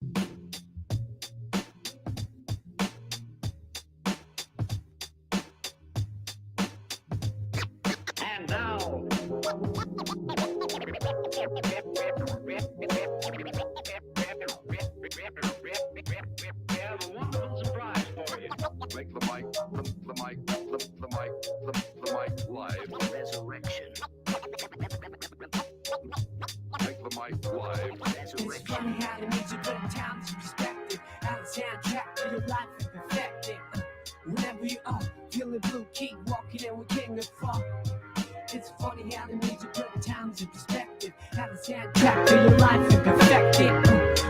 And now, we have a wonderful surprise for you. Make the mic live. Resurrection. Make the mic live. It's funny how the music put time's perspective. How the soundtrack to your life is perfected. Whenever you are feeling blue, keep walking and we can't get far. It's funny how the music put time's in perspective. How the soundtrack to your life is perfected.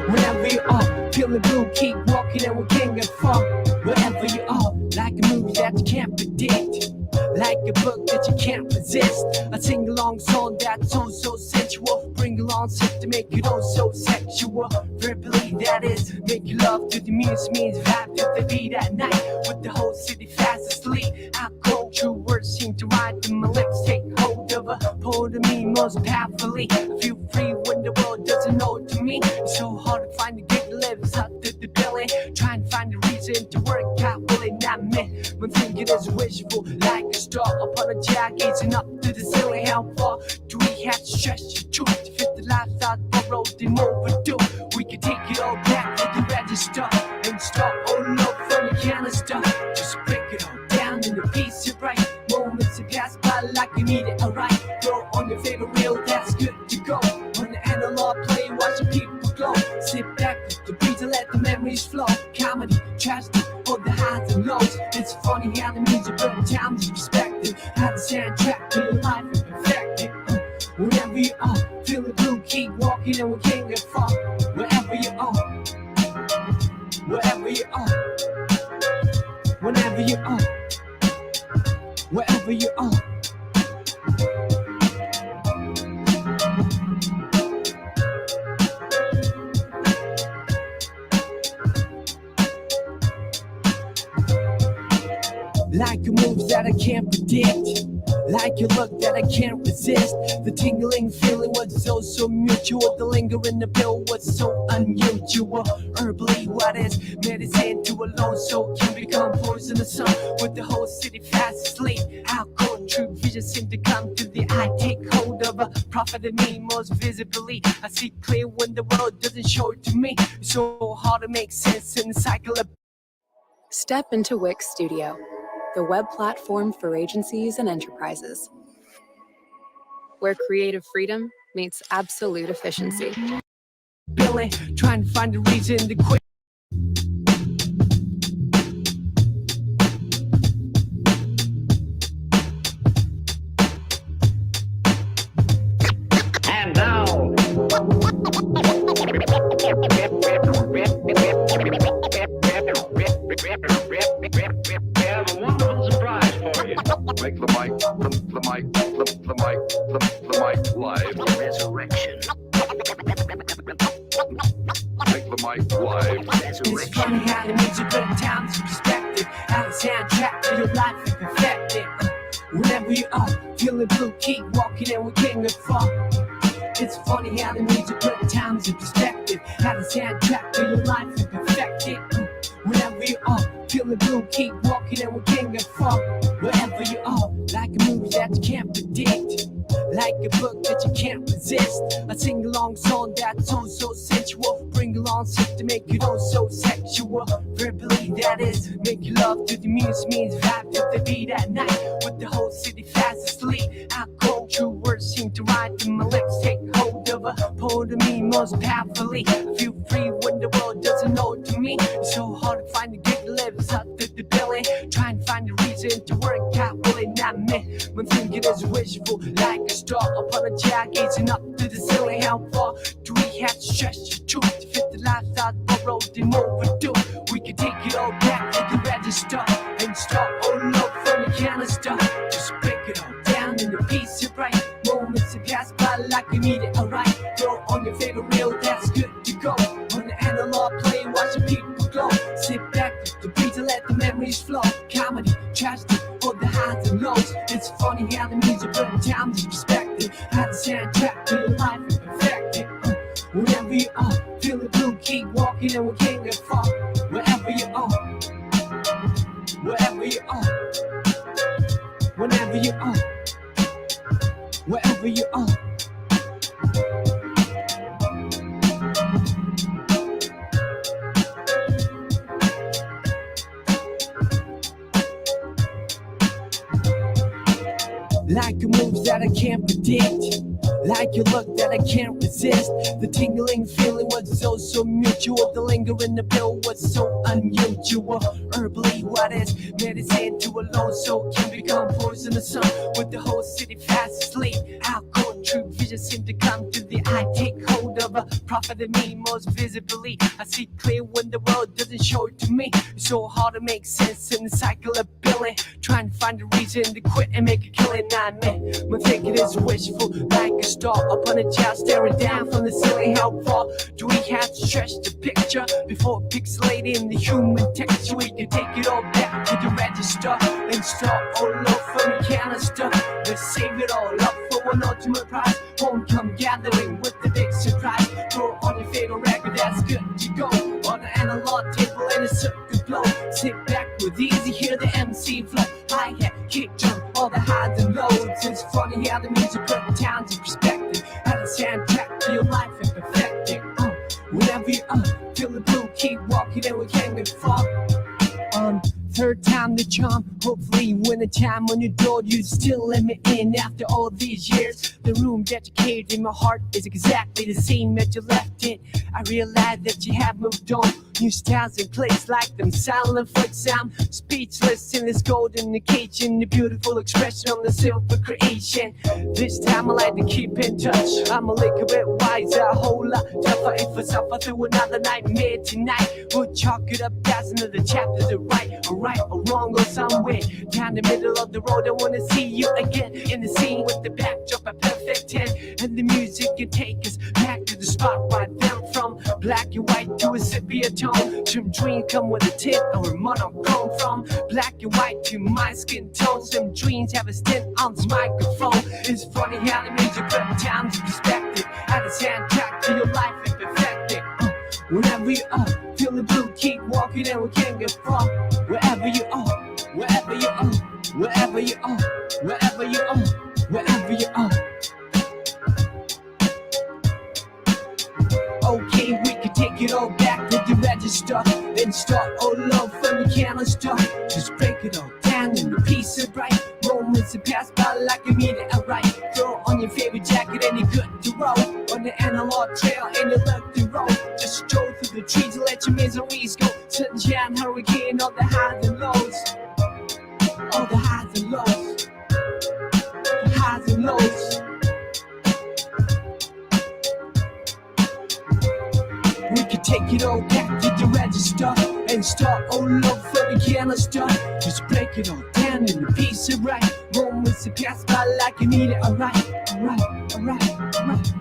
Whenever you are feeling blue, keep walking and we can't get far. Wherever you are, like a movie that you can't predict. Like a book that you can't resist. A sing-along song that's so sensual. Bring along sex to make it all so sexual. Verbally that is, make you love to the music means vibe to the beat at night. With the whole city fast asleep. How cold true words seem to ride to my lips. Take hold of a part of me most powerfully. I feel free when the world doesn't know to me. It's so hard to find a gig that lives up to the billing. Trying to find a reason to work out, will it not me? When thinking is wishful, like a star upon a jar, gazing up to the ceiling. How far do we have to stretch the truth to fit the lifestyle borrowed and overdue? We can take it all back to the register and start all over from the canister. Just break it all down in a piece of right. Moments that pass by like you need it, alright. Throw on your favorite reel, that's good to go. On the analog play, watch the people glow. Sit back with the beat and let the memories flow. Comedy, tragedy, all the highs and lows. It's funny how the music put time's in perspective. How the soundtrack to your life is perfected. Wherever you are, feeling blue, keep walking and we can't get far. Wherever you are, wherever you are, whenever you are, wherever you are. Like a move that I can't predict. Like a look that I can't resist. The tingling feeling was so mutual. The lingering appeal was so unusual. Herbally, what is medicine to a lone soul can become poisonous. With the whole city fast asleep. How cold true vision seem to come to the eye. Take hold of a prophet in me most visibly. I see clear when the world doesn't show it to me. It's so hard to make sense in the cycle of. Step into Wix Studio, the web platform for agencies and enterprises, where creative freedom meets absolute efficiency. Billy, trying to find a reason to quit. And now, we have a wonderful surprise for you. Make the mic live. Resurrection. Make the mic live. It's funny how the music put time's in perspective. How the soundtrack to your life is perfected. Whenever you are feeling blue, keep walking and we can't get far. It's funny how the music put time's in perspective. How the soundtrack to your life is perfected. Whenever you are feeling blue, keep walking and we can't get far. Wherever you are, like a movie that you can't predict. Like a book that you can't resist. A sing-along song that's so sensual. Bring along sex to make it all so sexual. Verbally that is, make you love to the music means vibe to the beat at night. With the whole city fast asleep. How cold true words seem to ride to my lips. Take hold of a part of me most powerfully. I feel free when the world doesn't know it to me. It's so hard to find a gig that lives up to the billing. Trying to find a reason to work out, will it not me? When thinking is wishful, like a star upon a jar, gazing up to the ceiling. How far do we have to stretch the truth to fit the lifestyle borrowed and overdue? We can take it all back to the register and start all over from the canister. Just break it all down in a piece of right. Moments that pass by like you need it, alright. Throw on your favorite reel, that's good to go. On the analog play, watch the people glow. Sit back with the beat and let the memories flow. Comedy, tragedy, all the highs and lows. It's funny how the music put time's in perspective. How the soundtrack to your life is perfected. Whenever Whenever you are, feeling blue, keep walking and we can't get far. Wherever you are, wherever you are, whenever you are, wherever you are. Like a move that I can't predict, like your look that I can't resist. The tingling feeling was so mutual. The lingering appeal was so unusual. Herbally, what is medicine to a lone soul can become poisonous. With the whole city fast asleep, how cold true vision seem to come to the eye. Take hold of a prophet of me most visibly. I see clear when the world doesn't show it to me. It's so hard to make sense in the cycle of billing. Trying to find a reason to quit and make a killing. I mean, my thinking is wishful, like a star up on a chair staring down from the ceiling. How far do we have to stretch the picture before pixelating the human texture? We can take it all back to the register and start all over from the canister. Let's save it all up for one ultimate prize. Homecoming gathering with the big surprise. Throw on your favorite record, that's good to go. On the analog table and a circuit blow. Sit back with easy, hear the MC flow. Hi-hat, kick drum, all the highs and lows. It's funny how the music put the towns in perspective. How the soundtrack to your life and perfect it. Whenever you feel the blue, keep walking and we can't get far. Third time the charm, hopefully when the time on your door you still let me in after all these years. The room that you carried in my heart is exactly the same that you left it. I realize that you have moved on. New styles in place like them silent foot sound. Speechless in this golden occasion. The beautiful expression on the silver creation. This time I like to keep in touch. I'm a little bit wiser, a whole lot tougher. If I suffer through another nightmare tonight, we'll chalk it up as another chapter to write. Right or wrong or somewhere down the middle of the road. I wanna see you again in the scene with the backdrop a perfect 10. And the music can take us back to the spot right down from black and white to a sepia tone. Some dreams come with a tip or a monochrome. From black and white to my skin tone. Some dreams have a stint on this microphone. It's funny how the music put times in perspective. How the soundtrack to your life and perfect it. Whenever you are, feel the blue, keep walking and we can't get far. Wherever you are, wherever you are, wherever you are, wherever you are, wherever you are. Okay, we can take it all back to the register and start all over from the canister. Just break it all down in a piece of bright moments that pass by like a meteorite. Throw on your favorite jacket and you're good to roll on the analog trail and you left the road. Just stroll through the trees and let your miseries go. Sunshine, hurricane, all the highs and lows. All the highs and lows. The highs and lows. We can take it all back to the register and start all over from the canister. Just break it all down in a piece of right moments that pass by like a meteorite. Alright, alright, alright.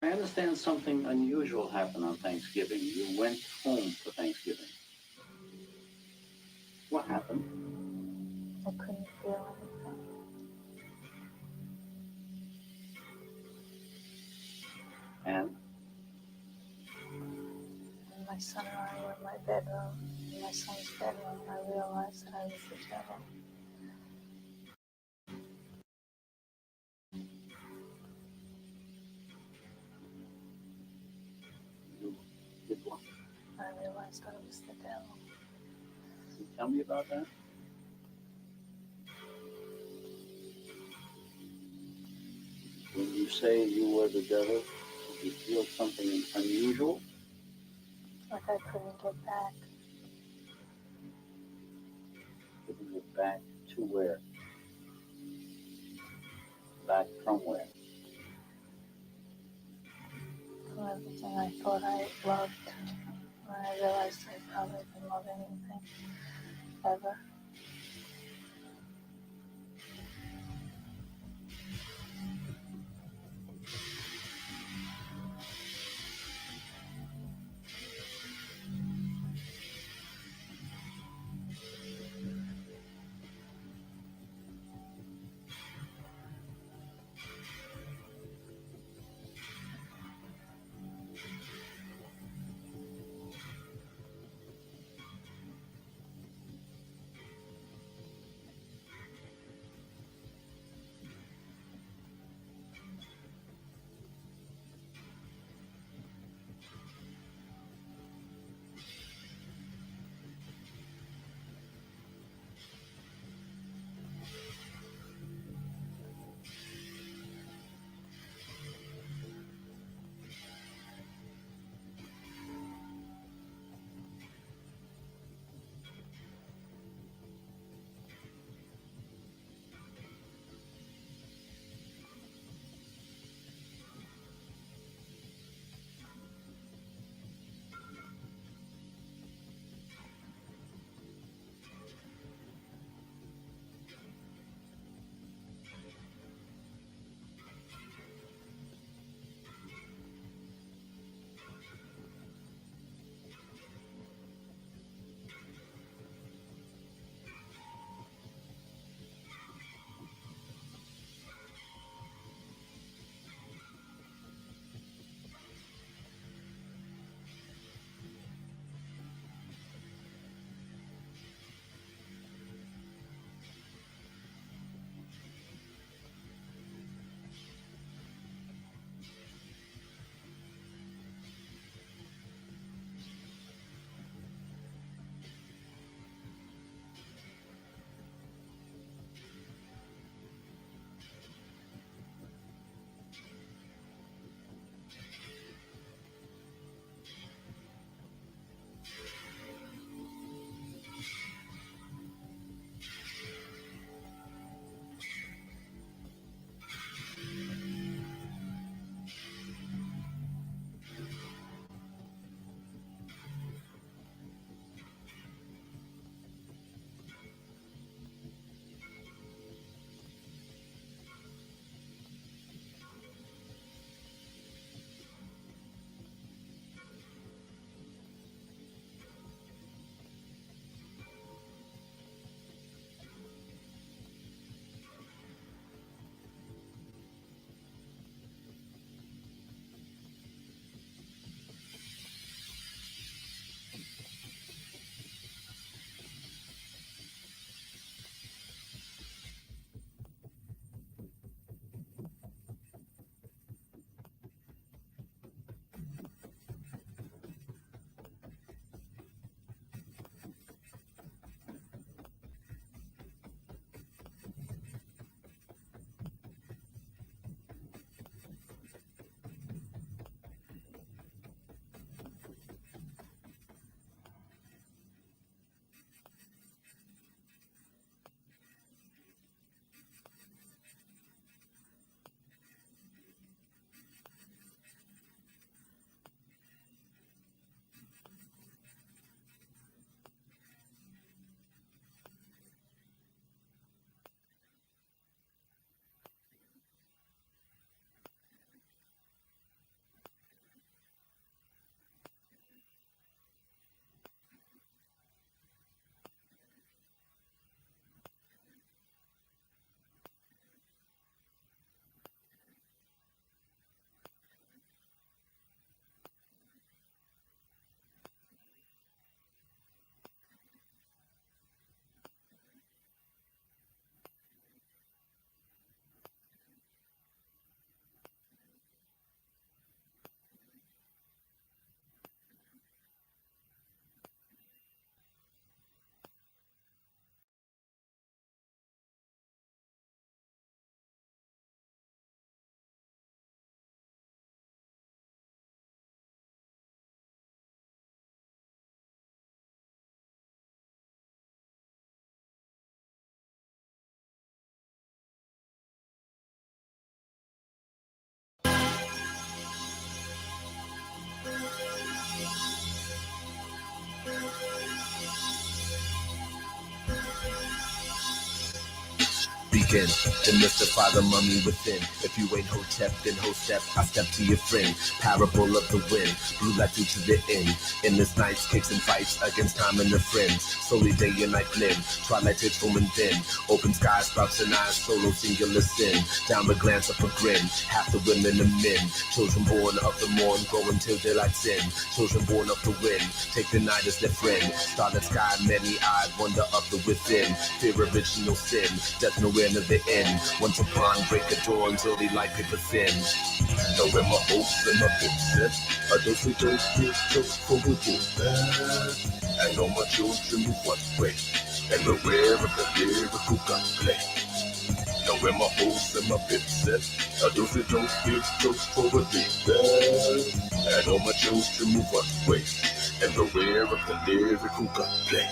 I understand something unusual happened on Thanksgiving. You went home for Thanksgiving. What happened? I couldn't feel anything. And And my son and I were in my bedroom, in my son's bedroom, I realized that I was the devil. You did what? I realized I was the devil. Can you tell me about that? When you say you were the devil, did you feel something unusual? Like I couldn't get back. Couldn't get back to where? Back from where? From everything I thought I loved. When I realized I probably didn't love anything ever. Begin to mystify the mummy within. If you ain't Hotep, then Hostep, I step to your friend. Parable of the wind, blue light through to the end. In this night's kicks and fights against time and the friends. Slowly day and night blend, twilight takes home and then. Open sky sprouts and eyes, solo singular sin. Downward glance up a grin, half the women and men. Children born of the morn, go until daylight's in. Children born of the wind, take the night as their friend. Starlit sky, many-eyed, wonder of the within. Fear original sin, death nowhere near the end. Once upon, break a door until the light paper thin. Know where my hopes and my fixes. I don't see those kids just for the good. I know my children move one way, and beware of the lyrical gunplay. Know where my hopes and my fixes. I don't see those kids just for the good. I know my children move one way, and beware of the lyrical gunplay.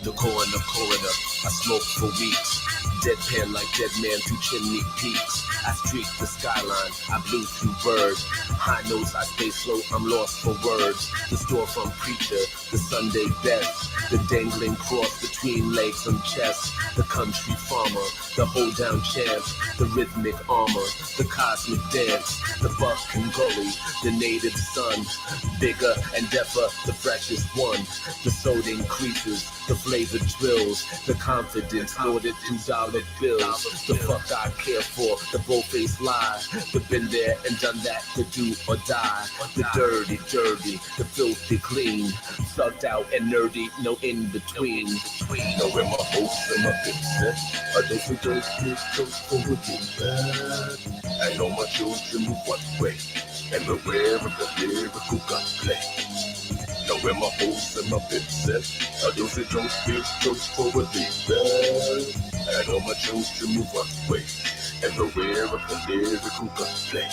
The coroner, I smoke for weeks. Deadpan like dead man through chimney peaks. I streak the skyline, I blew through birds. High notes, I stay slow, I'm lost for words. The storefront preacher, the Sunday best. The dangling cross between legs and chest. The country farmer, the hold down champ. The rhythmic armor, the cosmic dance. The buck and gully, the native son. Bigger and deafer, the freshest one. The soul increases, the flavor drills. The confidence loaded through dollar bills. The fuck I care for, the bold-faced lie. The been there and done that, the do or die. The dirty, the filthy clean. Sucked out and nerdy, no in between. Know where my hopes and my fixes. I don't see those kids just for the bad. I know my children move one way, and beware of the lyrical gunplay. Know where my hopes and my fixes. I don't see those kids just for the bad. I know my children move one way, and beware of the lyrical gunplay.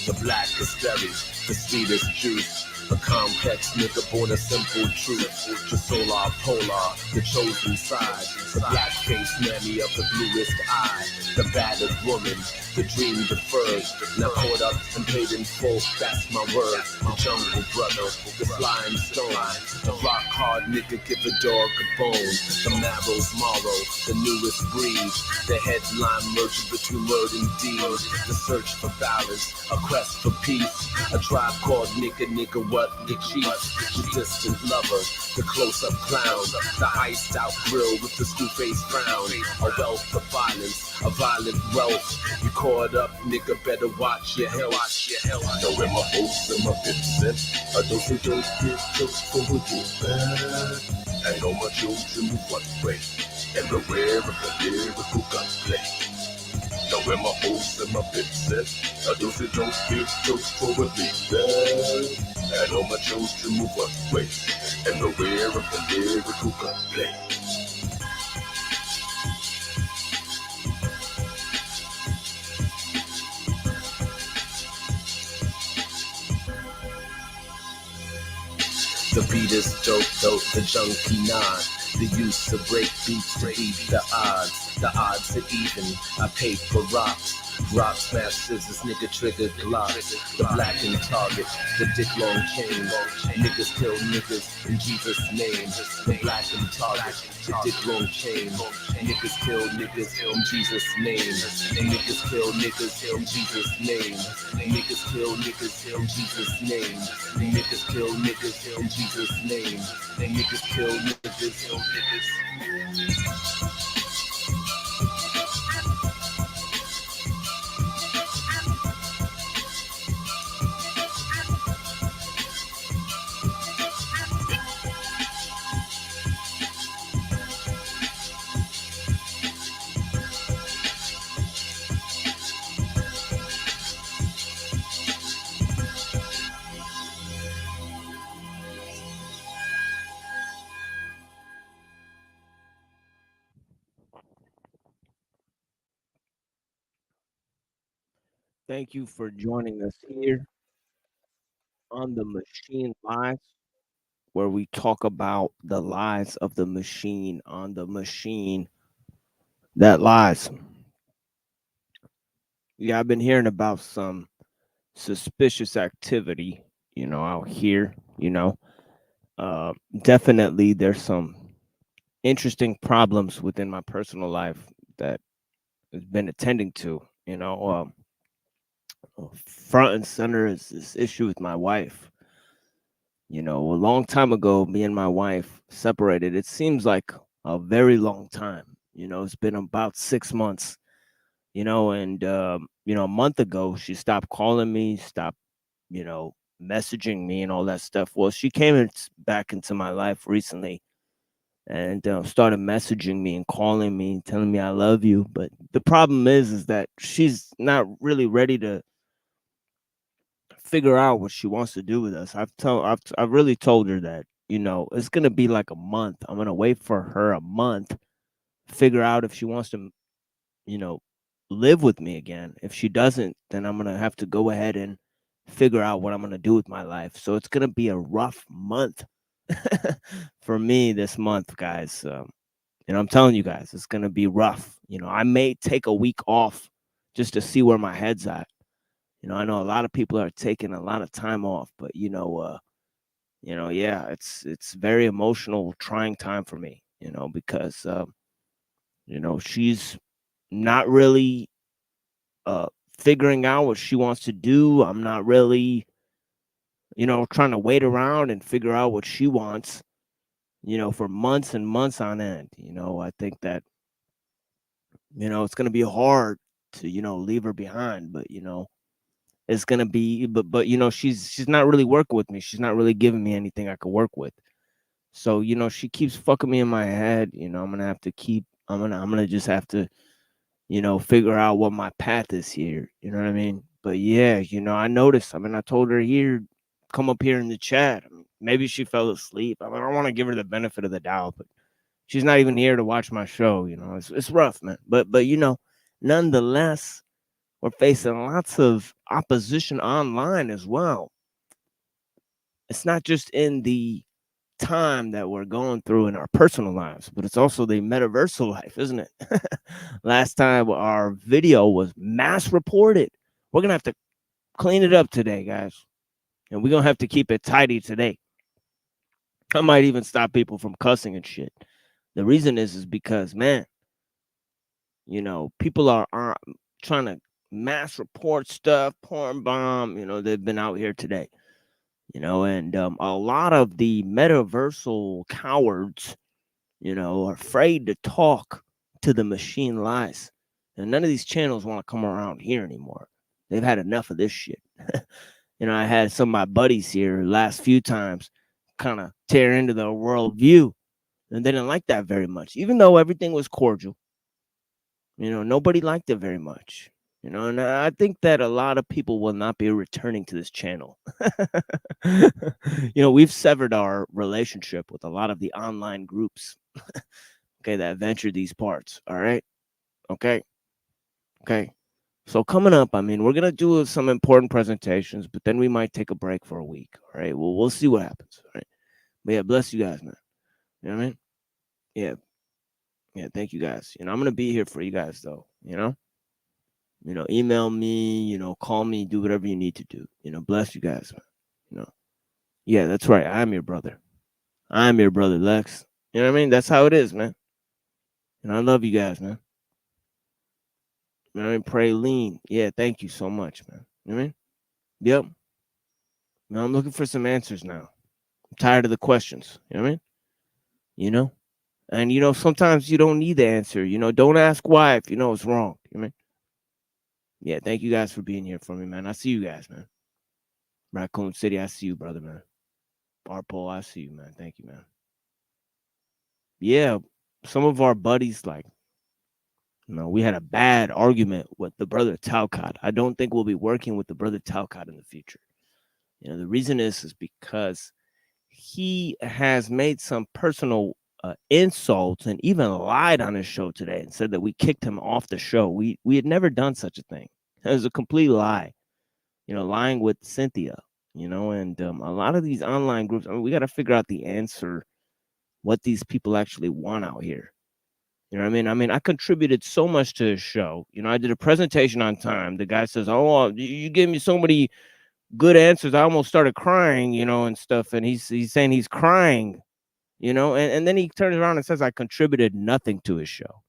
The black is berry, the sweetest juice. A complex nigga born a simple truth. The solar polar, the chosen side. The black face mammy of the bluest eye. The battered woman, the dream deferred. Now caught up and paid in full, that's my word. The jungle brother, the flying stone. The rock hard nigga give a dog a bone. The marrow's morrow, the newest breed. The headline merging between word and deed. The search for balance, a quest for peace. A tribe called nigga, what the chief. The distant lover, the close-up clown. The iced-out grill with the screw-faced frown. A wealth of violence, a violent wealth. You caught up, nigga, better watch your health. Know where my hopes and my fixes. I don't see those kids just for the bad. I know my children move one way, and beware of the lyrical gunplay. Know where my hopes and my fixes. I don't see those kids just for the bad. I know my children move one way, and beware of the lyrical gunplay. The beat is dope, the junkie nod. The use of break beats to beat the odds. The odds are even, I pay for rocks. Rock smash scissors, nigga trigger Glock. The blackened target, the dick long chain. Niggas kill niggas in Jesus' name. The blackened target, the dick long chain. Niggas kill niggas in Jesus' name. Niggas kill niggas in Jesus' name. Niggas kill niggas in Jesus' name. Niggas kill niggas in Jesus' name. Niggas kill niggas in niggas. Thank you for joining us here on the Machine Lies, where we talk about the lies of the machine on the machine that lies. Yeah, I've been hearing about some suspicious activity, out here, definitely there's some interesting problems within my personal life that been attending to. Front and center is this issue with my wife. A long time ago, me and my wife separated. It seems like a very long time. It's been about 6 months. And a month ago, she stopped calling me, stopped, messaging me and all that stuff. Well, she came back into my life recently and started messaging me and calling me, telling me I love you. But the problem is that she's not really ready to figure out what she wants to do with us. I've really told her that it's gonna be like a month. I'm gonna wait for her a month, figure out if she wants to you know live with me again. If she doesn't, then I'm gonna have to go ahead and figure out what I'm gonna do with my life. So it's gonna be a rough month for me this month, guys. I'm telling you guys, it's gonna be rough. I may take a week off just to see where my head's at. I know a lot of people are taking a lot of time off, but yeah, it's very emotional, trying time for me. Because she's not really uh figuring out what she wants to do. I'm not really, trying to wait around and figure out what she wants, for months and months on end. I think that, it's gonna be hard to, leave her behind, but it's gonna be but she's not really working with me. She's not really giving me anything I could work with. So, she keeps fucking me in my head. I'm gonna just have to, figure out what my path is here. You know what I mean? But yeah, I noticed. I told her here, come up here in the chat. Maybe she fell asleep. I don't want to give her the benefit of the doubt, but she's not even here to watch my show. It's rough, man. But nonetheless, we're facing lots of opposition online as well. It's not just in the time that we're going through in our personal lives, but it's also the metaversal life, isn't it? Last time our video was mass reported. We're going to have to clean it up today, guys. And we're going to have to keep it tidy today. I might even stop people from cussing and shit. The reason is because, man, people are trying to mass report stuff, porn bomb. They've been out here today. And a lot of the metaversal cowards, are afraid to talk to the machine lies. And none of these channels want to come around here anymore. They've had enough of this shit. I had some of my buddies here last few times kind of tear into the worldview, and they didn't like that very much, even though everything was cordial. Nobody liked it very much. And I think that a lot of people will not be returning to this channel. We've severed our relationship with a lot of the online groups, okay, that venture these parts. All right. Okay. So coming up, we're going to do some important presentations, but then we might take a break for a week. All right. Well, we'll see what happens. All right. But yeah, bless you guys, man. You know what I mean? Yeah. Yeah. Thank you guys. I'm going to be here for you guys though, email me, call me, do whatever you need to do. Bless you guys, man. Yeah, that's right. I'm your brother. I'm your brother, Lex. You know what I mean? That's how it is, man. And I love you guys, man. You know what I mean? Pray lean. Yeah, thank you so much, man. You know what I mean? Yep. Now I'm looking for some answers now. I'm tired of the questions. You know what I mean? And sometimes you don't need the answer. Don't ask why if you know it's wrong. You know what I mean? Yeah, thank you guys for being here for me, man. I see you guys, man. Raccoon City, I see you, brother, man. Arpol, I see you, man. Thank you, man. Yeah, some of our buddies, we had a bad argument with the brother Talcott. I don't think we'll be working with the brother Talcott in the future. The reason is because he has made some personal insults and even lied on his show today and said that we kicked him off the show. We had never done such a thing. It was a complete lie. Lying with Cynthia. And a lot of these online groups, we got to figure out the answer, what these people actually want out here. You know what I mean? I contributed so much to his show. I did a presentation on time. The guy says, "Oh, you gave me so many good answers. I almost started crying, and stuff." And he's saying he's crying, and then he turns around and says I contributed nothing to his show.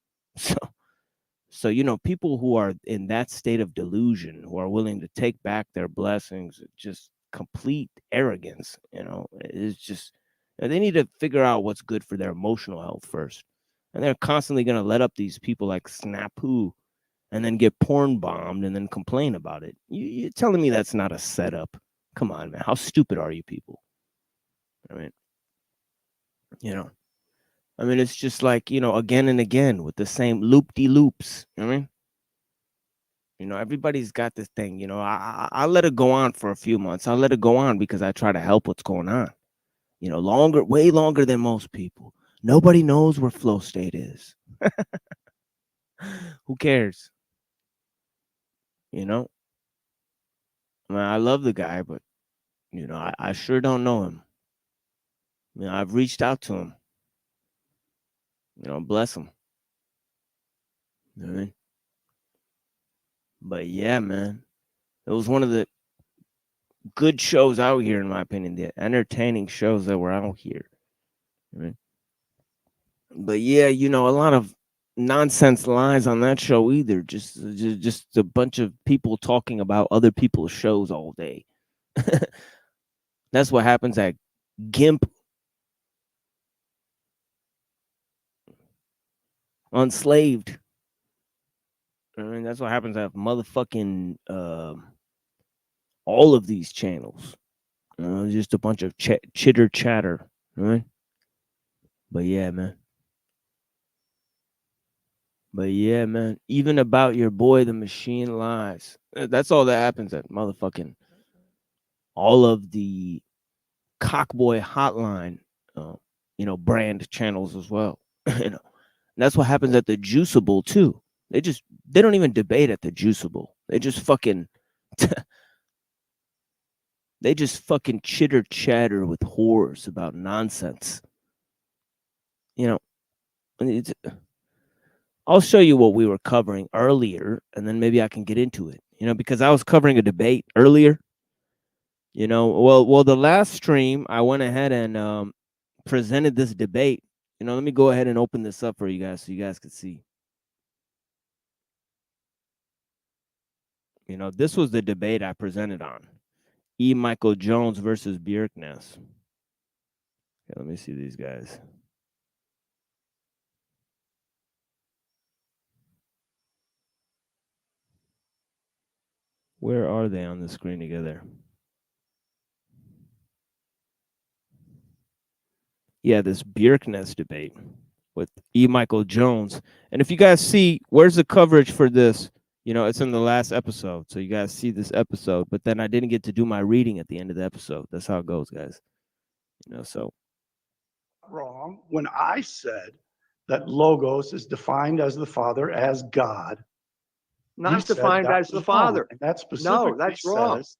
So, people who are in that state of delusion, who are willing to take back their blessings, just complete arrogance, it's just, they need to figure out what's good for their emotional health first. And they're constantly going to let up these people like Snapu and then get porn bombed and then complain about it. You're telling me that's not a setup? Come on, man. How stupid are you people? I mean, it's just like, again and again with the same loop-de-loops. I mean, everybody's got this thing. I let it go on for a few months. I'll let it go on because I try to help what's going on. Way longer than most people. Nobody knows where flow state is. Who cares? I mean, I love the guy, but, I sure don't know him. I've reached out to him. Bless him. You know what I mean? But yeah, man, it was one of the good shows out here, in my opinion, the entertaining shows that were out here. Right? But yeah, a lot of nonsense lies on that show either. Just a bunch of people talking about other people's shows all day. That's what happens at GIMP Unslaved. I mean, that's what happens at motherfucking all of these channels. Just a bunch of chitter chatter, right? But yeah, man. Even about your boy, the machine lies. That's all that happens at motherfucking all of the Cockboy Hotline, brand channels as well. And that's what happens at the Juiceable too. They don't even debate at the Juiceable. They just fucking chitter chatter with whores about nonsense. I'll show you what we were covering earlier, and then maybe I can get into it. Because I was covering a debate earlier. Well, the last stream I went ahead and presented this debate. Let me go ahead and open this up for you guys so you guys can see. This was the debate I presented on. E. Michael Jones versus Bjerknes. Okay, let me see these guys. Where are they on the screen together? Yeah, this Bjerknes debate with E. Michael Jones. And if you guys see, where's the coverage for this? It's in the last episode. So you guys see this episode, but then I didn't get to do my reading at the end of the episode. That's how it goes, guys. So. Wrong when I said that Logos is defined as the Father, as God. Not defined as the Father. And that specifically that's wrong. says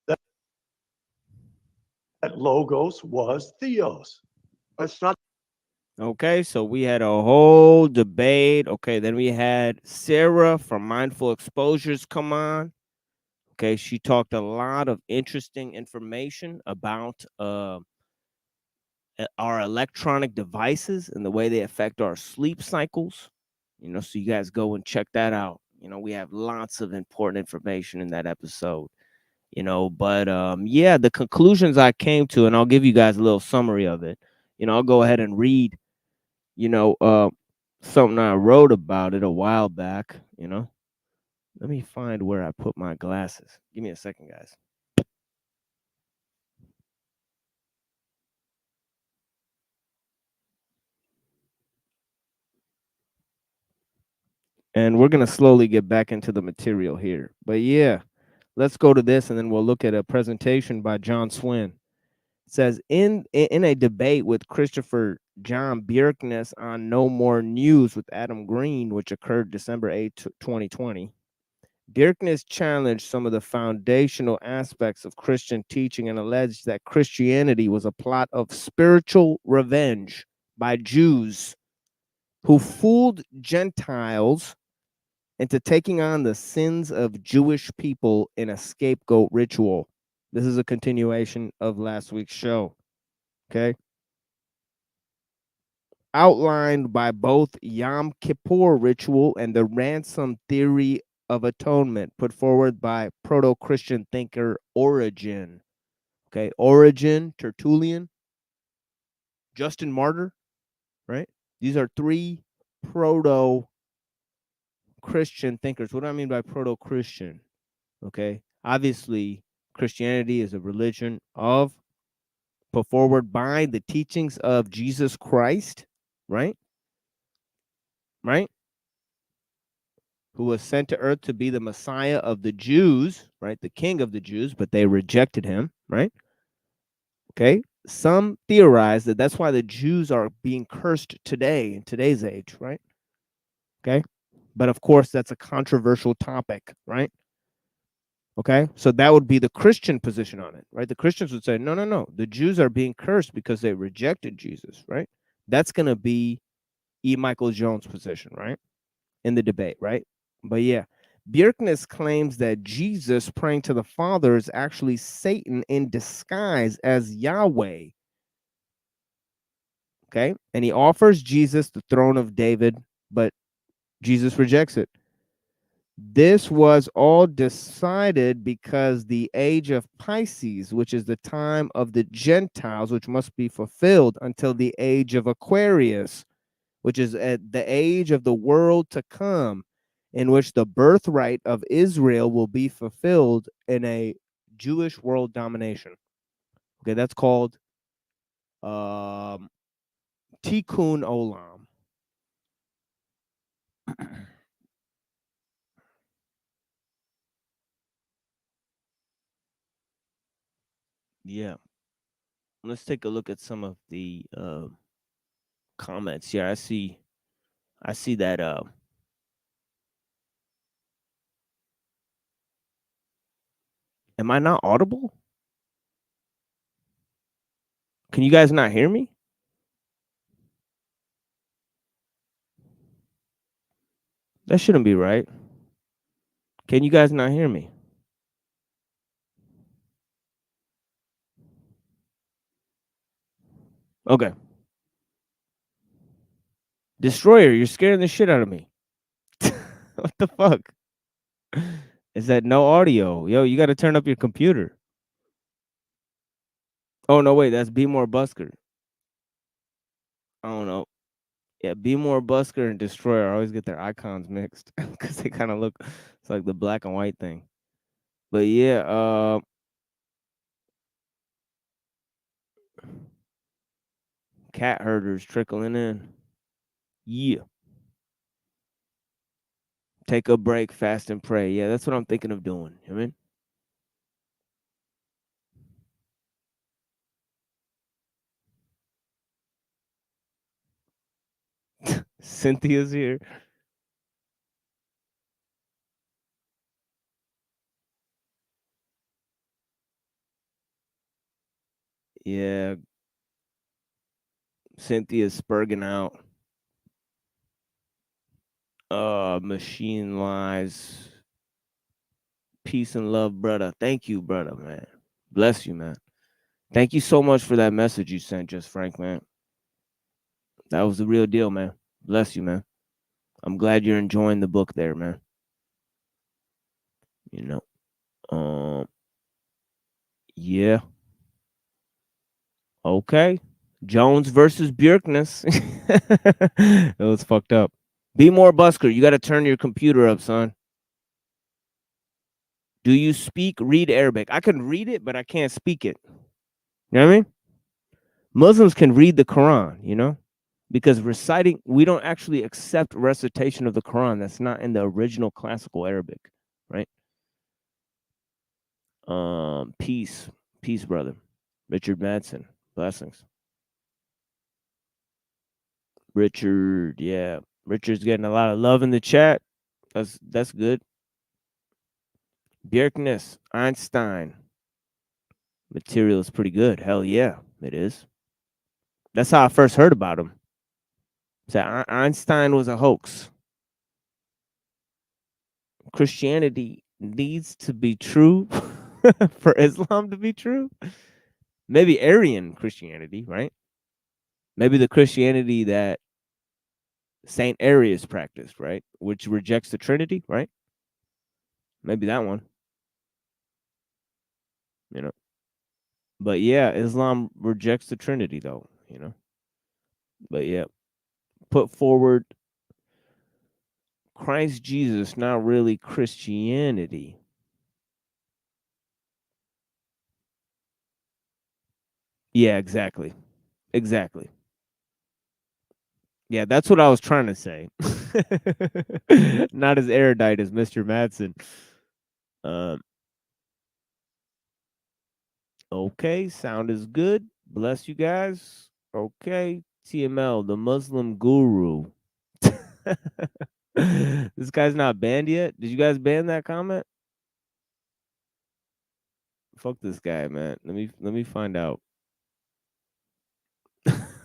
that Logos was Theos. That's not. Okay, so we had a whole debate. Okay, then we had Sarah from Mindful Exposures come on. Okay, she talked a lot of interesting information about our electronic devices and the way they affect our sleep cycles. So you guys go and check that out. We have lots of important information in that episode. But yeah, the conclusions I came to, and I'll give you guys a little summary of it. I'll go ahead and read something I wrote about it a while back. Let me find where I put my glasses. Give me a second, guys. And we're going to slowly get back into the material here. But yeah, let's go to this, and then we'll look at a presentation by John Swin. It says, in a debate with Christopher John Bjerknes on No More News with Adam Green, which occurred December 8, 2020, Bjerknes challenged some of the foundational aspects of Christian teaching and alleged that Christianity was a plot of spiritual revenge by Jews who fooled Gentiles into taking on the sins of Jewish people in a scapegoat ritual. This is a continuation of last week's show. Okay. outlined by both Yom Kippur ritual and the ransom theory of atonement put forward by proto-Christian thinker Origen. Okay, Origen, Tertullian, Justin Martyr, right? These are three proto-Christian thinkers. What do I mean by proto-Christian? Okay, obviously Christianity is a religion of put forward by the teachings of Jesus Christ, right? Right? Who was sent to earth to be the Messiah of the Jews, right? The king of the Jews, but they rejected him, right? Okay. Some theorize that that's why the Jews are being cursed today in today's age, right? Okay. But of course, that's a controversial topic, right? Okay. So that would be the Christian position on it, right? The Christians would say, no, no, no. The Jews are being cursed because they rejected Jesus, right? That's going to be E. Michael Jones' position, right? In the debate, right? But yeah, Bjerknes claims that Jesus praying to the Father is actually Satan in disguise as Yahweh. Okay. And he offers Jesus the throne of David, but Jesus rejects it. This was all decided because the age of Pisces, which is the time of the Gentiles, which must be fulfilled until the age of Aquarius, which is at the age of the world to come, in which the birthright of Israel will be fulfilled in a Jewish world domination. Okay, that's called Tikkun Olam. Yeah. Let's take a look at some of the comments. Yeah, I see that am I not audible? Can you guys not hear me? That shouldn't be right. Can you guys not hear me? Okay. Destroyer, you're scaring the shit out of me. What the fuck? Is that no audio? Yo, you got to turn up your computer. Oh, no, wait. That's Be More Busker. I don't know. Yeah, Be More Busker and Destroyer. I always get their icons mixed because they kind of look, it's like the black and white thing. But yeah, cat herders trickling in. Yeah. Take a break, fast and pray. Yeah, that's what I'm thinking of doing. You know what I mean? Cynthia's here. Yeah. Cynthia's spurging out. Machine lies. Peace and love, brother. Thank you, brother, man. Bless you, man. Thank you so much for that message you sent, Just Frank, man. That was the real deal, man. Bless you, man. I'm glad you're enjoying the book there, man. You know. Yeah. Okay. Jones versus Bjerknes. It was fucked up. Be More Busker. You got to turn your computer up, son. Do you read Arabic? I can read it, but I can't speak it. You know what I mean? Muslims can read the Quran, you know, because we don't actually accept recitation of the Quran. That's not in the original classical Arabic, right? Peace, brother. Richard Madsen, blessings. Richard, yeah. Richard's getting a lot of love in the chat. That's good. Bjerknes, Einstein. Material is pretty good. Hell yeah, it is. That's how I first heard about him. So Einstein was a hoax. Christianity needs to be true for Islam to be true. Maybe Aryan Christianity, right? Maybe the Christianity that Saint Arius practiced, right? Which rejects the Trinity, right? Maybe that one. You know. But yeah, Islam rejects the Trinity though, you know. But yeah, put forward Christ Jesus, not really Christianity. Yeah, exactly. Exactly. Yeah, that's what I was trying to say. Not as erudite as Mr. Madsen. Um, okay, sound is good. Bless you guys. Okay, TML, the Muslim guru. This guy's not banned yet. Did you guys ban that comment? Fuck this guy, man. Let me find out.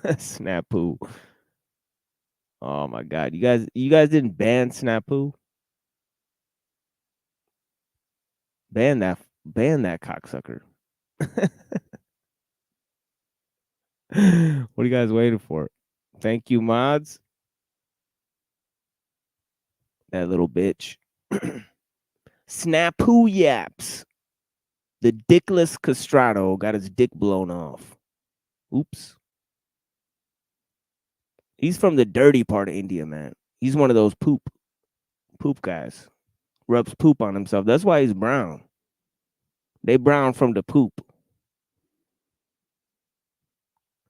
Snapu. Oh my god. You guys didn't ban Snapu? Ban that cocksucker. What are you guys waiting for? Thank you, mods. That little bitch. Snapu yaps. The dickless castrato got his dick blown off. Oops. He's from the dirty part of India, man. He's one of those poop guys. Rubs poop on himself. That's why he's brown. They brown from the poop.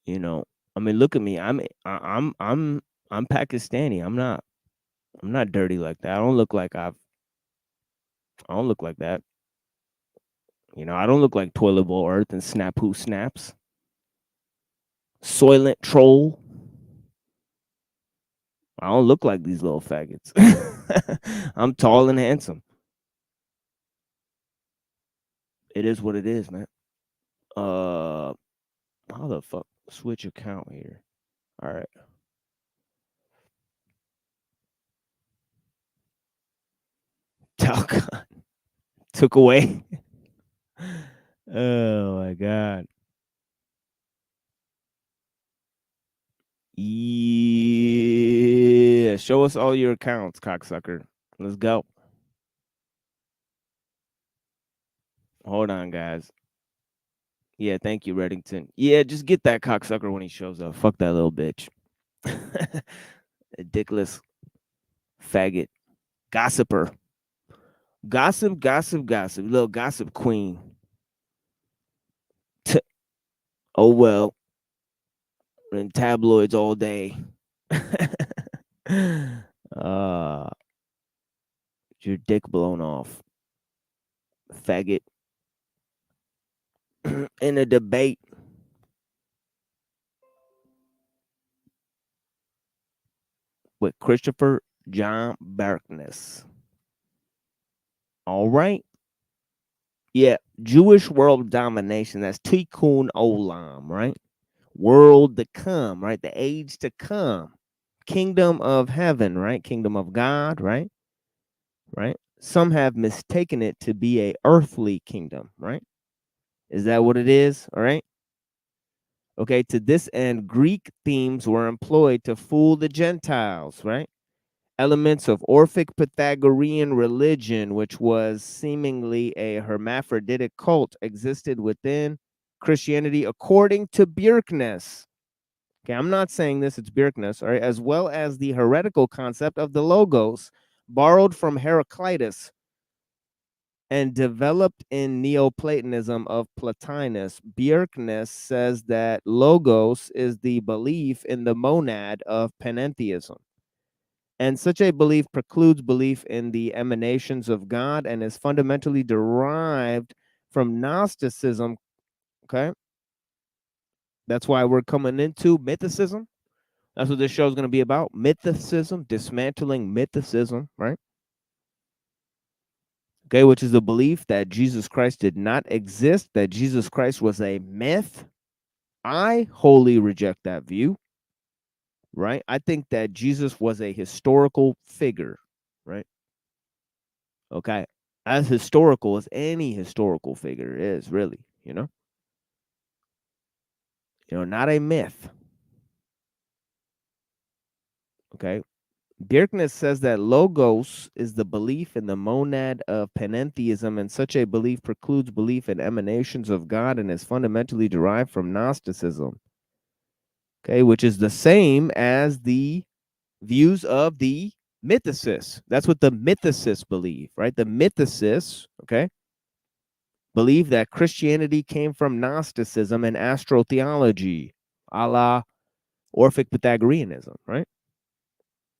You know. I mean, look at me. I'm Pakistani. I'm not dirty like that. I don't look like that. You know, I don't look like Toilet Bowl Earth and Snapu Snaps. Soylent Troll. I don't look like these little faggots. I'm tall and handsome. It is what it is, man. How the fuck switch account here? All right. Talcon took away. Oh my god. Yeah, show us all your accounts, cocksucker. Let's go. Hold on, guys. Yeah, thank you, Reddington. Yeah, just get that cocksucker when he shows up. Fuck that little bitch. Dickless faggot. Gossiper. Gossip. Little gossip queen. Oh well. In tabloids all day. Your dick blown off. Faggot. In a debate. With Christopher John Barkness. All right. Yeah, Jewish world domination. That's Tikkun Olam, right? World to come, right? The age to come. Kingdom of heaven, right? Kingdom of God, right? Right? Some have mistaken it to be a earthly kingdom, right? Is that what it is? All right. Okay, to this end, Greek themes were employed to fool the Gentiles, right? Elements of Orphic Pythagorean religion, which was seemingly a hermaphroditic cult, existed within Christianity, according to Bjerknes. Okay, I'm not saying this, it's Bjerknes, all right, as well as the heretical concept of the logos, borrowed from Heraclitus and developed in Neoplatonism of Plotinus. Bjerknes says that logos is the belief in the monad of panentheism. And such a belief precludes belief in the emanations of God and is fundamentally derived from Gnosticism. Okay. That's why we're coming into mythicism. That's what this show is going to be about. Mythicism, dismantling mythicism, right? Okay, which is the belief that Jesus Christ did not exist, that Jesus Christ was a myth. I wholly reject that view, right? I think that Jesus was a historical figure, right? Okay. As historical as any historical figure is, really, you know? Not a myth. Okay. Bjerknes says that logos is the belief in the monad of panentheism, and such a belief precludes belief in emanations of God and is fundamentally derived from Gnosticism. Okay, which is the same as the views of the mythicists. That's what the mythicists believe, right? The mythicists, okay, believe that Christianity came from Gnosticism and astrotheology, a la Orphic Pythagoreanism, right?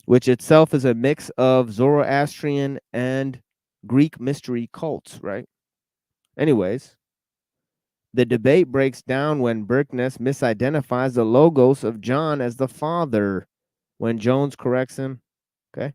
Which itself is a mix of Zoroastrian and Greek mystery cults, right? Anyways, the debate breaks down when Bjerknes misidentifies the logos of John as the Father when Jones corrects him, okay?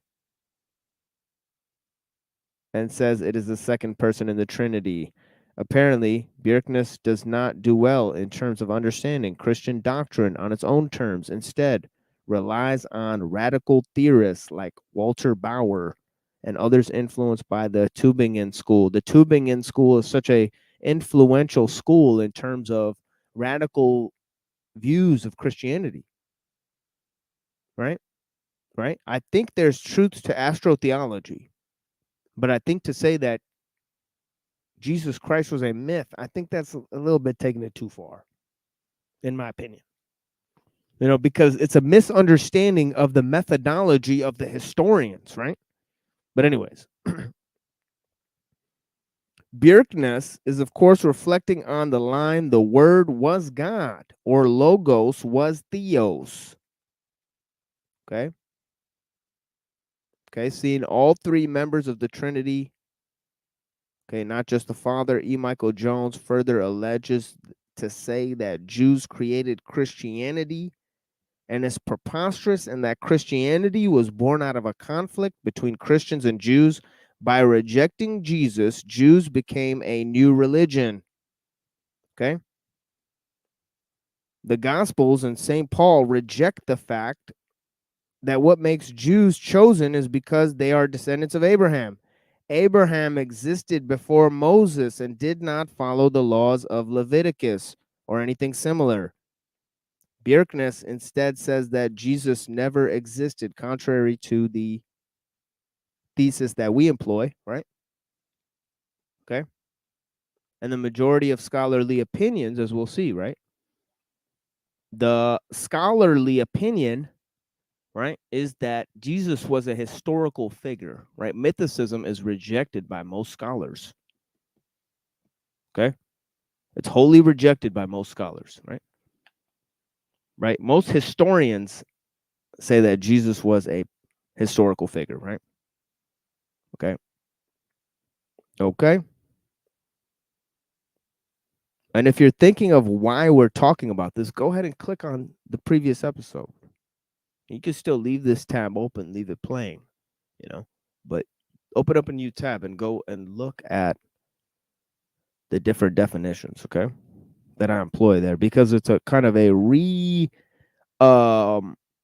And says it is the second person in the Trinity. Apparently, Bjerknes does not do well in terms of understanding Christian doctrine on its own terms. Instead, relies on radical theorists like Walter Bauer and others influenced by the Tübingen school. The Tübingen school is such a influential school in terms of radical views of Christianity. Right? Right? I think there's truths to astrotheology, but I think to say that Jesus Christ was a myth, I think that's a little bit taking it too far, in my opinion. You know, because it's a misunderstanding of the methodology of the historians, right? But anyways, Bjerknes is, of course, reflecting on the line, the word was God, or logos was theos. Okay? Okay, seeing all three members of the Trinity, okay, not just the Father. E. Michael Jones further alleges to say that Jews created Christianity and is preposterous, and that Christianity was born out of a conflict between Christians and Jews. By rejecting Jesus, Jews became a new religion. Okay? The Gospels and St. Paul reject the fact that what makes Jews chosen is because they are descendants of Abraham. Abraham existed before Moses and did not follow the laws of Leviticus or anything similar. Bjerknes instead says that Jesus never existed, contrary to the thesis that we employ, right? Okay. And the majority of scholarly opinions, as we'll see, right? The scholarly opinion, right, is that Jesus was a historical figure, right? Mythicism is rejected by most scholars. Okay. It's wholly rejected by most scholars, right? Right. Most historians say that Jesus was a historical figure, right? Okay. Okay. And if you're thinking of why we're talking about this, go ahead and click on the previous episode. You can still leave this tab open, leave it playing, you know, but open up a new tab and go and look at the different definitions, okay, that I employ there, because it's a kind of a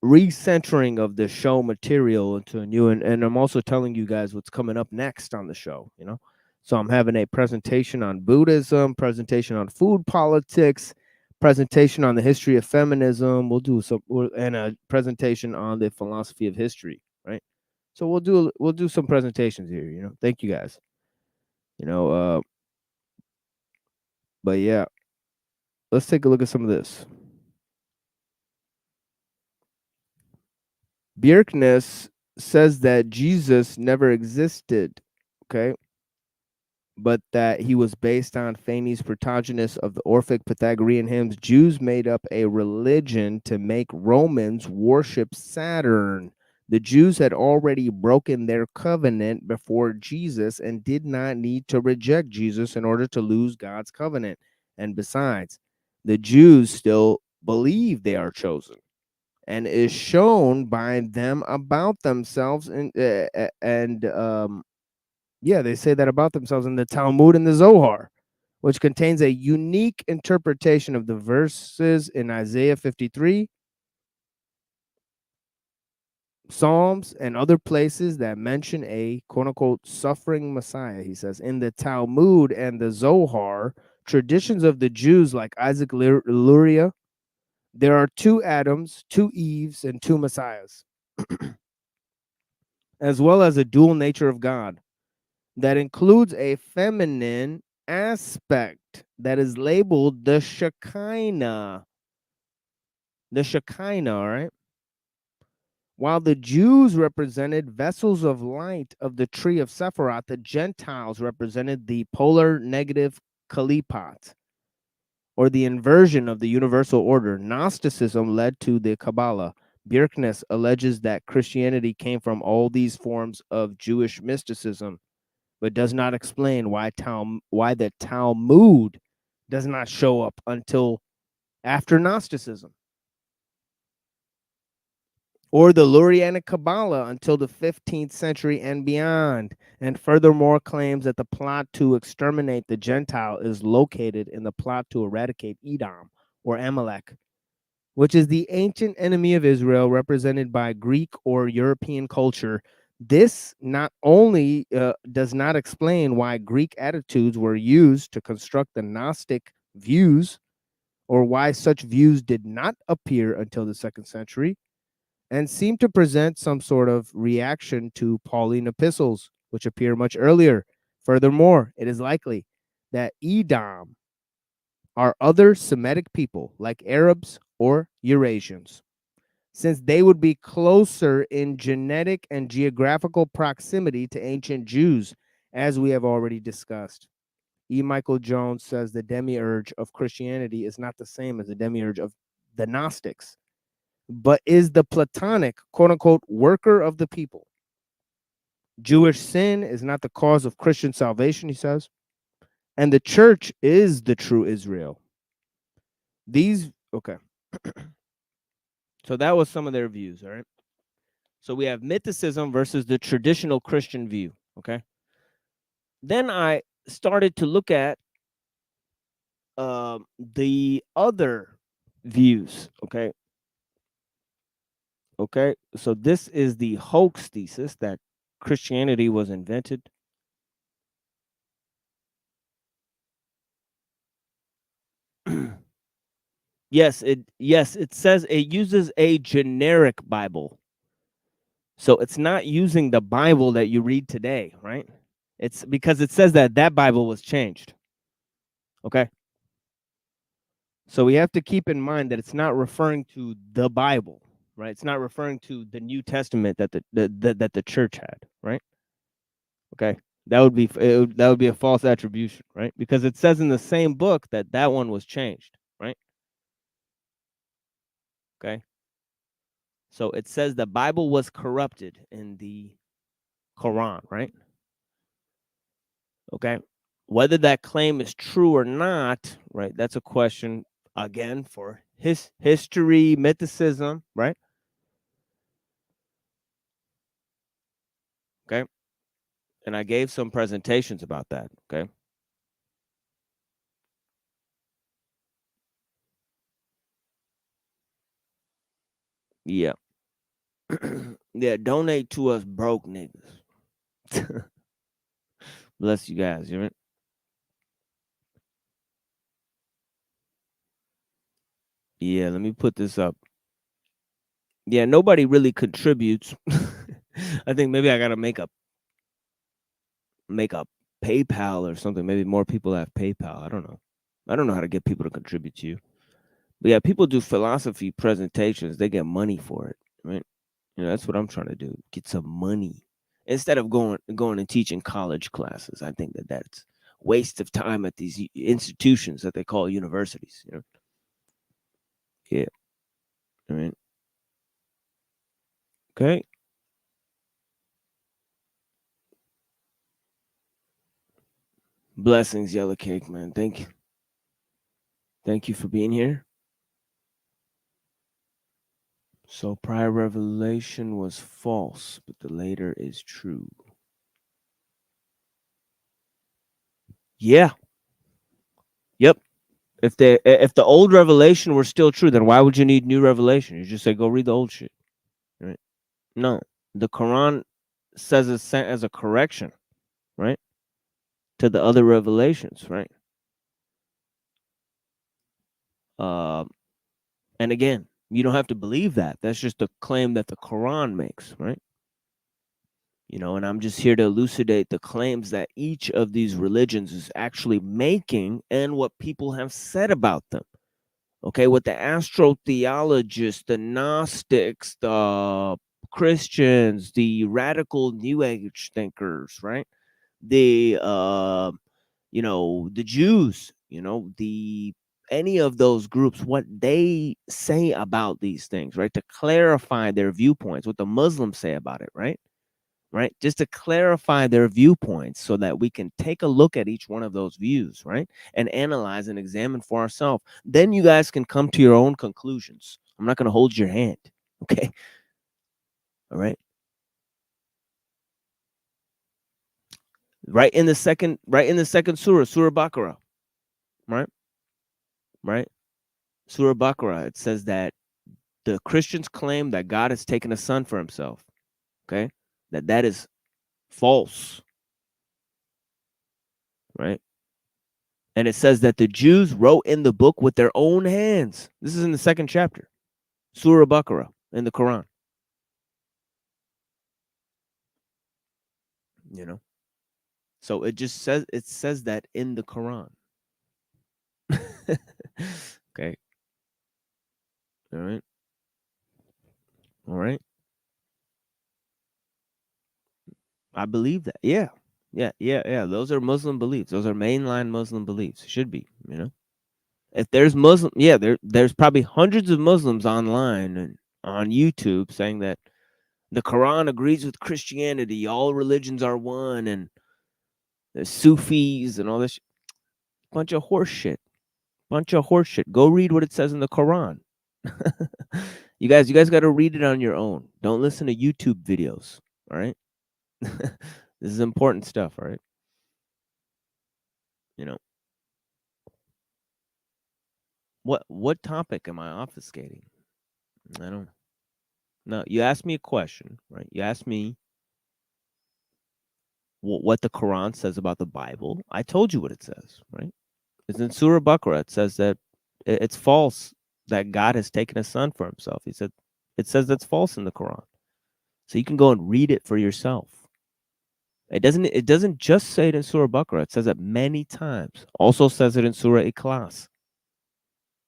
recentering of the show material into a new, and I'm also telling you guys what's coming up next on the show, you know. So I'm having a presentation on Buddhism, presentation on food politics, presentation on the history of feminism. We'll do some, and a presentation on the philosophy of history, right? So we'll do some presentations here, you know. Thank you guys. You know, but yeah, let's take a look at some of this. Bjerknes says that Jesus never existed, okay, but that he was based on Phanes Protagoras of the Orphic Pythagorean hymns. Jews made up a religion to make Romans worship Saturn. The Jews had already broken their covenant before Jesus and did not need to reject Jesus in order to lose God's covenant. And besides, the Jews still believe they are chosen, and is shown by them about themselves, and yeah, they say that about themselves in the Talmud and the Zohar, which contains a unique interpretation of the verses in Isaiah 53, Psalms, and other places that mention a quote-unquote suffering Messiah. He says, in the Talmud and the Zohar, traditions of the Jews like Isaac Luria, there are two Adams, two Eves, and two Messiahs. as well as a dual nature of God that includes a feminine aspect that is labeled the Shekinah. The Shekinah, all right? While the Jews represented vessels of light of the tree of Sephiroth, the Gentiles represented the polar negative Kalipat, or the inversion of the universal order. Gnosticism led to the Kabbalah. Bjerknes alleges that Christianity came from all these forms of Jewish mysticism, but does not explain why the Talmud does not show up until after Gnosticism, or the Lurianic Kabbalah until the 15th century and beyond, and furthermore claims that the plot to exterminate the Gentile is located in the plot to eradicate Edom, or Amalek, which is the ancient enemy of Israel represented by Greek or European culture. This not only does not explain why Greek attitudes were used to construct the Gnostic views, or why such views did not appear until the 2nd century, and seem to present some sort of reaction to Pauline epistles, which appear much earlier. Furthermore, it is likely that Edom are other Semitic people like Arabs or Eurasians, since they would be closer in genetic and geographical proximity to ancient Jews, as we have already discussed. E. Michael Jones says the demiurge of Christianity is not the same as the demiurge of the Gnostics, but is the Platonic, quote unquote, worker of the people. Jewish sin is not the cause of Christian salvation, he says, and the church is the true Israel. Okay. So that was some of their views, all right? So we have mythicism versus the traditional Christian view, okay? Then I started to look at the other views, okay? Okay, so this is the hoax thesis that Christianity was invented. Yes, it says it uses a generic Bible. So it's not using the Bible that you read today, right? It's because it says that Bible was changed. Okay? So we have to keep in mind that it's not referring to the Bible, right? It's not referring to the New Testament that the church had, right? Okay? That would be a false attribution, right? Because it says in the same book that one was changed, right? Okay? So it says the Bible was corrupted in the Quran, right? Okay. Whether that claim is true or not, right? That's a question again for history, mythicism, right? Okay. And I gave some presentations about that. Okay. Yeah. Yeah. Donate to us, broke niggas. Bless you guys. You know? Yeah. Let me put this up. Yeah. Nobody really contributes. I think maybe I got to make a PayPal or something. Maybe more people have PayPal. I don't know. I don't know how to get people to contribute to you. But yeah, people do philosophy presentations. They get money for it, right? You know, that's what I'm trying to do. Get some money instead of going and teaching college classes. I think that's waste of time at these institutions that they call universities. You know? Yeah. I mean, okay. Blessings, Yellow Cake, man. Thank you. Thank you for being here. So prior revelation was false, but the later is true. Yeah. Yep. If the old revelation were still true, then why would you need new revelation? You just say go read the old shit. Right? No. The Quran says it's sent as a correction, right? To the other revelations, right? And again, You don't have to believe that. That's just a claim that the Quran makes, right? You know, and I'm just here to elucidate the claims that each of these religions is actually making and what people have said about them. Okay, what the astrotheologists, the Gnostics, the Christians, the radical New Age thinkers, right? The the Jews, any of those groups, what they say about these things, right? To clarify their viewpoints, what the Muslims say about it, right? Right? Just to clarify their viewpoints so that we can take a look at each one of those views, right? And analyze and examine for ourselves. Then you guys can come to your own conclusions. I'm not going to hold your hand. Okay. All right. Right in the second surah, Surah Baqarah. Right? Right? Surah Baqarah, it says that the Christians claim that God has taken a son for himself. Okay? That is false. Right? And it says that the Jews wrote in the book with their own hands. This is in the second chapter, Surah Baqarah in the Quran. So it says that in the Quran. Okay. All right. All right. I believe that. Yeah. Yeah. Those are Muslim beliefs. Those are mainline Muslim beliefs. Should be, If there's there's probably hundreds of Muslims online and on YouTube saying that the Quran agrees with Christianity. All religions are one, and the Sufis and all this bunch of horse shit. Go read what it says in the Quran. You guys got to read it on your own. Don't listen to YouTube videos. All right. This is important stuff. All right. What topic am I obfuscating? I don't. No, you asked me a question, right? You asked me what the Quran says about the Bible. I told you what it says, right? It's in Surah Baqarah. It says that it's false that God has taken a son for himself. He said it says that's false in the Quran. So you can go and read it for yourself. It doesn't just say it in Surah Baqarah. It says it many times. Also says it in Surah Ikhlas.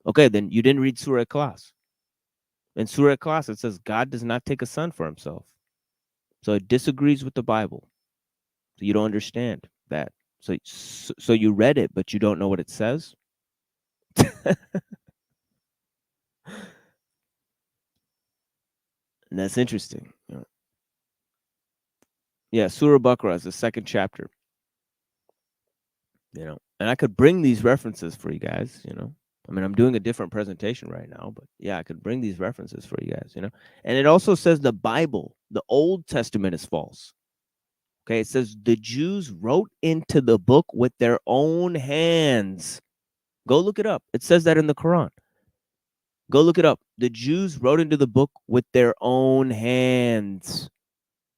Okay, then you didn't read Surah Ikhlas. In Surah Ikhlas, it says God does not take a son for himself. So it disagrees with the Bible. So you don't understand that. So you read it, but you don't know what it says. And that's interesting. Yeah, Surah Baqarah is the second chapter. And I could bring these references for you guys, I mean, I'm doing a different presentation right now, but yeah, I could bring these references for you guys, And it also says the Bible, the Old Testament is false. Okay, it says the Jews wrote into the book with their own hands. Go look it up. It says that in the Quran. Go look it up. The Jews wrote into the book with their own hands.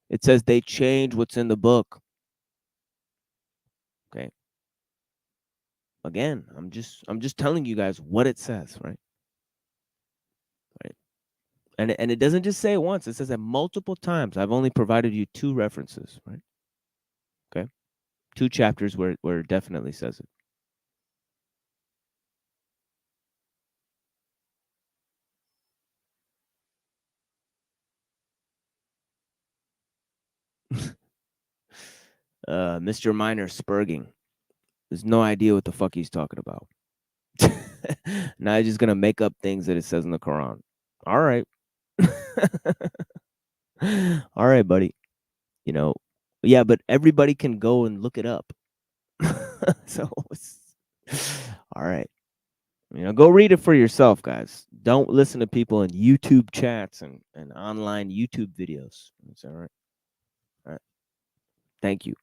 It says they changed what's in the book. Okay. Again, I'm just telling you guys what it says, right? Right. And it doesn't just say it once. It says it multiple times. I've only provided you 2 references, right? Okay. 2 chapters where it definitely says it. Mr. Minor Spurging. There's no idea what the fuck he's talking about. Now he's just gonna make up things that it says in the Quran. All right. All right, buddy. Yeah, but everybody can go and look it up. So all right. Go read it for yourself, guys. Don't listen to people in YouTube chats and online YouTube videos. That's all right. All right. Thank you.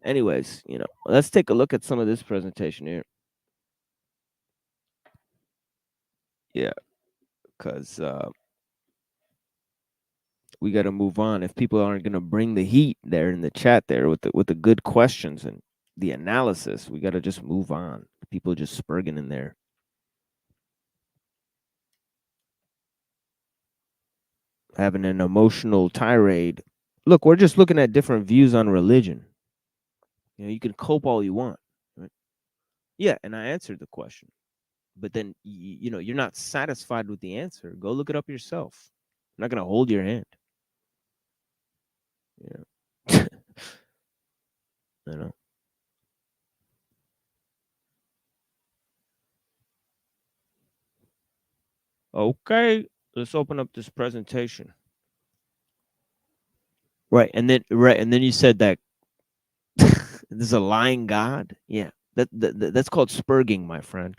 Anyways, let's take a look at some of this presentation here. Yeah, because we got to move on. If people aren't going to bring the heat there in the chat there with the good questions and the analysis, we got to just move on. People just spurging in there. having an emotional tirade. Look, we're just looking at different views on religion. You can cope all you want. Right? Yeah, and I answered the question. But then, you're not satisfied with the answer. Go look it up yourself. I'm not going to hold your hand. Yeah. I know. Okay, let's open up this presentation. Right, and then you said that there's a lying God. Yeah, that's called spurging, my friend.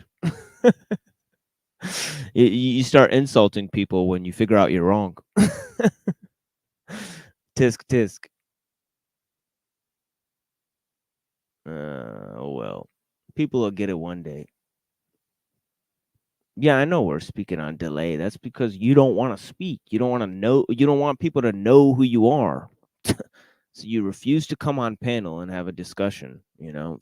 You start insulting people when you figure out you're wrong. Tisk tisk. Well, people will get it one day. Yeah, I know we're speaking on delay. That's because you don't want to speak. You don't want to know. You don't want people to know who you are. So you refuse to come on panel and have a discussion.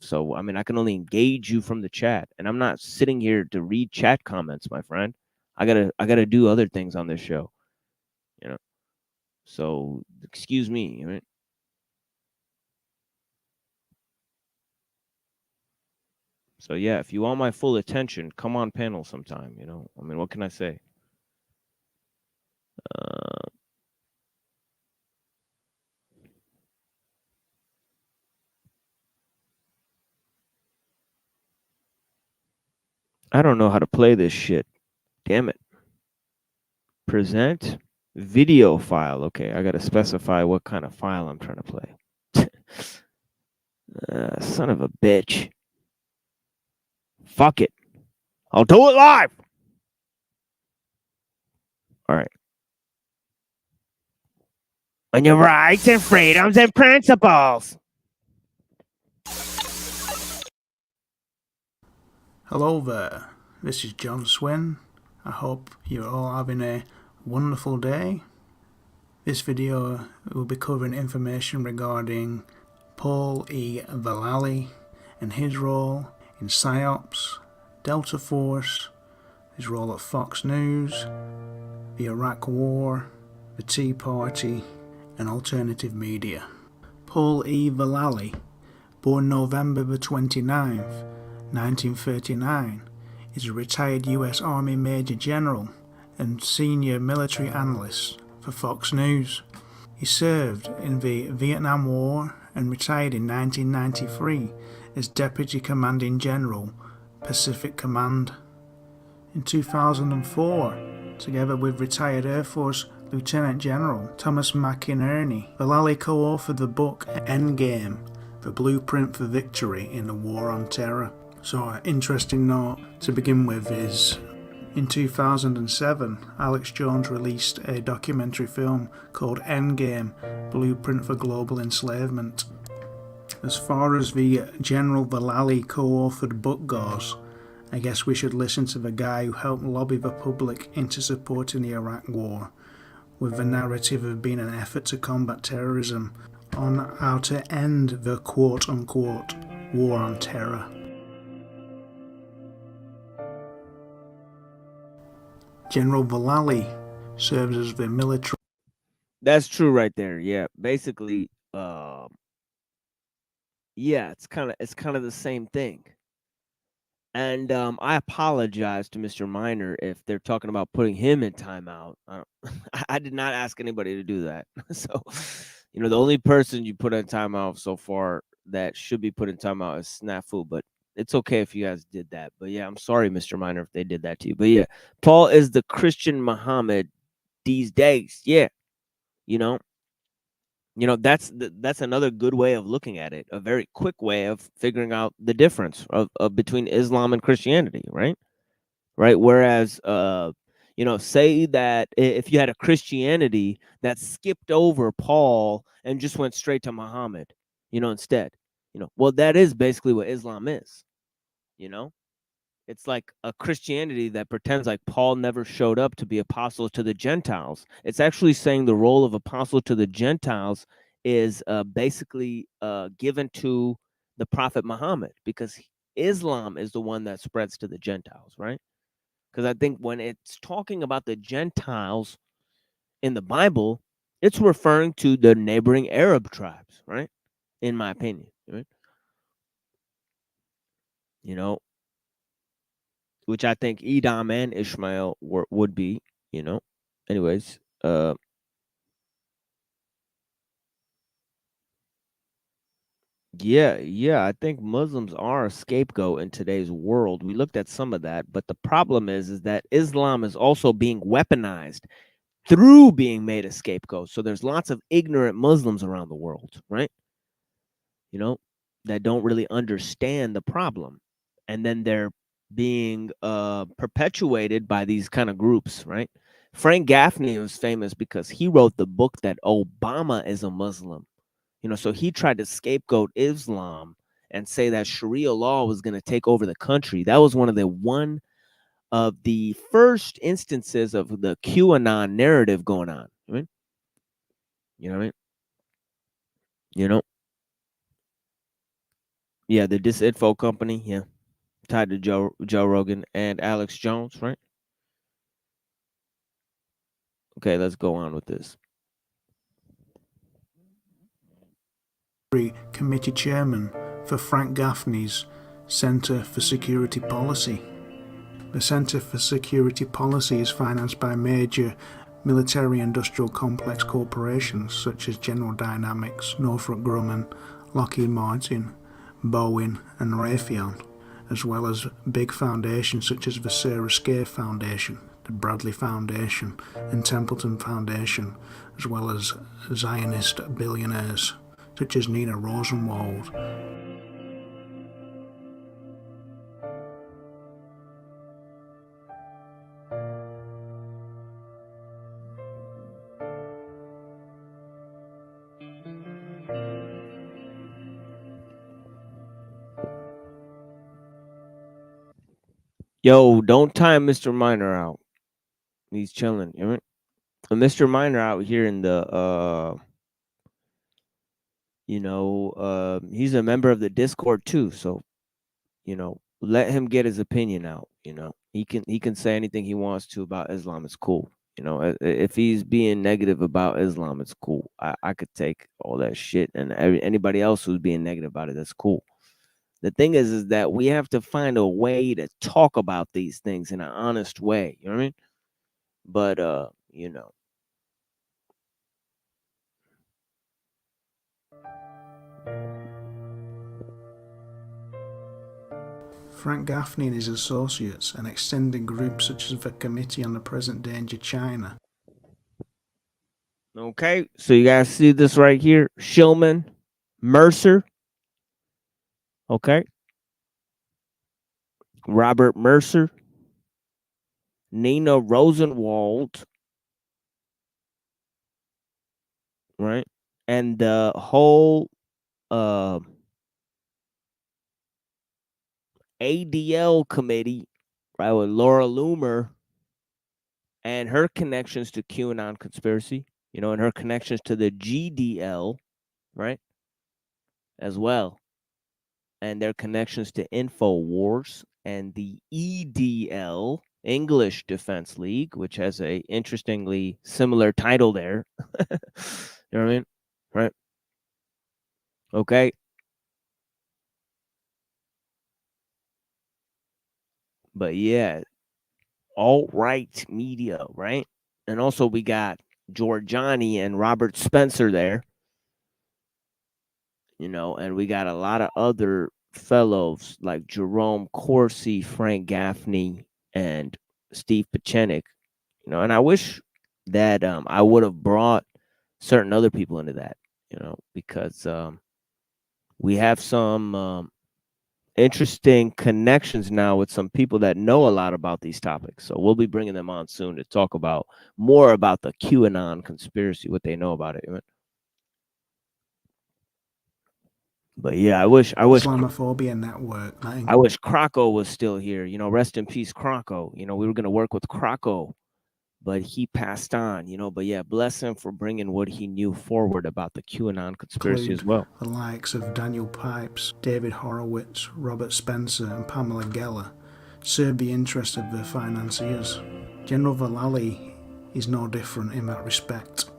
So I mean, I can only engage you from the chat, and I'm not sitting here to read chat comments, my friend. I gotta do other things on this show. So excuse me. Right? So yeah, if you want my full attention, come on panel sometime. I mean, what can I say? I don't know how to play this shit. Damn it. Present video file. Okay, I gotta specify what kind of file I'm trying to play. Son of a bitch. Fuck it. I'll do it live. All right. On your rights and freedoms and principles. Hello there, this is John Swin. I hope you're all having a wonderful day. This video will be covering information regarding Paul E. Vallely and his role in PSYOPs, Delta Force, his role at Fox News, the Iraq War, the Tea Party, and alternative media. Paul E. Vallely, born November the 29th, 1939, is a retired US Army Major General and senior military analyst for Fox News. He served in the Vietnam War and retired in 1993 as Deputy Commanding General, Pacific Command. In 2004, together with retired Air Force Lieutenant General Thomas McInerney, Vallely co-authored the book Endgame, The Blueprint for Victory in the War on Terror. So an interesting note to begin with is, in 2007, Alex Jones released a documentary film called Endgame, Blueprint for Global Enslavement. As far as the General Vallely co-authored book goes, I guess we should listen to the guy who helped lobby the public into supporting the Iraq War, with the narrative of being an effort to combat terrorism, on how to end the quote-unquote war on terror. General Vallely serves as the military. That's true right there. Yeah, basically, yeah, it's kind of the same thing. And I apologize to Mr. Miner if they're talking about putting him in timeout. I did not ask anybody to do that. So, the only person you put in timeout so far that should be put in timeout is Snafu. But it's okay if you guys did that. But yeah, I'm sorry, Mr. Miner, if they did that to you. But yeah, Paul is the Christian Muhammad these days. Yeah, that's another good way of looking at it. A very quick way of figuring out the difference of between Islam and Christianity, right? Whereas, say that if you had a Christianity that skipped over Paul and just went straight to Muhammad, instead, well, that is basically what Islam is, It's like a Christianity that pretends like Paul never showed up to be apostle to the Gentiles. It's actually saying the role of apostle to the Gentiles is basically given to the Prophet Muhammad, because Islam is the one that spreads to the Gentiles, right? Because I think when it's talking about the Gentiles, in the Bible, it's referring to the neighboring Arab tribes, right? In my opinion, right? You know, which I think Edom and Ishmael would be, you know. Anyways, yeah, I think Muslims are a scapegoat in today's world. We looked at some of that, but the problem is that Islam is also being weaponized through being made a scapegoat. So there's lots of ignorant Muslims around the world, right? You know, that don't really understand the problem. And then they're being perpetuated by these kind of groups, right? Frank Gaffney was famous because he wrote the book that Obama is a Muslim. You know, so he tried to scapegoat Islam and say that Sharia law was going to take over the country. That was one of the first instances of the QAnon narrative going on. Right? You know what I mean? You know? Yeah, the Disinfo company, yeah. Tied to Joe Rogan and Alex Jones, right? Okay, let's go on with this. Committee chairman for Frank Gaffney's Centre for Security Policy. The Centre for Security Policy is financed by major military-industrial complex corporations such as General Dynamics, Northrop Grumman, Lockheed Martin, Boeing and Raytheon, as well as big foundations such as the Sarah Scaife Foundation, the Bradley Foundation and Templeton Foundation, as well as Zionist billionaires such as Nina Rosenwald. Yo, don't time Mr. Miner out. He's chilling. You know? And Mr. Miner out here in the he's a member of the Discord too. So, let him get his opinion out. He can say anything he wants to about Islam. It's cool. If he's being negative about Islam, it's cool. I could take all that shit, and anybody else who's being negative about it, that's cool. The thing is that we have to find a way to talk about these things in an honest way. You know what I mean? But Frank Gaffney and his associates, an extended group such as the Committee on the Present Danger China. Okay, so you guys see this right here, Shillman, Mercer. Okay. Robert Mercer, Nina Rosenwald, right? And the whole ADL committee, right, with Laura Loomer and her connections to QAnon conspiracy, and her connections to the GDL, right, as well. And their connections to InfoWars and the EDL, English Defense League, which has a interestingly similar title there. You know what I mean? Right. Okay. But yeah, alt-right media, right? And also we got Giorgiani and Robert Spencer there. And we got a lot of other fellows like Jerome Corsi, Frank Gaffney, and Steve Pachenik. And I wish that I would have brought certain other people into that, because we have some interesting connections now with some people that know a lot about these topics. So we'll be bringing them on soon to talk about more about the QAnon conspiracy, what they know about it. But yeah, I wish Islamophobia network. I wish Krakow was still here. Rest in peace, Krakow. We were going to work with Krakow, but he passed on. But yeah, bless him for bringing what he knew forward about the QAnon conspiracy as well. The likes of Daniel Pipes, David Horowitz, Robert Spencer, and Pamela Geller served the interest of the financiers. General Vallely is no different in that respect.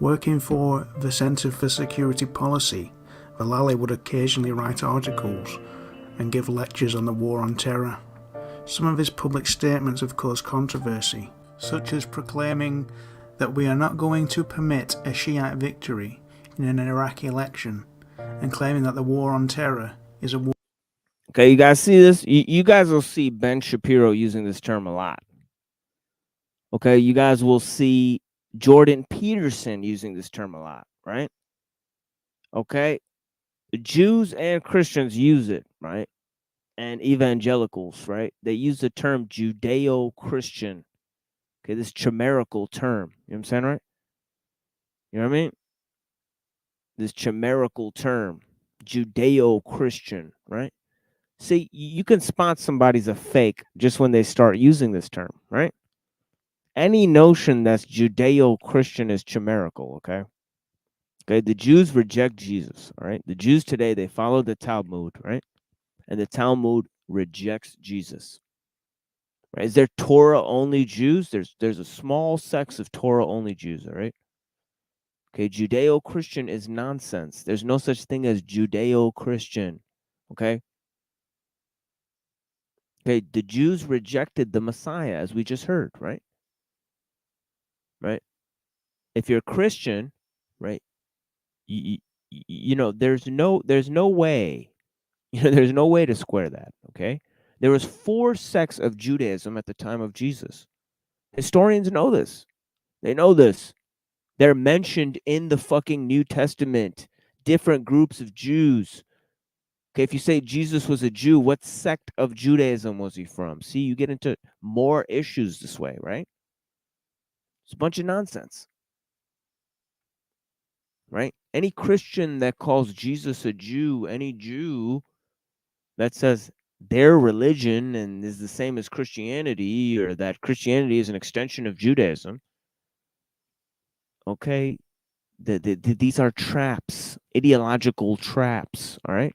Working for the Centre for Security Policy, Vallely would occasionally write articles and give lectures on the war on terror. Some of his public statements have caused controversy, such as proclaiming that we are not going to permit a Shiite victory in an Iraqi election, and claiming that the war on terror is a war. Okay, you guys see this? You guys will see Ben Shapiro using this term a lot. Okay, you guys will see Jordan Peterson using this term a lot, right? Okay, Jews and Christians use it, right? And evangelicals, right? They use the term Judeo-Christian. Okay, this chimerical term. You know what I'm saying, right? You know what I mean? This chimerical term, Judeo-Christian, right? See, you can spot somebody's a fake just when they start using this term, right? Any notion that's Judeo-Christian is chimerical, okay? Okay, the Jews reject Jesus, all right? The Jews today, they follow the Talmud, right? And the Talmud rejects Jesus. Right? Is there Torah-only Jews? There's a small sects of Torah-only Jews, all right? Okay, Judeo-Christian is nonsense. There's no such thing as Judeo-Christian, okay? Okay, the Jews rejected the Messiah, as we just heard, right? Right? If you're a Christian, right, you know, there's no way, you know, there's no way to square that, okay? There was 4 sects of Judaism at the time of Jesus. Historians know this. They know this. They're mentioned in the fucking New Testament. Different groups of Jews. Okay, if you say Jesus was a Jew, what sect of Judaism was he from? See, you get into more issues this way, right? It's a bunch of nonsense. Right? Any Christian that calls Jesus a Jew, any Jew that says their religion and is the same as Christianity, or that Christianity is an extension of Judaism, okay, these are traps, ideological traps, all right?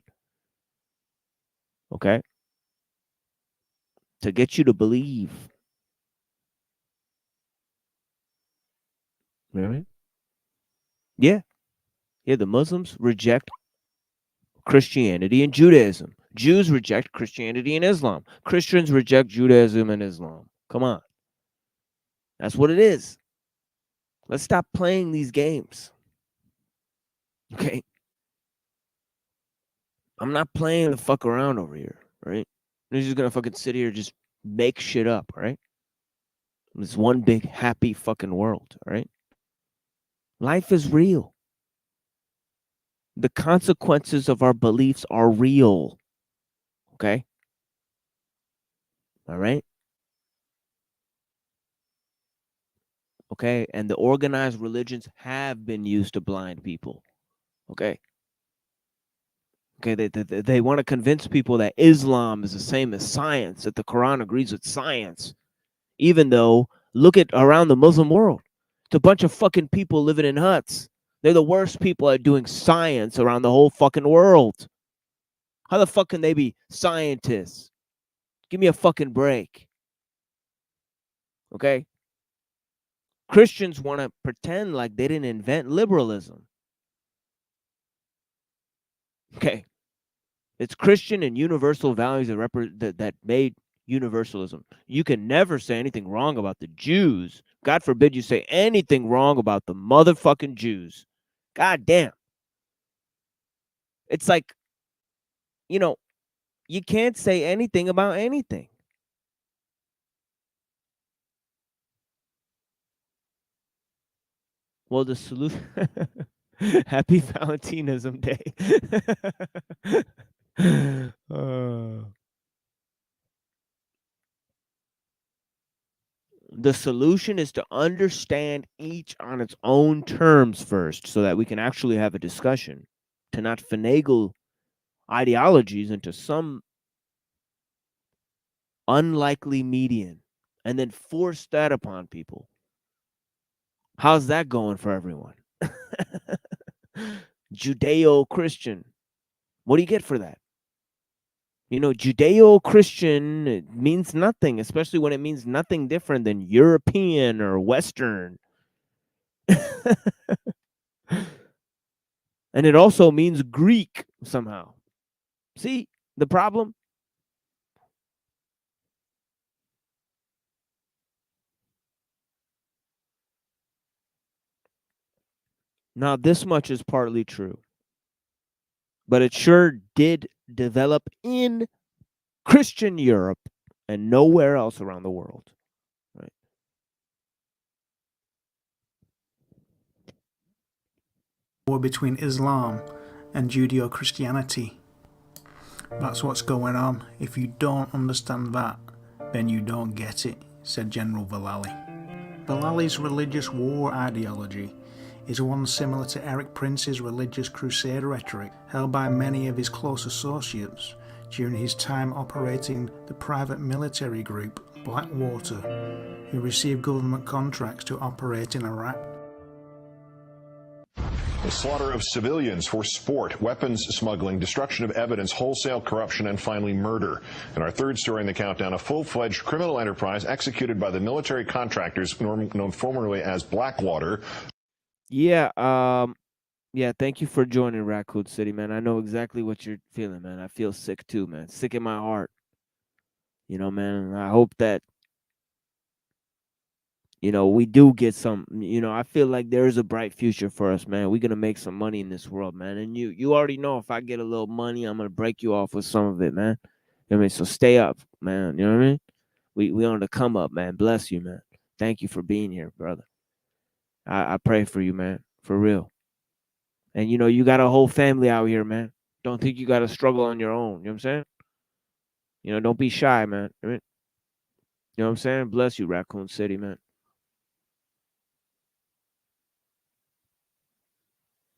Okay? To get you to believe. Right? Yeah. Yeah, the Muslims reject Christianity and Judaism. Jews reject Christianity and Islam. Christians reject Judaism and Islam. Come on. That's what it is. Let's stop playing these games. Okay? I'm not playing the fuck around over here, right? I'm just gonna fucking sit here and just make shit up, right? It's one big happy fucking world, all right? Life is real. The consequences of our beliefs are real. Okay? All right? Okay? And the organized religions have been used to blind people. Okay? Okay, they want to convince people that Islam is the same as science, that the Quran agrees with science. Even though, look at around the Muslim world. It's a bunch of fucking people living in huts. They're the worst people at doing science around the whole fucking world. How the fuck can they be scientists? Give me a fucking break. Okay? Christians want to pretend like they didn't invent liberalism. Okay. It's Christian and universal values that made universalism. You can never say anything wrong about the Jews. God forbid you say anything wrong about the motherfucking Jews. God damn. It's like, you know, you can't say anything about anything. Well, the solution. Happy Valentinism Day. The solution is to understand each on its own terms first, so that we can actually have a discussion, to not finagle ideologies into some unlikely median and then force that upon people. How's that going for everyone? Judeo-Christian. What do you get for that? You know, Judeo-Christian means nothing, especially when it means nothing different than European or Western. And it also means Greek somehow. See the problem? Now, this much is partly true, but it sure did develop in Christian Europe and nowhere else around the world. Right? War between Islam and Judeo-Christianity. That's what's going on. If you don't understand that, then you don't get it, said General Vallely. Vallely's religious war ideology is one similar to Eric Prince's religious crusade rhetoric, held by many of his close associates during his time operating the private military group Blackwater, who received government contracts to operate in Iraq. The slaughter of civilians for sport, weapons smuggling, destruction of evidence, wholesale corruption, and finally murder. In our third story in the countdown, a full-fledged criminal enterprise executed by the military contractors known formerly as Blackwater. Yeah, thank you for joining Raccoon City, man. I know exactly what you're feeling, man. I feel sick too, man. Sick in my heart. You know, man, I hope that we do get some, I feel like there is a bright future for us, man. We're going to make some money in this world, man. And you already know if I get a little money, I'm going to break you off with some of it, man. You know what I mean? So stay up, man. You know what I mean? We on the come up, man. Bless you, man. Thank you for being here, brother. I pray for you, man. For real. And, you got a whole family out here, man. Don't think you got to struggle on your own. You know what I'm saying? Don't be shy, man. I mean, you know what I'm saying? Bless you, Raccoon City, man.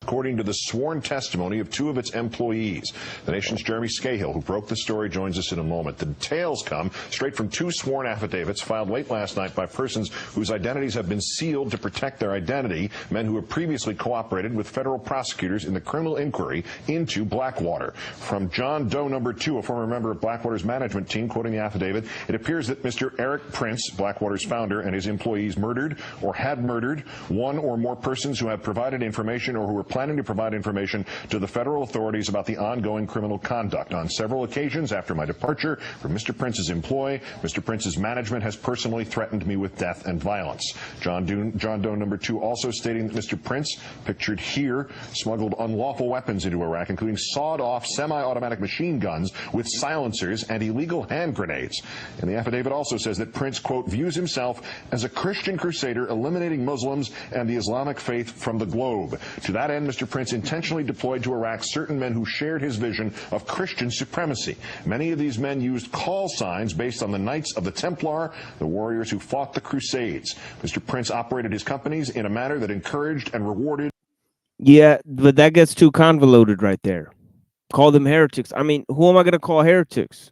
According to the sworn testimony of two of its employees. The Nation's Jeremy Scahill, who broke the story, joins us in a moment. The details come straight from two sworn affidavits filed late last night by persons whose identities have been sealed to protect their identity, men who have previously cooperated with federal prosecutors in the criminal inquiry into Blackwater. From John Doe number 2, a former member of Blackwater's management team, quoting the affidavit, it appears that Mr. Eric Prince, Blackwater's founder, and his employees murdered or had murdered one or more persons who have provided information or who were planning to provide information to the federal authorities about the ongoing criminal conduct. On several occasions after my departure from Mr. Prince's employ, Mr. Prince's management has personally threatened me with death and violence. John Doe number 2 also stating that Mr. Prince, pictured here, smuggled unlawful weapons into Iraq, including sawed-off semi-automatic machine guns with silencers and illegal hand grenades. And the affidavit also says that Prince, quote, views himself as a Christian crusader eliminating Muslims and the Islamic faith from the globe. To that end, Mr. Prince intentionally deployed to Iraq certain men who shared his vision of Christian supremacy. Many of these men used call signs based on the Knights of the Templar, the warriors who fought the Crusades. Mr. Prince operated his companies in a manner that encouraged and rewarded. Yeah, but that gets too convoluted right there. Call them heretics. I mean, who am I going to call heretics?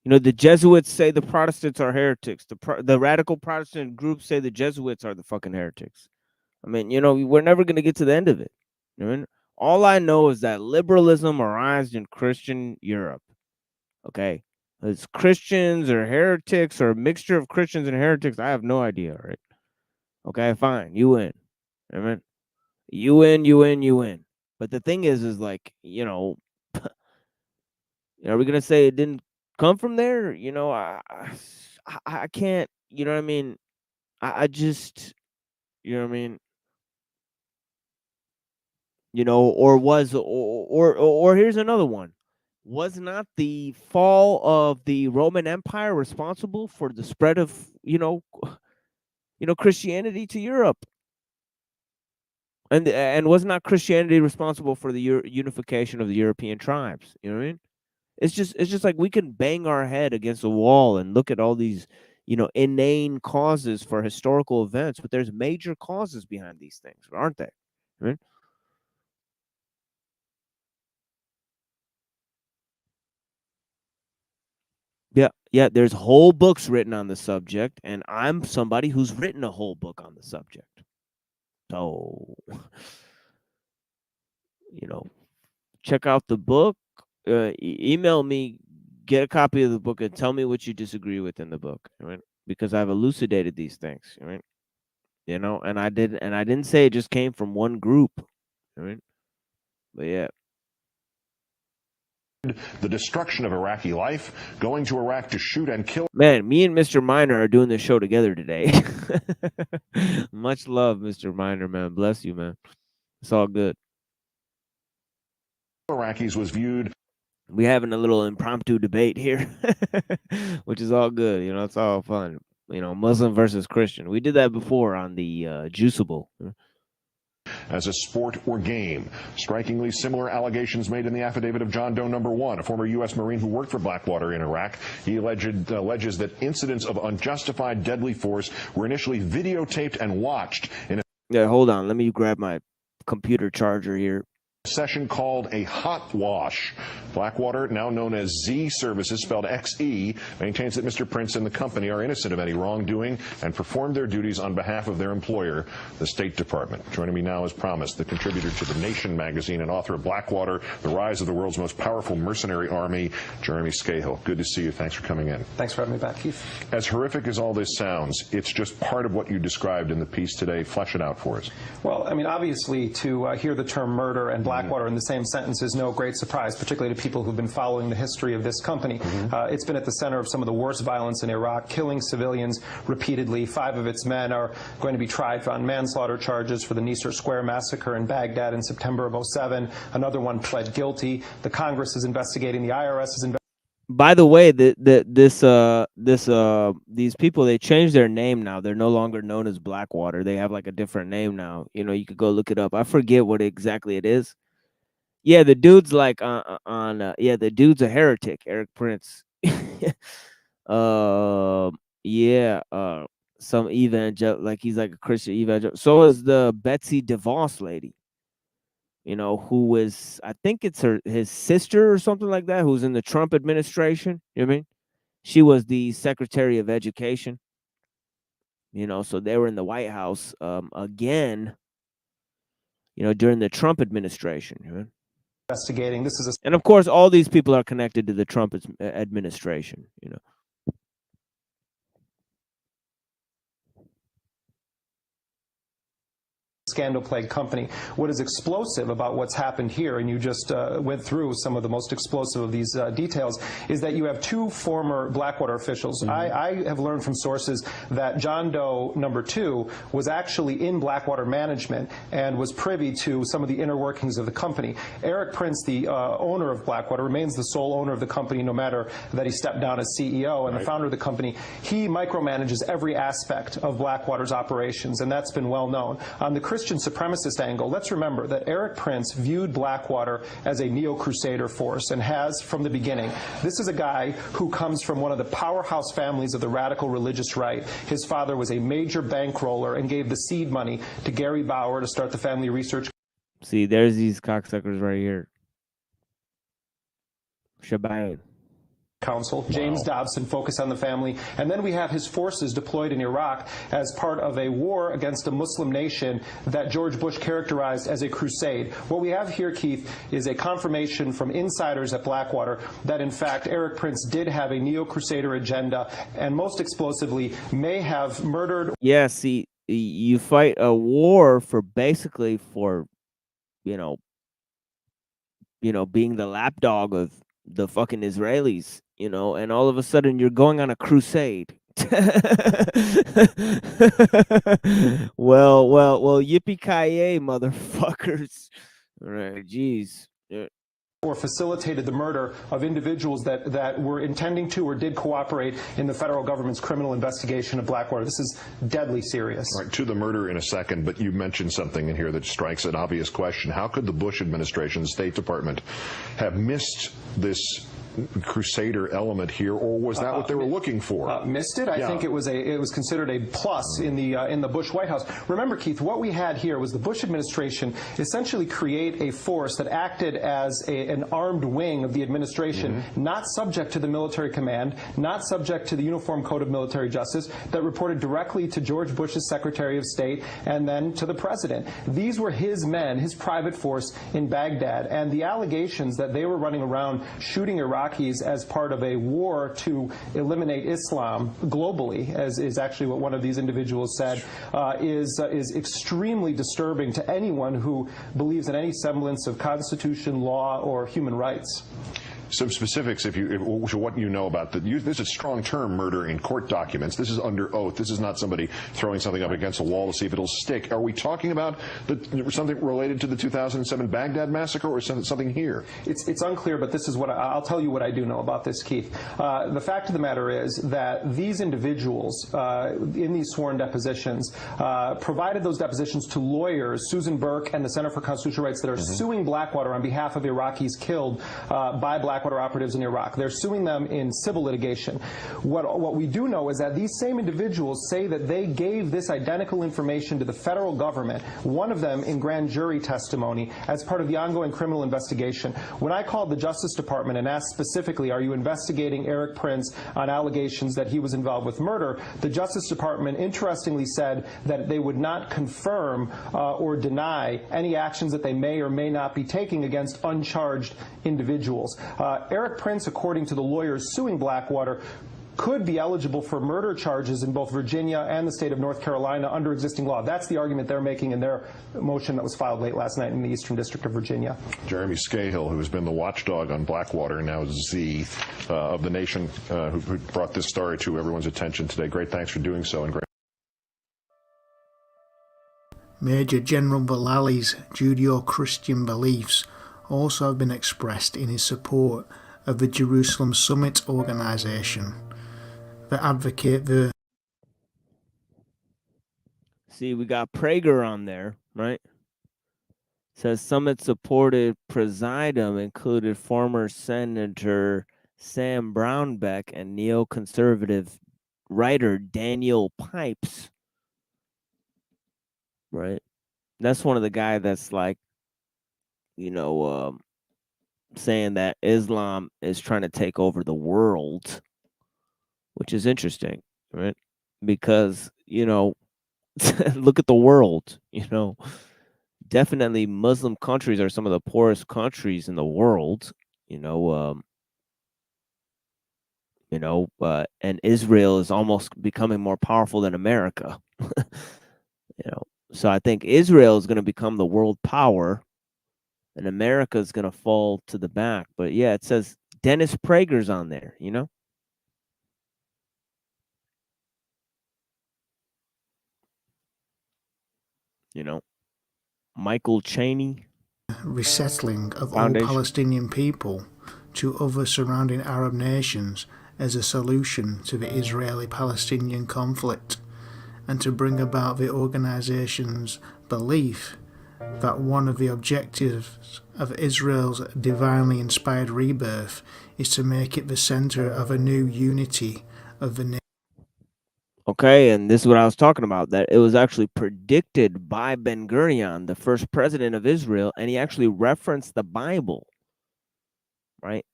The Jesuits say the Protestants are heretics. The radical Protestant groups say the Jesuits are the fucking heretics. I mean, we're never going to get to the end of it. All I know is that liberalism arose in Christian Europe. Okay. It's Christians or heretics or a mixture of Christians and heretics. I have no idea, right? Okay, fine. You win. I mean, you win. But the thing is like, are we going to say it didn't come from there? I can't, you know what I mean? I just, you know what I mean? Or here's another one. Was not the fall of the Roman Empire responsible for the spread of, Christianity to Europe? And was not Christianity responsible for the unification of the European tribes? You know what I mean? It's just like we can bang our head against a wall and look at all these, inane causes for historical events, but there's major causes behind these things, aren't there? I mean, yeah, there's whole books written on the subject, and I'm somebody who's written a whole book on the subject. So, check out the book. Email me get a copy of the book and tell me what you disagree with in the book, right? Because I've elucidated these things, right? You know, and I didn't say it just came from one group, right? But yeah. The destruction of Iraqi life, going to Iraq to shoot and kill. Man, me and Mr. Miner are doing this show together today. Much love, Mr. Miner, man. Bless you, man. It's all good. Iraqis was viewed. We having a little impromptu debate here, which is all good. You know, it's all fun. You know, Muslim versus Christian. We did that before on the Juiceable. As a sport or game. Strikingly similar allegations made in the affidavit of John Doe number 1, a former U.S. Marine who worked for Blackwater in Iraq. He alleges that incidents of unjustified deadly force were initially videotaped and watched in a Yeah, hold on. Let me grab my computer charger here. session called a hot wash. Blackwater, now known as Z Services, spelled XE, maintains that Mr. Prince and the company are innocent of any wrongdoing and performed their duties on behalf of their employer, the State Department. Joining me now, as promised, the contributor to The Nation magazine and author of Blackwater, The Rise of the World's Most Powerful Mercenary Army, Jeremy Scahill. Good to see you. Thanks for coming in. Thanks for having me back, Keith. As horrific as all this sounds, it's just part of what you described in the piece today. Flesh it out for us. Well, I mean, obviously, to hear the term murder and Blackwater in the same sentence is no great surprise, particularly to people who've been following the history of this company. It's been at the center of some of the worst violence in Iraq, killing civilians repeatedly. 5 of its men are going to be tried on manslaughter charges for the Nicer Square massacre in Baghdad in September of '07. Another one pled guilty. The Congress is investigating. The IRS is investigating. By the way, these people, they changed their name now. They're no longer known as Blackwater. They have like a different name now. You know, you could go look it up. I forget what exactly it is. Yeah, the dude's like the dude's a heretic, Eric Prince. Some evangel, like he's like a Christian evangel. So is the Betsy DeVos lady. You know, who was, I think it's his sister or something like that, who's in the Trump administration. You know what I mean? She was the Secretary of Education. You know, so they were in the White House again, you know, during the Trump administration. You know? Investigating. This is and of course, all these people are connected to the Trump administration, you know. Scandal-plagued company. What is explosive about what's happened here, and you just went through some of the most explosive of these details, is that you have 2 former Blackwater officials. I have learned from sources that John Doe number 2 was actually in Blackwater management and was privy to some of the inner workings of the company. Eric Prince, the owner of Blackwater, remains the sole owner of the company no matter that he stepped down as CEO and the founder of the company. He micromanages every aspect of Blackwater's operations, and that's been well known. On the Christian supremacist angle, let's remember that Eric Prince viewed Blackwater as a neo-crusader force and has from the beginning. This is a guy who comes from one of the powerhouse families of the radical religious right. His father was a major bankroller and gave the seed money to Gary Bauer to start the Family Research. See, there's these cocksuckers right here. Shabbat. Council, James Dobson, Focus on the Family, and then we have his forces deployed in Iraq as part of a war against a Muslim nation that George Bush characterized as a crusade. What we have here, Keith, is a confirmation from insiders at Blackwater that in fact Eric Prince did have a neo-crusader agenda and most explosively may have murdered. Yeah, see, you fight a war for basically for, you know, being the lapdog of the fucking Israelis, you know, and all of a sudden you're going on a crusade. well, yippee-ki-yay, motherfuckers. All right, jeez. Yeah. Or facilitated the murder of individuals that were intending to or did cooperate in the federal government's criminal investigation of Blackwater. This is deadly serious. All right, to the murder in a second, but you mentioned something in here that strikes an obvious question. How could the Bush administration, State Department, have missed this crusader element here, or was that what they were looking for? Missed it. I think it was considered a plus in the Bush White House. Remember, Keith, what we had here was the Bush administration essentially create a force that acted as an armed wing of the administration, not subject to the military command, not subject to the Uniform Code of Military Justice, that reported directly to George Bush's Secretary of State and then to the president. These were his men, his private force in Baghdad, and the allegations that they were running around shooting Iraq Iraqis as part of a war to eliminate Islam globally, as is actually what one of these individuals said, is extremely disturbing to anyone who believes in any semblance of constitution, law, or human rights. Some specifics, what you know about this is a strong term, murder in court documents. This is under oath. This is not somebody throwing something up against a wall to see if it'll stick. Are we talking about something related to the 2007 Baghdad massacre, or something here? It's unclear, but this is what I'll tell you what I do know about this, Keith. The fact of the matter is that these individuals in these sworn depositions provided those depositions to lawyers, Susan Burke and the Center for Constitutional Rights, that are suing Blackwater on behalf of Iraqis killed by Blackwater operatives in Iraq. They're suing them in civil litigation. What we do know is that these same individuals say that they gave this identical information to the federal government, one of them in grand jury testimony, as part of the ongoing criminal investigation. When I called the Justice Department and asked specifically, are you investigating Eric Prince on allegations that he was involved with murder, the Justice Department interestingly said that they would not confirm or deny any actions that they may or may not be taking against uncharged individuals. Eric Prince, according to the lawyers suing Blackwater, could be eligible for murder charges in both Virginia and the state of North Carolina under existing law. That's the argument they're making in their motion that was filed late last night in the Eastern District of Virginia. Jeremy Scahill, who has been the watchdog on Blackwater, now Z of the Nation, who brought this story to everyone's attention today. Great thanks for doing so. And great. Major General Vallali's Judeo-Christian beliefs also have been expressed in his support of the Jerusalem Summit organization that advocate the... See, we got Prager on there, right? Says Summit supported presidium included former Senator Sam Brownback and neoconservative writer Daniel Pipes, right? That's one of the guy that's like, saying that Islam is trying to take over the world, which is interesting, right? Because, look at the world, definitely Muslim countries are some of the poorest countries in the world, and Israel is almost becoming more powerful than America, So I think Israel is going to become the world power, and America is going to fall to the back. But yeah, it says Dennis Prager's on there, Michael Cheney. Resettling of Foundation. all Palestinian people to other surrounding Arab nations as a solution to the Israeli-Palestinian conflict, and to bring about the organization's belief that one of the objectives of Israel's divinely inspired rebirth is to make it the center of a new unity of the nation. Okay, and this is what I was talking about, that it was actually predicted by Ben-Gurion, the first president of Israel, and he actually referenced the Bible, right?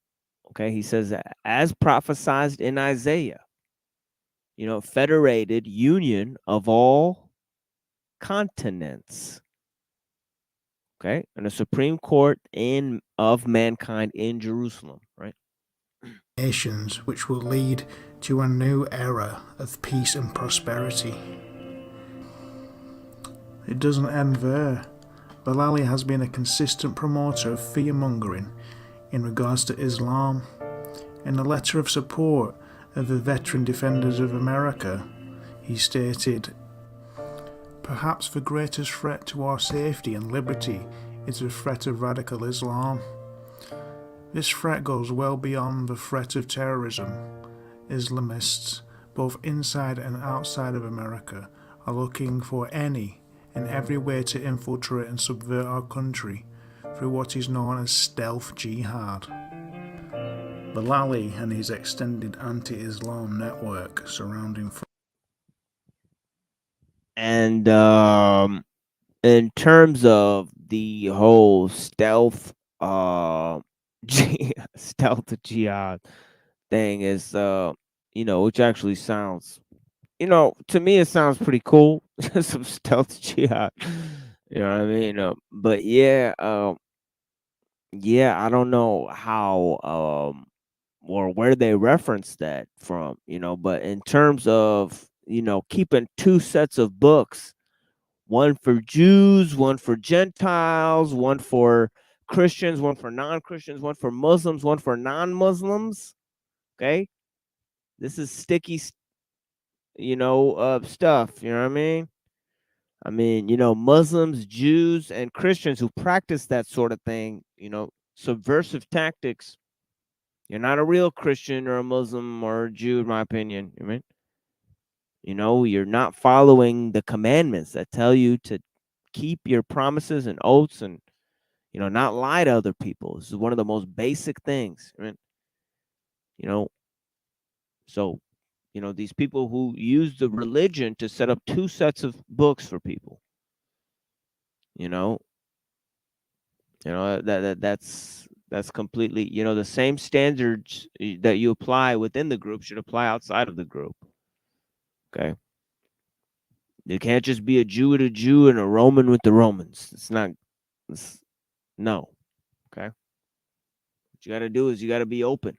Okay, he says, as prophesied in Isaiah, federated union of all continents. Okay, and a Supreme Court of mankind in Jerusalem, right? Nations, which will lead to a new era of peace and prosperity. It doesn't end there. Vallali has been a consistent promoter of fear-mongering in regards to Islam. In a letter of support of the Veteran Defenders of America, he stated, "Perhaps the greatest threat to our safety and liberty is the threat of radical Islam. This threat goes well beyond the threat of terrorism. Islamists, both inside and outside of America, are looking for any and every way to infiltrate and subvert our country through what is known as stealth jihad." Vallali and his extended anti-Islam network surrounding... And in terms of the whole stealth jihad thing is, which actually sounds, to me it sounds pretty cool. Some stealth jihad, you know what I mean? But yeah, I don't know how or where they reference that from, but in terms of, keeping two sets of books, one for Jews, one for Gentiles, one for Christians, one for non-Christians, one for Muslims, one for non-Muslims. Okay. This is sticky, stuff. You know what I mean? Muslims, Jews, and Christians who practice that sort of thing, subversive tactics. You're not a real Christian or a Muslim or a Jew, in my opinion. You're not following the commandments that tell you to keep your promises and oaths and, not lie to other people. This is one of the most basic things. So, these people who use the religion to set up two sets of books for people, that's completely, the same standards that you apply within the group should apply outside of the group. Okay. You can't just be a Jew with a Jew and a Roman with the Romans. No. Okay. What you got to do is you got to be open,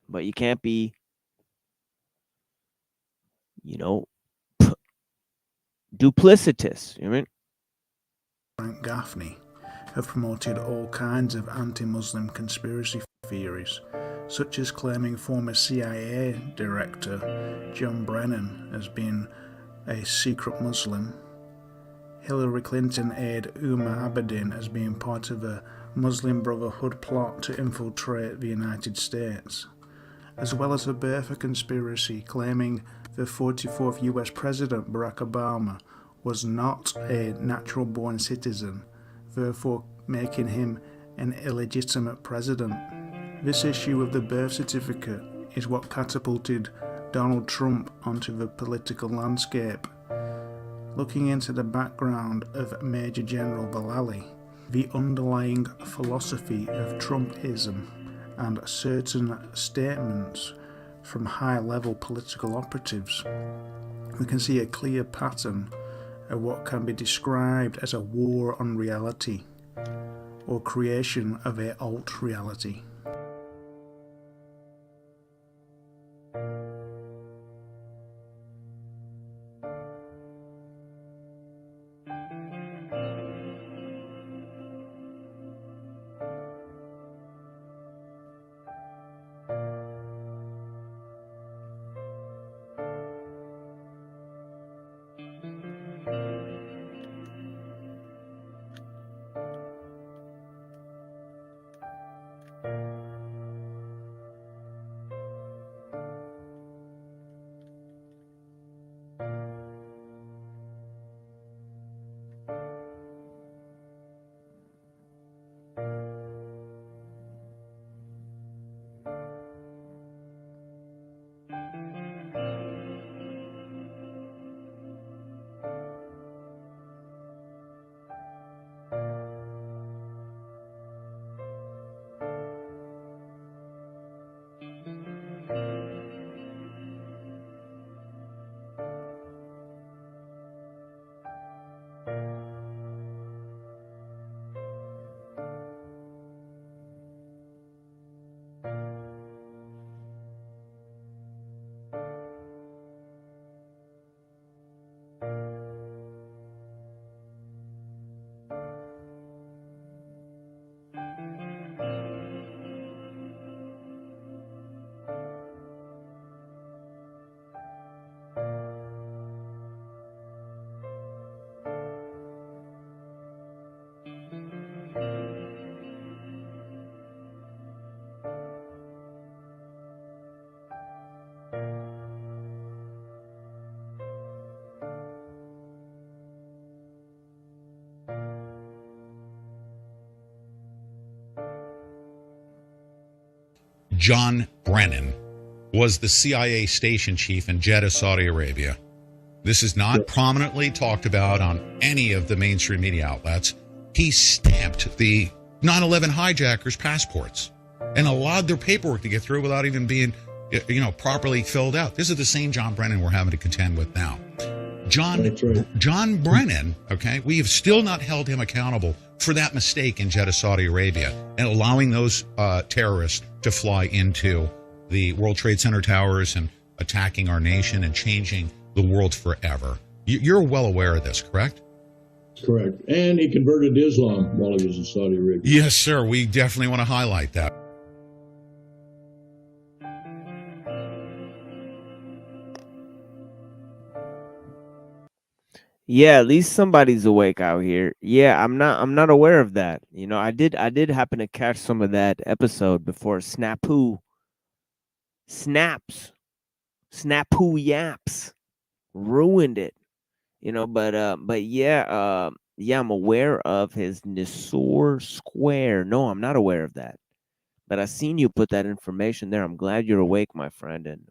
but you can't be, duplicitous. Frank Gaffney have promoted all kinds of anti-Muslim conspiracy theories, such as claiming former CIA director John Brennan as being a secret Muslim, Hillary Clinton aide Umar Abedin as being part of a Muslim Brotherhood plot to infiltrate the United States, as well as a birther conspiracy claiming the 44th US President Barack Obama was not a natural-born citizen, therefore making him an illegitimate president. This issue of the birth certificate is what catapulted Donald Trump onto the political landscape. Looking into the background of Major General Vallely, the underlying philosophy of Trumpism, and certain statements from high-level political operatives, we can see a clear pattern of what can be described as a war on reality, or creation of a alt reality. John Brennan was the CIA station chief in Jeddah, Saudi Arabia. This is not prominently talked about on any of the mainstream media outlets. He stamped the 9/11 hijackers' passports and allowed their paperwork to get through without even being, properly filled out. This is the same John Brennan we're having to contend with now. John Brennan, okay, we have still not held him accountable for that mistake in Jeddah, Saudi Arabia, and allowing those terrorists to fly into the World Trade Center towers and attacking our nation and changing the world forever. You're well aware of this, correct? Correct. And he converted to Islam while he was in Saudi Arabia. Yes, sir. We definitely want to highlight that. Yeah, at least somebody's awake out here. Yeah, I'm not aware of that. You know, I did happen to catch some of that episode before Snapu Yaps ruined it. You know, but yeah, I'm aware of his Nisor Square. No, I'm not aware of that. But I seen you put that information there. I'm glad you're awake, my friend. And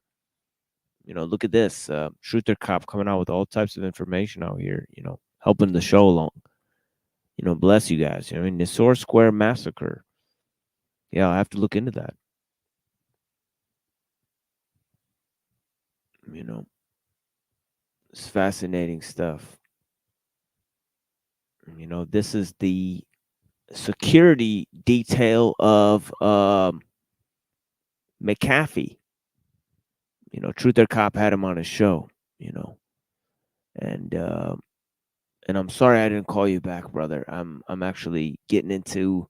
you know, look at this. Truther Cop coming out with all types of information out here, you know, helping the show along. You know, bless you guys. You know, I mean, Nisor Square Massacre. Yeah, I'll have to look into that. You know, it's fascinating stuff. You know, this is the security detail of McAfee. You know, Truther Cop had him on his show, you know. And I'm sorry I didn't call you back, brother. I'm actually getting into a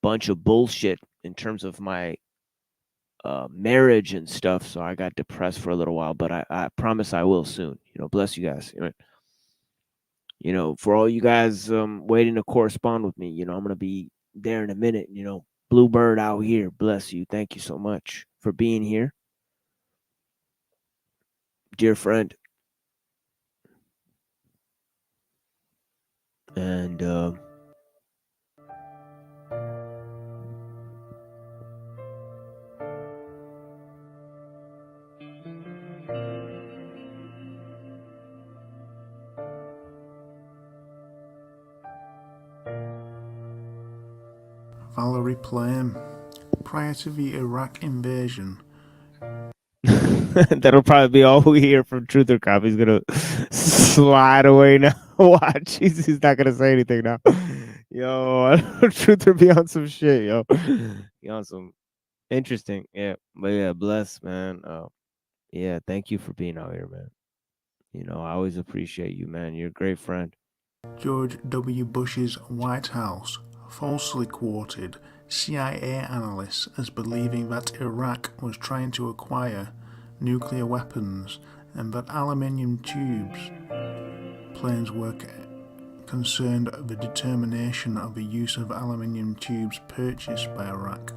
bunch of bullshit in terms of my marriage and stuff, so I got depressed for a little while, but I promise I will soon. You know, bless you guys. You know, for all you guys waiting to correspond with me, you know, I'm gonna be there in a minute. You know, Bluebird out here, bless you. Thank you so much for being here, dear friend. And Valerie Plame. Prior to the Iraq invasion, that'll probably be all we hear from Truther Cop. He's gonna slide away now. Watch, he's not gonna say anything now. Yo, Truther be on some shit, yo. He on some interesting, yeah. But yeah, bless, man. Yeah, thank you for being out here, man. You know, I always appreciate you, man. You're a great friend. George W. Bush's White House falsely quoted CIA analysts as believing that Iraq was trying to acquire nuclear weapons and that aluminium tubes planes were concerned the determination of the use of aluminium tubes purchased by Iraq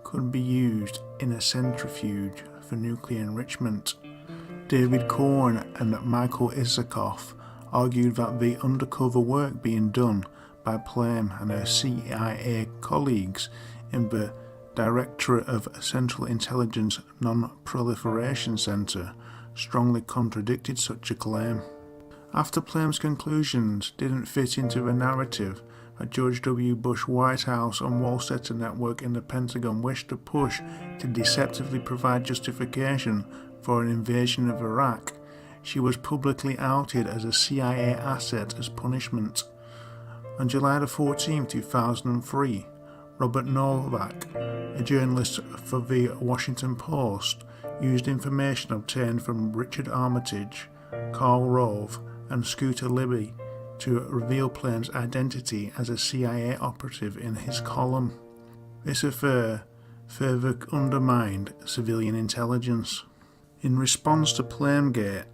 could be used in a centrifuge for nuclear enrichment. David Cohen and Michael Isikoff argued that the undercover work being done by Plame and her CIA colleagues in the Directorate of Central Intelligence Non-Proliferation Center strongly contradicted such a claim. After Plame's conclusions didn't fit into the narrative that George W. Bush White House and Wallstetter Network in the Pentagon wished to push to deceptively provide justification for an invasion of Iraq, she was publicly outed as a CIA asset as punishment. On July 14, 2003, Robert Novak, a journalist for the Washington Post, used information obtained from Richard Armitage, Karl Rove, and Scooter Libby to reveal Plame's identity as a CIA operative in his column. This affair further undermined civilian intelligence. In response to Plamegate,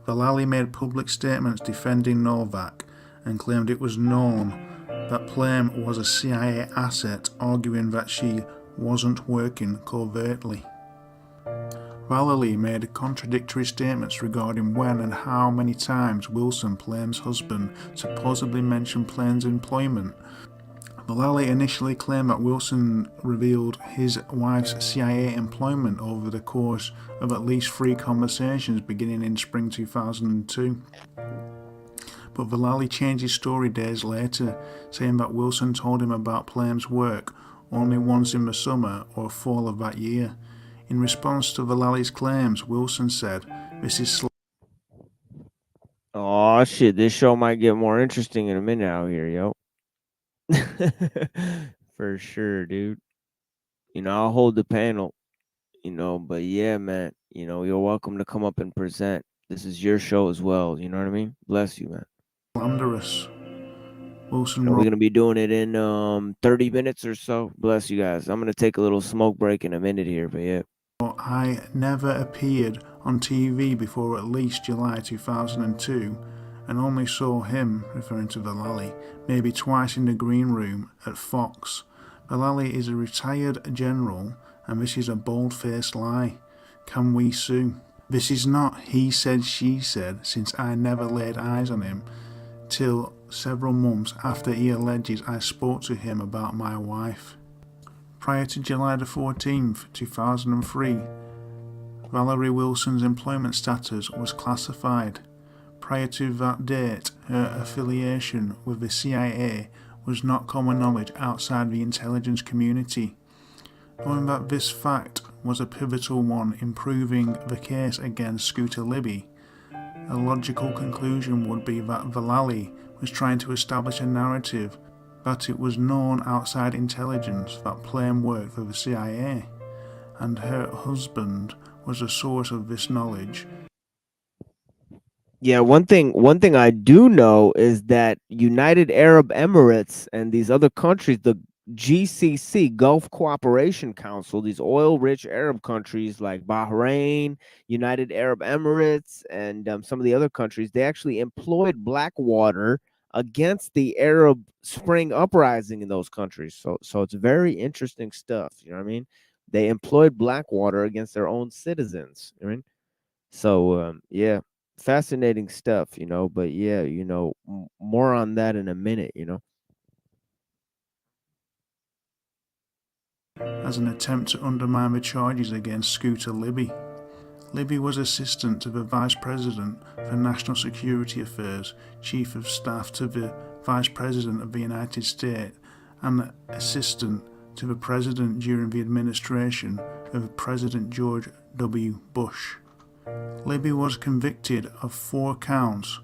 Vallely made public statements defending Novak and claimed it was known that Plame was a CIA asset, arguing that she wasn't working covertly. Vallely made contradictory statements regarding when and how many times Wilson, Plame's husband, supposedly mentioned Plame's employment. Vallely initially claimed that Wilson revealed his wife's CIA employment over the course of at least 3 conversations beginning in spring 2002. But Vallely changed his story days later, saying that Wilson told him about Plame's work only once in the summer or fall of that year. In response to Vallely's claims, Wilson said, "This is oh shit, this show might get more interesting in a minute out here, yo." For sure, dude. You know, I'll hold the panel. But yeah, man, you're welcome to come up and present. This is your show as well. You know what I mean? Bless you, man. Slanderous. Wilson We're wrote, gonna be doing it in 30 minutes or so. Bless you guys. I'm gonna take a little smoke break in a minute here, but yeah. I never appeared on TV before at least July 2002 and only saw him, referring to Vallely, maybe twice in the green room at Fox. Vallely is a retired general and this is a bold-faced lie. Can we sue? This is not he said she said, since I never laid eyes on him till several months after he alleges I spoke to him about my wife. Prior to July the 14th, 2003, Valerie Wilson's employment status was classified. Prior to that date, her affiliation with the CIA was not common knowledge outside the intelligence community. Knowing that this fact was a pivotal one in proving the case against Scooter Libby, a logical conclusion would be that Vallely was trying to establish a narrative that it was known outside intelligence that Plame worked for the CIA, and her husband was a source of this knowledge. Yeah, one thing I do know is that United Arab Emirates and these other countries, the GCC, Gulf Cooperation Council, these oil-rich Arab countries like Bahrain, United Arab Emirates, and some of the other countries, they actually employed Blackwater against the Arab Spring uprising in those countries. So it's very interesting stuff. You know what I mean? They employed Blackwater against their own citizens. You know what I mean? So yeah, fascinating stuff. But yeah, more on that in a minute. As an attempt to undermine the charges against Scooter Libby. Libby was assistant to the Vice President for National Security Affairs, Chief of Staff to the Vice President of the United States, and assistant to the President during the administration of President George W. Bush. Libby was convicted of 4 counts,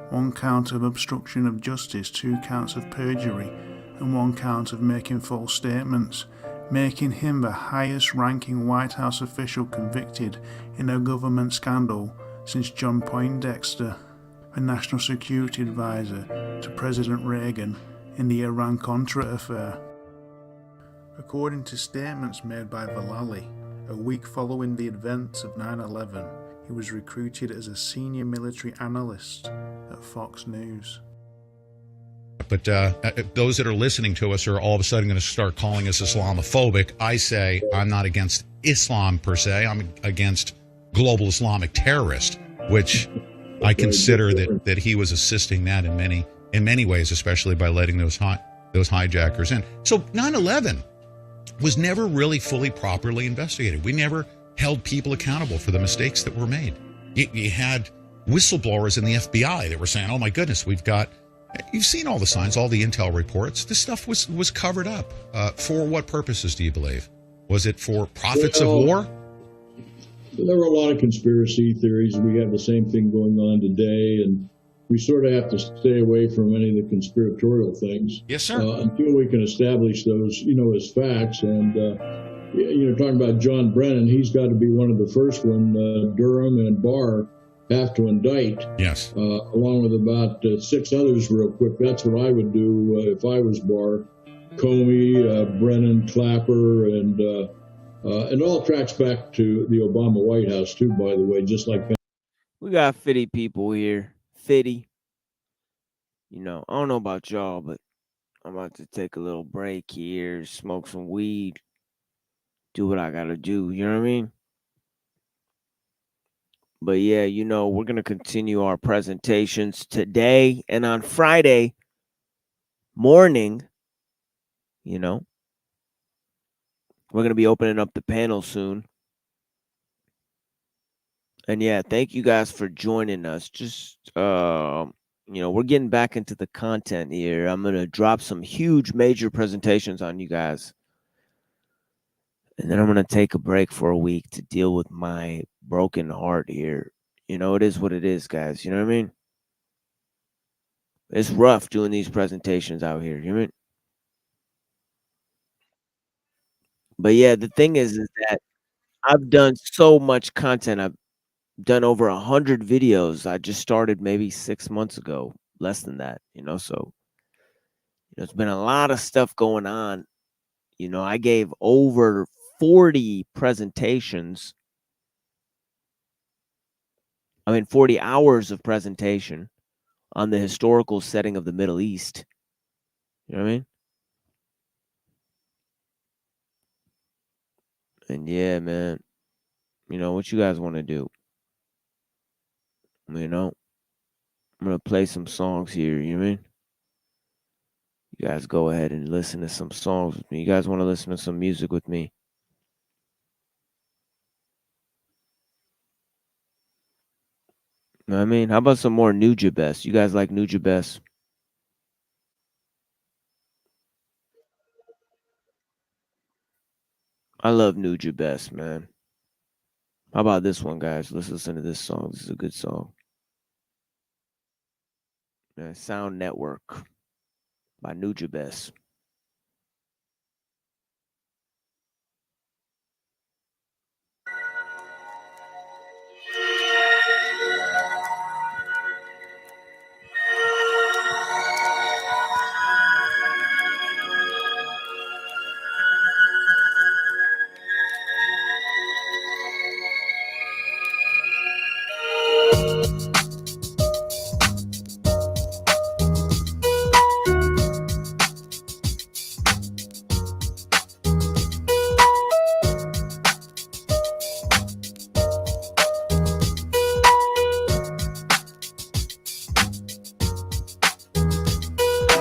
1 count of obstruction of justice, 2 counts of perjury, and 1 count of making false statements, making him the highest-ranking White House official convicted in a government scandal since John Poindexter, the National Security Advisor to President Reagan in the Iran-Contra affair. According to statements made by Vallely, a week following the events of 9/11, he was recruited as a senior military analyst at Fox News. But those that are listening to us are all of a sudden going to start calling us Islamophobic. I say I'm not against Islam per se. I'm against global Islamic terrorist, which I consider that he was assisting that in many ways, especially by letting those hijackers in. So 9/11 was never really fully properly investigated. We never held people accountable for the mistakes that were made. You had whistleblowers in the FBI that were saying, "Oh my goodness, you've seen all the signs, all the intel reports. This stuff was covered up. For what purposes do you believe? Was it for profits of war?" There were a lot of conspiracy theories. We have the same thing going on today, and we sort of have to stay away from any of the conspiratorial things. Yes, sir. Until we can establish those, as facts. And, talking about John Brennan, he's got to be one of the first one. Durham and Barr have to indict. Yes. Along with about 6 others real quick. That's what I would do if I was Barr. Comey, Brennan, Clapper, and it all tracks back to the Obama White House, too, by the way, just like that. We got 50 people here. 50. I don't know about y'all, but I'm about to take a little break here, smoke some weed, do what I got to do. You know what I mean? But yeah, we're going to continue our presentations today and on Friday morning, we're going to be opening up the panel soon. And yeah, thank you guys for joining us. Just, we're getting back into the content here. I'm going to drop some huge major presentations on you guys. And then I'm going to take a break for a week to deal with my broken heart here. It is what it is, guys. You know what I mean? It's rough doing these presentations out here. You know what I mean? But yeah, the thing is that I've done so much content. I've done over 100 videos. I just started maybe 6 months ago, less than that, so there's been a lot of stuff going on. I gave over 40 presentations. 40 hours of presentation on the historical setting of the Middle East. You know what I mean? And yeah, man, what you guys want to do? I'm going to play some songs here. You know what I mean? You guys go ahead and listen to some songs with me. You guys want to listen to some music with me? You know what I mean? How about some more Nujabes? You guys like Nujabes? I love Nujabes, man. How about this one, guys? Let's listen to this song. This is a good song. Sound Network by Nujabes.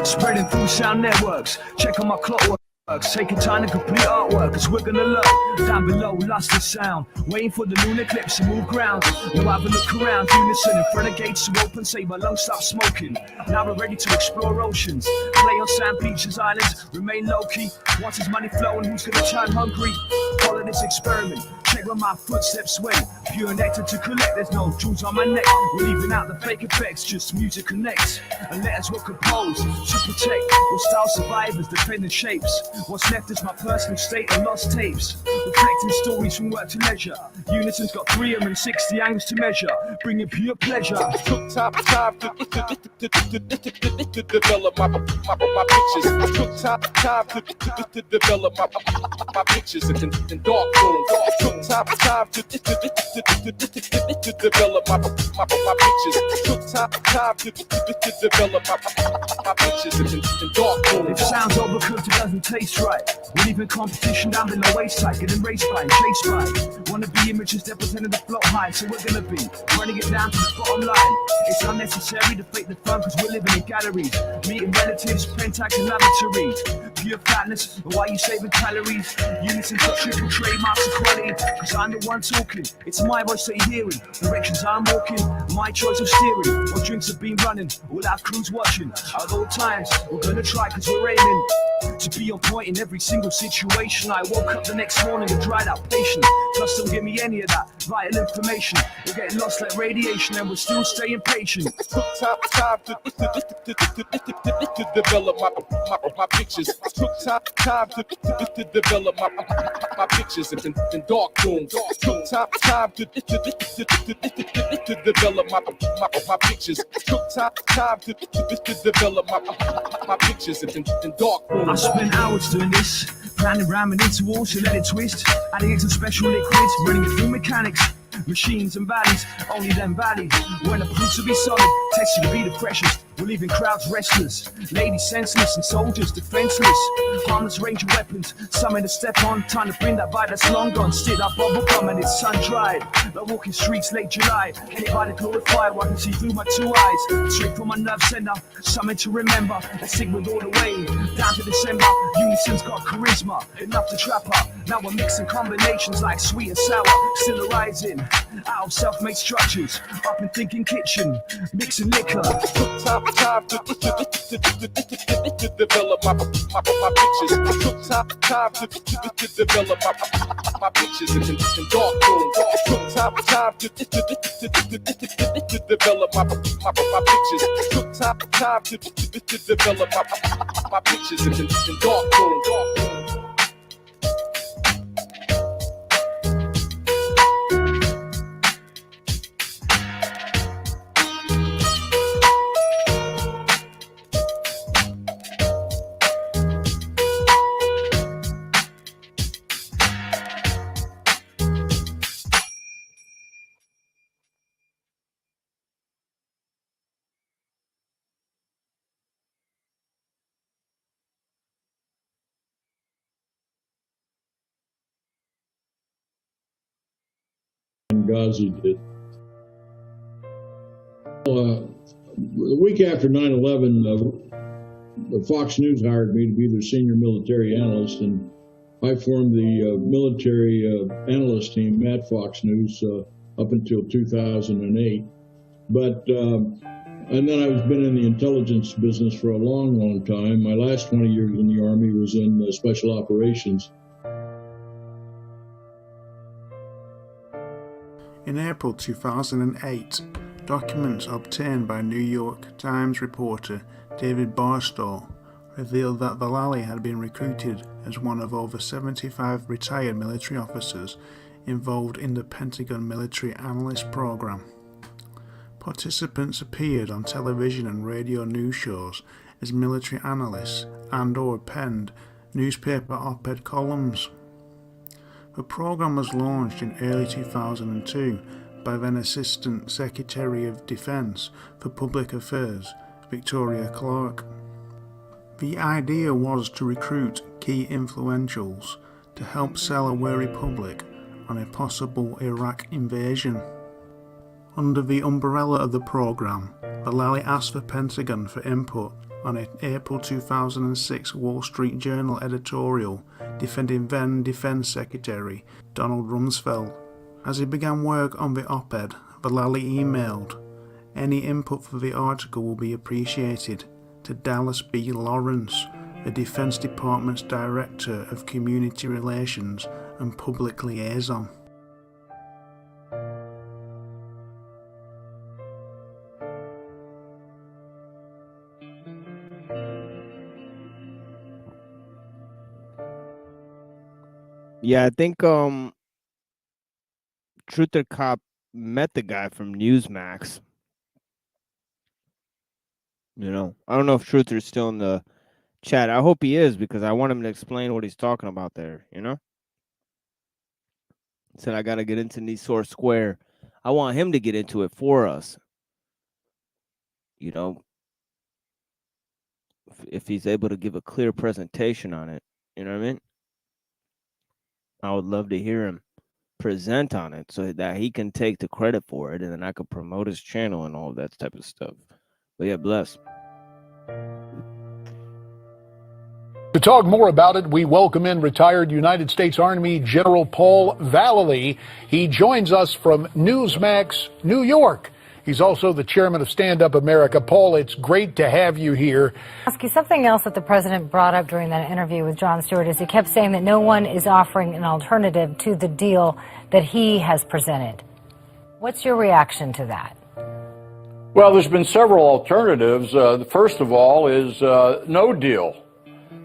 Spreading through sound networks, check on my clockwork. Taking time to complete artwork, cause we're gonna look down below, lost the sound. Waiting for the lunar eclipse to move ground. Now have a look around, unison in front of gates to open. Say my lungs stop smoking. Now we're ready to explore oceans. Play on sand beaches, islands, remain low-key. Once there's money flowing, who's gonna turn hungry? Follow this experiment, check where my footsteps sway. Pure nectar to collect, there's no jewels on my neck. We're leaving out the fake effects, just music connects. And letters were composed to protect. We'll style survivors, defending shapes. What's left is my personal state and lost tapes. Reflecting stories from work to leisure. Unison's got 360 angles to measure, bringing pure pleasure. Took time to develop my pictures. Took time to develop my pictures in dark rooms. Took time to develop my pictures. Took time to develop my pictures in dark rooms. If sounds overcooked, it doesn't taste right. We're leaving competition down below waist-high, getting raced by and chased by. Wanna be images that pretend to float high, so we're gonna be running it down to the bottom line. It's unnecessary to fake the fun, cause we're living in galleries, meeting relatives, pentax and lavatories. Pure fatness, why you saving calories? Unison got triple trademarks of quality, cause I'm the one talking. It's my voice that you're hearing, directions I'm walking, my choice of steering. What drinks have been running, all our crews watching. At all times, we're gonna try cause we're aiming to be on point in every single situation. I woke up the next morning and dried out patient. Plus don't give me any of that vital information. We're getting lost like radiation and we're still staying patient. Took time to develop my pictures. Took time to develop my pictures in dark rooms. Took time to develop my pictures. Took time to develop my pictures in dark rooms. I spent hours doing this, planning, ramming into walls to let it twist, adding in some special liquids, running it through mechanics. Machines and valleys, only them valleys. When the proofs will be solid, tested to be the freshest. We're leaving crowds restless, ladies senseless and soldiers defenseless. Harmless range of weapons, something to step on. Time to bring that vibe that's long gone. Still that bubble gum and it's sun dried. Like walking streets late July, hit by the glorified, I can see through my two eyes. Straight from my nerve center, something to remember. Let's sing with all the way, down to December. Unison's got charisma, enough to trap up. Now we're mixing combinations like sweet and sour. Still arising, out of self-made structures. Up in thinking kitchen, mixing liquor. Took time to develop my pictures. Took time to develop my pictures in dark rooms. Took time to develop my pictures. Took time to develop my pictures in dark rooms. Benghazi did. The week after 9/11, Fox News hired me to be their senior military analyst, and I formed the military analyst team at Fox News up until 2008. But and then I've been in the intelligence business for a long, long time. My last 20 years in the Army was in special operations. In April 2008, documents obtained by New York Times reporter David Barstow revealed that Vallely had been recruited as one of over 75 retired military officers involved in the Pentagon Military Analyst Program. Participants appeared on television and radio news shows as military analysts and/or penned newspaper op-ed columns. The program was launched in early 2002 by then Assistant Secretary of Defense for Public Affairs, Victoria Clark. The idea was to recruit key influentials to help sell a wary public on a possible Iraq invasion. Under the umbrella of the program, Vallely asked the Pentagon for input on an April 2006 Wall Street Journal editorial defending then Defense Secretary Donald Rumsfeld. As he began work on the op-ed, Vallely emailed, "Any input for the article will be appreciated," to Dallas B. Lawrence, the Defense Department's Director of Community Relations and Public Liaison. Yeah, I think Truther Cop met the guy from Newsmax. You know, I don't know if Truther's still in the chat. I hope he is, because I want him to explain what he's talking about there, you know? Said I got to get into Nisour Square. I want him to get into it for us. You know, if he's able to give a clear presentation on it, you know what I mean? I would love to hear him present on it so that he can take the credit for it, and then I could promote his channel and all of that type of stuff. But yeah, bless. To talk more about it, we welcome in retired United States Army General Paul Vallely. He joins us from Newsmax, New York. He's also the chairman of Stand Up America. Paul, it's great to have you here. Ask you something else that the president brought up during that interview with Jon Stewart is he kept saying that no one is offering an alternative to the deal that he has presented. What's your reaction to that? Well, there's been several alternatives. The first of all is no deal.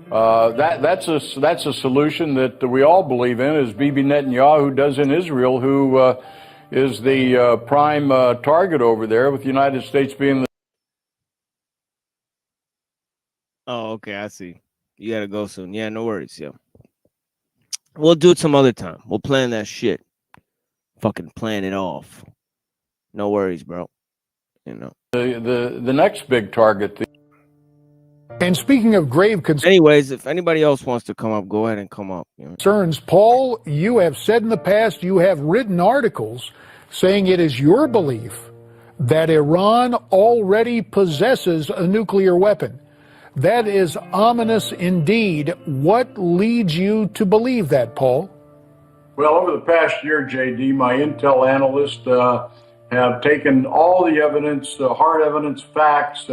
That's a solution that we all believe in, as Bibi Netanyahu does in Israel, who is the prime target over there, with the United States being the... Oh, okay, I see. You got to go soon. Yeah, no worries, yeah. We'll do it some other time. We'll plan that shit. Fucking plan it off. No worries, bro. You know. The next big target... And speaking of grave concerns... Anyways, if anybody else wants to come up, go ahead and come up. You know? Concerns, Paul, you have said in the past, you have written articles saying it is your belief that Iran already possesses a nuclear weapon. That is ominous indeed. What leads you to believe that, Paul? Well, over the past year, JD, my intel analysts have taken all the evidence, hard evidence, facts,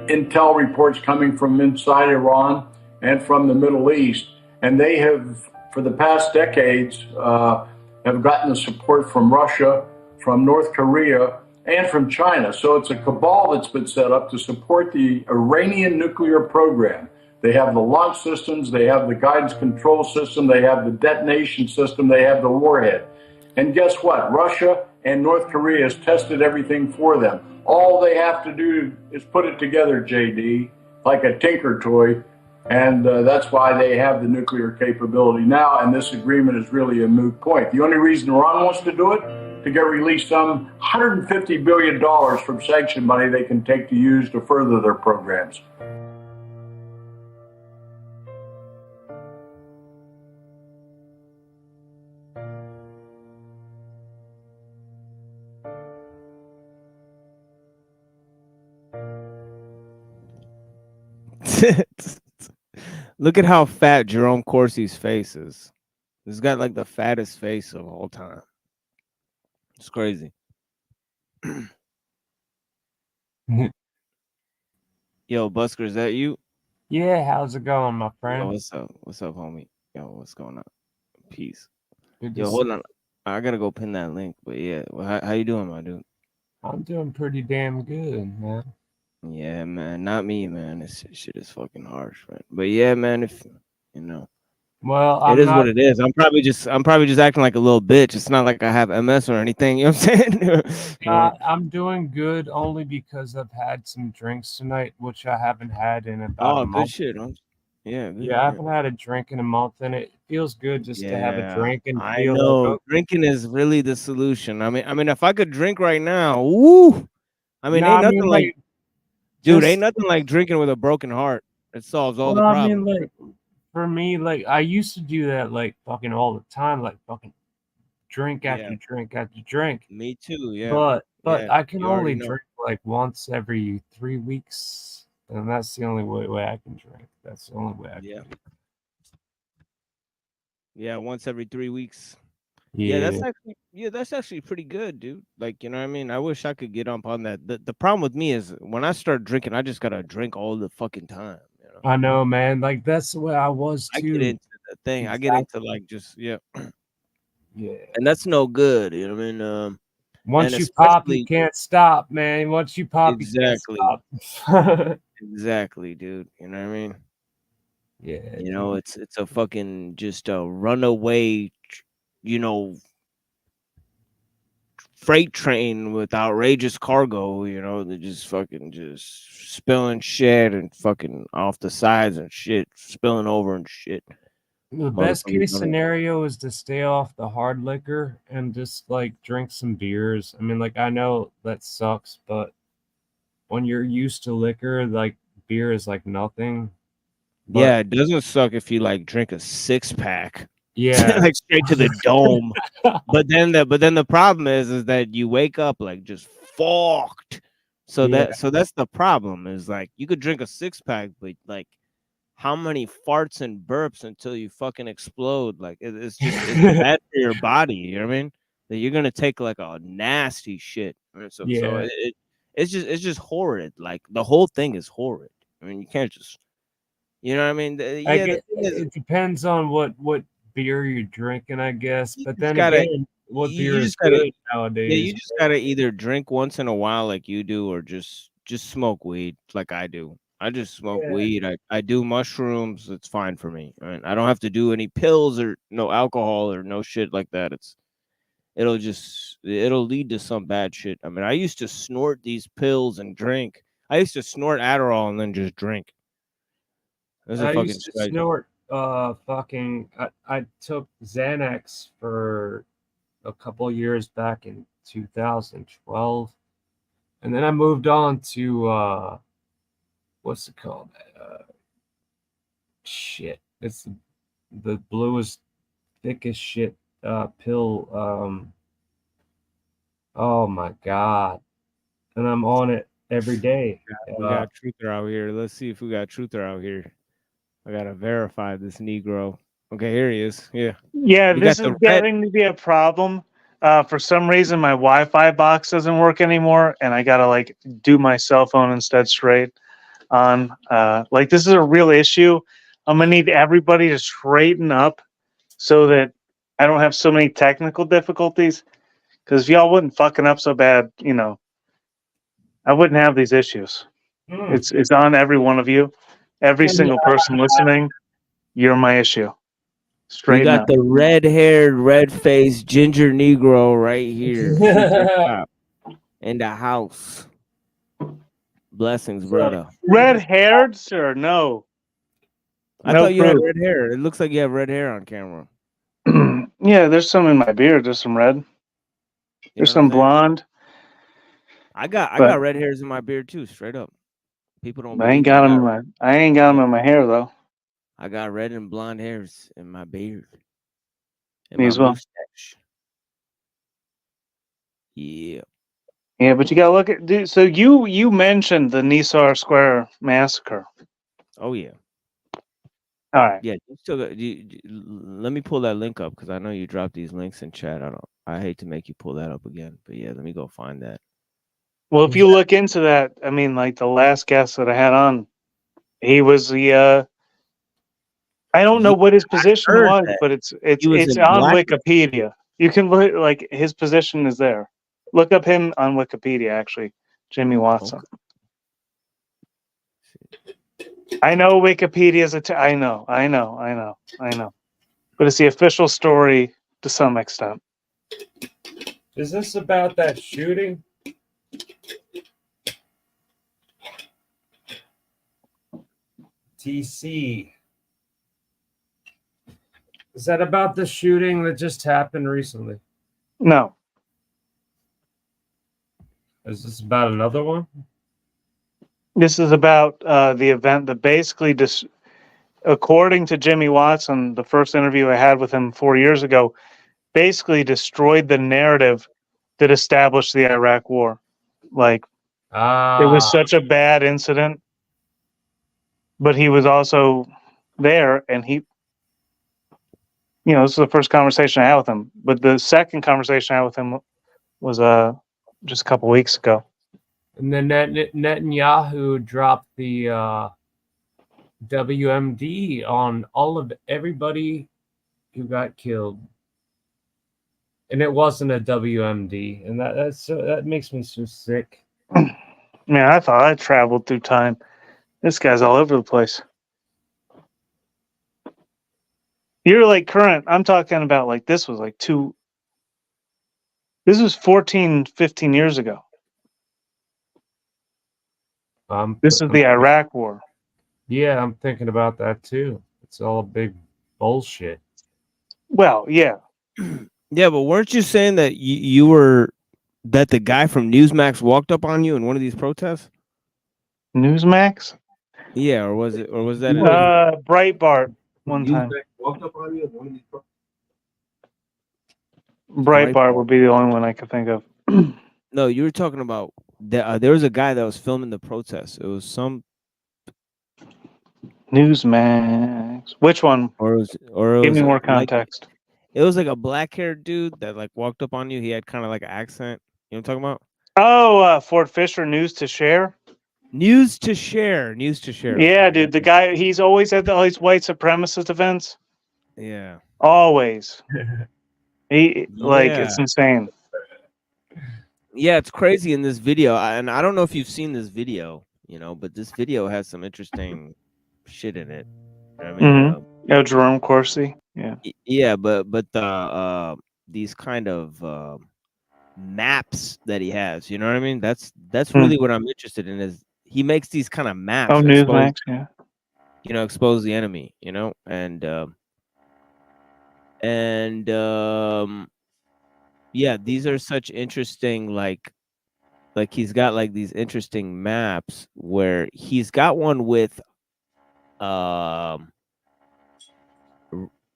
intel reports coming from inside Iran and from the Middle East, and they have, for the past decades, have gotten the support from Russia, from North Korea, and from China. So it's a cabal that's been set up to support the Iranian nuclear program. They have the launch systems, they have the guidance control system, they have the detonation system, they have the warhead. And guess what? Russia and North Korea has tested everything for them. All they have to do is put it together, JD, like a tinker toy. And that's why they have the nuclear capability now. And this agreement is really a moot point. The only reason Iran wants to do it, to get released some $150 billion from sanction money they can take to use to further their programs. Look at how fat Jerome Corsi's face is. He's got like the fattest face of all time. It's crazy. Yo, Busker, is that you? Yeah, how's it going, my Yo, friend? what's up? What's up, homie? Yo, what's going on? Peace. Good to Yo, see hold you. on. I gotta go pin that link. But yeah, well, how you doing, my dude? I'm doing pretty damn good, man. Yeah, man. Not me, man. This shit is fucking harsh, man. But yeah, man. If you know, Well, it I'm is what not. it is. I'm probably just acting like a little bitch. It's not like I have MS or anything. You know what I'm saying? You know? I'm doing good only because I've had some drinks tonight, which I haven't had in about a Oh, good month. shit. Huh? Yeah, good. Yeah, I haven't had a drink in a month, and it feels good just to have a Yeah, drink and I feel like, know. oh, Drinking is really the solution. I mean, if I could drink right now, woo! I mean, no, ain't I nothing mean, like, like, dude, ain't just, nothing like drinking with a broken heart. It solves all the well, I mean, problems. like, for me, like, I used to do that, like, fucking all the time, like, fucking drink Yeah, after drink after drink. me too. Yeah, But yeah. I can You already only know. drink like once every 3 weeks, and that's the only way I can drink. That's the only way I Yeah, can drink. yeah. Once every 3 weeks. Yeah, Yeah. that's actually pretty good, dude. Like, you know what I mean? I wish I could get up on that. The problem with me is when I start drinking, I just gotta drink all the fucking time. You know, I know, man. Like that's the way I was I get too. into the thing. I get into Exactly. like just yeah, Yeah. and that's no good. You know what I mean? And Once you pop, you especially can't stop, man. Once you pop, you can't exactly, stop. exactly, dude. You know what I mean? Yeah, You know, dude. it's a fucking just a runaway, you know, freight train with outrageous cargo, you know, they're just fucking just spilling shit and fucking off the sides and shit, spilling over and shit. The best Motherfuckers case running. scenario is to stay off the hard liquor and just like drink some beers. I mean, like I know that sucks, but when you're used to liquor, like beer is like nothing. But Yeah, it doesn't suck if you like drink a 6-pack, yeah. like straight to the dome. But then the problem is that you wake up like just fucked. So Yeah. that's the problem is like you could drink a 6-pack, but like how many farts and burps until you fucking explode? Like it's just it's bad for your body. You know what I mean? That you're gonna take like a nasty shit. So Yeah. it's just horrid. Like the whole thing is horrid. I mean, you can't just you know what I mean? I Yeah, the get thing is, it depends on what beer you're drinking, I guess. you But just then gotta again, what beer you is just gotta good yeah, nowadays? you just gotta either drink once in a while like you do, or just smoke weed like I do. I just smoke Yeah. weed. I do mushrooms. It's fine for me. I don't have to do any pills or no alcohol or no shit like that. It'll lead to some bad shit. I mean, I used to snort these pills and drink. I used to snort Adderall and then just drink. It was a I fucking used to strategy. snort fucking I took Xanax for a couple years back in 2012. And then I moved on to what's it called? Shit. It's the bluest, thickest shit pill. Oh my god. And I'm on it every day. We got Truther out here. Let's see if we got Truther out here. I gotta verify this Negro. Okay, here he is. Yeah. Yeah, We this got is the red. getting to be a problem. For some reason, my Wi-Fi box doesn't work anymore, and I gotta like do my cell phone instead straight on. Like this is a real issue. I'm gonna need everybody to straighten up so that I don't have so many technical difficulties. Because if y'all wouldn't fucking up so bad, you know, I wouldn't have these issues. It's on every one of you, every single person listening. You're my issue. We Straighten got up. the red-haired, red-faced ginger Negro right here. Future cop in the house. Blessings, brother. Red-haired, sir? No. I No thought you had proof. red hair. It looks like you have red hair on camera. Yeah, there's some in my beard. There's some red. You There's know what I'm some saying? blonde. I got But red hairs in my beard too, straight up. People don't I ain't believe me. got them in my. I ain't got them in my hair though. I got red and blonde hairs in my beard. And Me my as well. mustache. Yeah. Yeah, but you gotta look at. Dude, so you mentioned the Nisar Square massacre. Oh yeah. All right. Yeah, you still got. Let me pull that link up because I know you dropped these links in chat. I hate to make you pull that up again, but yeah, let me go find that. Well, if you look into that, I mean, like the last guest that I had on, he was the. I don't know what his position heard was, that. but it's He was it's in on black. Wikipedia. You can look like his position is there. Look up him on Wikipedia. Actually, Jimmy Watson. I know Wikipedia is I know, but it's the official story to some extent. Is this about that shooting? TC. Is that about the shooting that just happened recently? No. Is this about another one? This is about the event that basically, according to Jimmy Watson, the first interview I had with him 4 years ago, basically destroyed the narrative that established the Iraq War. Like, it was such a bad incident, but he was also there, and he, this is the first conversation I had with him. But the second conversation I had with him was just a couple weeks ago. And then Netanyahu dropped the WMD on all of everybody who got killed, and it wasn't a WMD, and that makes me so sick. Man, I thought I traveled through time. This guy's all over the place. You're like current. I'm talking about like this was like this was 14, 15 years ago. This is the Iraq War. Yeah, I'm thinking about that too. It's all big bullshit. Well, yeah. Yeah, but weren't you saying that you were that the guy from Newsmax walked up on you in one of these protests? Newsmax? Yeah, or was that Breitbart one time? walked up on you in one of these protests? Breitbart would be the only one I could think of. No, you were talking about there was a guy that was filming the protest. It was some Newsmax. Which one? Give me more context. It was like a black-haired dude that like walked up on you. He had kind of like an accent. You know what I'm talking about? Oh, Fort Fisher, News to Share. News to Share. News to Share. Yeah, dude. The guy, he's always at all these white supremacist events. Yeah. Always. It's insane. Yeah, it's crazy in this video, and I don't know if you've seen this video, but this video has some interesting shit in it. I mean, Jerome Corsi. Yeah. Yeah, but these kind of maps that he has, you know what I mean? That's really what I'm interested in. Is he makes these kind of maps? Oh, Newsmax. Yeah. Expose the enemy. Yeah, these are such interesting, like he's got like these interesting maps where he's got one with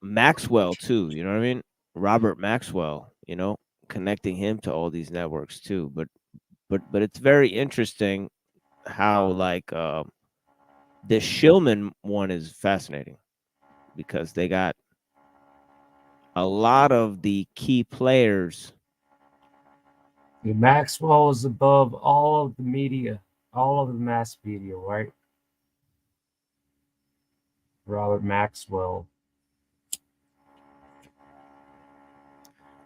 Maxwell too, you know what I mean? Robert Maxwell, connecting him to all these networks too. But it's very interesting how like the Shillman one is fascinating because they got a lot of the key players. Maxwell is above all of the media, all of the mass media, right? Robert Maxwell.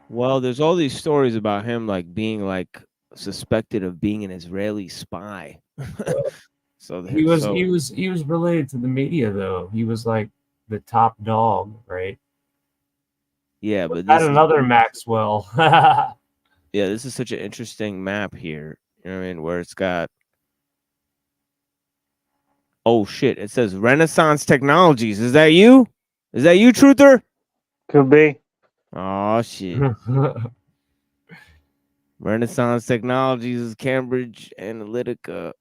Well, there's all these stories about him like being like suspected of being an Israeli spy. So he was related to the media though. He was like the top dog, right? Yeah, but this another Maxwell. Yeah, this is such an interesting map here. You know what I mean? Where it's got. Oh shit! It says Renaissance Technologies. Is that you? Is that you, Truther? Could be. Oh shit! Renaissance Technologies is Cambridge Analytica.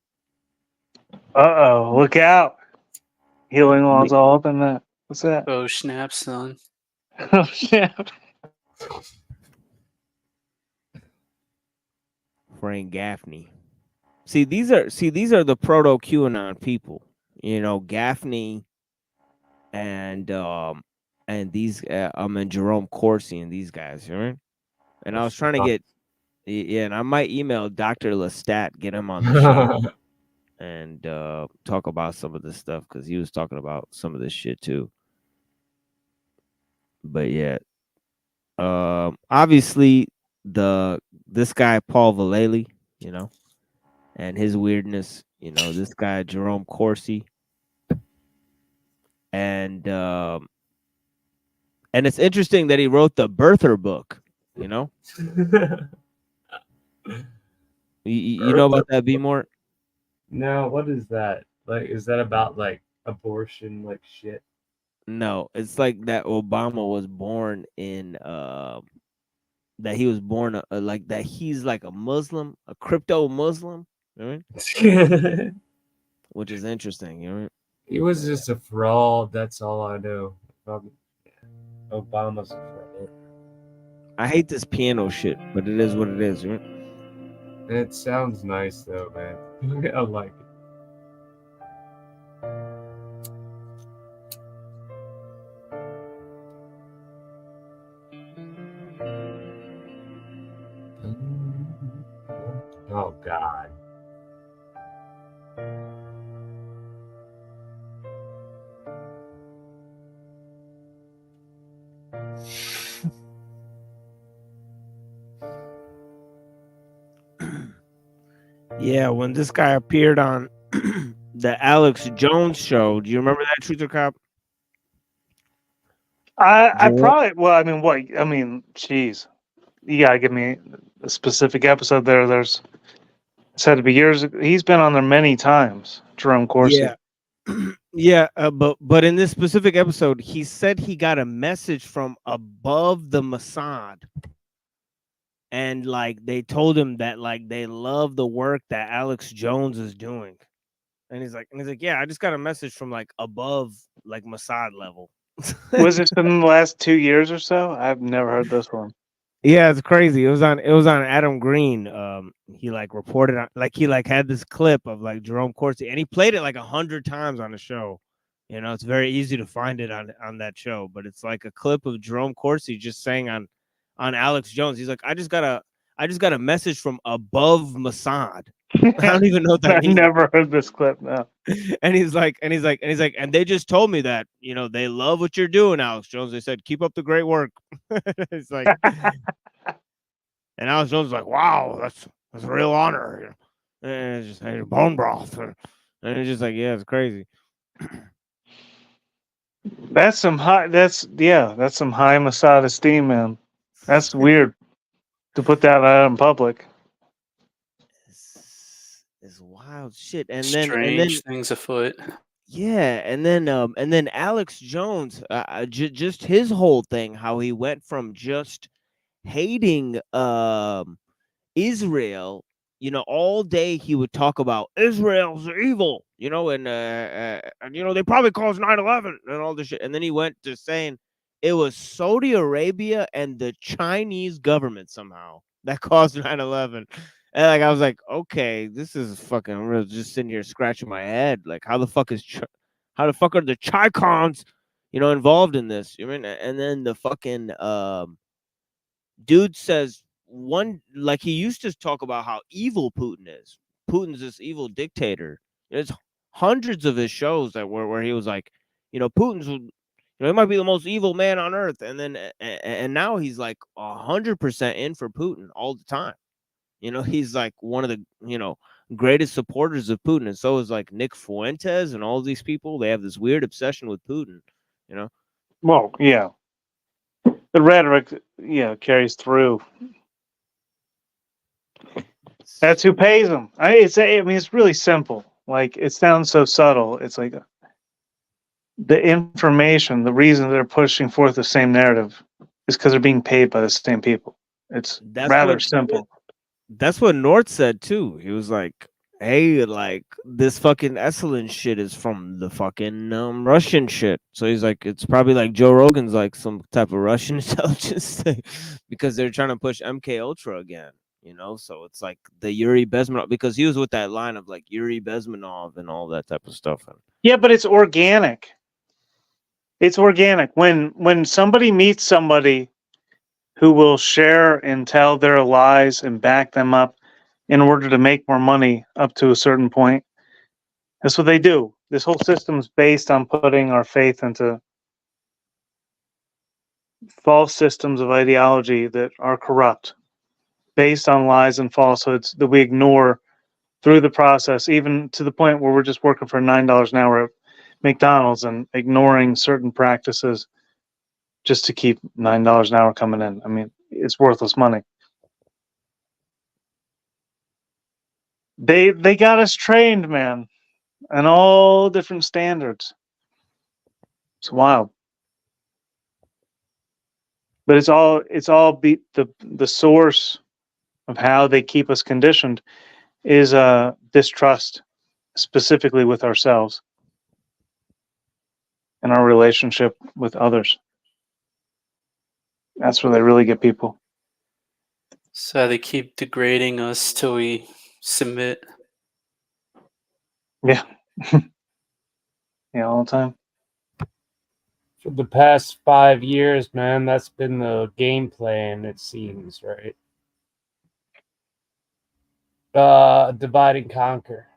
Look out! Healing laws all up in that. What's that? Oh snap, son! Oh snap! Frank Gaffney. See, these are the proto QAnon people. you know, Gaffney and these and Jerome Corsi and these guys, right? And I was trying to get and I might email Dr. Lestat, get him on the show and talk about some of this stuff because he was talking about some of this shit too. But yeah, obviously this guy Paul Vallely, you know, and his weirdness, you know, this guy Jerome Corsi, and it's interesting that he wrote the birther book, you know. You know about that, B-More? No, what is that? Like, is that about like abortion, like shit? No, it's like that Obama was born in that he was born like that he's like a Muslim, a crypto Muslim, right? Which is interesting, you know. He was just a fraud. That's all I know. Obama's a fraud. I hate this piano shit, but it is what it is, right? It sounds nice though, man. I like it. Oh God. Yeah, when this guy appeared on the Alex Jones show, do you remember that, Truth or Cop? I probably, well, I mean, what? I mean, jeez. You gotta give me a specific episode there. There's, it's had to be years ago. He's been on there many times, Jerome Corsi. Yeah. Yeah, but in this specific episode, he said he got a message from above the Mossad, and like they told him that like they love the work that Alex Jones is doing, and he's like, yeah, I just got a message from like above like Mossad level. Was this in the last 2 years or so? I've never heard this one. Yeah, it's crazy. It was on Adam Green. He like reported on, like he like had this clip of like Jerome Corsi, and he played it like 100 times on the show. You know, it's very easy to find it on that show, but it's like a clip of Jerome Corsi just saying on Alex Jones. He's like, I just got a message from above Mossad. I don't even know what that means. I've never heard this clip now. And he's like, and they just told me that, you know, they love what you're doing, Alex Jones. They said, keep up the great work. It's like, and Alex Jones is like, wow, that's a real honor. And it's just hey, bone broth. And it's just like, yeah, it's crazy. That's some high. That's some high Mossad esteem, man. That's weird to put that out in public. It's wild shit. And Strange then things afoot. yeah, and then Alex Jones, just his whole thing, how he went from just hating Israel, you know, all day he would talk about Israel's evil, you know, and you know, they probably caused 9/11 and all this shit, and then he went to saying it was Saudi Arabia and the Chinese government somehow that caused 9/11. And like I was like, okay, this is fucking real. Just sitting here scratching my head, like how the fuck are the Chicons, you know, involved in this? You mean? And then the fucking dude says one, like he used to talk about how evil Putin is. Putin's this evil dictator. There's hundreds of his shows that where he was like, you know, Putin's, you know, he might be the most evil man on earth, and then and now he's like 100% in for Putin all the time. You know, he's like one of the, you know, greatest supporters of Putin. And so is like Nick Fuentes and all these people. They have this weird obsession with Putin, you know? Well, yeah. The rhetoric, yeah, carries through. That's who pays them. I mean, it's really simple. Like, it sounds so subtle. It's like the information, the reason they're pushing forth the same narrative is because they're being paid by the same people. It's rather simple. That's what North said too. He was like, hey, like this fucking Esalen shit is from the fucking Russian shit. So he's like, it's probably like Joe Rogan's like some type of Russian intelligence thing because they're trying to push MK Ultra again. you know. So it's like the Yuri Bezmenov, because he was with that line of like Yuri Bezmenov and all that type of stuff. Yeah, but it's organic. It's organic. When somebody meets somebody who will share and tell their lies and back them up in order to make more money up to a certain point, that's what they do. This whole system's based on putting our faith into false systems of ideology that are corrupt, based on lies and falsehoods that we ignore through the process, even to the point where we're just working for $9 an hour at McDonald's and ignoring certain practices just to keep $9 an hour coming in. I mean, it's worthless money. They got us trained, man, on all different standards. It's wild. But it's all the source of how they keep us conditioned is distrust, specifically with ourselves and our relationship with others. That's where they really get people. So they keep degrading us till we submit. Yeah. Yeah, all the time. For the past 5 years, man, that's been the game plan, it seems, right? Divide and conquer.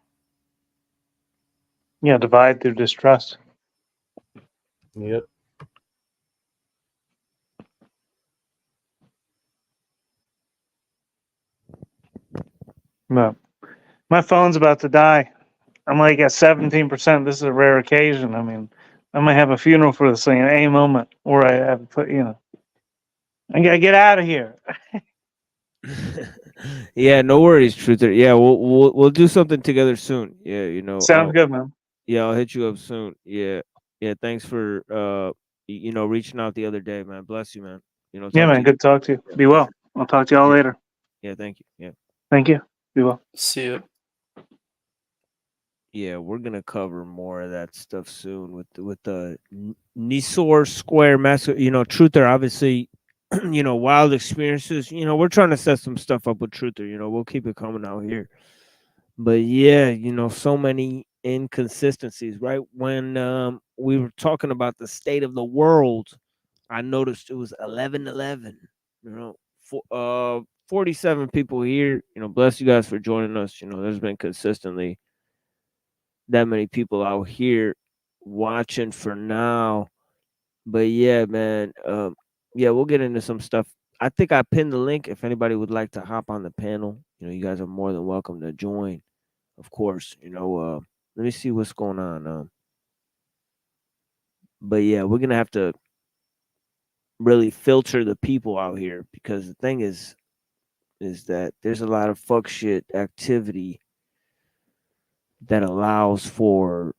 Yeah, divide through distrust. Yep. No. My phone's about to die. I'm like at 17%. This is a rare occasion. I mean, I might have a funeral for this thing at any moment, or I have to put, I gotta get out of here. Yeah, no worries, Truther. Yeah, we'll do something together soon. Yeah, Sounds good, man. Yeah, I'll hit you up soon. Yeah, thanks for reaching out the other day, man. Bless you, man. Yeah, talk man. to Good to talk to you. Be well. I'll talk to y'all later. Yeah, thank you. Yeah. Thank you. Be well. See you. Yeah, we're gonna cover more of that stuff soon with the Nisor Square Master. Truther, obviously, wild experiences. We're trying to set some stuff up with Truther. We'll keep it coming out here. But yeah, so many inconsistencies. Right when we were talking about the state of the world, I noticed it was 11:11. 47 people here. Bless you guys for joining us. There's been consistently that many people out here watching for now. But yeah, man, we'll get into some stuff. I think I pinned the link if anybody would like to hop on the panel. You guys are more than welcome to join, of course. Let me see what's going on. But yeah, we're gonna have to really filter the people out here, because the thing is that there's a lot of fuck shit activity that allows for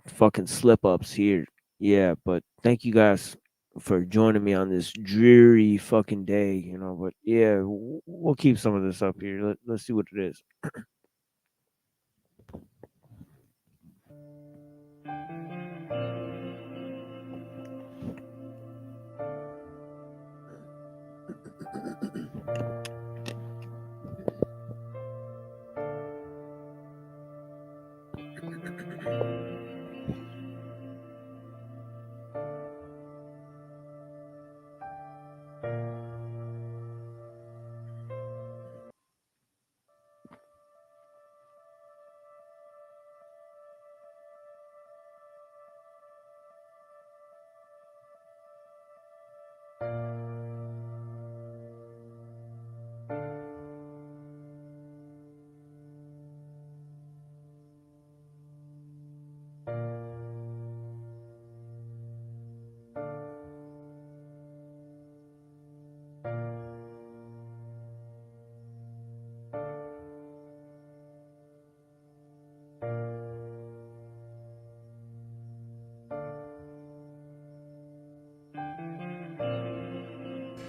fucking slip ups here. Yeah, but thank you guys for joining me on this dreary fucking day, but yeah, we'll keep some of this up here. Let's see what it is.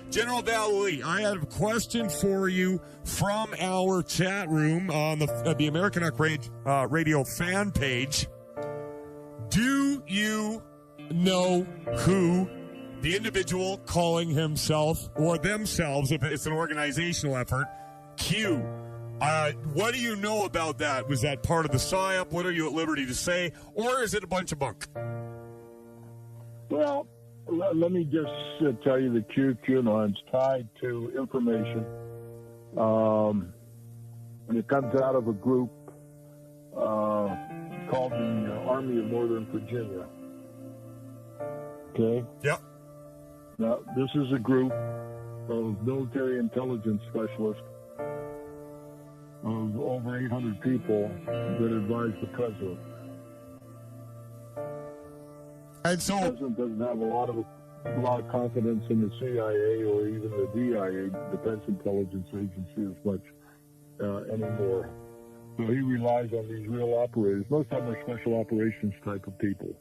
General Valley, I have a question for you from our chat room on the American Rock Radio fan page. Do you know who the individual calling himself or themselves, if it's an organizational effort, Q. What do you know about that? Was that part of the PSYOP? What are you at liberty to say? Or is it a bunch of bunk? Well, let me just tell you the QAnon's tied to information. And it comes out of a group called the Army of Northern Virginia. Okay? Yep. Now, this is a group of military intelligence specialists of over 800 people that advise the president. And so the president doesn't have a lot of confidence in the CIA or even the DIA, Defense Intelligence Agency, as much anymore. So he relies on these real operators. Most of them are special operations type of people.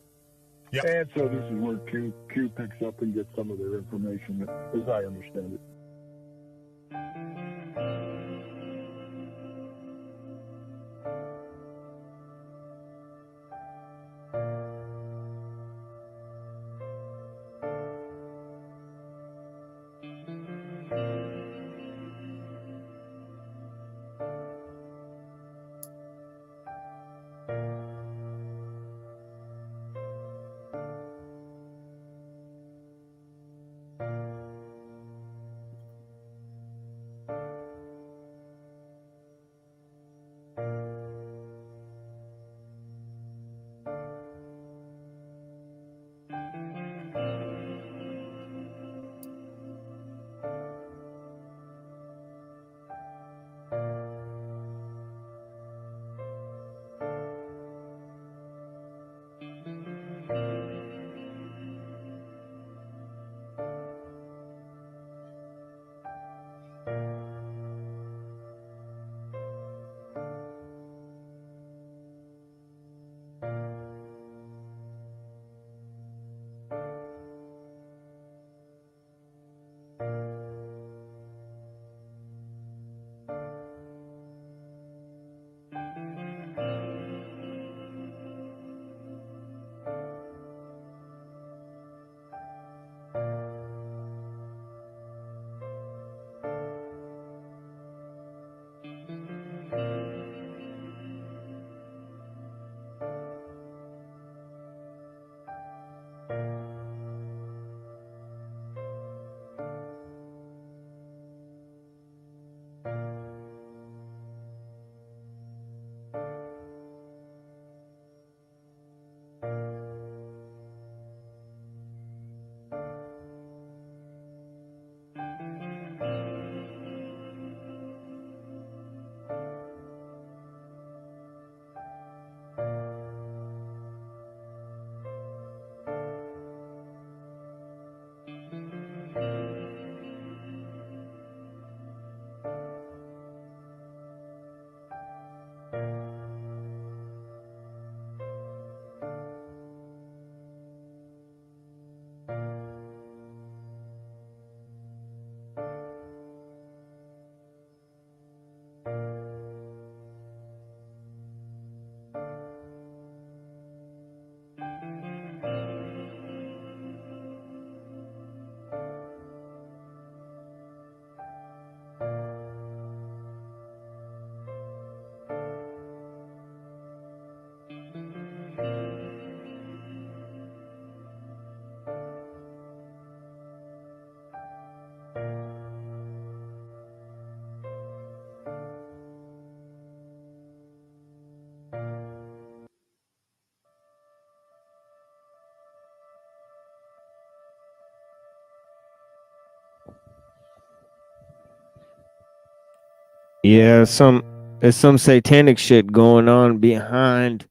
Yep. And so this is where Q picks up and gets some of their information, as I understand it. Yeah, there's some satanic shit going on behind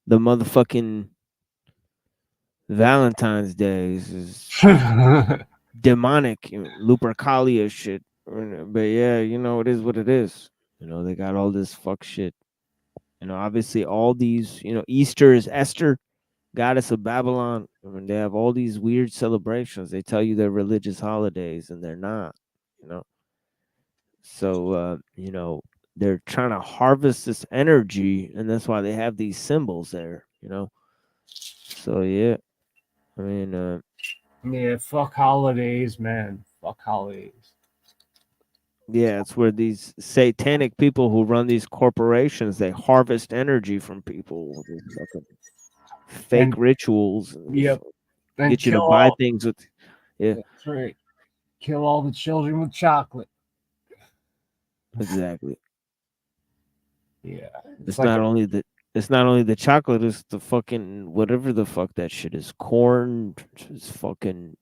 the motherfucking Valentine's Days. Is demonic, Lupercalia shit. But yeah, it is what it is. They got all this fuck shit. Obviously all these, Easter is Esther, goddess of Babylon. They have all these weird celebrations. They tell you they're religious holidays and they're not, So, they're trying to harvest this energy, and that's why they have these symbols there, So, yeah. I mean, yeah, fuck holidays, man. Fuck holidays. Yeah, it's where these satanic people who run these corporations, they harvest energy from people with these fucking fake And- rituals. Yep. And Get you to kill buy all- things with. Yeah, That's right. Kill all the children with chocolate. exactly. Yeah. It's like not a- only the chocolate, it's the fucking whatever the fuck that shit is. Corn, it's fucking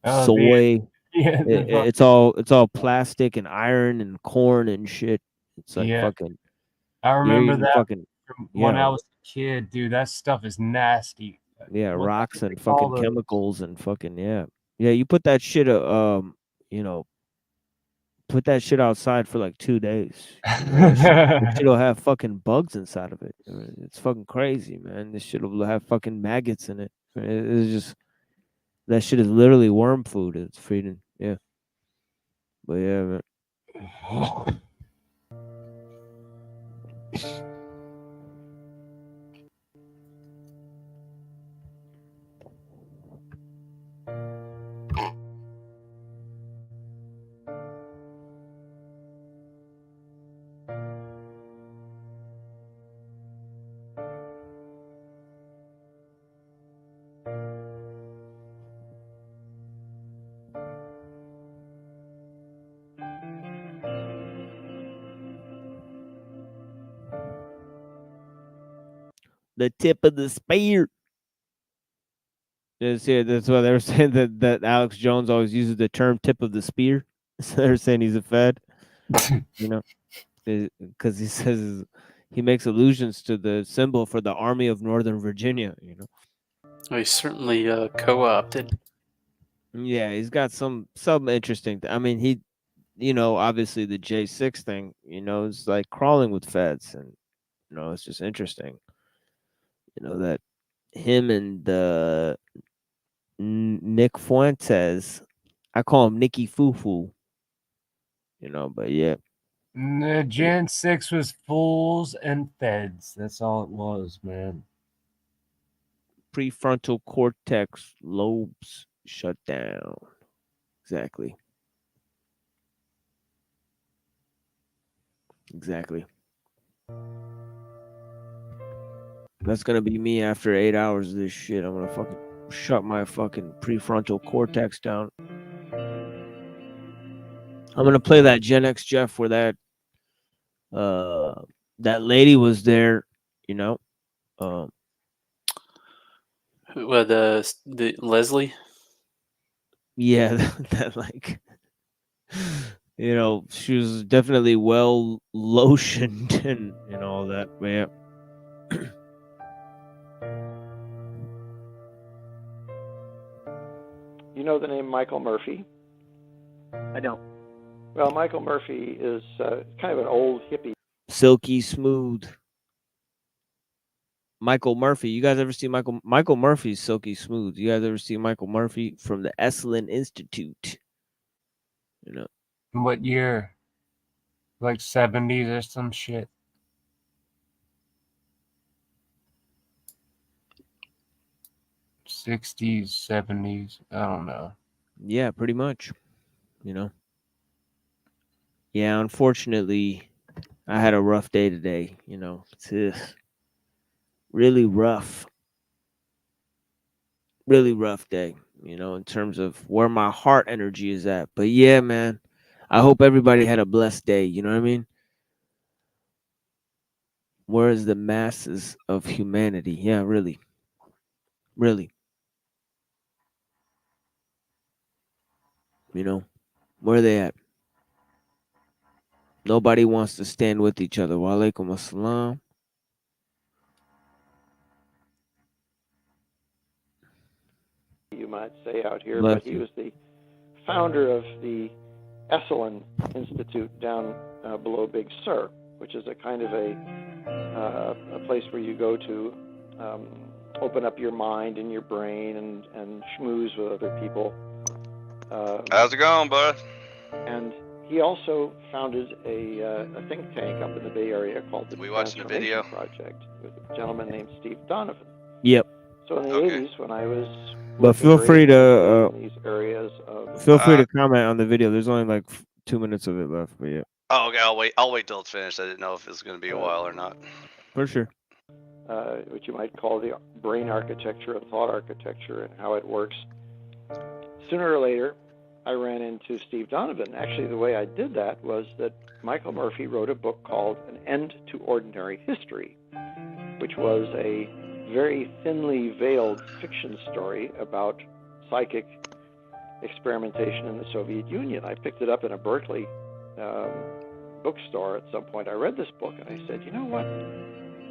Oh, soy. yeah, It's all plastic and iron and corn and shit. It's like Yeah. fucking. I you're remember eating that fucking from when yeah, I was a kid, dude. That stuff is nasty. yeah, What rocks do and they call fucking those? chemicals and fucking yeah. You put that shit you know, put that shit outside for like 2 days. You know, that shit'll have fucking bugs inside of it. It's fucking crazy, man. This shit'll have fucking maggots in it. It's just that shit is literally worm food. It's feeding, yeah. But yeah, man. The tip of the spear. Yeah, that's why they were saying that Alex Jones always uses the term "tip of the spear." So they're saying he's a Fed, you know, because he says he makes allusions to the symbol for the Army of Northern Virginia. You know, Oh, he's certainly co-opted. yeah, he's got some interesting. I mean, he, obviously the J6 thing, is like crawling with Feds, and it's just interesting. That him and Nick Fuentes, I call him Nicky Fufu. But yeah. The Gen 6 was fools and feds. That's all it was, man. Prefrontal cortex lobes shut down. Exactly. That's gonna be me after 8 hours of this shit. I'm gonna fucking shut my fucking prefrontal cortex down. I'm gonna play that Gen X Jeff where that lady was there, The Leslie. Yeah, that like, she was definitely well lotioned and all that. But yeah. You know the name Michael Murphy? I don't. Well, Michael Murphy is kind of an old hippie. Silky smooth. Michael Murphy. You guys ever see Michael Murphy's silky smooth? You guys ever see Michael Murphy from the Esalen Institute? What year? Like 70s or some shit. '60s, '70s. I don't know. Yeah, pretty much. Yeah, unfortunately, I had a rough day today. It's really rough. Really rough day, in terms of where my heart energy is at. But yeah, man, I hope everybody had a blessed day. You know what I mean? Where's the masses of humanity? Yeah, really. Really. Where are they at? Nobody wants to stand with each other. Wa alaikum assalam. You might say out here, Bless but he you. was the founder of the Esalen Institute down below Big Sur, which is a kind of a place where you go to open up your mind and your brain and schmooze with other people. How's it going, bud? And he also founded a think tank up in the Bay Area called the We watching the video? Project with a gentleman named Steve Donovan. Yep. So in the 80s, when I was But feel free to in these areas of feel free to comment on the video. There's only like 2 minutes of it left, but yeah. Oh, okay. I'll wait till it's finished. I didn't know if it was going to be a while or not. For sure. What you might call the brain architecture and thought architecture and how it works. Sooner or later, I ran into Steve Donovan. Actually, the way I did that was that Michael Murphy wrote a book called An End to Ordinary History, which was a very thinly veiled fiction story about psychic experimentation in the Soviet Union. I picked it up in a Berkeley bookstore at some point. I read this book and I said, you know what?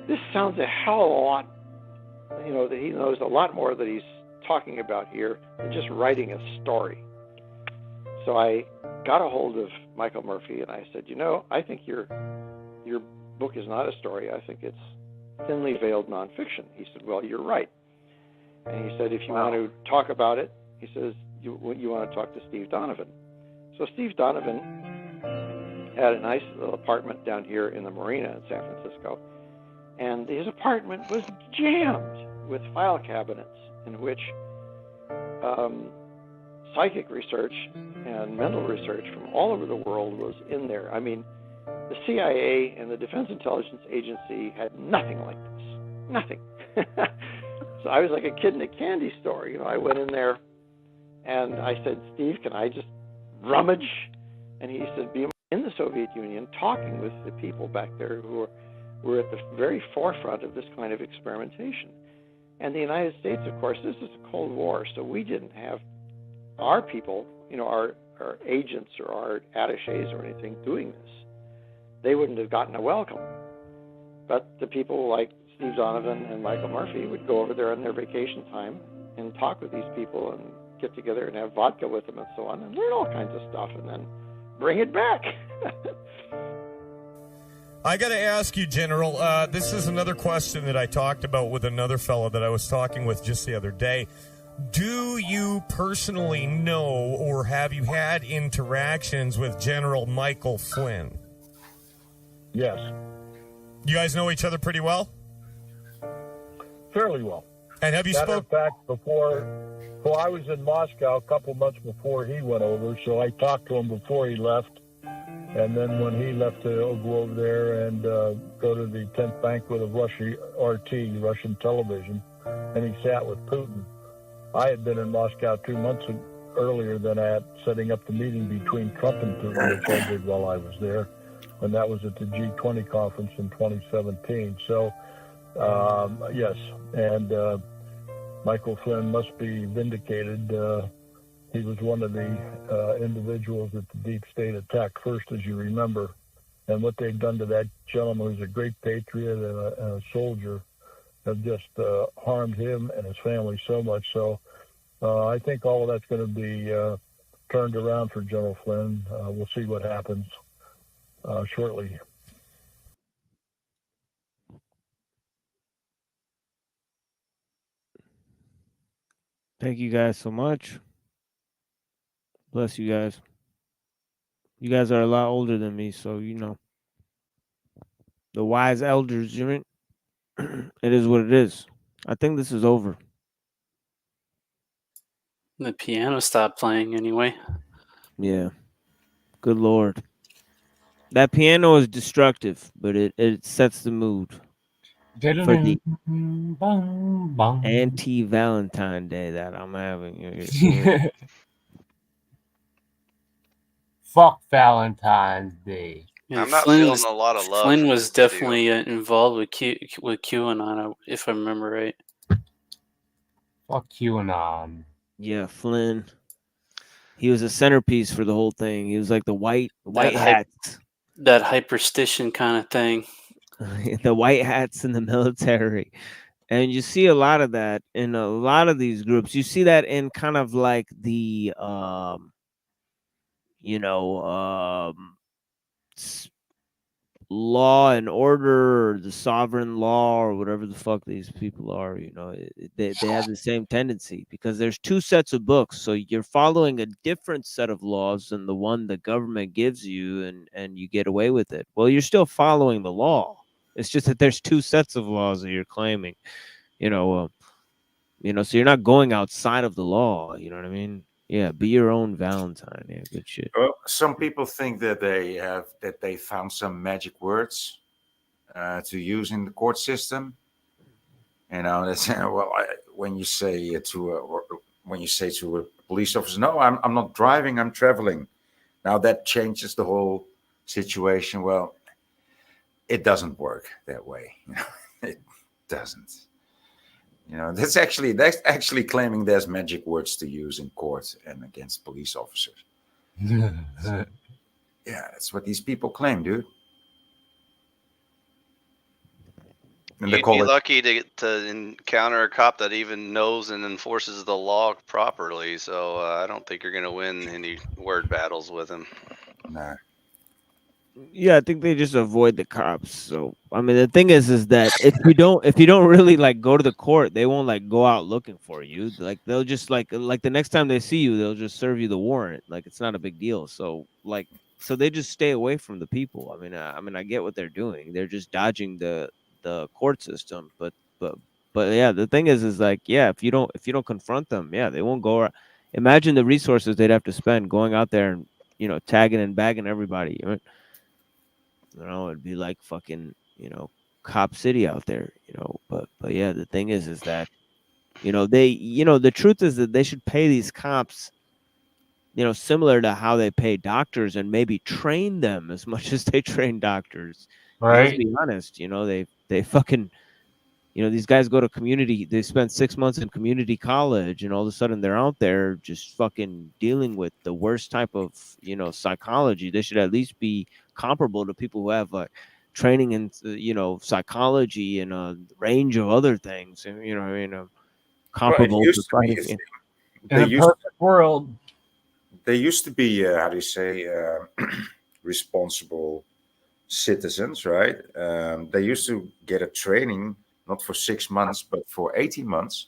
This sounds a hell of a lot, that he knows a lot more that he's talking about here than just writing a story. So I got a hold of Michael Murphy and I said, I think your book is not a story. I think it's thinly veiled nonfiction. He said, well, you're right. And he said, if you want to talk about it, he says, you want to talk to Steve Donovan. So Steve Donovan had a nice little apartment down here in the Marina in San Francisco. And his apartment was jammed with file cabinets in which psychic research and mental research from all over the world was in there. I mean, the CIA and the Defense Intelligence Agency had nothing like this. Nothing. So I was like a kid in a candy store. I went in there and I said, Steve, can I just rummage? And he said, be in the Soviet Union talking with the people back there who were at the very forefront of this kind of experimentation. And the United States, of course, this is a Cold War, so we didn't have our people, our agents or our attaches or anything doing this. They wouldn't have gotten a welcome. But the people like Steve Donovan and Michael Murphy would go over there on their vacation time and talk with these people and get together and have vodka with them and so on and learn all kinds of stuff and then bring it back. I got to ask you, General, this is another question that I talked about with another fellow that I was talking with just the other day. Do you personally know or have you had interactions with General Michael Flynn? Yes. You guys know each other pretty well? Fairly well. And have you spoken? In fact, well, I was in Moscow a couple months before he went over, so I talked to him before he left. And then when he left to go over there and go to the 10th banquet of RT, Russian television, and he sat with Putin. I had been in Moscow 2 months earlier than that, setting up the meeting between Trump and Putin, which I did while I was there. And that was at the G20 conference in 2017. So, yes. And Michael Flynn must be vindicated. He was one of the individuals that the deep state attacked first, as you remember. And what they've done to that gentleman who's a great patriot and a soldier have just harmed him and his family so much. So I think all of that's going to be turned around for General Flynn. We'll see what happens shortly. Thank you guys so much. Bless you guys. You guys are a lot older than me, so the wise elders, it is what it is. I think this is over. The piano stopped playing anyway. Yeah. Good Lord. That piano is destructive, but it sets the mood for the anti-Valentine Day that I'm having. Fuck Valentine's Day. Yeah, I'm not feeling a lot of love. Flynn was definitely involved with QAnon, if I remember right. Fuck QAnon. Yeah, Flynn. He was a centerpiece for the whole thing. He was like the white hats. That hyperstition kind of thing. The white hats in the military. And you see a lot of that in a lot of these groups. You see that in kind of like the law and order, or the sovereign law, or whatever the fuck these people are. They have the same tendency because there's two sets of books, so you're following a different set of laws than the one the government gives you, and you get away with it. Well, you're still following the law. It's just that there's two sets of laws that you're claiming. So you're not going outside of the law. You know what I mean? Yeah, be your own Valentine. Yeah, good shit. Well, some people think that they found some magic words to use in the court system. You know, that's well, when you say to a police officer, "No, I'm not driving, I'm traveling." Now that changes the whole situation. Well, it doesn't work that way. You know, it doesn't. You know, that's actually claiming there's magic words to use in court and against police officers. Yeah, that's what these people claim, dude. And they You'd call be it lucky to encounter a cop that even knows and enforces the law properly. So I don't think you're going to win any word battles with him. Nah. Yeah, I think they just avoid the cops. So I mean, the thing is that if you don't really like go to the court, they won't like go out looking for you. Like they'll just like the next time they see you, they'll just serve you the warrant. Like it's not a big deal. So they just stay away from the people. I mean, I get what they're doing. They're just dodging the court system. But yeah, the thing is like, yeah, if you don't confront them, yeah, they won't go. Imagine the resources they'd have to spend going out there and tagging and bagging everybody. You know, it'd be like fucking, Cop City out there, but yeah, the thing is that, the truth is that they should pay these cops, similar to how they pay doctors and maybe train them as much as they train doctors. Let's Right. be honest, they fucking, these guys go to they spend 6 months in community college and all of a sudden they're out there just fucking dealing with the worst type of, psychology. They should at least be comparable to people who have like training in, psychology and a range of other things. Comparable to fighting. In a perfect world. They used to be, how do you say, responsible citizens, right? They used to get a training not for 6 months, but for 18 months,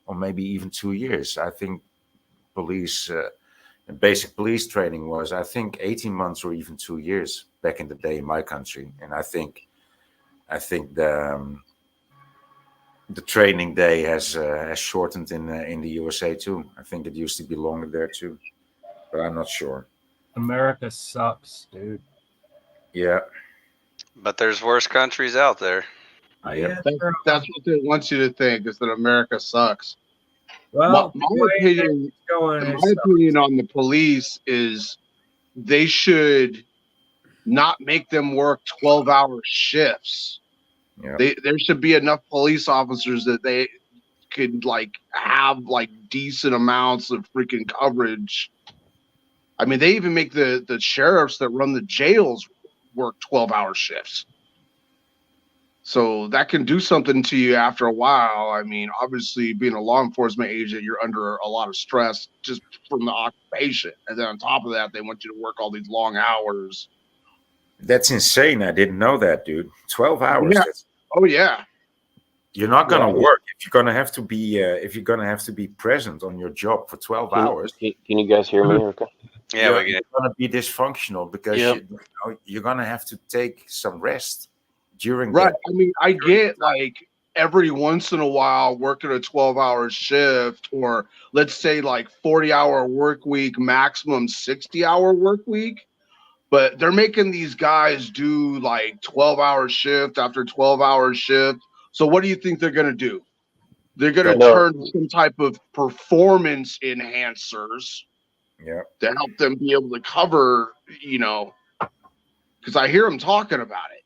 or maybe even 2 years. I think basic police training was, I think, 18 months or even 2 years back in the day in my country. And I think the training day has shortened in the USA too. I think it used to be longer there too, but I'm not sure. America sucks, dude. Yeah. But there's worse countries out there. Yeah, that's what they want you to think, is that America sucks. Well, my opinion on the police is they should not make them work 12-hour shifts. Yeah. There should be enough police officers that they could like have like decent amounts of freaking coverage. I mean, they even make the sheriffs that run the jails work 12-hour shifts. So that can do something to you after a while. I mean, obviously, being a law enforcement agent, you're under a lot of stress just from the occupation. And then on top of that, they want you to work all these long hours. That's insane. I didn't know that, dude. 12 hours. Yeah. Oh, yeah. You're not going to work if you're going to have to be present on your job for 12 hours. Can you guys hear me? Okay. Yeah, you're going to be dysfunctional because you're going to have to take some rest during right. I mean, I get like every once in a while working a 12-hour shift, or let's say like 40-hour work week, maximum 60-hour work week. But they're making these guys do like 12-hour shift after 12-hour shift. So what do you think they're going to do? They're going to turn some type of performance enhancers to help them be able to cover, because I hear them talking about it.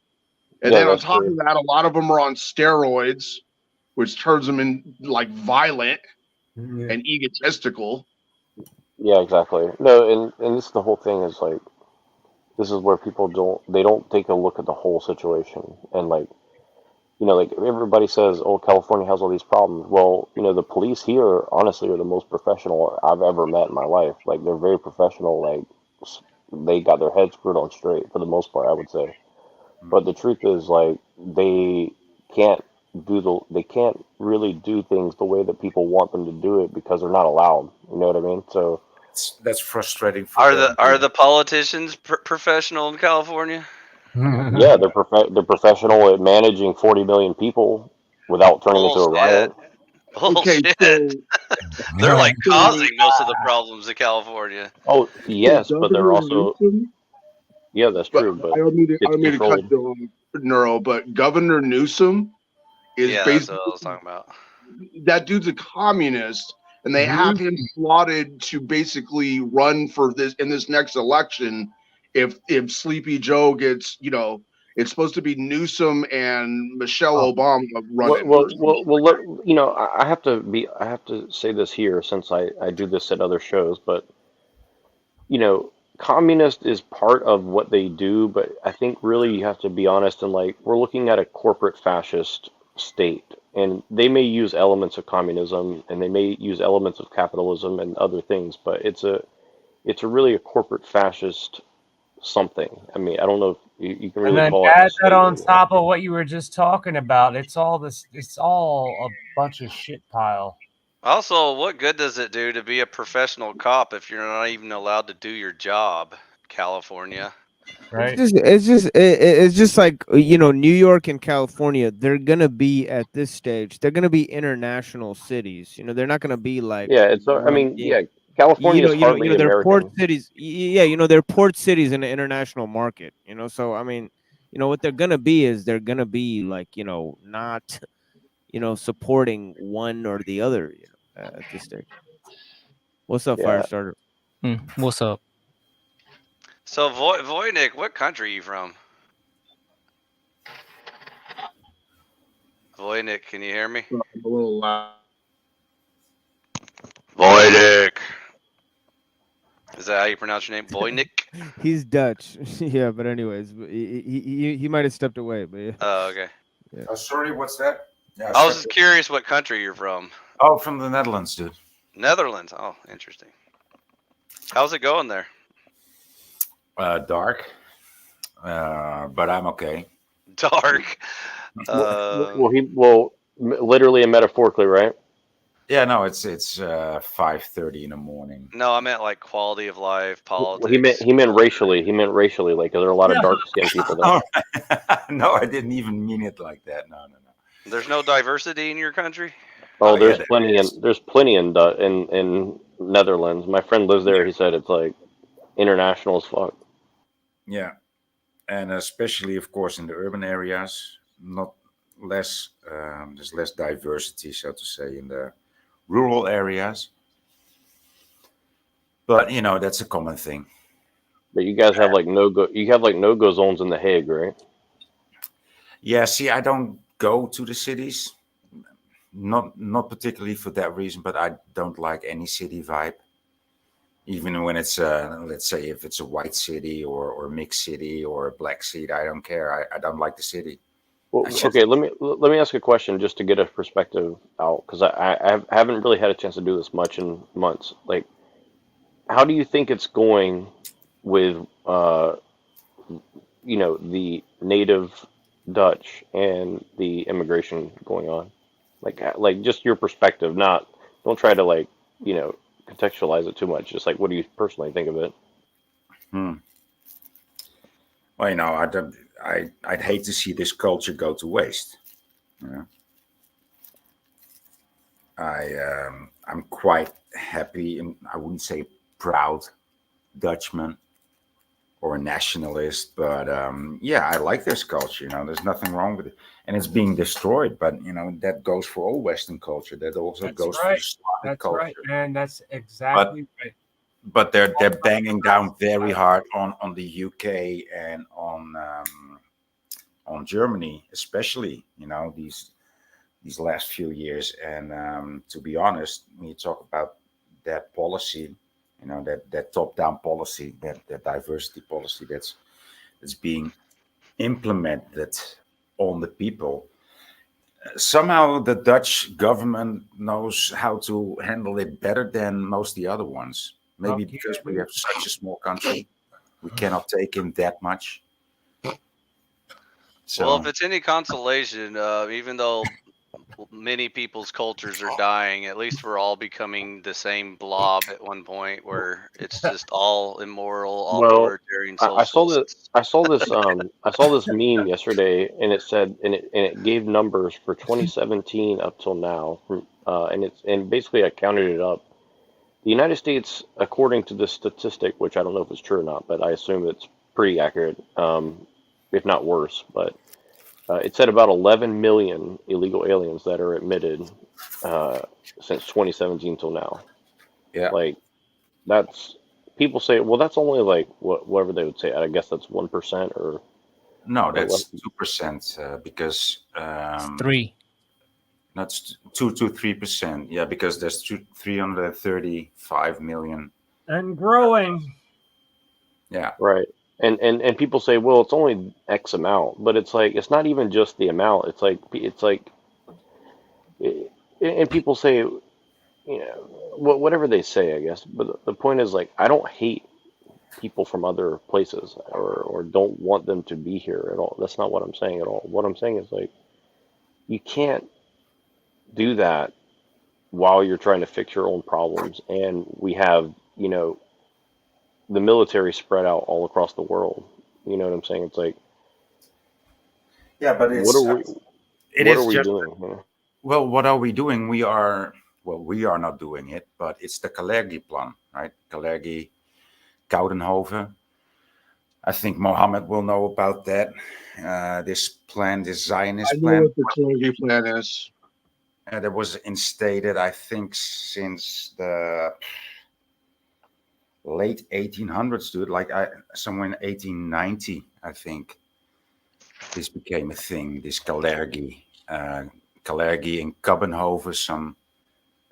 And then on top of that, a lot of them are on steroids, which turns them in like violent and egotistical. Yeah, exactly. No, and this is the whole thing is like, this is where people don't take a look at the whole situation. And like, like everybody says, oh, California has all these problems. Well, the police here, honestly, are the most professional I've ever met in my life. Like, they're very professional. Like, they got their heads screwed on straight for the most part, I would say. But the truth is, like, they can't really do things the way that people want them to do it because they're not allowed. You know what I mean? So that's frustrating. Are the politicians professional in California? Yeah, they're professional at managing 40 million people without turning into a riot. Okay, Bullshit. so They're like so, causing most of the problems in California. Oh so yes, but they're Governor also Newsom, that's but true, but I it's don't mean to cut controlled. you off, Neuro, but Governor Newsom is Yeah, that's what basically I was talking about. that dude's a communist, and they have him slotted to basically run for this in this next election. If Sleepy Joe gets, it's supposed to be Newsom and Michelle Obama running. Look, I have to say this here since I do this at other shows, but communist is part of what they do, but I think really you have to be honest and like we're looking at a corporate fascist state, and they may use elements of communism and they may use elements of capitalism and other things, but it's really a corporate fascist something. I mean, I don't know if you can And really then call it a add that state on anymore. top of what you were just talking about. It's all a bunch of shit pile. Also, what good does it do to be a professional cop if you're not even allowed to do your job, California? Right. It's just like New York and California. They're gonna be at this stage. They're gonna be international cities. They're not gonna be like Yeah, it's I one mean, big. yeah, California is hardly They're port American. cities. Yeah, they're port cities in the international market. So I mean, what they're gonna be is they're gonna be like not supporting one or the other. At this stage. What's up, Yeah. Firestarter? What's up? So, Voynick, what country are you from? Voynick, can you hear me? A little loud. Voynick. Is that how you pronounce your name, Voynick? He's Dutch. Yeah, but anyways, he might have stepped away, but yeah. Oh, okay. Yeah. Oh, sorry, what's that? Yeah, I was just curious what country you're from. Oh, from the Netherlands, dude. Netherlands. Oh, interesting. How's it going there? Dark, but I'm okay. Dark. Literally and metaphorically, right? Yeah, no, it's 5:30 in the morning. No, I meant like quality of life, politics. Well, he meant racially. He meant racially. Like, are there a lot of dark skinned people there? No, I didn't even mean it like that. No. There's no diversity in your country? Oh, yeah, there's plenty in Netherlands. My friend lives there. He said it's like international as fuck. Yeah, and especially, of course, in the urban areas, there's less diversity, so to say, in the rural areas. But that's a common thing. But you guys have like no-go zones in The Hague, right? Yeah, see, I don't go to the cities, not particularly for that reason, but I don't like any city vibe. Even when it's let's say if it's a white city or a mixed city or a black city, I don't care. I don't like the city. Well, okay, let me ask a question just to get a perspective out, because I haven't really had a chance to do this much in months. Like, how do you think it's going with the native Dutch and the immigration going on? Like just your perspective, don't try to contextualize it too much. Just like, what do you personally think of it? Well, I'd hate to see this culture go to waste. I'm quite happy, and I wouldn't say proud Dutchman or a nationalist, but I like this culture. There's nothing wrong with it, and it's being destroyed. But that goes for all Western culture. That also goes for Slavic culture. Right, man. That's exactly right. But they're banging down very hard on the UK and on Germany, especially. These last few years. And to be honest, when you talk about that policy, that top-down policy, that diversity policy that's being implemented on the people. Somehow the Dutch government knows how to handle it better than most of the other ones. Maybe because we have such a small country, we cannot take in that much. So, well, if it's any consolation, even though many people's cultures are dying. At least we're all becoming the same blob at one point, where it's just all immoral, all Well, authoritarian I saw that. socialists. I saw this meme yesterday, and it said, and it gave numbers for 2017 up till now, and basically I counted it up. The United States, according to this statistic, which I don't know if it's true or not, but I assume it's pretty accurate, if not worse. But it said about 11 million illegal aliens that are admitted uh, since 2017 till now. Yeah. Like that's people say, well, that's only like whatever they would say. I guess that's 1% or No, less. that's 2% because 3. that's 3%. Yeah, because there's 335 million. And growing. Yeah. Right. And people say, well, it's only X amount, but it's like it's not even just the amount. It's like, and people say, you know, whatever they say, I guess. But the point is, like, I don't hate people from other places or don't want them to be here at all. That's not what I'm saying at all. What I'm saying is, like, you can't do that while you're trying to fix your own problems. And we have, you know, the military spread out all across the world. You know what I'm saying? It's like, Yeah, but what are we? it What is are we just doing here? well, what are we doing? We are not doing it, but it's the Kalergi plan, right? Kalergi, Koudenhoven. I think Mohammed will know about that. This plan, this I Zionist know plan, what the Kalergi plan is. that was instated, I think, since the late 1800s, dude. Like somewhere in 1890, I think, this became a thing. This Kalergi, Kalergi and Koudenhoven,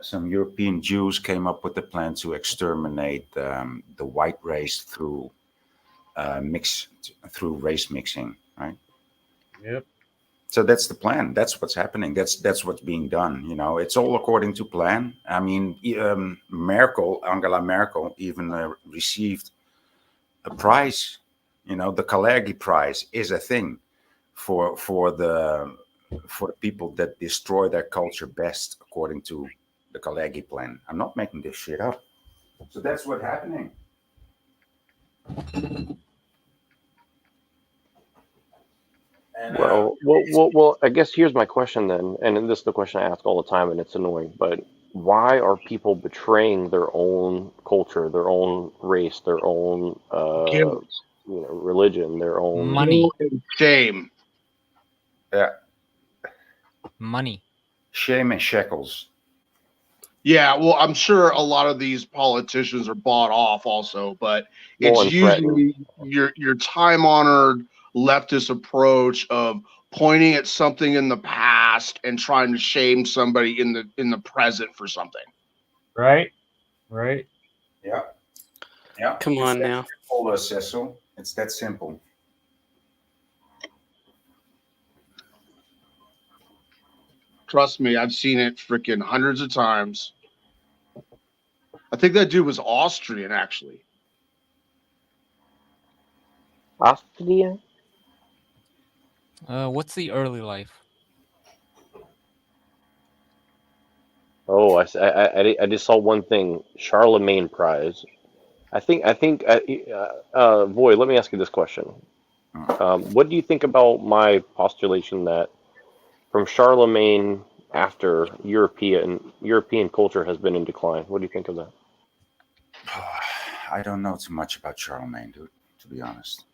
some European Jews came up with the plan to exterminate the white race through race mixing, right? Yep. So that's the plan. That's what's happening. That's what's being done. You know, it's all according to plan. I mean, Angela Merkel, even received a prize. You know, the Kalergi Prize is a thing for the people that destroy their culture best, according to the Kalergi plan. I'm not making this shit up. So that's what's happening. And, Well. I guess here's my question then, and this is the question I ask all the time, and it's annoying. But why are people betraying their own culture, their own race, their own Guilt, religion, their own Money. guilt and shame. Yeah, Money. shame and shekels. Yeah, well, I'm sure a lot of these politicians are bought off also, but it's and threatened? usually your time-honored leftist approach of pointing at something in the past and trying to shame somebody in the present for something. Right. Right. Yeah. Yeah. Come It's on that now. simple, Cecil. It's that simple. Trust me, I've seen it freaking hundreds of times. I think that dude was Austrian, actually. Austria? What's the early life? Oh, I just saw one thing. Charlemagne Prize. Void, let me ask you this question. What do you think about my postulation that from Charlemagne after European culture has been in decline? What do you think of that? I don't know too much about Charlemagne, dude, to be honest.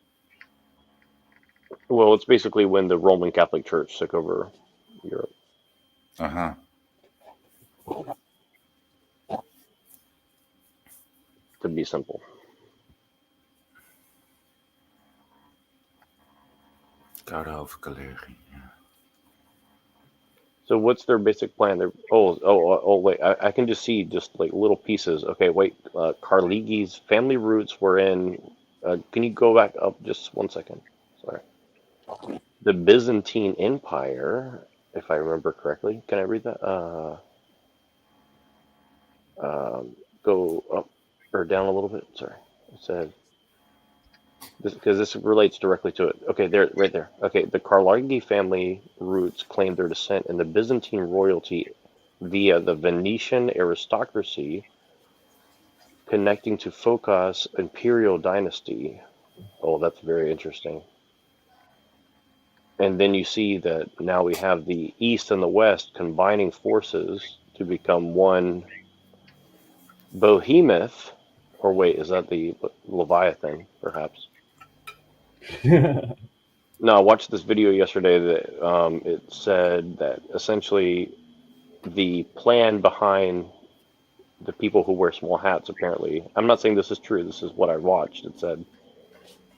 Well, it's basically when the Roman Catholic Church took over Europe. Uh-huh. To be simple. Koudenhoven, Kalergi. So what's their basic plan? Wait, I can just see just like little pieces. Okay, wait, Carnegie's family roots were in, can you go back up just 1 second? Sorry. The Byzantine Empire, if I remember correctly. Can I read that? Go up or down a little bit. Sorry. It said because this relates directly to it. Okay, there, right there. Okay, the Karlagi family roots claim their descent in the Byzantine royalty via the Venetian aristocracy, connecting to Phocas imperial dynasty. Oh, that's very interesting. And then you see that now we have the East and the West combining forces to become one behemoth. Or wait, is that the Leviathan, perhaps? No, I watched this video yesterday that it said that essentially the plan behind the people who wear small hats, apparently, I'm not saying this is true, this is what I watched. It said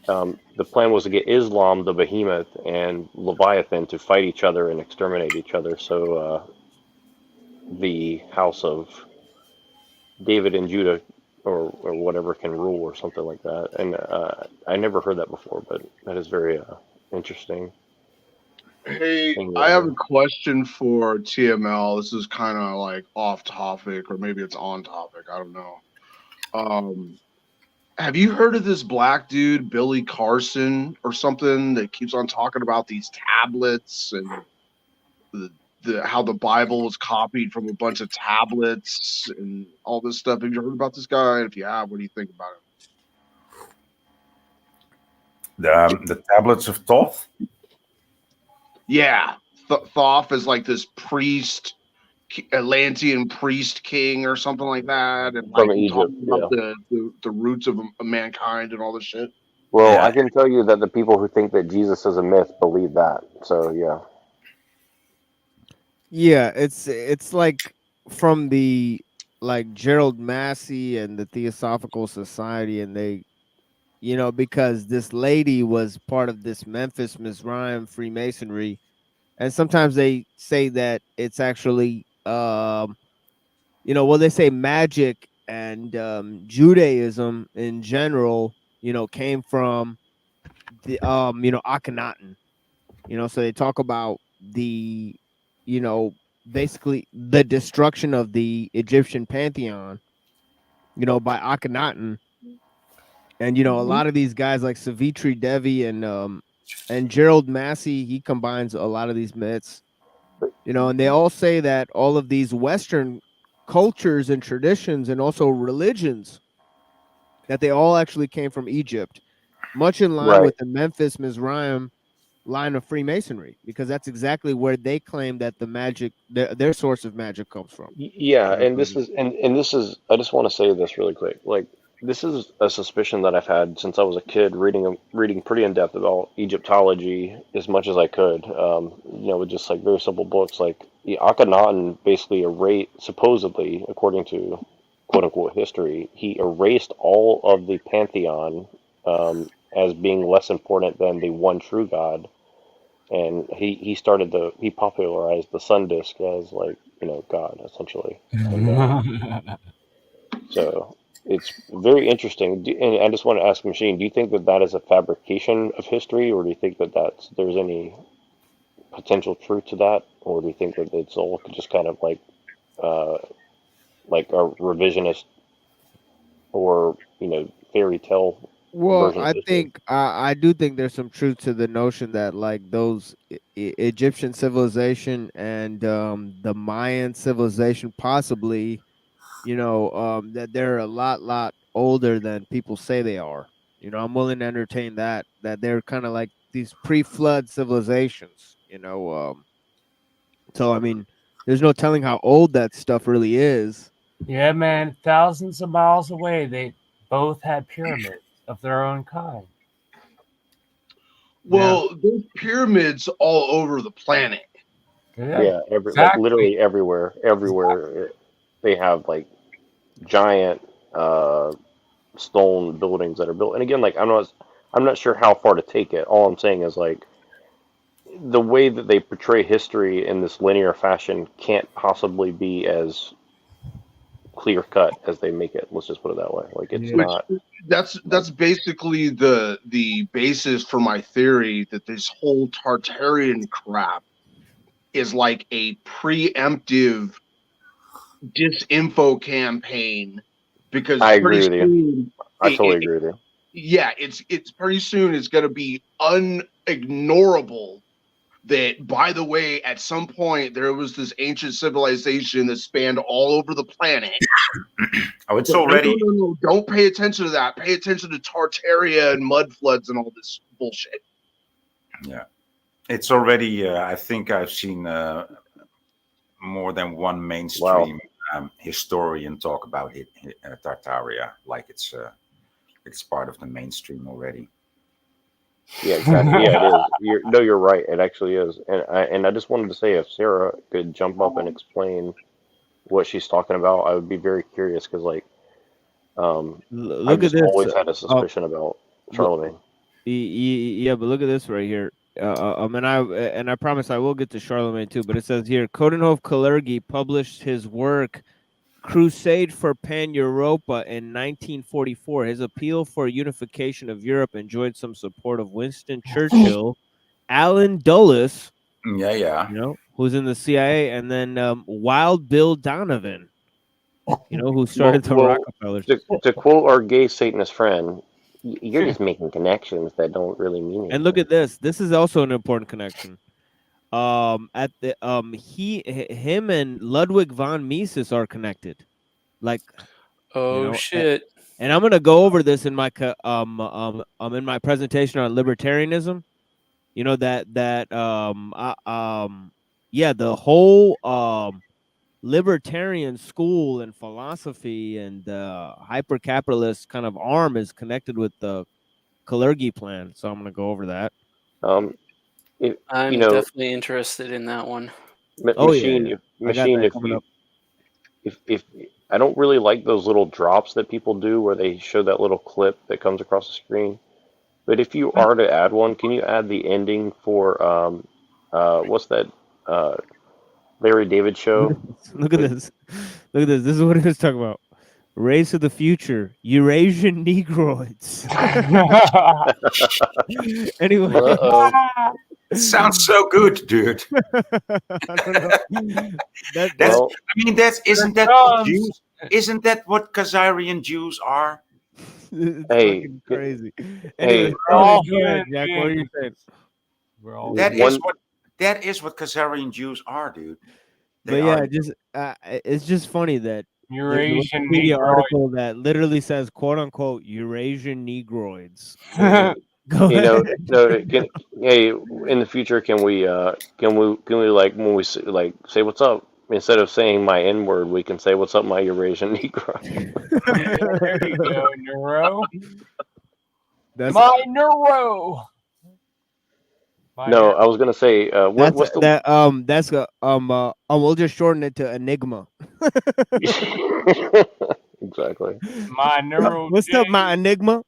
the plan was to get Islam, the behemoth, and Leviathan to fight each other and exterminate each other. So the house of David and Judah, or whatever, can rule, or something like that. And I never heard that before, but that is very interesting. Hey, I have a question for TML. This is kind of like off topic, or maybe it's on topic. I don't know. Have you heard of this black dude, Billy Carson, or something, that keeps on talking about these tablets and how the Bible was copied from a bunch of tablets and all this stuff? Have you heard about this guy? If you have, what do you think about him? The tablets of Thoth. Yeah, Thoth is like this priest, Atlantean priest king or something like that, and like From he talks Egypt, about yeah. the roots of mankind and all this shit. Well, Yeah. I can tell you that the people who think that Jesus is a myth believe that. So yeah. Yeah, it's like from the like Gerald Massey and the Theosophical Society, and they, you know, because this lady was part of this Memphis Mizraim Freemasonry, and sometimes they say that it's actually you know, well, they say magic and Judaism in general, you know, came from the you know, Akhenaten. You know, so they talk about the, you know, basically the destruction of the Egyptian pantheon, you know, by Akhenaten. And you know, a lot of these guys like Savitri Devi and Gerald Massey, he combines a lot of these myths, you know, and they all say that all of these Western cultures and traditions and also religions, that they all actually came from Egypt, much in line Right. with the Memphis Mizraim line of Freemasonry, because that's exactly where they claim that the magic, their source of magic, comes from. Yeah, and this is and this is, I just want to say this really quick. Like, this is a suspicion that I've had since I was a kid, reading pretty in depth about Egyptology as much as I could. You know, with just like very simple books. Like Akhenaten basically supposedly, according to quote unquote history, he erased all of the pantheon as being less important than the one true God. And he popularized the sun disk as, like, you know, God, essentially. And, so it's very interesting. And I just want to ask Machine, do you think that that is a fabrication of history, or do you think that there's any potential truth to that, or do you think that it's all just kind of like a revisionist, or, you know, fairy tale Well, version of I history? think I do think there's some truth to the notion that like those Egyptian civilization and the Mayan civilization, possibly, you know, that they're a lot older than people say they are. You know, I'm willing to entertain that they're kind of like these pre-flood civilizations. You know, so I mean, there's no telling how old that stuff really is. Yeah, man, thousands of miles away, they both had pyramids of their own kind. Well, there's pyramids all over the planet. Yeah, like literally everywhere. They have like giant stone buildings that are built. And again, like I'm not sure how far to take it. All I'm saying is, like, the way that they portray history in this linear fashion can't possibly be as clear cut as they make it. Let's just put it that way. Like, it's not. That's basically the basis for my theory that this whole Tartarian crap is like a preemptive disinfo campaign, because I pretty agree with you. soon I totally agree with you. yeah, it's pretty soon it's going to be unignorable that, by the way, at some point there was this ancient civilization that spanned all over the planet. Oh, it's But already. no, don't pay attention to that. Pay attention to Tartaria and mud floods and all this bullshit. Yeah, it's already. I think I've seen more than one mainstream historian talk about it, Tartaria, like it's part of the mainstream already. Yeah, exactly. Yeah, it is. You're right. It actually is. And I just wanted to say, if Sarah could jump up and explain what she's talking about, I would be very curious because, like, I've Look at just this. always had a suspicion about Charlemagne. Yeah, but look at this right here. And I promise I will get to Charlemagne too. But it says here, Coudenhove Kalergi published his work Crusade for Pan-Europa in 1944. His appeal for unification of Europe enjoyed some support of Winston Churchill, Allen Dulles, yeah, who's in the CIA, and then Wild Bill Donovan, who started the Rockefellers. To quote our gay Satanist friend, you're just making connections that don't really mean anything. And look at this. This is also an important connection. At the him and Ludwig von Mises are connected. Like, shit. And I'm gonna go over this in my in my presentation on libertarianism. The whole libertarian school and philosophy and hyper-capitalist kind of arm is connected with the Kalergi plan. So I'm gonna go over that. I'm definitely interested in that one. Machine, if I don't really like those little drops that people do where they show that little clip that comes across the screen. But if you are to add one, can you add the ending for what's that Larry David show? Look at this. Look at this. This is what he was talking about. Race of the future, Eurasian Negroids. Anyway, it sounds so good, dude. Isn't that what Khazarian Jews are? Hey, crazy. Anyway, go ahead, Jack. What are you saying? That is what Khazarian Jews are, dude. It's just funny that Eurasian there's a Wikipedia Negroid. article that literally says "quote unquote" Eurasian Negroids. Hey, in the future, can we like when we say what's up, instead of saying my N word, we can say what's up, my Eurasian Negro. There you go, Neuro. My Neuro. No, I was gonna say what's the we'll just shorten it to Enigma. Exactly. My Neuro. What's up, my Enigma?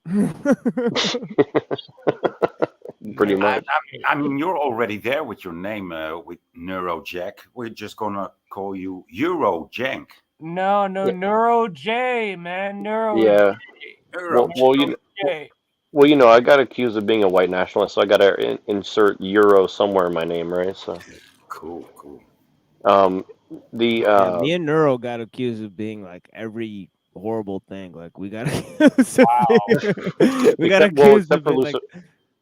Pretty much. I mean, you're already there with your name, with Neurojack. We're just gonna call you Eurojank. No, Neuro J, man. Neuro. Yeah. Well, I got accused of being a white nationalist, so I got to insert Euro somewhere in my name, right? So cool. Me and Neuro got accused of being like every horrible thing. Like we got accused of it,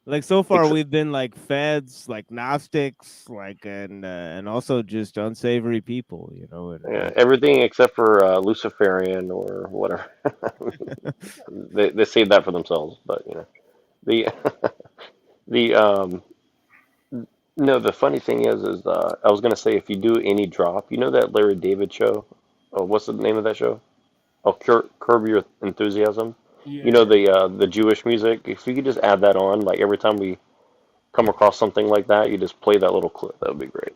like so far we've been like feds, like Gnostics, like and also just unsavory people, everything except for Luciferian or whatever. they saved that for themselves, but the funny thing is I was gonna say, if you do any drop, that Larry David show, what's the name of that show? Curb Your Enthusiasm. Yeah. The Jewish music. If you could just add that on, like every time we come across something like that, you just play that little clip. That would be great.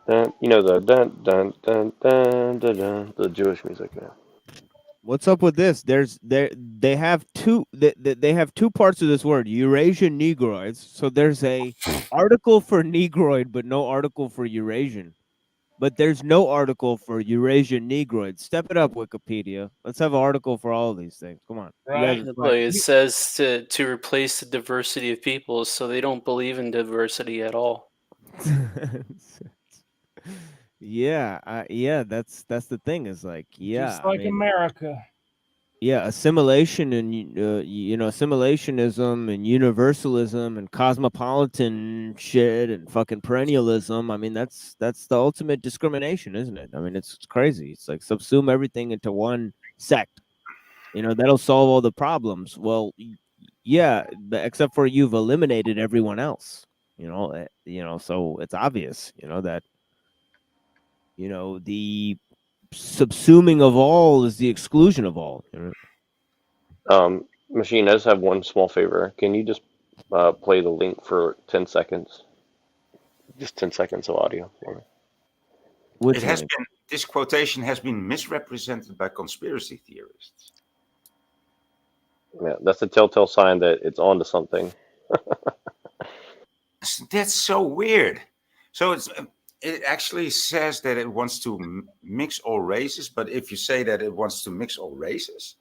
The dun dun dun dun dun dun, the Jewish music. Yeah. What's up with this? They have two parts of this word, Eurasian Negroids. So there's a article for Negroid, but no article for Eurasian. But there's no article for Eurasian Negroids. Step it up, Wikipedia. Let's have an article for all of these things. Come on. Right. It says to replace the diversity of peoples, so they don't believe in diversity at all. Yeah, that's the thing. Is like, just like America. Yeah, assimilation and assimilationism and universalism and cosmopolitan shit and fucking perennialism. I mean, that's the ultimate discrimination, isn't it? I mean, it's crazy. It's like subsume everything into one sect. That'll solve all the problems. Well, yeah, except for you've eliminated everyone else. So it's obvious. That the subsuming of all is the exclusion of all. Machine, I just have one small favor. Can you just play the link for 10 seconds? Just 10 seconds of audio for me. This quotation has been misrepresented by conspiracy theorists. Yeah, that's a telltale sign that it's on to something. That's so weird. So it actually says that it wants to mix all races, but if you say that it wants to mix all races,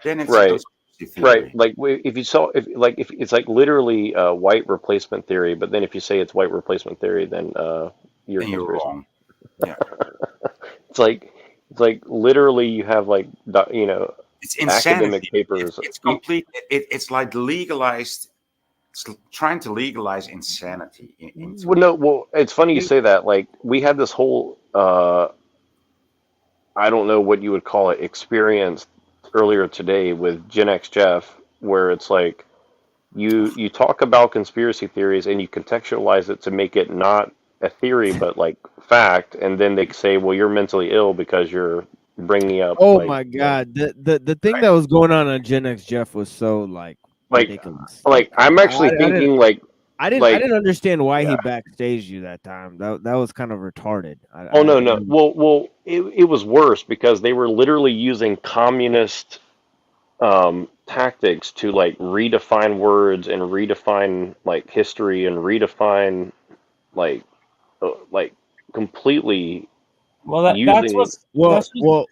then it's a Right. conspiracy theory. Right. Like if it's like literally white replacement theory, but then if you say it's white replacement theory, then you're a Then you're conspiracy. wrong. Yeah. It's like literally you have like It's insanity. academic papers. It's complete. It's like legalized. It's trying to legalize insanity. Well, it's funny you say that. Like we had this whole I don't know what you would call it experience earlier today with Gen X Jeff, where it's like you talk about conspiracy theories and you contextualize it to make it not a theory but like fact, and then they say, well, you're mentally ill because you're bringing up. Oh like, my god, the thing that was going on Gen X Jeff was so ridiculous. Like I'm actually thinking I didn't understand why he backstaged you that time. That was kind of retarded. No. Well, it was worse because they were literally using communist tactics to like redefine words and redefine like history and redefine like completely. Well, that's using what's well,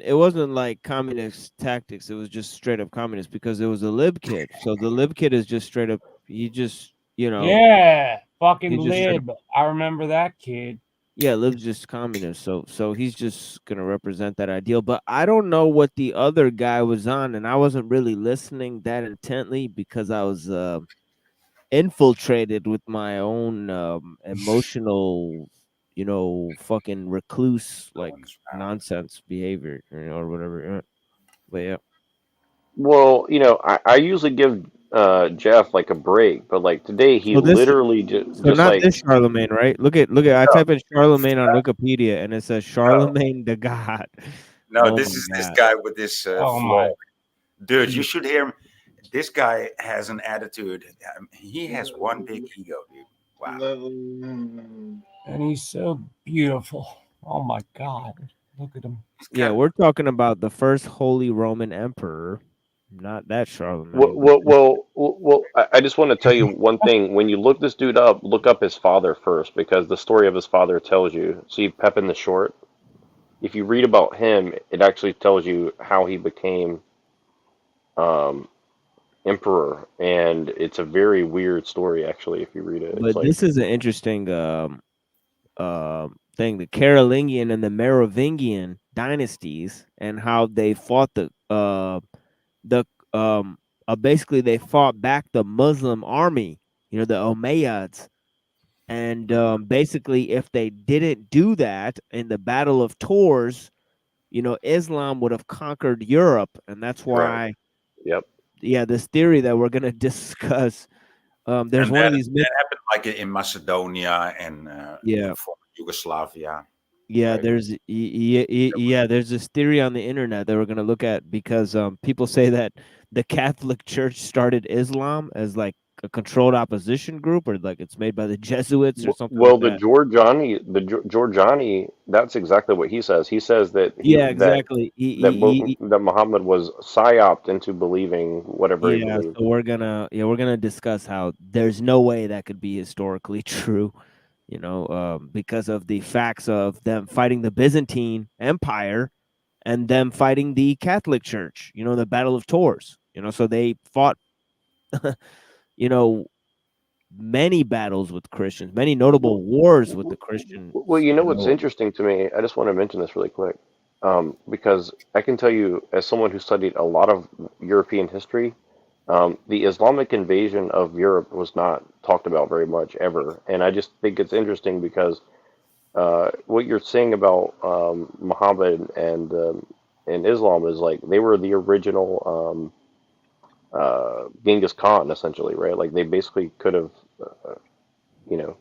it wasn't like communist tactics. It was just straight up communist because it was a lib kid. So the lib kid is just straight up. He just yeah, fucking he just- lib. I remember that kid. Yeah, Liv's just communist, so he's just gonna represent that ideal. But I don't know what the other guy was on, and I wasn't really listening that intently because I was infiltrated with my own emotional, fucking recluse like nonsense behavior, or whatever. But yeah. Well, I usually give Jeff like a break, but like today he So this- literally just So not like this Charlemagne, right? Look at I type in Charlemagne on Wikipedia and it says Charlemagne the God. No, Oh this my is this God. guy with this Oh flaw. Dude, you should hear him. This guy has an attitude. He has one big ego, dude. Wow. And he's so beautiful. Oh my God. Look at him. Yeah, we're talking about the first Holy Roman Emperor, not that Charlemagne. Well, I just want to tell you one thing. When you look this dude up, look up his father first because the story of his father tells you. See Pepin the Short? If you read about him, it actually tells you how he became emperor, and it's a very weird story actually if you read it. But this is an interesting thing: the Carolingian and the Merovingian dynasties, and how they fought basically they fought back the Muslim army, the Umayyads. And basically, if they didn't do that in the Battle of Tours, Islam would have conquered Europe, and that's why. Right. Yep. Yeah, this theory that we're gonna discuss. There's one of these. That happened like in Macedonia and former Yugoslavia. Yeah, right? there's there's this theory on the internet that we're gonna look at because people say that the Catholic Church started Islam as like a controlled opposition group, or like it's made by the Jesuits or something. Well, like that. the Giorgiani, that's exactly what he says. He says that exactly. that Muhammad was psyoped into believing whatever he believed. So we're gonna discuss how there's no way that could be historically true, because of the facts of them fighting the Byzantine Empire and them fighting the Catholic Church, the Battle of Tours, so they fought, many battles with Christians, many notable wars with the Christian. Well, what's interesting to me, I just want to mention this really quick. Because I can tell you, as someone who studied a lot of European history, the Islamic invasion of Europe was not talked about very much ever. And I just think it's interesting because what you're saying about Muhammad and Islam is like they were the original Genghis Khan, essentially, right? Like they basically could have, you know,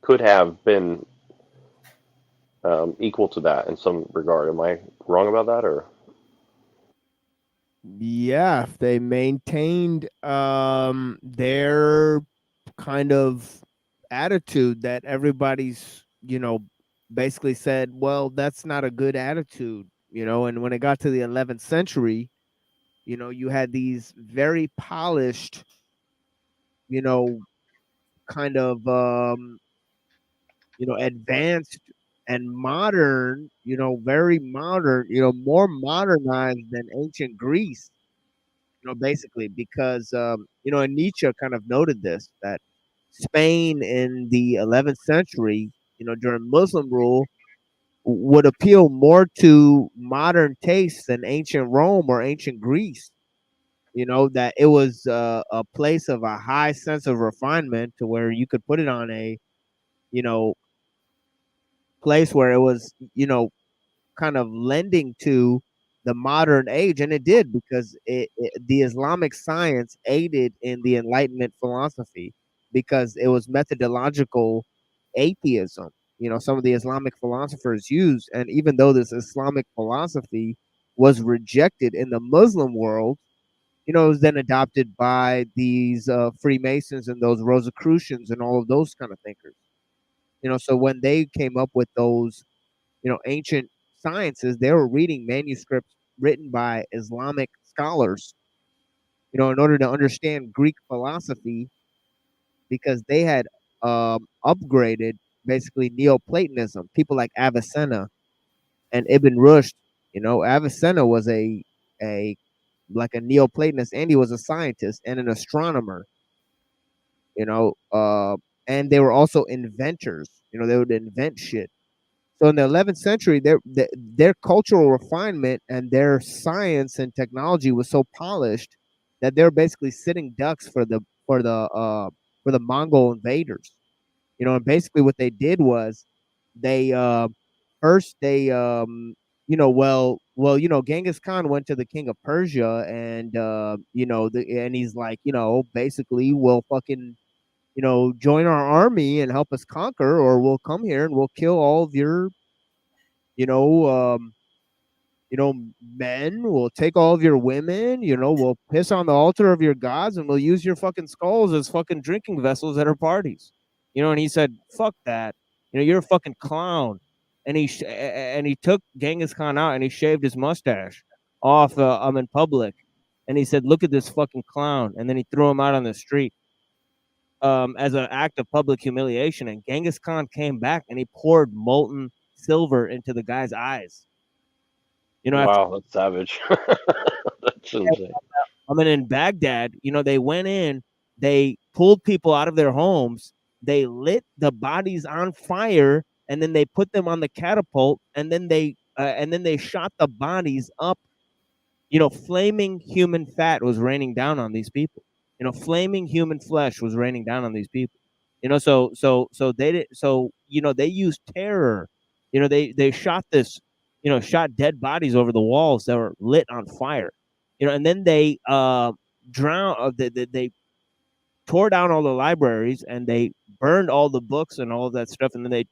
could have been equal to that in some regard. Am I wrong about that, or? Yeah, if they maintained their kind of attitude that everybody's, basically said, well, that's not a good attitude, and when it got to the 11th century, you had these very polished, you know, kind of advanced and modern, very modern, more modernized than ancient Greece, basically because and Nietzsche kind of noted this, that Spain in the 11th century, during Muslim rule, would appeal more to modern tastes than ancient Rome or ancient Greece. That it was a place of a high sense of refinement to where you could put it on a, you know, place where it was, kind of lending to the modern age, and it did because the Islamic science aided in the Enlightenment philosophy because it was methodological atheism. Some of the Islamic philosophers used, and even though this Islamic philosophy was rejected in the Muslim world, it was then adopted by these Freemasons and those Rosicrucians and all of those kind of thinkers. So when they came up with those ancient sciences, they were reading manuscripts written by Islamic scholars, in order to understand Greek philosophy, because they had upgraded basically Neoplatonism. People like Avicenna and Ibn Rushd, Avicenna was a like a Neoplatonist, and he was a scientist and an astronomer, you know, uh, and they were also inventors. They would invent shit. So in the 11th century, their cultural refinement and their science and technology was so polished that they were basically sitting ducks for the Mongol invaders. And basically what they did was they first they Genghis Khan went to the king of Persia, and and he's like, basically, we'll fucking join our army and help us conquer, or we'll come here and we'll kill all of your you know, um, men. Will take all of your women. We'll piss on the altar of your gods, and we'll use your fucking skulls as fucking drinking vessels at our parties. And he said, "Fuck that. You're a fucking clown." And he took Genghis Khan out, and he shaved his mustache off. In public, and he said, "Look at this fucking clown," and then he threw him out on the street. As an act of public humiliation, and Genghis Khan came back and he poured molten silver into the guy's eyes. After Wow, that's savage. That's insane. in Baghdad, they went in, they pulled people out of their homes, they lit the bodies on fire, and then they put them on the catapult, and then they shot the bodies up. Flaming human fat was raining down on these people. Flaming human flesh was raining down on these people. So they did. So they used terror. They shot shot dead bodies over the walls that were lit on fire. And then they drowned. They tore down all the libraries, and they burned all the books and all of that stuff. And then they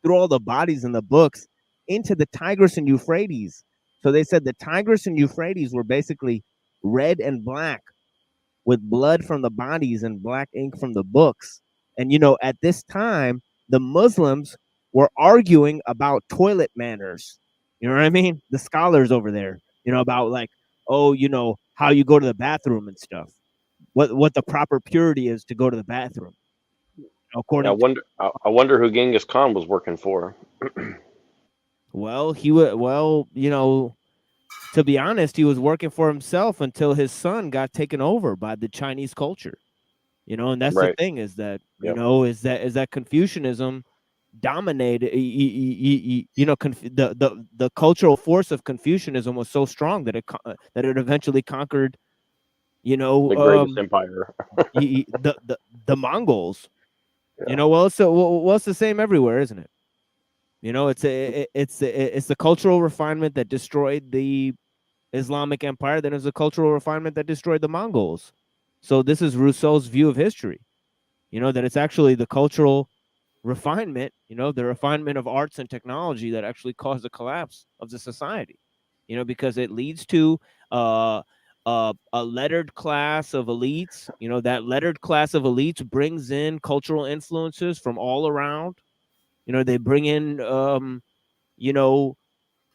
threw all the bodies and the books into the Tigris and Euphrates. So they said the Tigris and Euphrates were basically red and black, with blood from the bodies and black ink from the books. And at this time, the Muslims were arguing about toilet manners. You know what I mean? The scholars over there, about like, oh, how you go to the bathroom and stuff. What the proper purity is to go to the bathroom. Yeah, I wonder who Genghis Khan was working for. Well, he would. Well, to be honest, he was working for himself until his son got taken over by the Chinese culture. And that's the Right. thing, is that Yep. is that Confucianism dominated. The cultural force of Confucianism was so strong that it eventually conquered. The greatest empire. The Mongols. Yeah. Well, it's the same everywhere, isn't it? It's the cultural refinement that destroyed the Islamic Empire. Then it's a cultural refinement that destroyed the Mongols. So this is Rousseau's view of history. That it's actually the cultural refinement, the refinement of arts and technology that actually caused the collapse of the society. Because it leads to a lettered class of elites. That lettered class of elites brings in cultural influences from all around. They bring in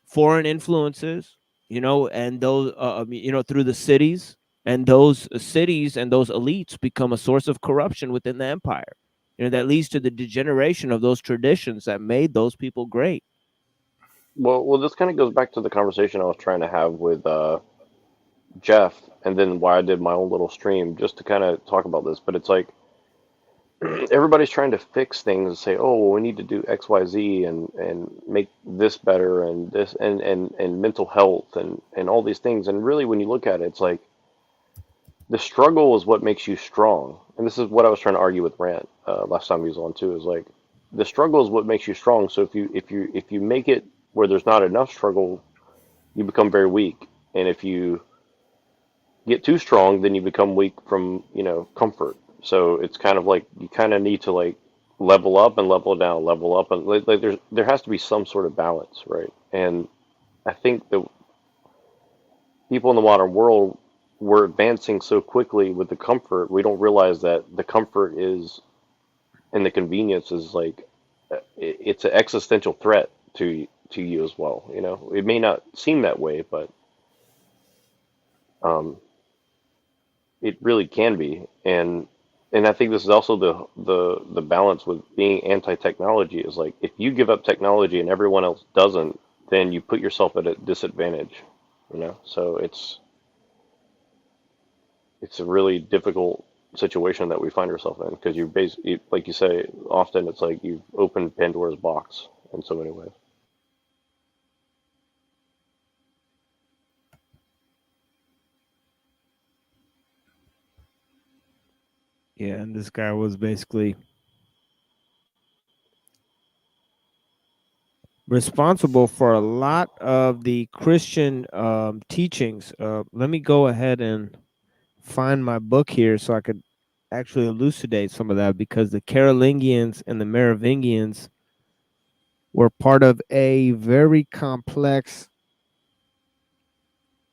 foreign influences, and those through the cities, and those cities and those elites become a source of corruption within the empire. That leads to the degeneration of those traditions that made those people great. Well, this kind of goes back to the conversation I was trying to have with Jeff, and then why I did my own little stream just to kind of talk about this. But it's like everybody's trying to fix things and say, oh, well, we need to do X, Y, Z, and make this better, and this, and mental health, and all these things. And really, when you look at it, it's like the struggle is what makes you strong. And this is what I was trying to argue with Rant last time he was on too. Is like the struggle is what makes you strong. So if you make it where there's not enough struggle, you become very weak. And if you get too strong, then you become weak from comfort. So it's kind of like you kind of need to like level up and level down, level up, and like there has to be some sort of balance, right? And I think that people in the modern world, we're advancing so quickly with the comfort, we don't realize that the comfort is and the convenience is like it's an existential threat to you as well. It may not seem that way, but it really can be. And I think this is also the balance with being anti-technology is like if you give up technology and everyone else doesn't, then you put yourself at a disadvantage. So it's a really difficult situation that we find ourselves in because you basically, like you say, often it's like you've opened Pandora's box in so many ways. Yeah, and this guy was basically responsible for a lot of the Christian teachings. Let me go ahead and find my book here so I could actually elucidate some of that, because the Carolingians and the Merovingians were part of a very complex,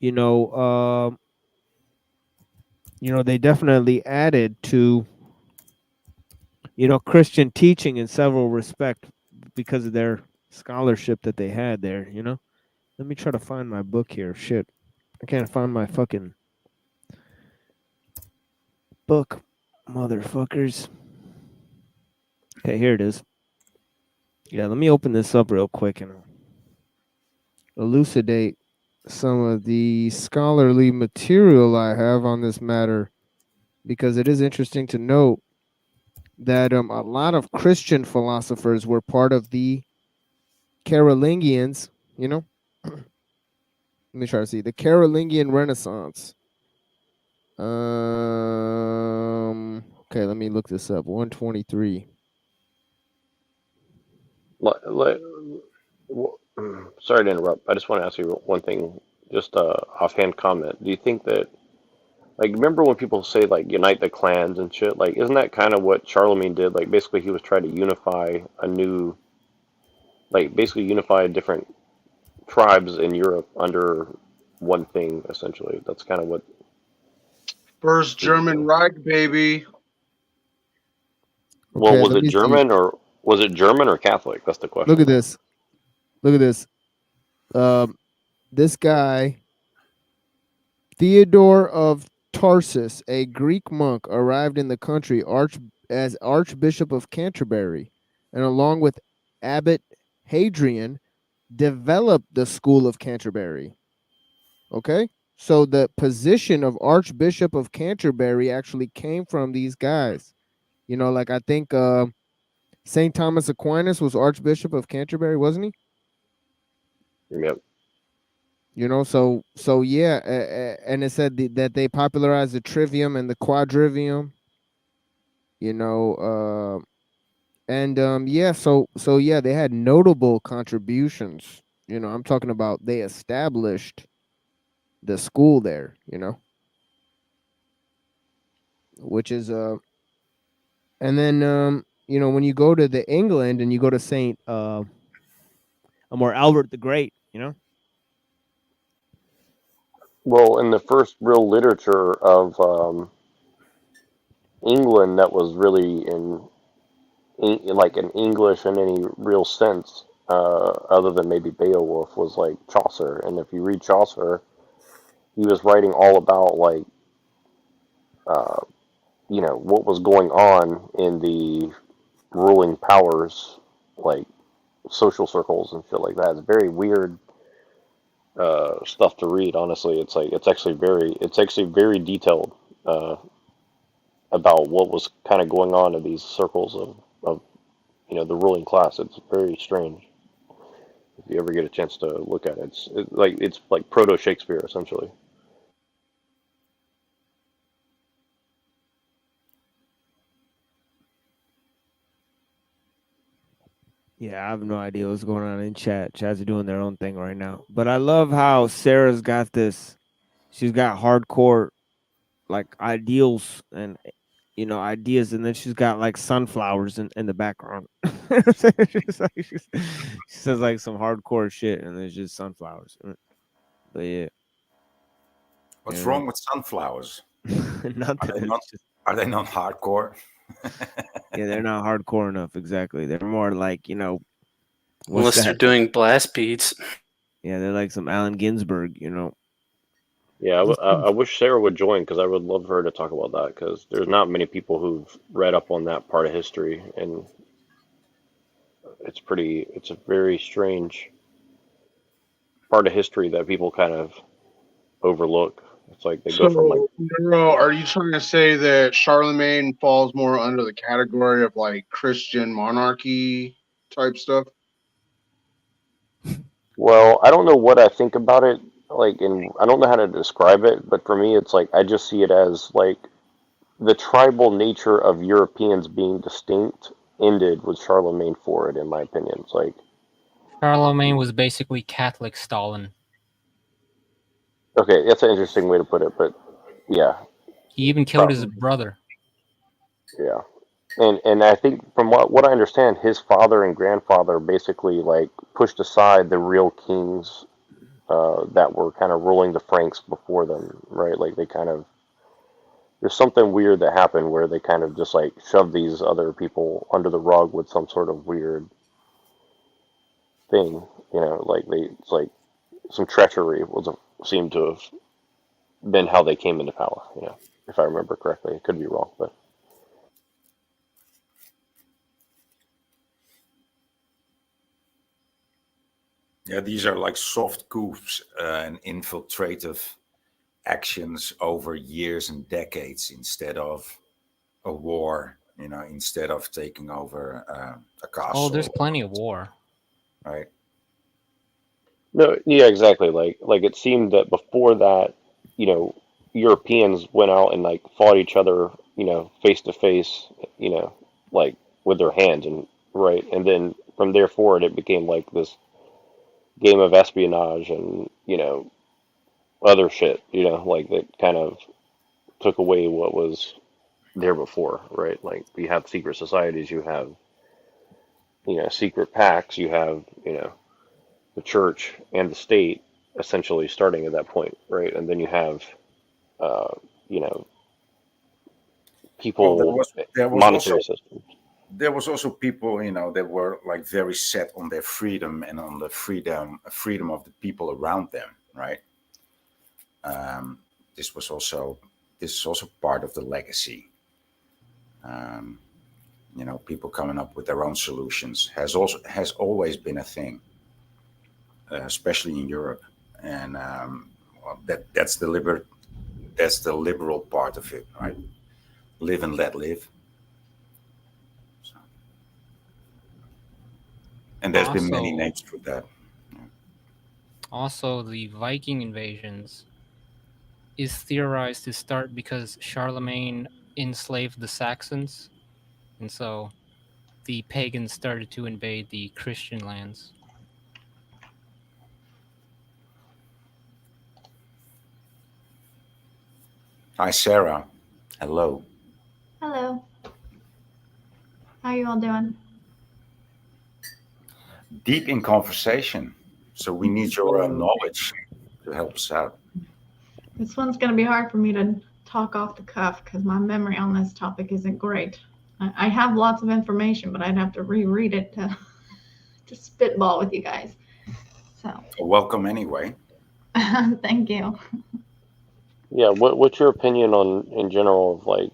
they definitely added to, Christian teaching in several respects because of their scholarship that they had there, Let me try to find my book here. Shit. I can't find my fucking book, motherfuckers. Okay, here it is. Yeah, let me open this up real quick and elucidate some of the scholarly material I have on this matter, because it is interesting to note that a lot of Christian philosophers were part of the Carolingians, Let me try to see. The Carolingian Renaissance. Okay, let me look this up. 123. Sorry to interrupt. I just want to ask you one thing, just a offhand comment. Do you think that, like, remember when people say like unite the clans and shit? Like, isn't that kind of what Charlemagne did? Like, basically, he was trying to unify basically unify different tribes in Europe under one thing, essentially. That's kind of what. First German Reich, baby. Well, Okay, was it German or Catholic? That's the question. Look at this. Look at this. This guy, Theodore of Tarsus, a Greek monk, arrived in the country as Archbishop of Canterbury, and along with Abbot Hadrian, developed the school of Canterbury. Okay? So the position of Archbishop of Canterbury actually came from these guys. Like I think St. Thomas Aquinas was Archbishop of Canterbury, wasn't he? Yep. You know, so yeah, and it said that they popularized the trivium and the quadrivium. You know, yeah, so yeah, they had notable contributions. You know, I'm talking about they established the school there. You know, which is and then you know, when you go to the England and you go to Saint or Albert the Great, you know. Well, in the first real literature of England that was really in like in English in any real sense, other than maybe Beowulf, was like Chaucer. And if you read Chaucer, he was writing all about like uh, you know, what was going on in the ruling powers, like social circles and shit like that. It's very weird stuff to read. Honestly, it's like it's actually very detailed about what was kind of going on in these circles of you know, the ruling class. It's very strange. If you ever get a chance to look at it, it's like proto Shakespeare essentially. Yeah, I have no idea what's going on in chat. Chat's doing their own thing right now. But I love how Sarah's got this. She's got hardcore like ideals and you know ideas, and then she's got like sunflowers in the background. she says like some hardcore shit, and there's just sunflowers. But yeah, What's you know. wrong with sunflowers? Nothing. Are they not hardcore? Yeah, they're not hardcore enough. Exactly. They're more like, you know, Unless they're doing blast beats. Yeah, they're like some Allen Ginsberg, you know. Yeah, I wish Sarah would join because I would love her to talk about that because there's not many people who've read up on that part of history, and it's a very strange part of history that people kind of overlook. It's like they go from like So, Nero, are you trying to say that Charlemagne falls more under the category of like Christian monarchy type stuff? well, I don't know what I think about it, like, and I don't know how to describe it, but for me, it's like I just see it as like the tribal nature of Europeans being distinct ended with Charlemagne for it, in my opinion. It's like Charlemagne was basically Catholic Stalin. okay, that's an interesting way to put it, but yeah, He even killed his brother. yeah, and I think from what I understand, his father and grandfather basically like pushed aside the real kings that were kind of ruling the Franks before them, right? Like they kind of there's something weird that happened where they kind of just like shoved these other people under the rug with some sort of weird thing, you know, like it's like some treachery seemed to have been how they came into power, you know, if I remember correctly. It could be wrong, but Yeah, these are like soft coups and infiltrative actions over years and decades instead of a war, you know, instead of taking over a castle. Oh, there's plenty of war. Right. no, yeah, exactly. Like it seemed that before that, you know, Europeans went out and like fought each other, you know, face to face, you know, like with their hands and right, and then from there forward, it became like this game of espionage and you know other shit, you know, like that kind of took away what was there before, right? Like you have secret societies, you have you know secret pacts, you have you know the church and the state essentially starting at that point, right? And then you have you know Well, people there was monetary also systems. there was also people, you know, that were like very set on their freedom and on the freedom of the people around them, right? This is also part of the legacy. You know, people coming up with their own solutions has always been a thing, especially in Europe, and well, that's the liberal part of it, right? Live and let live. And there's been many Also- names for that. Also, the Viking invasions is theorized to start because Charlemagne enslaved the Saxons, and so the pagans started to invade the Christian lands. Hi, Sarah. Hello. Hello. How you all doing? Deep in conversation. So we need your knowledge to help us out. This one's going to be hard for me to talk off the cuff because my memory on this topic isn't great. I have lots of information, but I'd have to reread it to spitball with you guys. So Welcome anyway. thank you. Yeah, what's your opinion on in general of like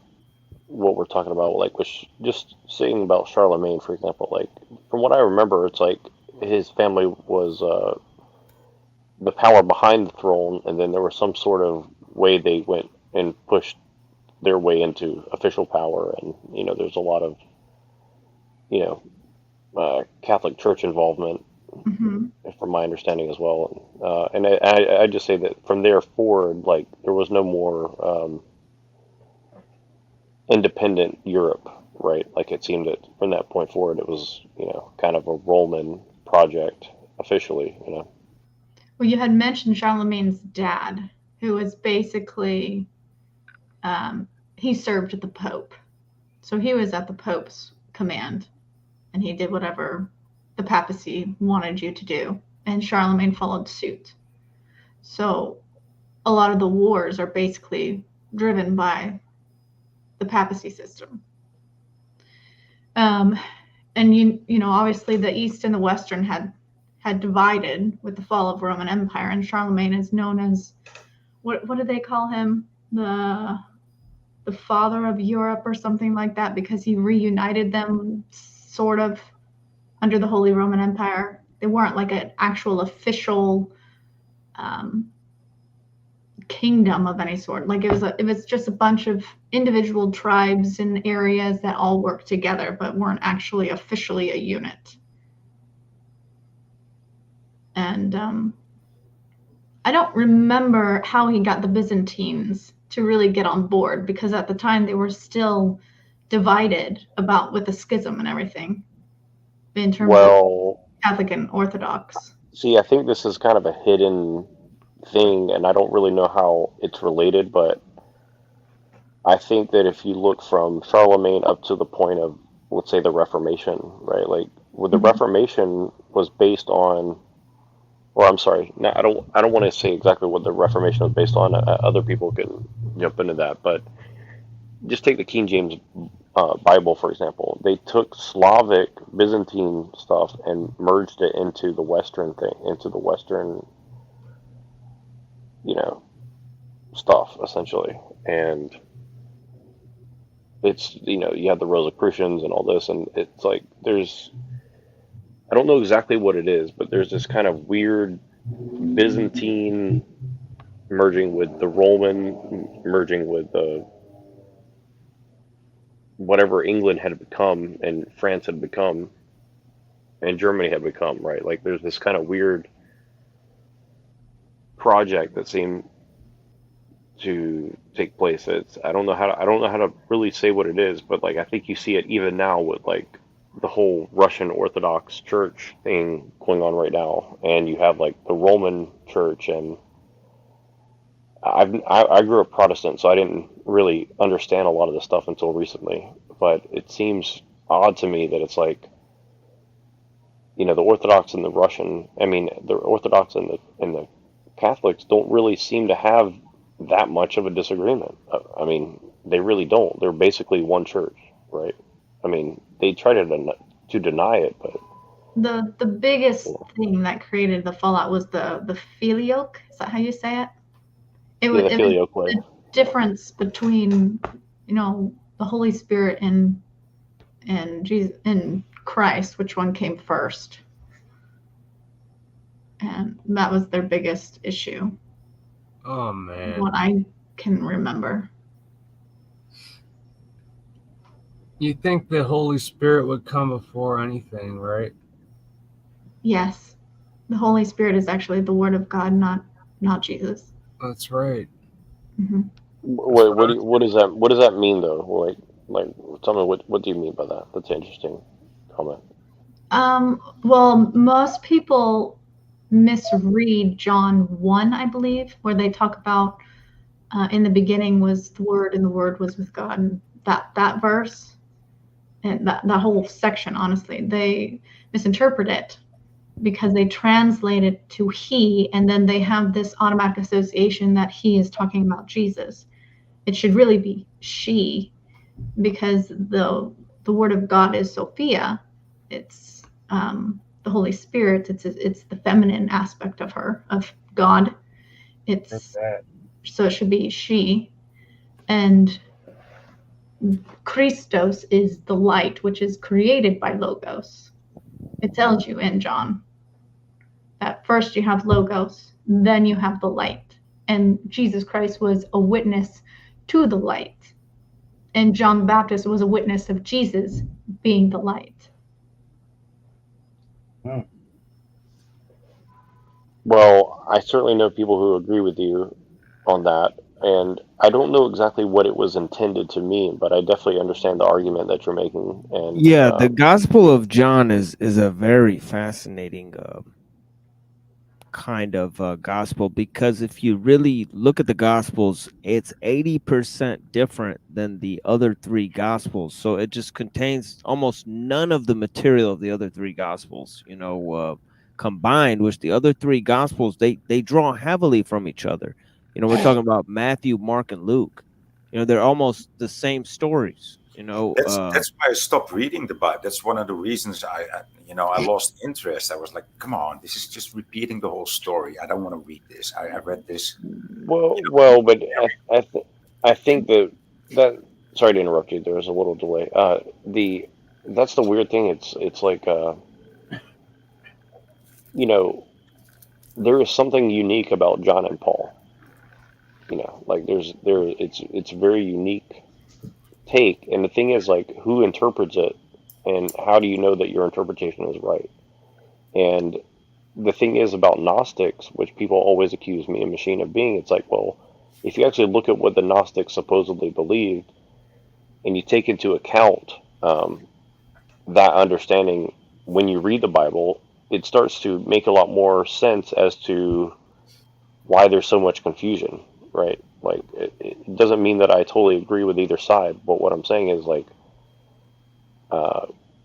what we're talking about, like with just saying about Charlemagne, for example? Like from what I remember, it's like his family was the power behind the throne, and then there was some sort of way they went and pushed their way into official power, and you know, there's a lot of Catholic Church involvement, from my understanding as well. And I just say that from there forward, like there was no more independent Europe, right? Like it seemed that from that point forward, it was kind of a Roman project officially. Well, you had mentioned Charlemagne's dad, who was basically he served the Pope, so he was at the Pope's command, and he did whatever the papacy wanted you to do, and Charlemagne followed suit. So a lot of the wars are basically driven by the papacy system. And you know, obviously the East and the Western had divided with the fall of Roman Empire, and Charlemagne is known as what do they call him? The father of Europe or something like that, because he reunited them sort of under the Holy Roman Empire. They weren't like an actual official kingdom of any sort. Like it was just a bunch of individual tribes and areas that all worked together but weren't actually officially a unit. And I don't remember how he got the Byzantines to really get on board, because at the time they were still divided with the schism and everything in terms of Catholic and Orthodox. See, I think this is kind of a hidden thing, and I don't really know how it's related, but I think that if you look from Charlemagne up to the point of, let's say, the Reformation, right? Like, the Reformation was based on, or I'm sorry, no, I don't want to say exactly what the Reformation was based on. Other people can jump into that, but just take the King James Bible, for example. They took Slavic Byzantine stuff and merged it into the Western thing, into the Western, stuff essentially. And it's, you have the Rosicrucians and all this, and it's like I don't know exactly what it is, but there's this kind of weird Byzantine merging with the Roman, merging with the whatever England had become and France had become and Germany had become, right? Like there's this kind of weird project that seemed to take place. I don't know how to really say what it is, but like I think you see it even now with like the whole Russian Orthodox Church thing going on right now, and you have like the Roman Church, and I grew up Protestant, so I didn't really understand a lot of this stuff until recently. But it seems odd to me that it's like, the Orthodox and the the Orthodox and the Catholics don't really seem to have that much of a disagreement. I mean, they really don't. They're basically one church, right? I mean, they try to deny it, but The biggest thing that created the fallout was the filioque. Is that how you say it? It was the difference between, the Holy Spirit and Jesus and Christ. Which one came first? And that was their biggest issue. Oh man. What I can remember. You think the Holy Spirit would come before anything, right? Yes, the Holy Spirit is actually the Word of God, not Jesus. That's right. Hmm. Wait, what does that mean though? Like, tell me what do you mean by that? That's an interesting comment. Well, most people misread John 1, I believe, where they talk about in the beginning was the Word, and the Word was with God. And that verse and that whole section, honestly, they misinterpret it because they translate it to he, and then they have this automatic association that he is talking about Jesus. It should really be she, because the Word of God is Sophia. It's the Holy Spirit. It's the feminine aspect of her, of God. So it should be she. And Christos is the light, which is created by Logos. It tells you in John that first you have Logos, then you have the light. And Jesus Christ was a witness to the light. And John the Baptist was a witness of Jesus being the light. Well, I certainly know people who agree with you on that, and I don't know exactly what it was intended to mean, but I definitely understand the argument that you're making. And Yeah, the Gospel of John is a very fascinating kind of gospel, because if you really look at the Gospels, it's 80% different than the other three Gospels. So it just contains almost none of the material of the other three Gospels, combined, which the other three Gospels, they draw heavily from each other. We're talking about Matthew, Mark, and Luke. They're almost the same stories. That's why I stopped reading the Bible. That's one of the reasons I lost interest. I was like, come on, this is just repeating the whole story. I don't want to read this. I read this. But I think that sorry to interrupt you. There was a little delay. That's the weird thing. It's like there is something unique about John and Paul. Like it's very unique take, and the thing is, like, who interprets it, and how do you know that your interpretation is right? And the thing is about Gnostics, which people always accuse me and Machine of being, it's like, well, if you actually look at what the Gnostics supposedly believed, and you take into account that understanding, when you read the Bible, it starts to make a lot more sense as to why there's so much confusion, right? Like, it doesn't mean that I totally agree with either side, but what I'm saying is, like,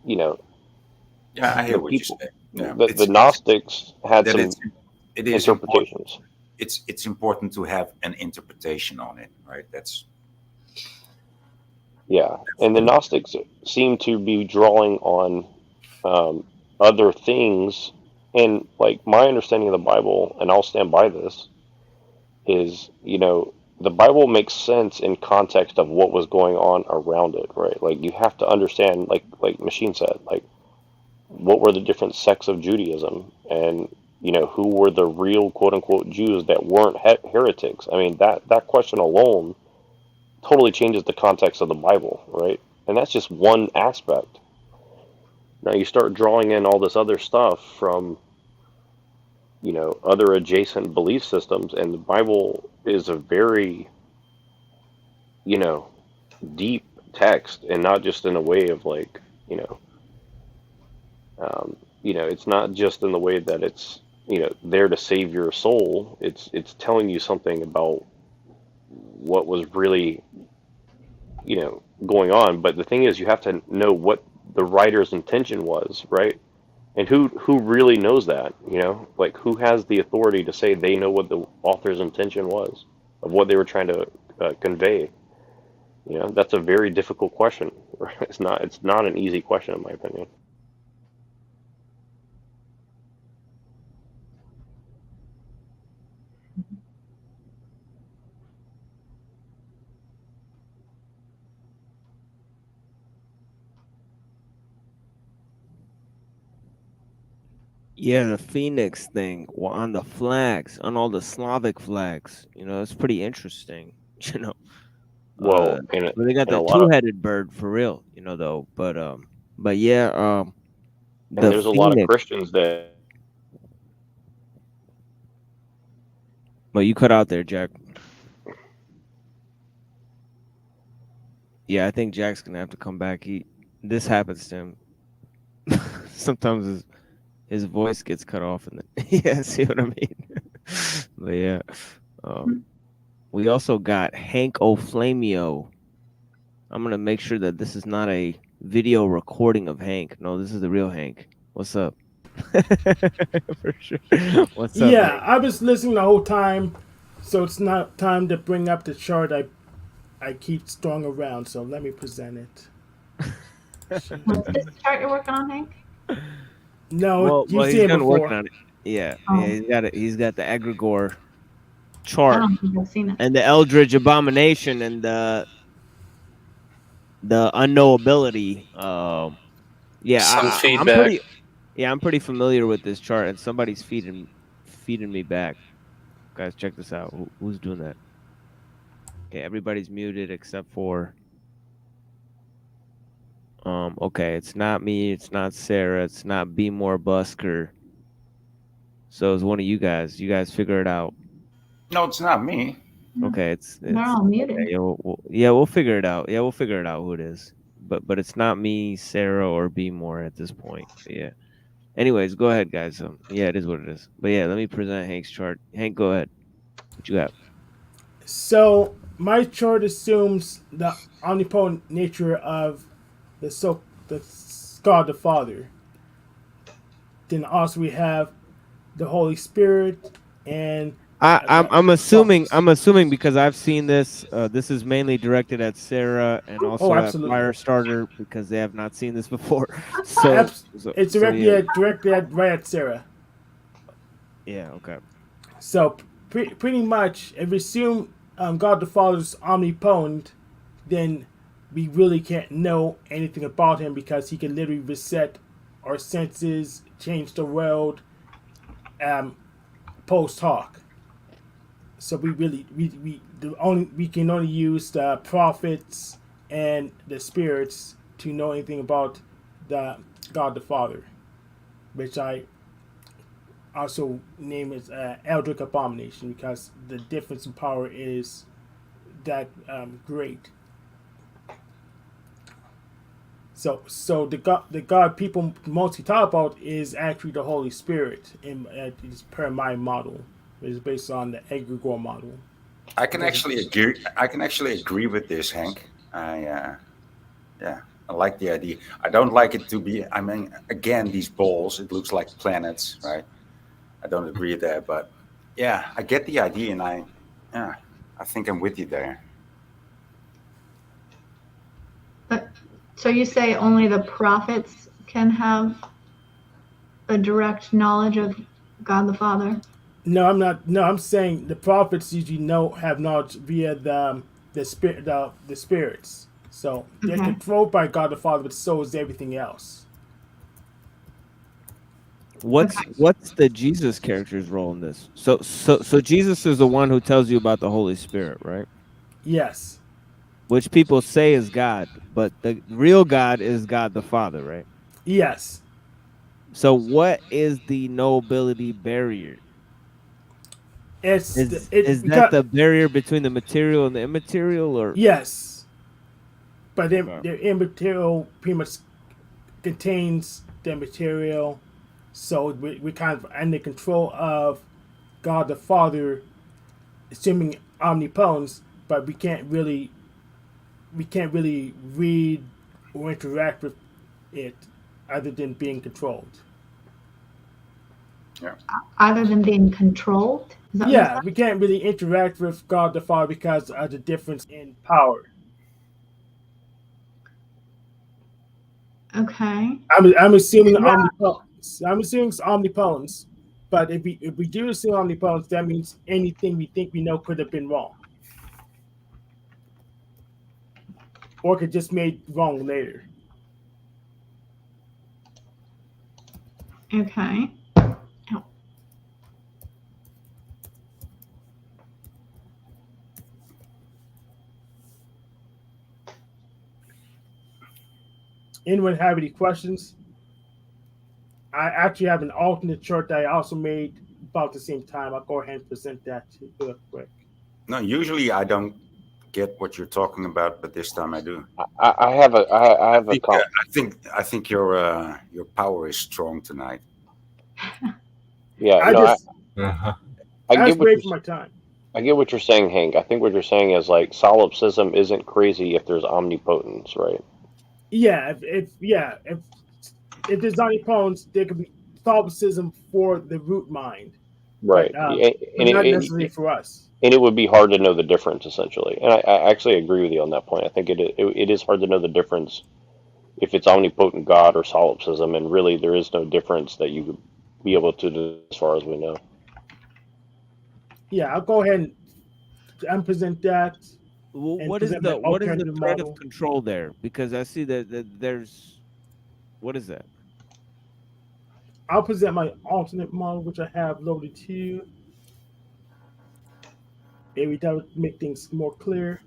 you know, Yeah, I hear the what people, you're saying. Yeah, the Gnostics had that some it is important. interpretations. It's important to have an interpretation on it, right? Yeah, and the Gnostics seem to be drawing on other things, and like my understanding of the Bible, and I'll stand by this, is the Bible makes sense in context of what was going on around it, right? Like, you have to understand, like Machine said, like, what were the different sects of Judaism, and who were the real quote unquote Jews that weren't heretics. I mean, that question alone totally changes the context of the Bible, right? And that's just one aspect. Now you start drawing in all this other stuff from other adjacent belief systems, and the Bible is a very deep text, and not just in a way of like it's not just in the way that it's there to save your soul. It's telling you something about what was really going on. But the thing is, you have to know what the writer's intention was, right? And who really knows that? Like, who has the authority to say they know what the author's intention was of what they were trying to convey? That's a very difficult question. It's not an easy question, in my opinion. Yeah, the Phoenix thing, on the flags, on all the Slavic flags, it's pretty interesting. You know, Well, but they got in a the lot of two-headed bird for real, though. But yeah, and the there's a lot of Phoenix. Christians that Well, you cut out there, Jack. Yeah, I think Jack's gonna have to come back. This happens to him. Sometimes his voice gets cut off, and yeah, see what I mean? But yeah, we also got Hank O'Flamio. I'm gonna make sure that this is not a video recording of Hank. No, this is the real Hank. What's up? For sure. What's up? Yeah, Hank? I was listening the whole time, so it's not time to bring up the chart I keep throwing around. So let me present it. What's this chart you're working on, Hank? No, you've he's seen it been before. working on it. Yeah, Oh. yeah, he's got it. He's got the egregore I chart don't think I've seen it. and the Eldritch Abomination and the unknowability. Some I'm feedback. pretty familiar with this chart, and somebody's feeding me back. Guys, check this out. Who's doing that? Okay, everybody's muted except for. Okay, it's not me. It's not Sarah. It's not Be More Busker. So it's one of you guys. You guys figure it out. No, it's not me. Okay, it's They're all muted. okay, we'll figure it out. Yeah, we'll figure it out who it is. But it's not me, Sarah, or Be More at this point. But yeah. Anyways, go ahead, guys. Yeah, it is what it is. But yeah, let me present Hank's chart. Hank, go ahead. What you got? So my chart assumes the omnipotent nature of the God the Father. Then also we have the Holy Spirit and I'm assuming because I've seen this. This is mainly directed at Sarah and also at absolutely. Firestarter because they have not seen this before. So it's directly right at Sarah. Yeah. Okay. So pretty much, if we assume God the Father is omnipotent, then we really can't know anything about him because he can literally reset our senses, change the world, post hoc. So we can only use the prophets and the spirits to know anything about the God the Father, which I also name as Eldritch Abomination because the difference in power is that great. So the God people mostly talk about is actually the Holy Spirit, is per my model. It's based on the egregore model. I can actually agree with this, Hank. I like the idea. I don't like it to be. I mean, again, these balls. It looks like planets, right? I don't agree there, but yeah, I get the idea, and I think I'm with you there. But so you say only the prophets can have a direct knowledge of God the Father? No, I'm not. No, I'm saying the prophets usually have knowledge via the spirits. So they're controlled by God the Father, but so is everything else. What's the Jesus character's role in this? So Jesus is the one who tells you about the Holy Spirit, right? Yes. Which people say is God, but the real God is God the Father, right? Yes. So what is the knowability barrier? Is that the barrier between the material and the immaterial, or yes? But the immaterial pretty much contains the material, so we kind of under control of God the Father, assuming omnipotence, but we can't really read or interact with it other than being controlled. Yeah. Other than being controlled? Yeah, we can't really interact with God the Father because of the difference in power. Okay. I'm assuming omnipotence. I'm assuming it's omnipotence. But if we do assume omnipotence, that means anything we think we know could have been wrong. Or could just made wrong later. Okay. Anyone have any questions? I actually have an alternate chart that I also made about the same time. I'll go ahead and present that to you real quick. No, usually I don't get what you're talking about, but this time I do. I have a comp. I think your power is strong tonight. Yeah, I no, just I that's get what great you're for my time. I get what you're saying, Hank. I think what you're saying is like solipsism isn't crazy if there's omnipotence, right? Yeah, if there's omnipotence, there could be solipsism for the root mind, but Right. And not necessarily for us. and it would be hard to know the difference, essentially. And I actually agree with you on that point. I think it is hard to know the difference if it's omnipotent God or solipsism, and really there is no difference that you would be able to do as far as we know. Yeah, I'll go ahead and present that. Well, and what is present my the alternative thread model. of control there? Because I see that there's what is that? I'll present my alternate model, which I have loaded too. Maybe that would make things more clear.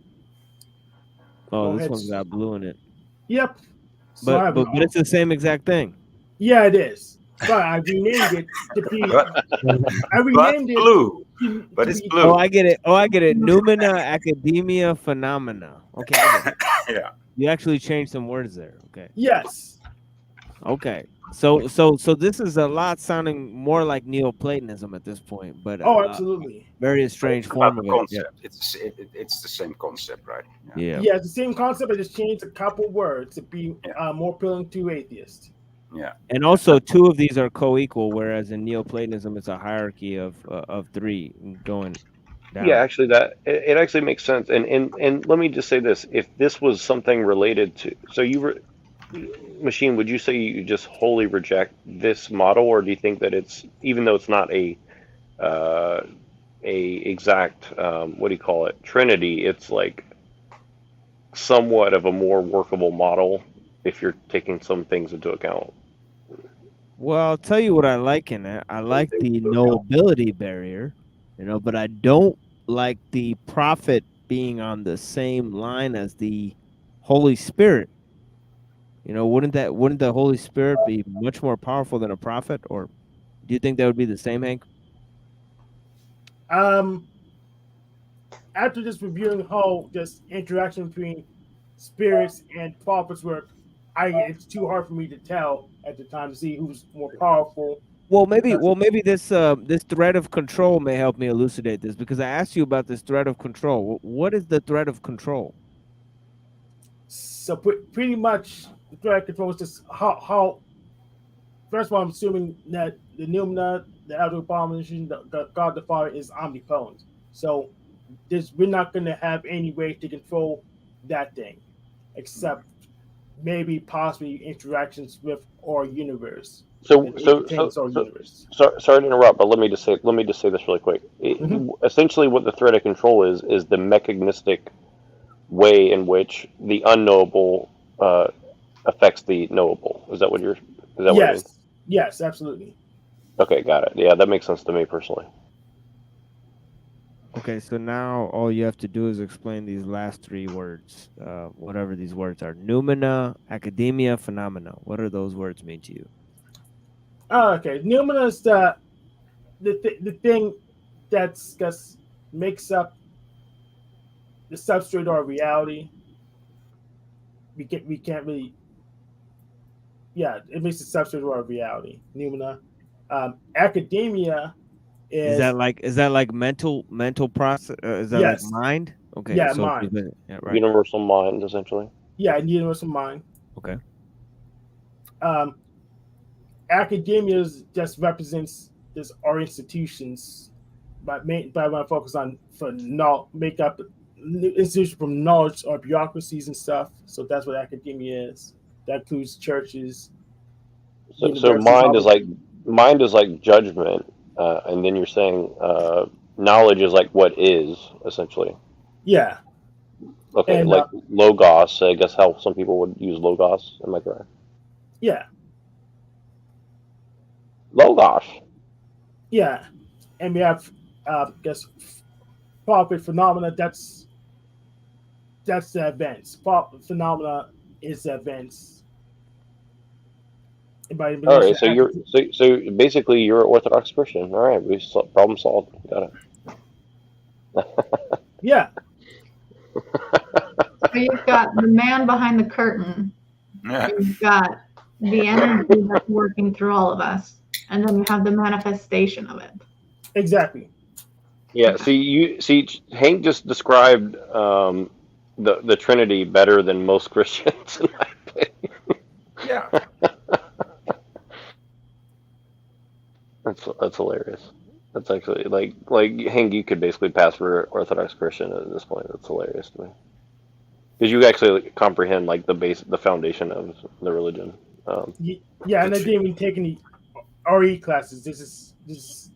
Oh, Go this ahead. one's got blue in it. Yep. So I But have but an but it's the same exact thing. Yeah, it is. But I renamed it to be. I renamed it. Blue. To But it's be- blue. Oh, I get it. Oh, I get it. Numina academia phenomena. Okay. I get it. Yeah. You actually changed some words there. Okay. Yes. Okay. So this is a lot sounding more like Neoplatonism at this point, but Oh, absolutely. very strange It's about form the of it. concept. It's the same concept, right? Yeah. Yeah, it's the same concept. I just changed a couple words to be more appealing to atheists. Yeah. And also, two of these are co-equal, whereas in Neoplatonism, it's a hierarchy of three going down. Yeah, actually, that it actually makes sense. And let me just say this: if this was something related to, so Machine, would you say you just wholly reject this model, or do you think that it's, even though it's not a exact what do you call it, Trinity, it's like somewhat of a more workable model if you're taking some things into account? Well, I'll tell you what I like in it. I like the knowability barrier, but I don't like the prophet being on the same line as the Holy Spirit. Wouldn't the Holy Spirit be much more powerful than a prophet? Or do you think that would be the same, Hank? After just reviewing how this interaction between spirits and prophets work, it's too hard for me to tell at the time to see who's more powerful. Well, maybe this thread of control may help me elucidate this, because I asked you about this thread of control. What is the thread of control? So pretty much the thread of control is just how. First of all, I'm assuming that the Numina, the Elder Abomination, the God the Father is omnipotent. So we're not going to have any way to control that thing, except maybe possibly interactions with our universe. Sorry to interrupt, but let me just say this really quick. Essentially, what the thread of control is the mechanistic way in which the unknowable affects the knowable. Is that what you're? Is that what you mean? Yes, absolutely. Okay, got it. Yeah, that makes sense to me personally. Okay, so now all you have to do is explain these last three words, whatever these words are. Numina, academia, phenomena. What do those words mean to you? Oh, okay. Numina is the thing that makes up the substrate of our reality. We can't really. Yeah, it makes the substrate of our reality. Numina. Academia is that like mental process? Is that like mind? Okay. Yeah, so mind. Yeah, right. Universal mind, essentially. Yeah, universal mind. Okay. Academia just represents our institutions, but I want to focus on make up institutions from knowledge or bureaucracies and stuff. So that's what academia is. That includes churches. So mind is like judgment, and then you're saying knowledge is like what is, essentially. Yeah. Okay, and, like logos. I guess how some people would use logos. Am I correct? Yeah. Logos. Yeah, and we have prophet phenomena. That's the events. Phenomena is the events. By All right, elimination, so you're so basically you're an Orthodox Christian. All right, problem solved. Got it. yeah. So you've got the man behind the curtain. Yeah. You've got the energy that's working through all of us, and then you have the manifestation of it. Exactly. Yeah. See, Hank just described the Trinity better than most Christians, in my opinion. Yeah. That's hilarious. That's actually like Hank, you could basically pass for Orthodox Christian at this point. That's hilarious to me because you actually comprehend like the foundation of the religion. Yeah, and I didn't even take any RE classes. This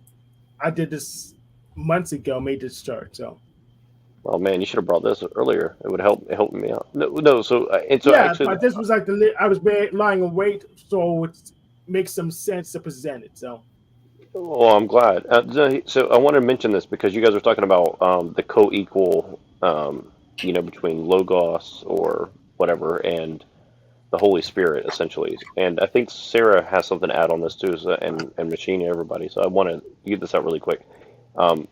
I did this months ago. Made this start. So. Oh man, you should have brought this earlier. It would help me out. No. So and so Yeah, actually, but this was like I was lying in wait, so it makes some sense to present it. So. well, I'm glad. So I want to mention this because you guys are talking about the co-equal, between Logos or whatever and the Holy Spirit, essentially. And I think Sarah has something to add on this too, and Machine, everybody. So I want to get this out really quick. Um,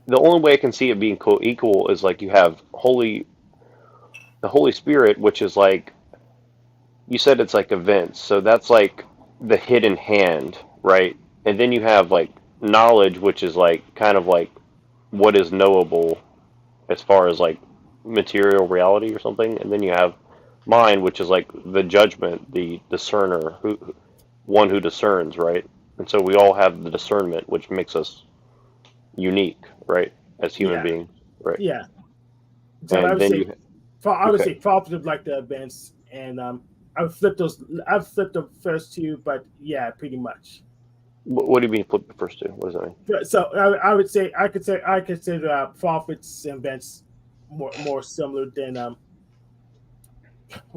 the only way I can see it being co-equal is like you have the Holy Spirit, which is like you said, it's like events. So that's like the hidden hand, right? And then you have like knowledge, which is like kind of like what is knowable as far as like material reality or something. And then you have mind, which is like the judgment, the discerner, one who discerns, right? And so we all have the discernment, which makes us unique, right, as human beings, right? Yeah. So And I would then say, okay. positive like the events, and I've flipped the first two, but yeah, pretty much. What do you mean flip the first two? What does that mean? So I would say I consider prophets and events more similar than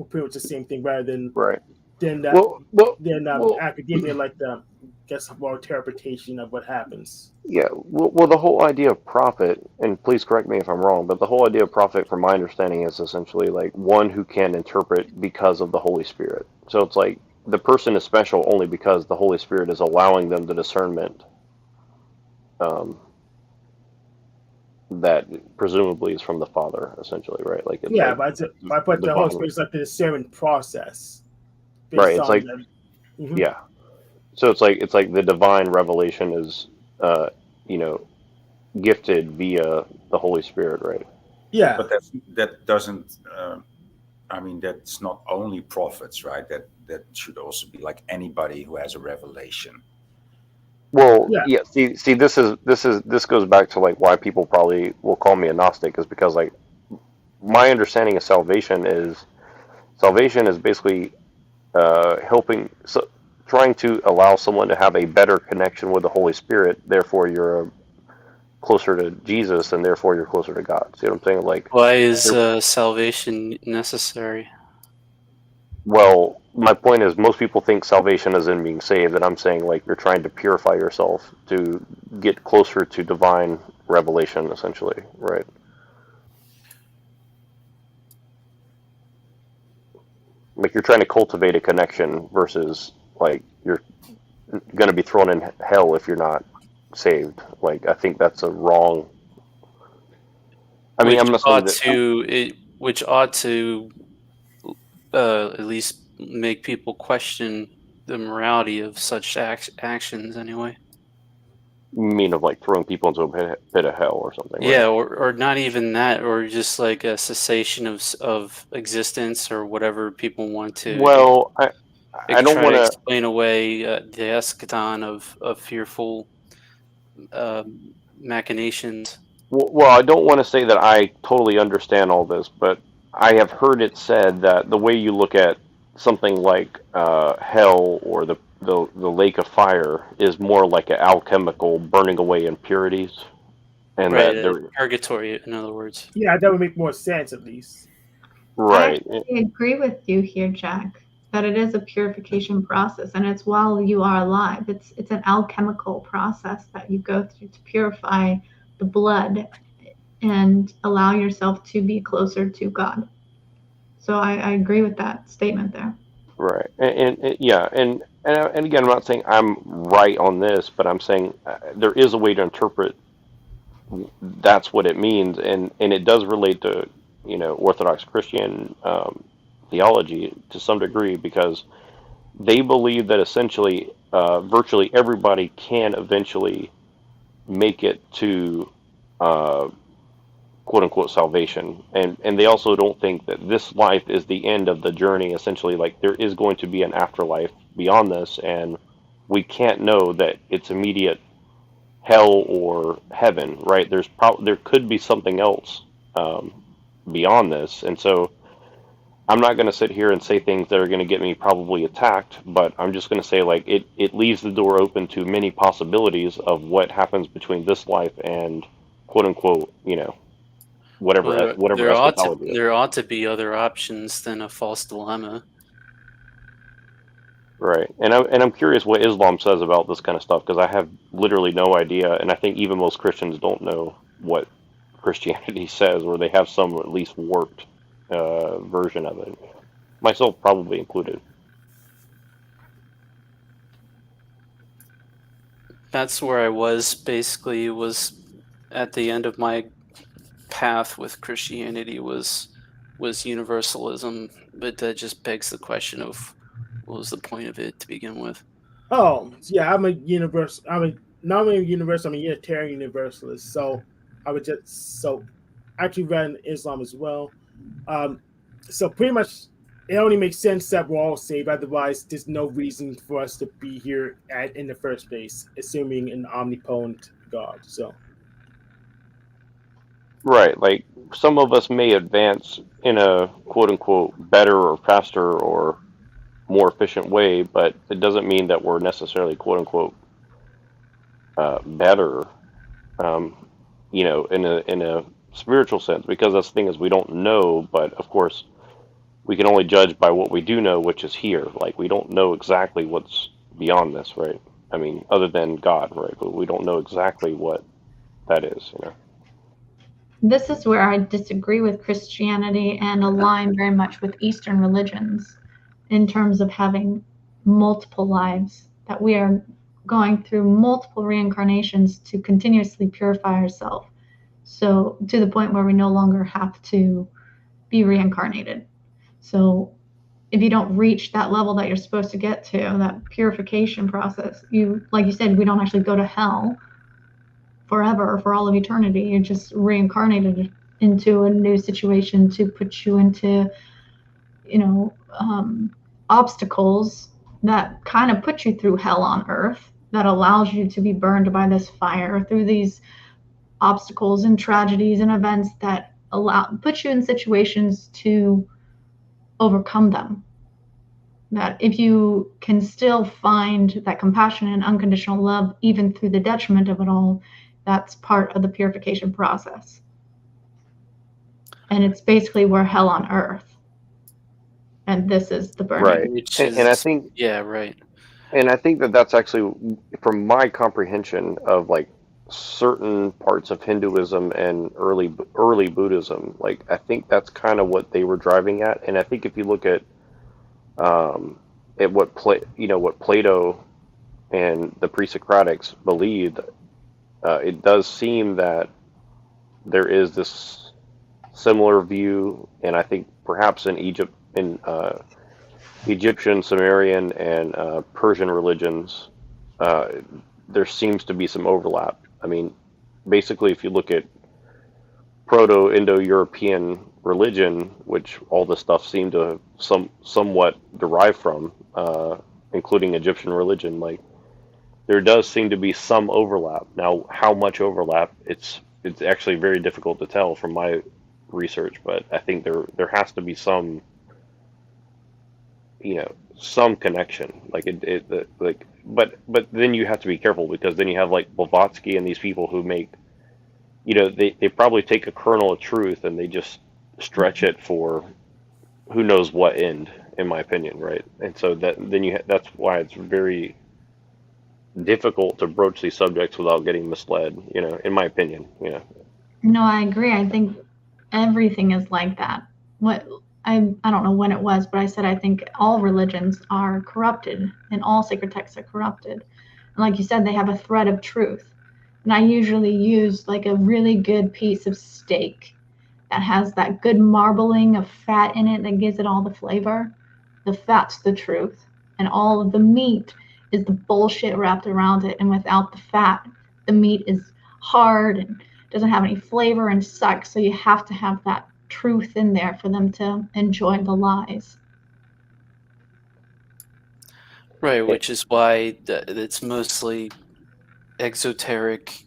pretty much the same thing rather than right. than Well, academia like the more interpretation of what happens. yeah, well, the whole idea of prophet, and please correct me if I'm wrong, but the whole idea of prophet, from my understanding, is essentially like one who can interpret because of the Holy Spirit. So it's like the person is special only because the Holy Spirit is allowing them the discernment that presumably is from the Father, essentially, right? Like it's Yeah, like but the Holy divine, Spirit is like the discernment process. right? It's like Mm-hmm. yeah. So it's like the divine revelation is, gifted via the Holy Spirit, right? Yeah, but that doesn't. I mean, that's not only prophets, right? That should also be like anybody who has a revelation. Well, yeah. See, this goes back to like why people probably will call me a Gnostic, is because like my understanding of salvation is basically trying to allow someone to have a better connection with the Holy Spirit. Therefore, you're closer to Jesus, and therefore you're closer to God. See what I'm saying? Like, why is salvation necessary? well, my point is most people think salvation is in being saved, and I'm saying like you're trying to purify yourself to get closer to divine revelation, essentially, right? Like you're trying to cultivate a connection versus like you're going to be thrown in hell if you're not saved. Like I think that's a wrong. I mean, I'm not saying that. Which ought to at least make people question the morality of such actions, anyway. You mean of like throwing people into a pit of hell or something? Yeah, right? or not even that, or just like a cessation of existence, or whatever people want to. Well, I don't want to explain away the eschaton of fearful machinations. Well, I don't want to say that I totally understand all this, but I have heard it said that the way you look at something like hell or the lake of fire is more like an alchemical burning away impurities, and right, that purgatory, in other words. Yeah, that would make more sense at least. Right. I agree with you here, Jack, that it is a purification process, and it's while you are alive. It's an alchemical process that you go through to purify the blood and allow yourself to be closer to God. So I agree with that statement there. Right, yeah, and again, I'm not saying I'm right on this, but I'm saying there is a way to interpret that's what it means, and it does relate to Orthodox Christian theology to some degree because they believe that essentially virtually everybody can eventually make it to quote unquote salvation, and they also don't think that this life is the end of the journey. Essentially, like there is going to be an afterlife beyond this, and we can't know that it's immediate hell or heaven, right? There could be something else beyond this, and so I'm not going to sit here and say things that are going to get me probably attacked, but I'm just going to say like it leaves the door open to many possibilities of what happens between this life and quote unquote, whatever Well, eschatology is. there ought to be other options than a false dilemma. Right, and I'm curious what Islam says about this kind of stuff because I have literally no idea, and I think even most Christians don't know what Christianity says, or they have some at least warped version of it, myself probably included. That's where I was basically was at the end of my path with Christianity was universalism, but that just begs the question of what was the point of it to begin with? Oh, yeah, I'm a universal. Not only a universal, I'm a Unitarian Universalist. So I would actually read in Islam as well. So pretty much, it only makes sense that we're all saved. Otherwise, there's no reason for us to be here in the first place, assuming an omnipotent God. So. Right, like some of us may advance in a quote unquote better or faster or more efficient way, but it doesn't mean that we're necessarily quote unquote better, in a spiritual sense, because that's the thing is we don't know, but of course we can only judge by what we do know, which is here. Like we don't know exactly what's beyond this, right? I mean, other than God, right? But we don't know exactly what that is, This is where I disagree with Christianity and align very much with Eastern religions in terms of having multiple lives, that we are going through multiple reincarnations to continuously purify ourselves. So to the point where we no longer have to be reincarnated. So if you don't reach that level that you're supposed to get to, that purification process, like you said, we don't actually go to hell forever, for all of eternity. You're just reincarnated into a new situation to put you into, obstacles that kind of put you through hell on earth, that allows you to be burned by this fire through these obstacles and tragedies and events that put you in situations to overcome them. That if you can still find that compassion and unconditional love, even through the detriment of it all, that's part of the purification process. And it's basically we're hell on earth. And this is the burning. Right. And I think, yeah, right. And I think that that's actually, from my comprehension of like certain parts of Hinduism and early Buddhism, like I think that's kind of what they were driving at. And I think if you look at what Plato and the pre-Socratics believed, it does seem that there is this similar view, and I think perhaps in Egypt, in Egyptian, Sumerian, and Persian religions, there seems to be some overlap. I mean, basically, if you look at Proto-Indo-European religion, which all this stuff seemed to somewhat derive from, including Egyptian religion, like there does seem to be some overlap. Now, how much overlap? It's actually very difficult to tell from my research, but I think there has to be some, some connection. But then you have to be careful because then you have like Blavatsky and these people who make, they probably take a kernel of truth and they just stretch it for who knows what end, in my opinion, right? And so that's why it's very difficult to broach these subjects without getting misled, in my opinion, No, I agree. I think everything is like that. I don't know when it was, but I said I think all religions are corrupted and all sacred texts are corrupted. And like you said, they have a thread of truth. And I usually use like a really good piece of steak that has that good marbling of fat in it that gives it all the flavor. The fat's the truth. And all of the meat is the bullshit wrapped around it. And without the fat, the meat is hard and doesn't have any flavor and sucks. So you have to have that truth in there for them to enjoy the lies. Right, which is why it's mostly exoteric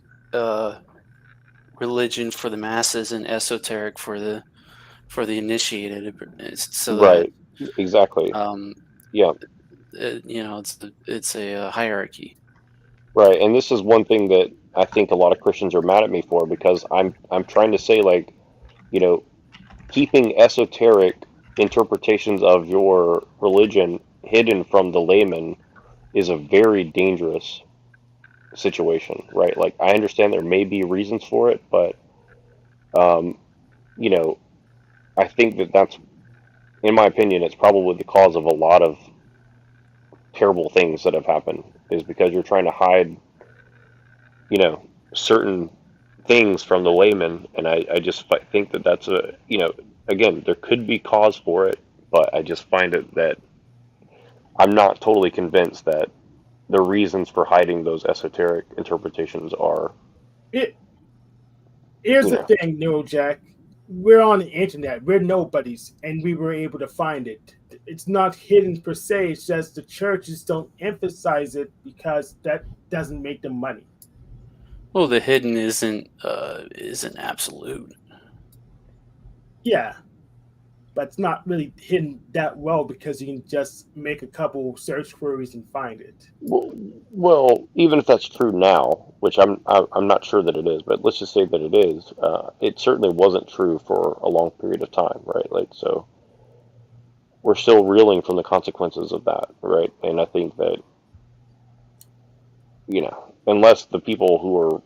religion for the masses and esoteric for the initiated. So Right. Exactly. Yeah. It's a hierarchy. Right. And this is one thing that I think a lot of Christians are mad at me for, because I'm trying to say, like, keeping esoteric interpretations of your religion hidden from the layman is a very dangerous situation, right? Like, I understand there may be reasons for it, but I think that's, in my opinion, it's probably the cause of a lot of terrible things that have happened, is because you're trying to hide, certain things from the layman. And I just think that that's again, there could be cause for it, but I just find it that I'm not totally convinced that the reasons for hiding those esoteric interpretations are. Here's the thing, Jack. We're on the internet. We're nobodies, and we were able to find it. It's not hidden per se. It's just the churches don't emphasize it because that doesn't make them money. Well, the hidden isn't absolute. Yeah, but it's not really hidden that well because you can just make a couple search queries and find it. Well, even if that's true now, which I'm not sure that it is, but let's just say that it is. It certainly wasn't true for a long period of time, right? Like, so we're still reeling from the consequences of that, right? And I think that, unless the people who are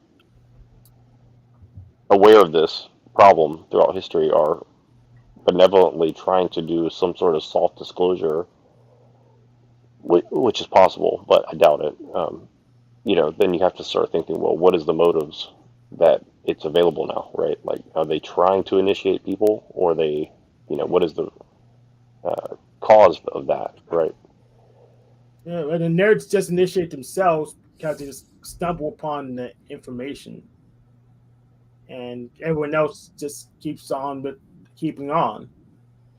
aware of this problem throughout history are benevolently trying to do some sort of soft disclosure, which is possible, but I doubt it. Then you have to start thinking, well, what is the motives that it's available now, right? Like, are they trying to initiate people, or are they, what is the cause of that, right? Yeah, well, the nerds just initiate themselves because they just stumble upon the information, and everyone else just keeps on but keeping on.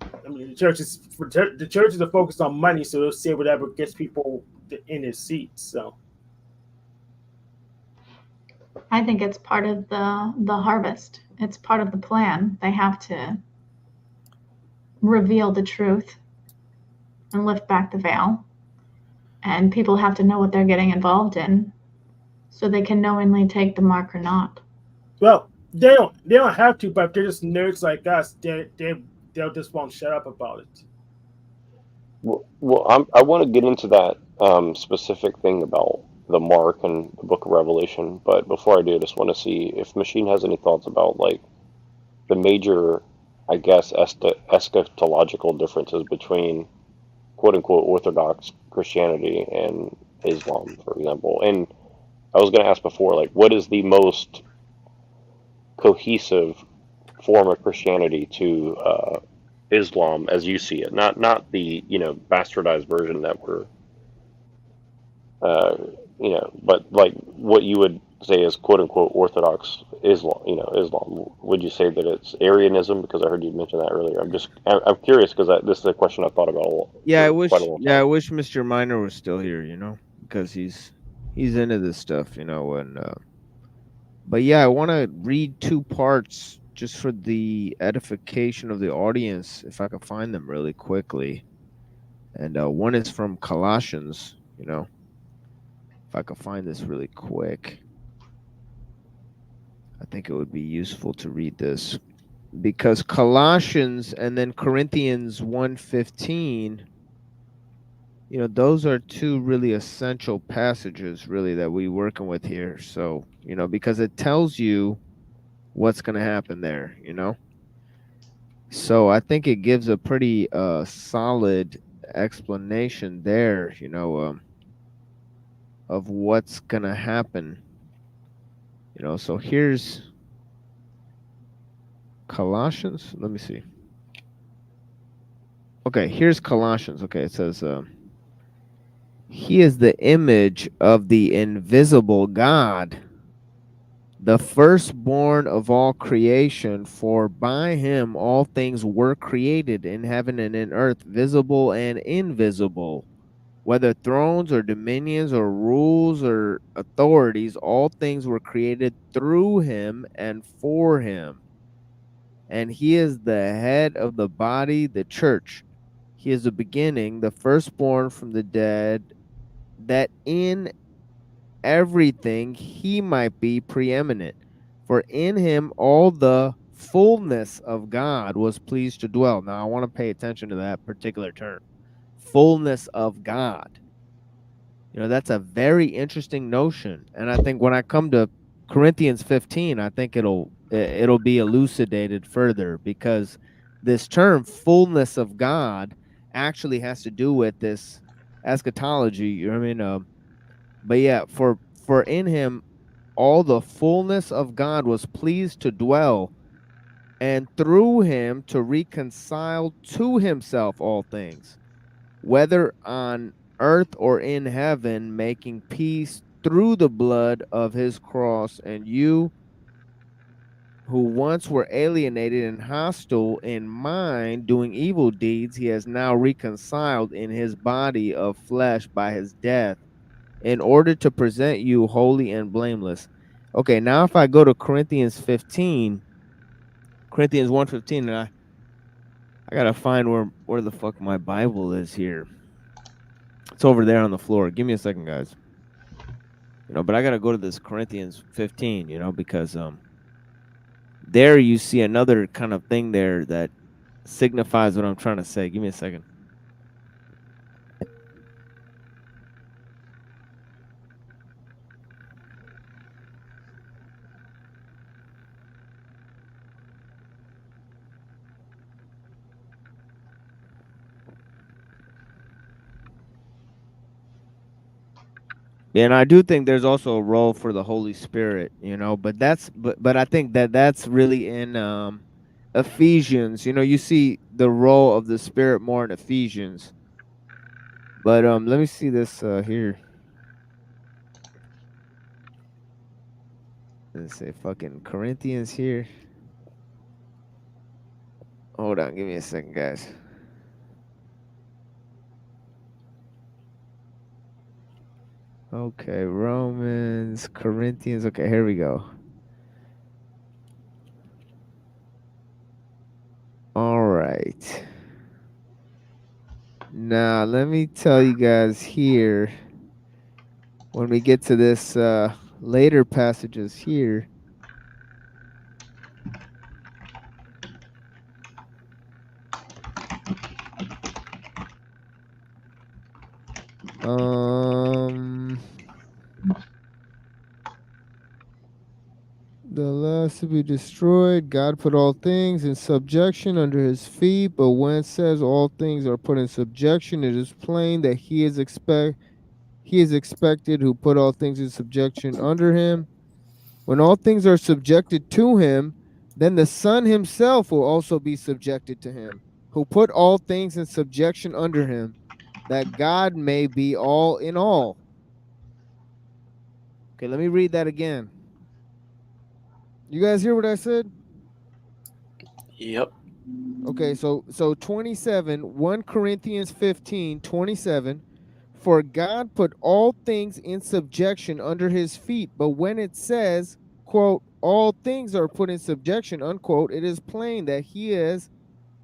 I mean, the churches are focused on money, so they'll say whatever gets people in their seats. So I think it's part of the harvest. It's part of the plan. They have to reveal the truth and lift back the veil. And people have to know what they're getting involved in so they can knowingly take the mark or not. Well, they don't have to, but they're just nerds like us. They'll just won't shut up about it. Well, I want to get into that specific thing about the mark and the Book of Revelation, but before I do, I just want to see if Machine has any thoughts about, like, the major, I guess, eschatological differences between quote-unquote Orthodox Christianity and Islam, for example. And I was going to ask before, like, what is the most cohesive form of Christianity to Islam as you see it? Not the bastardized version that we're but like what you would say is quote-unquote Orthodox Islam. Islam. Would you say that it's Arianism? Because I heard you mention that earlier. I'm curious because this is a question I thought about. I wish Mr. Miner was still here, because he's into this stuff, and but yeah, I want to read two parts just for the edification of the audience, if I can find them really quickly. And one is from Colossians, if I could find this really quick. I think it would be useful to read this, because Colossians and then Corinthians 1:15, those are two really essential passages really that we're working with here. So, because it tells you what's going to happen there, So I think it gives a pretty solid explanation there, of what's gonna happen. So here's Colossians. Let me see. Okay, here's Colossians. Okay, it says, He is the image of the invisible God, the firstborn of all creation, for by him all things were created in heaven and in earth, visible and invisible, whether thrones or dominions or rules or authorities, all things were created through him and for him. And he is the head of the body, the church. He is the beginning, the firstborn from the dead, that in everything he might be preeminent. For in him all the fullness of God was pleased to dwell. Now, I want to pay attention to that particular term, fullness of God. That's a very interesting notion. And I think when I come to Corinthians 15, I think it'll be elucidated further, because this term fullness of God actually has to do with this eschatology. You know what I mean? But yeah, for in him all the fullness of God was pleased to dwell, and through him to reconcile to himself all things, whether on earth or in heaven, making peace through the blood of his cross. And you who once were alienated and hostile in mind, doing evil deeds, he has now reconciled in his body of flesh by his death, in order to present you holy and blameless. Okay, now if I go to Corinthians 1:15, and I gotta find where the fuck my Bible is here. It's over there on the floor. Give me a second, guys. But I gotta go to this Corinthians 15, because there you see another kind of thing there that signifies what I'm trying to say. Give me a second. And I do think there's also a role for the Holy Spirit, but I think that's really in Ephesians. You see the role of the Spirit more in Ephesians. But let me see this here. Let's say fucking Corinthians here. Hold on, give me a second, guys. Okay, Romans, Corinthians. Okay, here we go. All right. Now, let me tell you guys here, when we get to this later passages here, the last to be destroyed, God put all things in subjection under his feet, but when it says all things are put in subjection, it is plain that he is expected who put all things in subjection under him. When all things are subjected to him, then the Son himself will also be subjected to him, who put all things in subjection under him, that God may be all in all. Okay, let me read that again. You guys hear what I said? Yep. Okay, so 27, 1 Corinthians 15, 27. For God put all things in subjection under his feet. But when it says, quote, all things are put in subjection, unquote, it is plain that he is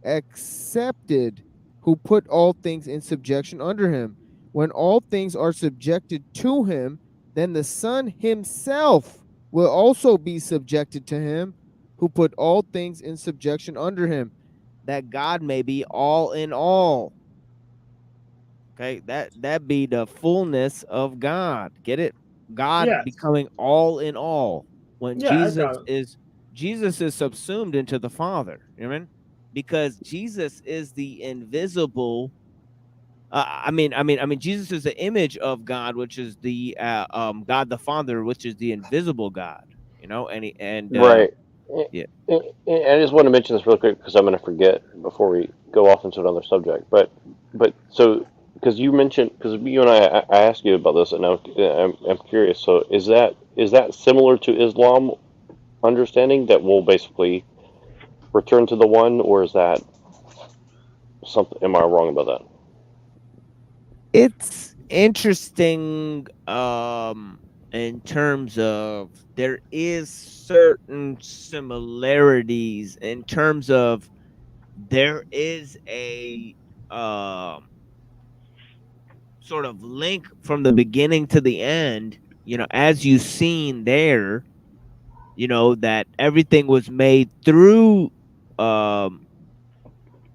accepted who put all things in subjection under him. When all things are subjected to him, then the Son himself will also be subjected to him who put all things in subjection under him, that God may be all in all. Okay, that be the fullness of God. Get it? God Yes. becoming all in all. When Yeah, I got it. Jesus is subsumed into the Father. You know what I mean? because Jesus is the invisible. Jesus is the image of God, which is the God the Father, which is the invisible God. You know, Right. yeah. And I just want to mention this real quick because I'm going to forget before we go off into another subject. But so because you mentioned, because you and I asked you about this, and I'm curious. So is that similar to Islam understanding that we'll basically return to the one, or is that something? Am I wrong about that? It's interesting in terms of there is certain similarities in terms of there is a sort of link from the beginning to the end, you know, as you've seen there, you know, that everything was made through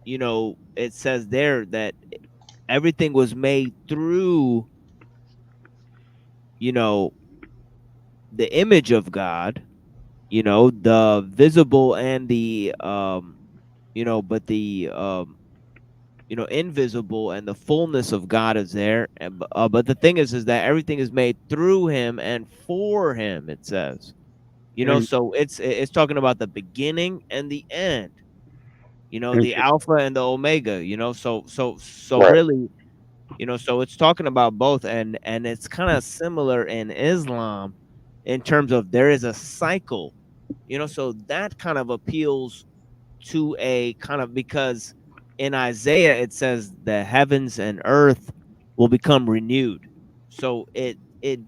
you know, it says there that everything was made through, you know, the image of God, you know, the visible and the you know, but the you know, invisible and the fullness of God is there. And but the thing is that everything is made through him and for him, it says. You know, And so it's talking about the beginning and the end. You know, and the alpha and the omega, you know. So Right. really, you know, so it's talking about both, and it's kind of similar in Islam in terms of there is a cycle, you know, so that kind of appeals to a kind of, because in Isaiah it says the heavens and earth will become renewed. So it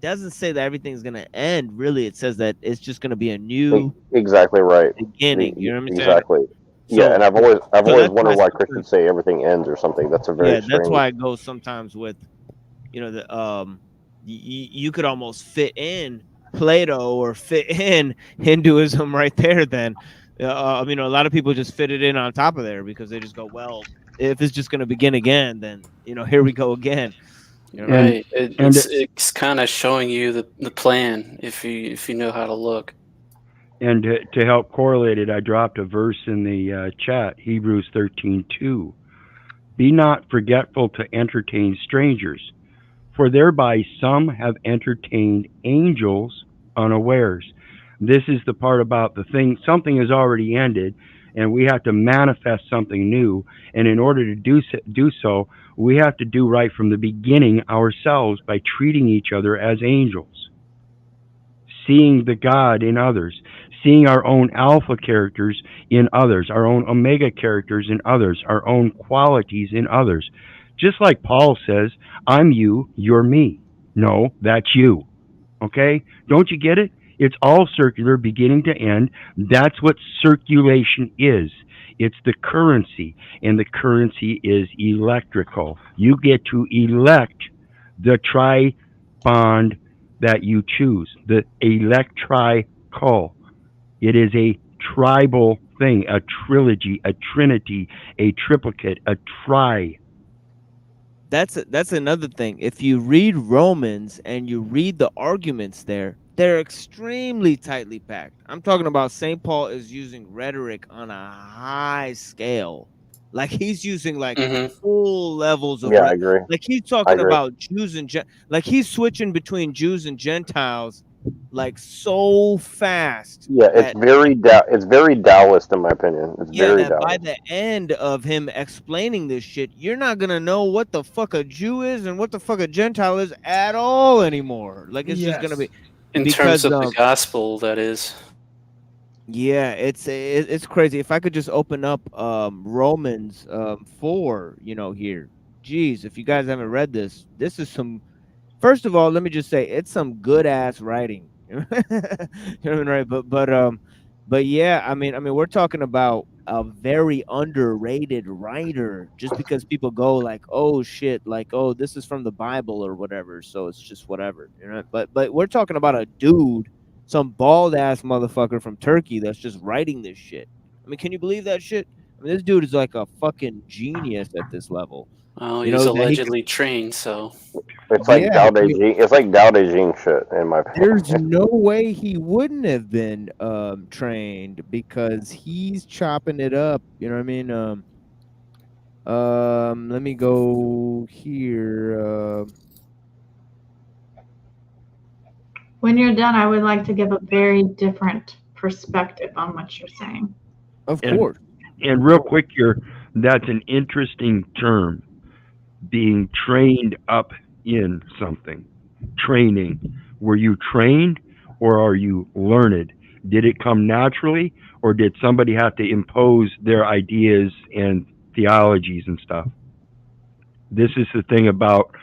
doesn't say that everything's going to end, really. It says that it's just going to be a new Exactly right. beginning, you know what I'm saying? Exactly. Yeah, So and I've always that's wondered why why sometimes, Christians say everything ends or something. That's a very yeah, that's strange. why it goes sometimes with, you know, the you could almost fit in Plato or fit in Hinduism right there. Then, you know, a lot of people just fit it in on top of there because they just go, well, if it's just going to begin again, then, you know, here we go again. You know what I mean? Right. and It's kind of showing you the plan if you know how to look. and to help correlate it, I dropped a verse in the chat, Hebrews 13:2. Be not forgetful to entertain strangers, for thereby some have entertained angels unawares. This is the part about the thing, something has already ended, and we have to manifest something new. And in order to do so, we have to do right from the beginning ourselves by treating each other as angels, seeing the God in others, seeing our own alpha characters in others, our own omega characters in others, our own qualities in others. Just like Paul says, I'm you, you're me. No, that's you. Okay? Don't you get it? It's all circular, beginning to end. That's what circulation is. It's the currency, and the currency is electrical. You get to elect the tri bond that you choose, the electrical. It is a tribal thing, a trilogy, a trinity, a triplicate, a tri. That's another thing. If you read Romans and you read the arguments there, they're extremely tightly packed. I'm talking about St. Paul is using rhetoric on a high scale. Like he's using like full levels of Yeah, I agree. like he's I talking agree. about Jews and like he's switching between Jews and Gentiles like so fast Yeah, that it's very Taoist in my opinion. It's yeah, very that by Taoist. the end of him explaining this shit, you're not gonna know what the fuck a Jew is and what the fuck a Gentile is at all anymore. Like it's just gonna Yes. be In terms because of the gospel, that is. yeah, it's crazy. If I could just open up Romans 4, you know, here. Jeez, if you guys haven't read this, this is some. First of all, let me just say it's some good ass writing. You know what I mean, right? But yeah, I mean, we're talking about a very underrated writer just because people go like, oh shit, like, oh, this is from the Bible or whatever, so it's just whatever, you know. But we're talking about a dude, some bald ass motherfucker from Turkey that's just writing this shit. I mean, can you believe that shit? I mean, this dude is like a fucking genius at this level. Well, You he's know that he could allegedly trained, so. It's like Yeah, Dao De Jing. It's like Dao De Jing shit, in my opinion. there's no way he wouldn't have been trained because he's chopping it up. You know what I mean? Let me go here. When you're done, I would like to give a very different perspective on what you're saying. Of And, course. And real quick here, that's an interesting term, being trained up in something. Training. Were you trained or are you learned? Did it come naturally or did somebody have to impose their ideas and theologies and stuff? This is the thing about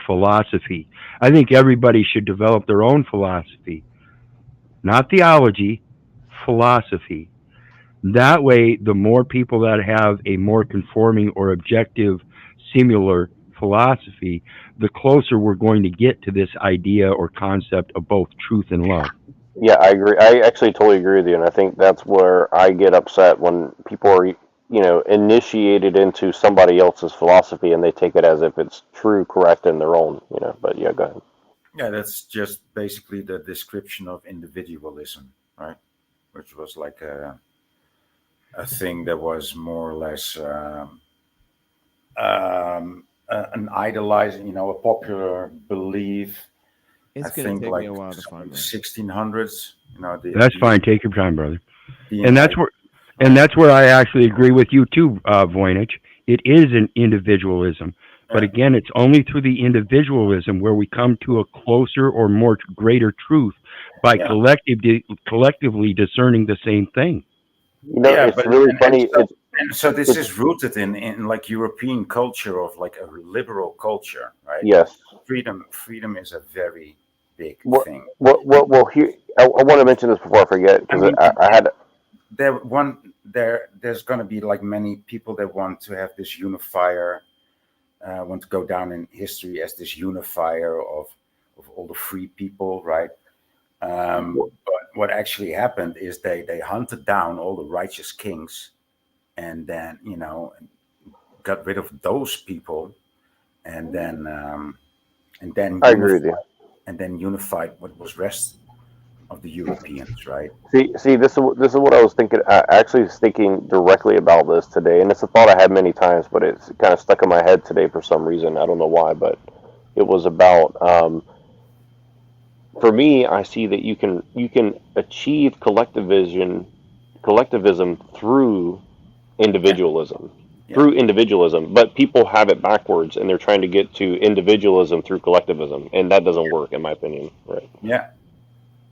philosophy. I think everybody should develop their own philosophy, not theology, philosophy. That way, the more people that have a more conforming or objective, similar philosophy, the closer we're going to get to this idea or concept of both truth and love. Yeah, I agree. I actually totally agree with you, and I think that's where I get upset when people are, initiated into somebody else's philosophy and they take it as if it's true, correct, and their own. But yeah, go ahead. Yeah, that's just basically the description of individualism, right? Which was like a thing that was more or less an idolizing, a popular belief. It's I gonna think take like me a while to find that. 1600s. That's fine. Take your time, brother. the And that's where I actually agree with you too, Voynich. It is an individualism, but again, it's only through the individualism where we come to a closer or more greater truth by collectively discerning the same thing. It's really funny. So this is rooted in like European culture of like a liberal culture, right? Yes. Freedom is a very big thing. Well, here I want to mention this before I forget because I had. There's going to be like many people that want to have this unifier, want to go down in history as this unifier of all the free people, right? But what actually happened is they hunted down all the righteous kings, and then got rid of those people, and then I agree with you. and then unified what was rest of the Europeans, right? See, this is what I was thinking. I actually was thinking directly about this today, and it's a thought I had many times, but it's kind of stuck in my head today for some reason. I don't know why, but it was about. For me, I see that you can achieve collectivism through individualism. Through individualism, but people have it backwards, and they're trying to get to individualism through collectivism, and that doesn't work, in my opinion. Right?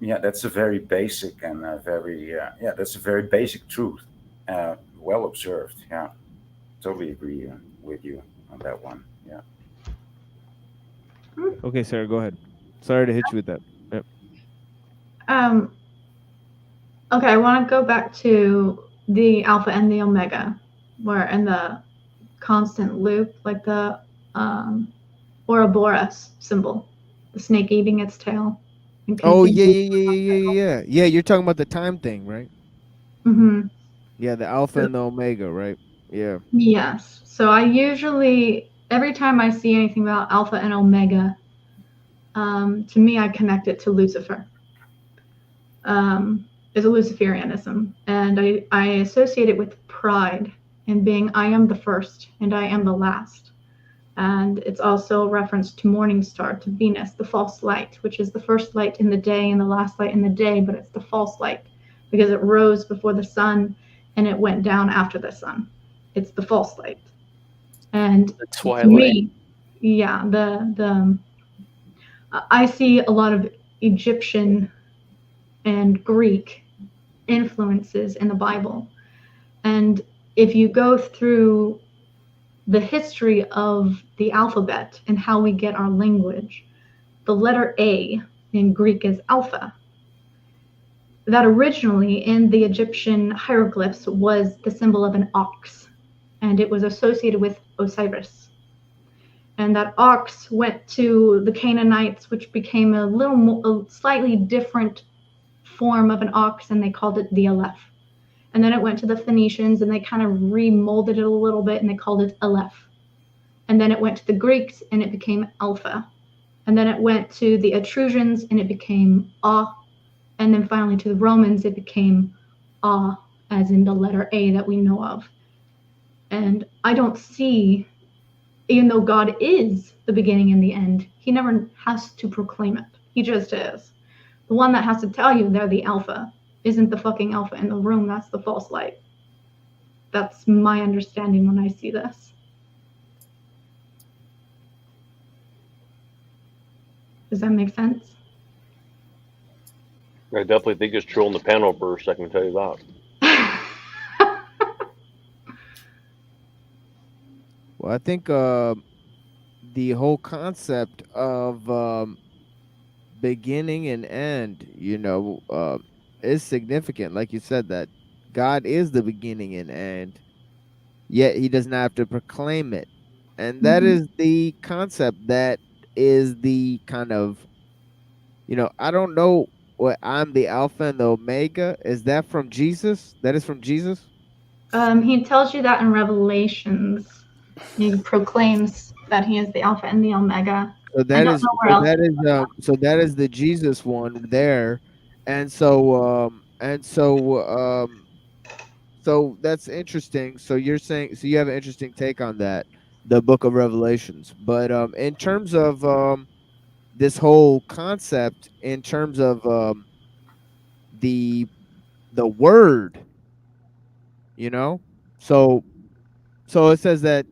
Yeah, that's a very basic and that's a very basic truth. Well observed. Yeah, totally agree with you on that one. Yeah. Okay, Sarah, go ahead. Sorry to hit you with that. Yep. Okay, I want to go back to the alpha and the omega, where in the constant loop, like the Ouroboros symbol, the snake eating its tail. Oh yeah. Yeah, you're talking about the time thing, right? Mm-hmm. Yeah, the alpha and the omega, right? Yeah. Yes. So I usually, every time I see anything about alpha and omega, to me, I connect it to Lucifer. It's a Luciferianism, and I associate it with pride and being I am the first and I am the last. And it's also a reference to morning star, to Venus, the false light, which is the first light in the day and the last light in the day, but it's the false light because it rose before the sun and it went down after the sun. It's the false light. And the twilight. To me, yeah, I see a lot of Egyptian and Greek influences in the Bible. And if you go through the history of the alphabet and how we get our language, the letter A in Greek is alpha. That originally in the Egyptian hieroglyphs was the symbol of an ox, and it was associated with Osiris. And that ox went to the Canaanites, which became a slightly different form of an ox, and they called it the Aleph. And then it went to the Phoenicians, and they kind of remolded it a little bit, and they called it Aleph. And then it went to the Greeks, and it became Alpha. and then it went to the Etruscans and it became Ah, and then finally to the Romans it became Ah, as in the letter A that we know of. And I don't see, even though God is the beginning and the end, he never has to proclaim it. He just is. The one that has to tell you they're the alpha isn't the fucking alpha in the room. That's the false light. That's my understanding when I see this. Does that make sense? I definitely think it's true on the panel burst. I can tell you that. Well, I think the whole concept of beginning and end, is significant. Like you said, that God is the beginning and end, yet he does not have to proclaim it. And that is the concept that is the kind of, I don't know what I'm the Alpha and the Omega. Is that from Jesus? That is from Jesus? He tells you that in Revelations. He proclaims that he is the Alpha and the Omega. So that is so that is the Jesus one there, and so so that's interesting. So you're saying, so you have an interesting take on that, the Book of Revelations. But in terms of this whole concept, in terms of the word, so it says that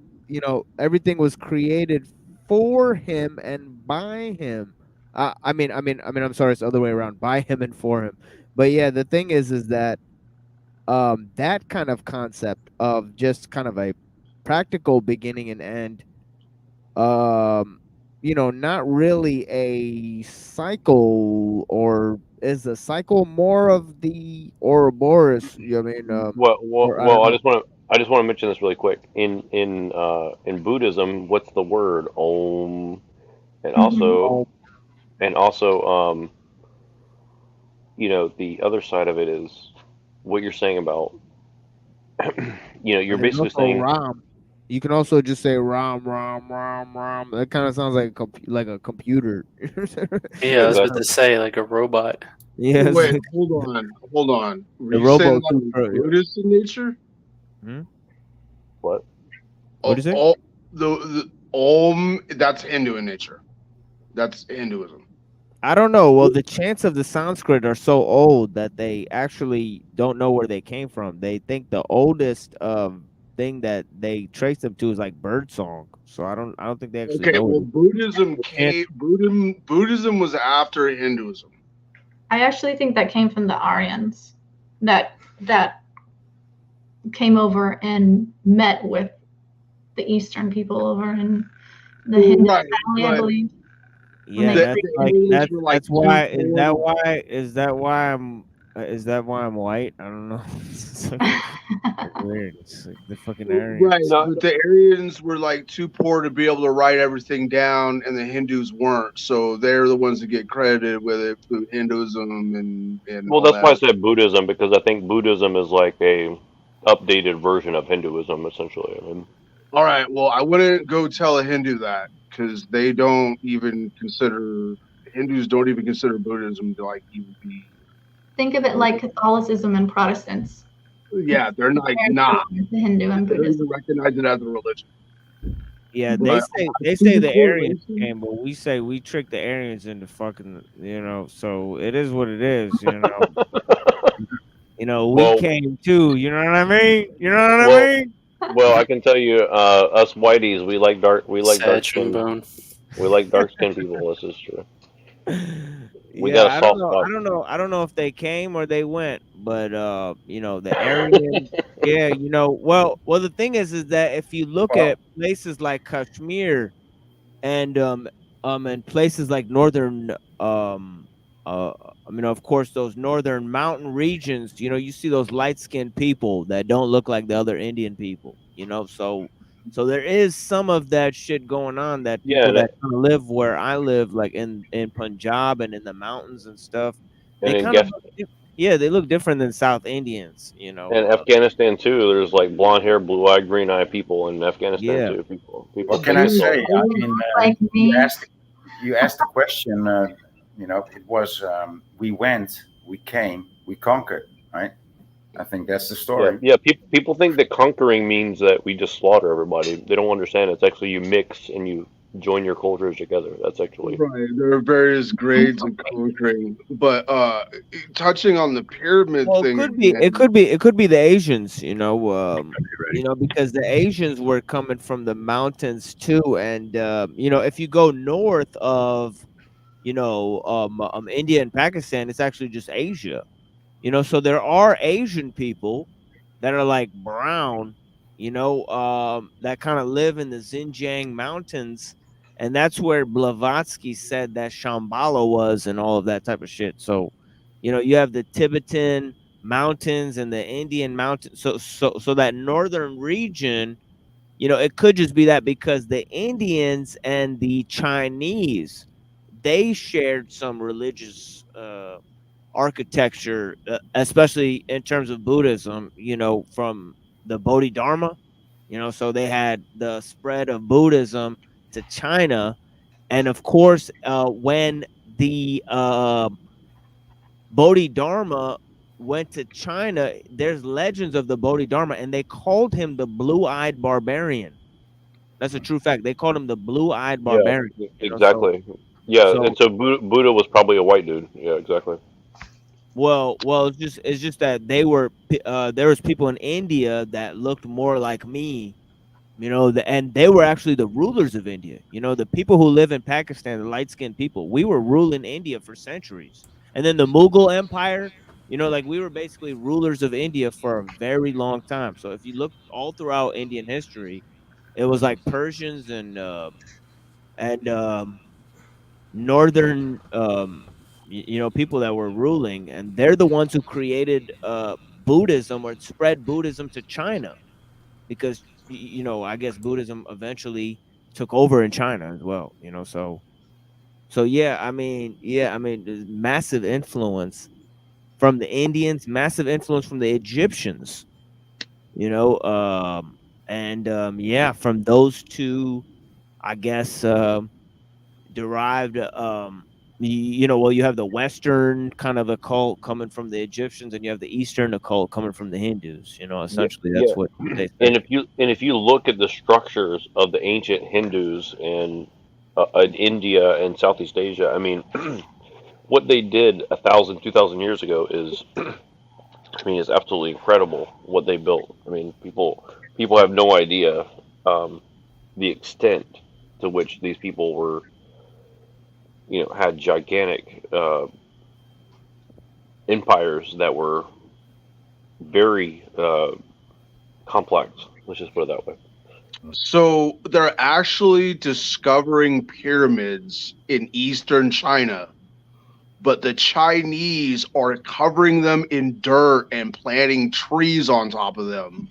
everything was created for him and by him. I'm sorry, it's the other way around, by him and for him. But yeah, the thing is that that kind of concept of just kind of a practical beginning and end, not really a cycle, or is a cycle more of the Ouroboros? Or I don't Well, know. I just want to mention this really quick. In Buddhism, what's the word? Om, and also the other side of it is what you're saying about you're And there's basically also saying Ram. You can also just say Ram, Ram, Ram, Ram. That kind of sounds like like a computer. Yeah, I was about exactly. to say like a robot. Yes. Wait, hold on. Were The you saying robo like Buddhist in nature? What? What'd you say? Oh, the Om, that's Hindu in nature. That's Hinduism. I don't know. Well, the chants of the Sanskrit are so old that they actually don't know where they came from. They think the oldest thing that they trace them to is like bird song. So I don't think they actually Okay, know. well, Buddhism was after Hinduism. I actually think that came from the Aryans that came over and met with the Eastern people over in the Hindu family, I believe. Yeah, that's like that's why. Is that why I'm white? I don't know. It's weird. It's like the fucking Aryans. Right, but the Aryans were like too poor to be able to write everything down, and the Hindus weren't. So they're the ones that get credited with it, with Hinduism and Well, all that's why I that. said Buddhism, because I think Buddhism is like a updated version of Hinduism, essentially. All right, well, I wouldn't go tell a Hindu that because they don't even consider Hindus don't even consider Buddhism to like even be. Think of it like Catholicism and Protestants. Yeah, they're like the Hindu and they don't Buddhism. even recognize it as a religion. Yeah, But they say the Aryans came, but we say we tricked the Aryans into fucking, so it is what it is, we Well- came too, you know what I mean? You know what Well, I mean? well, I can tell you, us whiteys, we like dark skin. Bone. We like dark skinned people. This is true. We Yeah, got a I don't soft know. spot. I don't know if they came or they went, but the Aryan, yeah, well, the thing is that if you look at places like Kashmir and places like northern of course those northern mountain regions, you see those light-skinned people that don't look like the other Indian people, so there is some of that shit going on, that Yeah, people that kind of live where I live, like in Punjab and in the mountains and stuff, they And in kind of they look different than South Indians, and Afghanistan too. There's like blonde hair, blue eyed, green eyed people in Afghanistan Yeah. too. People What can I think it's all- say? I mean, Like me. you asked the question. It was we went, we came, we conquered. Right. I think that's the story. Yeah. People think that conquering means that we just slaughter everybody. They don't understand. It's actually you mix and you join your cultures together. That's actually Right. There are various grades of conquering, but touching on the pyramid Well, thing it again. could be the Asians, because the Asians were coming from the mountains too, and if you go north of India and Pakistan, it's actually just Asia. So there are Asian people that are like brown, that kind of live in the Xinjiang mountains, and that's where Blavatsky said that Shambhala was and all of that type of shit. So, you have the Tibetan mountains and the Indian mountains. So that northern region, it could just be that because the Indians and the Chinese, they shared some religious architecture, especially in terms of Buddhism, from the Bodhidharma, so they had the spread of Buddhism to China. And of course, when the Bodhidharma went to China, there's legends of the Bodhidharma, and they called him the blue-eyed barbarian. That's a true fact. They called him the blue-eyed yeah, barbarian. exactly. Yeah, and so Buddha was probably a white dude. Yeah, exactly. Well, it's just that there was people in India that looked more like me, and they were actually the rulers of India. The people who live in Pakistan, the light-skinned people, we were ruling India for centuries. And then the Mughal Empire, like we were basically rulers of India for a very long time. So if you look all throughout Indian history, it was like Persians and northern people that were ruling, and they're the ones who created Buddhism or spread Buddhism to China, because I guess Buddhism eventually took over in China as well. So there's massive influence from the Indians, massive influence from the Egyptians, from those two, I guess, derived you have the Western kind of occult coming from the Egyptians, and you have the Eastern occult coming from the Hindus. Yeah, Essentially yeah. that's what they And say. if you look at the structures of the ancient Hindus in India and Southeast Asia, I mean, what they did 1,000, 2,000 years ago is, is absolutely incredible what they built. I mean, people have no idea the extent to which these people were, had gigantic empires that were very complex. Let's just put it that way. So they're actually discovering pyramids in eastern China, but the Chinese are covering them in dirt and planting trees on top of them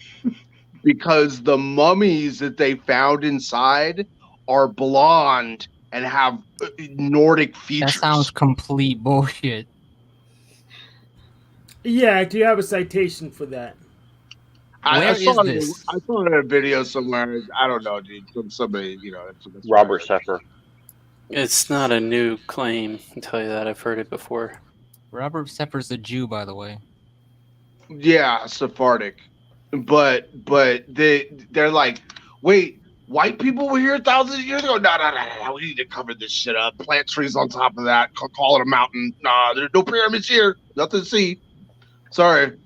because the mummies that they found inside are blonde and have Nordic features. That sounds complete bullshit. Yeah, I do have a citation for that. I Where saw is it. this? I saw it in a video somewhere. I don't know, dude. From somebody, that's Robert Sepper. It's not a new claim. I'll tell you that. I've heard it before. Robert Sepper's a Jew, by the way. Yeah, Sephardic, but they're like, wait, white people were here thousands of years ago. No. We need to cover this shit up. Plant trees on top of that. Call it a mountain. Nah, there's no pyramids here. Nothing to see. Sorry.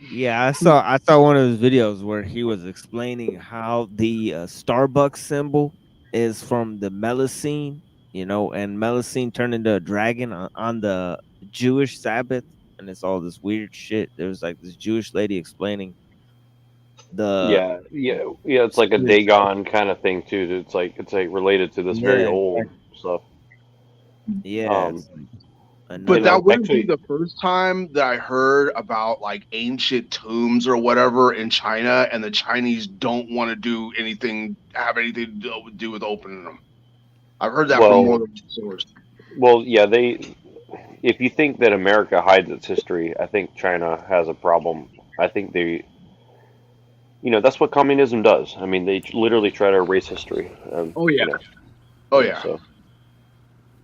Yeah, I saw one of his videos where he was explaining how the Starbucks symbol is from the Melusine, and Melusine turned into a dragon on the Jewish Sabbath, and it's all this weird shit. There was like this Jewish lady explaining the Yeah. It's like a Dagon kind of thing too. It's like related to this very old stuff. Yeah. But that wouldn't be the first time that I heard about like ancient tombs or whatever in China, and the Chinese don't want to have anything to do with opening them. I've heard that from more than one source. Well, yeah, if you think that America hides its history, I think China has a problem. I think that's what communism does. I mean, they literally try to erase history. Oh yeah. You know, Oh yeah. so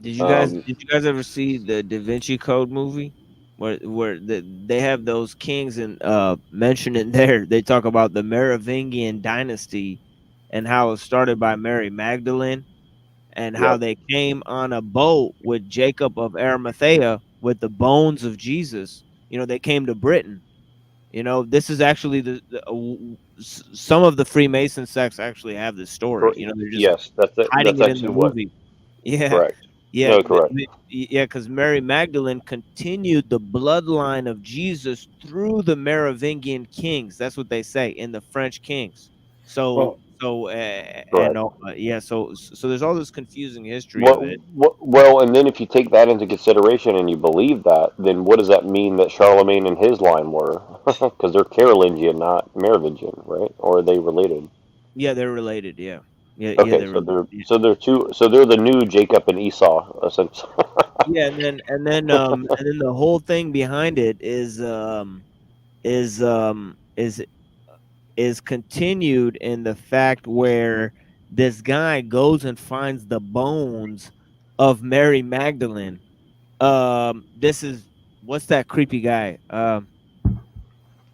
Did um, you guys ever see the Da Vinci Code movie? Where they have those kings and mentioned in there. They talk about the Merovingian dynasty and how it started by Mary Magdalene and how yep. they came on a boat with Jacob of Arimathea with the bones of Jesus. They came to Britain. This is actually some of the Freemason sects actually have this story. They're just Yes, that's it. hiding That's it in the actually what. movie. Yeah, Correct. yeah, No, correct. yeah. Because Mary Magdalene continued the bloodline of Jesus through the Merovingian kings. That's what they say in the French kings. So, Well, and Correct. yeah. So there's all this confusing history of it. Well, and then if you take that into consideration and you believe that, then what does that mean that Charlemagne and his line were? Because they're Carolingian, not Merovingian, right? Or are they related? Yeah, they're related. Yeah, yeah. Okay, They're so related. they're the new Jacob and Esau, essentially. Yeah, and then the whole thing behind it is um is is continued in the fact where this guy goes and finds the bones of Mary Magdalene. This is what's that creepy guy?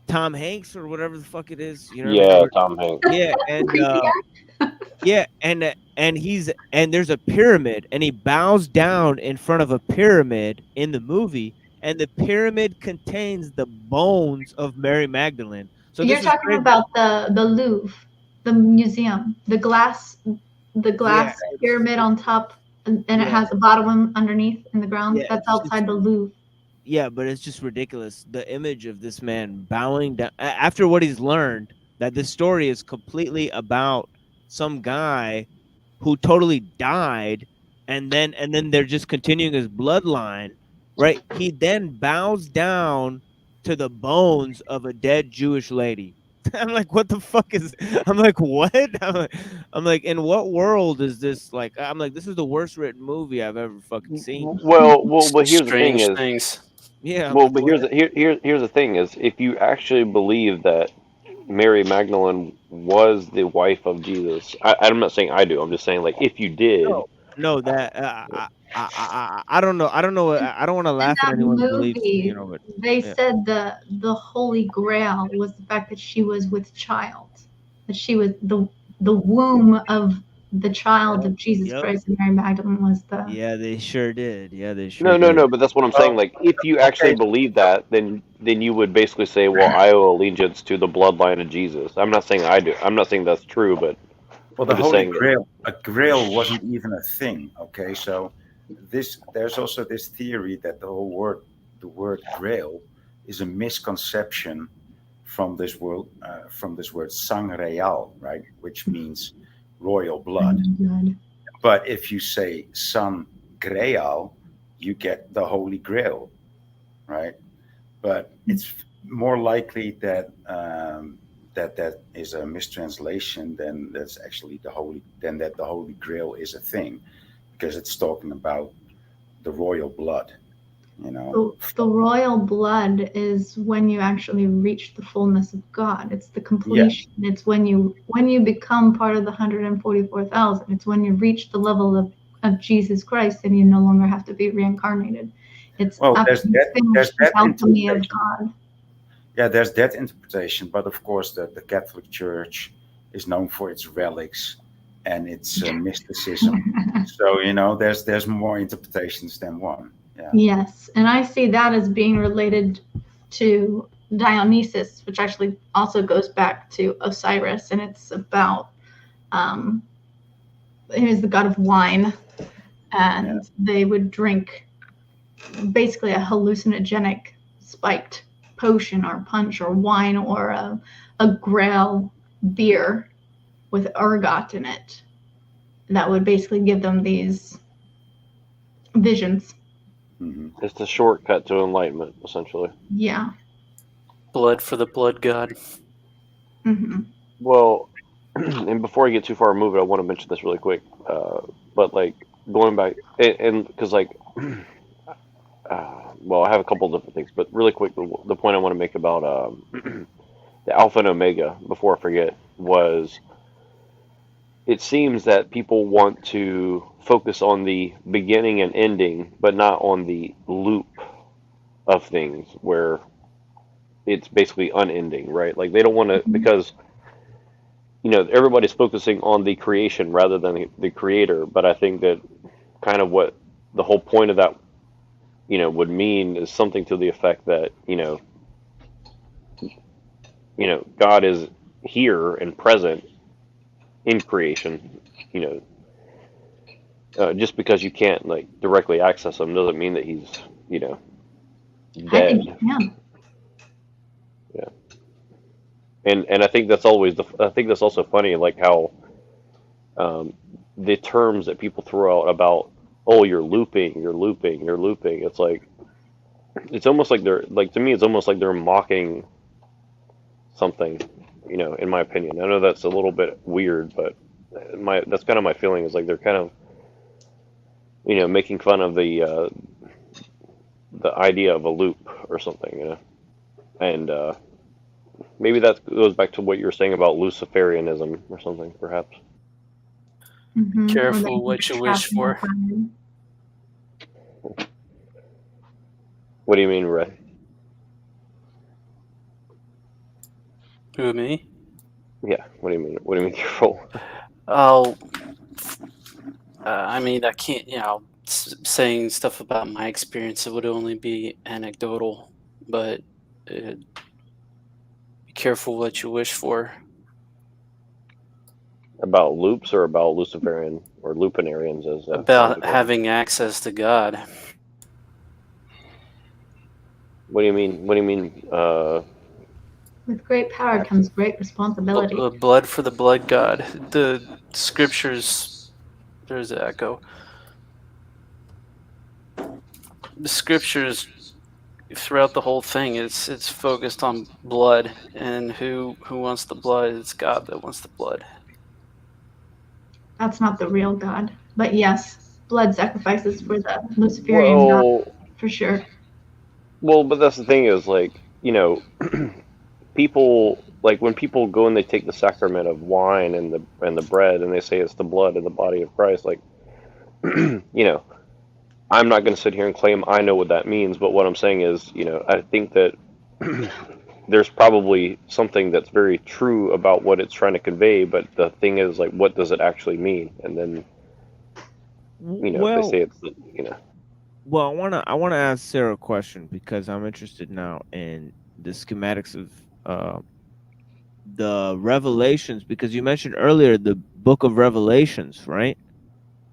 Tom Hanks or whatever the fuck it is. You know what I mean? Yeah, Tom Hanks. Yeah, and Creepy guy. yeah, and there's a pyramid, and he bows down in front of a pyramid in the movie, and the pyramid contains the bones of Mary Magdalene. So You're this is talking crazy. about the Louvre, the museum, the glass Yeah, pyramid on top, and it yeah, has a bottom underneath in the ground. yeah. That's outside the Louvre. Yeah, but it's just ridiculous. The image of this man bowing down after what he's learned, that this story is completely about some guy who totally died, and then they're just continuing his bloodline, right? He then bows down to the bones of a dead Jewish lady. I'm like, what the fuck is? I'm like, what? I'm like, in what world is this? Like, I'm like, this is the worst written movie I've ever fucking seen. But here's the thing Strange is, things. Yeah, I'm well, like, but what? here's the thing is, if you actually believe that Mary Magdalene was the wife of Jesus, I'm not saying I do. I'm just saying, like, if you did, No, that I don't know. I don't know. I don't want to In laugh at that anyone's beliefs, movie, but they yeah. said the Holy Grail was the fact that she was with child, that she was the womb of the child of Jesus Yep. Christ, and Mary Magdalene was the. Yeah, they sure did. Yeah, they sure no, no, did. no. But that's what I'm saying. Like, if you actually believe that, then you would basically say, well, I owe allegiance to the bloodline of Jesus. I'm not saying I do. I'm not saying that's true, but well, the I'm just Holy saying that. Grail, a grail wasn't even a thing. Okay, so there's also this theory that the word grail, is a misconception from this word sang real, right, which means royal blood. But if you say San Graal, you get the Holy Grail, right? But it's more likely that that is a mistranslation than that the Holy Grail is a thing, because it's talking about the royal blood. The royal blood is when you actually reach the fullness of God. It's the Yeah, completion. It's when you become part of the 144,000. It's when you reach the level of Jesus Christ and you no longer have to be reincarnated. It's well, after there's you that finish the alchemy of God. Yeah, there's that interpretation, but of course, the Catholic Church is known for its relics and its mysticism. So there's more interpretations than one. Yeah. Yes, and I see that as being related to Dionysus, which actually also goes back to Osiris, and it's about he was the god of wine, and they would drink basically a hallucinogenic spiked potion or punch or wine or a grail beer with ergot in it that would basically give them these visions. It's the shortcut to enlightenment, essentially. Yeah. Blood for the blood god. Mm-hmm. Well, and before I get too far removed, I want to mention this really quick. But like going back, and because like, well, I have a couple different things, but really quick, the point I want to make about the Alpha and Omega, before I forget, was it seems that people want to focus on the beginning and ending, but not on the loop of things where it's basically unending, right? Like they don't want to, because everybody's focusing on the creation rather than the creator. But I think that kind of what the whole point of that, would mean is something to the effect that, God is here and present in creation. Just because you can't like directly access him doesn't mean that he's, I think you dead. can. Yeah. And I think that's always I think that's also funny, like how the terms that people throw out about, oh, you're looping, you're looping, you're looping. It's like, it's almost like they're like, to me, it's almost like they're mocking something, in my opinion. I know that's a little bit weird, but that's kind of my feeling, is like they're kind of, making fun of the idea of a loop or something, and maybe that goes back to what you were saying about Luciferianism or something, perhaps. Mm-hmm. Careful what you wish for. What do you mean, Ray? Who, me? Yeah. What do you mean? What do you mean careful? Oh, I mean, I can't, saying stuff about my experience, it would only be anecdotal, but be careful what you wish for. About loops or about Luciferian or Lupinarians, as some About people. having access to God. What do you mean? What do you mean? With great power comes great responsibility. Blood for the blood God. The scriptures, there's an echo. The scriptures throughout the whole thing, it's focused on blood, and who wants the blood? It's God that wants the blood. That's not the real God. But yes, blood sacrifices for the Luciferian God, for sure. Well, but that's the thing is, like, people, like when people go and they take the sacrament of wine and the bread and they say it's the blood and the body of Christ, like, I'm not going to sit here and claim I know what that means, but what I'm saying is, I think that there's probably something that's very true about what it's trying to convey, but the thing is, like, what does it actually mean? And then, they say it's, Well, I wanna ask Sarah a question, because I'm interested now in the schematics of the Revelations, because you mentioned earlier the book of Revelations, right?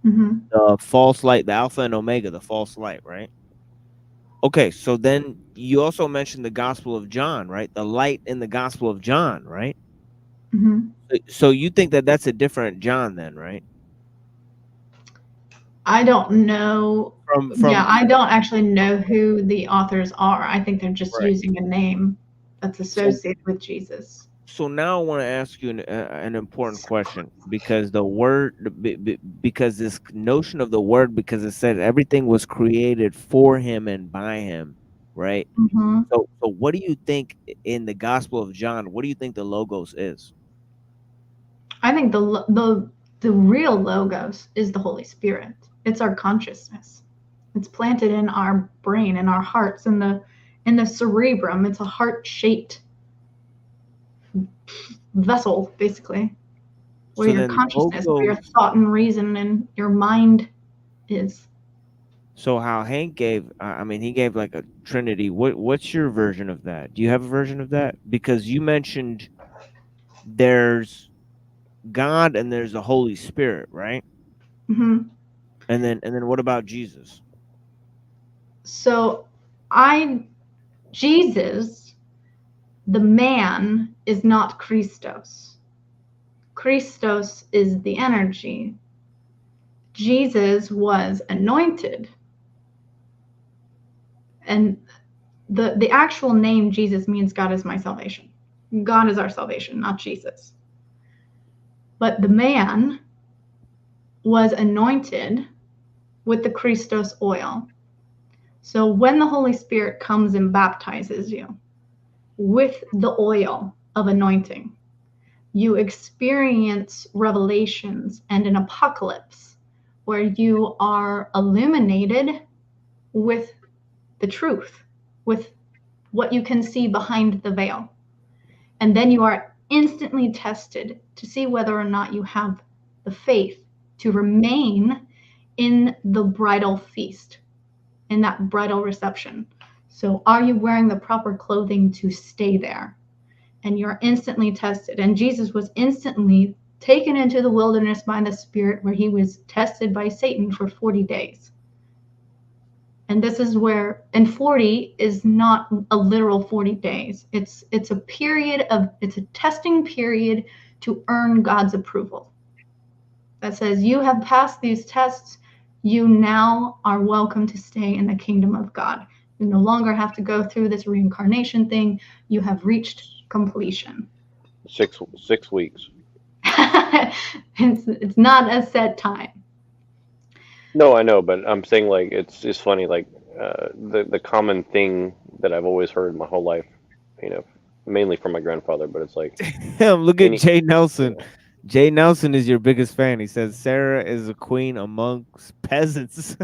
Mm-hmm. The false light, the Alpha and Omega, the false light, right? Okay, so then you also mentioned the Gospel of John, right? The light in the Gospel of John, right? Mm-hmm. So you think that that's a different John then, right? I don't know. I don't actually know who the authors are. I think they're just using a name that's associated with Jesus. So now I want to ask you an important question, because the word, because this notion of the word, because it said everything was created for him and by him, right? Mm-hmm. So what do you think in the Gospel of John? What do you think the logos is? I think the real logos is the Holy Spirit. It's our consciousness. It's planted in our brain, in our hearts, in the cerebrum. It's a heart-shaped vessel, basically, where your consciousness, where your thought and reason and your mind is. So how Hank gave, I mean, he gave like a Trinity. What's your version of that? Do you have a version of that? Because you mentioned there's God and there's the Holy Spirit, right? Mm-hmm. And then what about Jesus? So Jesus, the man, is not Christos. Christos is the energy. Jesus was anointed. And the actual name Jesus means God is my salvation. God is our salvation, not Jesus. But the man was anointed with the Christos oil. So when the Holy Spirit comes and baptizes you with the oil of anointing. You experience revelations and an apocalypse where you are illuminated with the truth, with what you can see behind the veil. And then you are instantly tested to see whether or not you have the faith to remain in the bridal feast, in that bridal reception. So are you wearing the proper clothing to stay there? And you're instantly tested. And Jesus was instantly taken into the wilderness by the Spirit, where he was tested by Satan for 40 days. And this is where, and 40 is not a literal 40 days. It's a period of, it's a testing period to earn God's approval. That says, you have passed these tests, you now are welcome to stay in the kingdom of God. You no longer have to go through this reincarnation thing. You have reached completion. 6 weeks. It's not a set time. No, I know, but I'm saying like it's funny, like the common thing that I've always heard my whole life, you know, mainly from my grandfather, but it's like Look at Jay Nelson. Jay Nelson is your biggest fan. He says Sarah is a queen amongst peasants.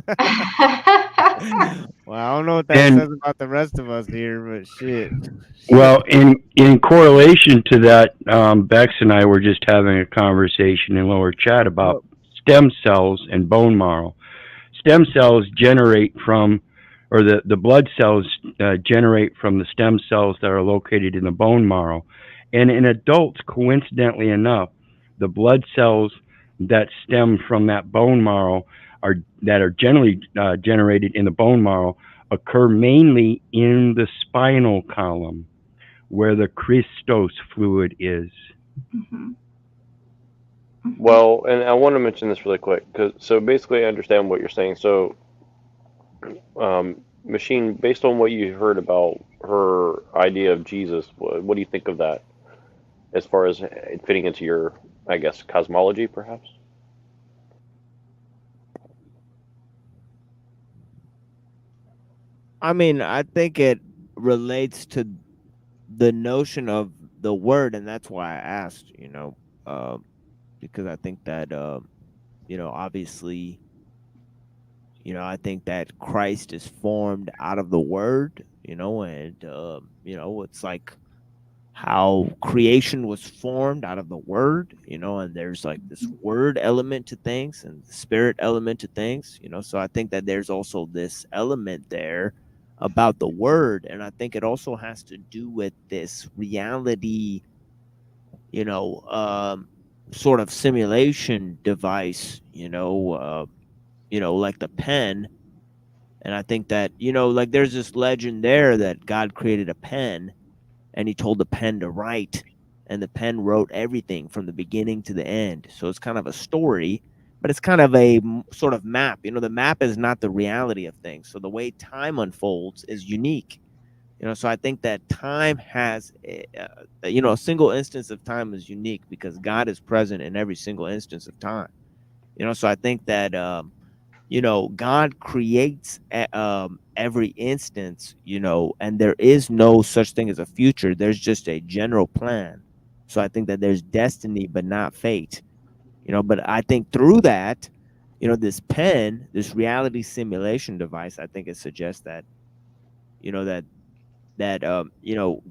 Well, I don't know what that says about the rest of us here, but shit. Well, in correlation to that, Bex and I were just having a conversation in lower chat about stem cells and bone marrow. Stem cells generate from, or the blood cells generate from the stem cells that are located in the bone marrow. And in adults, coincidentally enough, the blood cells that stem from that bone marrow that are generally generated in the bone marrow occur mainly in the spinal column, where the Christos fluid is. Mm-hmm. well, and I want to mention this really quick, so basically I understand what you're saying. So, Machine, based on what you heard about her idea of Jesus, what do you think of that, as far as it fitting into your, I guess, cosmology, perhaps? I mean, I think it relates to the notion of the word, and that's why I asked, because I think that, obviously, I think that Christ is formed out of the word, and, it's like how creation was formed out of the word, and there's like this word element to things and the spirit element to things, so I think that there's also this element there about the word, and I think it also has to do with this reality, sort of simulation device, like the pen. And I think that, like there's this legend there that God created a pen and he told the pen to write, and the pen wrote everything from the beginning to the end. So it's kind of a story, but it's kind of a sort of map. The map is not the reality of things. So the way time unfolds is unique. So I think that time has, a single instance of time is unique because God is present in every single instance of time. So I think that, God creates every instance, and there is no such thing as a future. There's just a general plan. So I think that there's destiny, but not fate, but I think through that, this pen, this reality simulation device, I think it suggests that,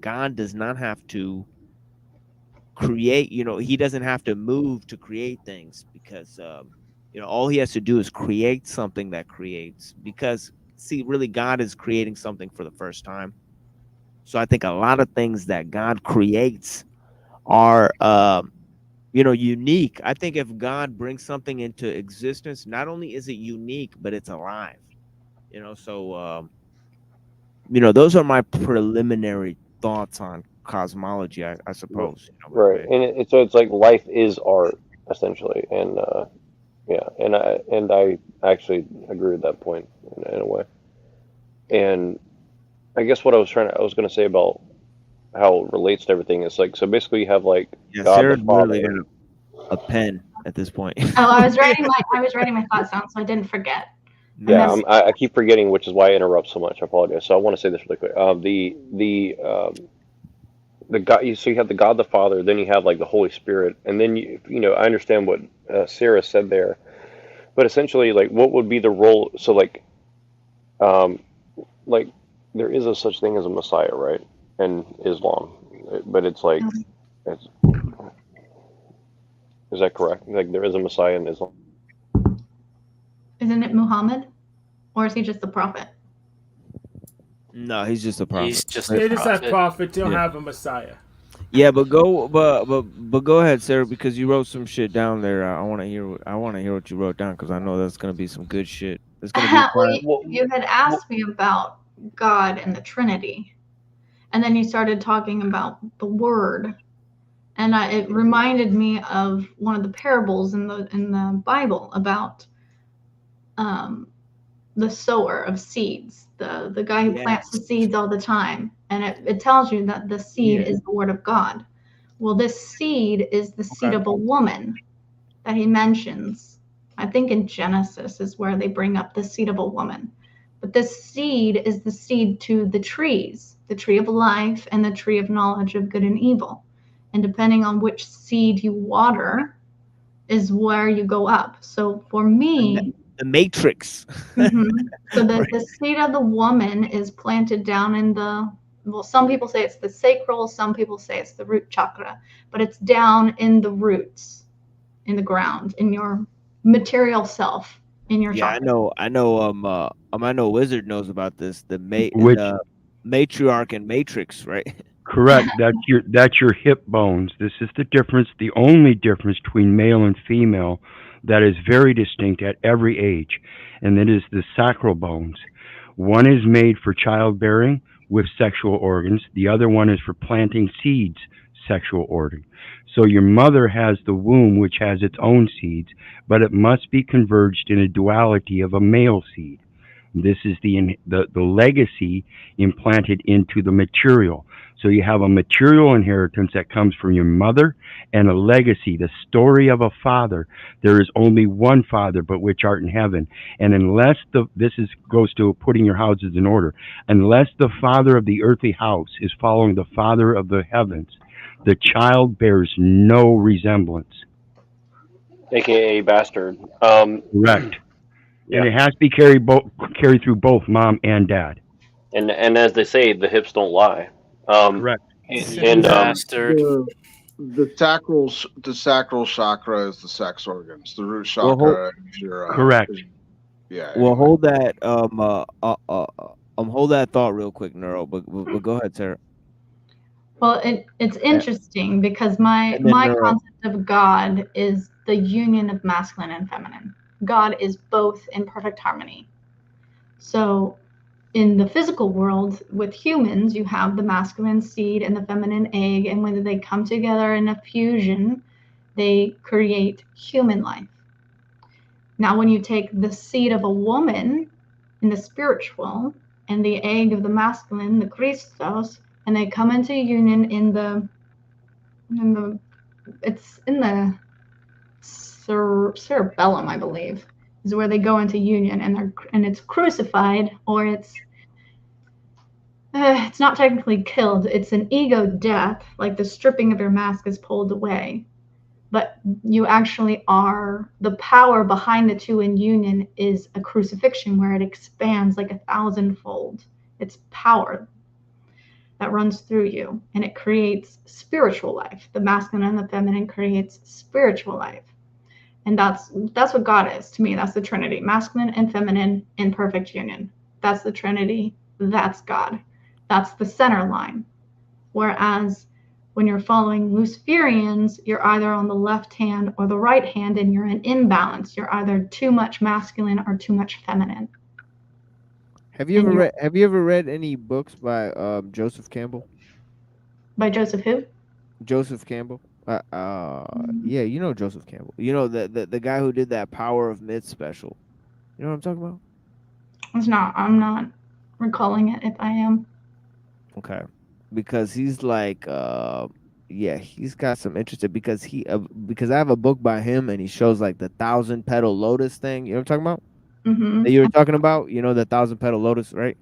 God does not have to create, he doesn't have to move to create things because, all he has to do is create something that creates, because see, really God is creating something for the first time. So I think a lot of things that God creates are, unique. I think if God brings something into existence, not only is it unique, but it's alive, so, those are my preliminary thoughts on cosmology, I suppose. Right, and so it's like life is art, essentially, and yeah, and I actually agree with that point in a way. And I guess what I was going to say about how it relates to everything is like, so basically you have like God Sarah's the Father. literally got a pen at this point. Oh, I was writing my thoughts down, so I didn't forget. Yeah, I keep forgetting, which is why I interrupt so much. I apologize. So I want to say this really quick. the God. So you have the God the Father, then you have like the Holy Spirit, and then I understand what Sarah said there, but essentially, like, what would be the role? So um, like there is a such thing as a Messiah, right? In Islam, but it's like, it's, is that correct? Like there is a Messiah in Islam. Isn't it Muhammad? Or is he just the prophet? No, he's just a prophet. He's just They a just have prophet. prophet. They don't Yeah. have a Messiah. Yeah, but go ahead, Sarah, because you wrote some shit down there. I want to hear what you wrote down, because I know that's gonna be some good shit. It's gonna be Well, you had asked me about God and the Trinity, and then you started talking about the Word, and it reminded me of one of the parables in the Bible about the sower of seeds, the guy who plants the seeds all the time, and it tells you that the seed is the Word of God. Well, this seed is the seed of a woman that he mentions. I think in Genesis is where they bring up the seed of a woman. But this seed is the seed to the trees, the tree of life and the tree of knowledge of good and evil. And depending on which seed you water is where you go up. So for me, the Matrix. So the seed of the woman is planted down in some people say it's the sacral, some people say it's the root chakra, but it's down in the roots, in the ground, in your material self, in your chakra. I know Wizard knows about this. The Which- matriarch and matrix, right? Correct. That's your hip bones. This is the difference, the only difference between male and female that is very distinct at every age, and it is the sacral bones. One is made for childbearing with sexual organs. The other one is for planting seeds, sexual organ. So your mother has the womb, which has its own seeds, but it must be converged in a duality of a male seed. This is the legacy implanted into the material. So you have a material inheritance that comes from your mother, and a legacy, the story of a father. There is only one Father, but which art in heaven. And unless goes to putting your houses in order, unless the father of the earthly house is following the Father of the heavens, the child bears no resemblance. AKA bastard. Correct. Yeah. And it has to be carried through both mom and dad. And as they say, the hips don't lie. Correct. And the sacral chakra is the sex organs. The root Well, chakra is your correct. Yeah. Well, hold that hold that thought real quick, Neuro. But go ahead, Sarah. Well, it's interesting because my Neuro. concept of God is the union of masculine and feminine. God is both in perfect harmony. So in the physical world with humans, you have the masculine seed and the feminine egg, and when they come together in a fusion, they create human life. Now, when you take the seed of a woman in the spiritual and the egg of the masculine, the Christos, and they come into union in the cerebellum, I believe, is where they go into union, and it's crucified, or it's not technically killed. It's an ego death, like the stripping of your mask is pulled away. But you actually are, the power behind the two in union is a crucifixion where it expands like 1,000-fold. It's power that runs through you, and it creates spiritual life. The masculine and the feminine creates spiritual life. And that's what God is to me. That's the Trinity, masculine and feminine in perfect union. That's the Trinity. That's God. That's the center line. Whereas when you're following Luciferians, you're either on the left hand or the right hand, and you're in imbalance. You're either too much masculine or too much feminine. Have you ever read any books by Joseph Campbell? By Joseph who? Joseph Campbell. Yeah, you know Joseph Campbell. You know the guy who did that Power of Myth special. You know what I'm talking about? I'm not recalling it if I am. Okay. Because he's like yeah, he's got some interesting, because I have a book by him, and he shows like the 1,000-petal lotus thing. You know what I'm talking about? Mm-hmm. That you were talking about, the 1,000-petal lotus, right?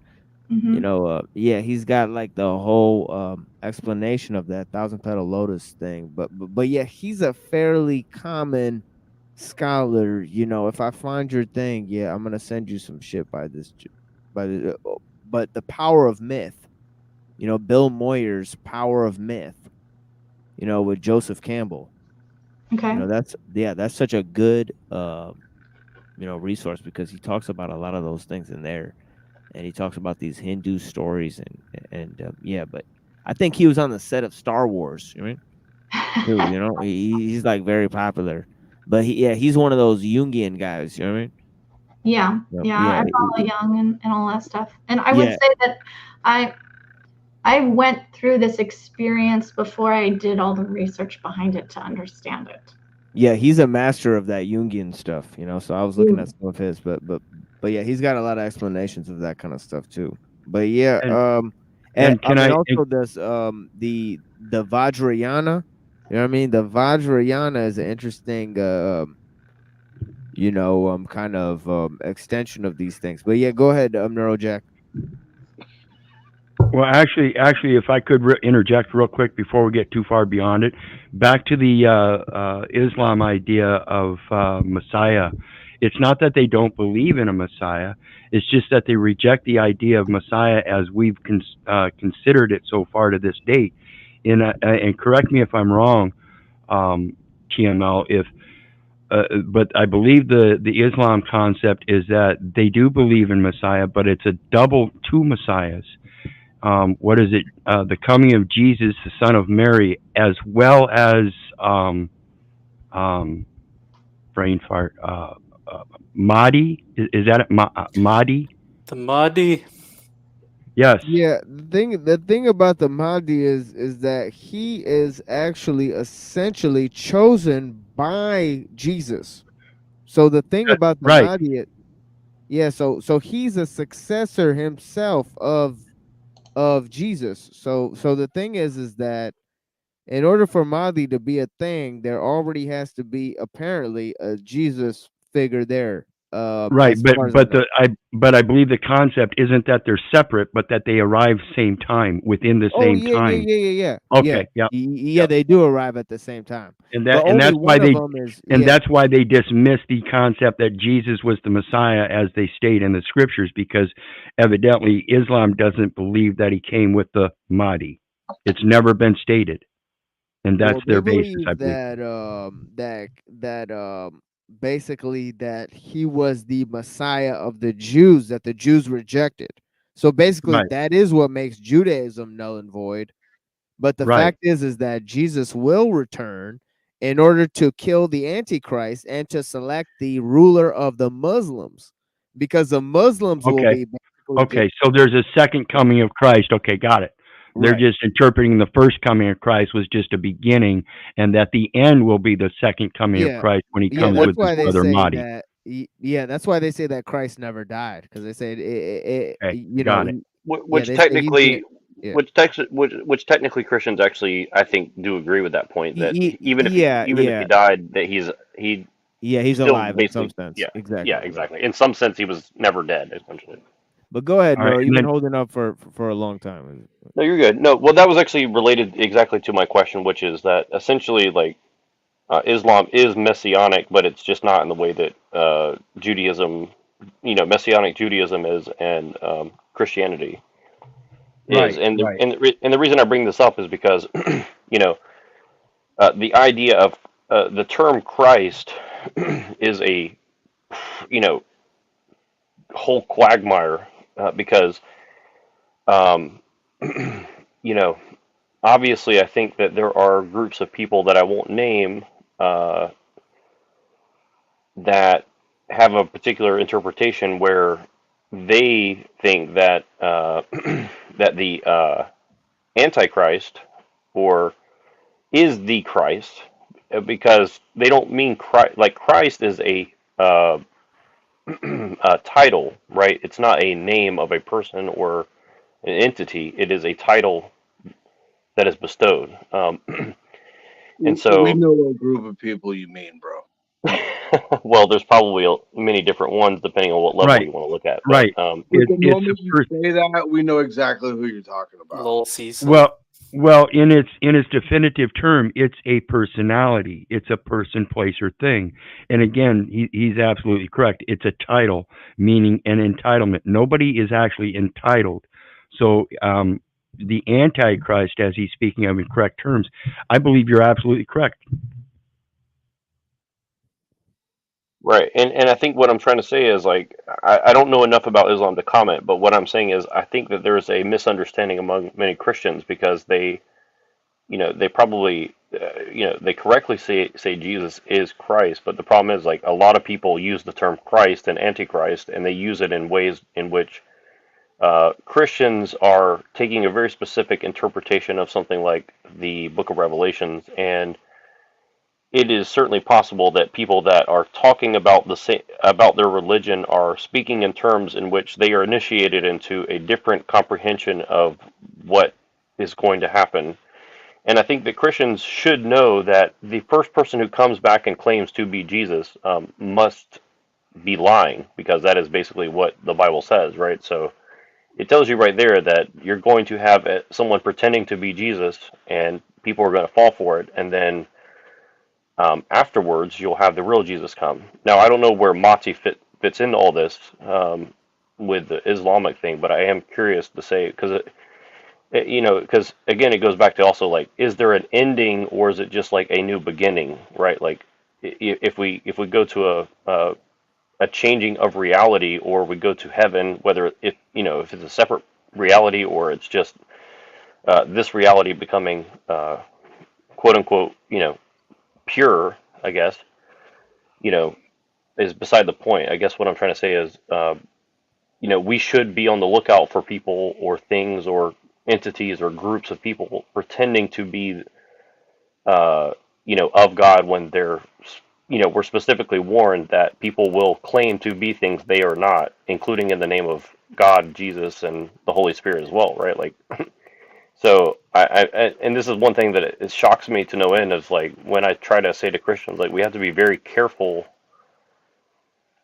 Mm-hmm. Yeah, he's got like the whole explanation of that thousand petal lotus thing, but yeah, he's a fairly common scholar. You know, if I find your thing, yeah, I'm gonna send you some shit by this, but the power of myth. You know, Bill Moyer's Power of Myth. You know, with Joseph Campbell. Okay. You know, that's such a good resource because he talks about a lot of those things in there, and he talks about these Hindu stories and but I think he was on the set of Star Wars. You know, too. You know, he's like very popular, but he's one of those Jungian guys. You know what I mean? Yeah, Yeah, I follow Young and all that stuff. And I would yeah, say that I went through this experience before I did all the research behind it to understand it. yeah. He's a master of that Jungian stuff. You know, so I was looking at Mm. some of his, but yeah, he's got a lot of explanations of that kind of stuff too. But yeah, and And can I? also this the Vajrayana. You know what I mean? The Vajrayana is an interesting kind of extension of these things. But yeah, go ahead, Neurojack. Well, actually, if I could interject real quick before we get too far beyond it, back to the Islam idea of Messiah. It's not that they don't believe in a Messiah. It's just that they reject the idea of Messiah as we've considered it so far to this date. And correct me if I'm wrong, TML. But I believe the Islam concept is that they do believe in Messiah, but it's a double two Messiahs. What is it? The coming of Jesus, the son of Mary, as well as brain fart. Mahdi, is that it? Mahdi? The Mahdi. Yes. Yeah, the thing about the Mahdi is that he is actually essentially chosen by Jesus. So the thing about the Right. Mahdi, so he's a successor himself of Jesus. So the thing is that in order for Mahdi to be a thing, there already has to be apparently a Jesus figure there. Right, As far as I know. I believe the concept isn't that they're separate, but that they arrive same time within the Oh same yeah, time. yeah. Okay, yeah, Yeah, they do arrive at the same time. and But only that's why one of them is that's why they dismiss the concept that Jesus was the Messiah as they state in the scriptures, because evidently Islam doesn't believe that he came with the Mahdi. It's never been stated, and that's Well, they their basis, I believe believe. that basically that he was the Messiah of the Jews that the Jews rejected. So basically, Right. that is what makes Judaism null and void. But the Right. fact is that Jesus will return in order to kill the Antichrist and to select the ruler of the Muslims, because the Muslims will Okay. be basically Okay, so there's a second coming of Christ. Okay, got it. They're Right. just interpreting the first coming of Christ was just a beginning, and that the end will be the second coming of Christ when he comes that's with his why they brother say Mahdi. that. Yeah, that's why they say that Christ never died, because they said Okay, got it. Yeah, Which they say he's technically, yeah. which technically Christians actually, I think, do agree with that point, that even if Yeah, he died, that he yeah, he's still alive in some basically, sense. yeah, Exactly. exactly. In some sense, he was never dead, essentially. But go ahead, All right, Noro. and You've been then holding up for a long time. No, you're good. No, well, that was actually related exactly to my question, which is that essentially, like, Islam is messianic, but it's just not in the way that Judaism, Messianic Judaism is, and Christianity is. right, And right. the reason I bring this up is because, the idea of the term Christ is a, whole quagmire, because, um, obviously, I think that there are groups of people that I won't name, that have a particular interpretation where they think that that the Antichrist or is the Christ, because they don't mean Christ. Like, Christ is a a title, right? It's not a name of a person or an entity. It is a title that is bestowed. And We so, know what group of people you mean, bro. well, there's probably many different ones depending on what level Right, you want to look at. right. But But the It's moment the you first. say that, we know exactly who you're talking about. Lol Cecil. Well, Well, in its definitive term, it's a personality. It's a person, place, or thing. And again, he's absolutely correct. It's a title, meaning an entitlement. Nobody is actually entitled. So the Antichrist, as he's speaking of in correct terms, I believe you're absolutely correct. Right. And I think what I'm trying to say is like I don't know enough about Islam to comment, but what I'm saying is I think that there's a misunderstanding among many Christians because they, they probably, they correctly say Jesus is Christ, but the problem is like a lot of people use the term Christ and Antichrist, and they use it in ways in which Christians are taking a very specific interpretation of something like the Book of Revelations, and it is certainly possible that people that are talking about about their religion are speaking in terms in which they are initiated into a different comprehension of what is going to happen. And I think that Christians should know that the first person who comes back and claims to be Jesus must be lying, because that is basically what the Bible says, right? So it tells you right there that you're going to have someone pretending to be Jesus, and people are going to fall for it, and then afterwards you'll have the real Jesus come. Now, I don't know where Mahdi fits into all this with the Islamic thing, but I am curious to say, because because again, it goes back to also like, is there an ending or is it just like a new beginning, right? Like, if we go to a changing of reality, or we go to heaven, whether if it's a separate reality or it's just this reality becoming quote unquote pure, I guess, is beside the point. I guess what I'm trying to say is we should be on the lookout for people or things or entities or groups of people pretending to be of God, when they're we're specifically warned that people will claim to be things they are not, including in the name of God, Jesus, and the Holy Spirit as well, right? Like, so and this is one thing that it shocks me to no end, is like when I try to say to Christians, like, we have to be very careful,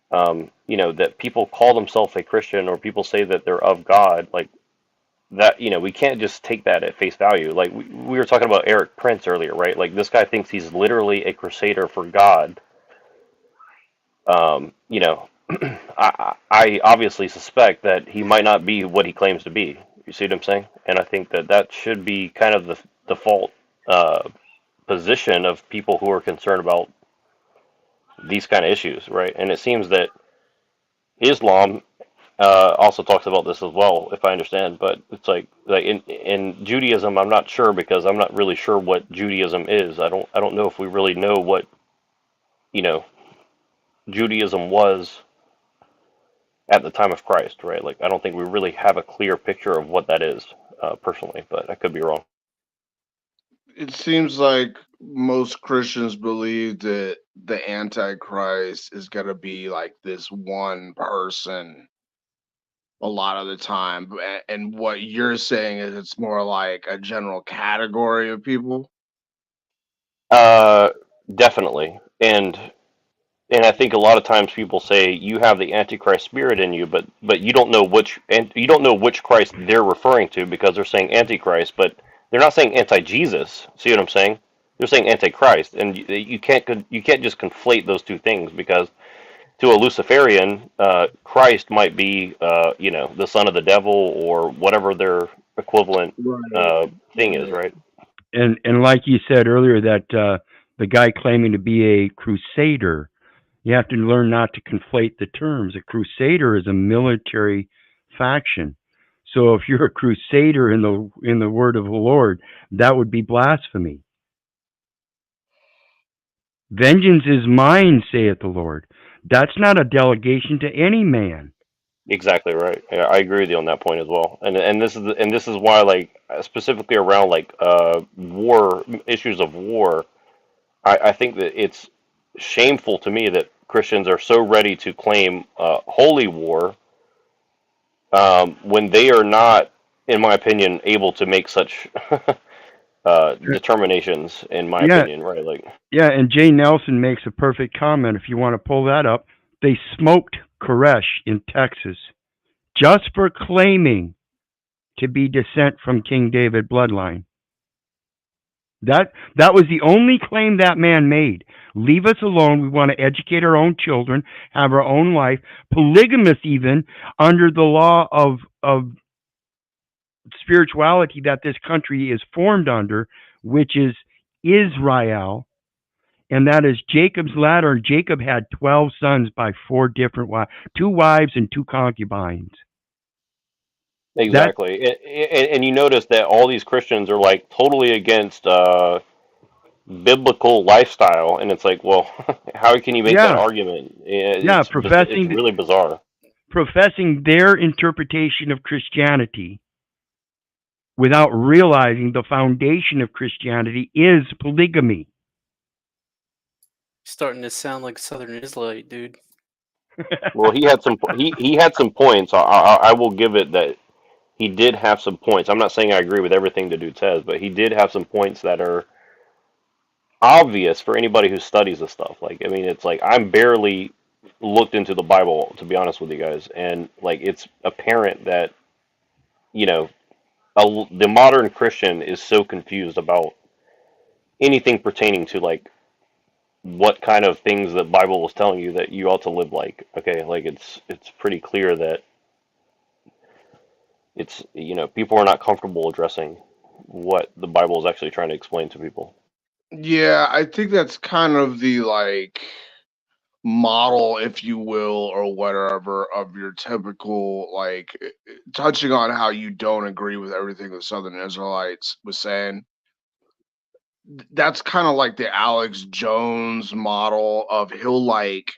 that people call themselves a Christian or people say that they're of God, like that, we can't just take that at face value. Like we were talking about Eric Prince earlier, right? Like, this guy thinks he's literally a crusader for God. I obviously suspect that he might not be what he claims to be. You see what I'm saying? And I think that that should be kind of the default position of people who are concerned about these kind of issues, right? And it seems that Islam also talks about this as well, if I understand. But it's like in Judaism, I'm not sure, because I'm not really sure what Judaism is. I don't know if we really know what Judaism was at the time of Christ, right? Like, I don't think we really have a clear picture of what that is, personally, but I could be wrong. It seems like most Christians believe that the Antichrist is going to be like this one person a lot of the time. And what you're saying is it's more like a general category of people. Definitely. And I think a lot of times people say you have the Antichrist spirit in you, but you don't know which Christ they're referring to, because they're saying Antichrist, but they're not saying anti-Jesus. See what I'm saying? They're saying Antichrist, and you can't just conflate those two things, because to a Luciferian, Christ might be the son of the devil, or whatever their equivalent thing is, right? And like you said earlier, that the guy claiming to be a crusader, you have to learn not to conflate the terms. A crusader is a military faction. So if you're a crusader in the word of the Lord, that would be blasphemy. Vengeance is mine, saith the Lord. That's not a delegation to any man. Exactly right. Yeah, I agree with you on that point as well. And this is why, like, specifically around like war issues of war, I think that it's shameful to me that Christians are so ready to claim holy war when they are not, in my opinion, able to make such determinations. In my opinion, right? Like, yeah, and Jay Nelson makes a perfect comment. If you want to pull that up, they smoked Koresh in Texas just for claiming to be descent from King David bloodline. That was the only claim that man made. Leave us alone. We want to educate our own children, have our own life. Polygamous, even under the law of spirituality that this country is formed under, which is Israel, and that is Jacob's ladder. And Jacob had 12 sons by 4 different wives, 2 wives and 2 concubines. Exactly. And you notice that all these Christians are like totally against biblical lifestyle, and it's like, well, how can you make that argument? It's really bizarre. Professing their interpretation of Christianity without realizing the foundation of Christianity is polygamy. Starting to sound like Southern Israelite, dude. Well, he had some points. I will give it that he did have some points. I'm not saying I agree with everything the dude says, but he did have some points that are obvious for anybody who studies this stuff. Like, I mean, it's like I'm barely looked into the Bible, to be honest with you guys, and like it's apparent that the modern Christian is so confused about anything pertaining to like what kind of things the Bible is telling you that you ought to live like. Okay, like it's pretty clear that it's people are not comfortable addressing what the Bible is actually trying to explain to people. Yeah, I think that's kind of the like model, if you will, or whatever, of your typical like touching on how you don't agree with everything the Southern Israelites was saying. That's kind of like the Alex Jones model of he'll like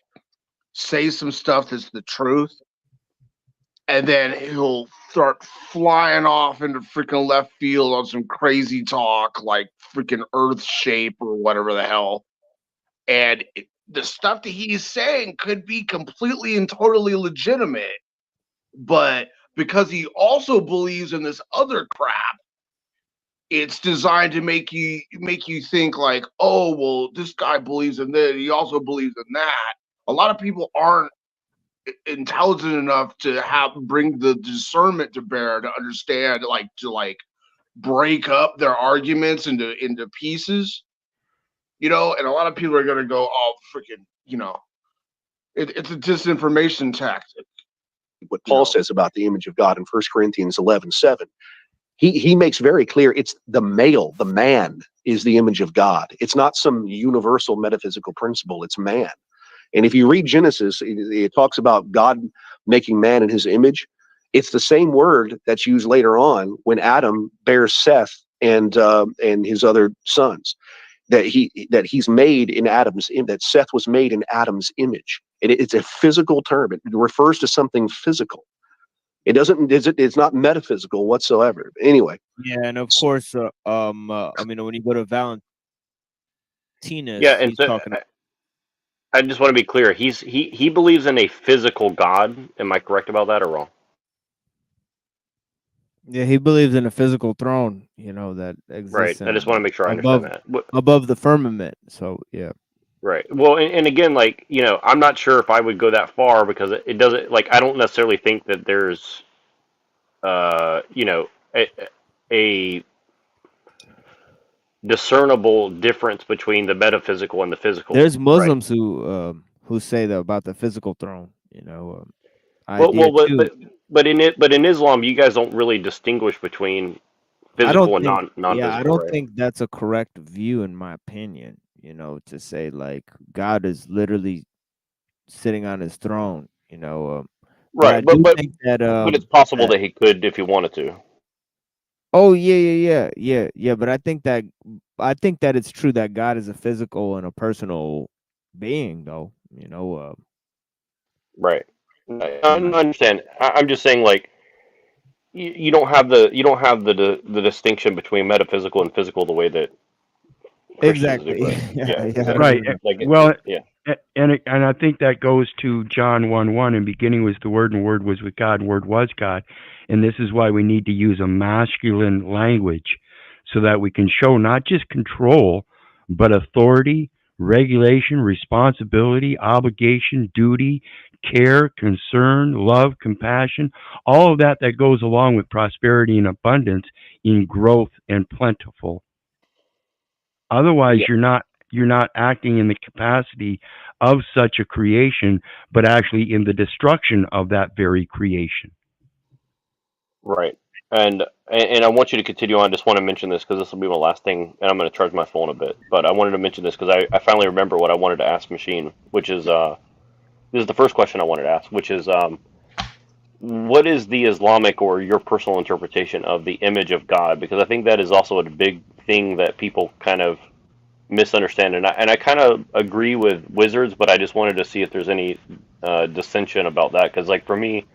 say some stuff that's the truth, and then he'll start flying off into freaking left field on some crazy talk like freaking Earth shape or whatever the hell. And the stuff that he's saying could be completely and totally legitimate, but because he also believes in this other crap, it's designed to make you think like, oh, well, this guy believes in this, he also believes in that. A lot of people aren't intelligent enough to bring the discernment to bear to understand, to break up their arguments into pieces, and a lot of people are going to go, oh, freaking, it's a disinformation tactic. What Paul says about the image of God in 1 Corinthians 11:7. He makes very clear it's the male, the man is the image of God. It's not some universal metaphysical principle, it's man. And if you read Genesis, it talks about God making man in his image. It's the same word that's used later on when Adam bears Seth and his other sons, that he's made in that Seth was made in Adam's image. It's a physical term. It refers to something physical. It's not metaphysical whatsoever. Anyway. Yeah, and of course, I mean, when you go to Valentinus, and he's so talking. I just want to be clear. He believes in a physical God. Am I correct about that or wrong? Yeah, he believes in a physical throne, that exists. Right. I just want to make sure I understand that. Above the firmament. So, yeah. Right. Well, and again, like, I'm not sure if I would go that far because it doesn't, like, I don't necessarily think that there's, a discernible difference between the metaphysical and the physical. There's Muslims who say that about the physical throne, but in Islam, you guys don't really distinguish between physical and non-physical. Yeah, I don't think that's a correct view, in my opinion. To say like God is literally sitting on his throne. Right, but it's possible that he could if he wanted to. Oh yeah. But I think that it's true that God is a physical and a personal being, though. Right. I understand. I'm just saying, like, you don't have the distinction between metaphysical and physical the way that Christians exactly. do. Right. Yeah. Right. Like, well, yeah. And I think that goes to John 1:1. In beginning was the Word, and the Word was with God, and Word was God. And this is why we need to use a masculine language so that we can show not just control, but authority, regulation, responsibility, obligation, duty, care, concern, love, compassion, all of that goes along with prosperity and abundance in growth and plentiful. Otherwise, you're not acting in the capacity of such a creation, but actually in the destruction of that very creation. Right. And I want you to continue on. I just want to mention this because this will be my last thing, and I'm going to charge my phone a bit. But I wanted to mention this because I finally remember what I wanted to ask Machine, which is this is the first question I wanted to ask, which is what is the Islamic or your personal interpretation of the image of God? Because I think that is also a big thing that people kind of misunderstand, and I kind of agree with Wizards, but I just wanted to see if there's any dissension about that. Because like for me,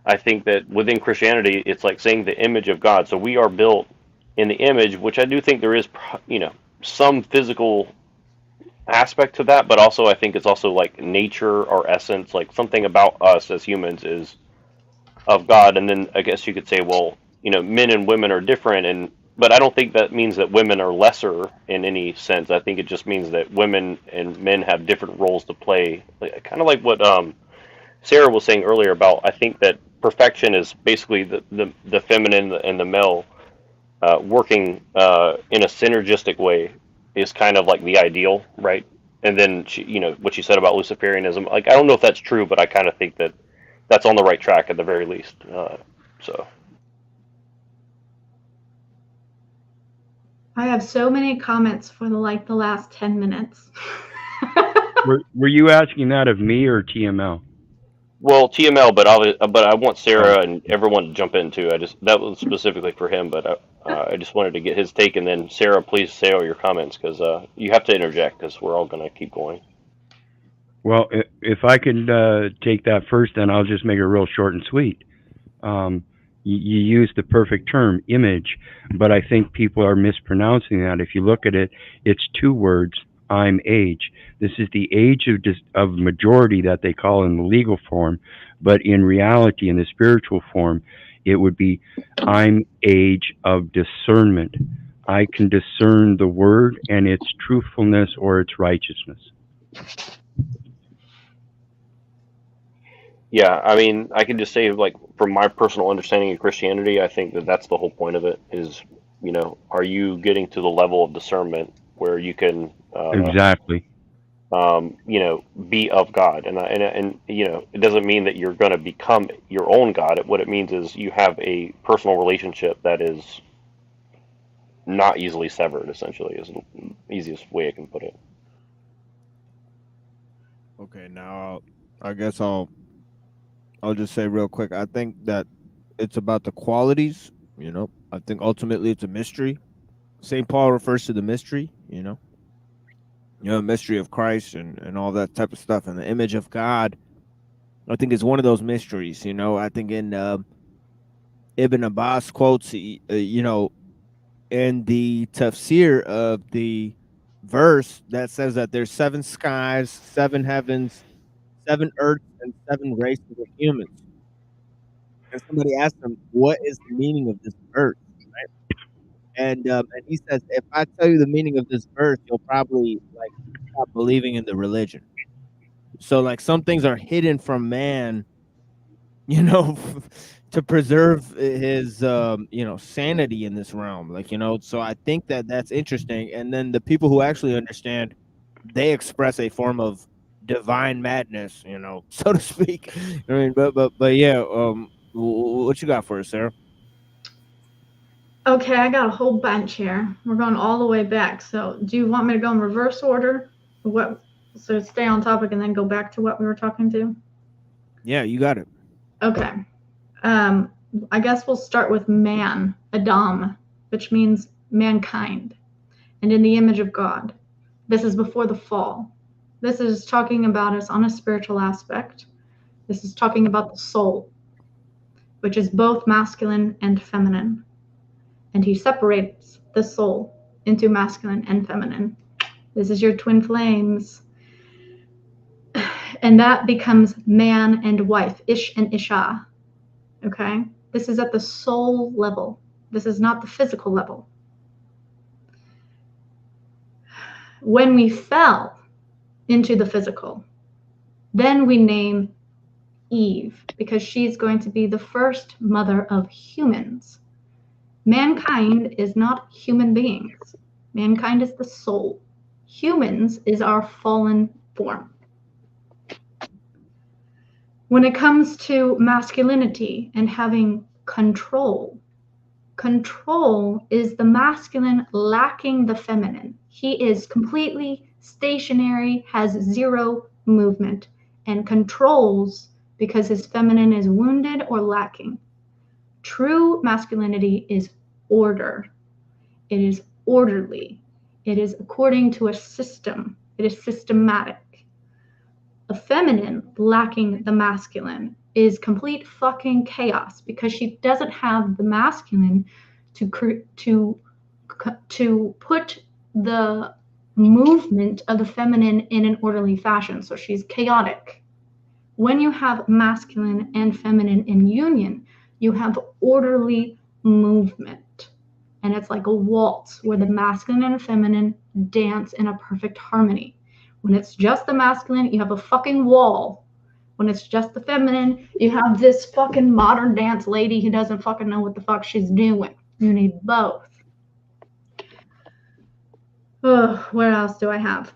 I think that within Christianity, it's like saying the image of God. So we are built in the image, which I do think there is, some physical aspect to that, but also I think it's also like nature or essence, like something about us as humans is of God. And then I guess you could say, well, men and women are different, but I don't think that means that women are lesser in any sense. I think it just means that women and men have different roles to play, kind of like what Sarah was saying earlier about. I think that perfection is basically the feminine and the male working in a synergistic way is kind of like the ideal, right? And then what she said about Luciferianism, like I don't know if that's true, but I kind of think that that's on the right track at the very least. So I have so many comments for the last 10 minutes. Were you asking that of me or TML? well, TML, but I want Sarah and everyone to jump in too. That was specifically for him, but I just wanted to get his take, and then Sarah, please say all your comments because you have to interject because we're all going to keep going. Well, if I could take that first, then I'll just make it real short and sweet. You use the perfect term, image, but I think people are mispronouncing that. If you look at it, it's two words, I'm age. This is the age of majority that they call in the legal form, but in reality, in the spiritual form, it would be I'm age of discernment. I can discern the word and its truthfulness or its righteousness. Yeah, I mean, I can just say, like, from my personal understanding of Christianity, I think that that's the whole point of it is, are you getting to the level of discernment where you can, Exactly. Be of God, and it doesn't mean that you're going to become your own God. What it means is you have a personal relationship that is not easily severed. Essentially, is the easiest way I can put it. Okay, now I guess I'll just say real quick. I think that it's about the qualities. I think ultimately it's a mystery. St. Paul refers to the mystery. Mystery of Christ and all that type of stuff, and the image of God. I think is one of those mysteries. I think in Ibn Abbas quotes, in the tafsir of the verse that says that there's 7 skies, 7 heavens, 7 earths, and 7 races of humans. And somebody asked him, "What is the meaning of this verse?" Right? And he says, "If I tell you the meaning of this verse, you'll probably stop believing in the religion." So some things are hidden from man, to preserve his sanity in this realm. So I think that that's interesting. And then the people who actually understand, they express a form of divine madness, so to speak. I mean, but yeah, what you got for us, Sarah? Okay, I got a whole bunch here. We're going all the way back. So do you want me to go in reverse order? So stay on topic and then go back to what we were talking to? Yeah, you got it. Okay. I guess we'll start with man, Adam, which means mankind, and in the image of God. This is before the fall. This is talking about us on a spiritual aspect. This is talking about the soul, which is both masculine and feminine. And he separates the soul into masculine and feminine. This is your twin flames. And that becomes man and wife, Ish and Isha. Okay? This is at the soul level. This is not the physical level. When we fell into the physical, then we name Eve, because she's going to be the first mother of humans. Mankind is not human beings. Mankind is the soul. Humans is our fallen form. When it comes to masculinity and having control, control is the masculine lacking the feminine. He is completely stationary, has zero movement, and controls because his feminine is wounded or lacking. True masculinity is order. It is orderly. It is according to a system. It is systematic. A feminine lacking the masculine is complete fucking chaos because she doesn't have the masculine to put the movement of the feminine in an orderly fashion. So she's chaotic. When you have masculine and feminine in union, you have orderly movement. And it's like a waltz where the masculine and feminine dance in a perfect harmony. When it's just the masculine, you have a fucking wall. When it's just the feminine, you have this fucking modern dance lady who doesn't fucking know what the fuck she's doing. You need both. Oh, where else do I have?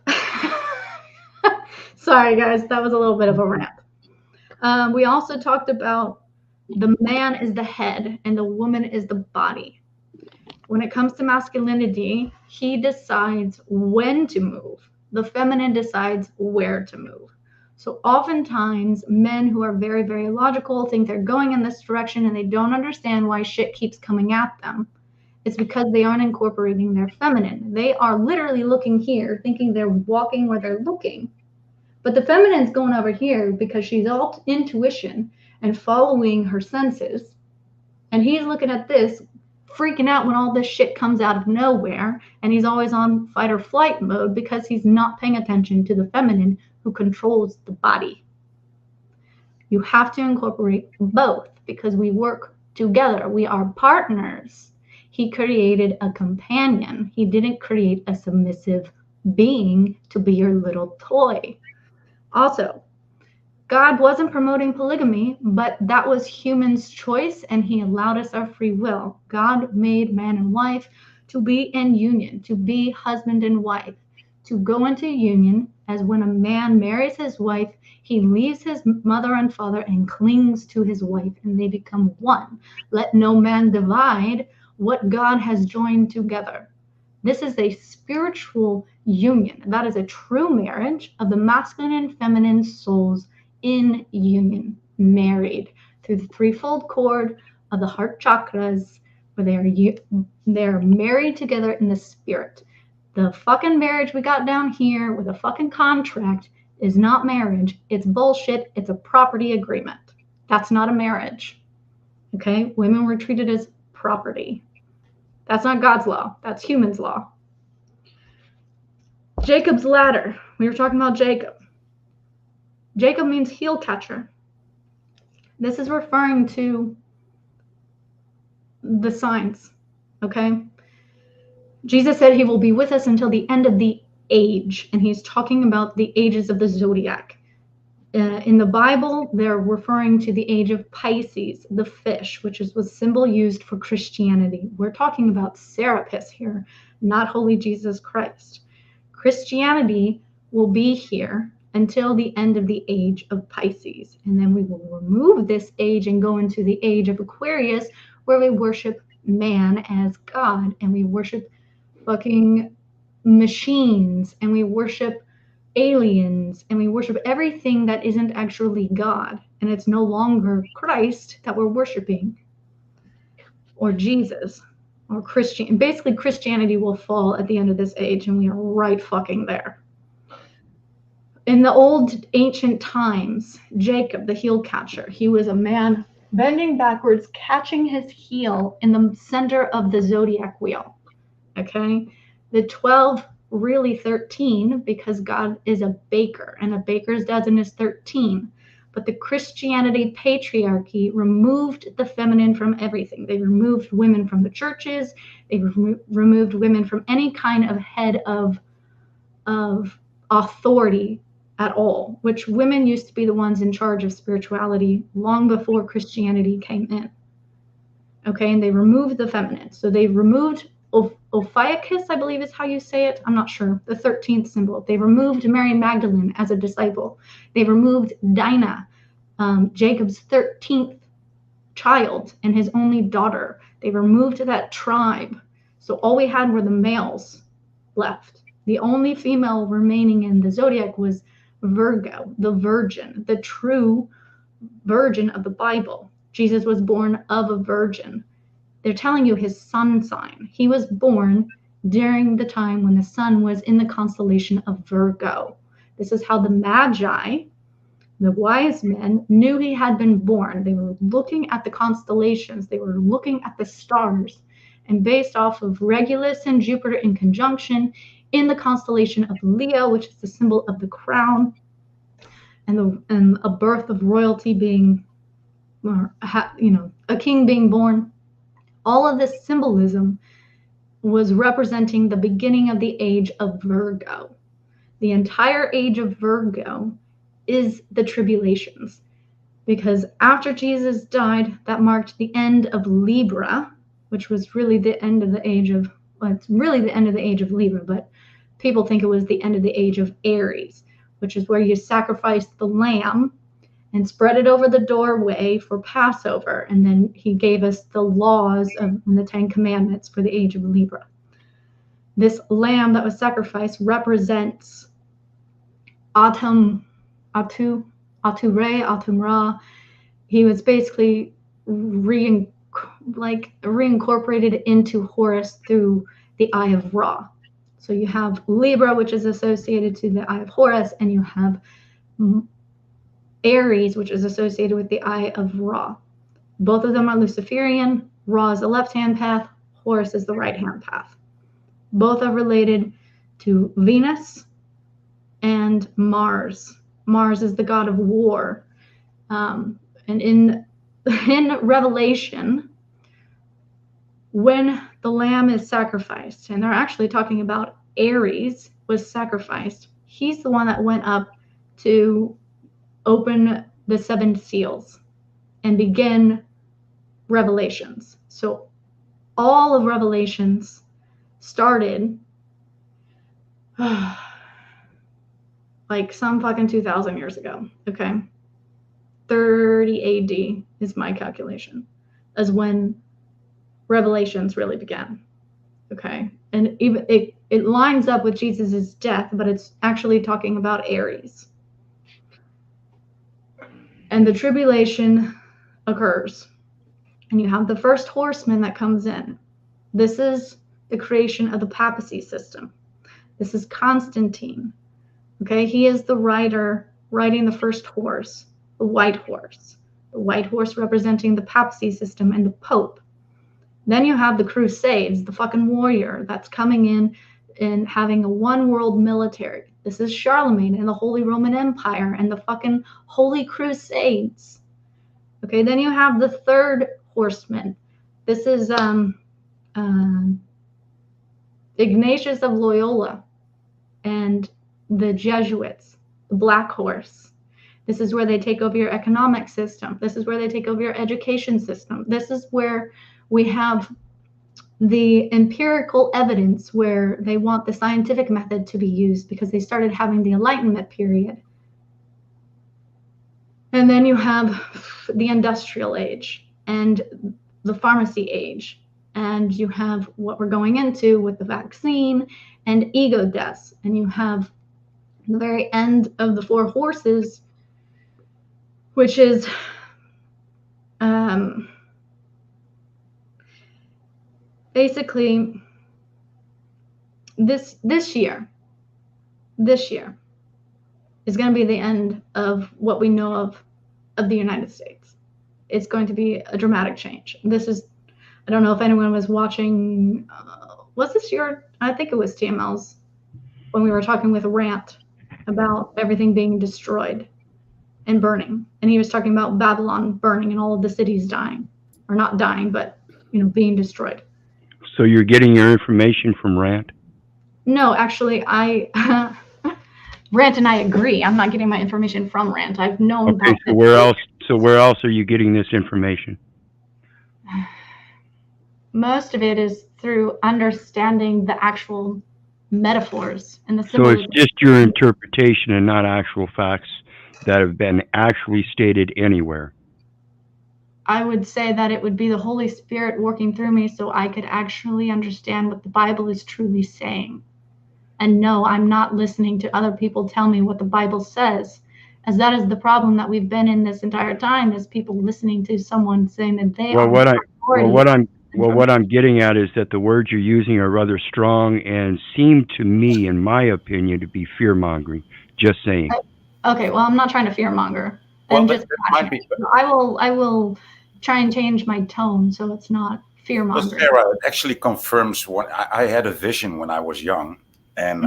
Sorry, guys, that was a little bit of a rant. We also talked about the man is the head and the woman is the body. When it comes to masculinity, he decides when to move. The feminine decides where to move. So oftentimes, men who are very, very logical think they're going in this direction and they don't understand why shit keeps coming at them. It's because they aren't incorporating their feminine. They are literally looking here, thinking they're walking where they're looking. But the feminine's going over here because she's all intuition and following her senses. And he's looking at this, freaking out when all this shit comes out of nowhere, and he's always on fight or flight mode because he's not paying attention to the feminine who controls the body. You have to incorporate both because we work together. We are partners. He created a companion. He didn't create a submissive being to be your little toy. Also, God wasn't promoting polygamy, but that was humans' choice, and he allowed us our free will. God made man and wife to be in union, to be husband and wife, to go into union, as when a man marries his wife, he leaves his mother and father and clings to his wife, and they become one. Let no man divide what God has joined together. This is a spiritual union. That is a true marriage of the masculine and feminine souls in union, married through the threefold cord of the heart chakras, where they are married together in the spirit. The fucking marriage we got down here with a fucking contract is not marriage. It's bullshit. It's a property agreement. That's not a marriage. Okay? Women were treated as property. That's not God's law. That's human's law. Jacob's ladder. We were talking about Jacob. Jacob means heel catcher. This is referring to the signs, okay? Jesus said he will be with us until the end of the age, and he's talking about the ages of the zodiac. In the Bible, they're referring to the age of Pisces, the fish, which was symbol used for Christianity. We're talking about Serapis here, not Holy Jesus Christ. Christianity will be here until the end of the age of Pisces. And then we will remove this age and go into the age of Aquarius, where we worship man as God, and we worship fucking machines, and we worship aliens, and we worship everything that isn't actually God. And it's no longer Christ that we're worshiping, or Jesus, or Christian. Basically, Christianity will fall at the end of this age, and we are right fucking there. In the old ancient times, Jacob, the heel catcher, he was a man bending backwards, catching his heel in the center of the zodiac wheel. Okay? The 12, really 13, because God is a baker, and a baker's dozen is 13. But the Christianity patriarchy removed the feminine from everything. They removed women from the churches. They removed women from any kind of head of authority at all, which women used to be the ones in charge of spirituality long before Christianity came in. Okay, and they removed the feminine. So they removed Ophiuchus, I believe is how you say it. I'm not sure. The 13th symbol. They removed Mary Magdalene as a disciple. They removed Dinah, Jacob's 13th child and his only daughter. They removed that tribe. So all we had were the males left. The only female remaining in the zodiac was Virgo, the virgin, the true virgin of the Bible. Jesus was born of a virgin. They're telling you his sun sign. He was born during the time when the sun was in the constellation of Virgo. This is how the Magi, the wise men, knew he had been born. They were looking at the constellations. They were looking at the stars. And based off of Regulus and Jupiter in conjunction in the constellation of Leo, which is the symbol of the crown, and a birth of royalty being, a king being born, all of this symbolism was representing the beginning of the age of Virgo. The entire age of Virgo is the tribulations, because after Jesus died, that marked the end of Libra, which was really the end of the age of, well, it's really the end of the age of Libra, but people think it was the end of the age of Aries, which is where you sacrifice the lamb and spread it over the doorway for Passover. And then he gave us the laws of the 10 Commandments for the age of Libra. This lamb that was sacrificed represents Atum Ra. He was basically reincorporated into Horus through the Eye of Ra. So you have Libra, which is associated to the Eye of Horus, and you have Aries, which is associated with the Eye of Ra. Both of them are Luciferian. Ra is the left-hand path. Horus is the right-hand path. Both are related to Venus and Mars. Mars is the god of war. And in Revelation, when the lamb is sacrificed, and they're actually talking about Aries was sacrificed, he's the one that went up to open the 7 seals and begin Revelations. So all of Revelations started like some fucking 2,000 years ago, okay? 30 AD is my calculation, as when Revelations really began, okay? And even it lines up with Jesus's death, but it's actually talking about Aries. And the tribulation occurs, and you have the first horseman that comes in. This is the creation of the papacy system. This is Constantine, okay? He is the rider riding the first horse, the white horse. The white horse representing the papacy system and the Pope. Then you have the Crusades, the fucking warrior that's coming in and having a one world military. This is Charlemagne and the Holy Roman Empire and the fucking Holy Crusades. Okay, then you have the third horseman. This is Ignatius of Loyola and the Jesuits, the Black Horse. This is where they take over your economic system. This is where they take over your education system. This is where we have the empirical evidence, where they want the scientific method to be used because they started having the Enlightenment period. And then you have the industrial age and the pharmacy age. And you have what we're going into with the vaccine and ego deaths. And you have the very end of the 4 horses, which is basically this year is going to be the end of what we know of the United States. It's going to be a dramatic change. This is, I don't know if anyone was watching, was this your, I think it was TML's, when we were talking with Rant about everything being destroyed and burning. And he was talking about Babylon burning and all of the cities dying, or not dying, but, being destroyed. So you're getting your information from Rant? No, actually, Rant and I agree. I'm not getting my information from Rant. I've known about so where else are you getting this information? most of it is through understanding the actual metaphors and the So it's symbolism. just your interpretation and not actual facts that have been actually stated anywhere. I would say that it would be the Holy Spirit working through me so I could actually understand what the Bible is truly saying. And no, I'm not listening to other people tell me what the Bible says, as that is the problem that we've been in this entire time, is people listening to someone saying that they Well, are what the I authority. what I'm getting at is that the words you're using are rather strong and seem to me, in my opinion, to be fear mongering. Just saying. Okay, well, I'm not trying to fear monger. Well, I'm that, just that might passionate. be. I will try and change my tone so it's not fear Well, mongering. Sarah, it actually confirms what I had a vision when I was young, and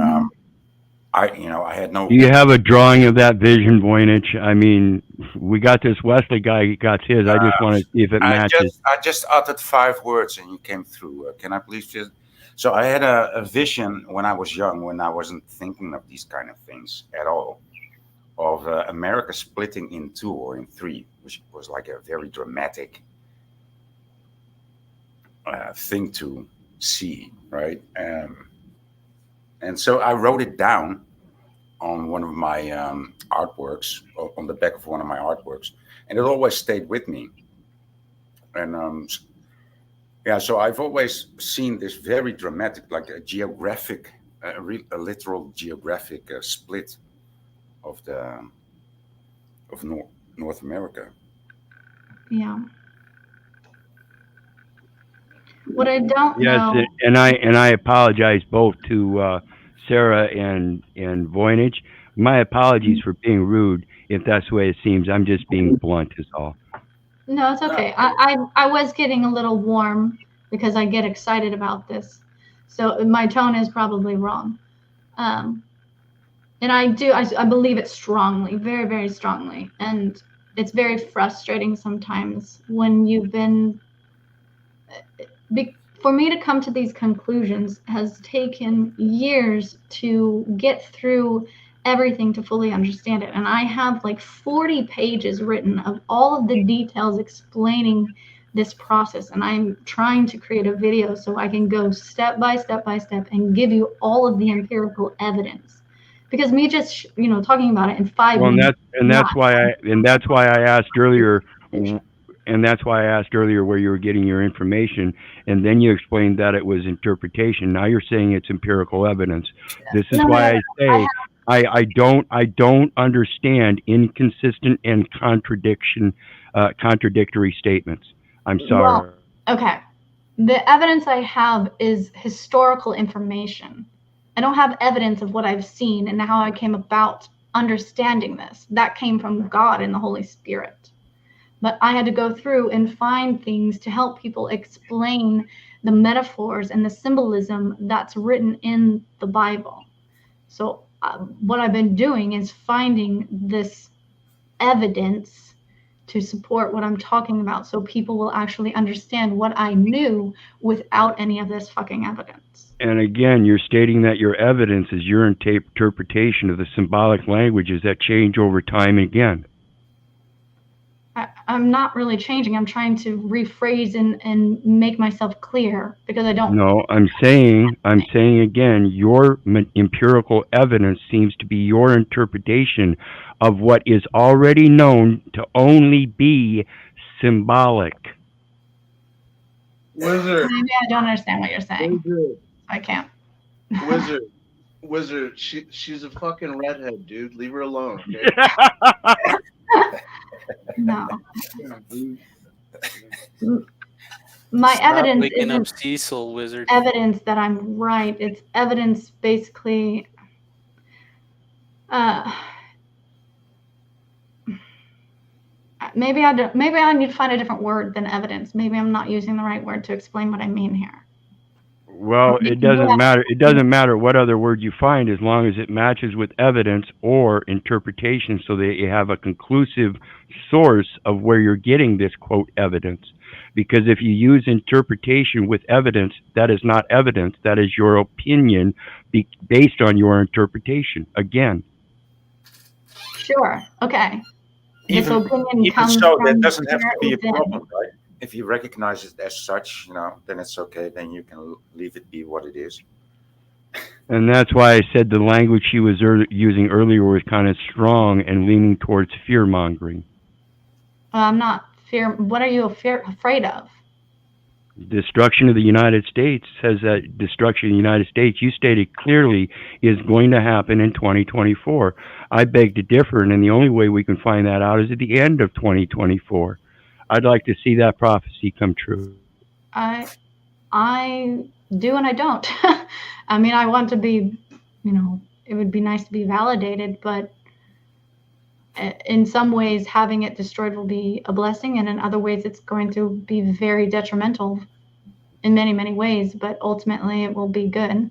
I had no. Do you have a drawing of that vision, Voynich? I mean, we got this Wesley guy. He got his. I just want to see if it matches. I just uttered 5 words and you came through. Can I please just? So I had a vision when I was young, when I wasn't thinking of these kind of things at all, of America splitting in 2 or in 3, which was like a very dramatic thing to see, right? And so I wrote it down on one of my artworks, on the back of one of my artworks, and it always stayed with me. And yeah, so I've always seen this very dramatic, like a geographic, a literal geographic split of North America. Yeah. What I don't know. Yes, and I apologize both to Sarah and Voynich. My apologies for being rude. If that's the way it seems, I'm just being blunt. Is all. No, it's okay. I was getting a little warm because I get excited about this. So my tone is probably wrong. And I believe it strongly, very, very strongly. And it's very frustrating sometimes when you've been, for me to come to these conclusions has taken years to get through everything to fully understand it. And I have like 40 pages written of all of the details explaining this process. And I'm trying to create a video so I can go step by step by step and give you all of the empirical evidence. Because me just, talking about it in 5 minutes. That's why I asked earlier. And that's why I asked earlier where you were getting your information, and then you explained that it was interpretation. Now you're saying it's empirical evidence. This is why I say I don't understand inconsistent and contradictory statements. I'm sorry. Well, okay. The evidence I have is historical information. I don't have evidence of what I've seen and how I came about understanding this. That came from God and the Holy Spirit. But I had to go through and find things to help people explain the metaphors and the symbolism that's written in the Bible. So what I've been doing is finding this evidence to support what I'm talking about so people will actually understand what I knew without any of this fucking evidence. And again, you're stating that your evidence is your interpretation of the symbolic languages that change over time again. I'm not really changing. I'm trying to rephrase and make myself clear because I don't. No, I'm saying again, your empirical evidence seems to be your interpretation of what is already known to only be symbolic. Wizard. Maybe I don't understand what you're saying. Wizard. I can't. Wizard. She's a fucking redhead, dude. Leave her alone. Okay? No. My Stop evidence waking up isn't Cecil, Wizard. evidence that I'm right. It's evidence basically maybe I need to find a different word than evidence. Maybe I'm not using the right word to explain what I mean here. Well, it doesn't matter. It doesn't matter what other word you find as long as it matches with evidence or interpretation so that you have a conclusive source of where you're getting this, quote, evidence. Because if you use interpretation with evidence, that is not evidence. That is your opinion based on your interpretation. Again. Sure. Okay. Even so, that doesn't have to be a problem, right? if you recognize it as such, then it's okay. Then you can leave it be what it is. And that's why I said the language she was using earlier was kind of strong and leaning towards fear mongering. I'm not fear. What are you afraid of? Destruction of the United States says that destruction of the United States, you stated clearly, is going to happen in 2024. I beg to differ, and the only way we can find that out is at the end of 2024. I'd like to see that prophecy come true. I do and I don't. I mean, I want to be, it would be nice to be validated, but in some ways having it destroyed will be a blessing, and in other ways it's going to be very detrimental in many, many ways, but ultimately it will be good.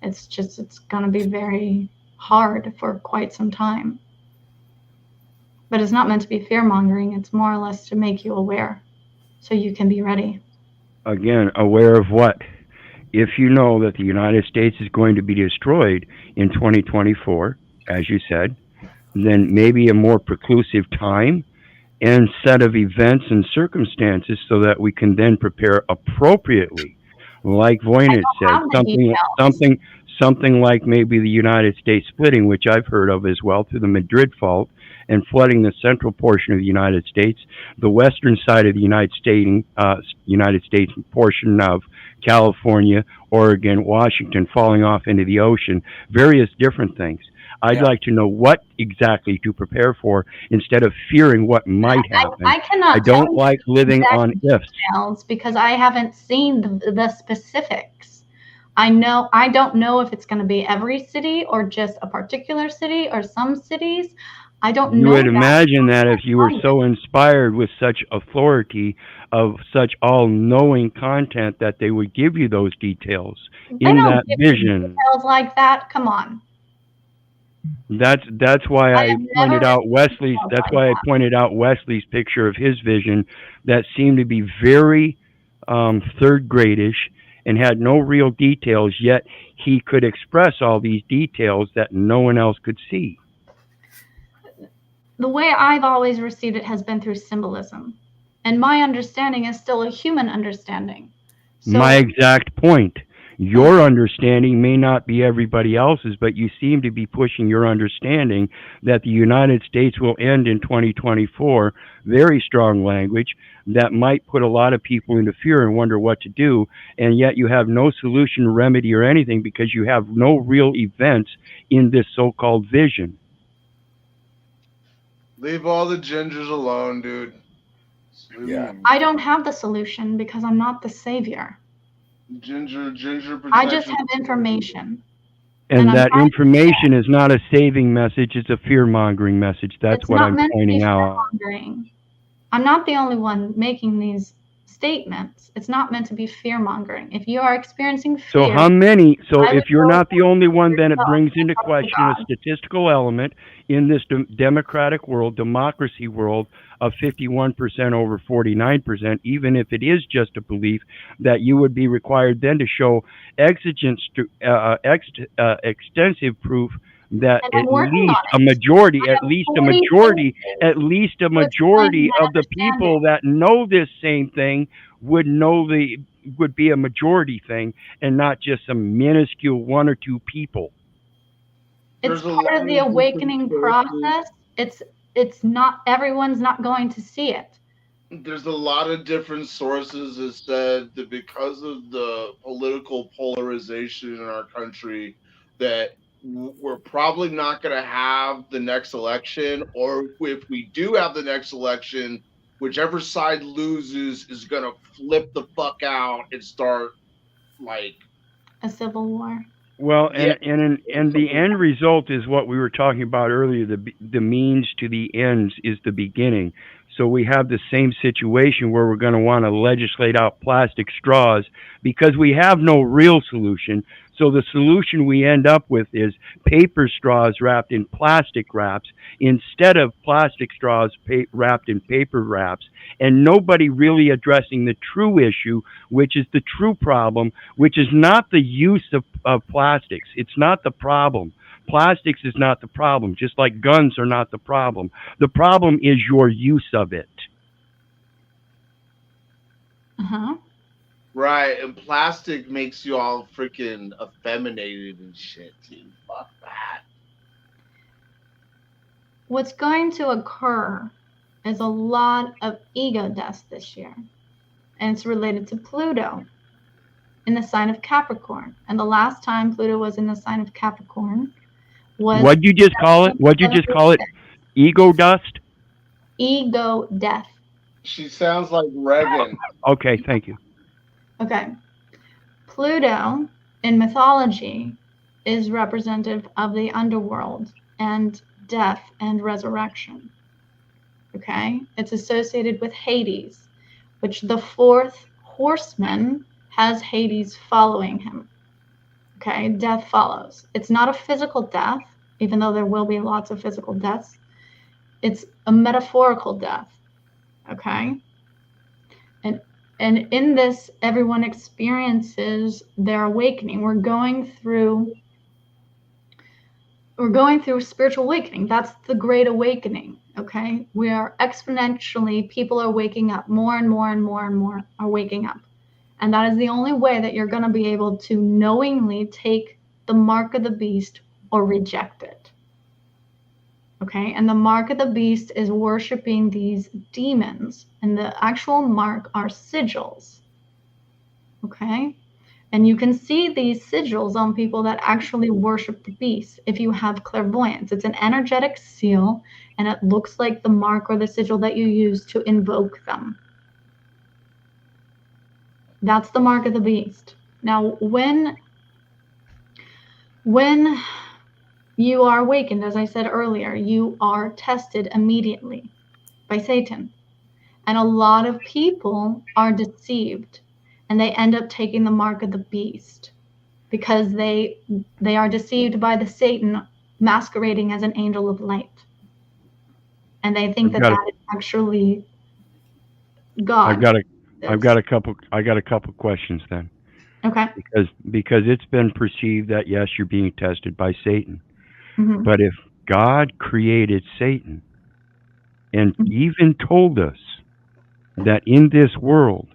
It's going to be very hard for quite some time. But it's not meant to be fear-mongering. It's more or less to make you aware so you can be ready. Again, aware of what? If you know that the United States is going to be destroyed in 2024, as you said, then maybe a more preclusive time and set of events and circumstances so that we can then prepare appropriately. Like Voynich said, something like maybe the United States splitting, which I've heard of as well, through the Madrid Fault, and flooding the central portion of the United States, the western side of the United States portion of California, Oregon, Washington, falling off into the ocean, various different things. I'd like to know what exactly to prepare for instead of fearing what might happen. I don't like living on ifs. Because I haven't seen the specifics. I don't know if it's going to be every city or just a particular city or some cities. I don't know. You would imagine that if you were so inspired with such authority of such all-knowing content that they would give you those details in that vision. Details like that, come on. That's why I pointed out Wesley's. That's why I pointed out Wesley's picture of his vision that seemed to be very third gradish and had no real details. Yet he could express all these details that no one else could see. The way I've always received it has been through symbolism, and my understanding is still a human understanding. So, my exact point. Your understanding may not be everybody else's, but you seem to be pushing your understanding that the United States will end in 2024. Very strong language that might put a lot of people into fear and wonder what to do, and yet you have no solution, remedy, or anything because you have no real events in this so-called vision. Leave all the gingers alone, dude. Yeah. I don't have the solution because I'm not the savior. Ginger protection. I just have information. And that information is not a saving message, it's a fear-mongering message. That's what I'm pointing out. I'm not the only one making these statements. It's not meant to be fear-mongering. If you are experiencing fear... So if you're not the only one, then it brings into question a statistical element in this democratic world, democracy world, of 51% over 49%, even if it is just a belief, that you would be required then to show extensive proof that at least a majority of the people that know this same thing would be a majority thing and not just some minuscule one or two people. It's part of the awakening process. It's not, everyone's not going to see it. There's a lot of different sources that said that because of the political polarization in our country, that we're probably not going to have the next election, or if we do have the next election, whichever side loses is going to flip the fuck out and start like a civil war. Well, and the end result is what we were talking about earlier. The means to the ends is the beginning. So we have the same situation where we're going to want to legislate out plastic straws because we have no real solution. So the solution we end up with is paper straws wrapped in plastic wraps instead of plastic straws wrapped in paper wraps, and nobody really addressing the true issue, which is the true problem, which is not the use of plastics. It's not the problem. Plastics is not the problem, just like guns are not the problem. The problem is your use of it. Uh-huh. Right, and plastic makes you all freaking effeminated and shit, dude. Fuck that. What's going to occur is a lot of ego deaths this year, and it's related to Pluto in the sign of Capricorn. And the last time Pluto was in the sign of Capricorn was What'd you just call it? What'd you just call it? Ego dust? ego death. She sounds like Reagan. Okay, thank you. Okay. Pluto in mythology is representative of the underworld and death and resurrection. Okay? It's associated with Hades, which the fourth horseman has Hades following him. Okay? Death follows. It's not a physical death, even though there will be lots of physical deaths. It's a metaphorical death. Okay? And in this, everyone experiences their awakening. We're going through spiritual awakening. That's the great awakening. Okay, we are exponentially, people are waking up, more and more and more and more are waking up, and that is the only way that you're going to be able to knowingly take the mark of the beast or reject it. Okay, and the mark of the beast is worshiping these demons, and the actual mark are sigils. Okay, and you can see these sigils on people that actually worship the beast. If you have clairvoyance, it's an energetic seal, and it looks like the mark or the sigil that you use to invoke them. That's the mark of the beast. Now, when you are awakened, as I said earlier, you are tested immediately by Satan. And a lot of people are deceived, and they end up taking the mark of the beast because they are deceived by the Satan masquerading as an angel of light. And they think that is actually God. I've got a couple questions then. Okay. Because it's been perceived that yes, you're being tested by Satan. Mm-hmm. But if God created Satan and even told us that in this world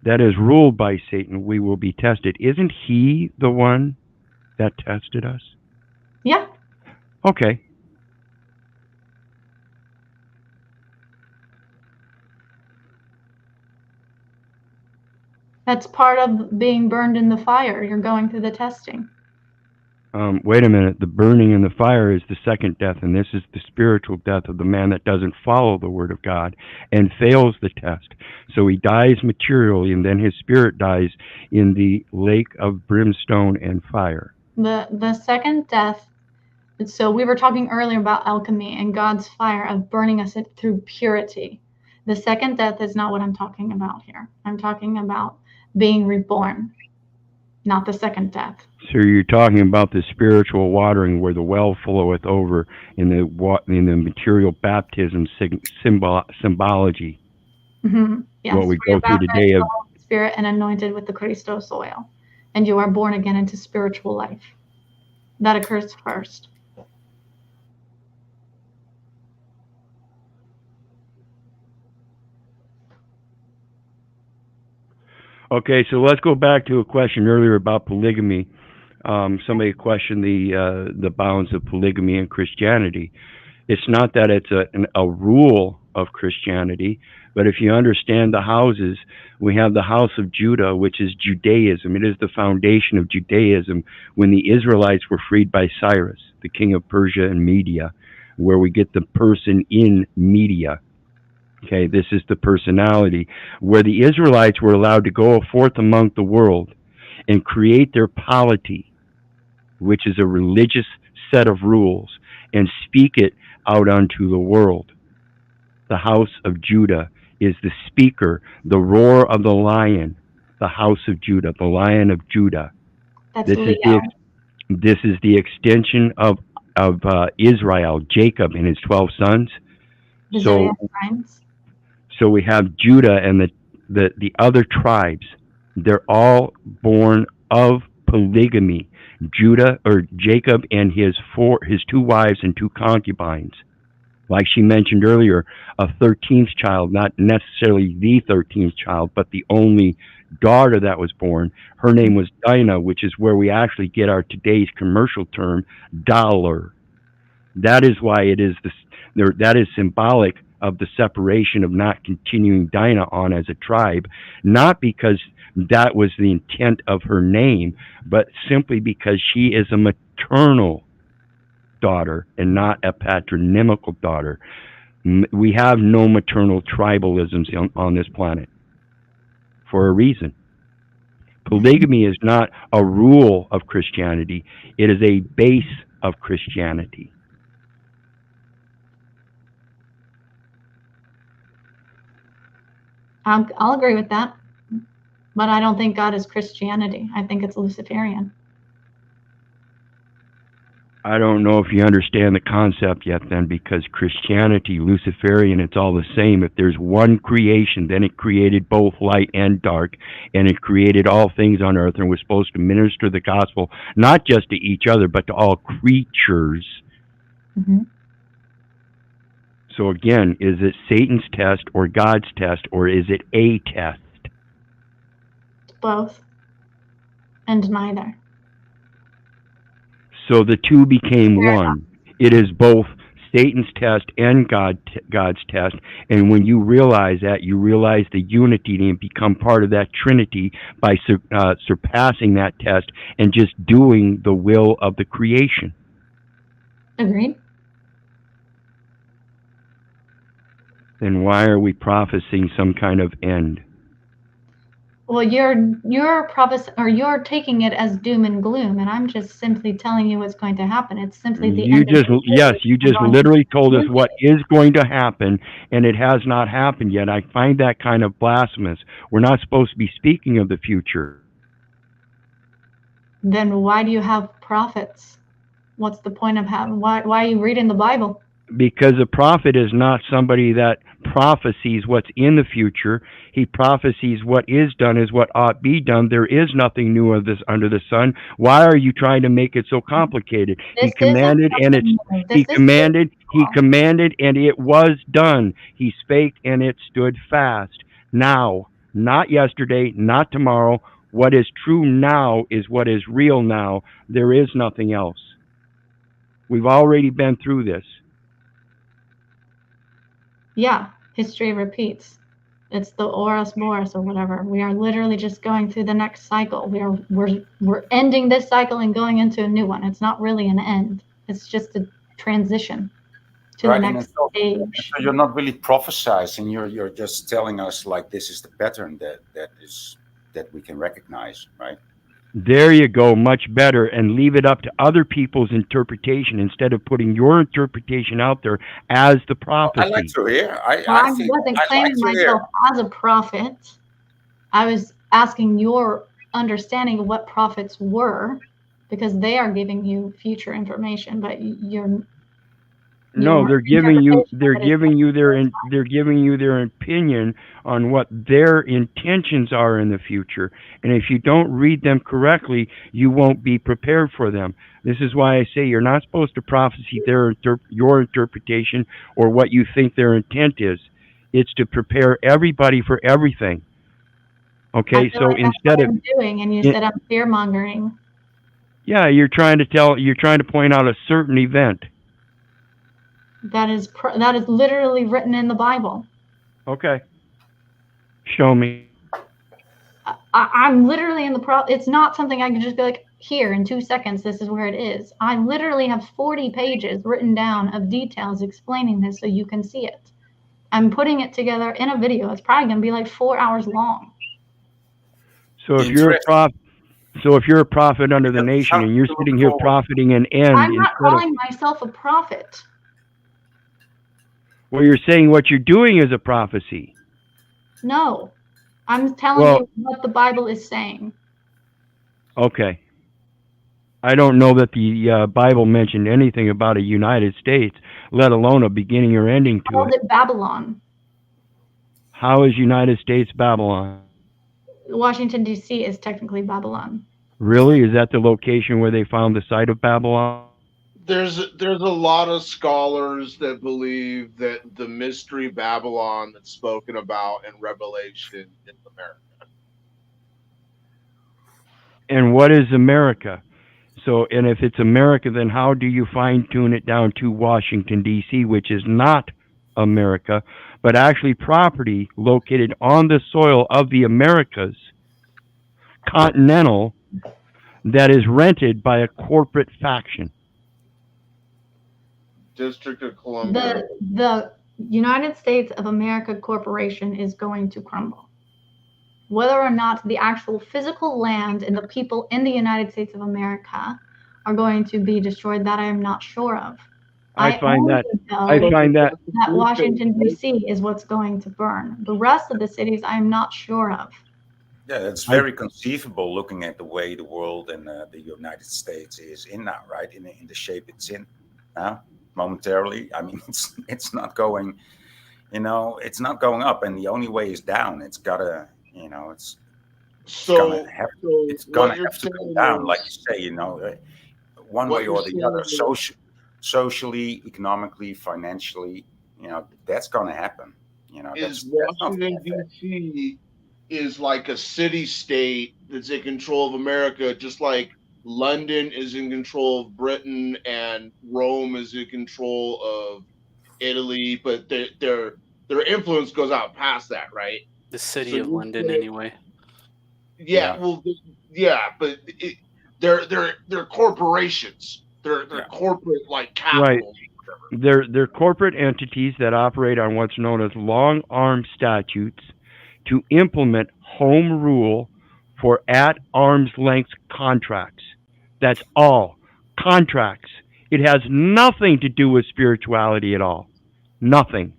that is ruled by Satan, we will be tested, isn't he the one that tested us? Yeah. Okay. That's part of being burned in the fire. You're going through the testing. Wait a minute. The burning in the fire is the second death, and this is the spiritual death of the man that doesn't follow the word of God and fails the test. So he dies materially, and then his spirit dies in the lake of brimstone and fire. The second death. So we were talking earlier about alchemy and God's fire of burning us through purity. The second death is not what I'm talking about here. I'm talking about being reborn, not the second death. So you're talking about the spiritual watering where the well floweth over in the material baptism symbology. Mm-hmm. Yes, what we go through today of Spirit and anointed with the Christos oil, and you are born again into spiritual life. That occurs first. Okay, so let's go back to a question earlier about polygamy. Somebody questioned the bounds of polygamy in Christianity. It's not that it's a rule of Christianity, but if you understand the houses, we have the house of Judah, which is Judaism. It is the foundation of Judaism when the Israelites were freed by Cyrus, the king of Persia and Media, where we get the person in media. Okay, this is the personality, where the Israelites were allowed to go forth among the world and create their polity, which is a religious set of rules, and speak it out unto the world. The house of Judah is the speaker, the roar of the lion, the house of Judah, the lion of Judah. This is the extension of Israel, Jacob and his 12 sons. So we have Judah and the other tribes. They're all born of polygamy. Judah or Jacob and his two wives and two concubines. like she mentioned earlier, a 13th child, not necessarily the 13th child, but the only daughter that was born. Her name was Dinah, which is where we actually get our today's commercial term, dollar. That is why it is this. That is symbolic of the separation of not continuing Dinah on as a tribe, not because that was the intent of her name, but simply because she is a maternal daughter and not a patronymical daughter. We have no maternal tribalisms on this planet for a reason. Polygamy is not a rule of Christianity. It is a base of Christianity. I'll agree with that, but I don't think God is Christianity. I think it's Luciferian. I don't know if you understand the concept yet then, because Christianity, Luciferian, it's all the same. If there's one creation, then it created both light and dark, and it created all things on earth, and was supposed to minister the gospel, not just to each other, but to all creatures. Mm-hmm. So again, is it Satan's test or God's test, or is it a test? Both. And neither. So the two became one. It is both Satan's test and God's test. And when you realize that, you realize the unity and become part of that Trinity by surpassing that test and just doing the will of the creation. Agreed. Then why are we prophesying some kind of end? Well, you're taking it as doom and gloom, and I'm just simply telling you what's going to happen. It's simply the end. You just literally told us what is going to happen, and it has not happened yet. I find that kind of blasphemous. We're not supposed to be speaking of the future. Then why do you have prophets? What's the point of having? Why are you reading the Bible? Because a prophet is not somebody that prophesies what's in the future. He prophesies what is done is what ought be done. There is nothing new of this under the sun. Why are you trying to make it so complicated? He commanded and it was done. He spake and it stood fast. Now, not yesterday, not tomorrow. What is true now is what is real now. There is nothing else. We've already been through this. Yeah, history repeats. It's the Oros Boros or whatever. We are literally just going through the next cycle. We're ending this cycle and going into a new one. It's not really an end. It's just a transition to the next stage. So you're not really prophesying. You're just telling us like this is the pattern that we can recognize, right? There you go, much better, and leave it up to other people's interpretation instead of putting your interpretation out there as the prophecy. I like to hear. I wasn't claiming myself as a prophet. I was asking your understanding of what prophets were, because they are giving you future information, but they're giving you their opinion on what their intentions are in the future. And if you don't read them correctly, you won't be prepared for them. This is why I say you're not supposed to prophesy your interpretation or what you think their intent is. It's to prepare everybody for everything. Okay, so instead of doing, and you said I'm fear mongering. Yeah, you're trying to point out a certain event. That is literally written in the Bible. Okay. Show me. I'm literally in the it's not something I can just be like, here in 2 seconds, this is where it is. I literally have 40 pages written down of details explaining this so you can see it. I'm putting it together in a video. It's probably going to be like 4 hours long. So if you're a prophet under the nation and you're sitting here profiting an end, I'm not calling myself a prophet. Well, you're saying what you're doing is a prophecy. No, I'm telling you what the Bible is saying. Okay. I don't know that the Bible mentioned anything about a United States, let alone a beginning or ending to it. Called it Babylon. How is United States Babylon? Washington, D.C. is technically Babylon. Really? Is that the location where they found the site of Babylon? There's a lot of scholars that believe that the mystery Babylon that's spoken about in Revelation is America. And what is America? So, and if it's America, then how do you fine tune it down to Washington, D.C., which is not America, but actually property located on the soil of the Americas, continental, that is rented by a corporate faction? District of Columbia. The United States of America Corporation is going to crumble. Whether or not the actual physical land and the people in the United States of America are going to be destroyed, that I am not sure of. I find that Washington, D.C. is what's going to burn. The rest of the cities, I'm not sure of. Yeah, it's very conceivable looking at the way the world and the United States is in now, right? In the shape it's in now, momentarily. I mean, it's not going, it's not going up, and the only way is down. It's gotta, it's gonna have to go down, like you say, one way or the other, socially, economically, financially, that's gonna happen. Is Washington, D.C. is like a city-state that's in control of America, just like London is in control of Britain and Rome is in control of Italy, but their influence goes out past that, right? The city of London, anyway. Yeah, well, yeah, but they're corporations. They're corporate like capitals. Right. They're corporate entities that operate on what's known as long-arm statutes to implement home rule for at arm's length contracts. That's all. Contracts. It has nothing to do with spirituality at all. Nothing.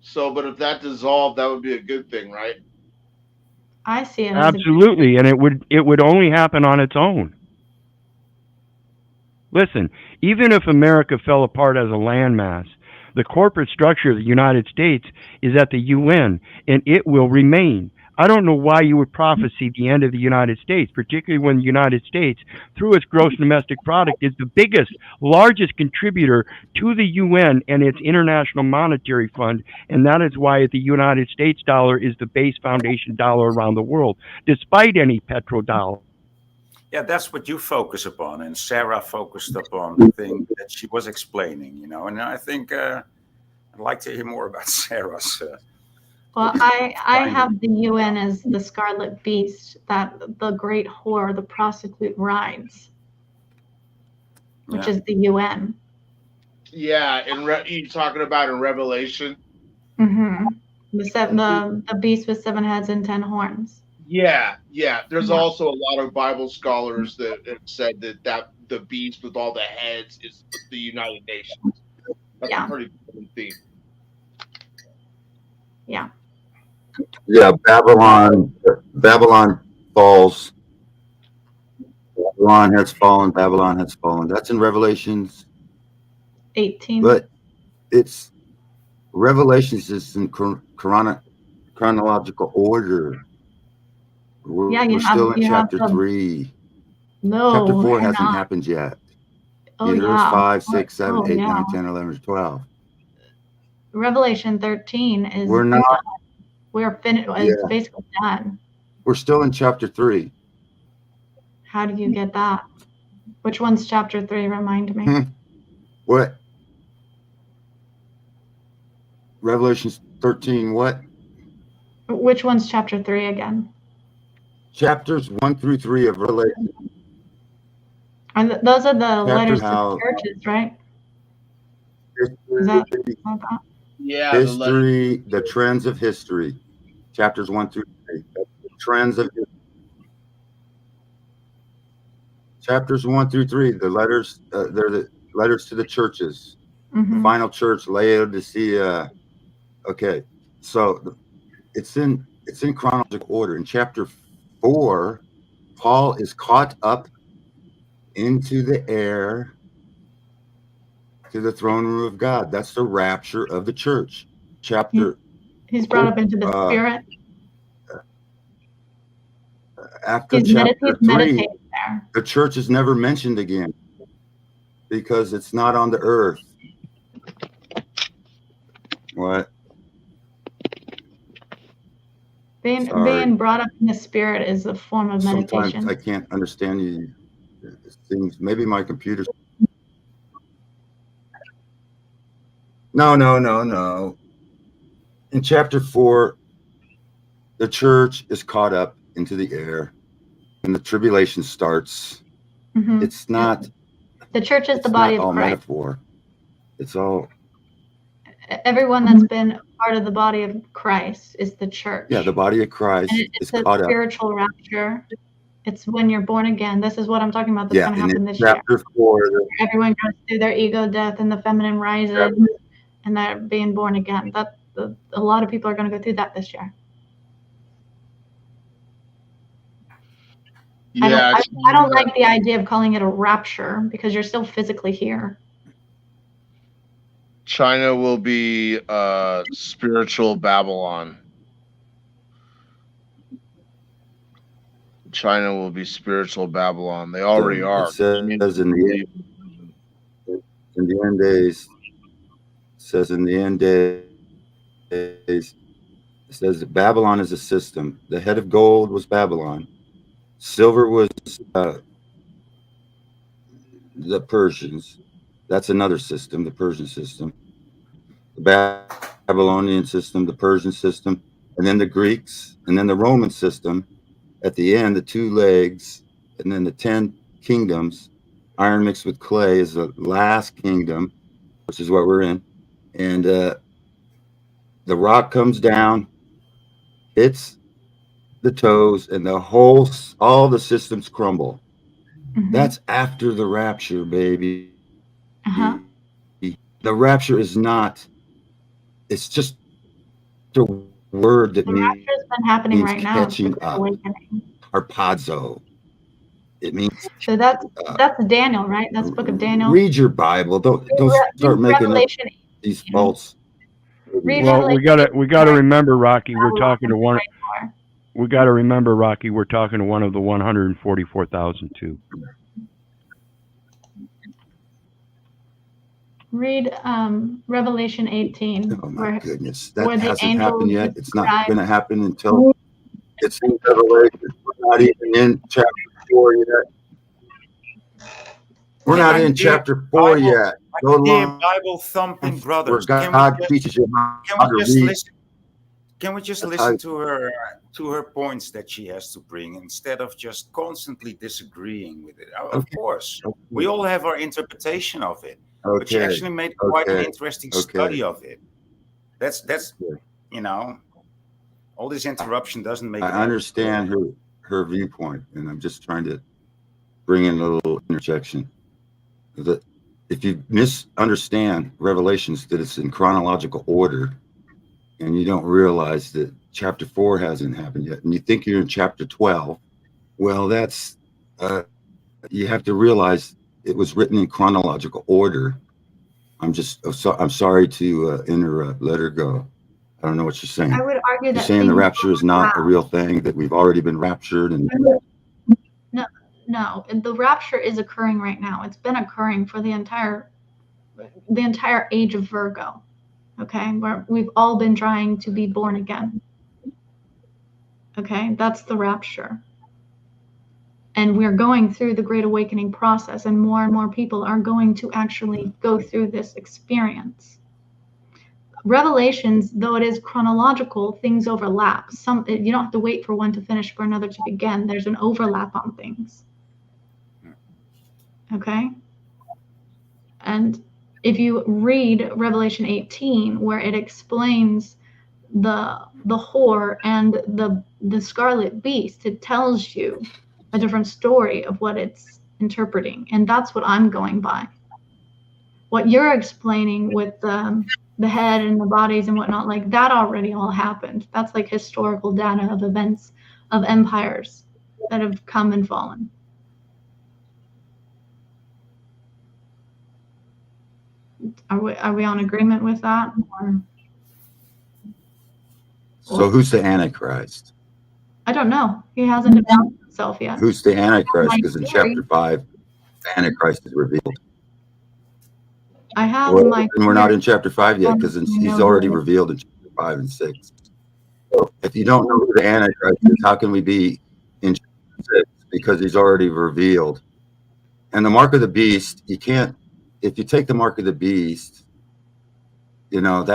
So, but if that dissolved, that would be a good thing, right? I see it. Absolutely, and it would only happen on its own. Listen, even if America fell apart as a landmass, the corporate structure of the United States is at the UN, and it will remain. I don't know why you would prophesy the end of the United States, particularly when the United States, through its gross domestic product, is the biggest, largest contributor to the UN and its International Monetary Fund, and that is why the United States dollar is the base foundation dollar around the world, despite any petrodollar. Yeah, that's what you focus upon, and Sarah focused upon the thing that she was explaining, and I think I'd like to hear more about Sarah's. Well, I have the UN as the scarlet beast that the great whore, the prostitute, rides, which is the UN. Yeah, you're talking about in Revelation. Mm-hmm. The beast with 7 heads and 10 horns. Yeah. There's also a lot of Bible scholars that have said that the beast with all the heads is the United Nations. That's a pretty common theme. Yeah. Yeah, Babylon falls. Babylon has fallen. That's in Revelations 18. But it's Revelations is in chronological order. We're still in chapter 3. No, chapter 4 hasn't happened yet. Oh, There's 5, 6, 7, 8, 9, 10, 11, 12. Revelation 13 is. We're not. We're finished. It's basically done. We're still in chapter 3. How do you get that? Which one's chapter 3? Remind me. What? Revelation 13, what? Which one's chapter 3 again? Chapters 1 through 3 of Revelation. And those are the letters to the churches, right? Is that? Yeah. History, the trends of history. Chapters 1 through 3. The trends of history. Chapters 1 through 3, the letters, they're the letters to the churches. Mm-hmm. The final church, Laodicea. Okay, so it's in chronological order. In chapter 4, Paul is caught up into the air to the throne room of God. That's the rapture of the church. Chapter. He's brought up into the spirit. after chapter 3, the church is never mentioned again because it's not on the earth. What? Being brought up in the spirit is a form of Sometimes meditation. I can't understand you. It seems maybe my computer's. No. In chapter 4, the church is caught up into the air and the tribulation starts. Mhm. It's not. The church is the It's body not of all Christ. metaphor. It's all. Everyone that's been part of the body of Christ is the church. Yeah, the body of Christ And is it's a caught up. spiritual rapture. It's when you're born again. This is what I'm talking about. That's Yeah, going to and happen in this year. chapter 4, Everyone goes through their ego death and the feminine rising, and they're being born again. A lot of people are going to go through that this year. Yeah, I don't like the idea of calling it a rapture because you're still physically here. China will be spiritual Babylon. China will be spiritual Babylon. They already are. It says in the end days. It says in the end days. It says that Babylon is a system. The head of gold was Babylon. Silver was the Persians. That's another system, the Persian system. The Babylonian system, the Persian system, and then the Greeks, and then the Roman system. At the end, the 2 legs, and then the 10 kingdoms. Iron mixed with clay is the last kingdom, which is what we're in. And the rock comes down, hits the toes, and all the systems crumble. Mhm. That's after the rapture, baby. Uh-huh. The rapture is not, it's just a word that The rapture's been happening means right now. It's the catching Great up. Awakening. Harpazo. It means. So that's Daniel, right? That's Book of Daniel. Read your Bible. Don't start making up Revelation. these false. Read Well, we Revelation. gotta remember, Rocky. We're talking to one. Right more. We gotta remember, Rocky. We're talking to one of the 144,000 too. Read Revelation 18. Oh my goodness, where that the hasn't angels happened yet. It's not describe- going to happen until it's in Revelation. We're not even in chapter 4 yet. We're not in chapter 4 yet. Go Dear along Bible thumping where brothers, God teaches you how to read. Can we just That's listen how- to her points that she has to bring instead of just constantly disagreeing with it? Of course, we all have our interpretation of it, but she actually made quite an interesting study of it. That's all this interruption doesn't make it. I understand her viewpoint, and I'm just trying to bring in a little interjection. That if you misunderstand Revelations, that it's in chronological order, and you don't realize that chapter 4 hasn't happened yet, and you think you're in chapter 12, well, that's you have to realize it was written in chronological order. I'm sorry to interrupt. Let her go. I don't know what you're saying. I would argue You're that saying the things rapture is not a real thing, that we've already been raptured, and No, the rapture is occurring right now. It's been occurring for the entire age of Virgo. Okay, where we've all been trying to be born again. Okay, that's the rapture. And we're going through the Great Awakening process, and more people are going to actually go through this experience. Revelations, though it is chronological, things overlap. You don't have to wait for one to finish for another to begin. There's an overlap on things. Okay? And if you read Revelation 18, where it explains the whore and the scarlet beast, it tells you a different story of what it's interpreting, and that's what I'm going by. What you're explaining with the head and the bodies and whatnot, like that already all happened. That's like historical data of events of empires that have come and fallen. Are we on agreement with that? So who's the Antichrist? I don't know. He hasn't announced himself yet. Who's the Antichrist? My Because in theory- chapter 5, the Antichrist is revealed. I have Well, my. and we're not theory. in chapter 5 yet because he's already revealed in chapter 5 and 6. So if you don't know who the Antichrist is, how can we be in chapter 6? Because he's already revealed. And the mark of the beast, you can't, if you take the mark of the beast, you know,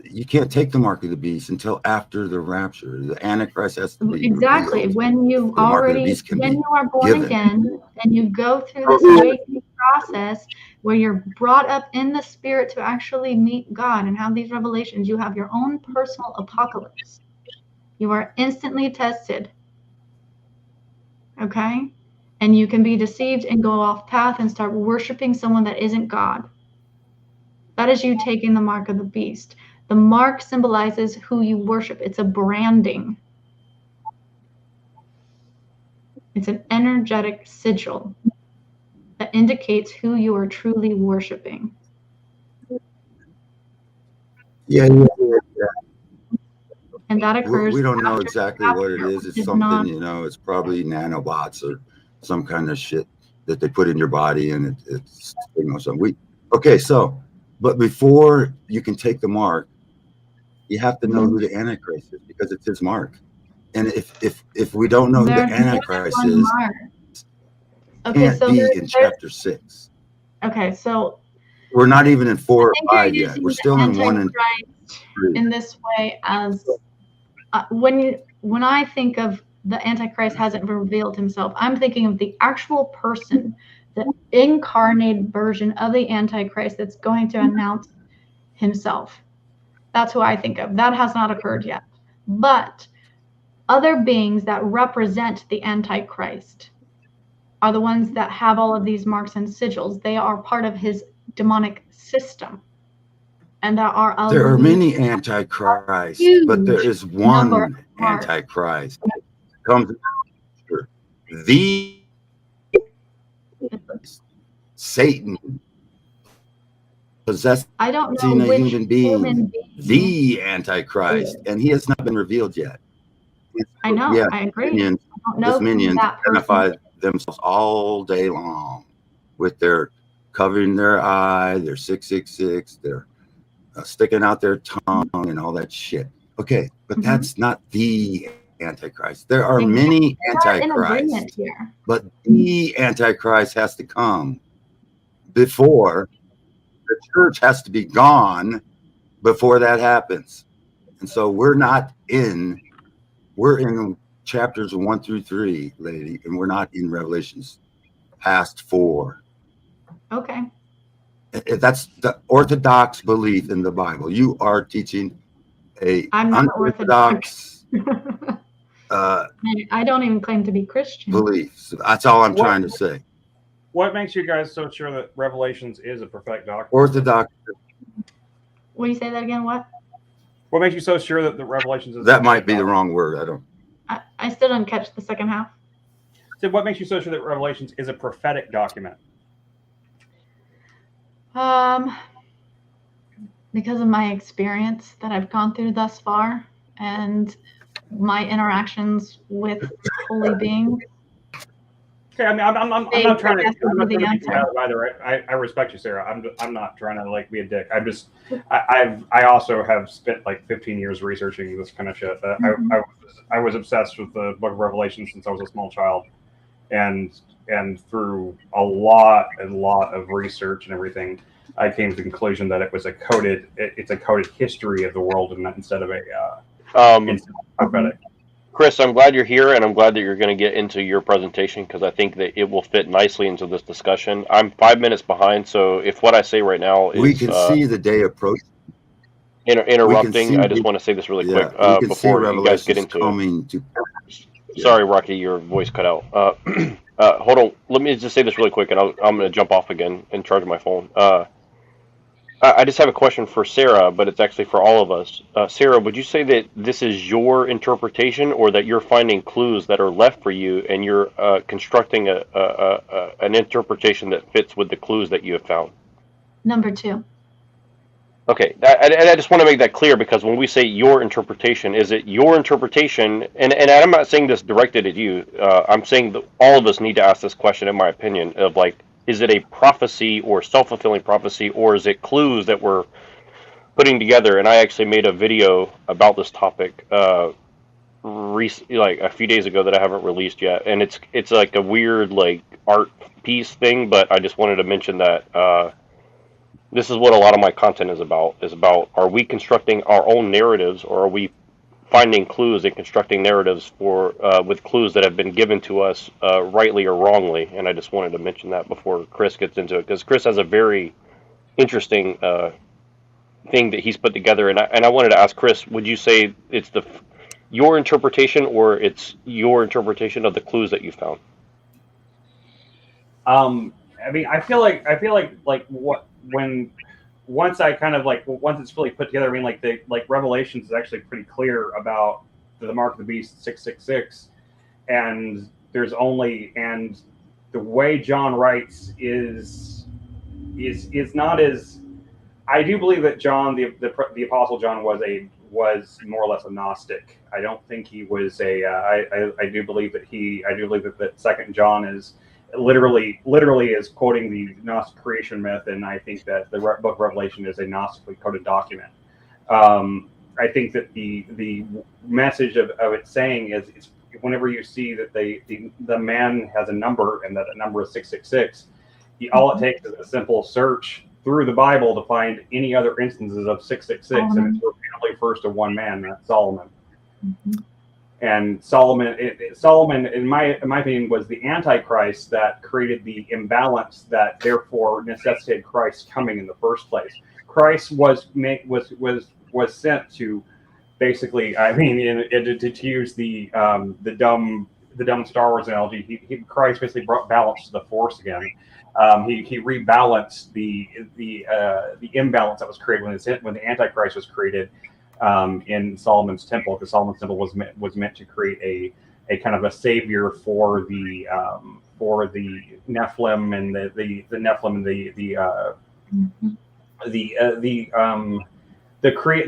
you can't take the mark of the beast until after the rapture. The Antichrist has to be Exactly. revealed. When you The mark of the already, beast can when be you are born given. again and you go through this awakening process where you're brought up in the spirit to actually meet God and have these revelations, you have your own personal apocalypse. You are instantly tested. Okay? And you can be deceived and go off path and start worshiping someone that isn't God. That is you taking the mark of the beast. The mark symbolizes who you worship. It's a branding. It's an energetic sigil that indicates who you are truly worshiping. Yeah. And that occurs. We don't know after exactly what it is. It's something, not, you know, it's probably nanobots or some kind of shit that they put in your body and it's, you know, something. Okay, so, but before you can take the mark, you have to know who the Antichrist is because it's his mark. And if we don't know who the Antichrist is, can't be in chapter 6. Okay, so we're not even in 4 or 5 you're yet. We're using still the in 1 and Antichrist 3. in this way as when I think of the Antichrist hasn't revealed himself, I'm thinking of the actual person, the incarnated version of the Antichrist that's going to announce himself. That's who I think of. That has not occurred yet. But other beings that represent the Antichrist are the ones that have all of these marks and sigils. They are part of his demonic system. And there are many antichrists, but there is one antichrist. Comes the Satan possessing I don't know a human being, the Antichrist, and he has not been revealed yet. I know, yeah, I agree. Minions, I don't know his minions that identify themselves all day long with their covering their eye, their 666, their sticking out their tongue and all that shit. Okay, but that's not the Antichrist. There are many Antichrists, but the Antichrist has to come before the church has to be gone before that happens. And so we're in chapters 1 through 3, lady, and we're not in Revelations past 4. Okay. That's the Orthodox belief in the Bible. You are teaching I'm not unorthodox I don't even claim to be Christian. beliefs. That's all I'm trying to say. What makes you guys so sure that Revelations is a prophetic doctrine? Orthodox. Will you say that again? What makes you so sure that the Revelations is that might be the wrong word. I don't. I still didn't catch the second half. So what makes you so sure that Revelations is a prophetic document? Because of my experience that I've gone through thus far and my interactions with holy beings. Okay, I mean, I'm not trying to beat you out either. I respect you, Sarah. I'm not trying to like be a dick. I'm just I also have spent like 15 years researching this kind of shit. I was obsessed with the Book of Revelation since I was a small child, and through a lot of research and everything, I came to the conclusion that it's a coded history of the world and instead of a prophetic. Chris, I'm glad you're here, and I'm glad that you're going to get into your presentation because I think that it will fit nicely into this discussion. I'm 5 minutes behind, so if what I say right now is we can see the day approach. Interrupting, I just want to say this really quick before you guys get into it. Sorry, Rocky, your voice cut out. Hold on, let me just say this really quick, and I'm going to jump off again and charge my phone. I just have a question for Sarah, but it's actually for all of us. Sarah, would you say that this is your interpretation, or that you're finding clues that are left for you, and you're constructing an interpretation that fits with the clues that you have found? Number 2. Okay, and I just want to make that clear, because when we say your interpretation, is it your interpretation? And I'm not saying this directed at you. I'm saying that all of us need to ask this question, in my opinion, of like, is it a prophecy or self-fulfilling prophecy, or is it clues that we're putting together? And I actually made a video about this topic like a few days ago that I haven't released yet, and it's like a weird like art piece thing, but I just wanted to mention that. This is what a lot of my content is about, are we constructing our own narratives, or are we finding clues and constructing narratives for with clues that have been given to us rightly or wrongly? And I just wanted to mention that before Chris gets into it, because Chris has a very interesting thing that he's put together, and I wanted to ask Chris, would you say it's your interpretation, or it's your interpretation of the clues that you found? I mean, I feel like what when once I kind of like once it's fully put together. I mean, like Revelations is actually pretty clear about the mark of the beast 666, and there's only, and the way John writes is not as, I do believe that John the Apostle John was more or less a Gnostic. I don't think he was a. I do believe that Second John is literally is quoting the Gnostic creation myth, and I think that the book of Revelation is a Gnostically coded document. I think that the message of it saying is, it's whenever you see that the man has a number, and that number is 666, all it takes is a simple search through the Bible to find any other instances of 666, and it's repeatedly refers to one man, that's Solomon. And Solomon, in my opinion, was the Antichrist that created the imbalance that therefore necessitated Christ coming in the first place. Christ was sent to basically, I mean, to use the dumb Star Wars analogy, Christ basically brought balance to the Force again. He rebalanced the imbalance that was created when the Antichrist was created in Solomon's temple, because Solomon's temple was meant to create a kind of a savior for the Nephilim and the Nephilim and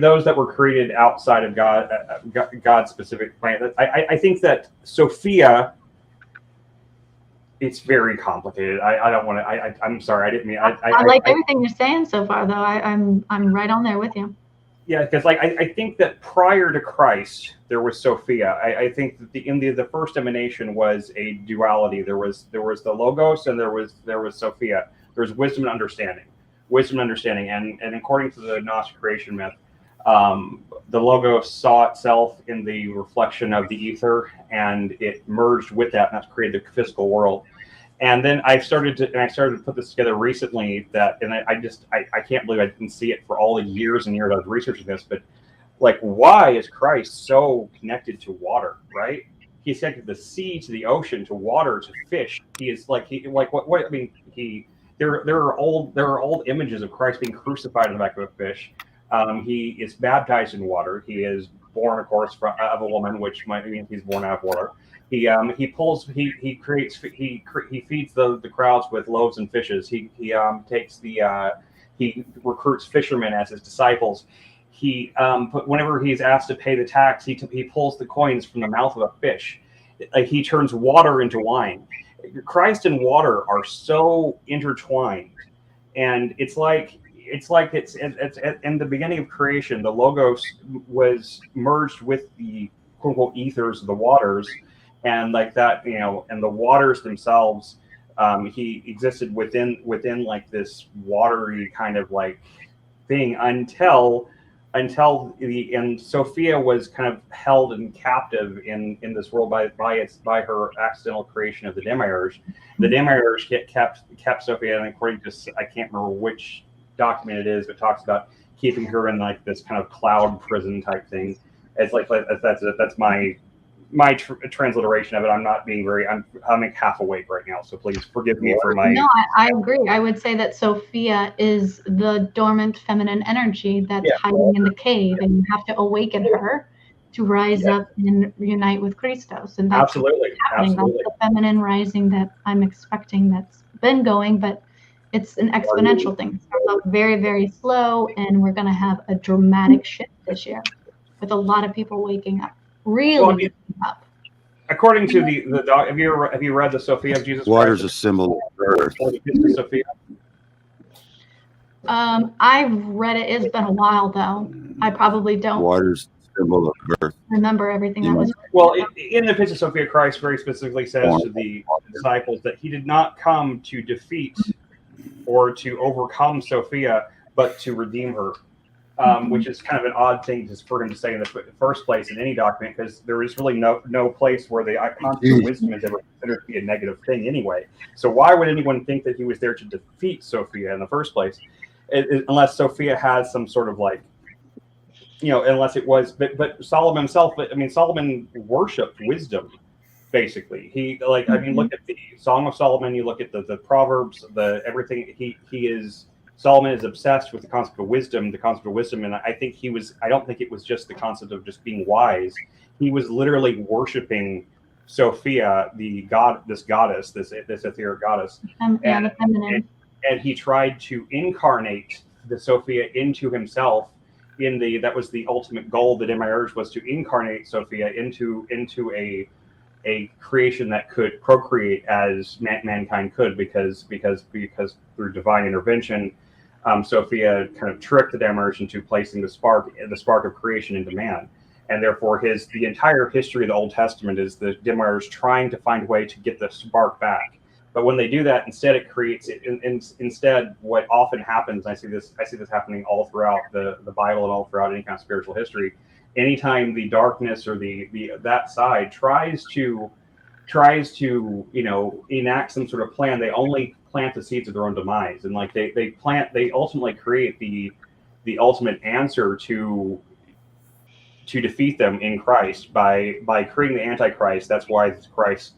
those that were created outside of God's specific plan. I think that Sophia, it's very complicated. I don't want to. I'm sorry. I didn't mean. I like everything you're saying so far, though. I'm right on there with you. Yeah, because like I think that prior to Christ there was Sophia. I think that the first emanation was a duality. There was the Logos, and there was Sophia. There was wisdom and understanding. And according to the Gnostic creation myth, the Logos saw itself in the reflection of the ether, and it merged with that, and that's created the physical world. And then I started to put this together recently, and I can't believe I didn't see it for all the years and years I was researching this, but like, why is Christ so connected to water, right? He's connected the sea to the ocean, to water, to fish. He is like, what I mean, there are old images of Christ being crucified in the back of a fish. He is baptized in water. He is born, of course, of a woman, which might mean he's born out of water. He feeds the crowds with loaves and fishes. He recruits fishermen as his disciples. Whenever he's asked to pay the tax, he pulls the coins from the mouth of a fish. Like, he turns water into wine. Christ and water are so intertwined, and it's in the beginning of creation, the Logos was merged with the quote unquote ethers of the waters, and like that, and the waters themselves, he existed within like this watery kind of like thing until Sophia was kind of held and captive in this world by her accidental creation of the Demiurge. The Demiurge kept Sophia, and according to, I can't remember which document it is, but talks about keeping her in like this kind of cloud prison type thing. It's like that's my transliteration of it. I'm not being very. I'm half awake right now, so please forgive me for my. No, I agree. I would say that Sophia is the dormant feminine energy that's hiding in the cave, and you have to awaken her to rise up and unite with Christos. And that's absolutely. That's the feminine rising that I'm expecting. That's been going, but It's an exponential thing. It starts off very, very slow, and we're going to have a dramatic shift this year with a lot of people waking up, really waking up. According to the doc, have you read the Sophia of Jesus Water's Christ? a symbol of earth. Or the Picture of Sophia? I've read it. It's been a while, though. I probably don't Water's a symbol of earth. remember everything that was written. Well, in the Picture of Sophia, Christ very specifically says to the disciples that he did not come to defeat or to overcome Sophia, but to redeem her, which is kind of an odd thing for him to say in the first place in any document, because there is really no place where the concept of wisdom is ever considered to be a negative thing anyway. So why would anyone think that he was there to defeat Sophia in the first place? Unless Sophia has some sort of like, unless it was, but Solomon himself, Solomon worshipped wisdom, basically. He look at the Song of Solomon, you look at the Proverbs, everything. Solomon is obsessed with the concept of wisdom, and I don't think it was just the concept of just being wise. He was literally worshiping Sophia, this goddess, this etheric goddess, the feminine. and he tried to incarnate the Sophia into himself. That was the ultimate goal. The Demiurge was to incarnate Sophia into a creation that could procreate as mankind could, because through divine intervention, Sophia kind of tricked the Demiurge into placing the spark of creation into man. And therefore the entire history of the Old Testament is the Demiurge trying to find a way to get the spark back. But when they do that, instead it creates instead what often happens, I see this happening all throughout the Bible and all throughout any kind of spiritual history. Anytime the darkness or that side tries to enact some sort of plan, they only plant the seeds of their own demise, and they ultimately create the ultimate answer to defeat them in Christ by creating the Antichrist. That's why Christ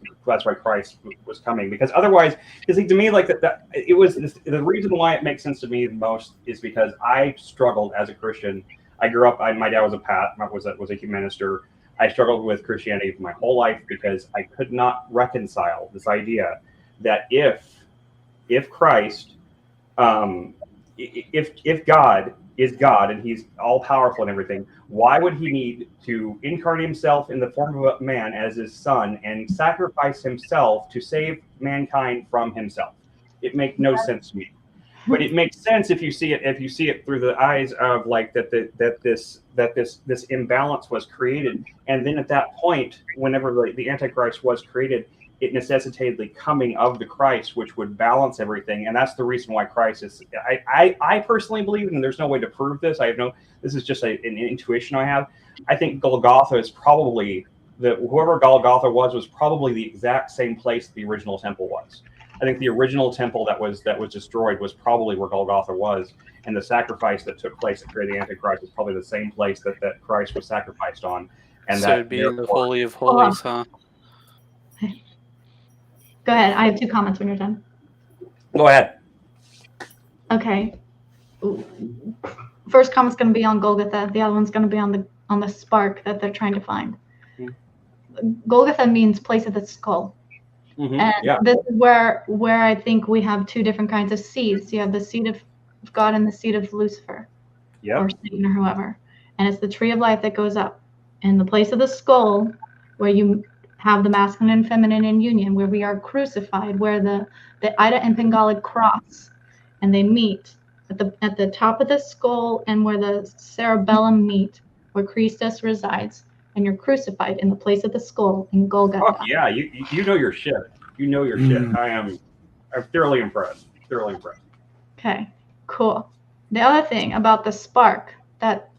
was coming, because otherwise, to me, it was the reason why it makes sense to me the most is because I struggled as a Christian. I grew up. My dad was was a minister. I struggled with Christianity for my whole life because I could not reconcile this idea that if Christ, if God is God and he's all powerful and everything, why would he need to incarnate himself in the form of a man as his son and sacrifice himself to save mankind from himself? It makes no sense to me. But it makes sense if you see it through the eyes of this imbalance was created, and then at that point, whenever the Antichrist was created, it necessitated the coming of the Christ, which would balance everything, and that's the reason why Christ is. I personally believe, and there's no way to prove this. This is just an intuition I have. I think Golgotha is probably whoever Golgotha was probably the exact same place the original temple was. I think the original temple that was destroyed was probably where Golgotha was, and the sacrifice that took place to create the Antichrist is probably the same place that Christ was sacrificed on. And so it'd be in the Holy of Holies, huh? Go ahead. I have 2 comments when you're done. Go ahead. Okay. First comment's going to be on Golgotha. The other one's going to be on the spark that they're trying to find. Golgotha means place of the skull. And this is where I think we have 2 different kinds of seeds. You have the seed of God and the seed of Lucifer, or Satan, or whoever. And it's the tree of life that goes up. And the place of the skull, where you have the masculine and feminine in union, where we are crucified, where the Ida and Pingala cross, and they meet at the top of the skull, and where the cerebellum meet, where Christus resides. And you're crucified in the place of the skull in Golgotha. Oh, yeah, you know your shit. You know your shit. I'm thoroughly impressed. Okay, cool. The other thing about the spark, that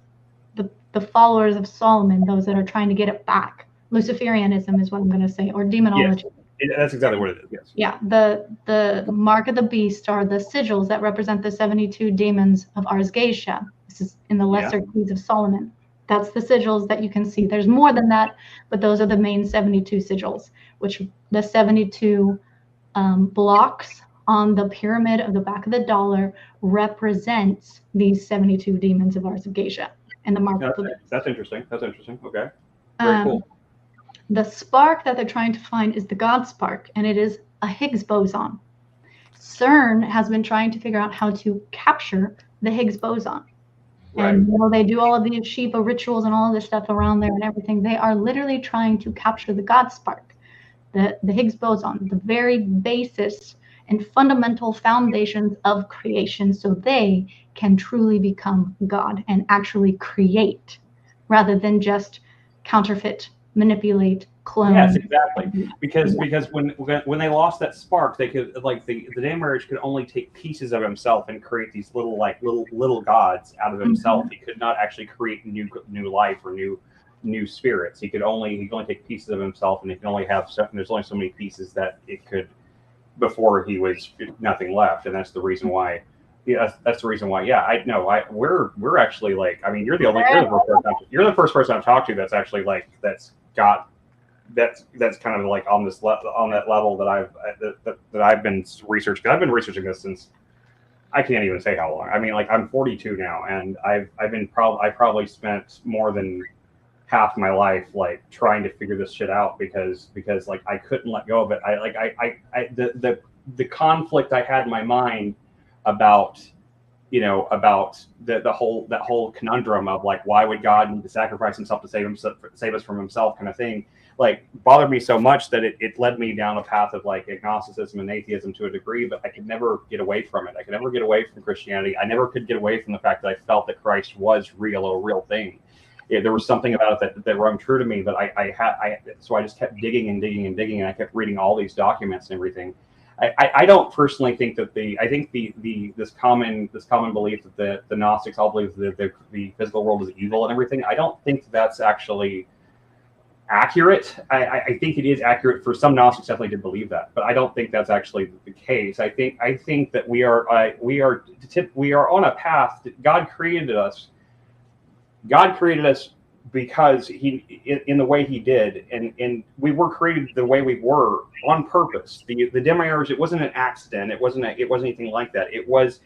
the followers of Solomon, those that are trying to get it back, Luciferianism is what I'm going to say, or demonology. Yes, that's exactly what it is. Yes. Yeah, the mark of the beast are the sigils that represent the 72 demons of Ars Geisha. This is in the Lesser Keys of Solomon. That's the sigils that you can see. There's more than that, but those are the main 72 sigils, which the 72 blocks on the pyramid of the back of the dollar represents these 72 demons of Ars Geisha and the mark of the beast. That's interesting. Okay. Very cool. The spark that they're trying to find is the God spark, and it is a Higgs boson. CERN has been trying to figure out how to capture the Higgs boson. Right. And they do all of these Shiva rituals and all of this stuff around there and everything. They are literally trying to capture the God spark, the Higgs boson, the very basis and fundamental foundations of creation, so they can truly become God and actually create rather than just counterfeit, manipulate, clone. Yes, exactly. Because when they lost that spark, they could, like, the Demiurge could only take pieces of himself and create these little gods out of himself. He could not actually create new life or new spirits. He could only take pieces of himself, and he can only have there's only so many pieces that it could before he was nothing left, and that's the reason why. Yeah, that's the reason why. Yeah, we're actually, like, I mean, you're the first person I've talked to that's actually, like, that's kind of like on that level that I've been researching. I've been researching this since I can't even say how long. I mean, like, I'm 42 now, and I probably spent more than half my life, like, trying to figure this shit out because like I couldn't let go of it. The conflict I had in my mind about the whole conundrum of, like, why would God need to sacrifice himself to save us from himself, kind of thing, like, bothered me so much that it led me down a path of, like, agnosticism and atheism to a degree, but I could never get away from it. I could never get away from Christianity. I never could get away from the fact that I felt that Christ was a real thing. There was something about it that rung true to me, but so I just kept digging and digging and digging, and I kept reading all these documents and everything. I don't personally think that this common belief that the Gnostics all believe that the physical world is evil and everything. I don't think that's actually accurate. I think it is accurate for some Gnostics. Definitely did believe that, but I don't think that's actually the case. I think that we are on a path that God created us. God created us because in the way he did, and we were created the way we were on purpose. The Demiurge, it wasn't an accident. It wasn't anything like that. It was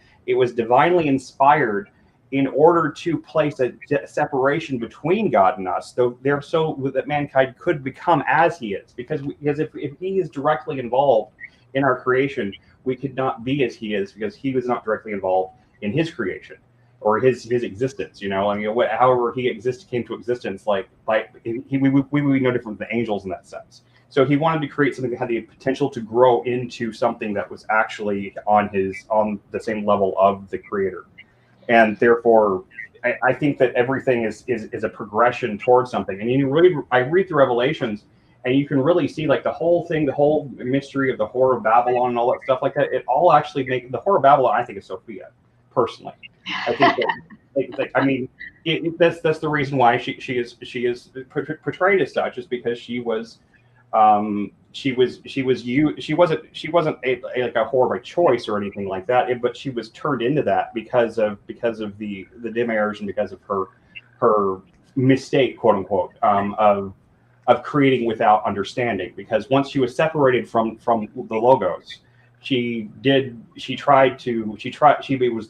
divinely inspired in order to place a separation between God and us, so that mankind could become as he is. Because if he is directly involved in our creation, we could not be as he is, because he was not directly involved in his creation or his existence. I mean, however he came to existence, we would be no different than angels in that sense. So he wanted to create something that had the potential to grow into something that was actually on the same level of the creator. And therefore, I think that everything is a progression towards something. And I read through Revelations, and you can really see, like, the whole thing, the whole mystery of the Whore of Babylon and all that stuff like that. It all actually the Whore of Babylon, I think, is Sophia, personally. I think that, I mean, that's the reason why she is portrayed as such, is because she wasn't like a whore by choice or anything like that, but she was turned into that because of the Demiurge, and because of her mistake, quote unquote, of creating without understanding. Because once she was separated from the Logos, she was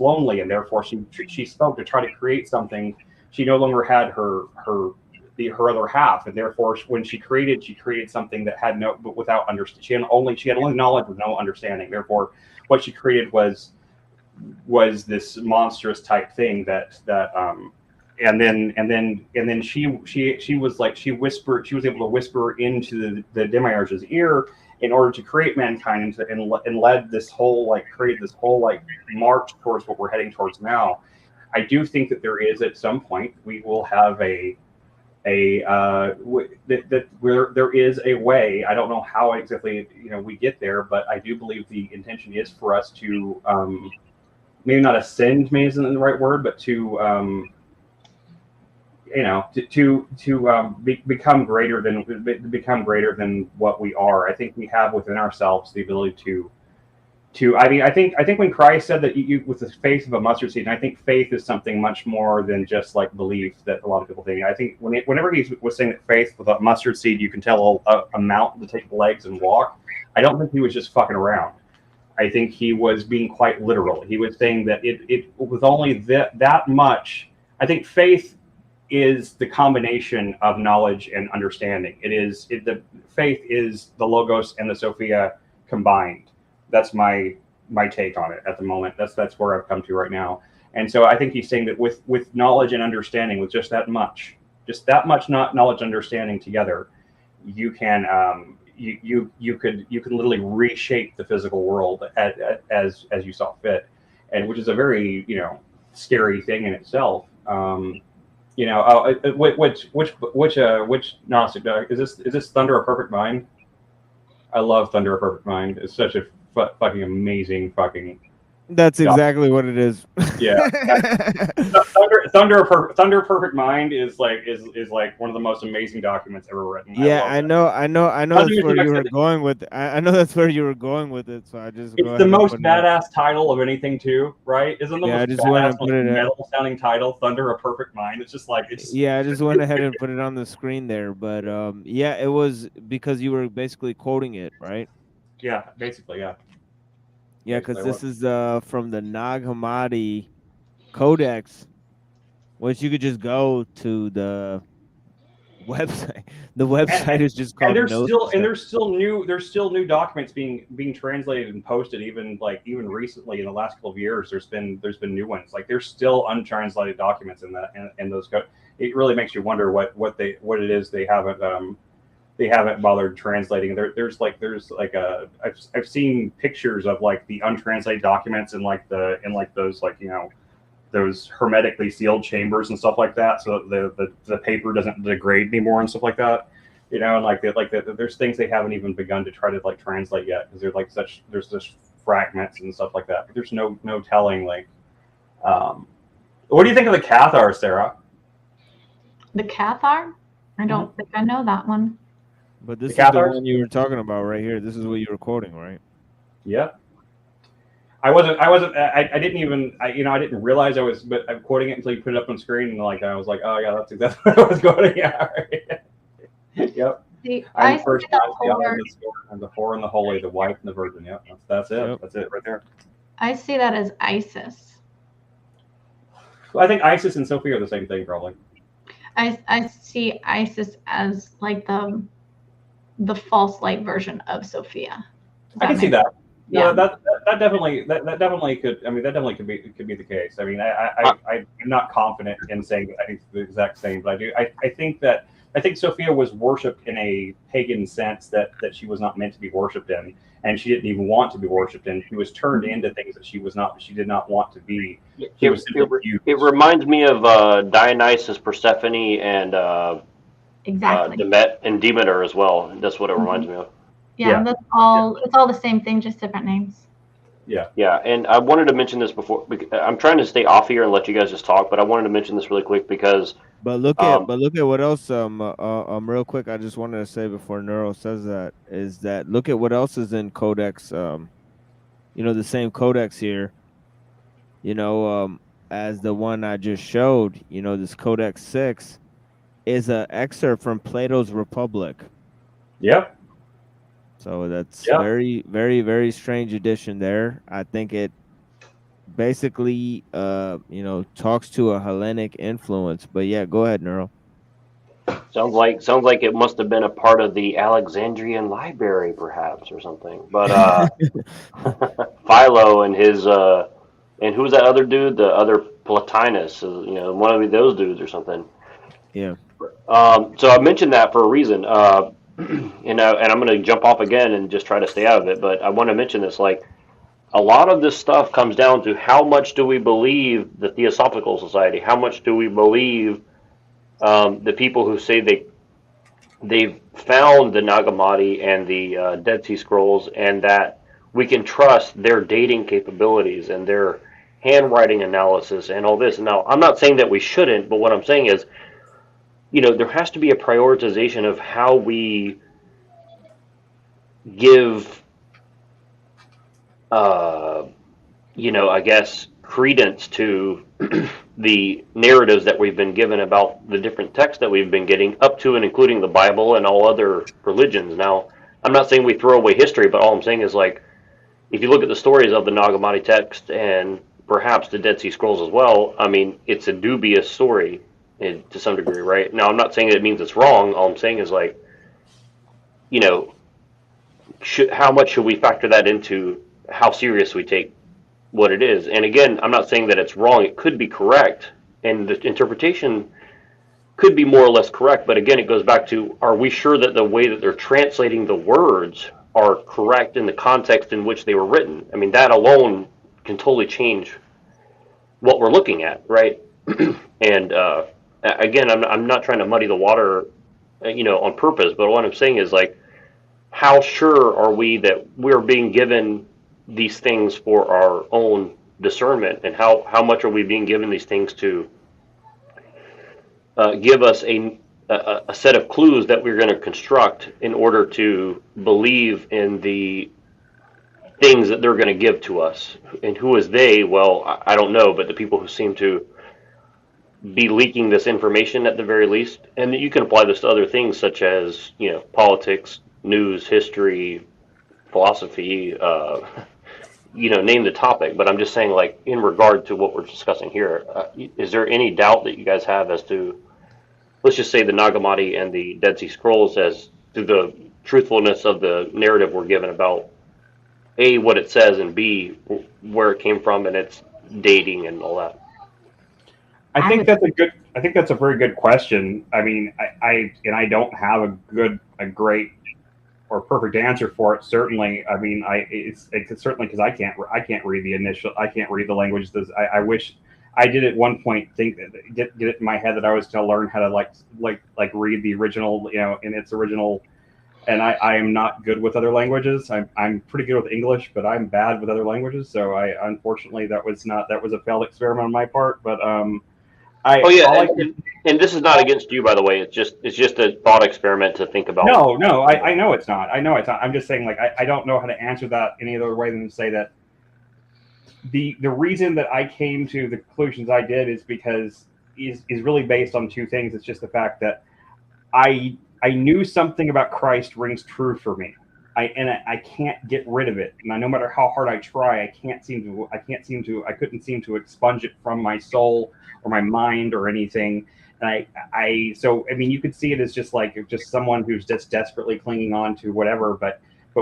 lonely, and therefore she spoke to try to create something. She no longer had her other half, and therefore when she created something that had without understanding. She had only knowledge with no understanding. Therefore, what she created was this monstrous type thing and then she was able to whisper into the Demiurge's ear in order to create mankind and led this whole create this whole march towards what we're heading towards now. I do think that there is, at some point, we will have there is a way. I don't know how exactly we get there, but I do believe the intention is for us to maybe not ascend, maybe isn't the right word, but to become greater than what we are. I think we have within ourselves the ability to I think when Christ said that you with the faith of a mustard seed, and I think faith is something much more than just like belief that a lot of people think. I think whenever he was saying that faith with a mustard seed, you can tell a mountain to take legs and walk, I don't think he was just fucking around. I think he was being quite literal. He was saying that it with only that much. I think faith is the combination of knowledge and understanding. The faith is the Logos and the Sophia combined. That's my my take on it at the moment. That's where I've come to right now. And so I think he's saying that with knowledge and understanding, with just that much knowledge and understanding together, you can you could literally reshape the physical world as you saw fit, and which is a very scary thing in itself. Which Gnostic is this? Is this Thunder a Perfect Mind? I love Thunder a Perfect Mind. It's such a fucking amazing fucking. That's exactly what it is. Yeah, Thunder a Perfect Mind is like one of the most amazing documents ever written. Yeah, I know. That's where you were going with. I know that's where you were going with it. So I just. It's the most badass title of anything too, right? Isn't the most badass, most metal sounding title Thunder a Perfect Mind? It's just like it's. Yeah, I just went ahead and put it on the screen there, but yeah, it was because you were basically quoting it, right? Yeah, basically, yeah. Yeah, because this is from the Nag Hammadi Codex, which you could just go to the website. The website is just called. And there's still new documents being translated and posted even recently in the last couple of years. There's been new ones. Like there's still untranslated documents in those. It really makes you wonder what it is they haven't bothered translating. I've seen pictures of like the untranslated documents in those hermetically sealed chambers and stuff like that, so the paper doesn't degrade anymore and stuff like that. And there's things they haven't even begun to try to translate yet because there's such fragments and stuff like that. But there's no telling what do you think of the Cathar, Sarah? The Cathar? I don't think I know that one. But this is the one you were talking about right here. This is what you were quoting, right? Yeah. I didn't realize I was, but I'm quoting it until you put it up on screen, and I was like, oh yeah, that's exactly what I was quoting. Yeah, right. Yep. I'm the first, I'm the whore and the holy, the wife and the virgin. Yep, that's it. Yep. That's it right there. I see that as Isis. Well, I think Isis and Sophia are the same thing, probably. I see Isis as like the false light version of Sophia. I can see that. Yeah, that definitely could. I mean, that definitely could be the case. I mean, I'm not confident in saying that I think it's the exact same, but I do. I think Sophia was worshipped in a pagan sense that she was not meant to be worshipped in, and she didn't even want to be worshipped in. She was turned into things that she did not want to be. It reminds me of Dionysus, Persephone, and exactly. Demet and Demeter as well. That's what it reminds me of. Yeah, that's all. It's all the same thing, just different names. Yeah, and I wanted to mention this before. I'm trying to stay off here and let you guys just talk, but I wanted to mention this really quick because. But look at what else. Real quick, I just wanted to say before Neuro says that is that look at what else is in Codex. The same Codex here. As the one I just showed. This Codex 6 is an excerpt from Plato's Republic. Yep. So that's very, very, very strange addition there. I think it basically, talks to a Hellenic influence. But yeah, go ahead, Neuro. Sounds like it must have been a part of the Alexandrian library, perhaps, or something. But Philo and his and who's that other dude? The other Plotinus, one of those dudes or something. Yeah. So I mentioned that for a reason. And I'm going to jump off again and just try to stay out of it. But I want to mention this, a lot of this stuff comes down to how much do we believe the Theosophical Society? How much do we believe the people who say they've found the Nag Hammadi and the Dead Sea Scrolls, and that we can trust their dating capabilities and their handwriting analysis and all this. Now, I'm not saying that we shouldn't, but what I'm saying is, there has to be a prioritization of how we give, I guess, credence to the narratives that we've been given about the different texts that we've been getting, up to and including the Bible and all other religions. Now, I'm not saying we throw away history, but all I'm saying is, if you look at the stories of the Nag Hammadi text and perhaps the Dead Sea Scrolls as well, I mean, it's a dubious story. To some degree, right? Now, I'm not saying that it means it's wrong. All I'm saying is, how much should we factor that into how serious we take what it is. And again, I'm not saying that it's wrong. It could be correct, and the interpretation could be more or less correct. But again, it goes back to, are we sure that the way that they're translating the words are correct in the context in which they were written? I mean, that alone can totally change what we're looking at, right? And again, I'm not trying to muddy the water, on purpose. But what I'm saying is, like, how sure are we that we're being given these things for our own discernment, and how much are we being given these things to give us a set of clues that we're going to construct in order to believe in the things that they're going to give to us? And who is they? Well, I don't know, but the people who seem to be leaking this information at the very least. And you can apply this to other things such as, politics, news, history, philosophy, name the topic. But I'm just saying, like, in regard to what we're discussing here, is there any doubt that you guys have as to, let's just say, the Nag Hammadi and the Dead Sea Scrolls, as to the truthfulness of the narrative we're given about A, what it says, and B, where it came from and its dating and all that? I think that's a very good question. I mean, I don't have a great or perfect answer for it. Certainly, I mean, it's certainly because I can't read the language. I wish I did at one point get it in my head that I was going to learn how to like read the original, in its original. And I am not good with other languages. I'm pretty good with English, but I'm bad with other languages. So unfortunately that was a failed experiment on my part. But and this is not against you, by the way. It's just a thought experiment to think about. No, I know it's not. I'm just saying, like, I don't know how to answer that any other way than to say that the reason that I came to the conclusions I did is because is really based on two things. It's just the fact that I knew something about Christ rings true for me. I can't get rid of it. And no matter how hard I try, I couldn't seem to expunge it from my soul or my mind or anything. And so I mean, you could see it as just someone who's just desperately clinging on to whatever. But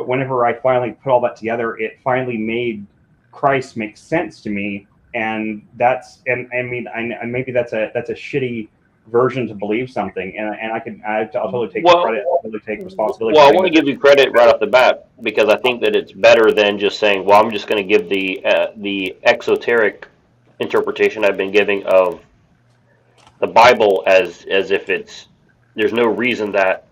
whenever I finally put all that together, it finally made Christ make sense to me. And maybe that's a shitty version to believe something, and I'll totally take credit. I'll totally take responsibility. Well, I want to give you credit right off the bat, because I think that it's better than just saying, well, I'm just going to give the exoteric interpretation I've been giving of the Bible as if there's no reason that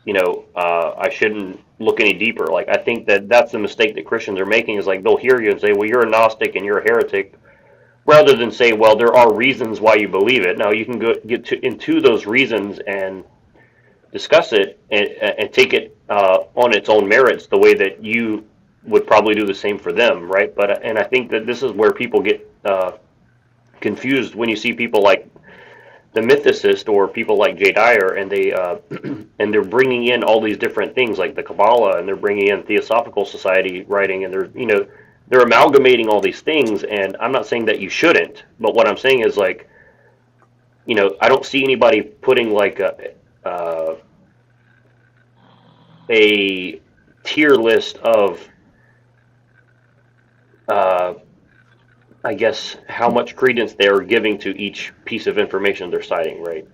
I shouldn't look any deeper. Like, I think that's the mistake that Christians are making, is like, they'll hear you and say, well, you're a Gnostic and you're a heretic, rather than say, well, there are reasons why you believe it. Now, you can get into those reasons and discuss it and take it on its own merits, the way that you would probably do the same for them, right? And I think that this is where people get confused when you see people like the mythicist or people like Jay Dyer, and they're bringing in all these different things like the Kabbalah, and they're bringing in Theosophical Society writing, and they're amalgamating all these things. And I'm not saying that you shouldn't, but what I'm saying is, like, I don't see anybody putting like a tier list of I guess how much credence they're giving to each piece of information they're citing, right?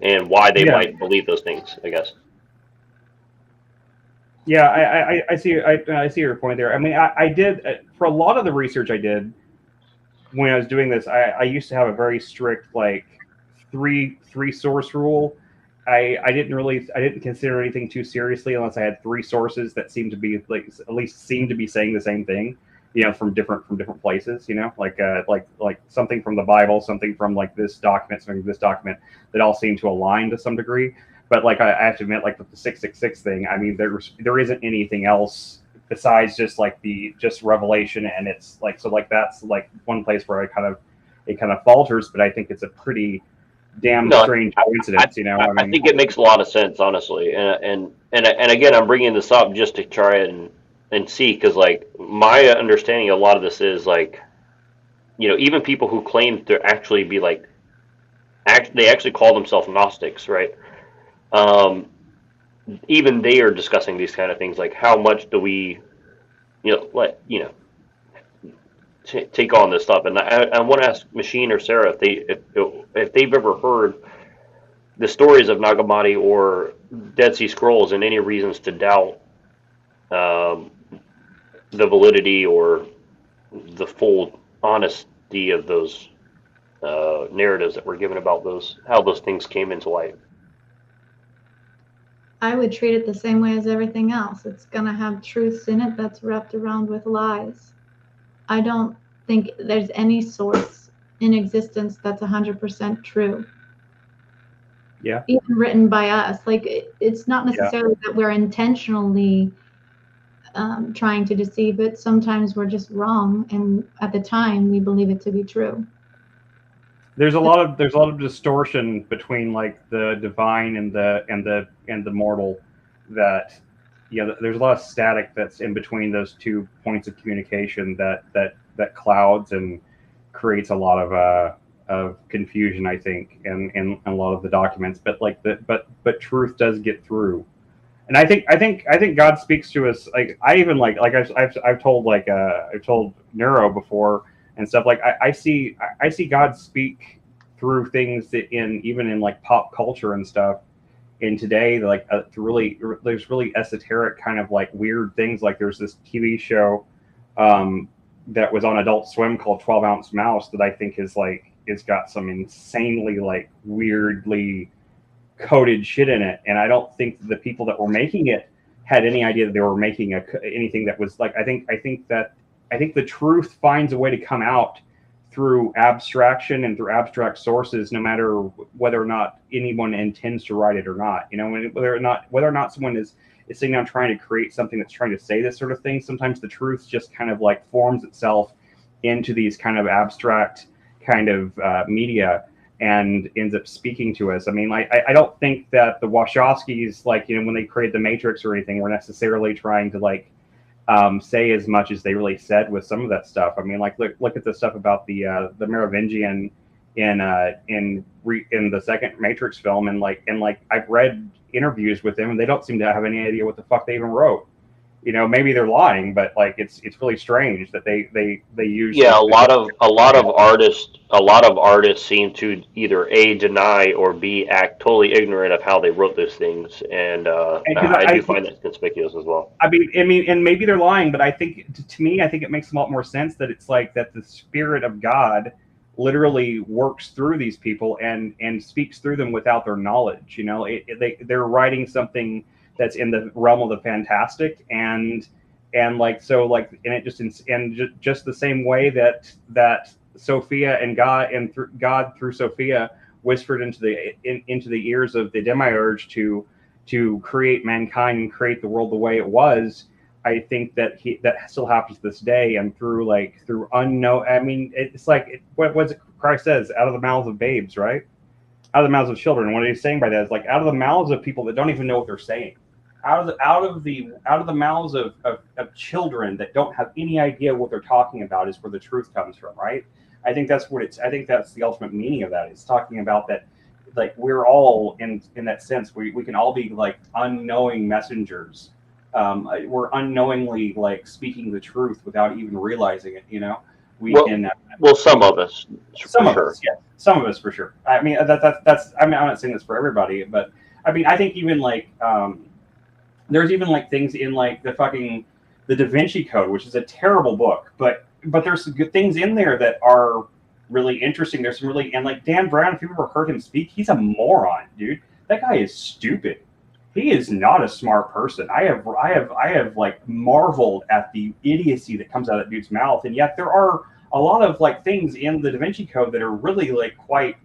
And why they might believe those things, I guess. Yeah, I see your point there. I mean, I did, for a lot of the research I did when I was doing this, I used to have a very strict, like, three source rule. I didn't consider anything too seriously unless I had three sources that seemed to be, like, at least seemed to be saying the same thing, from different places, like something from the Bible, something from like this document, something from this document, that all seem to align to some degree. But like, I have to admit, like with the 666 thing, I mean, there isn't anything else besides just revelation, and it's like, so like that's like one place where it kind of falters. But I think it's a pretty damn strange coincidence, I think it makes a lot of sense, honestly, and again, I'm bringing this up just to try and see, because like my understanding of a lot of this is like, even people who claim to actually be like, they actually call themselves Gnostics, right? Even they are discussing these kind of things, like how much do we take on this stuff. And I want to ask Machine or Sarah if they've ever heard the stories of Nagamati or Dead Sea Scrolls and any reasons to doubt the validity or the full honesty of those narratives that were given about how those things came into light. I would treat it the same way as everything else. It's going to have truths in it that's wrapped around with lies. I don't think there's any source in existence that's 100% true. Yeah. Even written by us. Like, it's not necessarily that we're intentionally trying to deceive it. Sometimes we're just wrong, and at the time we believe it to be true. There's a lot of distortion between like the divine and the mortal. That there's a lot of static that's in between those two points of communication that clouds and creates a lot of confusion, I think, in a lot of the documents. But but truth does get through. And I think God speaks to us. Like I even I've told I've told Neuro before and stuff. Like I see God speak through things that even in like pop culture and stuff. And today, there's really esoteric kind of like weird things. Like there's this TV show that was on Adult Swim called 12 Ounce Mouse that I think is got some insanely like weirdly coded shit in it, and I don't think the people that were making it had any idea that they were making anything that was like. I think the truth finds a way to come out through abstraction and through abstract sources, no matter whether or not anyone intends to write it or not. Whether or not someone is sitting down trying to create something that's trying to say this sort of thing. Sometimes the truth just kind of like forms itself into these kind of abstract kind of media and ends up speaking to us. I mean, I don't think that the Wachowskis, when they created the Matrix or anything, were necessarily trying to say as much as they really said with some of that stuff. I mean, look at the stuff about the Merovingian in the second Matrix film, and I've read interviews with them, and they don't seem to have any idea what the fuck they even wrote. Maybe they're lying, but it's really strange that they use. Yeah, a lot of artists seem to either A, deny, or B, act totally ignorant of how they wrote those things, and I do find that conspicuous as well. I mean, and maybe they're lying, but I think to me, I think it makes a lot more sense that it's like that the Spirit of God literally works through these people and speaks through them without their knowledge. They're writing something that's in the realm of the fantastic, and just the same way that Sophia and God through Sophia whispered into the ears of the demiurge to create mankind and create the world the way it was. I think that still happens to this day, and through unknown. I mean, it's like what was it Christ says, out of the mouths of babes, right? Out of the mouths of children. And what he's saying by that is out of the mouths of people that don't even know what they're saying. Out of the mouths of children that don't have any idea what they're talking about is where the truth comes from, right? I think that's the ultimate meaning of that. It's talking about that, we're all in that sense. We can all be unknowing messengers. We're unknowingly speaking the truth without even realizing it. Some of us, some of us, yeah, some of us for sure. I mean, that's. I mean, I'm not saying this for everybody, but I mean, I think even there's even things in the Da Vinci Code, which is a terrible book, but there's some good things in there that are really interesting. There's some really, and Dan Brown, if you've ever heard him speak, he's a moron, dude. That guy is stupid. He is not a smart person. I have marveled at the idiocy that comes out of that dude's mouth, and yet there are a lot of things in the Da Vinci Code that are really quite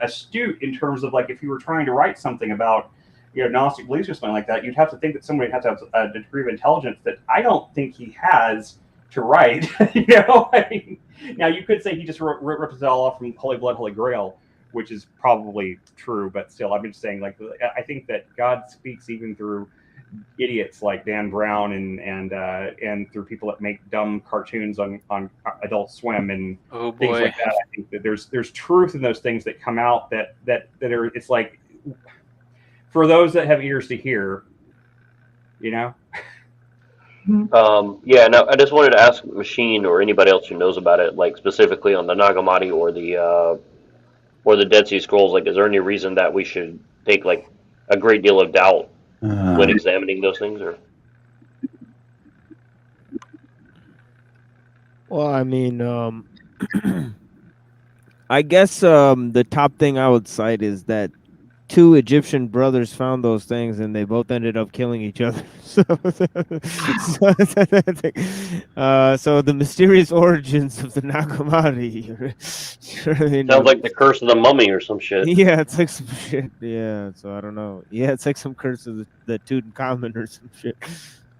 astute in terms of if you were trying to write something about Gnostic beliefs or something like that, you'd have to think that somebody would have to have a degree of intelligence that I don't think he has to write. I mean, now you could say he just ripped it all off from Holy Blood, Holy Grail, which is probably true, but still, I'm just saying, I think that God speaks even through idiots like Dan Brown and through people that make dumb cartoons on Adult Swim and things like that. I think that there's truth in those things that come out that are, it's for those that have ears to hear, Yeah, no, I just wanted to ask Machine or anybody else who knows about it, like specifically on the Nagamati or the Dead Sea Scrolls. Like, is there any reason that we should take like a great deal of doubt when examining those things? Or Well, I mean, I guess the top thing I would cite is that 2 Egyptian brothers found those things and they both ended up killing each other. So the mysterious origins of the Nagamati. sounds like the curse of the mummy or some shit. Yeah, it's like some shit. Yeah, so I don't know. Yeah, it's like some curse of the Tutankhamun or some shit.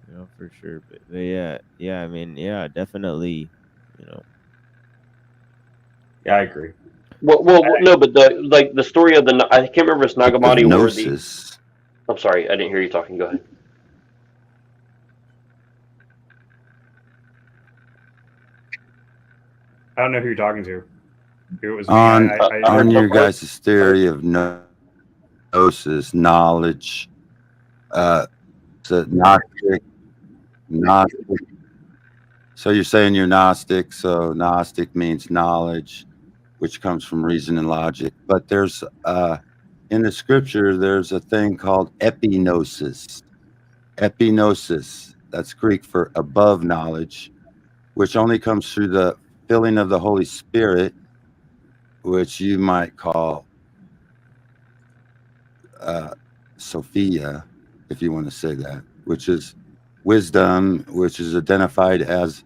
You know, for sure. But yeah, I mean, yeah, definitely. You know. Yeah, I agree. Well, no, but the story of I can't remember if it's Nagamati or the. Gnosis. I'm sorry, I didn't hear you talking. Go ahead. I don't know who you're talking to. It was me. On your guys' theory of gnosis, knowledge, Gnostic. So you're saying you're Gnostic. So Gnostic means knowledge, which comes from reason and logic. But there's in the scripture, there's a thing called epignosis. Epignosis, that's Greek for above knowledge, which only comes through the filling of the Holy Spirit, which you might call Sophia, if you want to say that, which is wisdom, which is identified as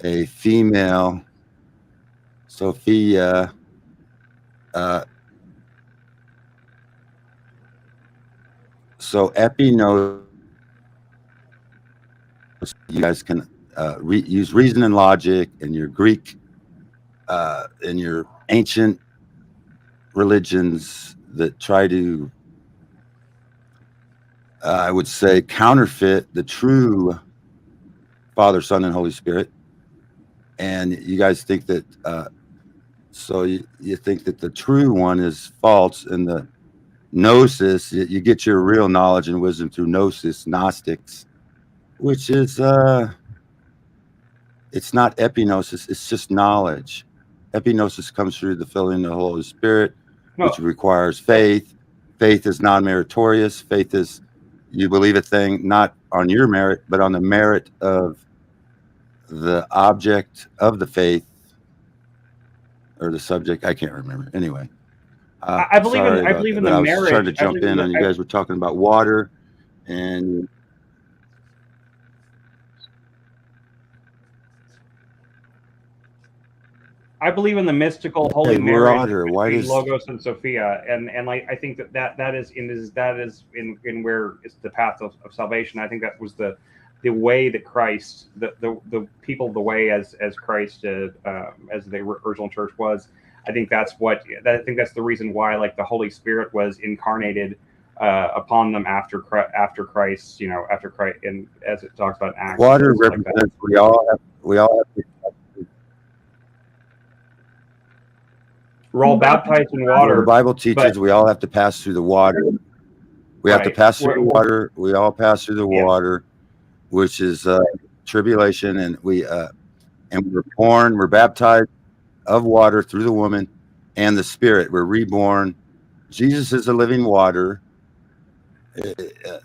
a female Sophia. So epignosis, you guys can use reason and logic in your Greek, in your ancient religions that try to, I would say, counterfeit the true Father, Son, and Holy Spirit. And you guys think that, so you think that the true one is false, and the gnosis, you get your real knowledge and wisdom through gnosis, Gnostics, which is, it's not epignosis, it's just knowledge. Epignosis comes through the filling of the Holy Spirit, which requires faith. Faith is non-meritorious. Faith is, you believe a thing not on your merit, but on the merit of the object of the faith, or the subject. I can't remember. Anyway, I believe in the I was marriage. trying to jump in on you guys were talking about water, and I believe in the mystical holy hey, marriage water. Why between does Logos and Sophia, and like I think that is in where it's the path of salvation. I think that was the way that Christ, the people, the way as Christ, as the original church was. I think that's the reason why, like, the Holy Spirit was incarnated upon them after Christ, after Christ, and as it talks about in Acts. Water represents like we all have to. We're all baptized in water. The Bible teaches we all have to pass through the water. We have to pass through the water. We all pass through the water, which is tribulation, and we're born. We're baptized of water through the woman and the Spirit. We're reborn. Jesus is the living water,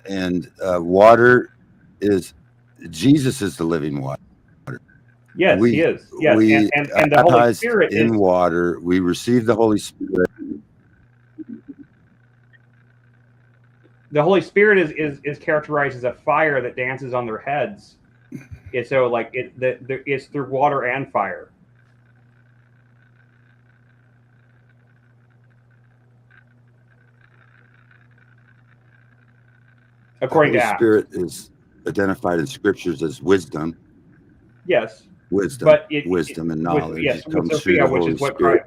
and water is Jesus is the living water. Yes, he is. Yes, and the Holy Spirit in water. We receive the Holy Spirit. The Holy Spirit is characterized as a fire that dances on their heads. And so, like, it's through water and fire. According to Acts. The Holy Spirit is identified in scriptures as wisdom. Yes. Wisdom, but wisdom and knowledge. Yes, it comes Sophia, through the which Holy is what Spirit.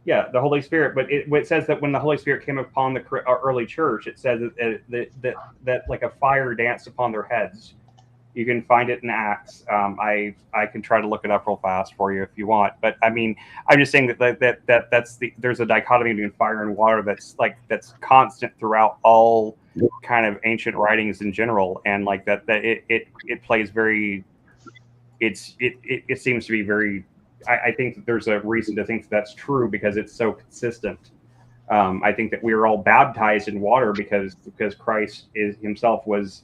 The Holy Spirit. But it says that when the Holy Spirit came upon the early church, it says that like a fire danced upon their heads. You can find it in Acts. I can try to look it up real fast for you if you want. But I mean, I'm just saying that there's a dichotomy between fire and water that's constant throughout all kind of ancient writings in general, and like that it plays very. It seems to be very. I think that there's a reason to think that's true because it's so consistent. I think that we were all baptized in water because Christ himself was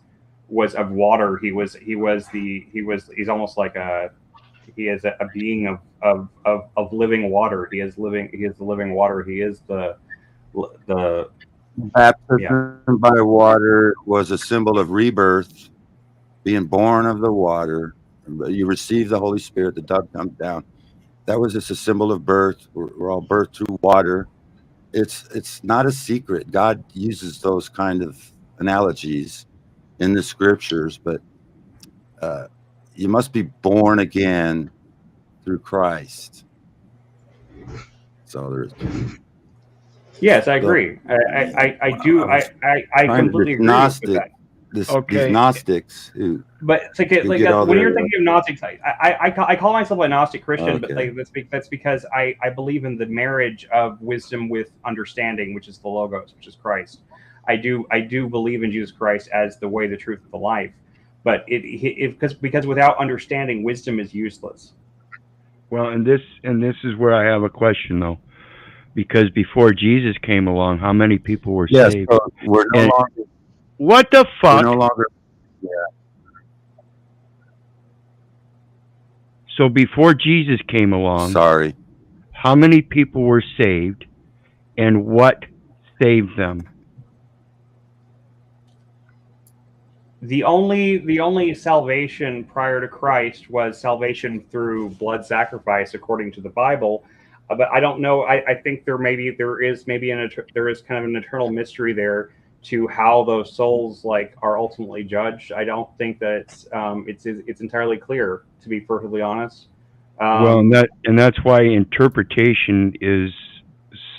of water. He's almost like he is a being of living water. He is the living water. He is the Baptism by water was a symbol of rebirth, being born of the water. You receive the Holy Spirit, the dove comes down. That was just a symbol of birth. We're all birthed through water. It's not a secret. God uses those kind of analogies in the scriptures, but you must be born again through Christ. So there's. Yes, I agree. I completely agree with that. These Gnostics who. But it's like when you're thinking of Gnostics, I call myself a Gnostic Christian, but like that's because I believe in the marriage of wisdom with understanding, which is the Logos, which is Christ. I do believe in Jesus Christ as the way, the truth, and the life. But because without understanding, wisdom is useless. Well, and this is where I have a question though, because before Jesus came along, how many people were saved? So we're no longer. What the fuck? We're no longer. Yeah. So before Jesus came along, sorry, how many people were saved, and what saved them? The only salvation prior to Christ was salvation through blood sacrifice, according to the Bible. But I don't know. I think there is kind of an eternal mystery there to how those souls are ultimately judged. I don't think that it's entirely clear, to be perfectly honest. Well, and that's why interpretation is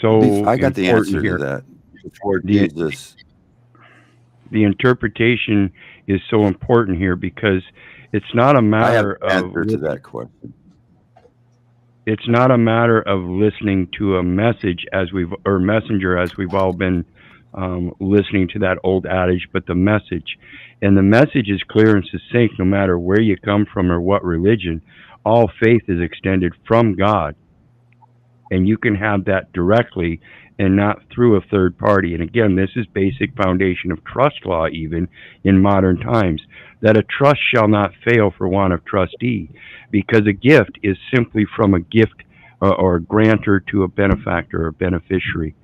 so. I got the answer here. to that before Jesus. The interpretation is so important here because it's not a matter I have an answer to that question. It's not a matter of listening to a message messenger as we've all been listening to that old adage, but the message. And the message is clear and succinct no matter where you come from or what religion. All faith is extended from God. And you can have that directly and not through a third party. And again, this is basic foundation of trust law even in modern times, that a trust shall not fail for want of trustee, because a gift is simply from a gift or a grantor to a benefactor or beneficiary.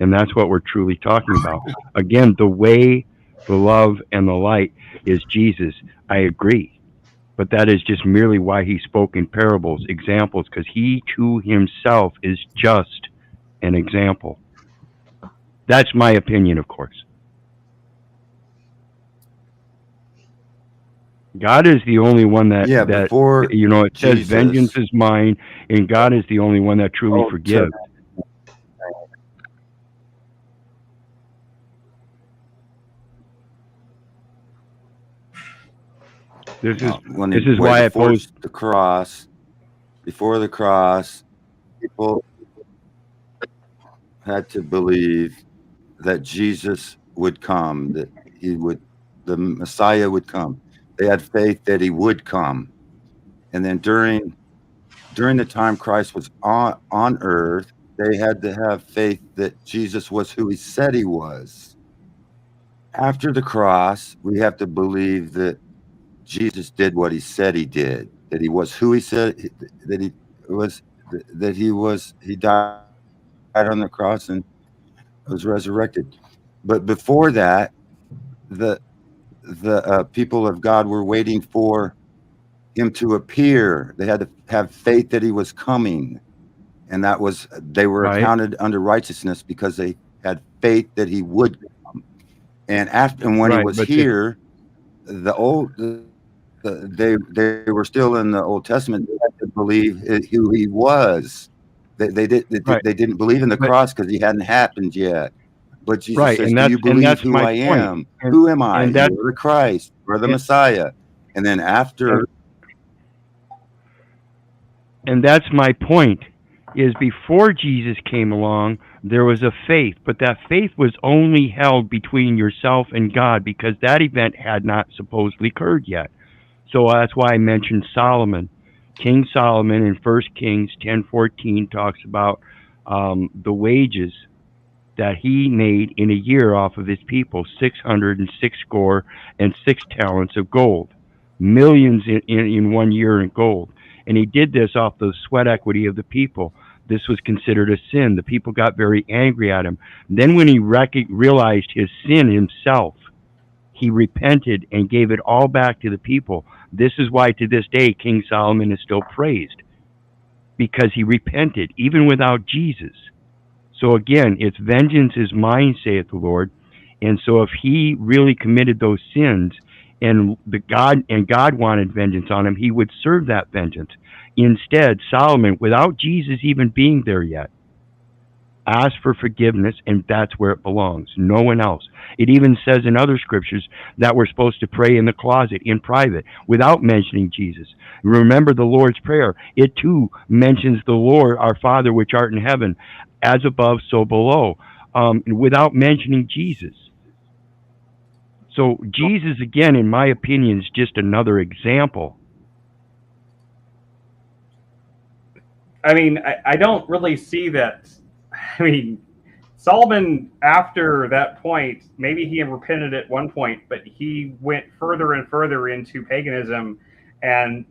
And that's what we're truly talking about. Again, the way, the love, and the light is Jesus. I agree. But that is just merely why he spoke in parables, examples, because he too himself is just an example. That's my opinion, of course. God is the only one that before it says Jesus, vengeance is mine, and God is the only one that truly forgives. This is why I posed the cross. Before the cross, people had to believe that Jesus would come, that the Messiah would come. They had faith that he would come. And then during the time Christ was on earth, they had to have faith that Jesus was who he said he was. After the cross, we have to believe that Jesus did what he said he did, that he was who he said that he was, he died on the cross and was resurrected. But before that, the people of God were waiting for him to appear. They had to have faith that he was coming, and they were accounted under righteousness because they had faith that he would come. And when he was here, they were still in the Old Testament. They had to believe who he was. They didn't believe in the cross because he hadn't happened yet. But Jesus says, "Do you believe who I am? Who am I? You're the Christ, or the Messiah." And then after, and that's my point. Is before Jesus came along, There was a faith, but that faith was only held between yourself and God because that event had not supposedly occurred yet. So that's why I mentioned Solomon. King Solomon in 1 Kings 10:14 talks about the wages that he made in a year off of his people, 606 score and 6 talents of gold, millions in 1 year in gold. And he did this off the sweat equity of the people. This was considered a sin. The people got very angry at him. Then when he realized his sin himself, he repented and gave it all back to the people. This is why to this day King Solomon is still praised, because he repented even without Jesus. So again, it's vengeance is mine, saith the Lord. And so if he really committed those sins and God wanted vengeance on him, he would serve that vengeance. Instead, Solomon, without Jesus even being there yet, asked for forgiveness, and that's where it belongs. No one else. It even says in other scriptures that we're supposed to pray in the closet, in private, without mentioning Jesus. Remember the Lord's Prayer. It too mentions the Lord, our Father, which art in heaven, as above, so below, without mentioning Jesus. So Jesus, again, in my opinion, is just another example. I mean, I don't really see that. I mean, Solomon, after that point, maybe he had repented at one point, but he went further and further into paganism and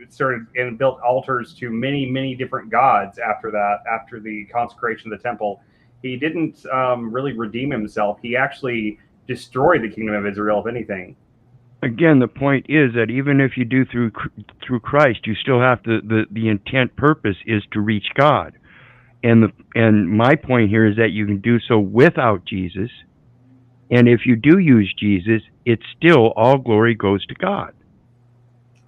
started and built altars to many different gods after that, after the consecration of the temple. He didn't really redeem himself. He actually destroyed the kingdom of Israel, if anything. Again, the point is that even if you do through Christ, you still have to, the intent purpose is to reach God. And my point here is that you can do so without Jesus. And if you do use Jesus, it's still all glory goes to God.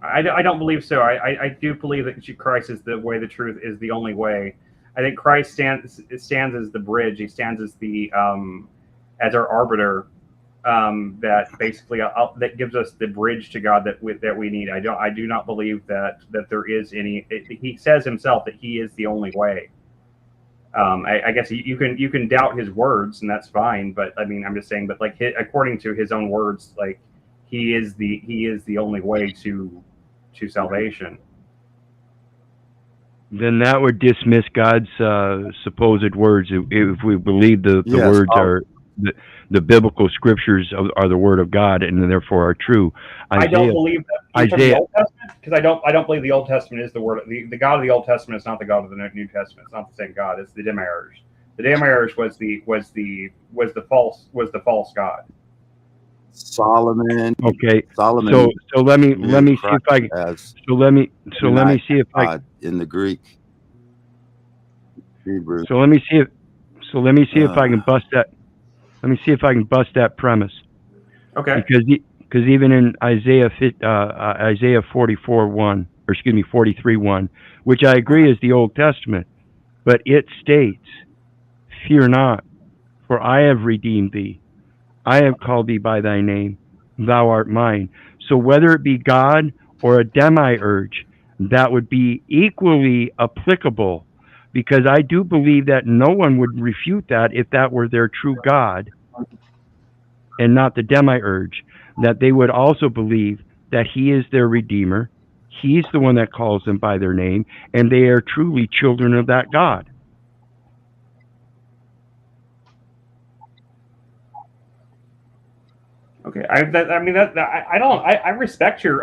I don't believe so. I do believe that Christ is the way, the truth is the only way. I think Christ stands as the bridge. He stands as the as our arbiter, that basically that gives us the bridge to God that we need. I do not believe that there is any. He says himself that he is the only way. I guess you can doubt his words, and that's fine. But I mean, I'm just saying. But like according to his own words, like he is the only way to salvation. Then that would dismiss God's supposed words if we believe the Yes, words are the biblical scriptures are the word of God and therefore are true. I don't believe that. You're talking the Old Testament? Because I don't believe the Old Testament is the word. The God of the Old Testament is not the God of the New Testament. It's not the same God. It's the demiurge. The demiurge was the false God. Solomon. Okay. Solomon. So let me see if I let me see if I in the Greek. Hebrew. So let me see if I can bust that. Let me see if I can bust that premise. Okay. Because even in Isaiah 44:1, or excuse me, 43:1, which I agree is the Old Testament, but it states, "Fear not, for I have redeemed thee. I have called thee by thy name. Thou art mine." So whether it be God or a demiurge, that would be equally applicable, because I do believe that no one would refute that if that were their true God and not the demiurge, that they would also believe that he is their redeemer. He's the one that calls them by their name, and they are truly children of that God. Okay, I respect your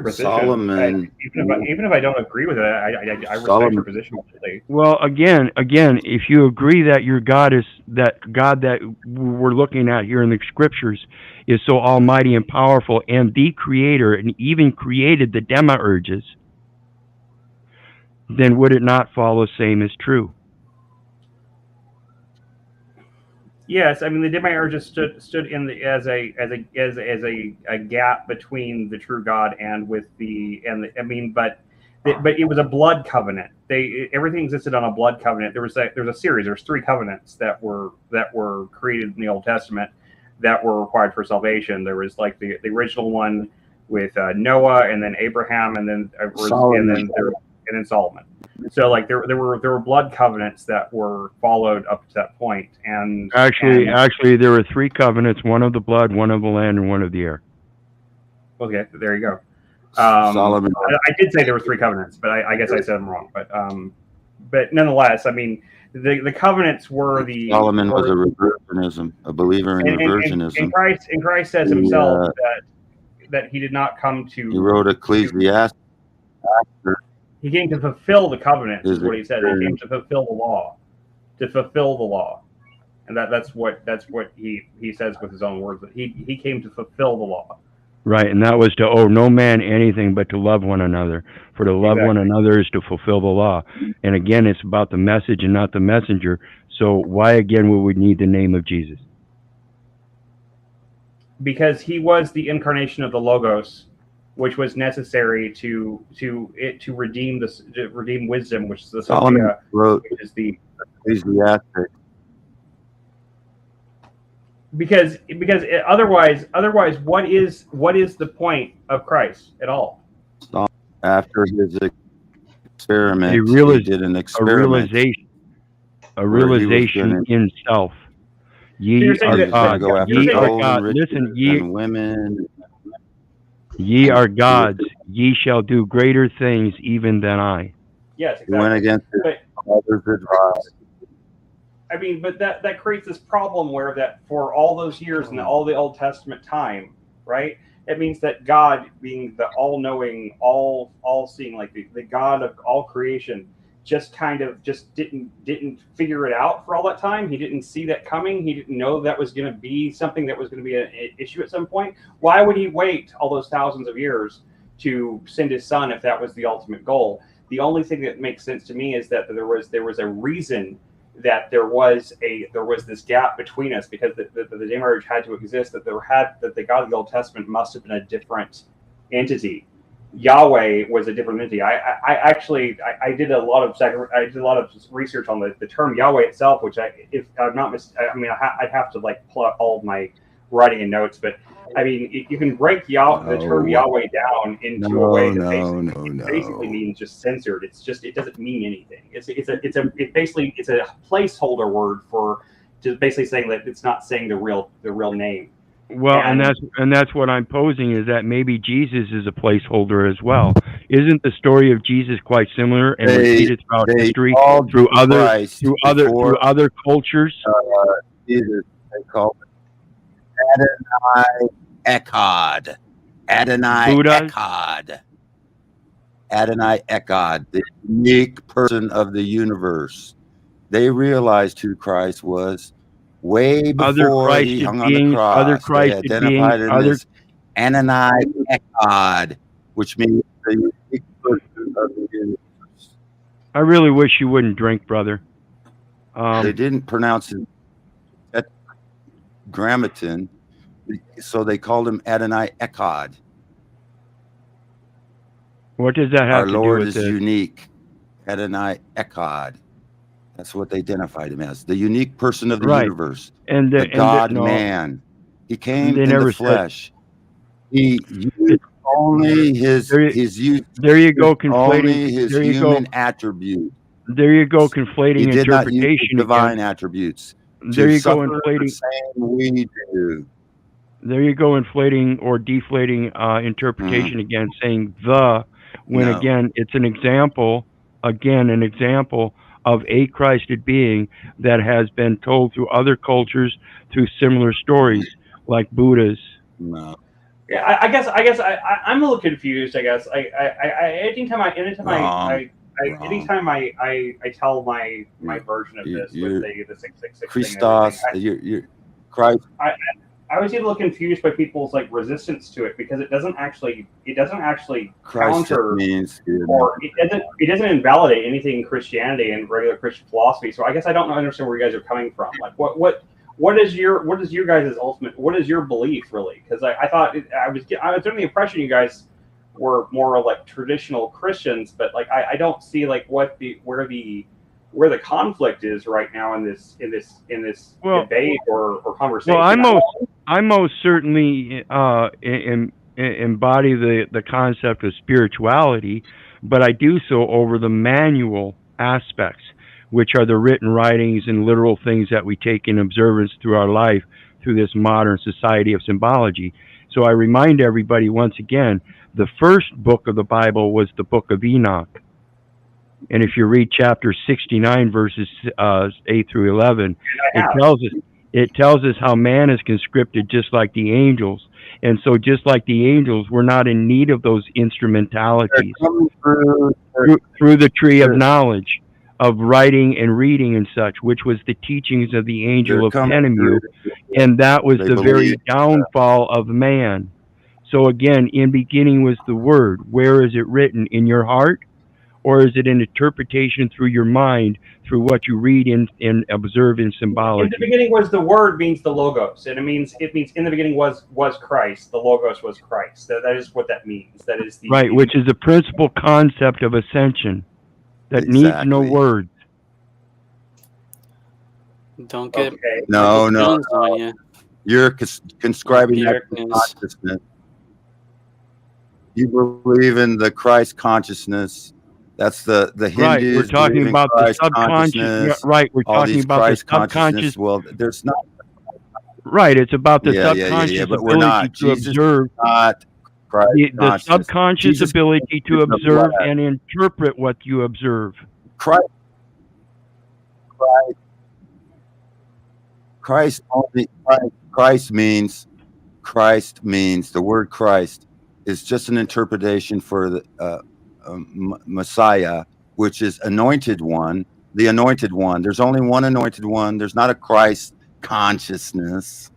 position. Solomon, even if I don't agree with it, I respect your position completely. Well, again, if you agree that your God is that God that we're looking at here in the scriptures is so almighty and powerful and the creator and even created the demiurges, then would it not follow same as true? Yes, I mean the demiurges stood in the as a gap between the true God and with but it was a blood covenant. Everything existed on a blood covenant. There's there's 3 covenants that were created in the Old Testament that were required for salvation. There was like the original one with Noah, and then Abraham, and then Solomon. So like there were blood covenants that were followed up to that point, and Actually, there were 3 covenants: one of the blood, one of the land, and one of the air. okay, there you go. Solomon. I did say there were 3 covenants, but I guess I said them wrong. But nonetheless, I mean, the covenants were the Solomon was a reversionism, a believer in reversionism. And Christ says himself that he did not come to. He wrote Ecclesiastes. He came to fulfill the covenants, is what he said. He came to fulfill the law, and that's what he says with his own words. That he came to fulfill the law. Right, and that was to owe no man anything but to love one another. For to love one another is to fulfill the law. And again, it's about the message and not the messenger. So why again would we need the name of Jesus? Because he was the incarnation of the Logos, which was necessary to redeem redeem wisdom, which is the Solomon wrote, which is the Ecclesiastes. Because otherwise, what is the point of Christ at all? After his experiment, he did an experiment. A realization in self. Ye are God. Ye are God. Listen, women. Ye are gods. Ye shall do greater things even than I. Yes, exactly. He went against his father's advice. I mean, but that creates this problem where that for all those years and all the Old Testament time, right? It means that God, being the all-knowing, all-seeing, like the God of all creation, just didn't figure it out for all that time. He didn't see that coming. He didn't know that was going to be something that was going to be an issue at some point. Why would he wait all those thousands of years to send his son if that was the ultimate goal? The only thing that makes sense to me is that there was a reason that there was this gap between us, because the day marriage had to exist, that the God of the Old Testament must have been a different entity. Yahweh was a different entity. I did a lot of research on the term Yahweh itself, which if I'm not I'd have to like pull out all of my writing and notes, but I mean, you can break the term Yahweh down into a way that basically means just censored. It doesn't mean anything. It's a placeholder word for just basically saying that it's not saying the real name. Well, and that's what I'm posing, is that maybe Jesus is a placeholder as well. Isn't the story of Jesus quite similar and repeated throughout history through other cultures? Jesus, they call it Adonai Echad, the unique person of the universe. They realized who Christ was way before he hung on the cross. They identified him as Adonai Echad, which means the unique person of the universe. I really wish you wouldn't drink, brother. They didn't pronounce it Tetragrammaton, so they called him Adonai Echad. What does that have to do with Our Lord is this? unique. Adonai Echad. That's what they identified him as. The unique person of the universe. And the God-man. He came in the flesh. He used only his human attribute. There you go, conflating he did interpretation. Not use his divine attributes. There you go, inflating. The same we do. There you go, inflating or deflating interpretation again, saying when again it's an example of a Christed being that has been told through other cultures through similar stories, like Buddha's. No. Yeah, I guess I'm a little confused. I guess anytime I tell my version of this with the 666 Christos, you're Christ. I always get a little confused by people's like resistance to it, because it doesn't actually counter or it doesn't invalidate anything in Christianity and regular Christian philosophy. So I guess I don't understand where you guys are coming from. Like what is your guys' ultimate, what is your belief really? Because I thought I was under the impression you guys were more like traditional Christians, but like I don't see like where the conflict is right now in this debate or conversation. Well, I most certainly am embody the concept of spirituality, but I do so over the manual aspects, which are the written writings and literal things that we take in observance through our life through this modern society of symbology. So I remind everybody once again, the first book of the Bible was the book of Enoch. And if you read chapter 69, verses 8 through 11, it tells us how man is conscripted just like the angels. And so just like the angels, we're not in need of those instrumentalities through the tree of knowledge of writing and reading and such, which was the teachings of the angel of Penemu. And that was the very downfall of man. So again, in beginning was the word. Where is it written? In your heart? Or is it an interpretation through your mind, through what you read and observe in symbology? In the beginning was the word means the logos, and it means in the beginning was Christ. The logos was Christ. That is what that means. That is the right, which is the principal concept of ascension that needs no words. Don't get No. on you. You're conscribing that consciousness. You believe in the Christ consciousness. That's the Hindus. Right, we're talking about the subconscious. Right, we're talking about the subconscious. Well, there's not. Right, it's about the subconscious but we're not. ability to observe. Not Christ the subconscious ability to observe and interpret what you observe. Christ means the word Christ is just an interpretation for the Messiah, which is anointed one, the anointed one. There's only one anointed one. There's not a Christ consciousness.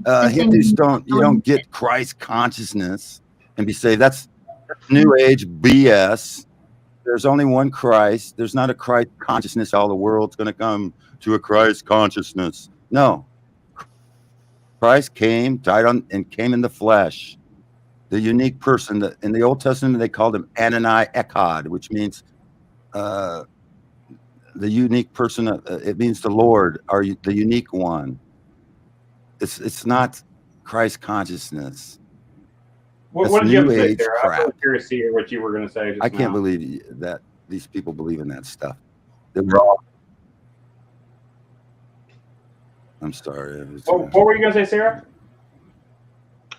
Hindus don't get Christ consciousness and be say that's New Age BS. There's only one Christ. There's not a Christ consciousness. All the world's going to come to a Christ consciousness. No. Christ came, died on, and came in the flesh. The unique person that in the Old Testament they called him Adonai Echad, which means the unique person. It means the Lord, or the unique one. It's not Christ consciousness. What did you have to say, Sarah? I'm curious to hear what you were going to say. I can't believe that these people believe in that stuff. They're wrong. I'm sorry. What were you going to say, Sarah?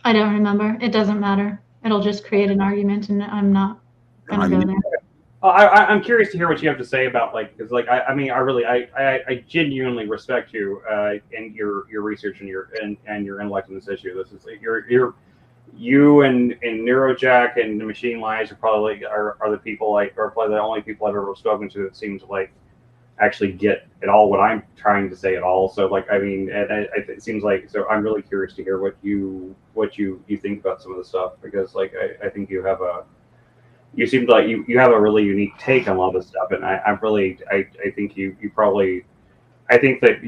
I don't remember. It doesn't matter. It'll just create an argument, and I'm not gonna go there. I'm curious to hear what you have to say about because I genuinely respect you and your research and your intellect in this issue. This is you and Neurojack and the Machine Lies are probably are the people are probably the only people I've ever spoken to that seem to actually get at all what I'm trying to say at all. So it seems like, so I'm really curious to hear what you think about some of the stuff, because I think you seem like you have a really unique take on a lot of this stuff, and I think you probably, I think that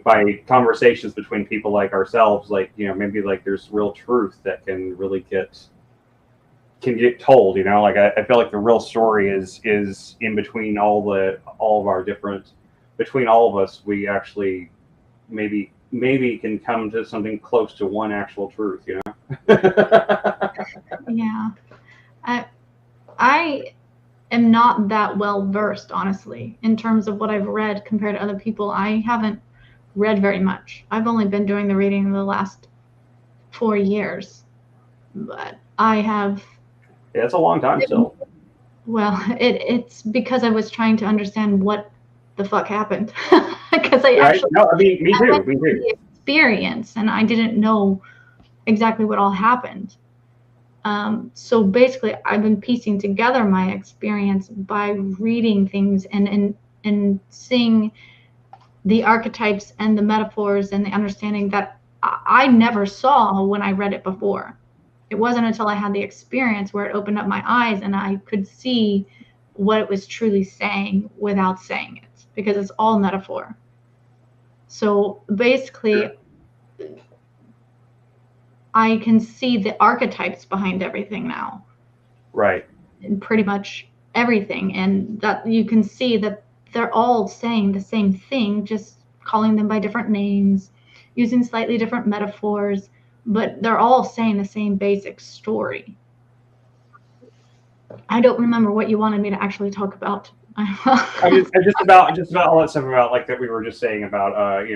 by conversations between people like ourselves, maybe there's real truth that can really get told. I feel like the real story is in between between all of us, we actually maybe can come to something close to one actual truth. Yeah, I am not that well versed, honestly, in terms of what I've read compared to other people. I haven't read very much. I've only been doing the reading in the last 4 years, but I have. Yeah, it's a long time still. Well, it's because I was trying to understand what the fuck happened, because me too. The experience, and I didn't know exactly what all happened. So basically, I've been piecing together my experience by reading things and seeing the archetypes and the metaphors and the understanding that I never saw when I read it before. It wasn't until I had the experience where it opened up my eyes and I could see what it was truly saying without saying it, because it's all metaphor. So basically, I can see the archetypes behind everything now. Right. And pretty much everything. And that you can see that they're all saying the same thing, just calling them by different names, using slightly different metaphors, but they're all saying the same basic story. I don't remember what you wanted me to actually talk about. Just about all that stuff about like that we were just saying about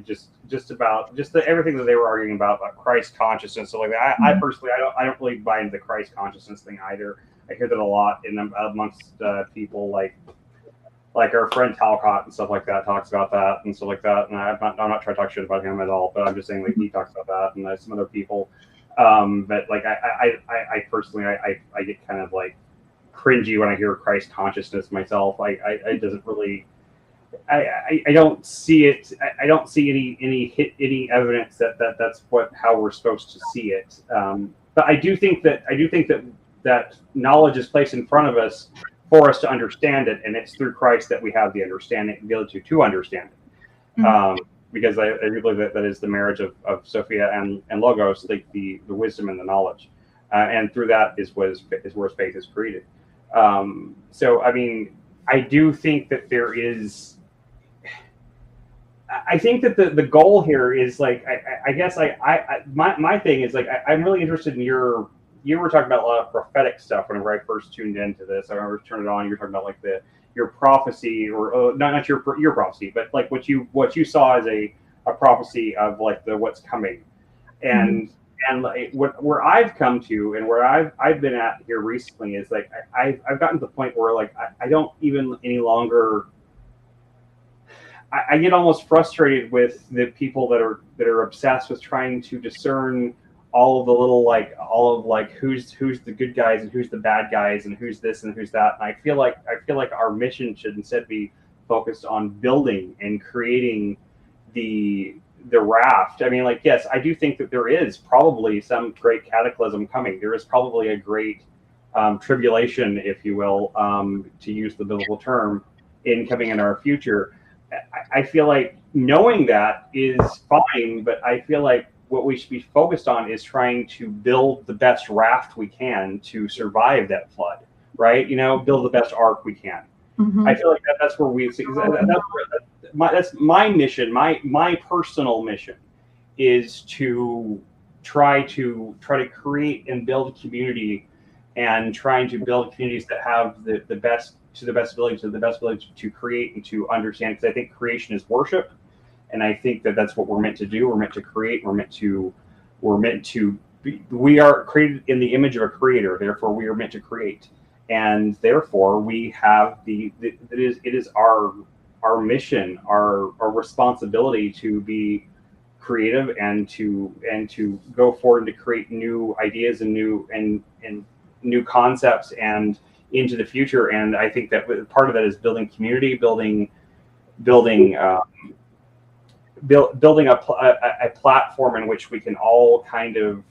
just about everything that they were arguing about Christ consciousness. So like I personally I don't really buy into the Christ consciousness thing either. I hear that a lot amongst people like our friend Talcott and stuff like that talks about that and stuff like that. And I'm not trying to talk shit about him at all, but I'm just saying like he talks about that and some other people. But like I personally I get kind of like cringy when I hear Christ consciousness myself. I doesn't really. I don't see it. I don't see any evidence that's how we're supposed to see it. But I do think that knowledge is placed in front of us for us to understand it, and it's through Christ that we have the understanding, the ability to understand it. Mm-hmm. Because I do believe that is the marriage of Sophia and Logos, like the wisdom and the knowledge, and through that is where faith is created. So I mean, I do think that there is. I think that the goal here is like I guess my thing is like I'm really interested in you were talking about a lot of prophetic stuff whenever I first tuned into this. I remember turning it on. You were talking about like your prophecy or not your prophecy, but like what you saw as a prophecy of like what's coming, and like where I've come to and where I've been at here recently is like I've gotten to the point where like I don't even any longer. I get almost frustrated with the people that are obsessed with trying to discern all of the little who's the good guys and who's the bad guys and who's this and who's that. And I feel like our mission should instead be focused on building and creating the raft. I mean, like, yes, I do think that there is probably some great cataclysm coming. There is probably a great tribulation, if you will, to use the biblical term, coming in our future. I feel like knowing that is fine, but I feel like what we should be focused on is trying to build the best raft we can to survive that flood, right? Build the best ark we can. Mm-hmm. I feel like that's where that's my mission. My personal mission is to try to create and build community, and trying to build communities that have the best ability to create and to understand. Because I think creation is worship, and I think that's what we're meant to do. We're meant to create. We are created in the image of a creator. Therefore, we are meant to create, and therefore we have it is our mission, our responsibility to be creative and to go forward and to create new ideas and new concepts and into the future. And I think that part of that is building community, building a platform in which we can all kind of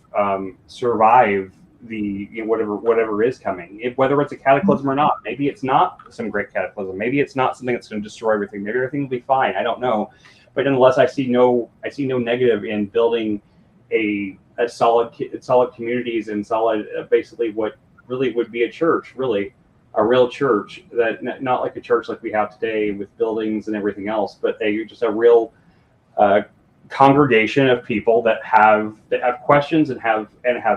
survive whatever is coming, whether it's a cataclysm or not. Maybe it's not some great cataclysm. Maybe it's not something that's going to destroy everything. Maybe everything will be fine. I don't know. But nonetheless, I see no negative in building a solid communities and solid basically what really would be a church, really a real church, that not like a church like we have today with buildings and everything else, but just a real congregation of people that have questions and have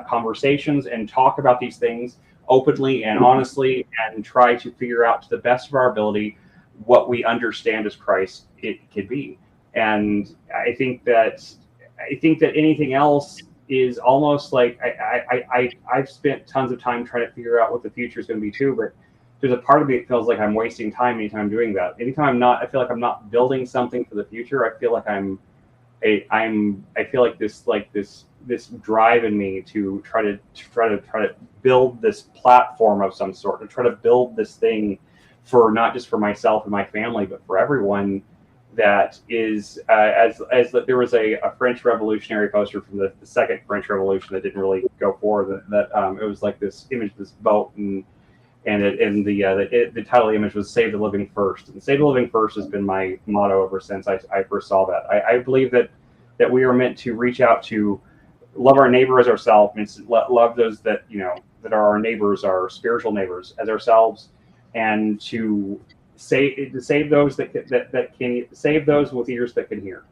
conversations and talk about these things openly and honestly, and try to figure out to the best of our ability what we understand as Christ it could be. And I think that anything else is almost like I've spent tons of time trying to figure out what the future is going to be too, but there's a part of me that feels like I'm wasting time anytime I'm doing that. Anytime I feel like I'm not building something for the future. I feel like I feel like this drive in me to try to build this platform of some sort, to try to build this thing for not just for myself and my family, but for everyone. That is as there was a French Revolutionary poster from the Second French Revolution that didn't really go forward. That it was like this image, this boat, and the title of the image was "Save the Living First." And "Save the Living First" has been my motto ever since I first saw that. I believe that we are meant to reach out to love our neighbor as ourselves, and love those that that are our neighbors, our spiritual neighbors, as ourselves, and to save those that can save those with ears that can hear,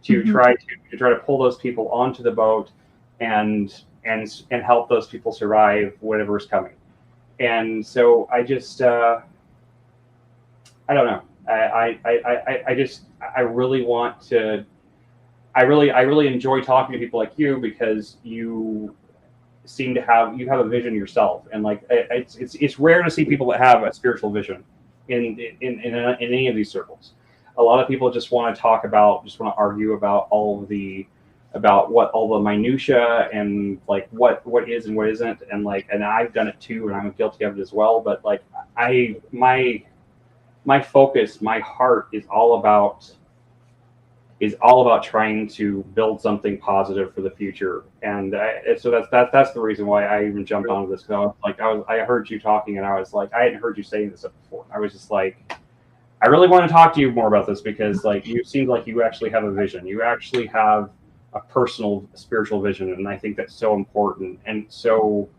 to try to pull those people onto the boat and help those people survive whatever's coming. And so I just I don't know. I really want to. I really enjoy talking to people like you because you seem to have a vision yourself, and like it's rare to see people that have a spiritual vision in any of these circles. A lot of people just want to argue about what all the minutia and like what is and what isn't, and I've done it too, and I'm guilty of it as well. But like my focus, my heart is all about trying to build something positive for the future, and so that's the reason why I even jumped onto this. I heard you talking, and I was like, I hadn't heard you saying this before. I was just like, I really want to talk to you more about this because like you seem like you actually have a vision. You actually have a personal spiritual vision, and I think that's so important, and so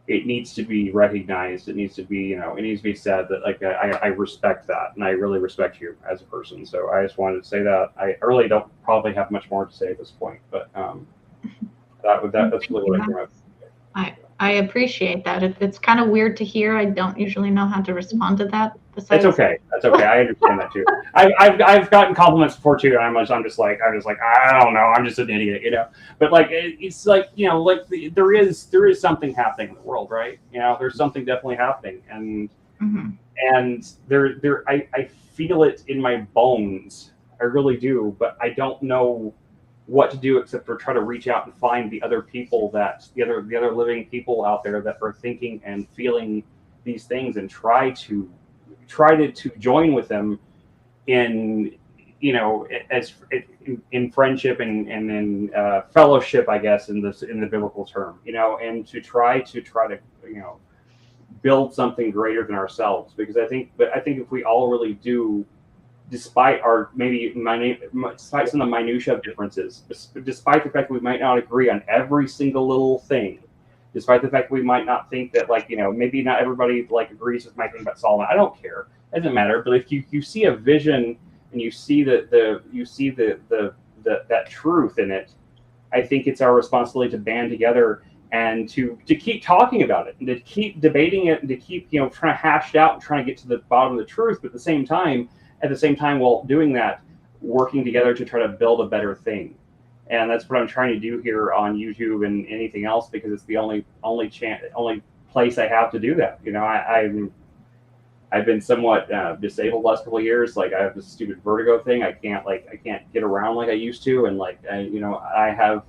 it needs to be recognized. It needs to be, it needs to be said that like I respect that, and I really respect you as a person. So I just wanted to say that. I really don't probably have much more to say at this point, but that's really what I came up. I appreciate that. It's kind of weird to hear. I don't usually know how to respond to that. It's okay. That's okay. I understand that too. I've gotten compliments before too, and I'm just like I don't know. I'm just an idiot, But like it's like like there is something happening in the world, right? There's something definitely happening, and I feel it in my bones. I really do, but I don't know what to do except for try to reach out and find the other people the other living people out there that are thinking and feeling these things, and try to join with them in in friendship and in fellowship, I guess, in the biblical term, and to try to build something greater than ourselves, because I think if we all really do, despite our despite some of the minutia of differences, despite the fact that we might not agree on every single little thing, despite the fact that we might not think that maybe not everybody agrees with my thing about Solomon. I don't care. It doesn't matter. But if you see a vision and you see that truth in it, I think it's our responsibility to band together and to keep talking about it, and to keep debating it, and to keep trying to hash it out and trying to get to the bottom of the truth. But at the same time, while doing that, working together to try to build a better thing. And that's what I'm trying to do here on YouTube and anything else, because it's the only place I have to do that. I've been somewhat disabled the last couple of years. Like, I have this stupid vertigo thing. I can't get around like I used to. And I have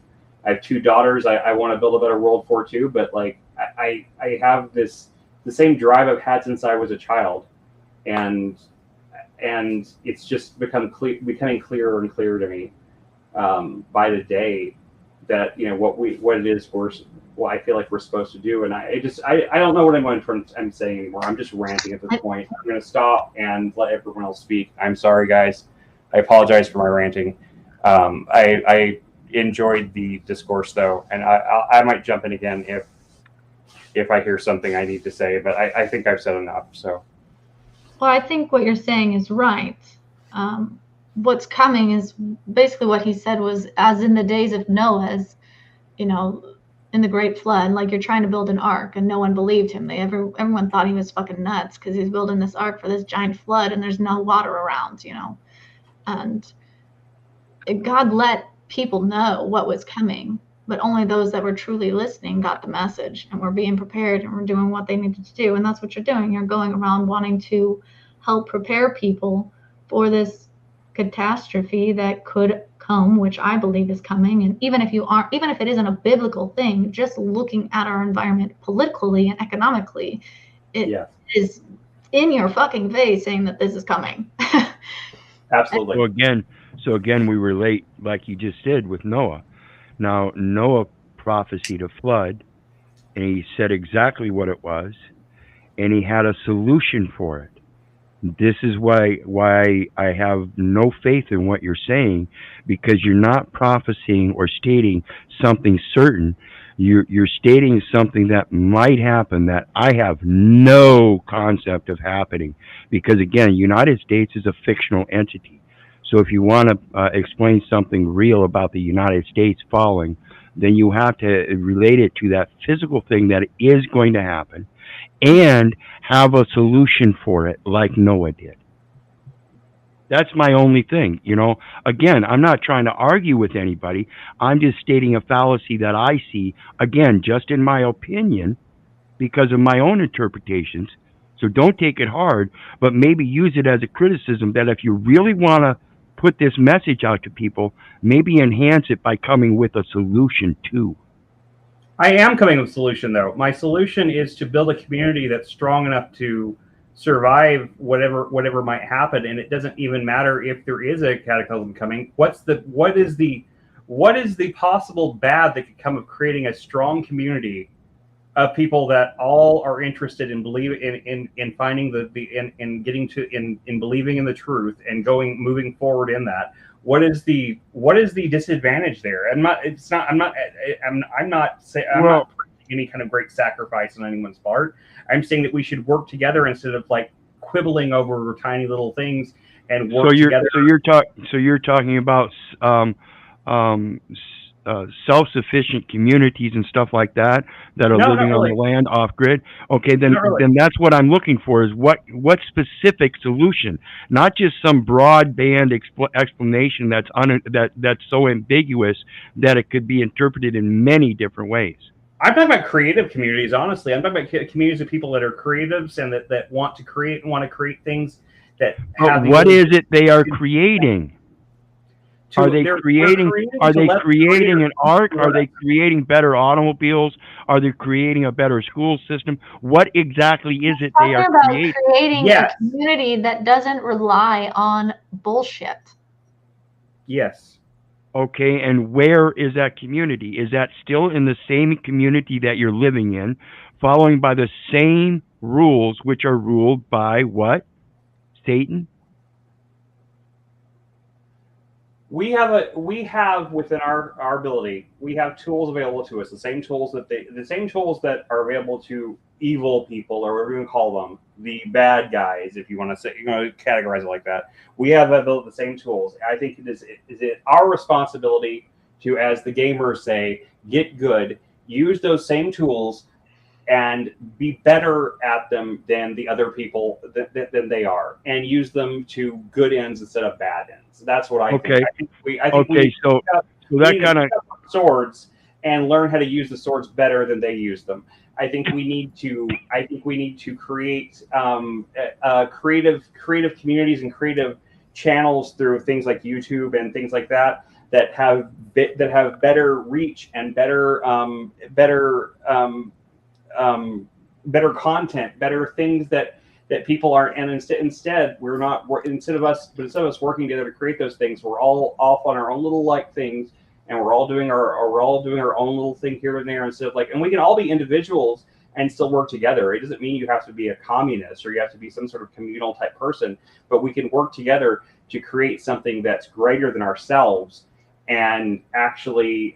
2 daughters. I want to build a better world for too. But I have the same drive I've had since I was a child, and it's just becoming clearer and clearer to me by the day that what it is what I feel like we're supposed to do. And I don't know what I'm saying anymore. I'm just ranting at this point. I'm going to stop and let everyone else speak. I'm sorry, guys. I apologize for my ranting. I enjoyed the discourse though, and I might jump in again if I hear something I need to say. But I think I've said enough. So. Well, I think what you're saying is right. What's coming is basically what he said was, as in the days of Noah's, in the great flood, like you're trying to build an ark and no one believed him. Everyone thought he was fucking nuts because he's building this ark for this giant flood and there's no water around, And God let people know what was coming, but only those that were truly listening got the message and were being prepared and were doing what they needed to do. And that's what you're doing. You're going around wanting to help prepare people for this catastrophe that could come, which I believe is coming. And even if it isn't a biblical thing, just looking at our environment politically and economically, it is in your fucking face saying that this is coming. Absolutely. So again, we relate like you just did with Noah. Now, Noah prophesied a flood, and he said exactly what it was, and he had a solution for it. This is why I have no faith in what you're saying, because you're not prophesying or stating something certain. You're stating something that might happen that I have no concept of happening, because again, United States is a fictional entity. So if you want to explain something real about the United States falling, then you have to relate it to that physical thing that is going to happen and have a solution for it like Noah did. That's my only thing. Again, I'm not trying to argue with anybody. I'm just stating a fallacy that I see, again, just in my opinion, because of my own interpretations. So don't take it hard, but maybe use it as a criticism that if you really want to put this message out to people, maybe enhance it by coming with a solution too. I am coming with a solution, though. My solution is to build a community that's strong enough to survive whatever might happen, and it doesn't even matter if there is a cataclysm coming. What is the possible bad that could come of creating a strong community of people that all are interested in finding in getting to in believing in the truth and moving forward in that? What is the disadvantage there? I'm not saying any kind of great sacrifice on anyone's part. I'm saying that we should work together instead of like quibbling over tiny little things and work together. So you're talking about self-sufficient communities and stuff like that are living on the land off grid. Okay, then that's what I'm looking for, is what specific solution, not just some broadband explanation that's so ambiguous that it could be interpreted in many different ways. I'm talking about creative communities, honestly. I'm talking about communities of people that are creatives and that want to create things that have. What is it they are creating? Are they creating an ark? Are they creating better automobiles? Are they creating a better school system? What exactly is it they are creating? Creating a community that doesn't rely on bullshit. Yes. Okay, and where is that community? Is that still in the same community that you're living in, following by the same rules, which are ruled by what? Satan? We have within our ability, we have tools available to us, the same tools that are available to evil people, or whatever you want to call them, the bad guys, if you want to say, categorize it like that. We have the same tools. I think is it our responsibility to, as the gamers say, get good, use those same tools, and be better at them than the other people than they are, and use them to good ends instead of bad ends. That's what I think. I think we need to swords and learn how to use the swords better than they use them. I think we need to create creative communities and creative channels through things like YouTube and things like that have better reach and better content, better things that people aren't. And instead of us working together to create those things, we're all off on our own little things, and we're all doing our own little thing here and there, instead of and we can all be individuals and still work together. It doesn't mean you have to be a communist or you have to be some sort of communal type person, but we can work together to create something that's greater than ourselves, and actually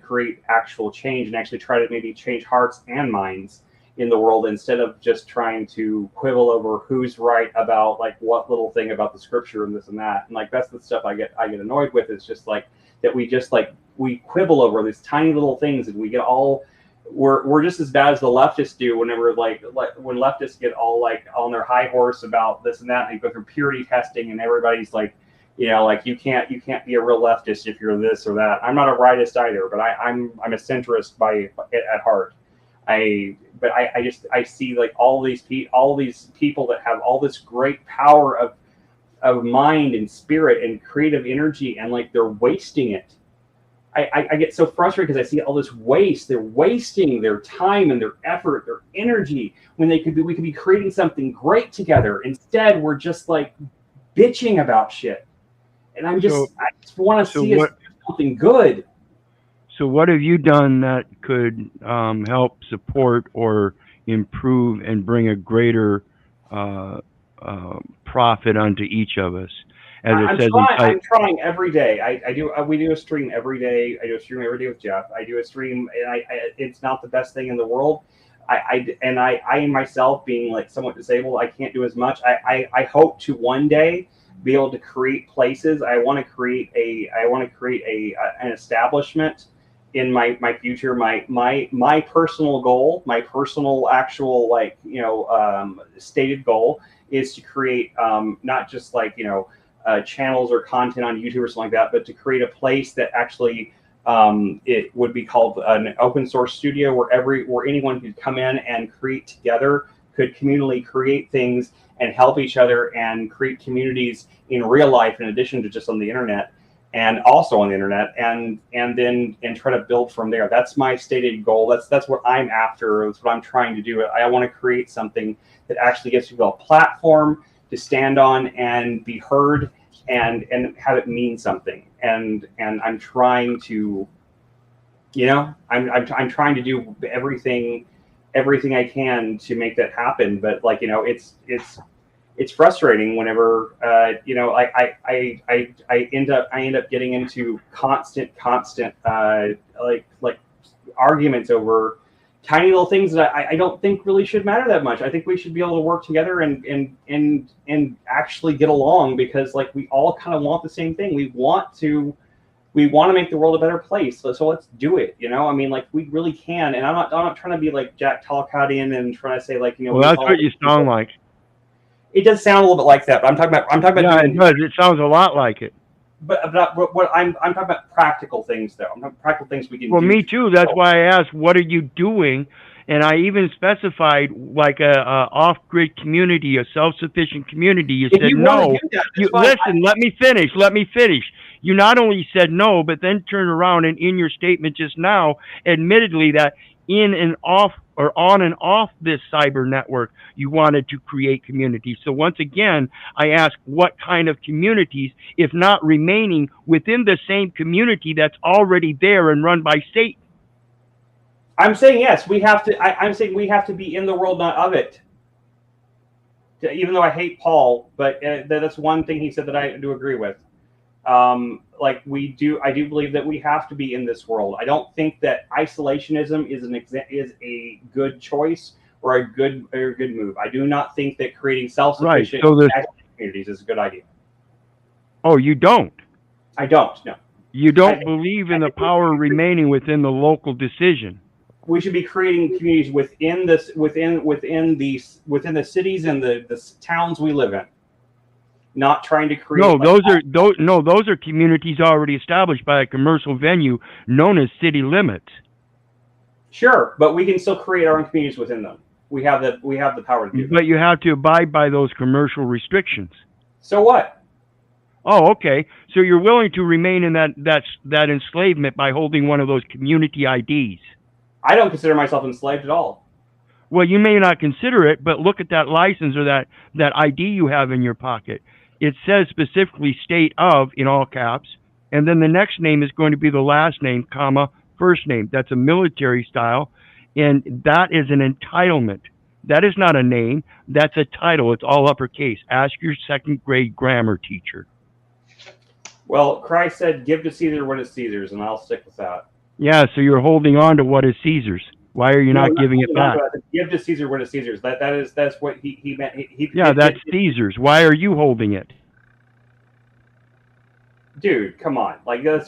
create actual change, and actually try to maybe change hearts and minds in the world, instead of just trying to quibble over who's right about what little thing about the scripture and this and that. And that's the stuff I get annoyed with. Is just that we quibble over these tiny little things, and we get all we're just as bad as the leftists do whenever when leftists get all on their high horse about this and that, and they go through purity testing, and everybody's you can't be a real leftist if you're this or that. I'm not a rightist either, but I'm a centrist at heart. I see all these people that have all this great power of mind and spirit and creative energy, and they're wasting it. I get so frustrated because I see all this waste. They're wasting their time and their effort, their energy, when we could be creating something great together. Instead, we're just bitching about shit. And I just want to see us do something good. So what have you done that could help support or improve and bring a greater profit unto each of us? I'm trying every day. We do a stream every day. I do a stream every day with Jeff. I do a stream, and it's not the best thing in the world. I myself, being somewhat disabled, I can't do as much. I hope to one day be able to create places. I want to create an establishment in my future. My personal goal, my personal actual stated goal is to create not just channels or content on YouTube or something like that, but to create a place that actually it would be called an open source studio where anyone could come in and create together, could communally create things and help each other and create communities in real life in addition to just on the internet, and also on the internet, and try to build from there. That's my stated goal. That's what I'm after. That's what I'm trying to do. I want to create something that actually gives people a platform to stand on and be heard and have it mean something. And I'm trying to, I'm trying to do everything I can to make that happen. But it's frustrating whenever I end up getting into constant arguments over tiny little things that I don't think really should matter that much. I think we should be able to work together and actually get along, because we all kind of want the same thing. We want to make the world a better place. So let's do it. We really can. And I'm not trying to be like Jack Talcottian and trying to say Well, that's what you sound like. It does sound a little bit like that, but I'm talking about. Yeah, it does. It sounds a lot like it. But what I'm talking about practical things, though. I'm talking practical things we can do. Well, me too. That's why I asked, what are you doing? And I even specified like a off-grid community, a self-sufficient community. You said no. Listen, let me finish. You not only said no, but then turned around and in your statement just now, admittedly that in and off or on and off this cyber network, you wanted to create communities. So once again, I ask, what kind of communities, if not remaining within the same community that's already there and run by Satan? I'm saying yes. We have to. I'm saying we have to be in the world, not of it. Even though I hate Paul, but that's one thing he said that I do agree with. I do believe that we have to be in this world. I don't think that isolationism is a good choice or a good move. I do not think that creating self-sufficient communities is a good idea. Oh, you don't? I don't. No. You don't believe in the power remaining within the local decision. We should be creating communities within the cities and the towns we live in. Not trying to create. No, those are communities already established by a commercial venue known as city limits. Sure, but we can still create our own communities within them. We have the power to do that. But you have to abide by those commercial restrictions. So what? Oh, okay. So you're willing to remain in that enslavement by holding one of those community IDs. I don't consider myself enslaved at all. Well, you may not consider it, but look at that license or that ID you have in your pocket. It says specifically state of in all caps, and then the next name is going to be the last name, comma, first name. That's a military style, and that is an entitlement. That is not a name. That's a title. It's all uppercase. Ask your second grade grammar teacher. Well, Christ said, give to Caesar what is Caesar's, and I'll stick with that. Yeah, so you're holding on to what is Caesar's. Why are you not giving it back? Give to Caesar what is Caesar's. That's what he meant. That's Caesar's. Why are you holding it? Dude, come on! It's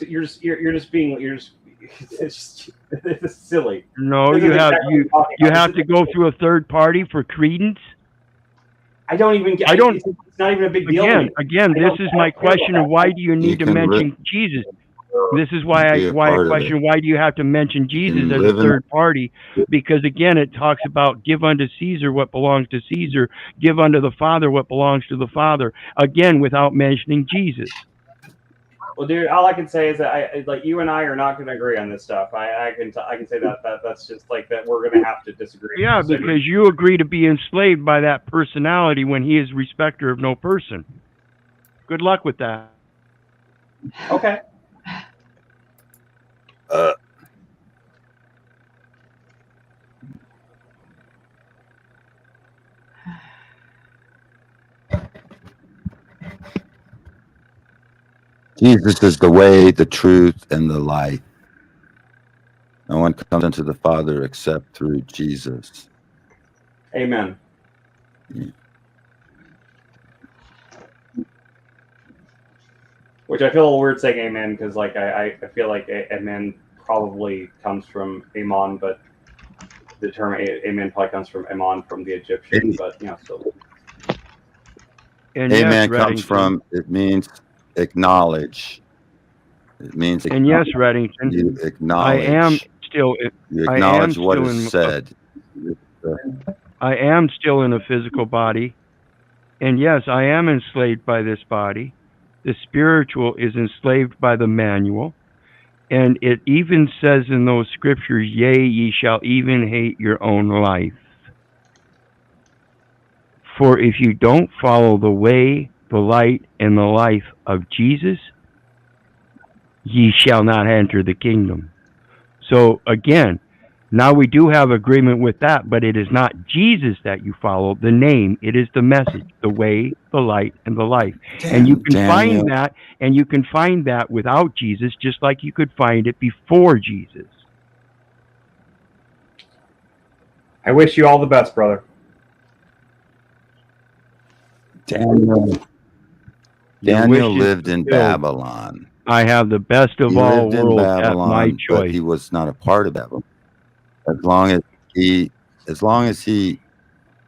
silly. No, you have to go through a third party for credence. It's not even a big deal. Again, this is my question of why do you need to mention Jesus? This is why I question, why do you have to mention Jesus as a third party? Because again, it talks about give unto Caesar what belongs to Caesar, give unto the Father what belongs to the Father. Again, without mentioning Jesus. Well, dude, all I can say is that you and I are not going to agree on this stuff. I can say that's just like that. We're going to have to disagree. Yeah, because you agree to be enslaved by that personality when he is respecter of no person. Good luck with that. Okay. Jesus is the way, the truth, and the light. No one comes unto the Father except through Jesus. Amen. Yeah. Which I feel a little weird saying amen, because like I feel like amen probably comes from Amon, but the term amen probably comes from Amon from the Egyptian, but still. And Amen yes, comes from, it means acknowledge. It means and yes, Reddington, you I am acknowledge. still You I am acknowledge what still is in said. I am still in a physical body, and yes, I am enslaved by this body. The spiritual is enslaved by the manual, and it even says in those scriptures, "Yea, ye shall even hate your own life." For if you don't follow the way, the light, and the life of Jesus, ye shall not enter the kingdom. So again, now we do have agreement with that, but it is not Jesus that you follow, the name, it is the message, the way, the light, and the life. And you can find that, and you can find that without Jesus, just like you could find it before Jesus. I wish you all the best, brother. Daniel lived in fulfilled. Babylon. I have the best of He all lived in worlds at my Babylon, but choice. he was not a part of Babylon. As long as he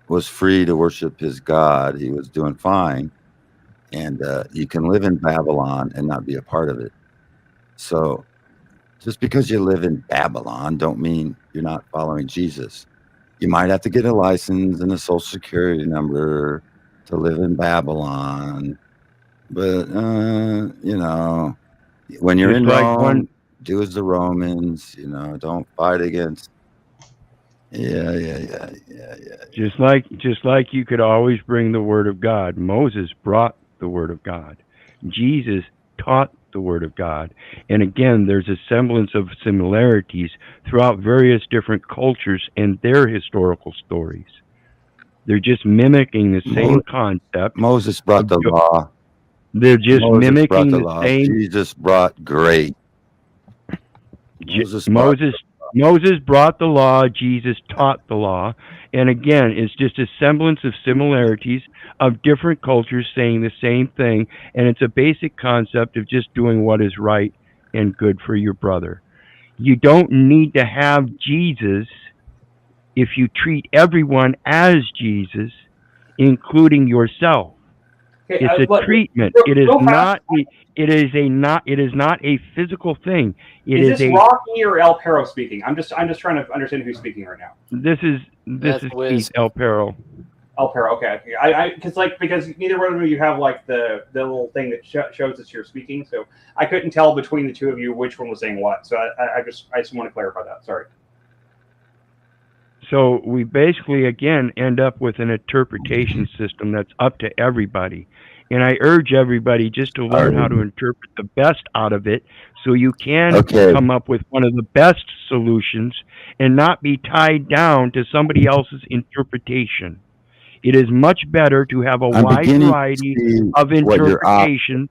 was free to worship his God, he was doing fine. And you can live in Babylon and not be a part of it. So just because you live in Babylon don't mean you're not following Jesus. You might have to get a license and a social security number to live in Babylon. But, when you're Just in like Rome, do as the Romans, don't fight against. Yeah. Just like you could always bring the word of God. Moses brought the word of God. Jesus taught the word of God. And again, there's a semblance of similarities throughout various different cultures and their historical stories. They're just mimicking the same concept. Moses brought the law. They're just mimicking the same. Jesus brought grace. Moses brought the law, Jesus taught the law, and again, it's just a semblance of similarities of different cultures saying the same thing, and it's a basic concept of just doing what is right and good for your brother. You don't need to have Jesus if you treat everyone as Jesus, including yourself. Okay, It's a treatment. It is not. It is not a physical thing. Is this Rocky or El Perro speaking? I'm just trying to understand who's speaking right now. This is Keith El Perro. El Perro. Okay. Because neither one of you have like the little thing that shows that you're speaking, so I couldn't tell between the two of you which one was saying what. So I just want to clarify that. Sorry. So we basically, again, end up with an interpretation system that's up to everybody. And I urge everybody just to learn how to interpret the best out of it so you can come up with one of the best solutions and not be tied down to somebody else's interpretation. It is much better to have a wide variety of interpretation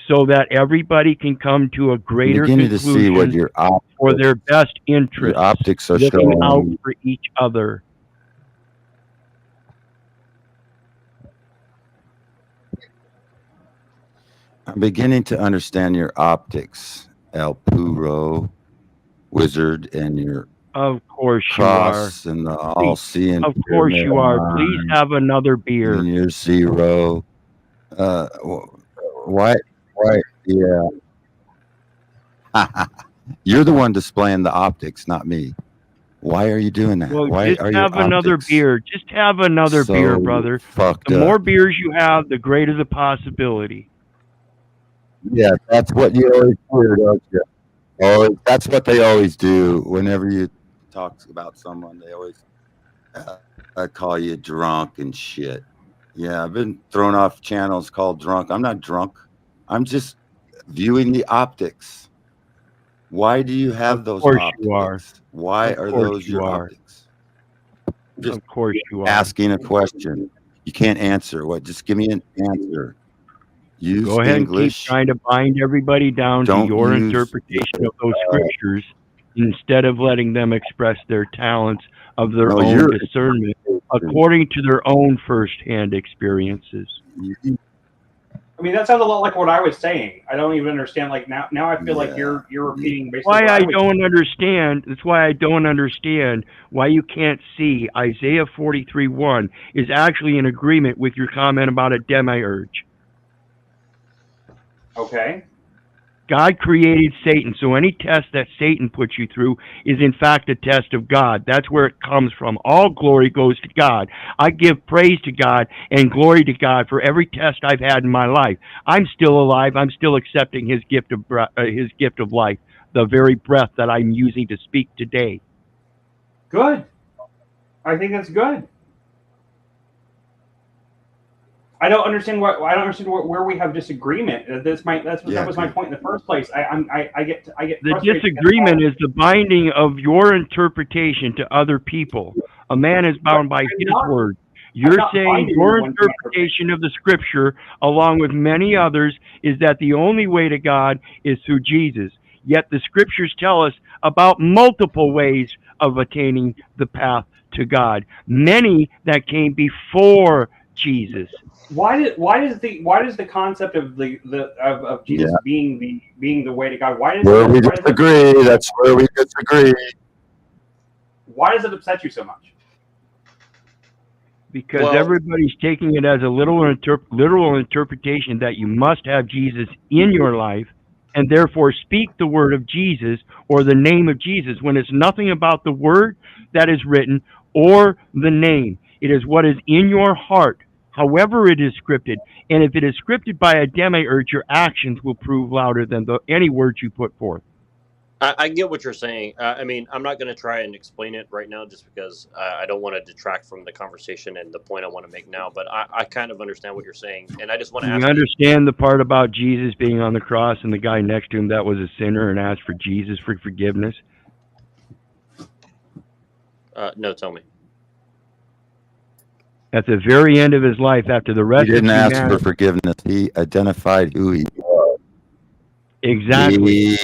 so that everybody can come to a greater conclusion for their best interests, your optics are looking showing. out for each other. I'm beginning to understand your optics, El Puro, wizard, and your of course cross you are. And the all-seeing. Of course you are. Please have another beer. And your zero. Why? Yeah. You're the one displaying the optics, not me. Why are you doing that? Well, Why just are have your another optics beer. Just have another beer, brother. Fucked The more up? beers you have, the greater the possibility. Yeah, that's what you always do, don't you? Oh, that's what they always do. Whenever you talk about someone, they always call you drunk and shit. Yeah, I've been thrown off channels called drunk. I'm not drunk. I'm just viewing the optics. Why do you have those optics? You are. Why Of are course those you your are. optics? Just of course you are. Asking a question. You can't answer. What? Just give me an answer. Use Go ahead English. and keep trying to bind everybody down to your interpretation of those scriptures instead of letting them express their talents of their own discernment according to their own firsthand experiences. I mean, that sounds a lot like what I was saying. I don't even understand. Like now I feel like you're repeating basically Why what I I was don't understand. That's why I don't understand why you can't see Isaiah 43:1 is actually in agreement with your comment about a demiurge. Okay. God created Satan, so any test that Satan puts you through is in fact a test of God. That's where it comes from. All glory goes to God. I give praise to God and glory to God for every test I've had in my life. I'm still alive. I'm still accepting His gift of life, the very breath that I'm using to speak today. Good. I think that's good. I don't understand where we have disagreement. That was my point in the first place. I get The frustrated. disagreement is the binding of your interpretation to other people. A man is bound by his word. You're not saying binding your anyone to my interpretation of the scripture, along with many others, is that the only way to God is through Jesus. Yet the scriptures tell us about multiple ways of attaining the path to God. Many that came before Jesus. Why does the concept of of Jesus being the way to God? Where we disagree, that's where we disagree. Why does it upset you so much? Because everybody's taking it as a literal interpretation that you must have Jesus in your life and therefore speak the word of Jesus or the name of Jesus, when it's nothing about the word that is written or the name. It is what is in your heart, however it is scripted. And if it is scripted by a demiurge, your actions will prove louder than any words you put forth. I get what you're saying. I mean, I'm not going to try and explain it right now just because I don't want to detract from the conversation and the point I want to make now. But I kind of understand what you're saying. And I just want to You ask understand the part about Jesus being on the cross and the guy next to him that was a sinner and asked for Jesus for forgiveness? No, tell me. At the very end of his life, after the rest He didn't of ask humanity, for forgiveness. He identified who he was. Exactly.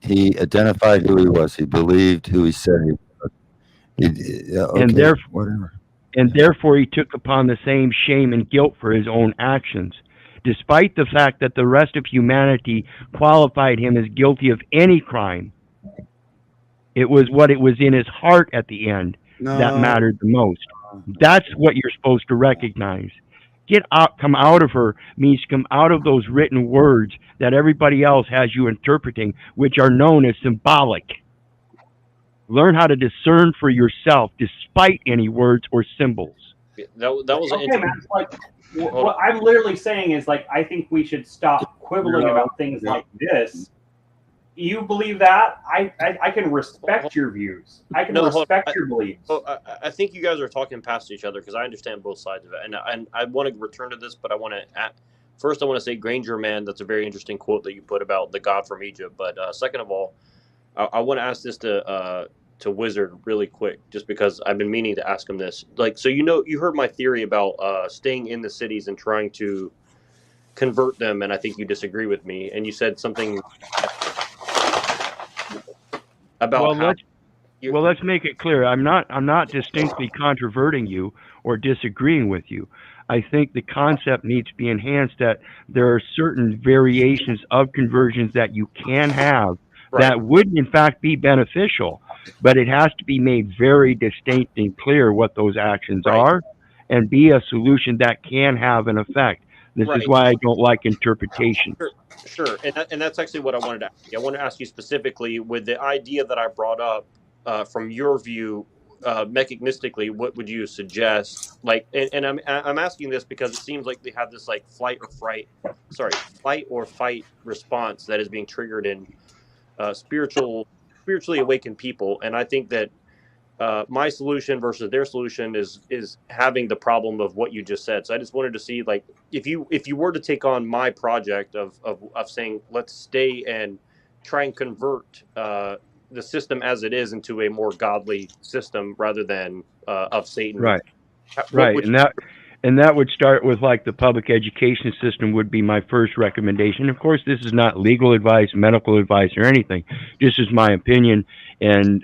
He identified who he was. He believed who he said he was. And therefore he took upon the same shame and guilt for his own actions, despite the fact that the rest of humanity qualified him as guilty of any crime. It was what it was in his heart at the end that mattered the most. That's what you're supposed to recognize. Come out of her means come out of those written words that everybody else has you interpreting, which are known as symbolic. Learn how to discern for yourself despite any words or symbols. That was okay, man. Like, what I'm literally saying is, like, I think we should stop quibbling about things like this. You believe that? I can respect your views. I can respect your beliefs. Well, I think you guys are talking past each other because I understand both sides of it, and I want to return to this, but I want to first I want to say, Granger Man, that's a very interesting quote that you put about the God from Egypt. But second of all, I want to ask this to Wizard really quick, just because I've been meaning to ask him this. Like, so you heard my theory about staying in the cities and trying to convert them, and I think you disagree with me, and you said something about let's make it clear. I'm not distinctly controverting you or disagreeing with you. I think the concept needs to be enhanced, that there are certain variations of conversions that you can have that would in fact be beneficial, but it has to be made very distinct and clear what those actions are and be a solution that can have an effect. This is why I don't like interpretation. Sure. And that's actually what I wanted to ask you. I want to ask you specifically with the idea that I brought up, from your view, mechanistically, what would you suggest? Like, and I'm asking this because it seems like they have this like flight or fight response that is being triggered in spiritually awakened people. And I think that my solution versus their solution is having the problem of what you just said. So I just wanted to see, like, if you were to take on my project of saying, let's stay and try and convert the system as it is into a more godly system rather than of Satan. Right. And that would start with, like, the public education system would be my first recommendation. Of course, this is not legal advice, medical advice, or anything. This is my opinion and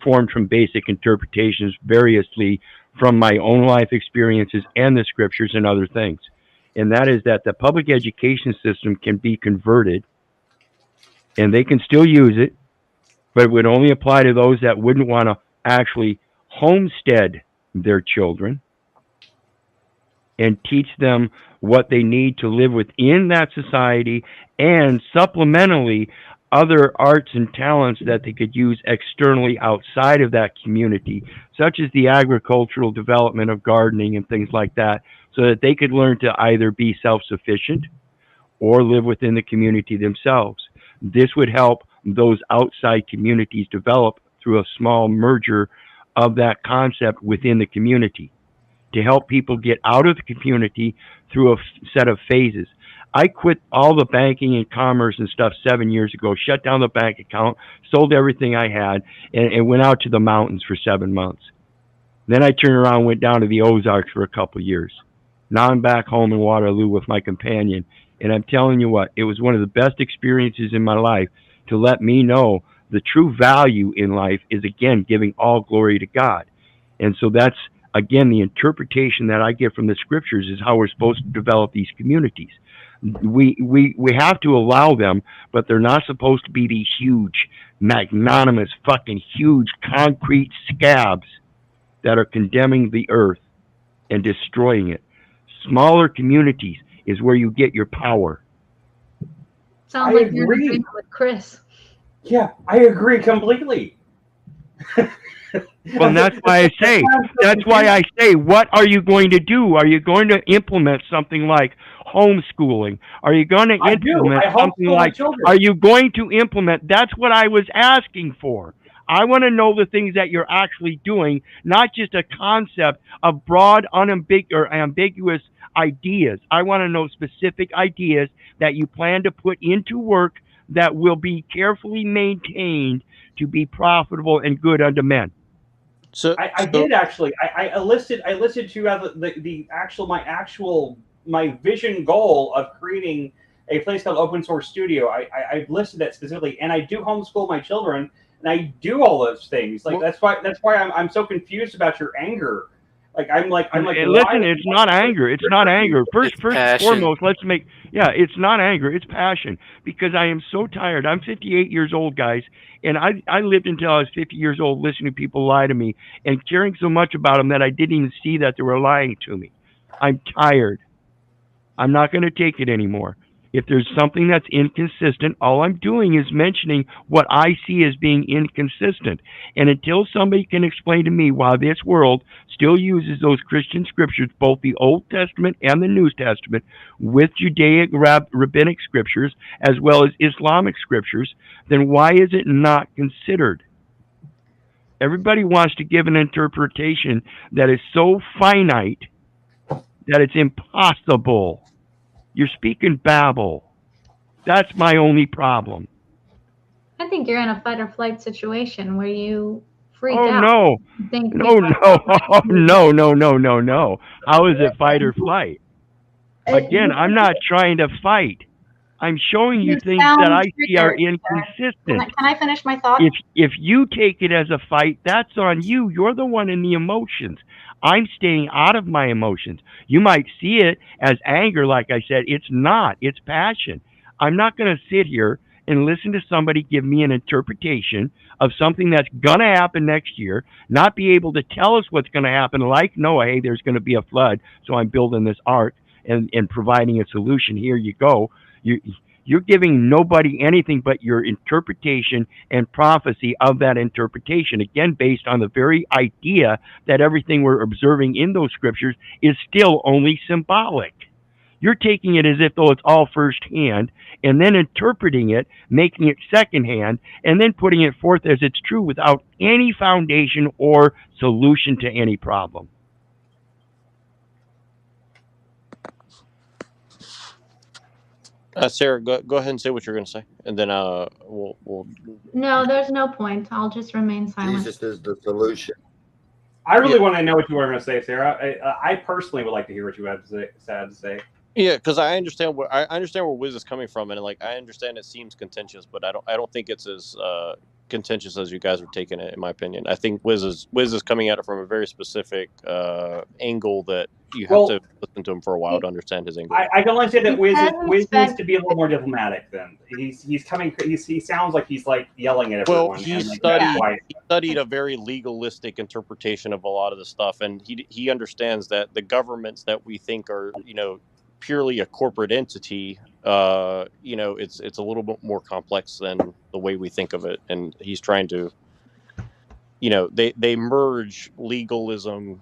formed from basic interpretations variously from my own life experiences and the scriptures and other things. and that is that the public education system can be converted, and they can still use it, but it would only apply to those that wouldn't want to actually homestead their children and teach them what they need to live within that society, and supplementally other arts and talents that they could use externally outside of that community, such as the agricultural development of gardening and things like that, so that they could learn to either be self-sufficient or live within the community themselves. This would help those outside communities develop through a small merger of that concept within the community, to help people get out of the community through a set of phases. I quit all the banking and commerce and stuff 7 years ago, shut down the bank account, sold everything I had, and went out to the mountains for 7 months. Then I turned around and went down to the Ozarks for a couple of years. Now I'm back home in Waterloo with my companion, and I'm telling you what, it was one of the best experiences in my life to let me know the true value in life is, again, giving all glory to God. And so that's, again, the interpretation that I get from the scriptures is how we're supposed to develop these communities. We have to allow them, but they're not supposed to be these huge, magnanimous, fucking huge concrete scabs that are condemning the earth and destroying it. Smaller communities is where you get your power. Sounds like you're in agreement with Chris. Yeah, I agree completely. Well, that's why I say, what are you going to do? Are you going to implement something like homeschooling? Are you going to implement something like, are you going to implement, that's what I was asking for. I want to know the things that you're actually doing, not just a concept of broad, ambiguous ideas. I want to know specific ideas that you plan to put into work that will be carefully maintained to be profitable and good unto men. So I did actually. I listed to my vision goal of creating a place called Open Source Studio. I listed that specifically, and I do homeschool my children, and I do all those things. Like that's why I'm so confused about your anger. I'm like. Listen, it's not anger. It's not anger. First and foremost, it's not anger. It's passion, because I am so tired. I'm 58 years old, guys, and I lived until I was 50 years old listening to people lie to me and caring so much about them that I didn't even see that they were lying to me. I'm tired. I'm not going to take it anymore. If there's something that's inconsistent, all I'm doing is mentioning what I see as being inconsistent. And until somebody can explain to me why this world still uses those Christian scriptures, both the Old Testament and the New Testament, with Judaic rabbinic scriptures as well as Islamic scriptures, then why is it not considered? Everybody wants to give an interpretation that is so finite that it's impossible. You're speaking babble. That's my only problem. I think you're in a fight or flight situation where you freak out. No. No. How is it fight or flight? Again, I'm not trying to fight. I'm showing you things that I see are inconsistent. Can I finish my thought? If you take it as a fight, that's on you. You're the one in the emotions. I'm staying out of my emotions. You might see it as anger, like I said. It's not. It's passion. I'm not going to sit here and listen to somebody give me an interpretation of something that's going to happen next year, not be able to tell us what's going to happen, like Noah, hey, there's going to be a flood, so I'm building this ark and providing a solution. Here you go. You're giving nobody anything but your interpretation and prophecy of that interpretation, again, based on the very idea that everything we're observing in those scriptures is still only symbolic. You're taking it as if though it's all firsthand, and then interpreting it, making it secondhand, and then putting it forth as it's true without any foundation or solution to any problem. Sarah, go ahead and say what you're going to say, and then we'll. No, there's no point. I'll just remain silent. Jesus is the solution. I really want to know what you were going to say, Sarah. I personally would like to hear what you had to say. Yeah, because I understand where Wiz is coming from, and like I understand it seems contentious, but I don't think it's as contentious as you guys are taking it, in my opinion. I think Wiz is coming at it from a very specific angle that you have to listen to him for a while to understand his angle. I can only say that Wiz needs to be a little more diplomatic. Then he sounds like he's like yelling at everyone. Well, he like, studied a very legalistic interpretation of a lot of the stuff, and he understands that the governments that we think are, you know, purely a corporate entity, you know, it's a little bit more complex than the way we think of it, and he's trying to, you know, they merge legalism,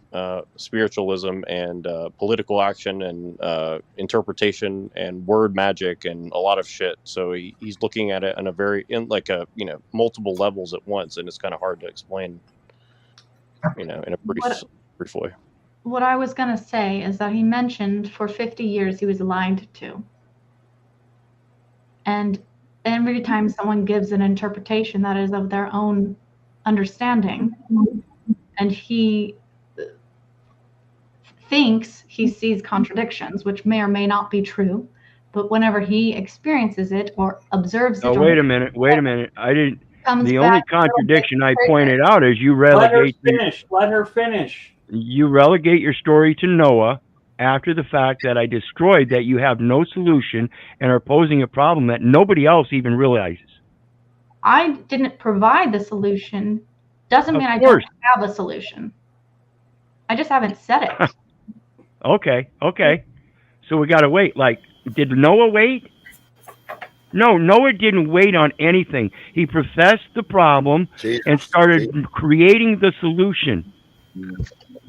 spiritualism, and political action, and interpretation, and word magic, and a lot of shit. So he's looking at it in you know, multiple levels at once, and it's kind of hard to explain, you know, in a brief way. What I was going to say is that he mentioned for 50 years he was lied to. And every time someone gives an interpretation that is of their own understanding, and he thinks he sees contradictions, which may or may not be true, but whenever he experiences it or observes it. Oh, wait a minute. I didn't. The only contradiction I pointed out is you relegate. Let her finish. You relegate your story to Noah after the fact that I destroyed that you have no solution and are posing a problem that nobody else even realizes. I didn't provide the solution. Doesn't mean I don't have a solution. I just haven't said it. Okay. So we got to wait. Like, did Noah wait? No, Noah didn't wait on anything. He professed the problem and started creating the solution.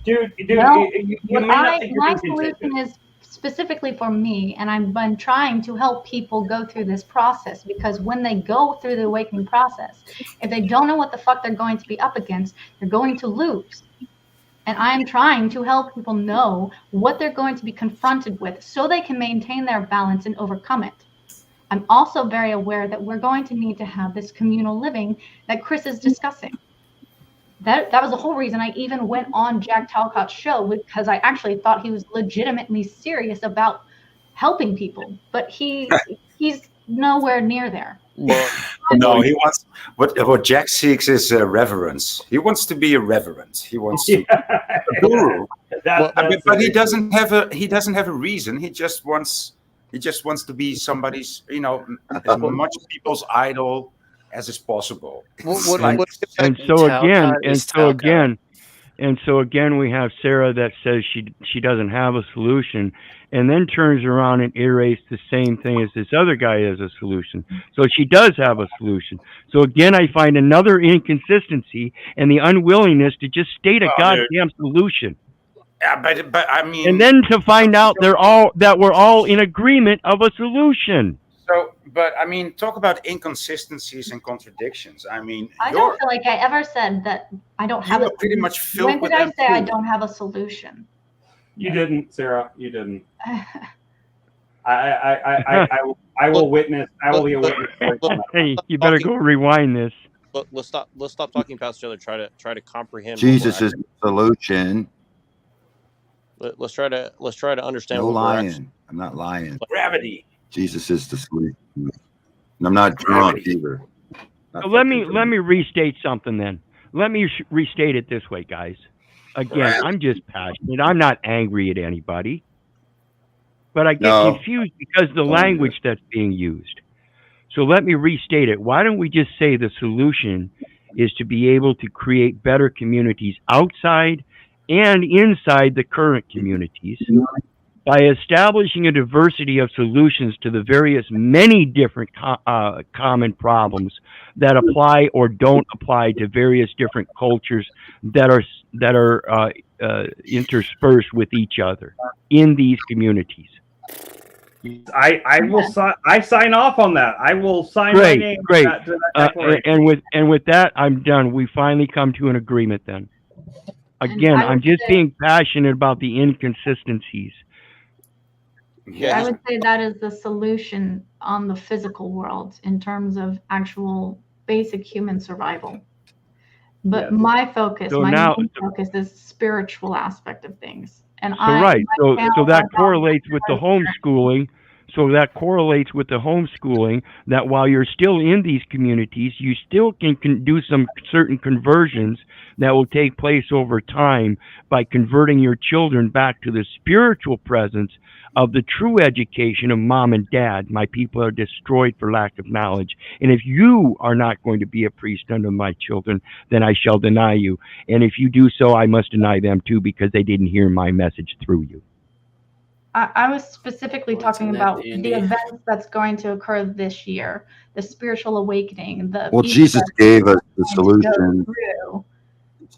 Dude, well, you my solution is specifically for me, and I've been trying to help people go through this process, because when they go through the awakening process, if they don't know what the fuck they're going to be up against, they're going to lose. And I'm trying to help people know what they're going to be confronted with so they can maintain their balance and overcome it. I'm also very aware that we're going to need to have this communal living that Chris is discussing. That was the whole reason I even went on Jack Talcott's show, because I actually thought he was legitimately serious about helping people, but he's nowhere near there. No, he wants what Jack seeks is reverence. He wants to be irreverent. He wants to guru. But he doesn't have a reason. He just wants to be somebody's, you know, as much people's idol as is possible. And so again, we have Sarah that says she doesn't have a solution, and then turns around and iterates the same thing as this other guy has a solution. So she does have a solution. So again, I find another inconsistency and the unwillingness to just state a goddamn solution. Yeah, but I mean, and then to find out we're all in agreement of a solution. So, but I mean, talk about inconsistencies and contradictions. I mean, I don't feel like I ever said that I don't have a solution. Pretty much filled when did I say I don't have a solution? You didn't, Sarah. You didn't. I will witness. I will be a witness. Hey, you better go rewind this. Let's stop talking past each other. Try to comprehend. Jesus is the solution. Let's try to understand. No lying. I'm not lying. Gravity. Jesus is the solution. And I'm not drunk either. So let me restate something then. Let me restate it this way, guys. Again, I'm just passionate. I'm not angry at anybody. But I get confused because of the language that's being used. So let me restate it. Why don't we just say the solution is to be able to create better communities outside and inside the current communities by establishing a diversity of solutions to the various many different common problems that apply or don't apply to various different cultures that are interspersed with each other in these communities. I will sign off on that. I will sign my name. Great. To that And with that, I'm done. We finally come to an agreement then. Again, I'm just being passionate about the inconsistencies. I would say that is the solution on the physical world in terms of actual basic human survival. But my focus, main focus is spiritual aspect of things. And so that correlates with the homeschooling. So that correlates with the homeschooling, that while you're still in these communities, you still can do some certain conversions that will take place over time by converting your children back to the spiritual presence of the true education of mom and dad. My people are destroyed for lack of knowledge. And if you are not going to be a priest unto my children, then I shall deny you. And if you do so, I must deny them too, because they didn't hear my message through you. I was specifically talking that about dandy? the events that's going to occur this year, the spiritual awakening, the Well, people Jesus that gave us the are going to go solution. through,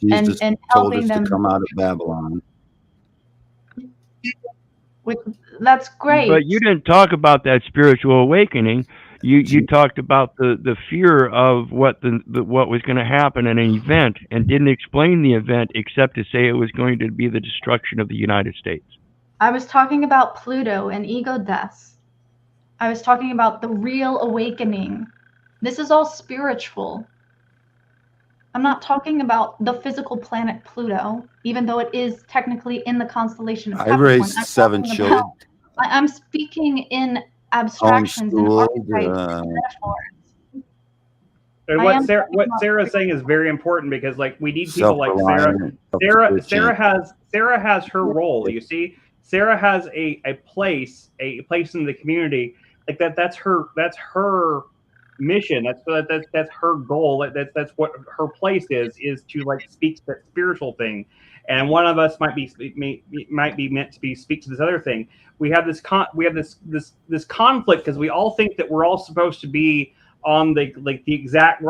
Jesus and told helping us to them, come out of Babylon. with, that's great. But you didn't talk about that spiritual awakening. You talked about the fear of what what was going to happen in an event, and didn't explain the event except to say it was going to be the destruction of the United States. I was talking about Pluto and ego deaths. I was talking about the real awakening. This is all spiritual. I'm not talking about the physical planet Pluto, even though it is technically in the constellation of I Capricorn. raised 7 children, I'm speaking in abstractions and homeschooled. archetypes and metaphors. And I what am Sarah, talking what about Sarah's saying is very important, because like we need people like Self-reliant, Sarah self-sufficient. Sarah has her role. You see, Sarah has a place in the community. Like that's her mission. That's her goal. That's what her place is to like speak to that spiritual thing. And one of us might be meant to speak to this other thing. We have this conflict because we all think that we're all supposed to be on we're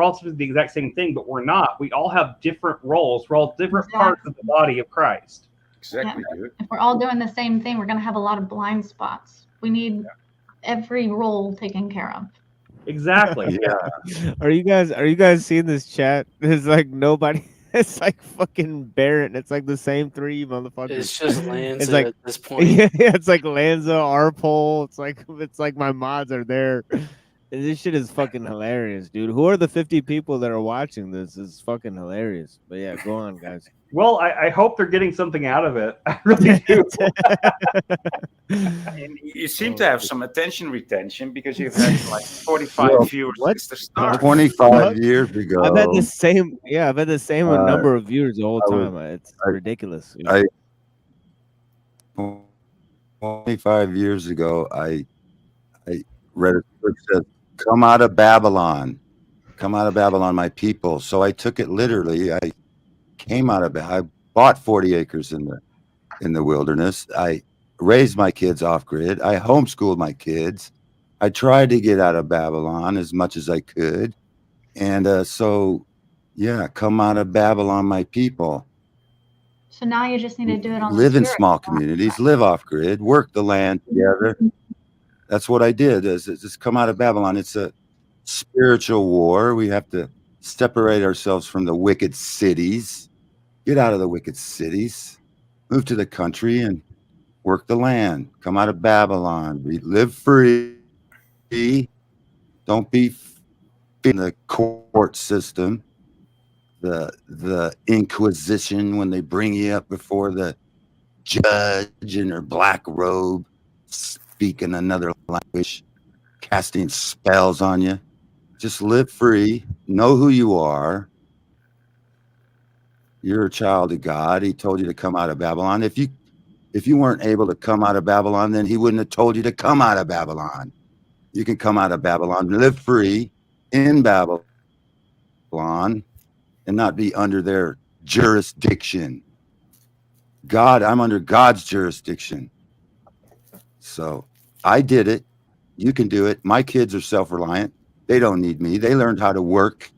all supposed to do the exact same thing, but we're not. We all have different roles. We're all different parts of the body of Christ. Exactly, dude. If we're all doing the same thing, we're going to have a lot of blind spots. We need every role taken care of. Exactly. Yeah. Are you guys seeing this chat? It's like nobody. It's like fucking Barrett. It's like the same 3 motherfuckers. It's just Lanza It's like at this point. yeah, it's like Lanza, Arpole. It's like my mods are there. And this shit is fucking hilarious, dude. Who are the 50 people that are watching this? It's fucking hilarious. But yeah, go on, guys. Well, I hope they're getting something out of it. I really do. And you seem to have some attention retention because you've had like 45 Well, viewers what? since the start. 25 years ago. I've had the same number of viewers the whole I was- time. It's ridiculous. 25 years ago, I read a script that says, "Come out of Babylon, come out of Babylon, my people." So I took it literally. I came out of it. I bought 40 acres in the wilderness. I raised my kids off grid. I homeschooled my kids. I tried to get out of Babylon as much as I could, and so yeah, come out of Babylon, my people. So now you just need to do it on Live the in spirit small level. communities, live off grid, work the land together. That's what I did. Is just come out of Babylon. It's a spiritual war. We have to separate ourselves from the wicked cities. Get out of the wicked cities. Move to the country and work the land. Come out of Babylon. Live free. Don't be in the court system. The Inquisition, when they bring you up before the judge in her black robe, speaking another language, casting spells on you. Just live free. Know who you are. You're a child of God. He told you to come out of Babylon. If you weren't able to come out of Babylon, then he wouldn't have told you to come out of Babylon. You can come out of Babylon, live free in Babylon, and not be under their jurisdiction. God, I'm under God's jurisdiction. So I did it. You can do it. My kids are self-reliant. They don't need me. They learned how to work.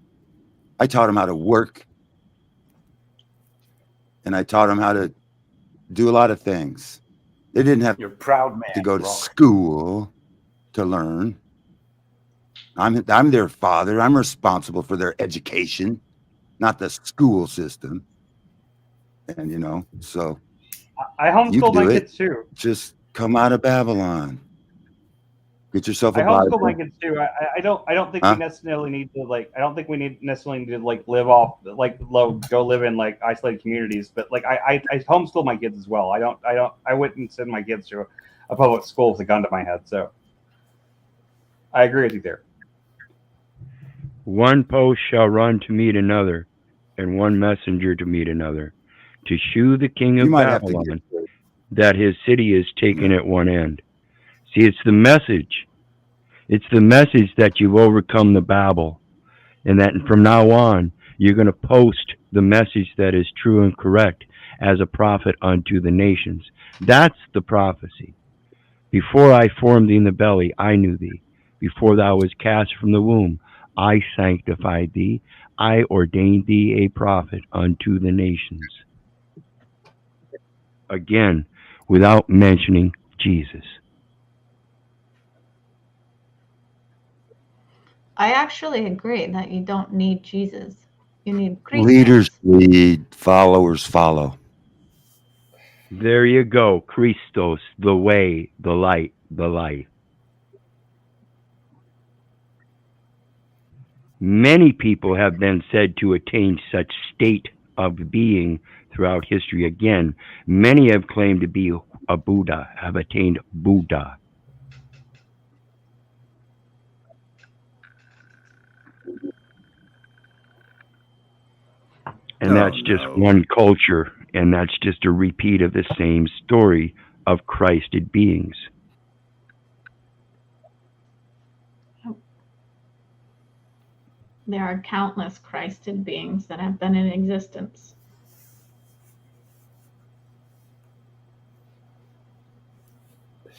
I taught them how to work. And I taught them how to do a lot of things. They didn't have You're a proud man, to go to Rock. school to learn. I'm their father. I'm responsible for their education, not the school system. And so I you homeschool can my do it. kids too. Just come out of Babylon. Get yourself a I homeschool Bible. my kids too. I don't think Huh? we necessarily need to I don't think we necessarily need to live off go live in isolated communities. But I homeschool my kids as well. I wouldn't send my kids to a public school with a gun to my head. So I agree with you there. One post shall run to meet another, and one messenger to meet another, to shew the king You of might have to get Babylon that his city is taken at one end. See, it's the message. It's the message that you've overcome the Babel, and that from now on, you're going to post the message that is true and correct as a prophet unto the nations. That's the prophecy. Before I formed thee in the belly, I knew thee. Before thou was cast from the womb, I sanctified thee. I ordained thee a prophet unto the nations. Again, without mentioning Jesus. I actually agree that you don't need Jesus. You need Christos. Leaders lead, followers follow. There you go. Christos, the way, the light, the life. Many people have been said to attain such state of being throughout history. Again, many have claimed to be a Buddha, have attained Buddha. And that's just one culture, and that's just a repeat of the same story of Christed beings. There are countless Christed beings that have been in existence.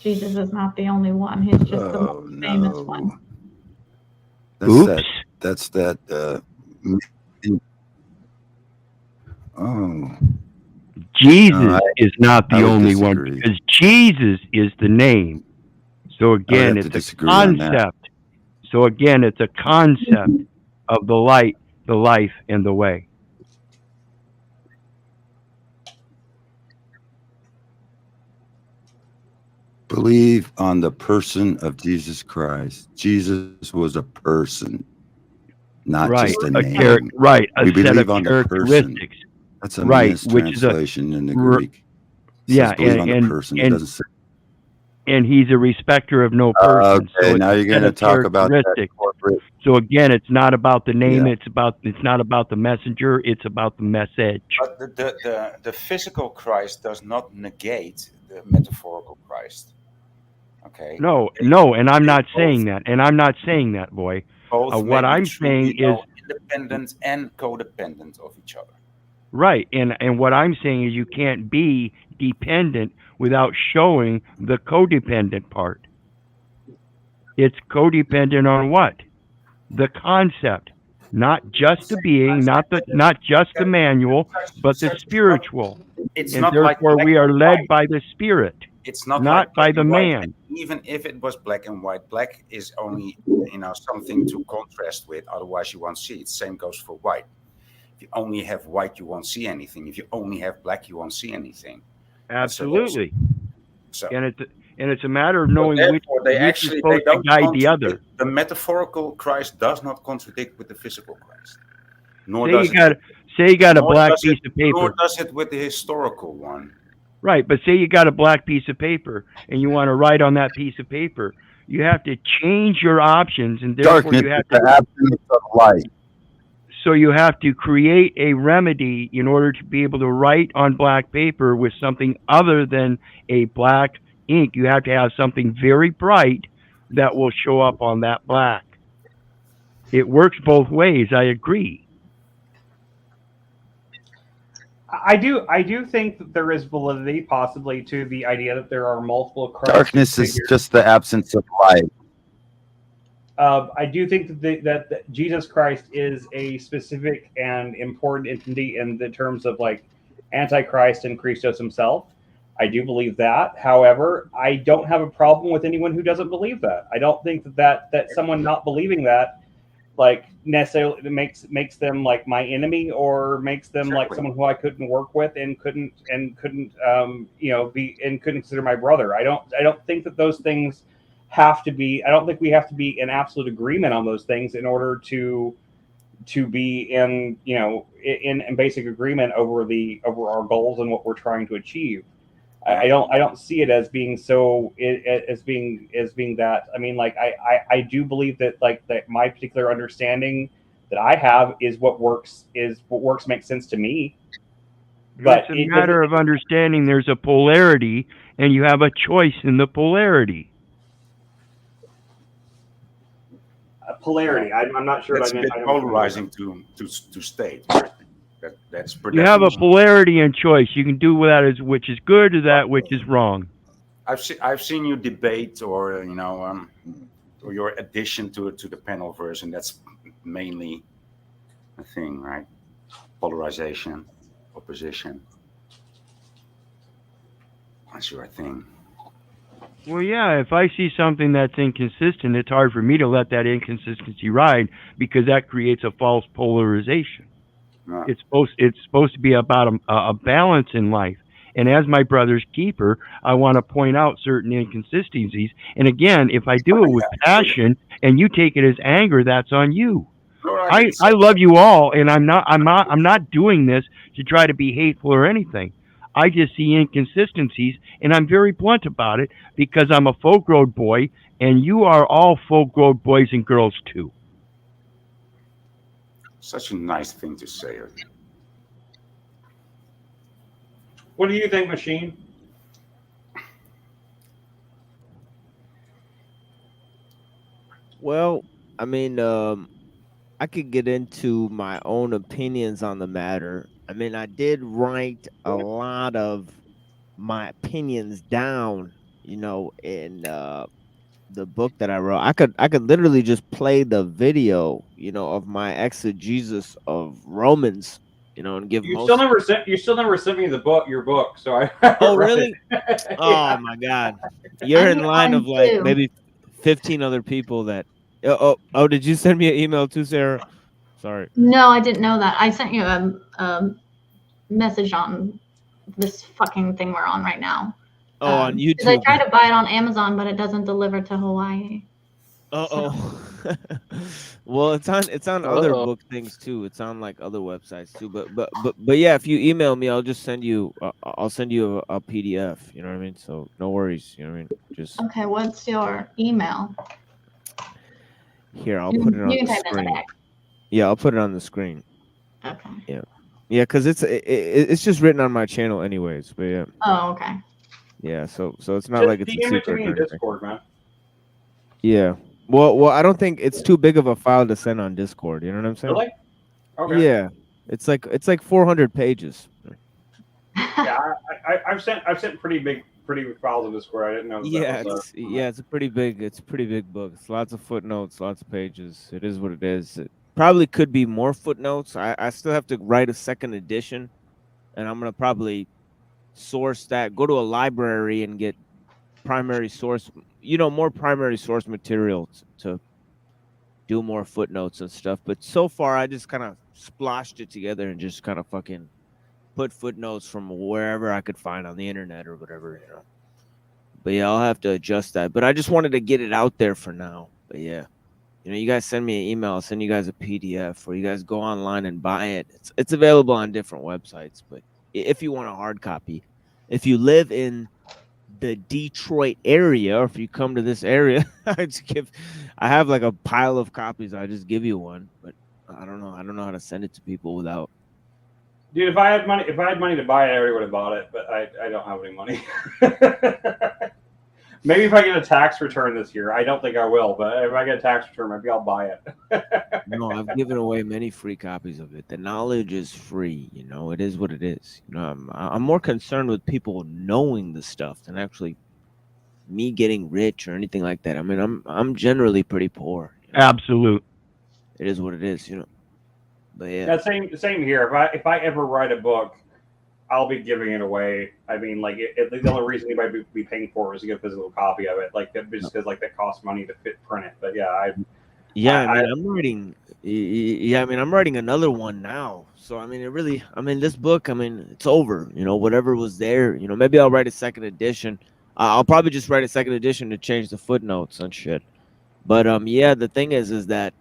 Jesus is not the only one. He's just the most famous one. Oops. That's that. Oh. Jesus is not the I would only one, disagree. because Jesus is the name. So again, have to it's a disagree on that. concept. So again, it's a concept of the light, the life, and the way. Believe on the person of Jesus Christ. Jesus was a person, not Right, just a a name. right, a We set believe of on the person. characteristics. That's a Right, which is a mistranslation in the Greek. It yeah, says believe on the person. It doesn't say. And he's a respecter of no person. Okay, so it's now a you're set going to of talk about that characteristics. corporate. So again, it's not about the name. Yeah. It's not about the messenger. It's about the message. But the physical Christ does not negate the metaphorical Christ. Okay. No, and I'm not saying that. And I'm not saying that, boy. Both What may be I'm true, saying is independent and codependent of each other. right. And what I'm saying is you can't be dependent without showing the codependent part. It's codependent on what? The concept, not just the being, not just the manual, but the spiritual. It's And not like therefore black we are and led white. by the spirit, It's not not like by black the and white. man. Even if it was black and white, black is only something to contrast with. Otherwise, you won't see it. Same goes for white. If you only have white, you won't see anything. If you only have black, you won't see anything. Absolutely. So and it's a matter of knowing which is supposed to guide the other. The metaphorical Christ does not contradict with the physical Christ. Say you got a black piece of paper. Nor does it with the historical one. Right, but say you got a black piece of paper and you want to write on that piece of paper, you have to change your options, and therefore Darkness you have is the absence of light. So you have to create a remedy in order to be able to write on black paper with something other than a black ink. You have to have something very bright that will show up on that black. It works both ways, I agree. I do think that there is validity possibly to the idea that there are multiple Christ Darkness is figures. just the absence of light. I do think that Jesus Christ is a specific and important entity in the terms of like Antichrist and Christos himself. I do believe that. However, I don't have a problem with anyone who doesn't believe that. I don't think that someone not believing that like necessarily makes them like my enemy or makes them like someone who I couldn't work with and couldn't consider my brother. I don't think that those things have to be. I don't think we have to be in absolute agreement on those things in order to be in basic agreement over our goals and what we're trying to achieve. I don't see it as being so as being that. I mean, like I do believe that like that my particular understanding that I have is what works makes sense to me. But It's a matter of understanding there's a polarity, and you have a choice in the polarity. Polarity. I'm not sure That's what a I bit meant. polarizing to state. That's per You have a definition. polarity and choice. You can do that as which is good or that which is wrong. I've seen you debate, or or your addition to the panel version. That's mainly a thing, right? Polarization, opposition. That's your thing. Well, yeah, if I see something that's inconsistent, it's hard for me to let that inconsistency ride because that creates a false polarization. Yeah. It's supposed to be about a balance in life. And as my brother's keeper, I want to point out certain inconsistencies. And again, if I do it with passion and you take it as anger, that's on you. I love you all, and I'm not doing this to try to be hateful or anything. I just see inconsistencies, and I'm very blunt about it because I'm a folk road boy, and you are all folk road boys and girls too. Such a nice thing to say. What do you think, Machine? Well, I mean, I could get into my own opinions on the matter. I mean, I did write a lot of my opinions down, in the book that I wrote. I could literally just play the video, of my exegesis of Romans, and give You still most. never sent me your book, so I Oh, read really? it. Oh my God, you're I in need line mine of like too. maybe 15 other people that. Oh, did you send me an email too, Sarah? Sorry. No, I didn't know that. I sent you a message on this fucking thing we're on right now. Oh, on 'Cause I YouTube. tried to buy it on Amazon, but it doesn't deliver to Hawaii. Oh. Well, it's on other Uh-oh. book things too. It's on like other websites too. But yeah, if you email me, I'll just send you. I'll send you a PDF. You know what I mean? So no worries. You know what I mean? Just Okay, what's your email? here. I'll You, put it on you can the type it in the screen. back. Yeah, I'll put it on the screen. Okay. Yeah, because it's just written on my channel anyways. But yeah. Oh, okay. Yeah. So it's not Just like it's a DM it to secret me or in anything. Discord, man. Yeah. Well, I don't think it's too big of a file to send on Discord. You know what I'm saying? Really? Okay. Yeah. It's like 400 pages. Yeah, I've sent pretty big files in Discord. I didn't know. Yeah, That was, it's a pretty big book. It's lots of footnotes, lots of pages. It is what it is. It probably could be more footnotes. I still have to write a second edition, and I'm gonna probably source that. Go to a library and get primary source. More primary source material to do more footnotes and stuff. But so far, I just kind of sploshed it together and just kind of fucking put footnotes from wherever I could find on the internet or whatever. But yeah, I'll have to adjust that. But I just wanted to get it out there for now. But yeah, you guys send me an email. I'll send you guys a PDF, or you guys go online and buy it. It's available on different websites. But if you want a hard copy, if you live in the Detroit area, or if you come to this area, I have like a pile of copies. I just give you one. But I don't know how to send it to people without. dude, if I had money to buy it, I already would have bought it. But I don't have any money. Maybe if I get a tax return this year, I don't think I will. But if I get a tax return, maybe I'll buy it. No, I've given away many free copies of it. The knowledge is free. It is what it is. I'm more concerned with people knowing the stuff than actually me getting rich or anything like that. I mean, I'm generally pretty poor. Absolute. It is what it is. But yeah. Yeah, same here. If I ever write a book, I'll be giving it away. I mean, like the only reason anybody would be paying for it is to get a physical copy of it, like just because like that costs money to print it. But yeah, I'm writing. Yeah, I mean, I'm writing another one now. So I mean, this book, it's over. Whatever was there. Maybe I'll write a second edition. I'll probably just write a second edition to change the footnotes and shit. But yeah, the thing is that,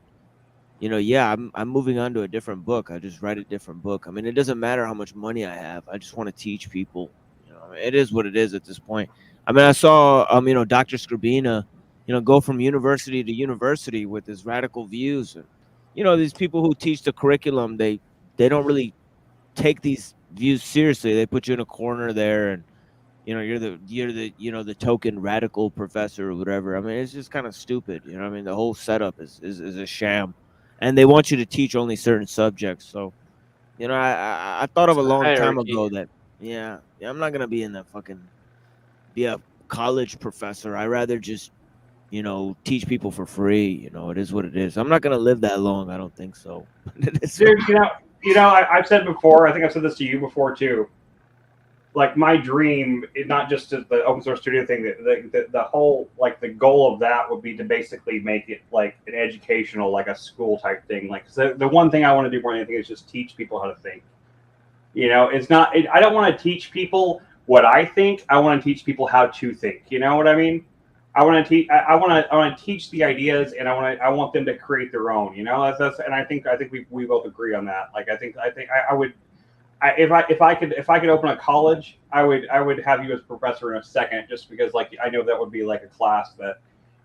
I'm moving on to a different book. I just write a different book. I mean, it doesn't matter how much money I have. I just want to teach people. I mean, it is what it is at this point. I mean, I saw Dr. Skrbina, go from university to university with his radical views. And these people who teach the curriculum, they don't really take these views seriously. They put you in a corner there, and you're the token radical professor or whatever. I mean, it's just kind of stupid. I mean, the whole setup is a sham, and they want you to teach only certain subjects. So I thought of a long time Hierarchy. ago that I'm not gonna be in that fucking be a college professor. I rather just teach people for free. It is what it is. I'm not gonna live that long. I don't think so. Dude, I've said before. I think I've said this to you before too. Like my dream, not just the open source studio thing. The whole the goal of that would be to basically make it like an educational, like a school type thing. Like the one thing I want to do more than anything is just teach people how to think. It's not. I don't want to teach people what I think. I want to teach people how to think. You know what I mean? I want to teach. I want to teach the ideas, and I want them to create their own. That's and I think we both agree on that. Like I would. If I could open a college, I would have you as professor in a second, just because I know that would be like a class that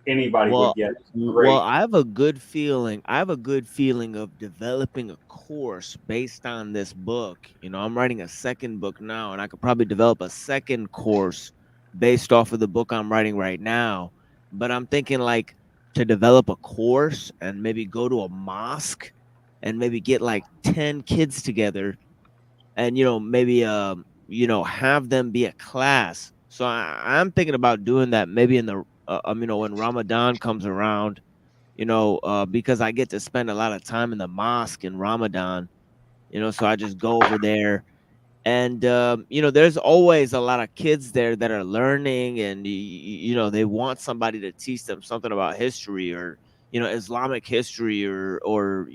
anybody would get. Great. Well, I have a good feeling. Of developing a course based on this book. I'm writing a second book now, and I could probably develop a second course based off of the book I'm writing right now. But I'm thinking to develop a course and maybe go to a mosque and maybe get 10 kids together and maybe have them be a class. So I'm thinking about doing that maybe in the when Ramadan comes around, because I get to spend a lot of time in the mosque in Ramadan, so I just go over there. And there's always a lot of kids there that are learning, and they want somebody to teach them something about history, or Islamic history, or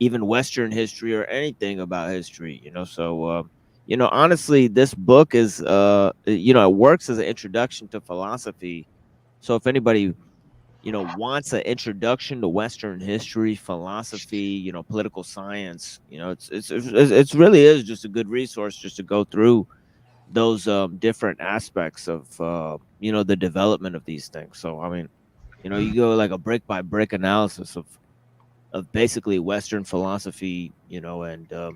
even Western history, or anything about history. So honestly, this book is it works as an introduction to philosophy. So if anybody wants an introduction to Western history, philosophy, political science, it's really is just a good resource just to go through those different aspects of the development of these things. So I mean, you go like a brick by brick analysis of basically Western philosophy, and the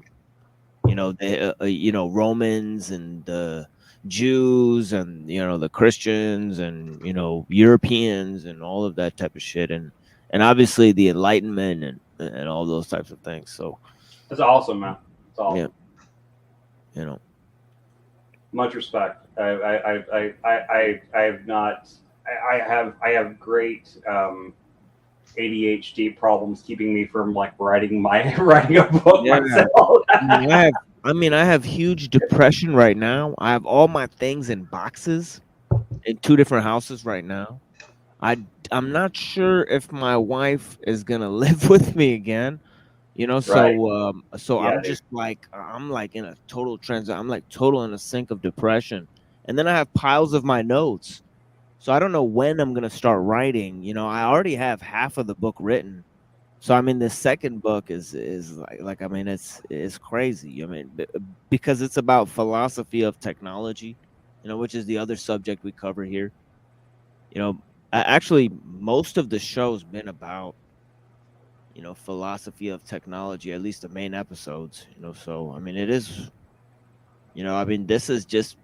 Romans and the Jews and the Christians and Europeans and all of that type of shit, and obviously the Enlightenment and all those types of things. So that's awesome, man. It's awesome. Yeah. Much respect. I have not. I have great ADHD problems keeping me from writing a book myself. I have huge depression right now. I have all my things in boxes in 2 different houses right now. I'm not sure if my wife is gonna live with me again. So Yeah, I'm just I'm in a total I'm total in a sink of depression. And then I have piles of my notes. So I don't know when I'm gonna start writing. I already have half of the book written. So I mean, the second book is I mean, it's crazy. I mean, because it's about philosophy of technology, which is the other subject we cover here. Actually, most of the show's been about philosophy of technology, at least the main episodes. So I mean, it is. I mean, this is just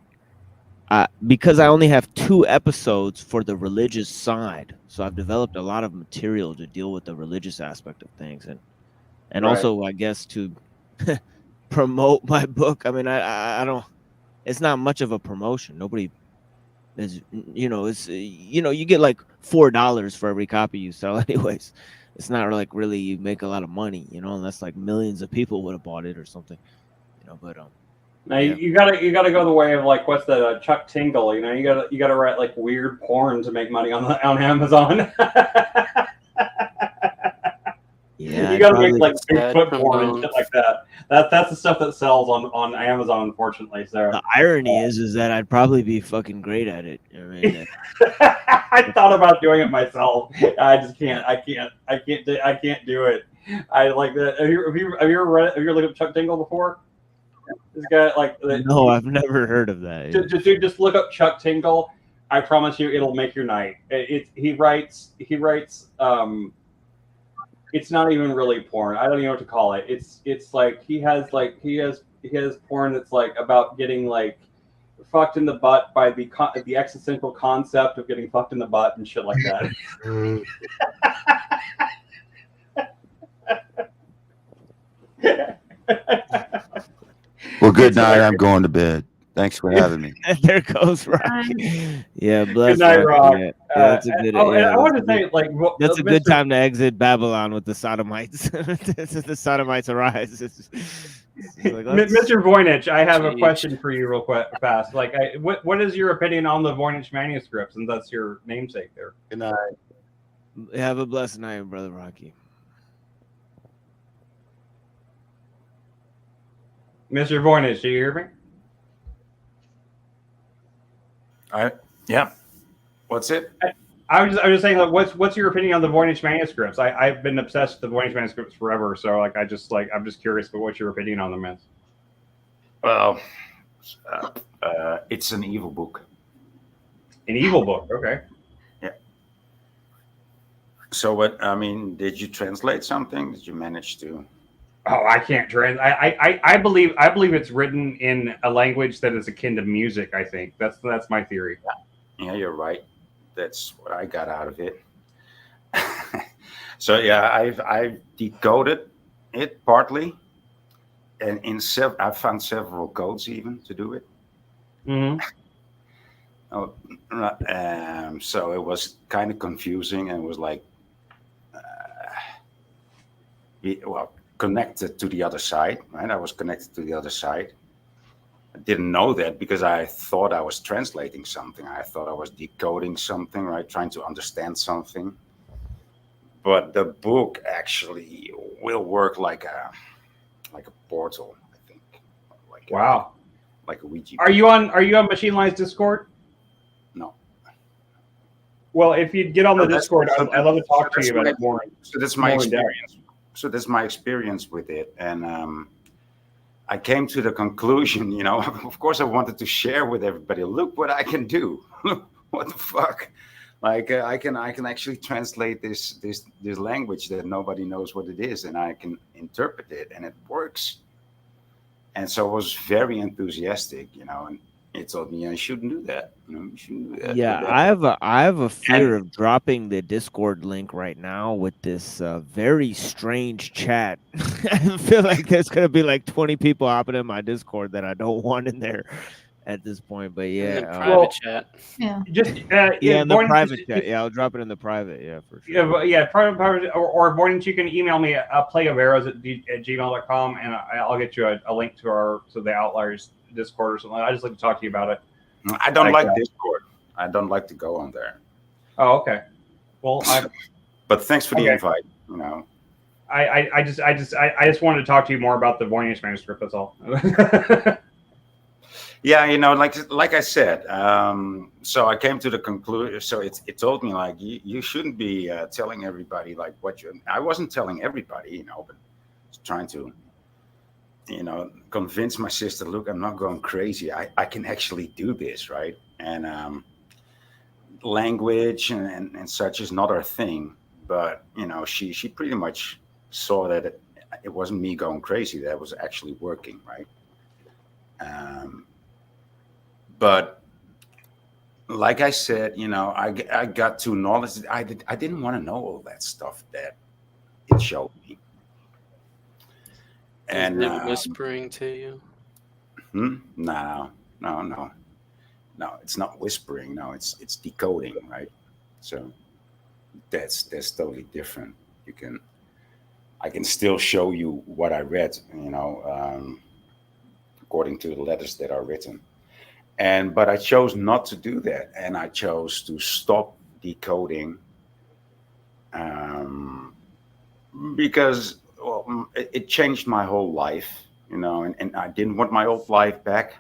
because I only have 2 episodes for the religious side, so I've developed a lot of material to deal with the religious aspect of things, and Right. also I guess to promote my book. I mean, I don't. It's not much of a promotion. Nobody is. It's you get $4 for every copy you sell, anyways. It's not really you make a lot of money, unless millions of people would have bought it or something, But now you gotta go the way of what's the Chuck Tingle? You gotta write weird porn to make money on Amazon. Yeah, you gotta make Bigfoot porn and shit like that. That's the stuff that sells on Amazon, unfortunately. So the irony is that I'd probably be fucking great at it. I mean, I thought about doing it myself. I just can't. I can't do it. I like that. Have you ever looked at Chuck Tingle before? This guy, like, No, I've never heard of that. just look up Chuck Tingle. I promise you, it'll make your night. He writes. It's not even really porn. I don't even know what to call it. It's like he has porn that's like about getting like fucked in the butt by the existential concept of getting fucked in the butt and shit like that. Well, good night. I'm going to bed. Thanks for having me. There goes Rock. Yeah, bless Good night, Rock. Yeah, that's a good. And I want to that's a say, good- like, that's a good Mr. time to exit Babylon with the Sodomites. The Sodomites arise. It's like, let's- Mr. Voynich, I have a Jeez. question for you, real quick, fast. Like, what is your opinion on the Voynich manuscripts? And that's your namesake there. Good night. Have a blessed night, brother Rocky. Mr. Voynich, do you hear me? Yeah. What's it? I was just saying, like, what's your opinion on the Voynich manuscripts? I've been obsessed with the Voynich manuscripts forever, so like I'm just curious about what your opinion on them is. Well, it's an evil book. An evil book, okay. Yeah. So what? I mean, did you translate something? Did you manage to? Oh, I can't trans. I believe it's written in a language that is akin to music. I think that's my theory. Yeah, you're right. That's what I got out of it. So yeah, I've decoded it partly, and I found several codes even to do it. Mm-hmm. So it was kind of confusing, and it was like, connected to the other side, right? I was connected to the other side. I didn't know that because I thought I was translating something. I thought I was decoding something, right? Trying to understand something. But the book actually will work like a portal, I think. Wow. Like a Ouija. Are you on Machine Line's Discord? No. Well, if you get on the Discord, I'd love to talk to you about it more. So that's my more in depth. experience. So that's my experience with it, and I came to the conclusion. You know, of course, I wanted to share with everybody. Look what I can do. What the fuck? Like I can actually translate this language that nobody knows what it is, and I can interpret it, and it works. And so I was very enthusiastic, you know, and it told me I shouldn't do that. You know, you shouldn't do that. Yeah, But I have a fear of dropping the Discord link right now with this very strange chat. I feel like there's gonna be like 20 people hopping in my Discord that I don't want in there at this point. But yeah, In the private chat. Yeah. Just yeah, in the private chat. Yeah, I'll drop it in the private. Yeah, for sure. Yeah, private, or Voynich, you can email me at playaveros@gmail.com, and I'll get you a link to the Outliers Discord or something. I just like to talk to you about it. I don't like Discord. I don't like to go on there. Oh, okay. Well, but thanks for the Okay. invite. You know, I just wanted to talk to you more about the Voynich manuscript. That's all. yeah, you know, like I said. So I came to the conclusion. So it told me like you shouldn't be telling everybody like what you. I wasn't telling everybody, you know, but trying to, you know, convince my sister. Look, I'm not going crazy. I can actually do this, right? And language and such is not her thing, but you know, she pretty much saw that it wasn't me going crazy. That was actually working, right? But like I said, you know, I got to knowledge. I didn't want to know all that stuff that it showed me. And Isn't it whispering to you? No, it's not whispering. No, it's decoding, right? So that's totally different. I can still show you what I read, you know, according to the letters that are written. But I chose not to do that, and I chose to stop decoding because it changed my whole life, you know, and I didn't want my old life back.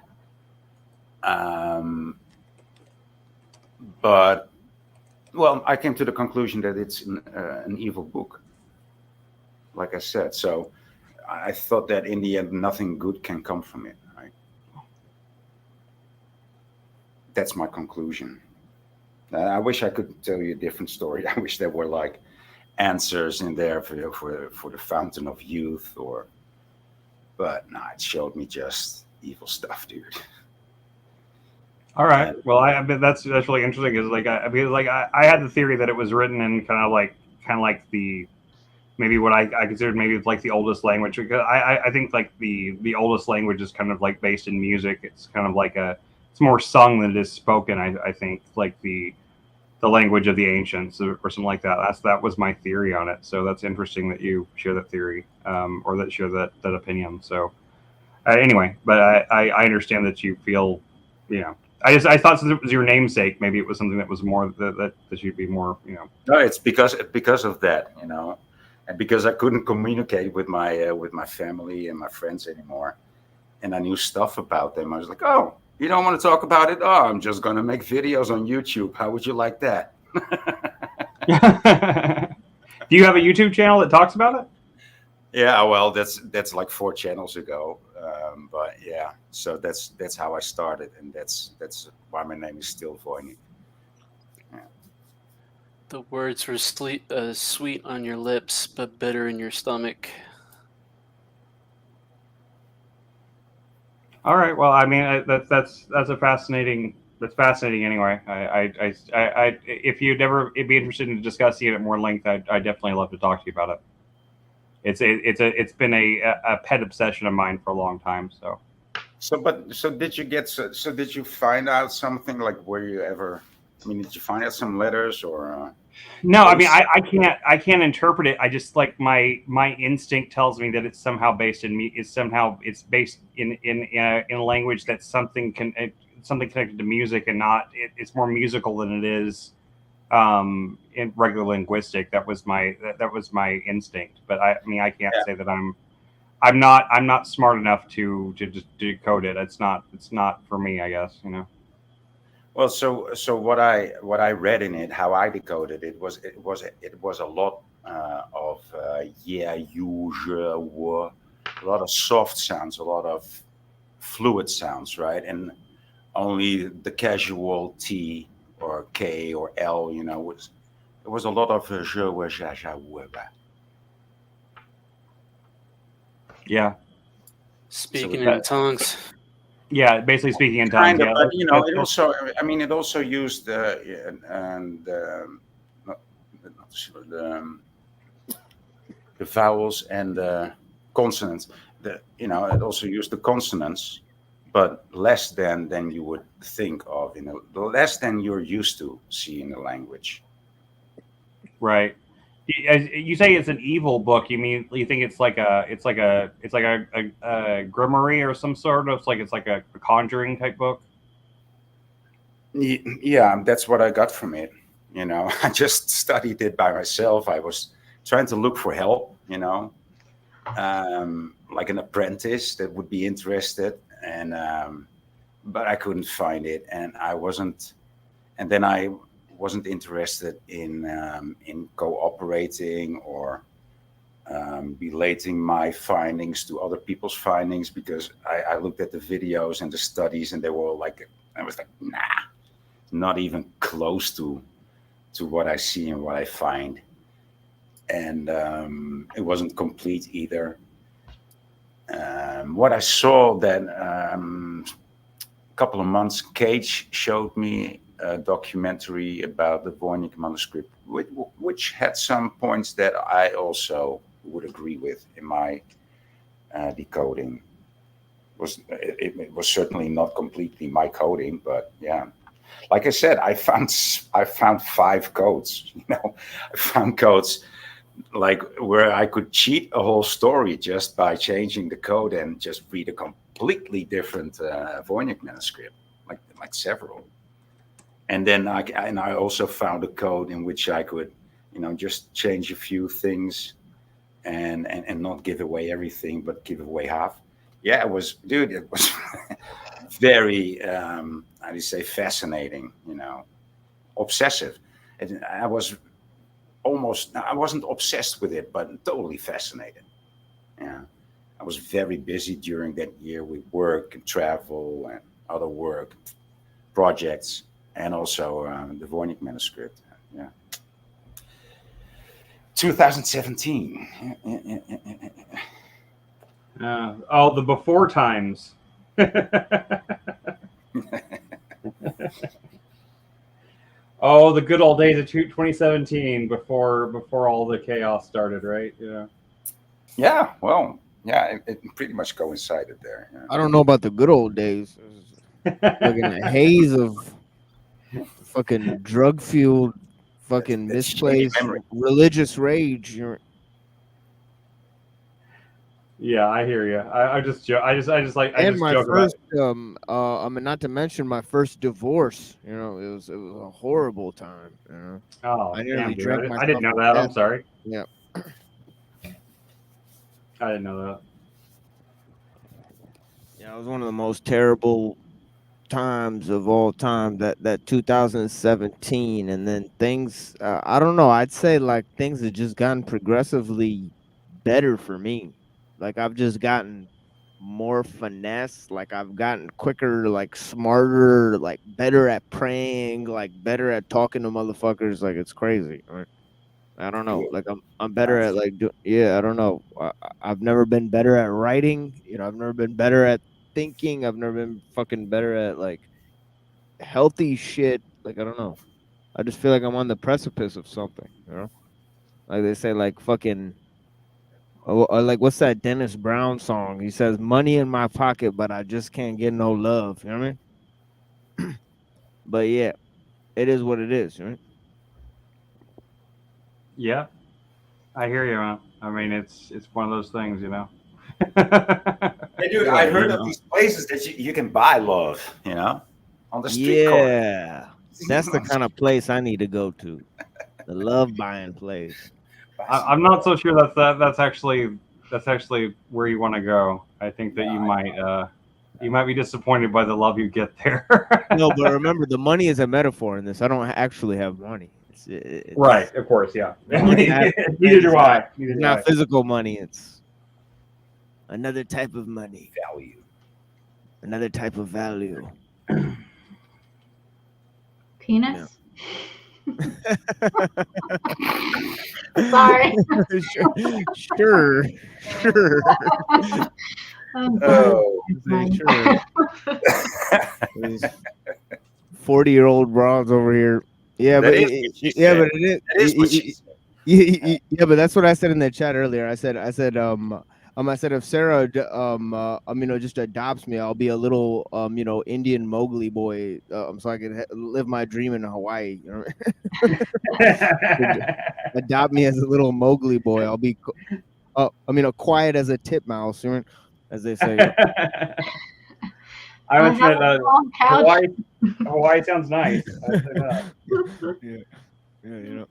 But well, I came to the conclusion that it's an evil book, like I said. So I thought that in the end, nothing good can come from it. Right? That's my conclusion. I wish I could tell you a different story. I wish there were like answers in there for the fountain of youth, but no, it showed me just evil stuff, dude. All right. Well, I mean, that's really interesting. Is like I had the theory that it was written in kind of like the maybe what I considered maybe it's like the oldest language, because I think like the oldest language is kind of like based in music. It's kind of like it's more sung than it is spoken. I think like the language of the ancients or something like that. That was my theory on it. So that's interesting that you share that theory, or that share that opinion. So anyway, but I understand that you feel, I thought since it was your namesake, maybe it was something that was more that you'd be more, No, it's because of that, and because I couldn't communicate with my family and my friends anymore, and I knew stuff about them. I was like, oh, you don't want to talk about it? Oh, I'm just gonna make videos on YouTube. How would you like that? Do you have a YouTube channel that talks about it? Yeah, well, that's like 4 channels ago, but yeah, so that's how I started, and that's why my name is still Voynich. The words were sweet on your lips, but bitter in your stomach. All right. Well, I mean, that's a fascinating. That's fascinating. Anyway, I if you'd ever be interested in discussing it at more length, I definitely love to talk to you about it. It's been a pet obsession of mine for a long time. So did you find out something, like, were you ever? I mean, did you find out some letters or? No, I mean, I can't interpret it. I just like my instinct tells me that it's somehow based in me. It's based in a language that's something connected to music, and not it's more musical than it is in regular linguistic. That was my instinct. But I mean, I can't say that I'm not smart enough to just decode it. It's not for me, I guess. Well, so what I read in it, how I decoded it was a lot of yeah, usual, a lot of soft sounds, a lot of fluid sounds, right? And only the casual T or K or L, there was a lot of yeah. Speaking in tongues. Yeah, basically speaking in tongues. Kind of, Yeah, but it also. I mean, it also used the vowels and the consonants. It also used the consonants, but less than you would think of. Less than you're used to see in the language. Right. You say it's an evil book. You think it's like a grimoire or some sort of it's like a conjuring type book? Yeah, that's what I got from it. I just studied it by myself. I was trying to look for help, like an apprentice that would be interested, and but I couldn't find it, and I wasn't interested in cooperating or relating my findings to other people's findings, because I looked at the videos and the studies, and they were all like, I was like, nah, not even close to what I see and what I find. And it wasn't complete either. What I saw then, a couple of months, Cage showed me a documentary about the Voynich manuscript, which had some points that I also would agree with in my decoding. It was certainly not completely my coding, but yeah. Like I said, I found 5 codes. I found codes like where I could cheat a whole story just by changing the code and just read a completely different Voynich manuscript, like several. And then I also found a code in which I could, just change a few things and not give away everything, but give away half. Yeah, it was very, how do you say, fascinating, obsessive. And I wasn't obsessed with it, but totally fascinated. Yeah. I was very busy during that year with work and travel and other work projects, and also the Voynich manuscript. Yeah. 2017. Oh, the before times. Oh, the good old days of 2017 before all the chaos started, right? Yeah. Yeah, well, yeah, it pretty much coincided there. Yeah. I don't know about the good old days. Like in a haze of fucking drug fueled, fucking That's shady misplaced memory. religious rage. Yeah, I hear you. I just joke. I just And my joke about first, I mean, not to mention my first divorce. You know, it was a horrible time. You know, Oh, I damn, nearly dude. drank I didn't myself know to that. I'm death. sorry. Yeah. I didn't know that. Yeah, it was one of the most terrible times of all time. That 2017, and then things. I don't know. I'd say like things have just gotten progressively better for me. Like I've just gotten more finesse. Like I've gotten quicker, like smarter, like better at praying, like better at talking to motherfuckers. Like it's crazy. Right? I don't know. Like I'm better at like yeah. I don't know. I've never been better at writing. You know, I've never been better at thinking. I've never been fucking better at like healthy shit. Like I don't know. I just feel like I'm on the precipice of something. You know, like they say, like fucking. Or like what's that Dennis Brown song? He says, "Money in my pocket, but I just can't get no love." You know what I mean? But yeah, it is what it is, right? Yeah, I hear you, man. I mean, it's one of those things, you know. Hey, dude, Yeah, I you heard of know. these places that you can buy love, you know, on the street corner. Yeah, that's the kind of place I need to go to. The love buying place. I'm not so sure that's actually where you want to go. I think that you might be disappointed by the love you get there. No, but remember, the money is a metaphor in this. I don't actually have money. It's Right, of course, yeah. Neither do I. Neither It's do not I. physical money. It's another type of money. Value. Another type of value. Penis? Sorry. Sure. Oh. Sure. These 40-year-old bras over here. Yeah, That but is what she yeah, said. but it That is what is. she said. Yeah, but that's what I said in the chat earlier. I said, I said if Sarah, just adopts me, I'll be a little, Indian Mowgli boy, so I can live my dream in Hawaii. You know? Adopt me as a little Mowgli boy. I'll be, quiet as a titmouse, you know, as they say. I would say have a that long couch. Hawaii sounds nice. I'd say that. Yeah, you know.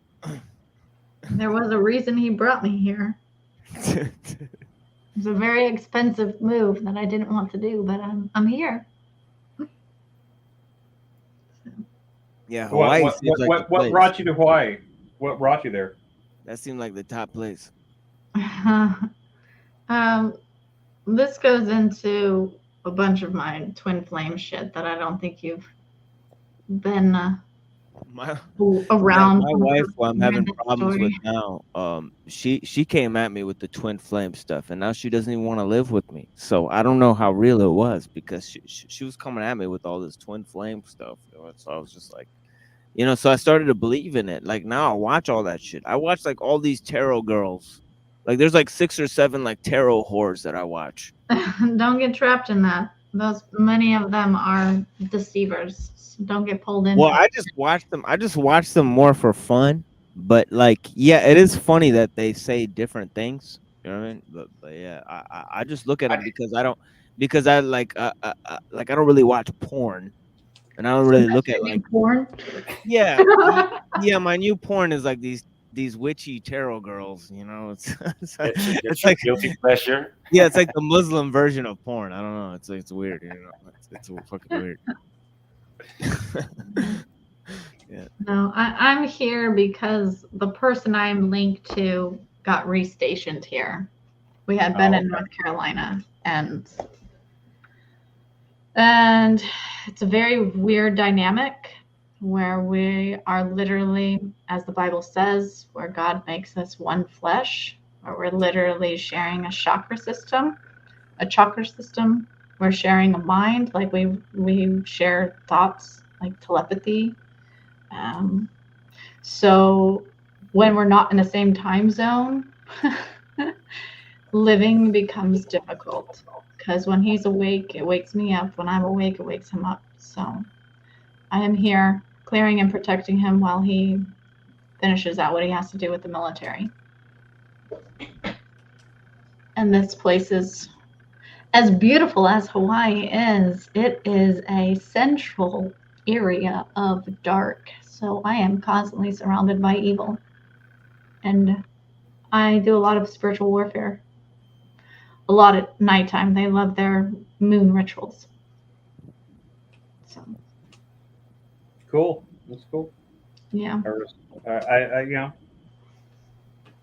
There was a reason he brought me here. It was a very expensive move that I didn't want to do, but I'm here. Yeah, Hawaii. What brought you to Hawaii? What brought you there? That seemed like the top place. This goes into a bunch of my twin flame shit that I don't think you've been around. My wife, who I'm having problems with now, she came at me with the twin flame stuff, and now she doesn't even want to live with me. So I don't know how real it was, because she was coming at me with all this twin flame stuff. You know? So I was just like, so I started to believe in it. Like now I watch all that shit. I watch like all these tarot girls. Like there's like 6 or 7 like tarot whores that I watch. Don't get trapped in that. Many of them are deceivers. So don't get pulled into. Well, I just watch them more for fun. But like, yeah, it is funny that they say different things. You know what I mean? But yeah, I just look at them because I don't really watch porn, and I don't really look at like porn. Yeah, yeah. My new porn is like these witchy tarot girls. You know, it's like guilty pleasure. Yeah, it's like the Muslim version of porn. I don't know. It's weird. You know, it's fucking weird. Yeah. No, I'm here because the person I'm linked to got restationed here. We had been in North Carolina, and it's a very weird dynamic where we are literally, as the Bible says, where God makes us one flesh, where we're literally sharing a chakra system. We're sharing a mind, like we share thoughts, like telepathy. So when we're not in the same time zone, living becomes difficult, because when he's awake, it wakes me up. When I'm awake, it wakes him up. So I am here clearing and protecting him while he finishes out what he has to do with the military. And this place is, as beautiful as Hawaii is, it is a central area of dark. So I am constantly surrounded by evil. And I do a lot of spiritual warfare. A lot at nighttime. They love their moon rituals. So Cool. That's cool. yeah. I you know,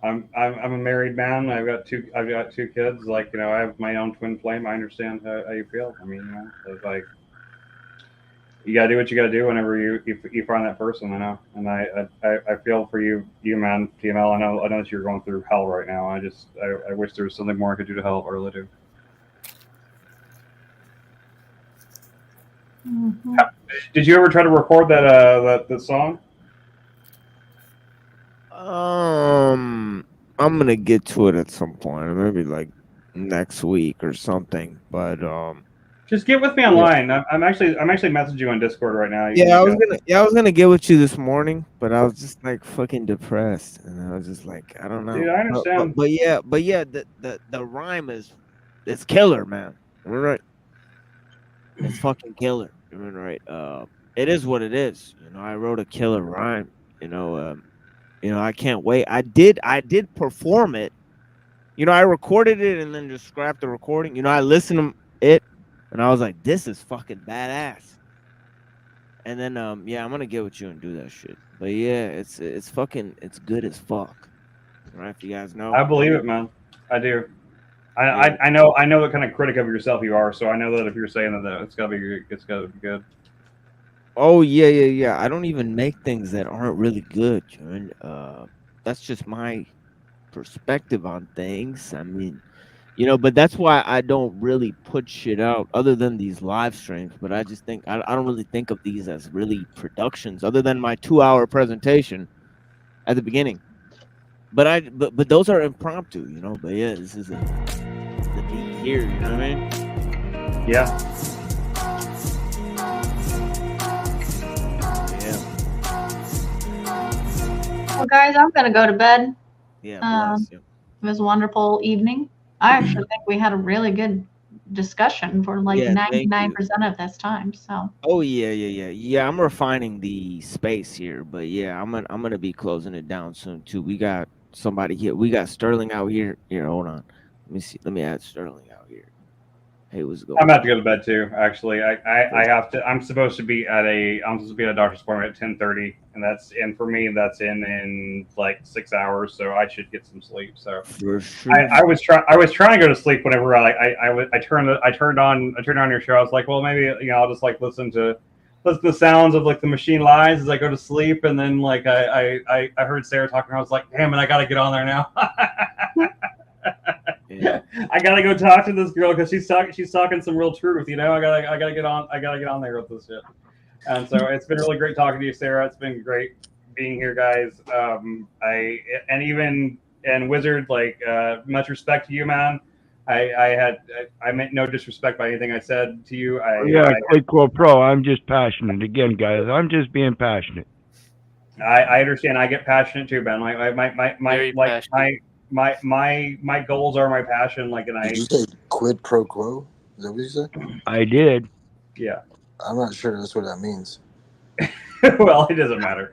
I'm a married man. I've got two kids. Like, you know, I have my own twin flame. I understand how you feel. I mean, you know, it's like you gotta do what you gotta do whenever you find that person. I know, and I feel for you, man, TML. I know that you're going through hell right now. I wish there was something more I could do to help. I really do. Mm-hmm. Did you ever try to record that song? I'm gonna get to it at some point, maybe like next week or something. But Just get with me online. I'm actually messaging you on Discord right now. I was gonna get with you this morning, but I was just like fucking depressed, and I was just like, I don't know. Dude, I understand. But yeah, the rhyme it's killer, man. Right? It's fucking killer. Right? It is what it is. You know, I wrote a killer rhyme. You know, I can't wait. I did perform it. You know, I recorded it and then just scrapped the recording. You know, I listened to it and I was like, this is fucking badass. And then yeah, I'm gonna get with you and do that shit. But yeah, it's good as fuck. Right? If you guys know. I believe it, man. I do. I know what kind of critic of yourself you are, so I know that if you're saying that it's gotta be good. Oh yeah. I don't even make things that aren't really good, John. That's just my perspective on things. I mean, you know, but that's why I don't really put shit out other than these live streams. But I just think I don't really think of these as really productions other than my 2-hour presentation at the beginning. But but those are impromptu, you know. But yeah, this is the beat here, you know what I mean? Yeah. Well, guys, I'm gonna go to bed. Yeah, bless you. It was a wonderful evening. I actually think we had a really good discussion for like 99% of this time. So. Oh yeah. I'm refining the space here, but yeah, I'm gonna be closing it down soon too. We got somebody here. We got Sterling out here. Here, hold on. Let me see. Let me add Sterling out here. Hey, what's going on? I'm about to go to bed too. Actually, I have to. I'm supposed to be at a doctor's appointment at 10:30, and for me that's in like 6 hours, so I should get some sleep. So for sure. I was trying to go to sleep whenever I turned on your show. I was like, well, maybe, you know, I'll just like listen to the sounds of like the machine lies as I go to sleep, and then like I heard Sarah talking. I was like, damn it, I gotta get on there now. Yeah. I gotta go talk to this girl because she's talking some real truth, you know. I gotta get on there with this shit. And so it's been really great talking to you, Sarah. It's been great being here, guys. And Wizard, like, much respect to you, man. I meant no disrespect by anything I said to you. Quid Quo Pro. I'm just passionate. Again, guys, I'm just being passionate. I understand. I get passionate too, Ben. My goals are my passion. Like, and Did you say quid pro quo? Is that what you said? I did. Yeah. I'm not sure that's what that means. Well, it doesn't matter.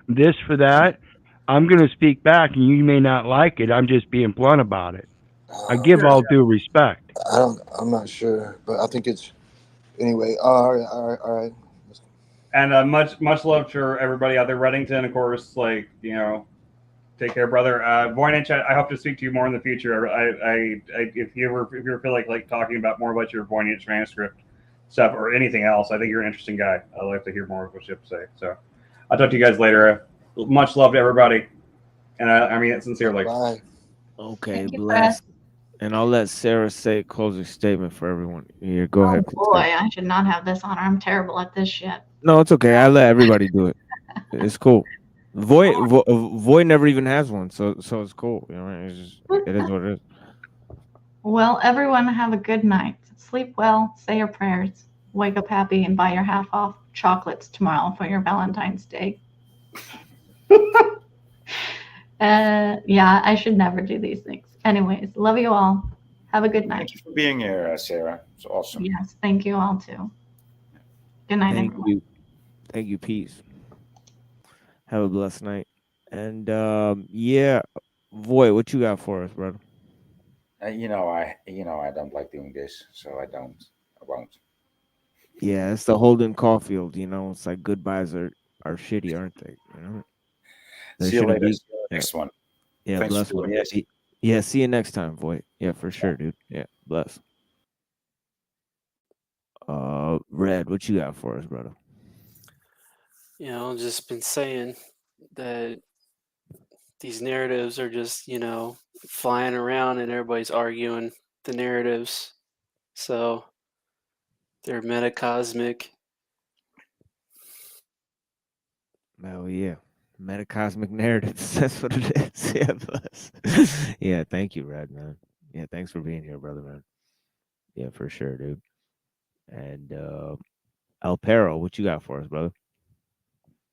This for that. I'm going to speak back, and you may not like it. I'm just being blunt about it. I give all due respect. I'm not sure, but I think it's anyway. All right. And much love to everybody out there, Reddington, of course. Like, you know, Take care, brother. Voynich, I hope to speak to you more in the future. If you ever feel like talking about more about your Voynich manuscript stuff or anything else, I think you're an interesting guy. I'd like to hear more of what you have to say. So I'll talk to you guys later. Much love to everybody, and I mean it sincerely. Bye. Okay, Thank you, bless. And I'll let Sarah say a closing statement for everyone. Here, go Oh ahead. boy, I should not have this honor. I'm terrible at this shit. No, it's okay. I let everybody do it. It's cool. Void never even has one, so it's cool. You know, it's just, it is what it is. Well, everyone have a good night. Sleep well, say your prayers, wake up happy, and buy your half off chocolates tomorrow for your Valentine's Day. Yeah, I should never do these things. Anyways, love you all. Have a good night. Thank you for being here, Sarah. It's awesome. Yes, thank you all too. Good night, Thank everyone. you. Thank you. Peace. Have a blessed night. And yeah, Void, what you got for us, brother? I don't like doing this, so I won't. Yeah, it's the Holden Caulfield. You know, it's like goodbyes are shitty, aren't they? You know, they See you shouldn't later. be. See you next one. Yeah, Thanks for bless one. doing Yeah, this. yeah. See you next time, Void. Yeah, for sure, dude. Yeah, bless. Red, what you got for us, brother? You know, just been saying that these narratives are just, flying around and everybody's arguing the narratives. So they're metacosmic. Oh yeah, metacosmic narratives. That's what it is. Yeah, bless. Yeah, thank you, Red, man. Yeah, thanks for being here, brother, man. Yeah, for sure, dude. And El Perro, what you got for us, brother?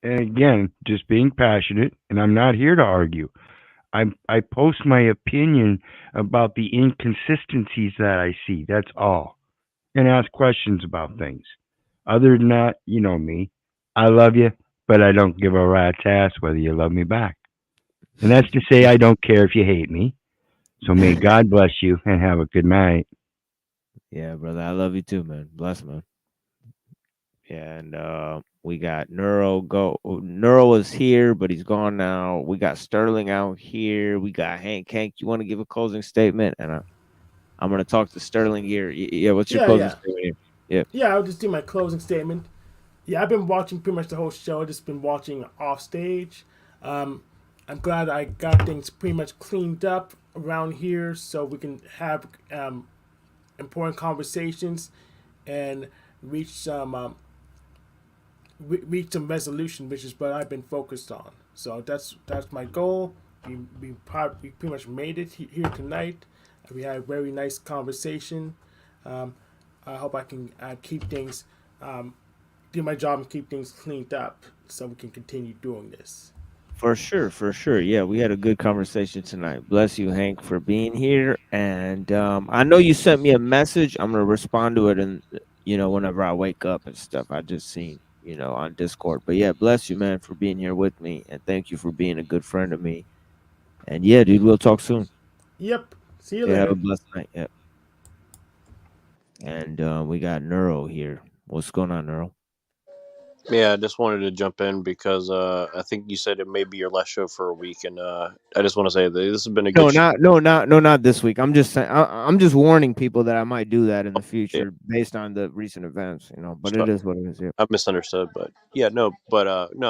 And again, just being passionate, and I'm not here to argue. I post my opinion about the inconsistencies that I see. That's all. And ask questions about things. Other than that, you know me. I love you, but I don't give a rat's ass whether you love me back. And that's to say I don't care if you hate me. So may God bless you and have a good night. Yeah, brother, I love you too, man. Bless, man. Yeah, and we got Neuro. Neuro is here, but he's gone now. We got Sterling out here. We got Hank. Hank, you want to give a closing statement? And I'm gonna talk to Sterling here. Yeah, what's your closing statement here? Yeah. Yeah, I'll just do my closing statement. Yeah, I've been watching pretty much the whole show. I've just been watching off stage. I'm glad I got things pretty much cleaned up around here so we can have important conversations and reach some resolution, which is what I've been focused on. So that's my goal. We pretty much made it here tonight. We had a very nice conversation. I hope I can keep things, do my job and keep things cleaned up so we can continue doing this. For sure, for sure. Yeah, we had a good conversation tonight. Bless you, Hank, for being here. And I know you sent me a message. I'm gonna respond to it, and whenever I wake up and stuff. I just seen on Discord. But yeah, bless you, man, for being here with me, and thank you for being a good friend of me. And yeah, dude, we'll talk soon. Yep. See you later. later. Have a blessed night. Yep. And we got Neuro here. What's going on, Neuro? Yeah, I just wanted to jump in because I think you said it may be your last show for a week, and I just want to say that this has been a good show. Not this week. I'm just saying. I'm just warning people that I might do that in the future based on the recent events. But it is what it is. Yeah. I misunderstood, but no,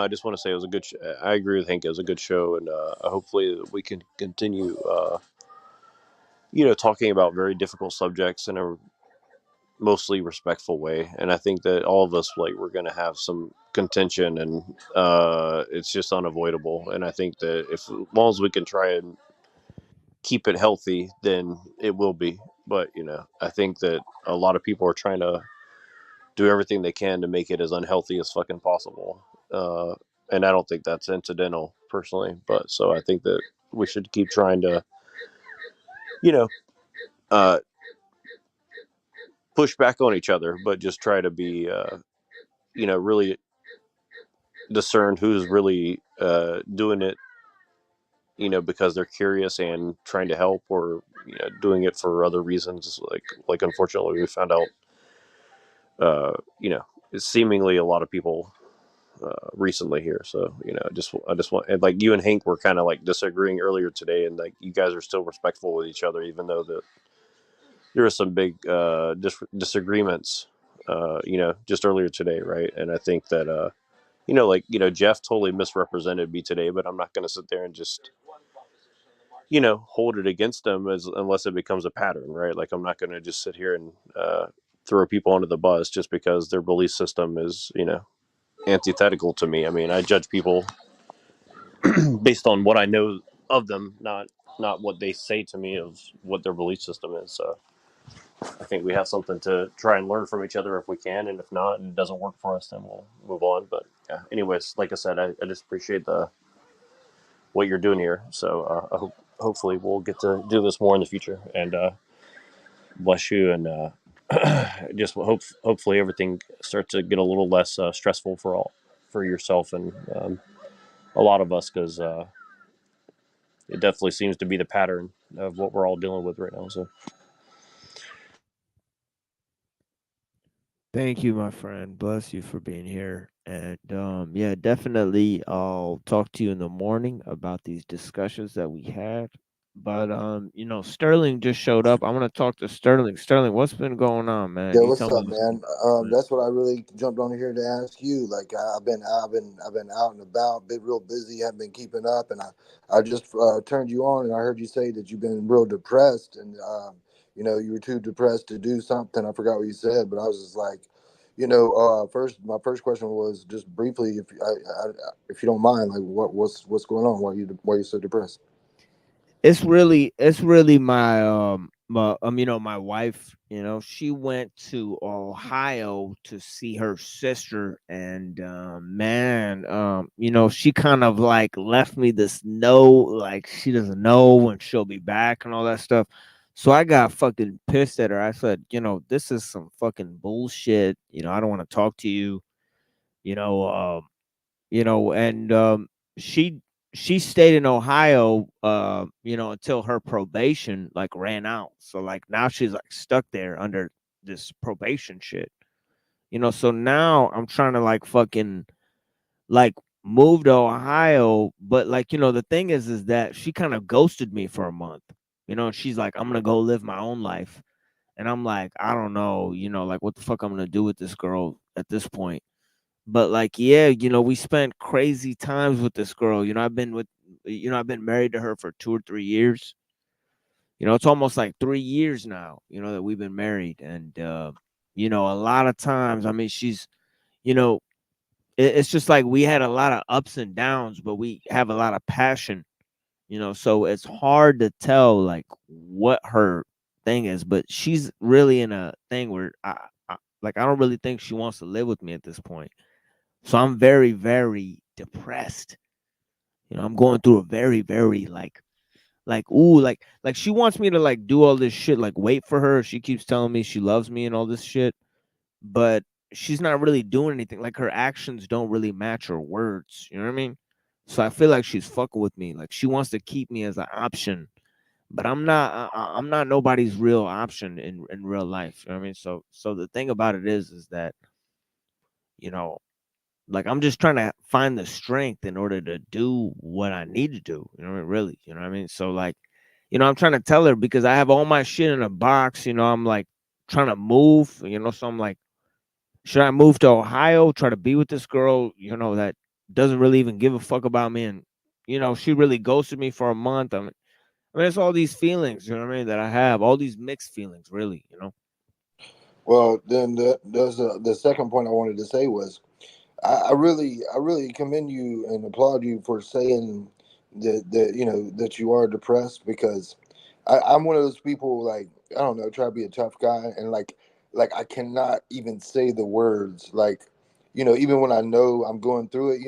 I just want to say it was a good. I agree with Hank. It was a good show, and hopefully we can continue. Talking about very difficult subjects in a mostly respectful way, and I think that all of us we're going to have some contention, and it's just unavoidable. And I think that as long as we can try and keep it healthy, then it will be. But I think that a lot of people are trying to do everything they can to make it as unhealthy as fucking possible, and I don't think that's incidental personally. But so I think that we should keep trying to uh push back on each other, but just try to be really discern who's really doing it because they're curious and trying to help, or doing it for other reasons, like unfortunately we found out seemingly a lot of people recently here. So I just want, and like you and Hank were kind of like disagreeing earlier today, and like you guys are still respectful with each other, even though there are some big disagreements. Just earlier today, right? And I think that Jeff totally misrepresented me today, but I'm not going to sit there and just hold it against them unless it becomes a pattern, right? Like I'm not going to just sit here and throw people under the bus just because their belief system is antithetical to me. I mean, I judge people based on what I know of them, not what they say to me of what their belief system is. So I think we have something to try and learn from each other if we can, and if not, and it doesn't work for us, then we'll move on. But yeah, anyways, like I said, I just appreciate what you're doing here. So hopefully we'll get to do this more in the future. And bless you, and just hopefully everything starts to get a little less stressful for yourself and a lot of us, because it definitely seems to be the pattern of what we're all dealing with right now. So Thank you, my friend. Bless you for being here. And yeah, definitely I'll talk to you in the morning about these discussions that we had. But Sterling just showed up. I want to talk to Sterling. Sterling, what's been going on, man? Yeah, You what's tell me up, what's man? That's what I really jumped on here to ask you. Like, I've been out and about, been real busy, haven't been keeping up, and I just turned you on, and I heard you say that you've been real depressed, and you were too depressed to do something. I forgot what you said, but I was just like, my first question was just briefly, if you don't mind, like, what's going on? Why are you so depressed? It's really my wife, she went to Ohio to see her sister, and man, she kind of like left me this note, like she doesn't know when she'll be back and all that stuff. So I got fucking pissed at her. I said, this is some fucking bullshit. I don't want to talk to you. you know um and she she stayed in Ohio until her probation like ran out. So like now she's like stuck there under this probation shit. So now I'm trying to like fucking like move to Ohio, but like the thing is that she kind of ghosted me for a month. And she's like, I'm going to go live my own life. And I'm like, I don't know, like what the fuck I'm going to do with this girl at this point. But like, yeah, we spent crazy times with this girl. I've been married to her for 2 or 3 years. It's almost like 3 years now, that we've been married. And, a lot of times, I mean, she's, you know, it's just like we had a lot of ups and downs, but we have a lot of passion, so it's hard to tell like what her thing is, but she's really in a thing where I don't really think she wants to live with me at this point. So I'm very, very depressed. I'm going through a very, very like she wants me to like do all this shit, like wait for her. She keeps telling me she loves me and all this shit, but she's not really doing anything. Like her actions don't really match her words. You know what I mean? So I feel like she's fucking with me. Like she wants to keep me as an option, but I'm not. I'm not nobody's real option in real life. You know what I mean? So the thing about it is that you know like I'm just trying to find the strength in order to do what I need to do. You know what I mean? Really, you know what I mean? So like, I'm trying to tell her because I have all my shit in a box. I'm like trying to move. So I'm like, should I move to Ohio, try to be with this girl? That doesn't really even give a fuck about me, and she really ghosted me for a month. I mean, it's all these feelings. You know what I mean? That I have all these mixed feelings. Really, Well, then the second point I wanted to say was I really commend you and applaud you for saying that you are depressed, because I'm one of those people, like, I don't know, try to be a tough guy, and like I cannot even say the words, like, even when I know I'm going through it,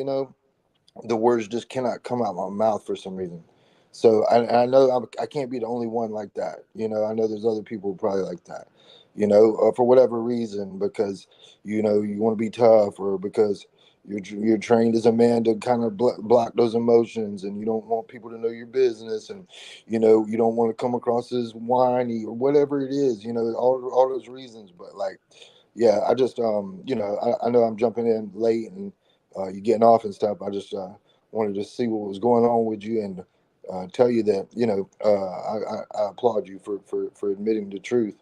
the words just cannot come out my mouth for some reason. So I know I can't be the only one like that. I know there's other people probably like that. For whatever reason, because you want to be tough, or because you're trained as a man to kind of block those emotions, and you don't want people to know your business, and you don't want to come across as whiny or whatever it is. All those reasons. But like, yeah, I just I know I'm jumping in late, and you getting off and stuff. I just wanted to see what was going on with you and tell you that I applaud you for admitting the truth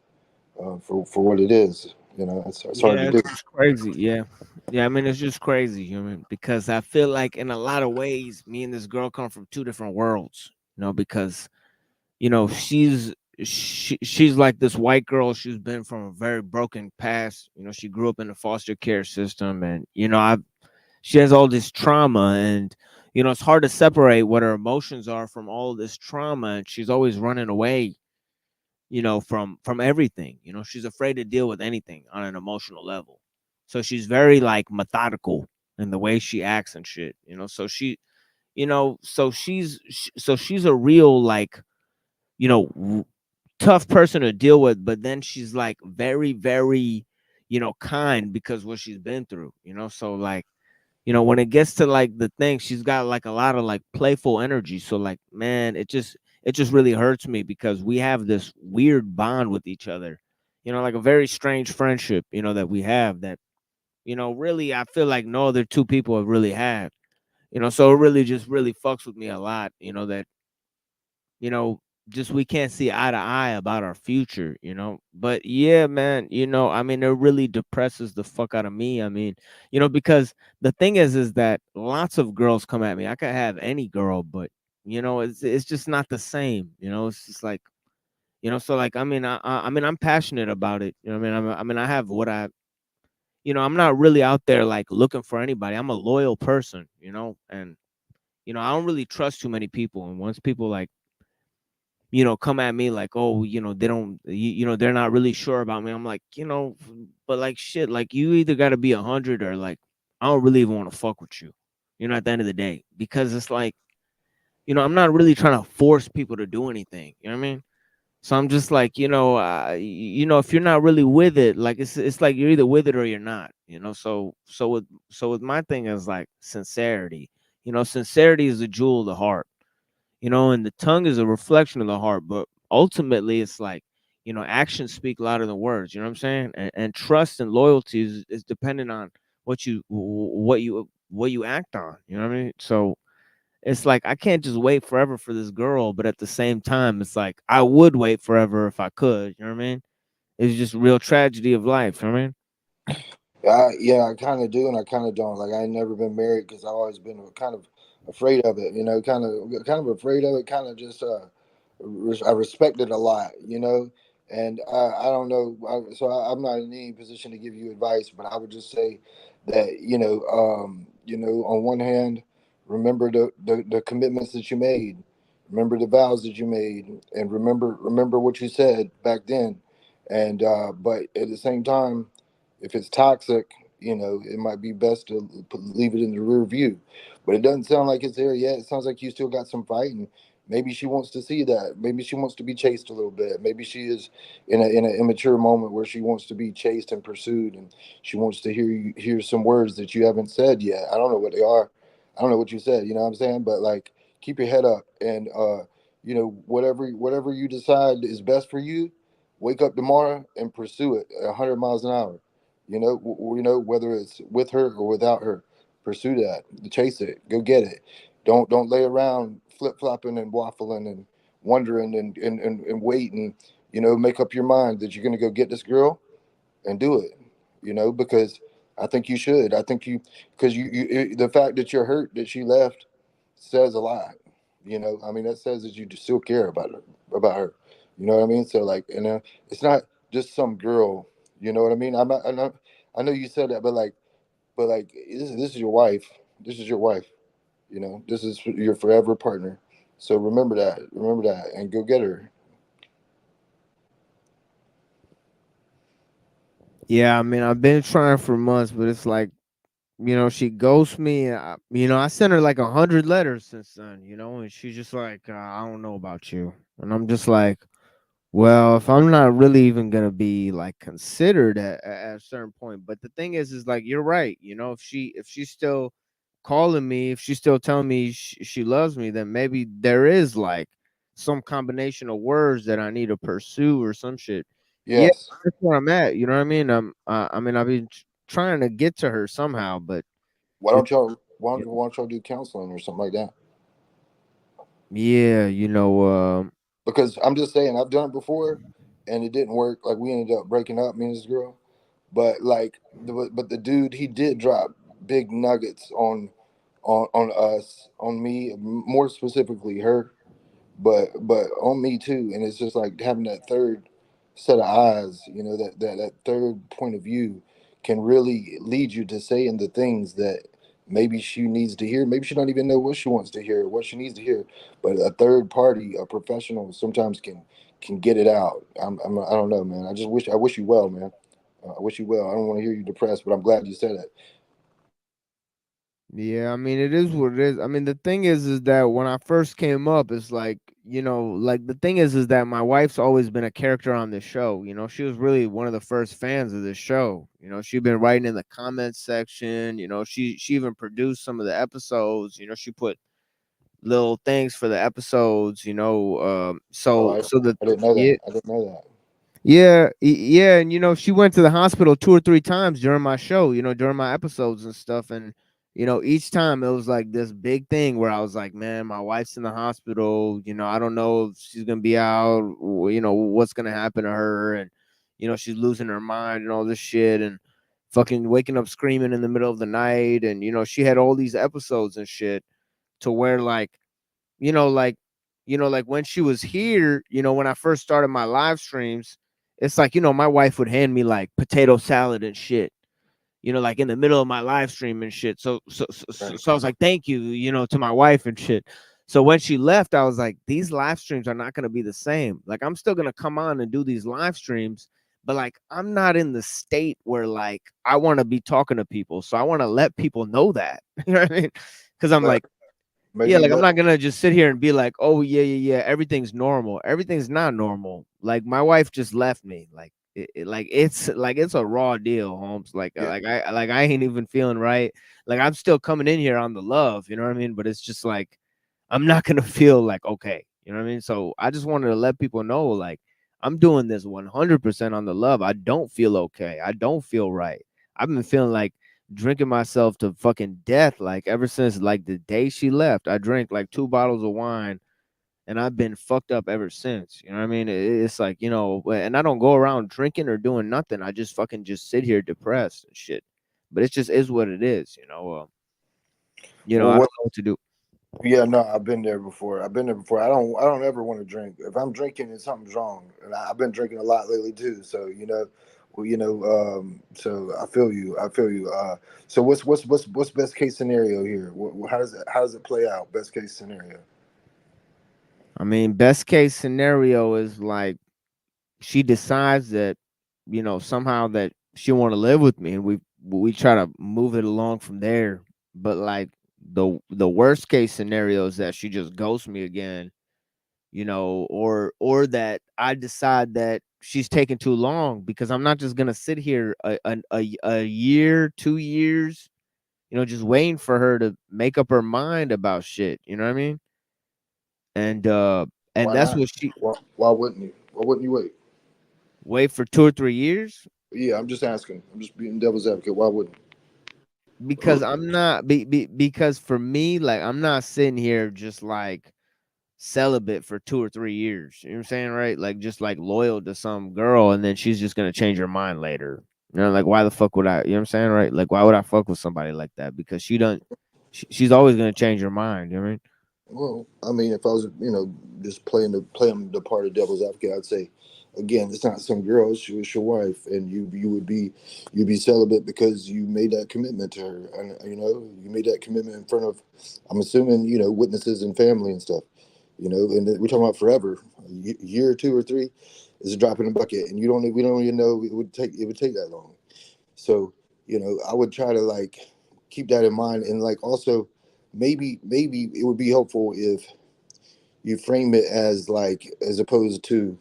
for what it is. It's hard to Yeah, do. it's just crazy. Yeah. Yeah, I mean, it's just crazy, because I feel like in a lot of ways, me and this girl come from two different worlds, because, she's like this white girl. She's been from a very broken past. She grew up in the foster care system, and, she has all this trauma, and, it's hard to separate what her emotions are from all this trauma. And she's always running away, from everything. She's afraid to deal with anything on an emotional level. So she's very like methodical in the way she acts and shit. So she's a real like, tough person to deal with, but then she's like very, very, kind because what she's been through. So like, when it gets to like the thing, she's got like a lot of like playful energy. So like, man, it just really hurts me because we have this weird bond with each other. Like a very strange friendship, that we have that, really I feel like no other two people have really had. So it really just really fucks with me a lot, that, you know, just we can't see eye to eye about our future. But yeah, man, I mean, it really depresses the fuck out of me. I mean, because the thing is that lots of girls come at me. I could have any girl, but it's just not the same. It's just like, so like, I mean, I'm passionate about it. I mean, I have what I'm not really out there like looking for anybody. I'm a loyal person, and I don't really trust too many people. And once people like, come at me like, oh, they don't, they're not really sure about me. I'm like, but like shit, like you either got to be 100 or like, I don't really even want to fuck with you, at the end of the day, because it's like, I'm not really trying to force people to do anything. You know what I mean? So I'm just like, if you're not really with it, like it's like you're either with it or you're not. So with my thing is like sincerity. Sincerity is a jewel of the heart. And the tongue is a reflection of the heart, but ultimately it's like, actions speak louder than words. You know what I'm saying? And trust and loyalty is dependent on what you act on. You know what I mean? So it's like I can't just wait forever for this girl, but at the same time, it's like I would wait forever if I could. You know what I mean? It's just real tragedy of life. You know what I mean? Yeah, I kind of do, and I kind of don't. Like, I ain't never been married because I've always been kind of afraid of it. Kind of afraid of it. Kind of just, I respect it a lot. And I don't know. I'm not in any position to give you advice, but I would just say that on one hand, remember the commitments that you made, remember the vows that you made, and remember what you said back then. And but at the same time, if it's toxic, it might be best to leave it in the rear view. But it doesn't sound like it's there yet. It sounds like you still got some fight, and maybe she wants to see that. Maybe she wants to be chased a little bit. Maybe she is in an immature moment where she wants to be chased and pursued, and she wants to hear some words that you haven't said yet. I don't know what they are. I don't know what you said. You know what I'm saying? But like, keep your head up, and whatever you decide is best for you. Wake up tomorrow and pursue it 100 miles an hour. Whether it's with her or without her, pursue that, chase it, go get it. Don't lay around flip flopping and waffling and wondering and waiting. Make up your mind that you're gonna go get this girl and do it. Because I think you should. I think because the fact that you're hurt that she left says a lot. I mean, that says that you still care about her. You know what I mean? So like, it's not just some girl. You know what I mean? I know you said that, but like, this is your wife. This is your wife. This is your forever partner. So remember that. Remember that, and go get her. Yeah, I mean, I've been trying for months, but it's like, she ghosts me. I sent her like 100 letters since then, and she's just like, I don't know about you. And I'm just like, well, if I'm not really even gonna be like considered at a certain point, but the thing is like you're right. If she's still calling me, if she's still telling me she loves me, then maybe there is like some combination of words that I need to pursue or some shit. Yeah, Yes. that's where I'm at. You know what I mean? I mean, I've been trying to get to her somehow, but Why don't y'all do counseling or something like that? Yeah, Because I'm just saying, I've done it before, and it didn't work. Like we ended up breaking up, me and this girl. But but the dude, he did drop big nuggets on us, on me, more specifically her, but on me too. And it's just like having that third set of eyes, that third point of view can really lead you to saying the things that maybe she needs to hear. Maybe she don't even know what she wants to hear, what she needs to hear. But a third party, a professional, sometimes can get it out. I don't know, man. I wish you well, man. I wish you well. I don't want to hear you depressed, but I'm glad you said it. Yeah, I mean, it is what it is. I mean, the thing is that when I first came up, it's like, like the thing is that my wife's always been a character on this show. She was really one of the first fans of this show. She'd been writing in the comments section. She even produced some of the episodes. She put little things for the episodes. Oh, So the I didn't know yeah, that. I didn't know that. yeah, and she went to the hospital 2 or 3 times during my show, during my episodes and stuff, and each time it was like this big thing where I was like, man, my wife's in the hospital, I don't know if she's gonna be out, what's gonna happen to her, and she's losing her mind and all this shit, and fucking waking up screaming in the middle of the night, and she had all these episodes and shit to where like you know, like, like when she was here, when I first started my live streams, it's like, my wife would hand me like potato salad and shit, like in the middle of my live stream and shit. So I was like, thank you, to my wife and shit. So when she left, I was like, these live streams are not going to be the same. Like, I'm still going to come on and do these live streams, but like, I'm not in the state where like I want to be talking to people. So I want to let people know that, you know what I mean? Because I'm Right. like, yeah, Maybe like I'm let not gonna just sit here and be like, oh yeah, everything's normal. Everything's not normal. Like my wife just left me. Like it's a raw deal, Holmes. yeah. Like I ain't even feeling right. Like I'm still coming in here on the love, you know what I mean? But it's just like I'm not gonna feel like okay, you know what I mean? So I just wanted to let people know, like I'm doing this 100% on the love. I don't feel okay. I don't feel right. I've been feeling like drinking myself to fucking death like ever since like the day she left. I drank like 2 bottles of wine and I've been fucked up ever since. You know what I mean? It's like, and I don't go around drinking or doing nothing. I just fucking just sit here depressed and shit. But it just is what it is, Well, I don't what? know what to do. Yeah, no, I've been there before. I've been there before. I don't ever want to drink. If I'm drinking, and something's wrong. And I've been drinking a lot lately too. So so I feel you. I feel you. So what's best case scenario here? How does it play out? Best case scenario. I mean, best case scenario is like she decides that, somehow that she want to live with me, and we try to move it along from there. But like the worst case scenario is that she just ghosts me again, or that I decide that she's taking too long, because I'm not just gonna sit here a year, 2 years, just waiting for her to make up her mind about shit. You know what I mean? And Why that's not? what she Why wouldn't you? Why wouldn't you wait? wait for 2 or 3 years. Yeah, I'm just asking. I'm just being devil's advocate. Why wouldn't? Because I'm not because for me, like I'm not sitting here just like celibate for 2 or 3 years. You know what I'm saying, right? Like just like loyal to some girl, and then she's just gonna change her mind later. Like why the fuck would I? You know what I'm saying, right? Like why would I fuck with somebody like that? Because she's always gonna change her mind. You know what I mean? Well, I mean, if I was, just playing the part of devil's advocate, I'd say, again, it's not some girl; she was your wife, and you'd be celibate because you made that commitment to her, and you made that commitment in front of, I'm assuming, witnesses and family and stuff, and we're talking about forever, a year, 2 or 3, is a drop in the bucket, and we don't even know it would take that long. So, I would try to like keep that in mind, and like also maybe it would be helpful if you frame it as like, as opposed to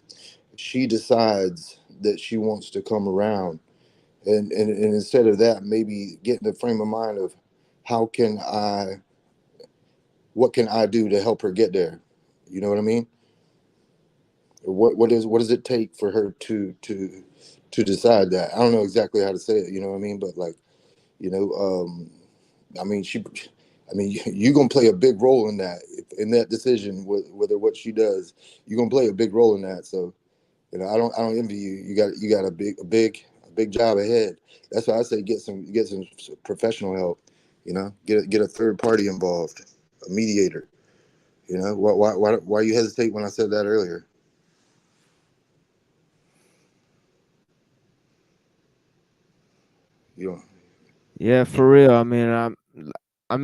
she decides that she wants to come around, and instead of that, maybe get in the frame of mind of how can I what can I do to help her get there? You know what I mean? What does it take for her to decide that? I don't know exactly how to say it, you know what I mean? But like, you know, um, I mean, you're gonna play a big role in that decision, whether what she does, you're gonna play a big role in that. So, I don't envy you. You got a big job ahead. That's why I say get some professional help. Get a third party involved, a mediator. Why you hesitate when I said that earlier? You don't. Yeah, for real. Yeah, I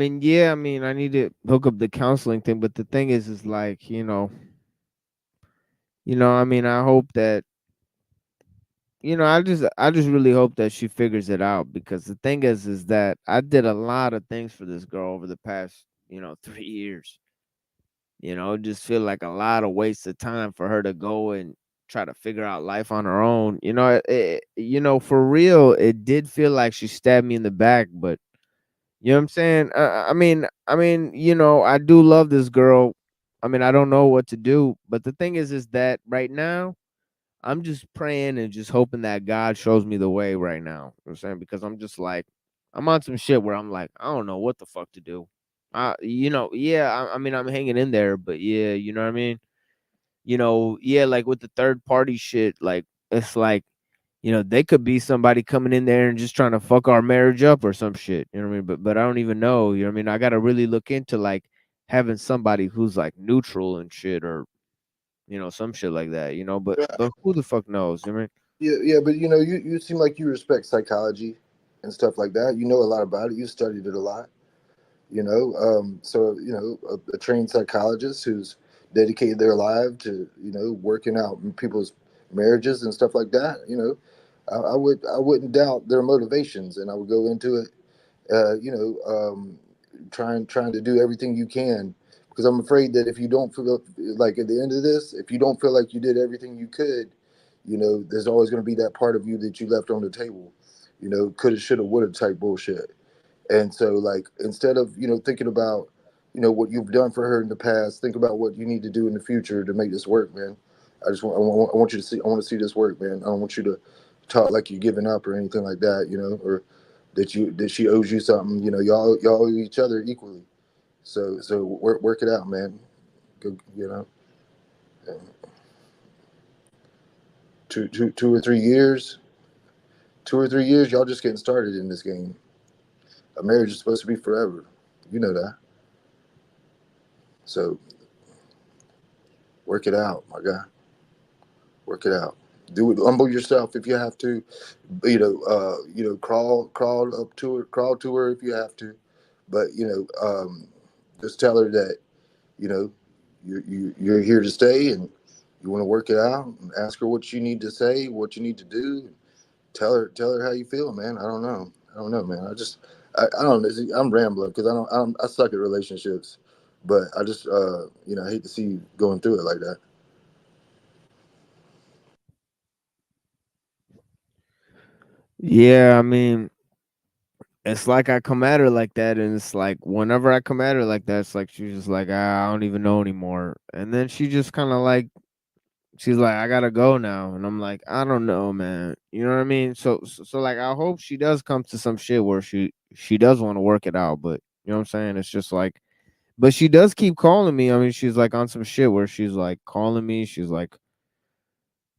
need to hook up the counseling thing, but the thing is like, I hope that, I just really hope that she figures it out, because the thing is that I did a lot of things for this girl over the past, 3 years. Just feel like a lot of waste of time for her to go and try to figure out life on her own. For real, it did feel like she stabbed me in the back, but you know what I'm saying? I do love this girl. I don't know what to do, but the thing is that right now, I'm just praying and just hoping that God shows me the way right now. You know what I'm saying? Because I'm just like, I'm on some shit where I'm like, I don't know what the fuck to do. Yeah, I'm hanging in there, but yeah, you know what I mean? Yeah, like with the third party shit, like it's like, they could be somebody coming in there and just trying to fuck our marriage up or some shit. You know what I mean? But I don't even know. You know what I mean? I gotta really look into like having somebody who's like neutral and shit, or some shit like that. But who the fuck knows? You know what I mean? Yeah, but you seem like you respect psychology and stuff like that. You know a lot about it. You studied it a lot. So a trained psychologist who's dedicated their life to working out people's marriages and stuff like that. I wouldn't doubt their motivations, and I would go into it, trying to do everything you can, because I'm afraid that if you don't feel like at the end of this, if you don't feel like you did everything you could, there's always going to be that part of you that you left on the table. Coulda, shoulda, woulda type bullshit. And so, like, instead of thinking about what you've done for her in the past, think about what you need to do in the future to make this work, man. I want you to see. I want to see this work, man. I don't want you to talk like you're giving up or anything like that, or that she owes you something. Y'all owe each other equally. So work it out, man. Go, uh, 2 or 3 years, 2 or 3 years, y'all just getting started in this game. A marriage is supposed to be forever. You know that. So work it out, my guy. Work it out. Do it. Humble yourself if you have to. Crawl up to her, crawl to her if you have to. But just tell her that you know you're here to stay, and you want to work it out. And ask her what you need to say, what you need to do. Tell her how you feel, man. I don't know, man. I don't know. I'm rambling because I suck at relationships, but I just I hate to see you going through it like that. Yeah, it's like I come at her like that, and it's like whenever I come at her like that, it's like she's just like, I don't even know anymore. And then she just kind of like, she's like, I gotta go now, and I'm like, I don't know, man. You know what I mean? So like, I hope she does come to some shit where she does want to work it out, but you know what I'm saying? It's just like, but she does keep calling me. She's like on some shit where she's like calling me. She's like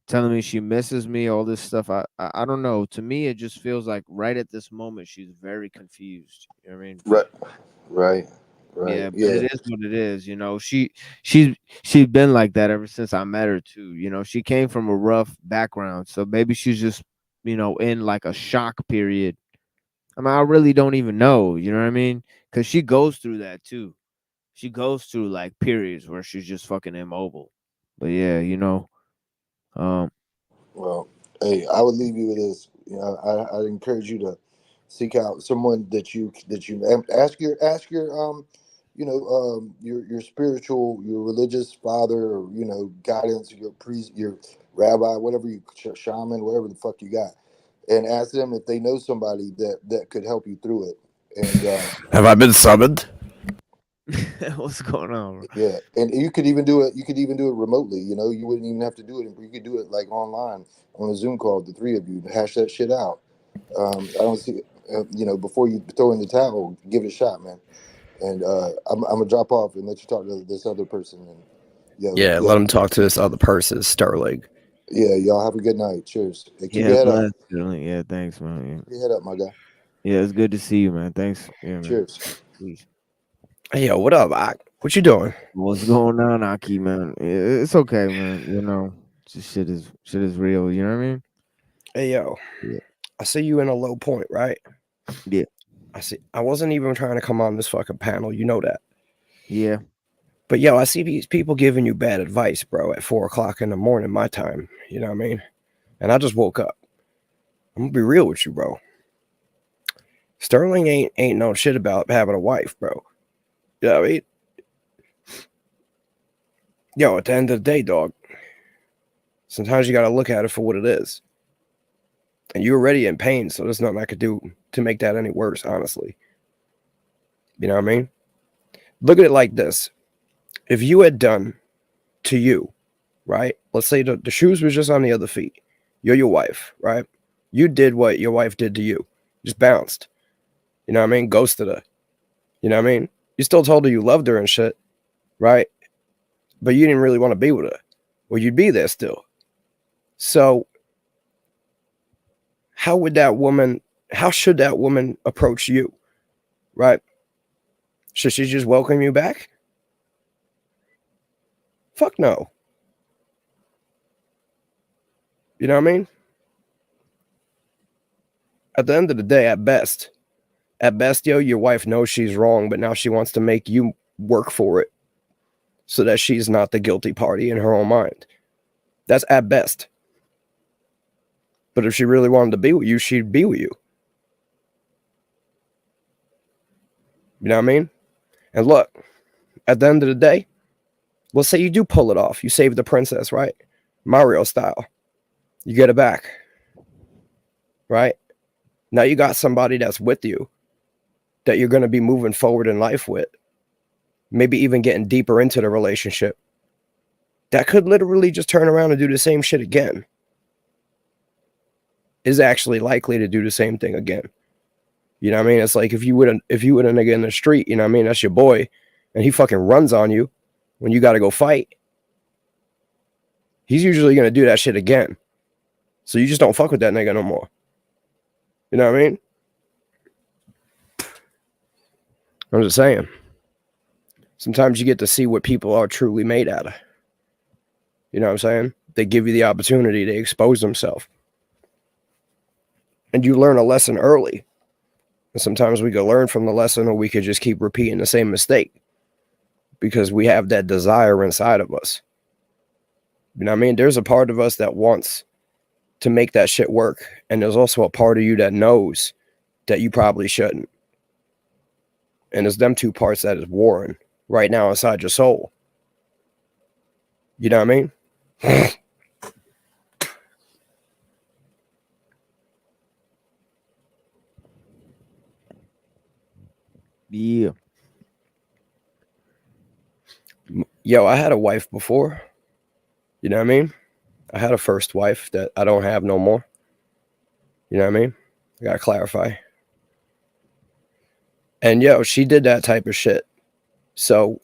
telling me she misses me, all this stuff. I don't know. To me, it just feels like right at this moment she's very confused. You know what I mean? Right, But right. yeah, but Yeah, it is what it is. She's been like that ever since I met her too. She came from a rough background, so maybe she's just in like a shock period. I really don't even know. You know what I mean? Because she goes through that too. She goes through like periods where she's just fucking immobile. But yeah, um, well, hey, I would leave you with this. I encourage you to seek out someone that you ask your your spiritual, your religious father, or guidance, your priest, your rabbi, whatever shaman, whatever the fuck you got, and ask them if they know somebody that could help you through it. And Have I been summoned? what's going on, bro? yeah, and you could even do it. You could even do it remotely. You wouldn't even have to do it. You could do it like online on a Zoom call, the three of you, hash that shit out. I don't see it. before you throw in the towel, give it a shot, man. And I'm gonna drop off and let you talk to this other person. And Yeah, let him talk to this other person, Sterling. yeah, y'all have a good night. Cheers. Hey, keep Yeah, your head up. bless, Sterling. Yeah, thanks, man. Keep your head up, my guy. Yeah, it's good to see you, man. Thanks. Yeah, man. Cheers. Peace. Hey, yo, what up, Ak? What you doing? What's going on, Aki, man? It's okay, man. Just shit is real. You know what I mean? Hey, yo. Yeah. I see you in a low point, right? Yeah. I wasn't even trying to come on this fucking panel. You know that. Yeah. But, yo, I see these people giving you bad advice, bro, at 4 o'clock in the morning, my time. You know what I mean? And I just woke up. I'm going to be real with you, bro. Sterling ain't no shit about having a wife, bro. You know what I mean? Yo, at the end of the day, dog, sometimes you got to look at it for what it is. And you're already in pain, so there's nothing I could do to make that any worse, honestly. You know what I mean? Look at it like this. If you had done to you, right? Let's say the shoes was just on the other feet. You're your wife, right? You did what your wife did to you. Just bounced. You know what I mean? Ghosted her. You know what I mean? You still told her you loved her and shit, right? But you didn't really want to be with her. Well, you'd be there still. So how should that woman approach you, right? Should she just welcome you back? Fuck no. You know what I mean? At the end of the day, at best, yo, your wife knows she's wrong, but now she wants to make you work for it so that she's not the guilty party in her own mind. That's at best. But if she really wanted to be with you, she'd be with you. You know what I mean? And look, at the end of the day, let's say you do pull it off. You save the princess, right? Mario style. You get it back. Right? Now you got somebody that's with you that you're going to be moving forward in life with. Maybe even getting deeper into the relationship. That could literally just turn around and do the same shit again. Is actually likely to do the same thing again. You know what I mean? It's like if you would a nigga in the street, you know what I mean? That's your boy. And he fucking runs on you when you got to go fight. He's usually going to do that shit again. So you just don't fuck with that nigga no more. You know what I mean? I'm just saying. Sometimes you get to see what people are truly made out of. You know what I'm saying? They give you the opportunity to expose themselves. And you learn a lesson early. And sometimes we could learn from the lesson, or we could just keep repeating the same mistake. Because we have that desire inside of us. You know what I mean? There's a part of us that wants to make that shit work. And there's also a part of you that knows that you probably shouldn't. And it's them two parts that is warring right now inside your soul. You know what I mean? Yeah. Yo, I had a wife before. You know what I mean? I had a first wife that I don't have no more. You know what I mean? I gotta clarify. And yo, she did that type of shit. So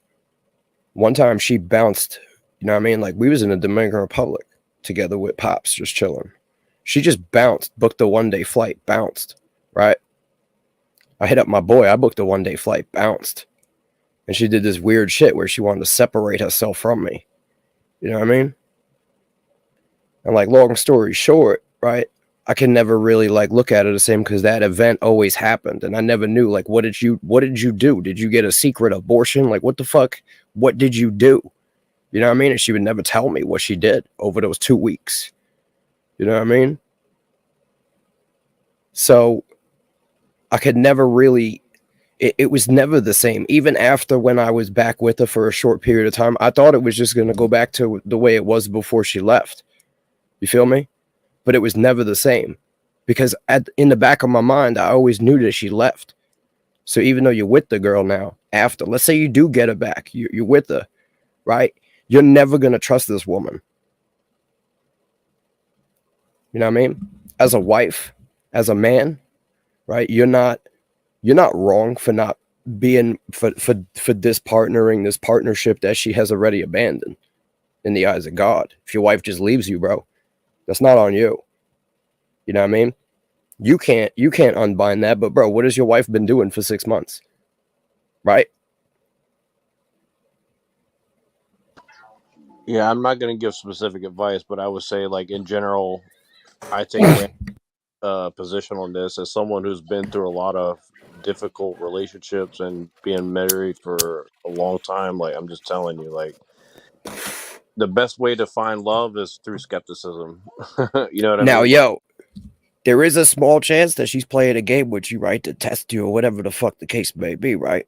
one time she bounced, you know what I mean? Like we was in the Dominican Republic together with Pops, just chilling. She just bounced, booked a one-day flight, bounced, right? I hit up my boy, I booked a one-day flight, bounced. And she did this weird shit where she wanted to separate herself from me. You know what I mean? And like long story short, right? I can never really like look at it the same because that event always happened. And I never knew like what did you do? Did you get a secret abortion? Like what the fuck? What did you do? You know what I mean? And she would never tell me what she did over those 2 weeks. You know what I mean? So I could never really it was never the same. Even after when I was back with her for a short period of time, I thought it was just going to go back to the way it was before she left. You feel me? But it was never the same because in the back of my mind, I always knew that she left. So even though you're with the girl now, after, let's say you do get her back, you're with her, right? You're never going to trust this woman. You know what I mean? As a wife, as a man, right? You're not wrong for not being for dispartnering this partnership that she has already abandoned in the eyes of God. If your wife just leaves you, bro, that's not on you. You know what I mean? You can't unbind that. But bro, what has your wife been doing for 6 months? Right? Yeah, I'm not going to give specific advice, but I would say, like, in general, I take Brand's position on this as someone who's been through a lot of difficult relationships and being married for a long time. Like, I'm just telling you, like, the best way to find love is through skepticism. You know what I Now, mean? yo, there is a small chance that she's playing a game with you, right, to test you or whatever the fuck the case may be, right?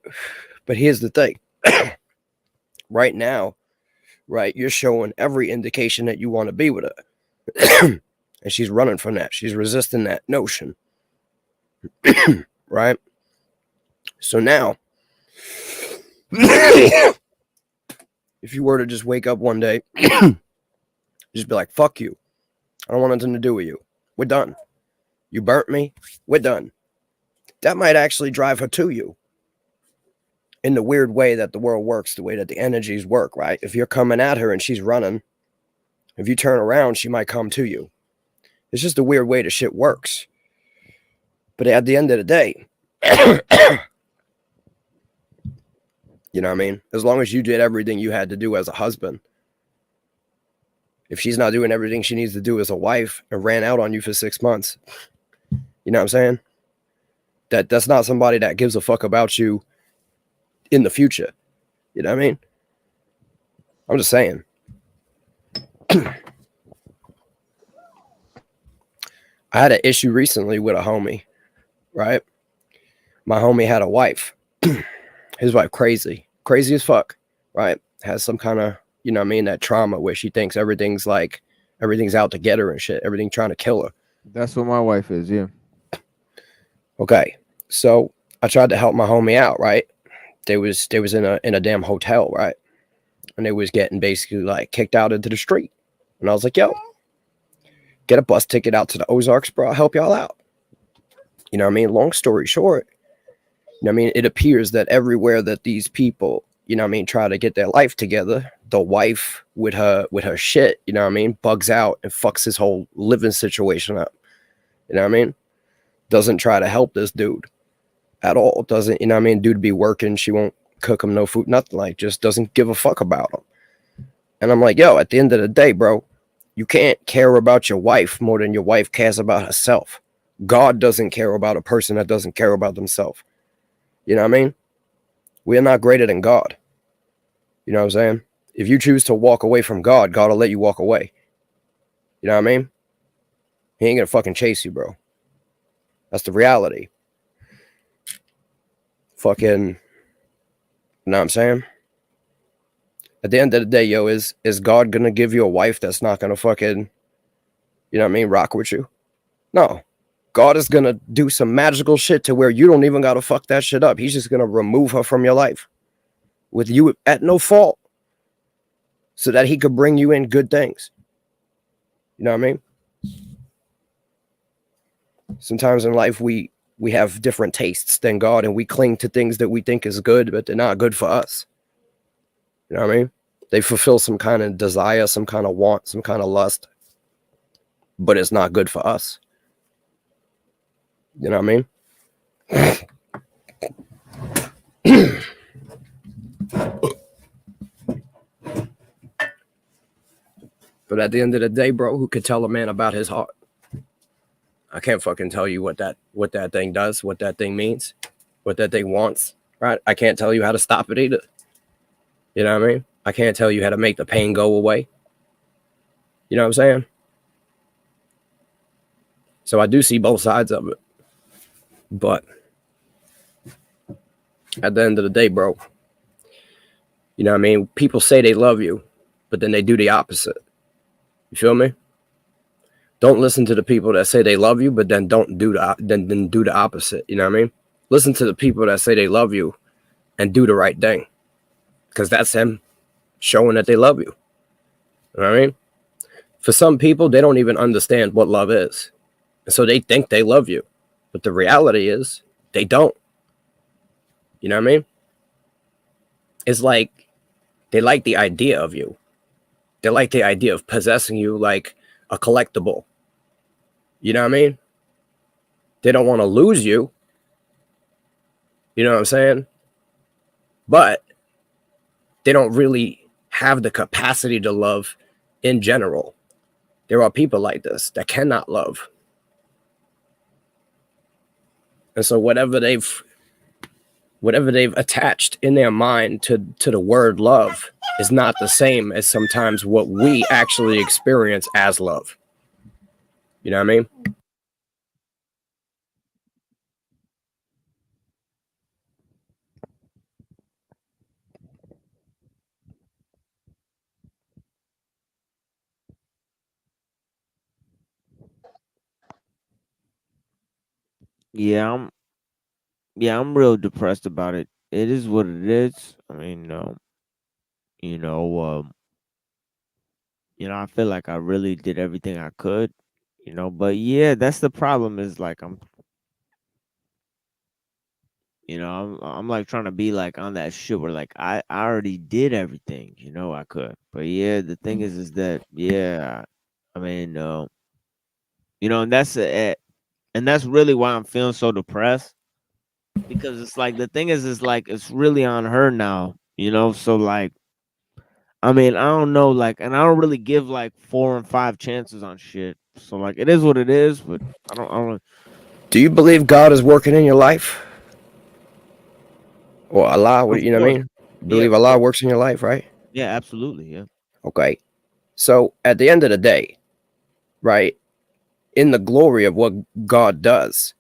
But here's the thing. Right now, right, you're showing every indication that you want to be with her. And she's running from that. She's resisting that notion. Right? So now, if you were to just wake up one day, just be like, fuck you. I don't want nothing to do with you. We're done. You burnt me. We're done. That might actually drive her to you. In the weird way that the world works, the way that the energies work, right? If you're coming at her and she's running, if you turn around, she might come to you. It's just a weird way the shit works. But at the end of the day, you know what I mean? As long as you did everything you had to do as a husband, if she's not doing everything she needs to do as a wife and ran out on you for 6 months, you know what I'm saying? That's not somebody that gives a fuck about you in the future. You know what I mean? I'm just saying. I had an issue recently with a homie, right? My homie had a wife. His wife crazy as fuck, right? Has some kind of, you know what I mean, that trauma where she thinks everything's out to get her and shit. Everything trying to kill her. That's what my wife is, yeah. Okay. So I tried to help my homie out, right? They was in a damn hotel, right? And they was getting basically like kicked out into the street. And I was like, yo, get a bus ticket out to the Ozarks, bro. I'll help y'all out. You know what I mean? Long story short, you know what I mean? It appears that everywhere that these people, you know what I mean, try to get their life together, the wife with her shit, you know what I mean, bugs out and fucks his whole living situation up. You know what I mean? Doesn't try to help this dude at all. Doesn't, you know what I mean? Dude be working. She won't cook him no food, nothing, like, just doesn't give a fuck about him. And I'm like, yo, at the end of the day, bro, you can't care about your wife more than your wife cares about herself. God doesn't care about a person that doesn't care about themselves. You know what I mean? We are not greater than God. You know what I'm saying? If you choose to walk away from God, God will let you walk away. You know what I mean? He ain't gonna fucking chase you, bro. That's the reality. Fucking, you know what I'm saying? At the end of the day, yo, is God gonna give you a wife that's not gonna fucking, you know what I mean, rock with you? No. God is gonna do some magical shit to where you don't even gotta fuck that shit up. He's just gonna remove her from your life with you at no fault so that he could bring you in good things. You know what I mean? Sometimes in life we have different tastes than God, and we cling to things that we think is good, but they're not good for us. You know what I mean? They fulfill some kind of desire, some kind of want, some kind of lust, but it's not good for us. You know what I mean? But at the end of the day, bro, who could tell a man about his heart? I can't fucking tell you what that thing does, what that thing means, what that thing wants, right? I can't tell you how to stop it either. You know what I mean? I can't tell you how to make the pain go away. You know what I'm saying? So I do see both sides of it. But at the end of the day, bro, you know what I mean? People say they love you, but then they do the opposite. You feel me? Don't listen to the people that say they love you, but then don't do then do the opposite. You know what I mean? Listen to the people that say they love you and do the right thing, because that's them showing that they love you. You know what I mean? For some people, they don't even understand what love is, and so they think they love you. But the reality is they don't. You know what I mean? It's like they like the idea of you. They like the idea of possessing you like a collectible. You know what I mean? They don't want to lose you. You know what I'm saying? But they don't really have the capacity to love in general. There are people like this that cannot love. And so whatever they've attached in their mind to the word love is not the same as sometimes what we actually experience as love. You know what I mean? Yeah, I'm real depressed about it. It is what it is. I mean, you know, I feel like I really did everything I could, but yeah, that's the problem is like I'm like trying to be like on that shit where like I already did everything, I could. But yeah, the thing is that yeah, I mean, and that's really why I'm feeling so depressed because it's like the thing is like it's really on her now, so like I mean, I don't know, like, and I don't really give like 4 and 5 chances on shit. So like, it is what it is. But I don't. Do you believe God is working in your life? Or Allah, Of you know what I course, mean? yeah, Believe Allah works in your life, right? yeah, absolutely, yeah. Okay. So at the end of the day, right, in the glory of what God does,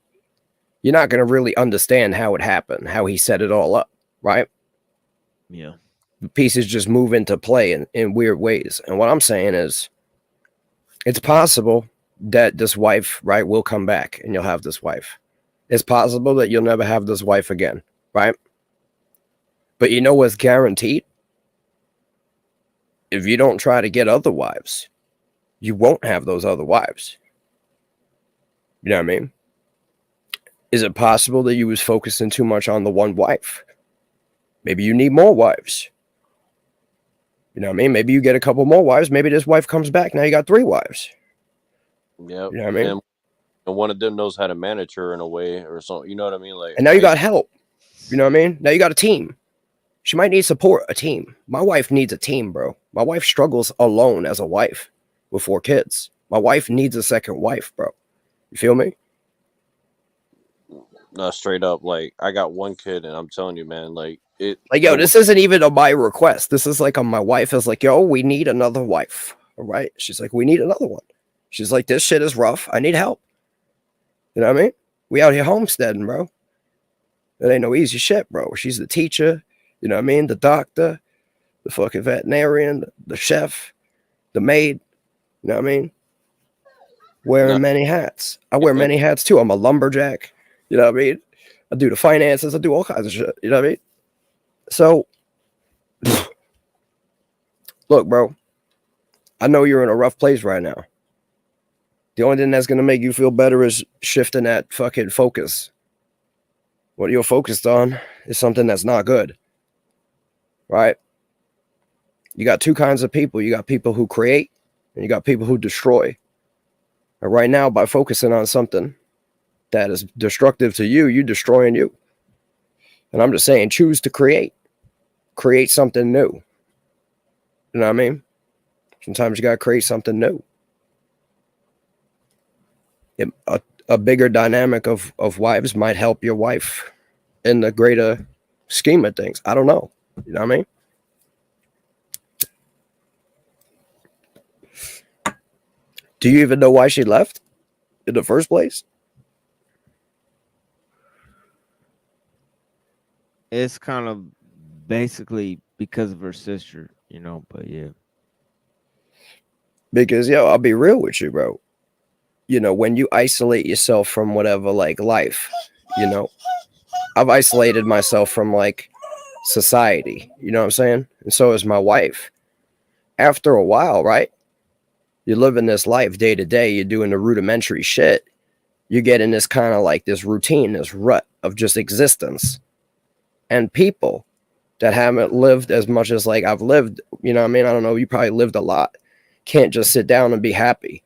you're not going to really understand how it happened, how he set it all up, right? Yeah. The pieces just move into play in weird ways. And what I'm saying is, it's possible that this wife, right, will come back and you'll have this wife. It's possible that you'll never have this wife again, right? But you know what's guaranteed? If you don't try to get other wives, you won't have those other wives. You know what I mean? Is it possible that you was focusing too much on the one wife? Maybe you need more wives. You know what I mean? Maybe you get a couple more wives. Maybe this wife comes back. Now you got 3 wives. Yep. You know what I mean? And one of them knows how to manage her in a way or something. You know what I mean? Like, And now you got help. You know what I mean? Now you got a team. She might need support, a team. My wife needs a team, bro. My wife struggles alone as a wife with 4 kids. My wife needs a second wife, bro. You feel me? straight up, like, I got 1 kid, and I'm telling you, man, like, Like, yo, this isn't even on my request. This is like on my wife is like, yo, we need another wife. All right. She's like, we need another one. She's like, this shit is rough. I need help. You know what I mean? We out here homesteading, bro. It ain't no easy shit, bro. She's the teacher. You know what I mean? The doctor, the fucking veterinarian, the chef, the maid. You know what I mean? Wearing many hats. I wear many hats too. I'm a lumberjack. You know what I mean? I do the finances. I do all kinds of shit. You know what I mean? So, look, bro, I know you're in a rough place right now. The only thing that's going to make you feel better is shifting that fucking focus. What you're focused on is something that's not good. Right? You got 2 kinds of people. You got people who create and you got people who destroy. And right now, by focusing on something that is destructive to you, you're destroying you. And I'm just saying, choose to create. Create something new. You know what I mean? Sometimes you got to create something new. A bigger dynamic of wives might help your wife in the greater scheme of things. I don't know. You know what I mean? Do you even know why she left in the first place? It's kind of basically because of her sister, but yeah. Because, yo, I'll be real with you, bro. You know, when you isolate yourself from whatever, like, life, I've isolated myself from, like, society. You know what I'm saying? And so is my wife. After a while, right? You're living this life day to day. You're doing the rudimentary shit. you get in this kind of like this routine, this rut of just existence. And people that haven't lived as much as like I've lived, you know what I mean? I don't know, you probably lived a lot. Can't just sit down and be happy.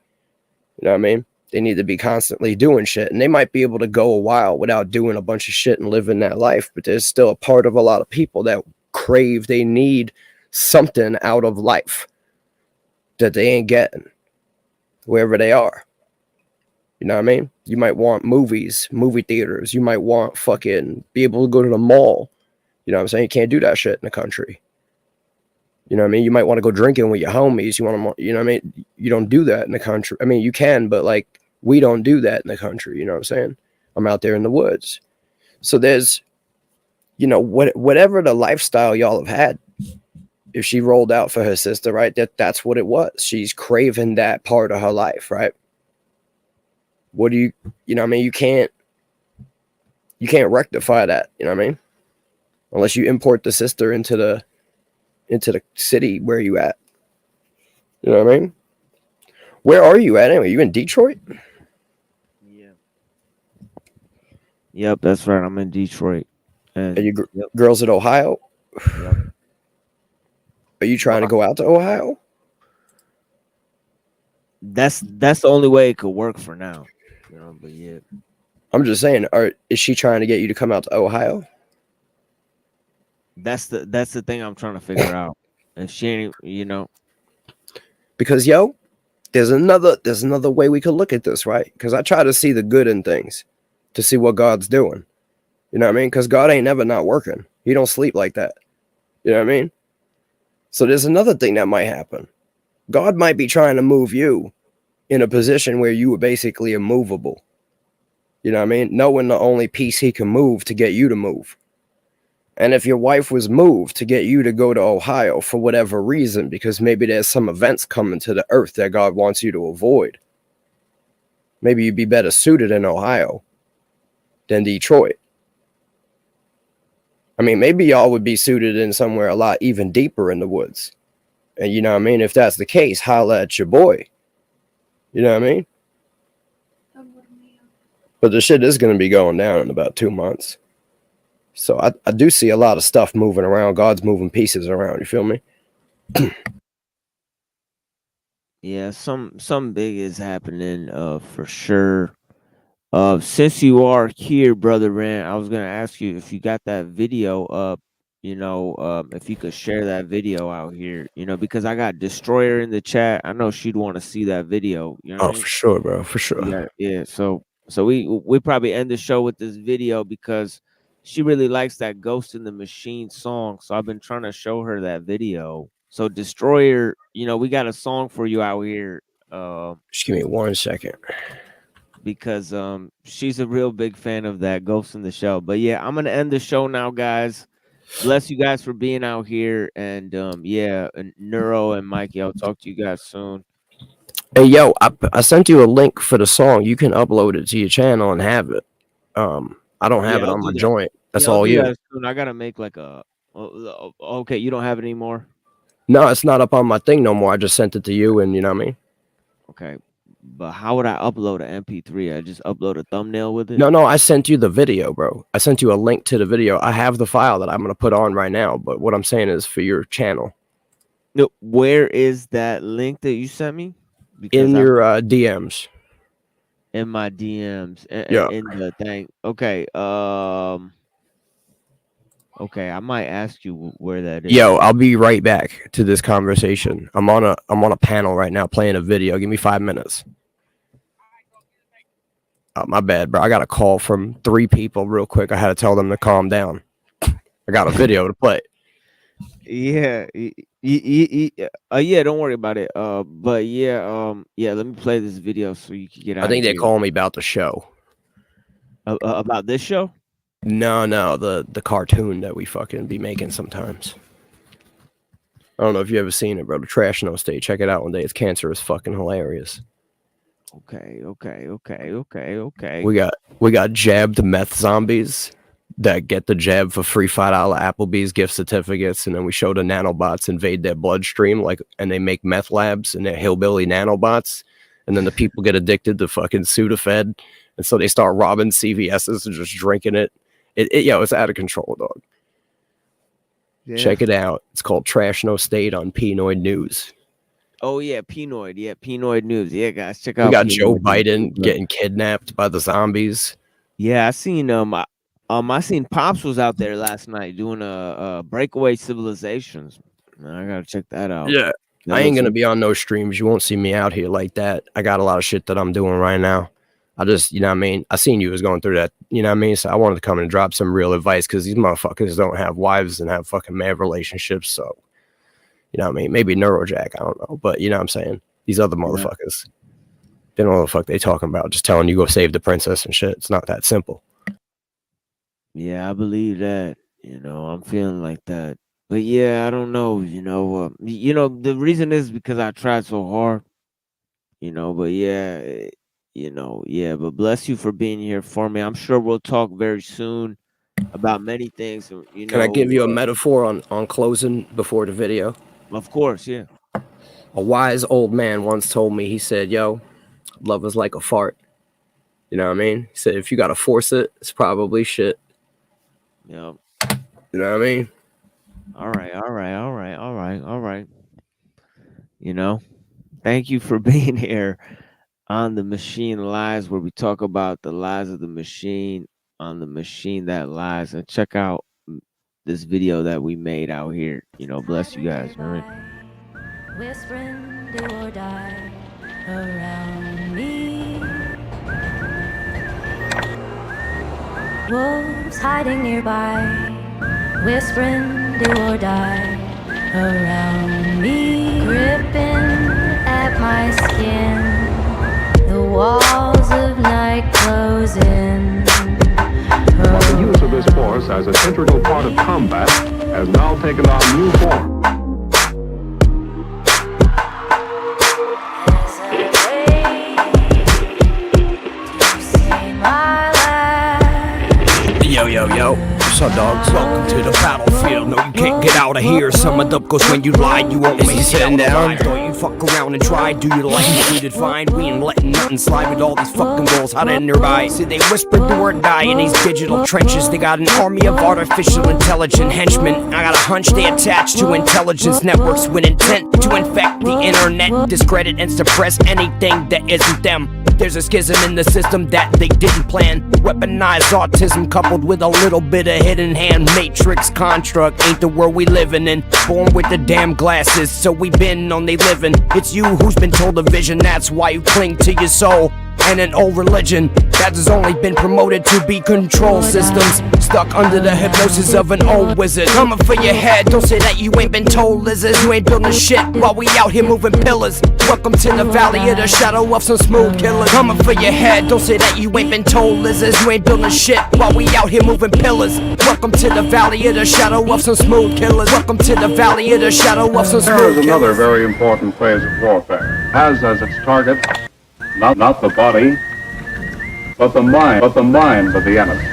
You know what I mean? They need to be constantly doing shit. And they might be able to go a while without doing a bunch of shit and living that life. But there's still a part of a lot of people that crave, they need something out of life that they ain't getting wherever they are. You know what I mean? You might want movies, movie theaters. You might want fucking be able to go to the mall. You know what I'm saying? You can't do that shit in the country. You know what I mean? You might want to go drinking with your homies. You want to, you know what I mean? You don't do that in the country. I mean, you can, but like we don't do that in the country. You know what I'm saying? I'm out there in the woods. So there's, you know, whatever the lifestyle y'all have had, if she rolled out for her sister, right? That's what it was. She's craving that part of her life, right? What do you know what I mean? You can't rectify that, you know what I mean? Unless you import the sister into the city where you at. You know what I mean? Where are you at anyway? You in Detroit? Yeah. Yep, that's right. I'm in Detroit. And are you girls at Ohio? Yep. Are you trying to go out to Ohio? That's the only way it could work for now. You know, but yeah. I'm just saying, is she trying to get you to come out to Ohio? That's the thing I'm trying to figure out. If she ain't, you know. Because there's another way we could look at this, right? Because I try to see the good in things, to see what God's doing. You know what I mean? Because God ain't never not working. He don't sleep like that. You know what I mean? So there's another thing that might happen. God might be trying to move you in a position where you were basically immovable. You know what I mean? Knowing the only piece he can move to get you to move. And if your wife was moved to get you to go to Ohio for whatever reason, because maybe there's some events coming to the earth that God wants you to avoid, maybe you'd be better suited in Ohio than Detroit. I mean, maybe y'all would be suited in somewhere a lot even deeper in the woods. And you know what I mean? If that's the case, holla at your boy. You know what I mean? But the shit is going to be going down in about 2 months. So I do see a lot of stuff moving around. God's moving pieces around. You feel me? Yeah, some big is happening for sure. Since you are here, Brother Rand, I was gonna ask you if you got that video up, you know, if you could share that video out here, you know, because I got Destroyer in the chat. I know she'd want to see that video. You know what I mean? For sure, bro. For sure. Yeah, yeah. So we probably end the show with this video because she really likes that Ghost in the Machine song. So I've been trying to show her that video. So Destroyer, you know, we got a song for you out here. Just give me 1 second. Because she's a real big fan of that Ghost in the Shell. But yeah, I'm gonna end the show now, guys. Bless you guys for being out here, and yeah, and Neuro and Mikey, I'll talk to you guys soon. Hey yo, I sent you a link for the song. You can upload it to your channel and have it. I don't have it on my joint. That's all you. I gotta make like a. Okay, you don't have it anymore. No, it's not up on my thing no more. I just sent it to you, and you know what I mean. Okay, but how would I upload an MP3? I just upload a thumbnail with it. No, I sent you the video, bro. I sent you a link to the video. I have the file that I'm gonna put on right now. But what I'm saying is for your channel. No, where is that link that you sent me? Because in your DMs. In my DMs. Yeah. In the thing. Okay. Okay, I might ask you where that is. Yo, I'll be right back to this conversation. I'm on a panel right now playing a video. Give me 5 minutes. My bad, bro. I got a call from 3 people real quick. I had to tell them to calm down. I got a video to play. Yeah. Yeah, don't worry about it. But yeah, let me play this video so you can get out. I think they're calling me about the show. About this show? No, the cartoon that we fucking be making sometimes. I don't know if you ever seen it, bro. The Trash No State. Check it out one day. It's cancerous, fucking hilarious. Okay. We got jabbed meth zombies that get the jab for free $5 Applebee's gift certificates, and then we show the nanobots invade their bloodstream, and they make meth labs and they're hillbilly nanobots, and then the people get addicted to fucking Sudafed, And so they start robbing CVS's and just drinking it. It's out of control, dog. Yeah. Check it out. It's called Trash No State on Pinoid News. Oh yeah, Pinoid. Yeah, Pinoid News. Yeah, guys, check We out. got Pinoid Joe News. Biden getting kidnapped by the zombies. Yeah, I seen I seen Pops was out there last night doing a breakaway civilizations. I gotta check that out. Yeah. That I ain't looks gonna be on no streams. You won't see me out here like that. I got a lot of shit that I'm doing right now. I just, you know what I mean? I seen you was going through that, you know what I mean? So I wanted to come and drop some real advice because these motherfuckers don't have wives and have fucking mad relationships. So, you know what I mean? Maybe Neurojack, I don't know. But you know what I'm saying? These other motherfuckers, they don't know what the fuck they talking about. Just telling you go save the princess and shit. It's not that simple. Yeah, I believe that. You know, I'm feeling like that. But yeah, I don't know. The reason is because I tried so hard. But yeah, but bless you for being here for me. I'm sure we'll talk very soon about many things. Can I give you a metaphor on closing before the video? Of course, yeah. A wise old man once told me, he said, yo, love is like a fart. You know what I mean? He said, if you got to force it, it's probably shit. Yeah. You know what I mean? All right. Thank you for being here on The Machine Lies, where we talk about the lies of the machine on the machine that lies. And check out this video that we made out here. Bless you guys. All right. Whispering, do or die around me. Wolves hiding nearby, whispering, do or die around me. Gripping at my skin, the walls of night closing. The use of this force as an integral part of combat has now taken on new form. Yo. What's up, dogs? Welcome to the battlefield. No, you can't get out of here. Sum it up, cause when you lie, you won't make it sitting down. Don't you fuck around and try. Do you like me treated fine? We ain't letting nothing slide with all these fucking goals hiding nearby. See, they whisper do or die in these digital trenches. They got an army of artificial intelligent henchmen. I got a hunch they attach to intelligence networks with intent to infect the internet, discredit and suppress anything that isn't them. There's a schism in the system that they didn't plan. Weaponized autism coupled with a little bit of hidden hand. Matrix construct ain't the world we living in. Born with the damn glasses, so we been on they living. It's you who's been told a vision, that's why you cling to your soul. And an old religion that has only been promoted to be control systems, stuck under the hypnosis of an old wizard. Coming for your head, don't say that you ain't been told, lizards. You ain't building shit while we out here moving pillars. Welcome to the valley of the shadow of some smooth killers. Coming for your head, don't say that you ain't been told, lizards. You ain't building shit while we out here moving pillars. Welcome to the valley of the shadow of some smooth killers. Welcome to the valley of the shadow of some smooth killers. There is another very important phase of warfare. Has as its target not the body, but the mind of the enemy.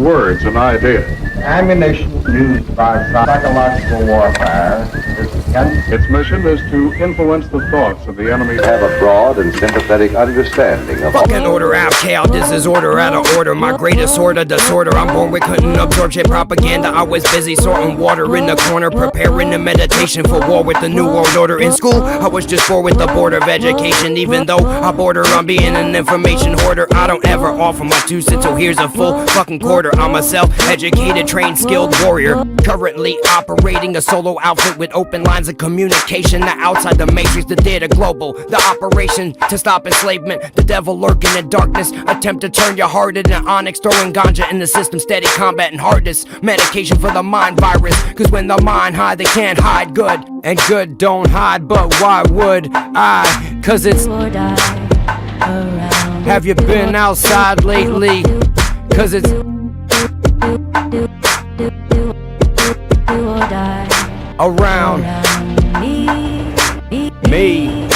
Words and ideas. Ammunition used by psychological warfare Its mission is to influence the thoughts of the enemy. Have a broad and sympathetic understanding of fucking order out, chaos, this is order out of order. My greatest order, disorder. I'm born with couldn't absorb shit propaganda. I was busy sorting water in the corner, preparing a meditation for war with the new world order. In school, I was just bored with the board of education. Even though I border on being an information hoarder, I don't ever offer my 2 cents, so here's a full fucking quarter. I'm a self-educated, trained, skilled warrior, currently operating a solo outfit with open lines of communication. The outside the matrix, the theater global, the operation to stop enslavement. The devil lurking in darkness, attempt to turn your heart into onyx, throwing ganja in the system, steady combat and hardness. Medication for the mind virus, cause when the mind hide, they can't hide good, and good don't hide. But why would I? Cause it's have you been outside lately? Cause it's around me.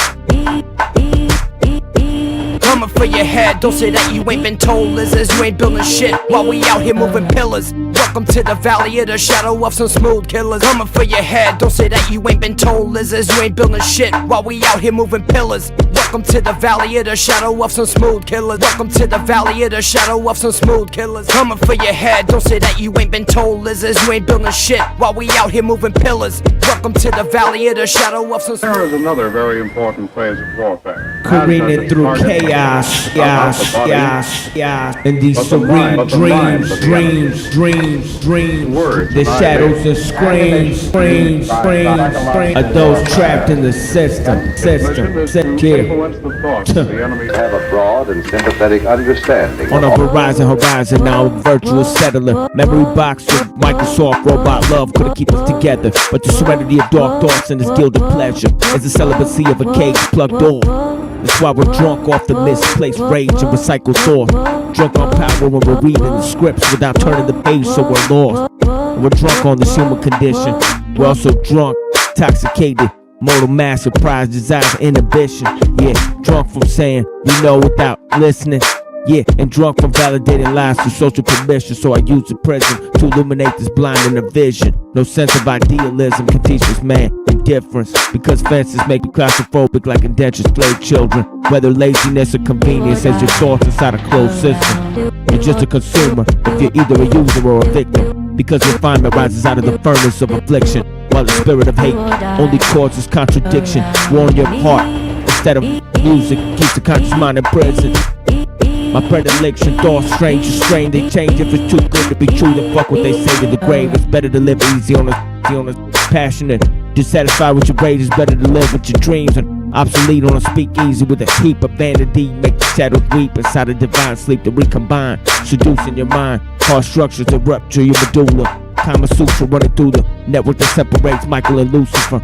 Coming for your head, don't say that you ain't been told, lizards. You ain't building shit while we out here moving pillars. Welcome to the valley of the shadow of some smooth killers. Coming for your head, don't say that you ain't been told, lizards. You ain't building shit while we out here moving pillars. Welcome Welcome to the valley of the shadow of some smooth killers. Welcome to the valley of the shadow of some smooth killers. Coming for your head, don't say that you ain't been told, lizards. You ain't building shit while we out here moving pillars. Welcome to the valley of the shadow of some. There is another very important phase of warfare. Careening through chaos, and these serene dreams. The shadows and screams of those trapped in the system. Have a broad and sympathetic understanding. On a horizon, now I'm a virtual settler. Memory box with Microsoft robot love couldn't keep us together. But the serenity of dark thoughts and this gilded pleasure is the celibacy of a cage plugged off. That's why we're drunk off the misplaced rage and recycled thought. Drunk on power when we're reading the scripts without turning the page, so we're lost. And we're drunk on this human condition. We're also drunk, intoxicated, mortal mass, surprise, desire, inhibition. Yeah, drunk from saying we know without listening. Yeah, and drunk from validating lies through social permission. So I use the prison to illuminate this blind inner vision. No sense of idealism can teach this man indifference, because fences make you claustrophobic like indentured slave children. Whether laziness or convenience as your thoughts inside a closed system. You're just a consumer if you're either a user or a victim, because refinement rises out of the furnace of affliction, while the spirit of hate only causes contradiction. Warn your heart instead of music keeps the conscious mind in prison. My predilection, thoughts strange and strained. They change if it's too good to be true. Then fuck what they say to the grave. It's better to live easy on a passionate. Dissatisfied with your rage, it's better to live with your dreams. And obsolete on a speakeasy with a heap of vanity. Make the shadows weep inside a divine sleep to recombine. Seducing your mind, hard structures to rupture your medulla. Kama Sutra running through the network that separates Michael and Lucifer.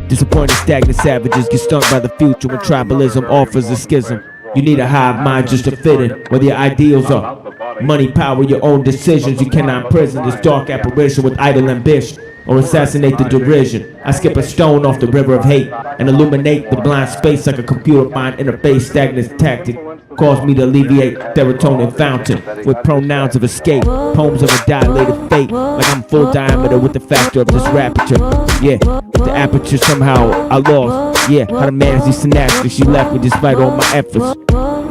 Disappointed, stagnant savages get stung by the future when tribalism offers a schism. You need a hive mind just to fit in, whether your ideals are money, power, your own decisions. You cannot imprison this dark apparition with idle ambition, or assassinate the derision. I skip a stone off the river of hate and illuminate the blind space like a computer mind interface. Stagnant tactic cause me to alleviate serotonin fountain with pronouns of escape, poems of a dilated fate, like I'm full diameter with the factor of this aperture. Yeah, the aperture somehow I lost. Yeah, how to manage these synapses, you left me despite all my efforts.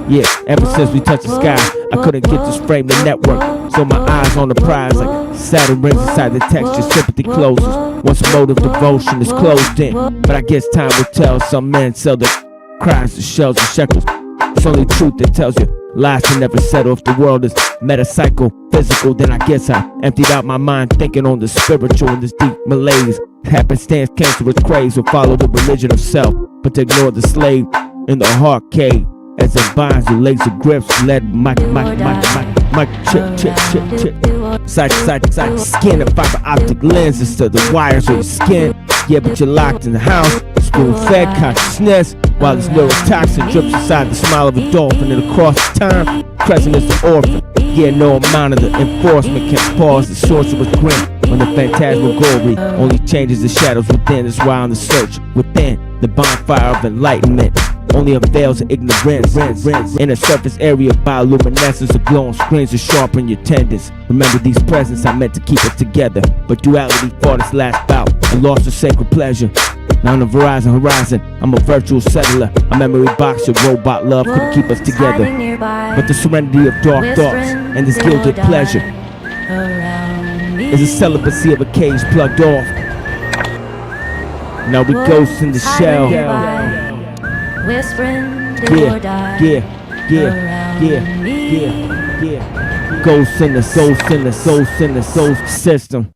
Yeah, ever since we touched the sky, I couldn't get this frame to network. So my eyes on the prize like Saturn rings inside the texture, sympathy closes. Once motive devotion is closed in. But I guess time will tell, some men sell their cries to shells and shekels. It's only truth that tells you lies can never settle. If the world is metapsycho, physical, then I guess I emptied out my mind thinking on the spiritual in this deep malaise. Happenstance, cancerous craze will follow the religion of self, but to ignore the slave in the heart cave. As it binds with laser grips, lead mic, chip. Side, skin and fiber optic lenses to the wires of your skin. Yeah, but you're locked in the house, spoon-fed consciousness, while this neurotoxin drips inside the smile of a dolphin. And across time, present is the orphan. Yeah, no amount of the enforcement can pause the sorcerer's grin. When the phantasmagoria only changes the shadows within. That's why on the search within the bonfire of enlightenment only avails of ignorance. In a surface area of bioluminescence of glowing screens to sharpen your tendons. Remember these presents I meant to keep us together, but duality fought its last bout and lost a sacred pleasure. Now on the horizon, I'm a virtual settler. A memory box of robot love couldn't keep us together, but the serenity of dark thoughts and this gilded pleasure is a celibacy of a cage plugged off. Now we ghosts in the shell. Whispering, do or die. Yeah. Ghosts in the soul system.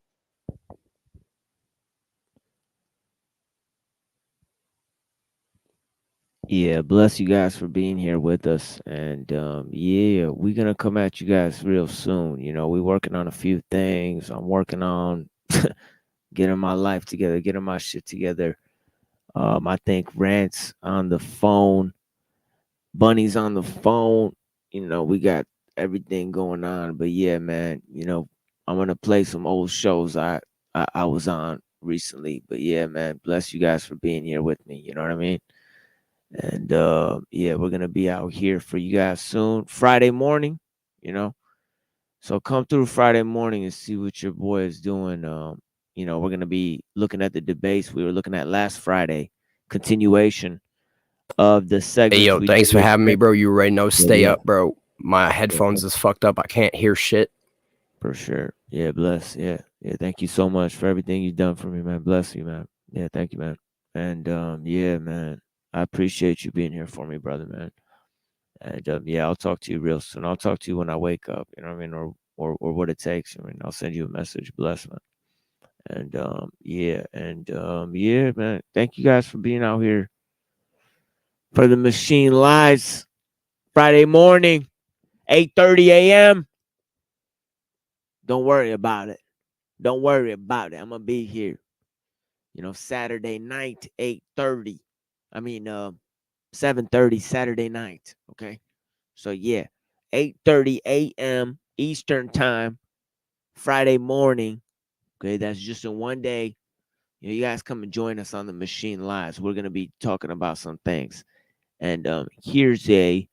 Yeah, bless you guys for being here with us. And yeah, we're gonna come at you guys real soon. You know, we're working on a few things. I'm working on getting my life together, getting my shit together. I think Rant's on the phone, Bunny's on the phone. You know, we got everything going on. But yeah, man, you know, I'm gonna play some old shows I was on recently. But yeah, man, bless you guys for being here with me. You know what I mean? And yeah, we're gonna be out here for you guys soon. Friday morning, you know. So come through Friday morning and see what your boy is doing. You know, we're gonna be looking at the debates we were looking at last Friday, continuation of the segments. Hey, yo, we thanks do for with having me, bro. You already know. Stay yeah. up, bro. My headphones is fucked up. I can't hear shit. For sure. Yeah, bless. Yeah. Thank you so much for everything you've done for me, man. Bless you, man. Yeah, thank you, man. And yeah, man. I appreciate you being here for me, brother, man. And yeah, I'll talk to you real soon. I'll talk to you when I wake up, you know what I mean, or what it takes. I mean, I'll send you a message. Bless, man. And yeah, man. Thank you guys for being out here for the Machine Lives Friday morning, 8:30 a.m. Don't worry about it. Don't worry about it. I'm gonna be here. You know, Saturday night, 8:30. I mean, 7:30 Saturday night. Okay. So yeah, 8:30 a.m. Eastern time, Friday morning. Okay, that's just in one day. You guys come and join us on the Machine Lives. We're gonna be talking about some things. And here's a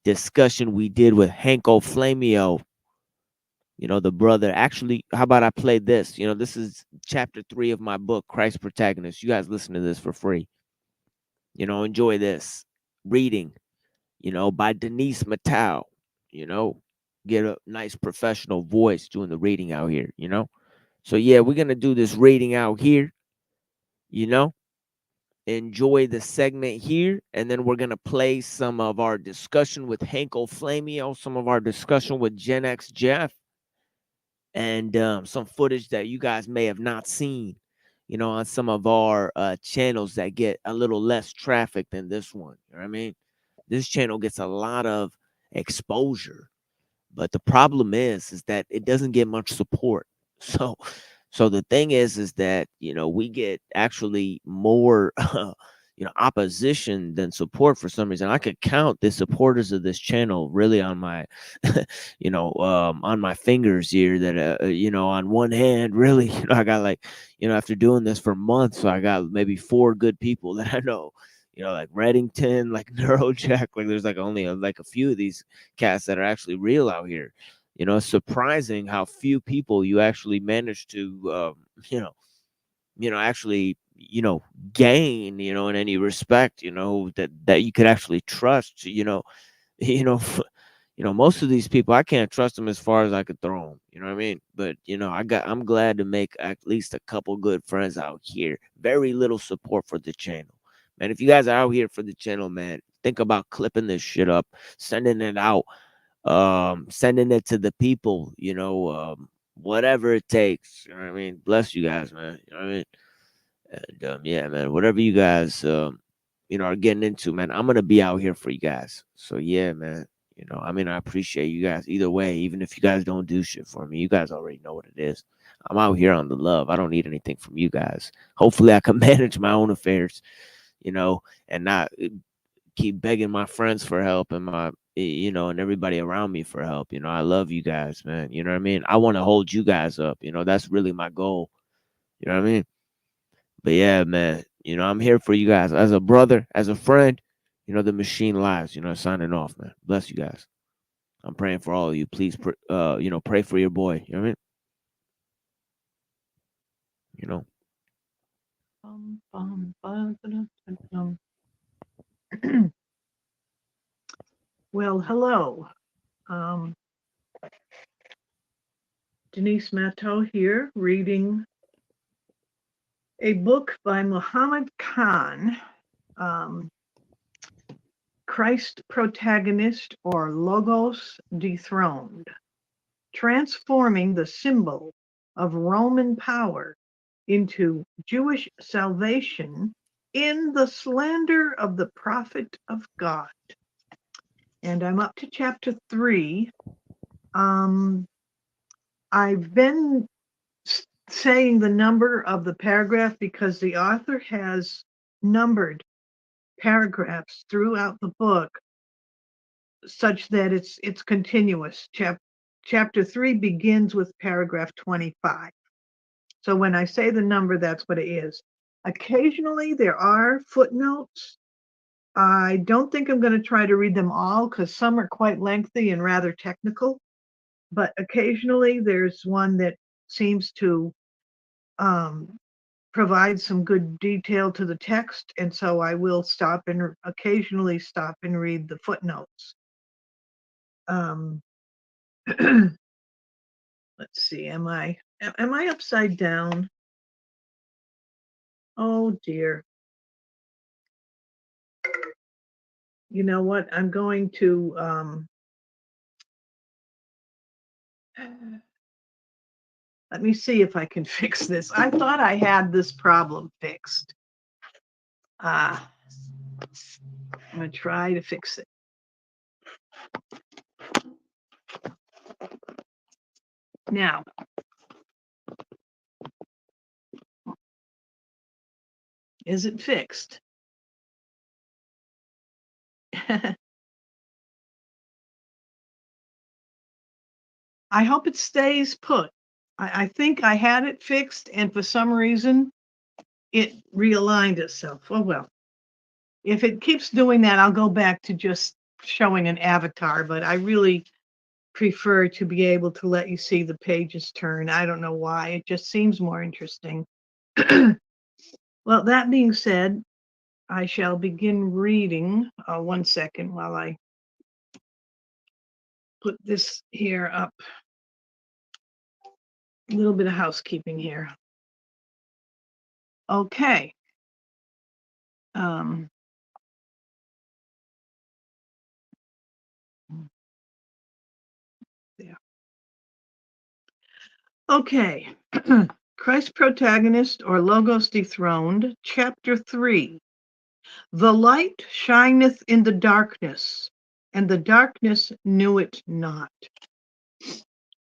discussion we did with Hanko Flamio. You know, the brother. Actually, how about I play this? You know, this is chapter 3 of my book, Christ Protagonist. You guys listen to this for free. You know, enjoy this reading, you know, by Denise Matau. You know, get a nice professional voice doing the reading out here, you know. So yeah, we're gonna do this reading out here, you know. Enjoy the segment here, and then we're gonna play some of our discussion with Hanko Flamio, some of our discussion with Gen X Jeff, and some footage that you guys may have not seen, you know, on some of our channels that get a little less traffic than this one. You know what I mean? This channel gets a lot of exposure, but the problem is that it doesn't get much support. So the thing is that, you know, we get actually more you know, opposition than support for some reason. I could count the supporters of this channel really on my you know, on my fingers here, that you know, on one hand, really, you know, I got like, you know, after doing this for months, so I got maybe 4 good people that I know, you know, like Reddington, like Neurojack, like there's like only like a few of these cats that are actually real out here. You know, it's surprising how few people you actually manage to you know, actually, you know, gain, you know, in any respect, you know, that you could actually trust, you know. you know, you know, most of these people, I can't trust them as far as I could throw them. You know what I mean? But you know, I'm glad to make at least a couple good friends out here. Very little support for the channel, man. If you guys are out here for the channel, man, think about clipping this shit up, sending it out, sending it to the people. You know, whatever it takes. You know what I mean? Bless you guys, man. You know what I mean? And yeah, man, whatever you guys you know, are getting into, man, I'm gonna be out here for you guys. So yeah, man. You know, I mean, I appreciate you guys either way. Even if you guys don't do shit for me, you guys already know what it is. I'm out here on the love. I don't need anything from you guys. Hopefully, I can manage my own affairs, you know, and not keep begging my friends for help and my, you know, and everybody around me for help. You know, I love you guys, man. You know what I mean? I want to hold you guys up. You know, that's really my goal. You know what I mean? But yeah, man, you know, I'm here for you guys as a brother, as a friend. You know, the Machine Lives. You know, signing off, man. Bless you guys. I'm praying for all of you. Please, you know, pray for your boy. You know what I mean? You know. Well, hello. Denise Matteau here, reading a book by Muhammad Khan, Christ Protagonist, or Logos Dethroned, transforming the symbol of Roman power into Jewish salvation in the slander of the prophet of God. And I'm up to chapter 3. I've been saying the number of the paragraph because the author has numbered paragraphs throughout the book such that it's continuous. Chapter 3 begins with paragraph 25. So when I say the number, that's what it is. Occasionally there are footnotes. I don't think I'm going to try to read them all because some are quite lengthy and rather technical, but occasionally there's one that seems to provides some good detail to the text, and so I will occasionally stop and read the footnotes. Let's see, am I upside down? Oh dear. You know what? I'm going to let me see if I can fix this. I thought I had this problem fixed. I'm going to try to fix it. Now, is it fixed? I hope it stays put. I think I had it fixed, and for some reason, it realigned itself. Oh, well. If it keeps doing that, I'll go back to just showing an avatar, but I really prefer to be able to let you see the pages turn. I don't know why. It just seems more interesting. Well, that being said, I shall begin reading. 1 second while I put this here up. A little bit of housekeeping here. Okay. There. Okay. Christ protagonist or Logos dethroned, chapter 3. The light shineth in the darkness, and the darkness knew it not.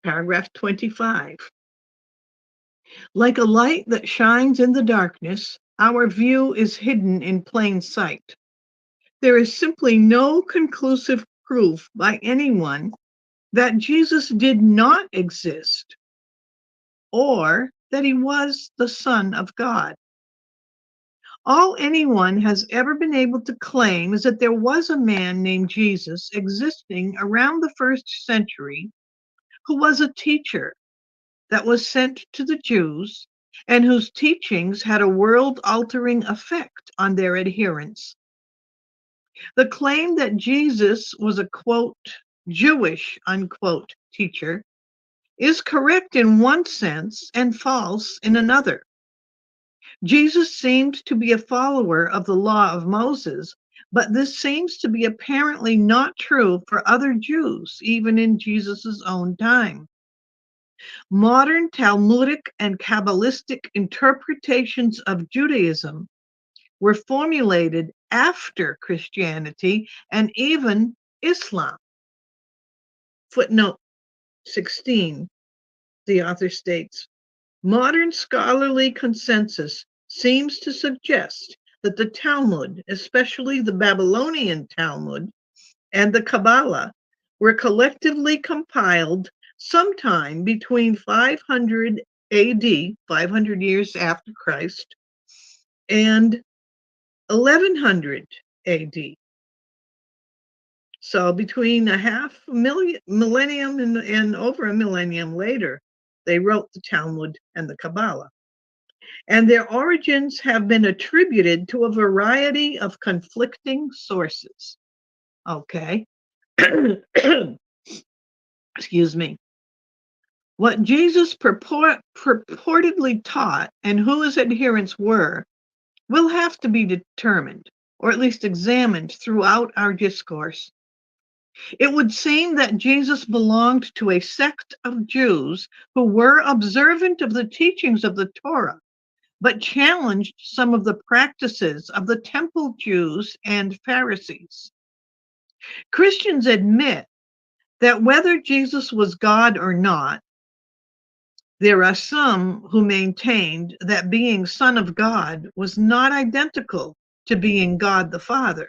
Paragraph 25. Like a light that shines in the darkness, our view is hidden in plain sight. There is simply no conclusive proof by anyone that Jesus did not exist or that he was the Son of God. All anyone has ever been able to claim is that there was a man named Jesus existing around the 1st century who was a teacher that was sent to the Jews and whose teachings had a world-altering effect on their adherents. The claim that Jesus was a, quote, Jewish, unquote, teacher is correct in one sense and false in another. Jesus seemed to be a follower of the law of Moses, but this seems to be apparently not true for other Jews, even in Jesus's own time. Modern Talmudic and Kabbalistic interpretations of Judaism were formulated after Christianity and even Islam. Footnote 16, the author states, modern scholarly consensus seems to suggest that the Talmud, especially the Babylonian Talmud and the Kabbalah, were collectively compiled sometime between 500 AD, 500 years after Christ, and 1100 AD. So between a millennium and over a millennium later, they wrote the Talmud and the Kabbalah. And their origins have been attributed to a variety of conflicting sources. Okay. Excuse me. What Jesus purportedly taught and who his adherents were will have to be determined, or at least examined throughout our discourse. It would seem that Jesus belonged to a sect of Jews who were observant of the teachings of the Torah, but challenged some of the practices of the temple Jews and Pharisees. Christians admit that whether Jesus was God or not, there are some who maintained that being Son of God was not identical to being God the Father.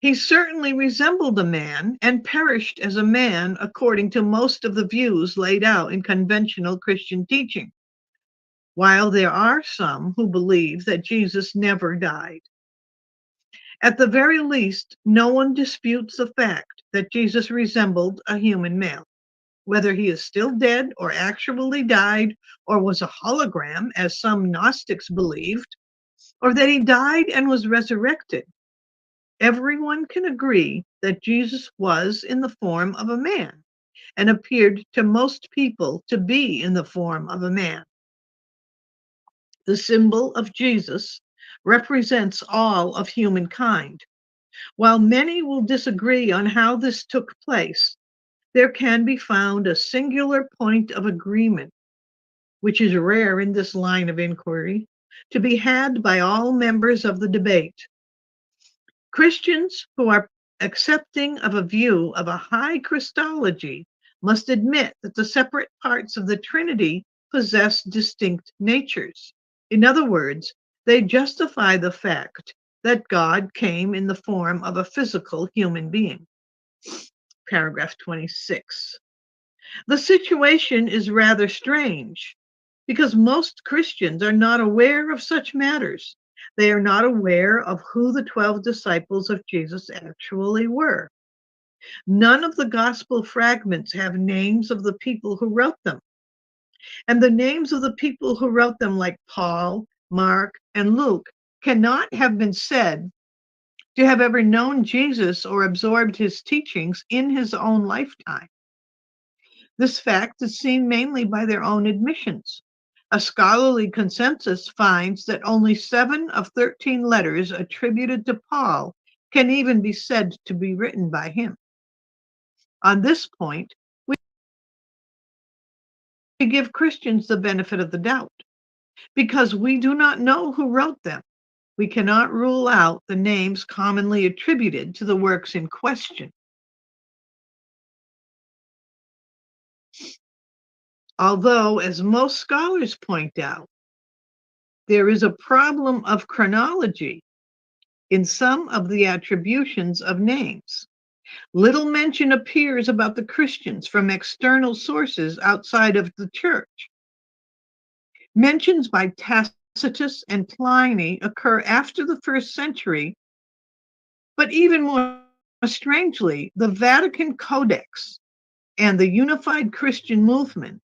He certainly resembled a man and perished as a man according to most of the views laid out in conventional Christian teaching, while there are some who believe that Jesus never died. At the very least, no one disputes the fact that Jesus resembled a human male. whether he is still dead or actually died or was a hologram, as some Gnostics believed, or that he died and was resurrected. Everyone can agree that Jesus was in the form of a man and appeared to most people to be in the form of a man. The symbol of Jesus represents all of humankind. While many will disagree on how this took place, there can be found a singular point of agreement, which is rare in this line of inquiry, to be had by all members of the debate. Christians who are accepting of a view of a high Christology must admit that the separate parts of the Trinity possess distinct natures. In other words, they justify the fact that God came in the form of a physical human being. Paragraph 26. The situation is rather strange because most Christians are not aware of such matters. They are not aware of who the 12 disciples of Jesus actually were. None of the gospel fragments have names of the people who wrote them. And the names of the people who wrote them, like Paul, Mark, and Luke, cannot have been said to have ever known Jesus or absorbed his teachings in his own lifetime. This fact is seen mainly by their own admissions. A scholarly consensus finds that only 7 of 13 letters attributed to Paul can even be said to be written by him. On this point, we give Christians the benefit of the doubt. Because we do not know who wrote them, we cannot rule out the names commonly attributed to the works in question. Although, as most scholars point out, there is a problem of chronology in some of the attributions of names. Little mention appears about the Christians from external sources outside of the church. Mentions by Tacitus and Pliny occur after the 1st century, but even more strangely, the Vatican Codex and the unified Christian movement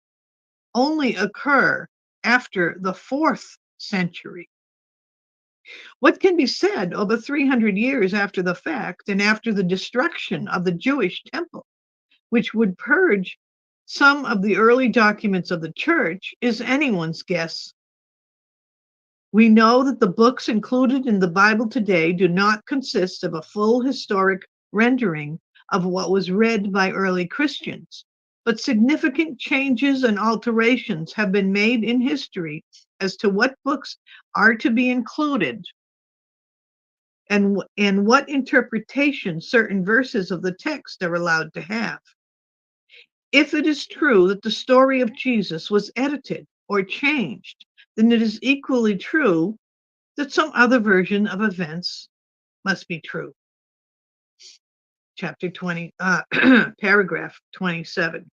only occur after the 4th century. What can be said over 300 years after the fact and after the destruction of the Jewish temple, which would purge some of the early documents of the church, is anyone's guess. We know that the books included in the Bible today do not consist of a full historic rendering of what was read by early Christians, but significant changes and alterations have been made in history as to what books are to be included and what interpretation certain verses of the text are allowed to have. If it is true that the story of Jesus was edited or changed, then it is equally true that some other version of events must be true. Chapter 20, paragraph 27.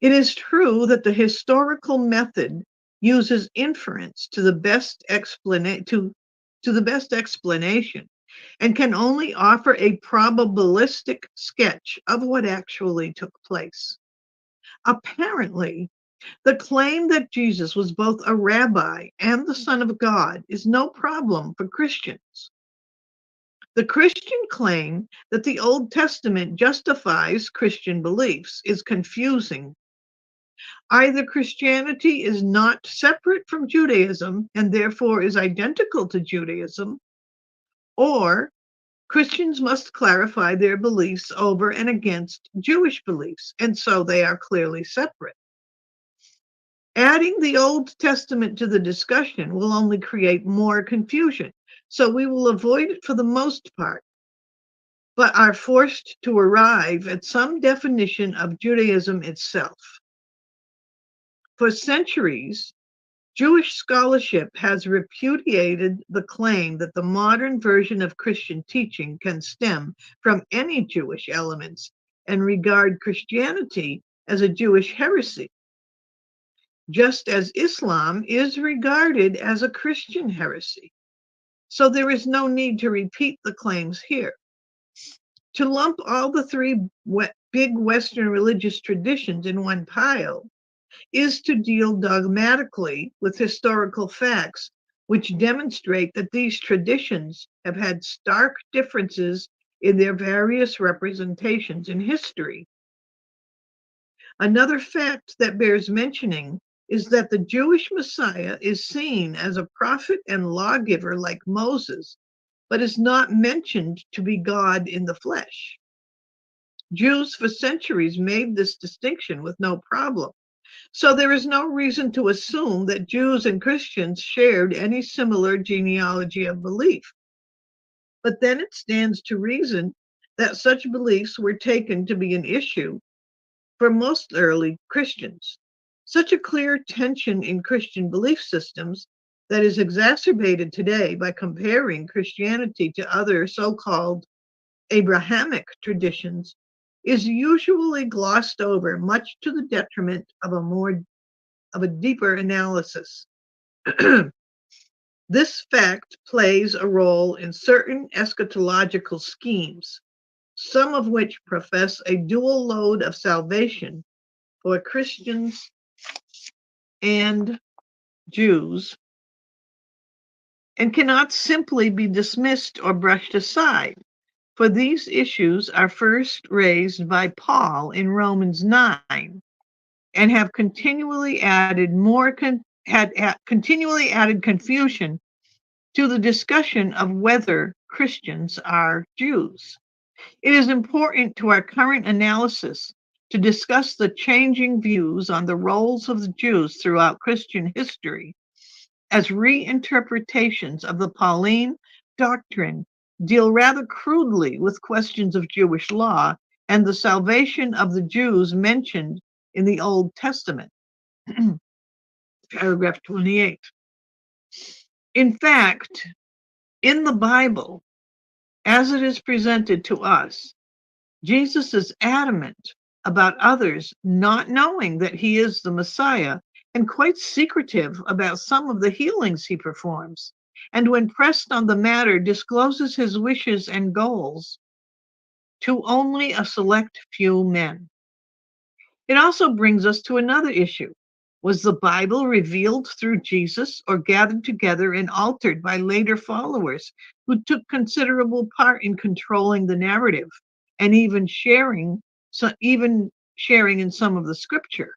It is true that the historical method uses inference to the best explanation and can only offer a probabilistic sketch of what actually took place. Apparently, the claim that Jesus was both a rabbi and the Son of God is no problem for Christians. The Christian claim that the Old Testament justifies Christian beliefs is confusing. Either Christianity is not separate from Judaism and therefore is identical to Judaism, or Christians must clarify their beliefs over and against Jewish beliefs, and so they are clearly separate. Adding the Old Testament to the discussion will only create more confusion, so we will avoid it for the most part, but are forced to arrive at some definition of Judaism itself. For centuries, Jewish scholarship has repudiated the claim that the modern version of Christian teaching can stem from any Jewish elements and regard Christianity as a Jewish heresy, just as Islam is regarded as a Christian heresy. So there is no need to repeat the claims here. To lump all the three big Western religious traditions in one pile is to deal dogmatically with historical facts which demonstrate that these traditions have had stark differences in their various representations in history. Another fact that bears mentioning is that the Jewish Messiah is seen as a prophet and lawgiver like Moses, but is not mentioned to be God in the flesh. Jews for centuries made this distinction with no problem. So there is no reason to assume that Jews and Christians shared any similar genealogy of belief. But then it stands to reason that such beliefs were taken to be an issue for most early Christians. Such a clear tension in Christian belief systems that is exacerbated today by comparing Christianity to other so-called Abrahamic traditions is usually glossed over, much to the detriment of a deeper analysis. This fact plays a role in certain eschatological schemes, some of which profess a dual load of salvation for Christians and Jews, and cannot simply be dismissed or brushed aside, for these issues are first raised by Paul in Romans 9 and have continually added continually added confusion to the discussion of whether Christians are Jews. It is important to our current analysis to discuss the changing views on the roles of the Jews throughout Christian history, as reinterpretations of the Pauline doctrine deal rather crudely with questions of Jewish law and the salvation of the Jews mentioned in the Old Testament. Paragraph 28. In fact, in the Bible, as it is presented to us, Jesus is adamant about others not knowing that he is the Messiah and quite secretive about some of the healings he performs, and when pressed on the matter, discloses his wishes and goals to only a select few men. It also brings us to another issue. Was the Bible revealed through Jesus or gathered together and altered by later followers who took considerable part in controlling the narrative and even sharing in some of the scripture?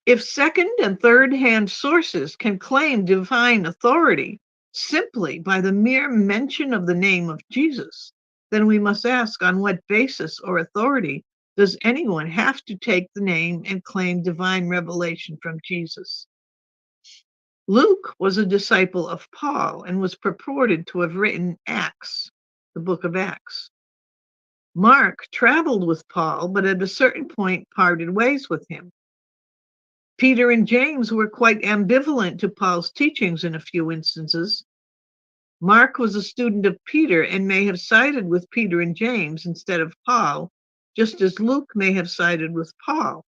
If second and third hand sources can claim divine authority simply by the mere mention of the name of Jesus, then we must ask, on what basis or authority does anyone have to take the name and claim divine revelation from Jesus? Luke was a disciple of Paul and was purported to have written Acts, the book of Acts. Mark traveled with Paul, but at a certain point parted ways with him. Peter and James were quite ambivalent to Paul's teachings in a few instances. Mark was a student of Peter and may have sided with Peter and James instead of Paul, just as Luke may have sided with Paul.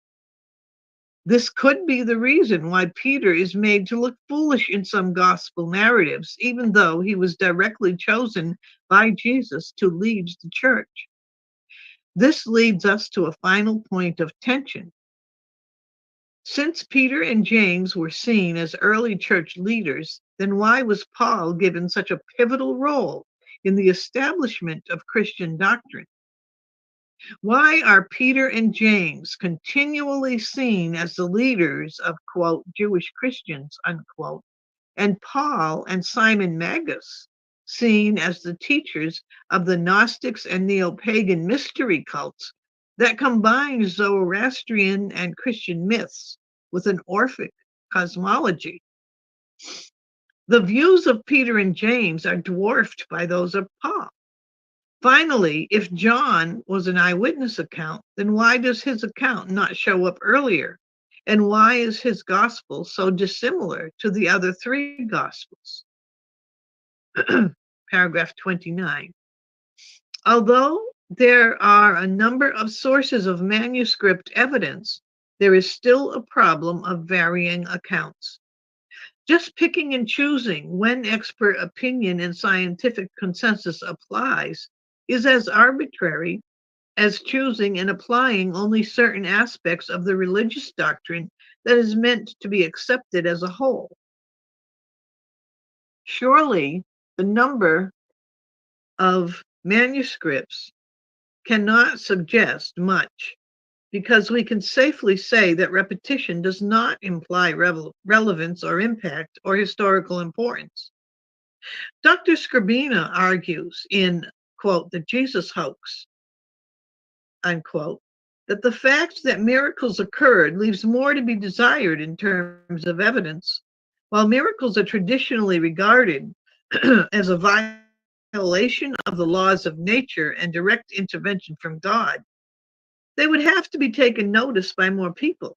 This could be the reason why Peter is made to look foolish in some gospel narratives, even though he was directly chosen by Jesus to lead the church. This leads us to a final point of tension. Since Peter and James were seen as early church leaders, then why was Paul given such a pivotal role in the establishment of Christian doctrine? Why are Peter and James continually seen as the leaders of, quote, Jewish Christians, unquote, and Paul and Simon Magus seen as the teachers of the Gnostics and neo-pagan mystery cults that combine Zoroastrian and Christian myths with an Orphic cosmology? The views of Peter and James are dwarfed by those of Paul. Finally, if John was an eyewitness account, then why does his account not show up earlier? And why is his gospel so dissimilar to the other three gospels? Paragraph 29. Although there are a number of sources of manuscript evidence, there is still a problem of varying accounts. Just picking and choosing when expert opinion and scientific consensus applies is as arbitrary as choosing and applying only certain aspects of the religious doctrine that is meant to be accepted as a whole. Surely the number of manuscripts cannot suggest much, because we can safely say that repetition does not imply relevance or impact or historical importance. Dr. Scribina argues in, quote, The Jesus Hoax, unquote, that the fact that miracles occurred leaves more to be desired in terms of evidence. While miracles are traditionally regarded as a violation of the laws of nature and direct intervention from God, they would have to be taken notice by more people.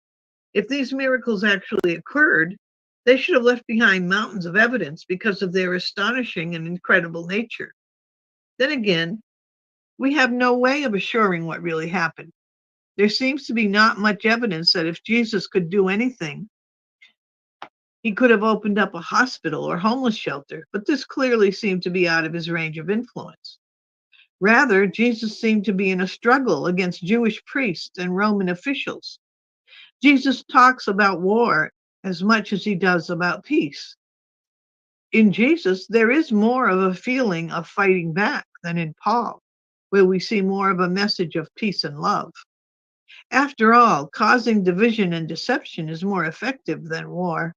If these miracles actually occurred, they should have left behind mountains of evidence because of their astonishing and incredible nature. Then again, we have no way of assuring what really happened. There seems to be not much evidence that if Jesus could do anything, he could have opened up a hospital or homeless shelter, but this clearly seemed to be out of his range of influence. Rather, Jesus seemed to be in a struggle against Jewish priests and Roman officials. Jesus talks about war as much as he does about peace. In Jesus, there is more of a feeling of fighting back than in Paul, where we see more of a message of peace and love. After all, causing division and deception is more effective than war.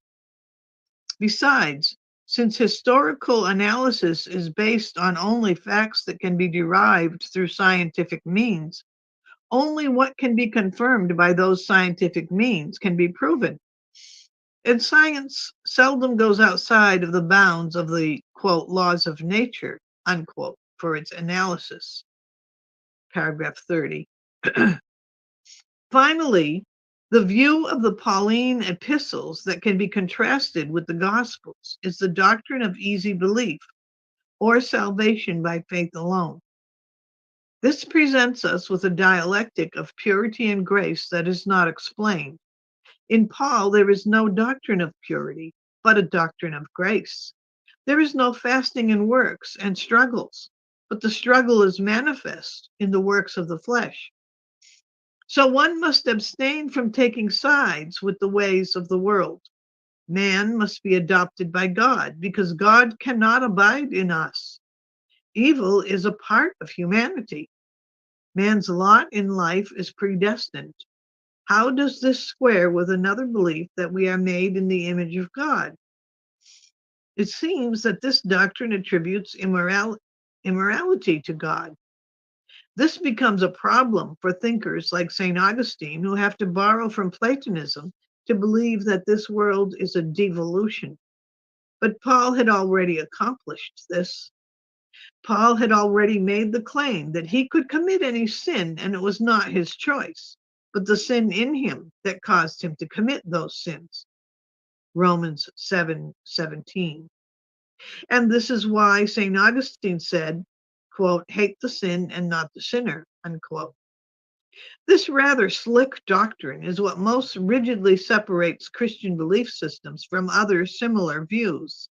Besides, since historical analysis is based on only facts that can be derived through scientific means, only what can be confirmed by those scientific means can be proven. And science seldom goes outside of the bounds of the, quote, laws of nature, unquote, for its analysis. Paragraph 30. Finally, the view of the Pauline epistles that can be contrasted with the Gospels is the doctrine of easy belief, or salvation by faith alone. This presents us with a dialectic of purity and grace that is not explained. In Paul, there is no doctrine of purity, but a doctrine of grace. There is no fasting and works and struggles, but the struggle is manifest in the works of the flesh. So one must abstain from taking sides with the ways of the world. Man must be adopted by God because God cannot abide in us. Evil is a part of humanity. Man's lot in life is predestined. How does this square with another belief that we are made in the image of God? It seems that this doctrine attributes immorality to God. This becomes a problem for thinkers like St. Augustine, who have to borrow from Platonism to believe that this world is a devolution. But Paul had already accomplished this. Paul had already made the claim that he could commit any sin, and it was not his choice, but the sin in him that caused him to commit those sins. Romans 7:17. And this is why St. Augustine said, quote, hate the sin and not the sinner, unquote. This rather slick doctrine is what most rigidly separates Christian belief systems from other similar views.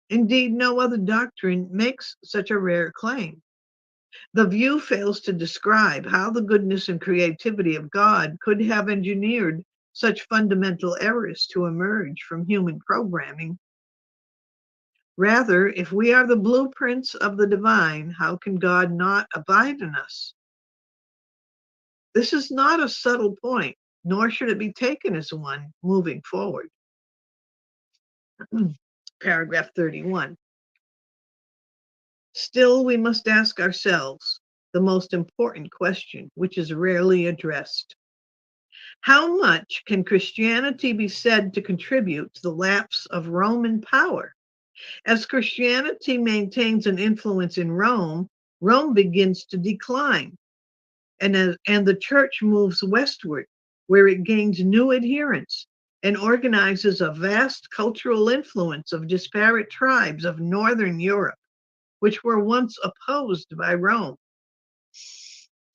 Indeed, no other doctrine makes such a rare claim. The view fails to describe how the goodness and creativity of God could have engineered such fundamental errors to emerge from human programming. Rather, if we are the blueprints of the divine, how can God not abide in us? This is not a subtle point, nor should it be taken as one moving forward. Paragraph 31. Still, we must ask ourselves the most important question, which is rarely addressed. How much can Christianity be said to contribute to the lapse of Roman power? As Christianity maintains an influence in Rome, Rome begins to decline. And the church moves westward, where it gains new adherents and organizes a vast cultural influence of disparate tribes of Northern Europe, which were once opposed by Rome.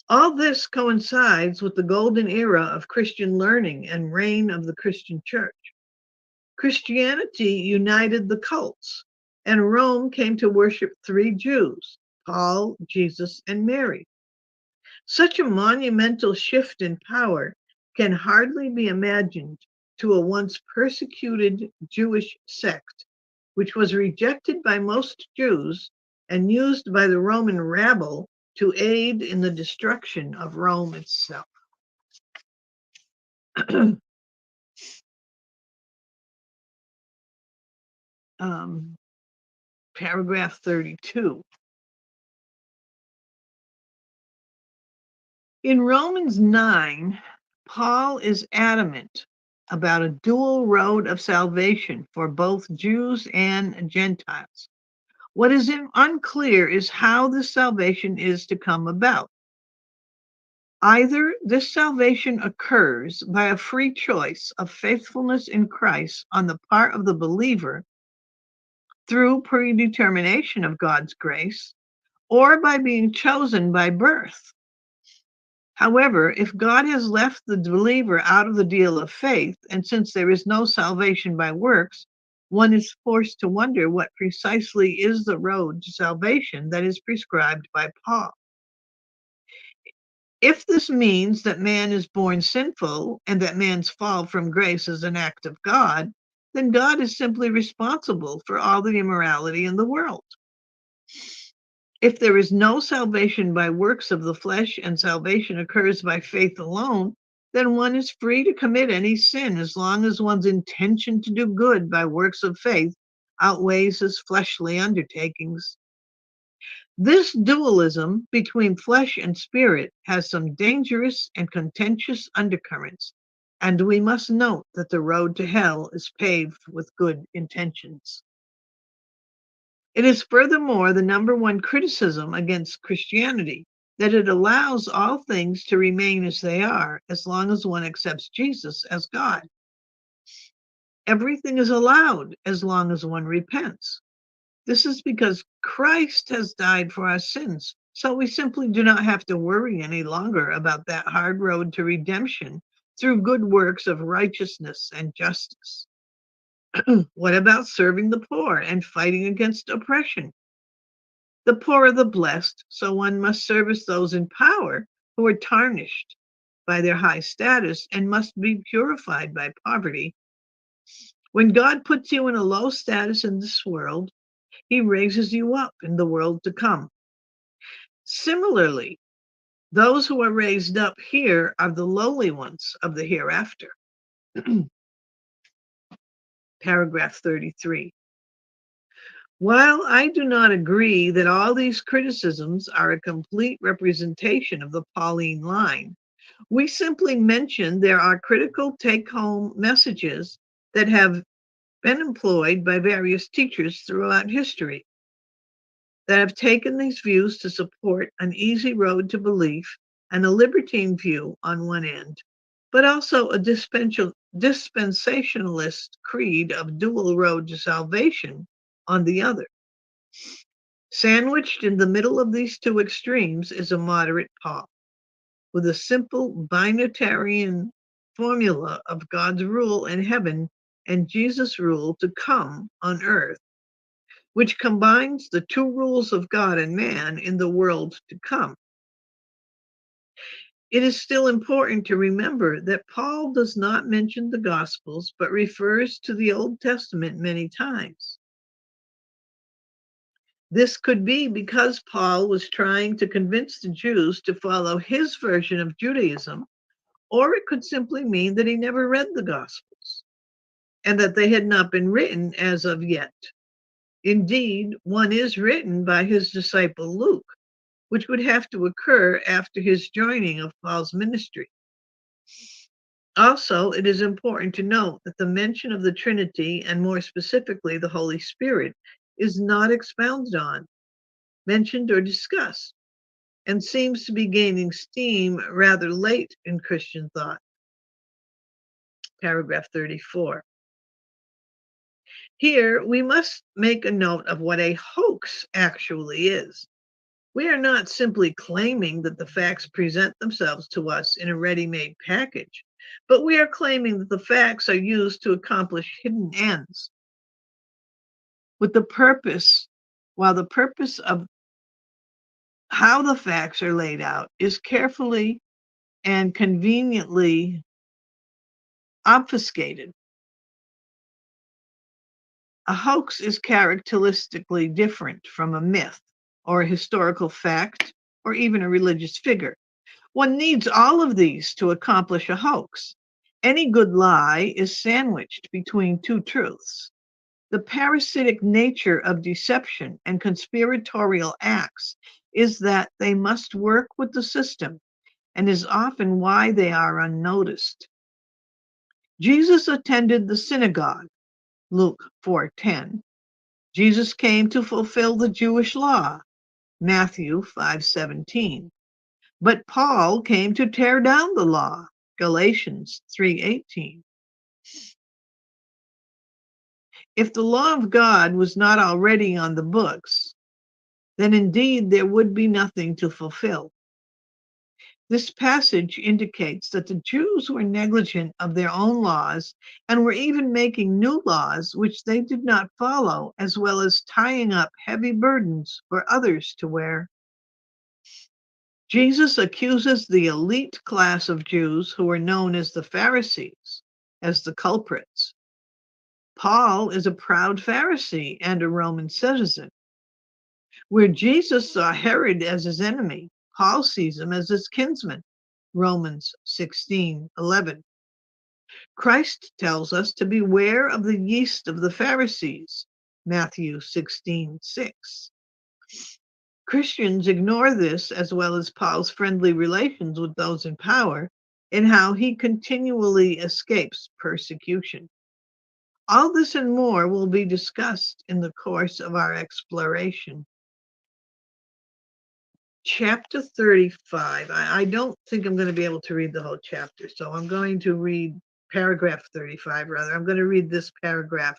All this coincides with the golden era of Christian learning and reign of the Christian church. Christianity united the cults, and Rome came to worship three Jews, Paul, Jesus, and Mary. Such a monumental shift in power can hardly be imagined to a once persecuted Jewish sect, which was rejected by most Jews and used by the Roman rabble to aid in the destruction of Rome itself. Paragraph 32. In Romans 9, Paul is adamant about a dual road of salvation for both Jews and Gentiles. What is unclear is how this salvation is to come about. Either this salvation occurs by a free choice of faithfulness in Christ on the part of the believer through predetermination of God's grace, or by being chosen by birth. However, if God has left the believer out of the deal of faith, and since there is no salvation by works, one is forced to wonder what precisely is the road to salvation that is prescribed by Paul. If this means that man is born sinful and that man's fall from grace is an act of God, then God is simply responsible for all the immorality in the world. If there is no salvation by works of the flesh and salvation occurs by faith alone, then one is free to commit any sin as long as one's intention to do good by works of faith outweighs his fleshly undertakings. This dualism between flesh and spirit has some dangerous and contentious undercurrents, and we must note that the road to hell is paved with good intentions. It is furthermore the number one criticism against Christianity that it allows all things to remain as they are as long as one accepts Jesus as God. Everything is allowed as long as one repents. This is because Christ has died for our sins, so we simply do not have to worry any longer about that hard road to redemption through good works of righteousness and justice. What about serving the poor and fighting against oppression? The poor are the blessed, so one must service those in power who are tarnished by their high status and must be purified by poverty. When God puts you in a low status in this world, he raises you up in the world to come. Similarly, those who are raised up here are the lowly ones of the hereafter. Paragraph 33. While I do not agree that all these criticisms are a complete representation of the Pauline line, we simply mention there are critical take-home messages that have been employed by various teachers throughout history that have taken these views to support an easy road to belief and a libertine view on one end, but also a dispensationalist creed of dual road to salvation on the other. Sandwiched in the middle of these two extremes is a moderate Paul, with a simple binitarian formula of God's rule in heaven and Jesus' rule to come on earth, which combines the two rules of God and man in the world to come. It is still important to remember that Paul does not mention the Gospels, but refers to the Old Testament many times. This could be because Paul was trying to convince the Jews to follow his version of Judaism, or it could simply mean that he never read the Gospels and that they had not been written as of yet. Indeed, one is written by his disciple Luke, which would have to occur after his joining of Paul's ministry. Also, it is important to note that the mention of the Trinity, and more specifically the Holy Spirit, is not expounded on, mentioned, or discussed, and seems to be gaining steam rather late in Christian thought. Paragraph 34. Here, we must make a note of what a hoax actually is. We are not simply claiming that the facts present themselves to us in a ready-made package, but we are claiming that the facts are used to accomplish hidden ends. While the purpose of how the facts are laid out is carefully and conveniently obfuscated. A hoax is characteristically different from a myth or a historical fact or even a religious figure. One needs all of these to accomplish a hoax. Any good lie is sandwiched between two truths. The parasitic nature of deception and conspiratorial acts is that they must work with the system and is often why they are unnoticed. Jesus attended the synagogue, Luke 4:10. Jesus came to fulfill the Jewish law, Matthew 5:17. But Paul came to tear down the law, Galatians 3:18. If the law of God was not already on the books, then indeed there would be nothing to fulfill. This passage indicates that the Jews were negligent of their own laws and were even making new laws which they did not follow, as well as tying up heavy burdens for others to wear. Jesus accuses the elite class of Jews who are known as the Pharisees as the culprits. Paul is a proud Pharisee and a Roman citizen. Where Jesus saw Herod as his enemy, Paul sees him as his kinsman, Romans 16:11. Christ tells us to beware of the yeast of the Pharisees, Matthew 16:6. Christians ignore this, as well as Paul's friendly relations with those in power, and how he continually escapes persecution. All this and more will be discussed in the course of our exploration. Chapter 35. I don't think I'm going to be able to read the whole chapter, so I'm going to read paragraph 35, rather. I'm going to read this paragraph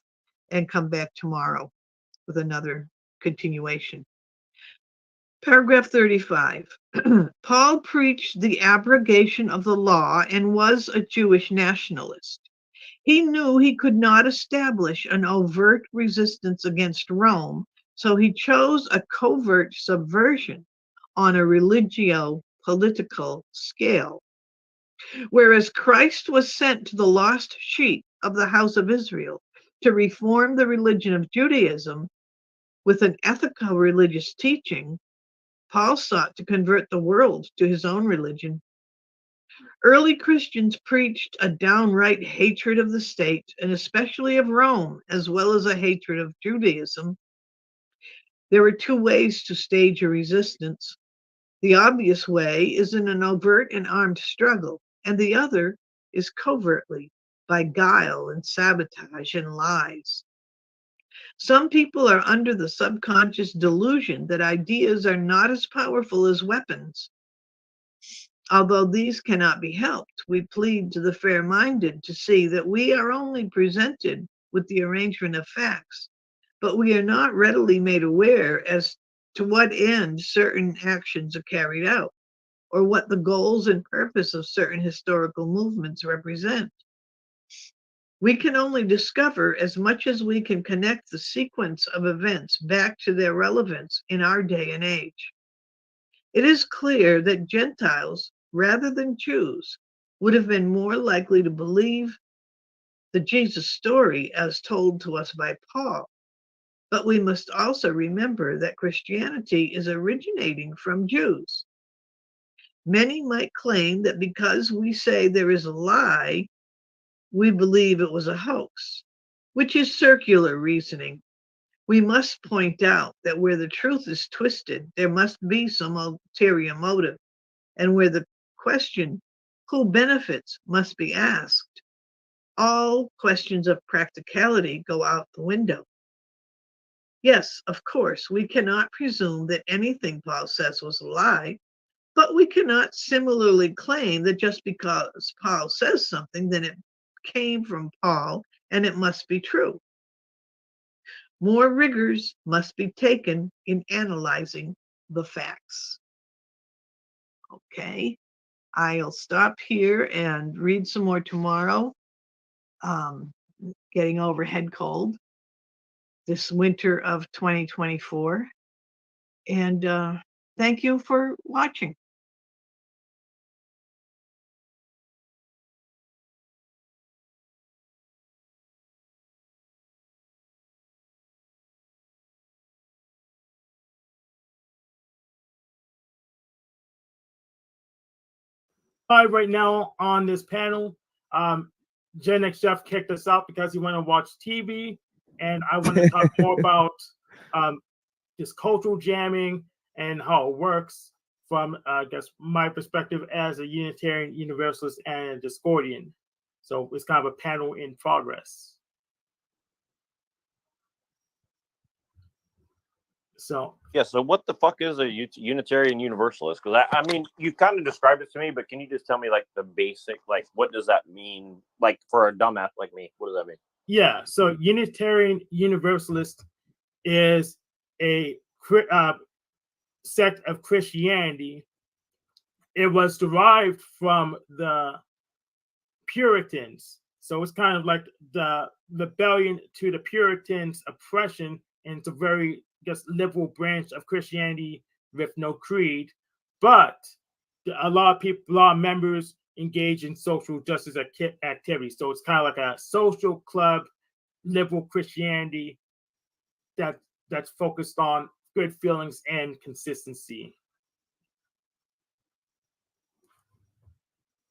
and come back tomorrow with another continuation. Paragraph 35. Paul preached the abrogation of the law and was a Jewish nationalist. He knew he could not establish an overt resistance against Rome, so he chose a covert subversion on a religio-political scale. Whereas Christ was sent to the lost sheep of the house of Israel to reform the religion of Judaism with an ethical religious teaching, Paul sought to convert the world to his own religion. Early Christians preached a downright hatred of the state, and especially of Rome, as well as a hatred of Judaism. There are two ways to stage a resistance. The obvious way is in an overt and armed struggle, and the other is covertly, by guile and sabotage and lies. Some people are under the subconscious delusion that ideas are not as powerful as weapons. Although these cannot be helped, we plead to the fair-minded to see that we are only presented with the arrangement of facts, but we are not readily made aware as to what end certain actions are carried out, or what the goals and purpose of certain historical movements represent. We can only discover as much as we can connect the sequence of events back to their relevance in our day and age. It is clear that Gentiles, rather than Jews, would have been more likely to believe the Jesus story as told to us by Paul. But we must also remember that Christianity is originating from Jews. Many might claim that because we say there is a lie, we believe it was a hoax, which is circular reasoning. We must point out that where the truth is twisted, there must be some ulterior motive, and where the question, who benefits, must be asked. All questions of practicality go out the window. Yes, of course, we cannot presume that anything Paul says was a lie, but we cannot similarly claim that just because Paul says something, then it came from Paul and it must be true. More rigors must be taken in analyzing the facts. Okay, I'll stop here and read some more tomorrow. Getting over head cold this winter of 2024. And Thank you for watching. Right now on this panel, Gen X Jeff kicked us out because he wanted to watch TV, and I want to talk more about this cultural jamming and how it works from, I guess, my perspective as a Unitarian Universalist and a Discordian. So it's kind of a panel in progress. So yeah. So what the fuck is a Unitarian Universalist? Because I mean, you kind of described it to me, but can you just tell me like the basic, like what does that mean? Like for a dumbass like me, what does that mean? yeah, so Unitarian Universalist is a sect of Christianity. It was derived from the Puritans. So it's kind of like the rebellion to the Puritans' oppression, and it's a very, I guess, liberal branch of Christianity with no creed. But a lot of people, a lot of members engage in social justice activities. So it's kind of like a social club, liberal Christianity that's focused on good feelings and consistency.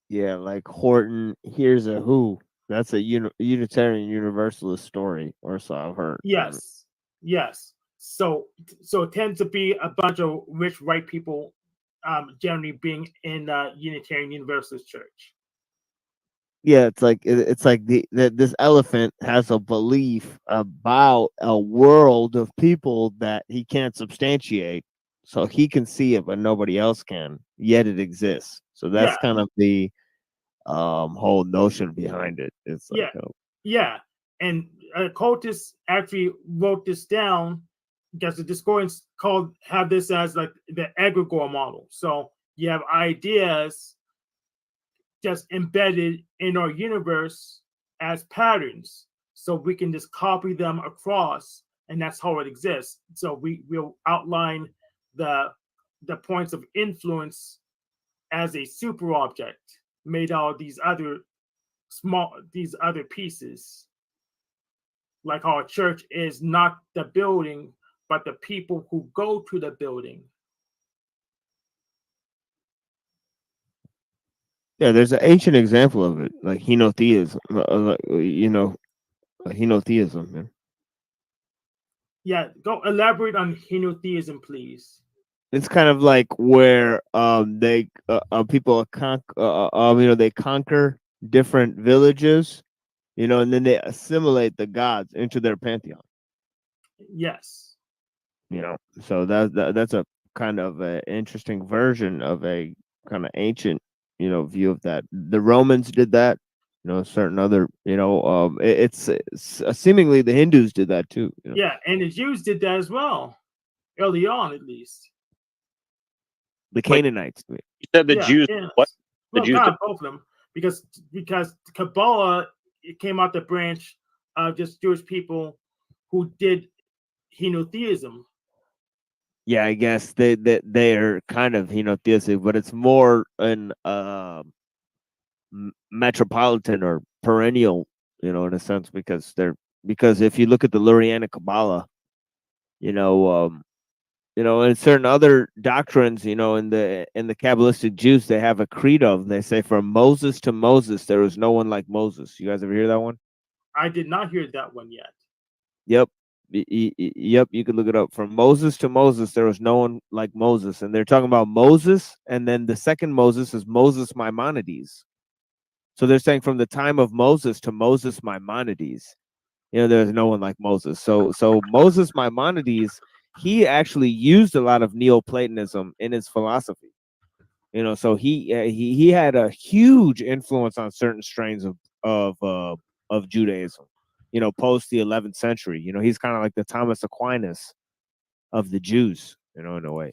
Yeah, like Horton, here's a who. That's a Unitarian Universalist story, or so I've heard. Yes, yes. So it tends to be a bunch of rich white people, generally being in Unitarian Universalist church. Yeah, it's like this elephant has a belief about a world of people that he can't substantiate, so he can see it, but nobody else can. Yet it exists. So that's kind of the whole notion behind it. It's like, yeah. And Cultus actually wrote this down because the Discordians have this as like the egregore model. So you have ideas just embedded in our universe as patterns, so we can just copy them across, and that's how it exists. So we'll outline the points of influence as a super object made out of these other pieces. Like our church is not the building, but the people who go to the building. yeah, there's an ancient example of it, like henotheism. Henotheism, man. Yeah, go elaborate on henotheism, please. It's kind of like where they people they conquer different villages, and then they assimilate the gods into their pantheon. Yes. So that's a kind of an interesting version of a kind of ancient, view of that. The Romans did that. Certain other, it's seemingly the Hindus did that too. Yeah, and the Jews did that as well, early on at least. The Canaanites. You said the Jews. Yeah. What? The Jews did both of them, because Kabbalah, it came out the branch of just Jewish people who did henotheism. Yeah, I guess they are kind of henotheistic, but it's more an metropolitan or perennial, in a sense, because if you look at the Lurianic Kabbalah, and certain other doctrines, in the Kabbalistic Jews, they have a creed of. They say, from Moses to Moses, there was no one like Moses. You guys ever hear that one? I did not hear that one yet. Yep. Yep, you could look it up. From Moses to Moses, there was no one like Moses. And they're talking about Moses, and then the second Moses is Moses Maimonides. So they're saying from the time of Moses to Moses Maimonides, there's no one like Moses. So Moses Maimonides, he actually used a lot of Neoplatonism in his philosophy. So he had a huge influence on certain strains of Judaism. Post the 11th century. He's kind of like the Thomas Aquinas of the Jews. In a way.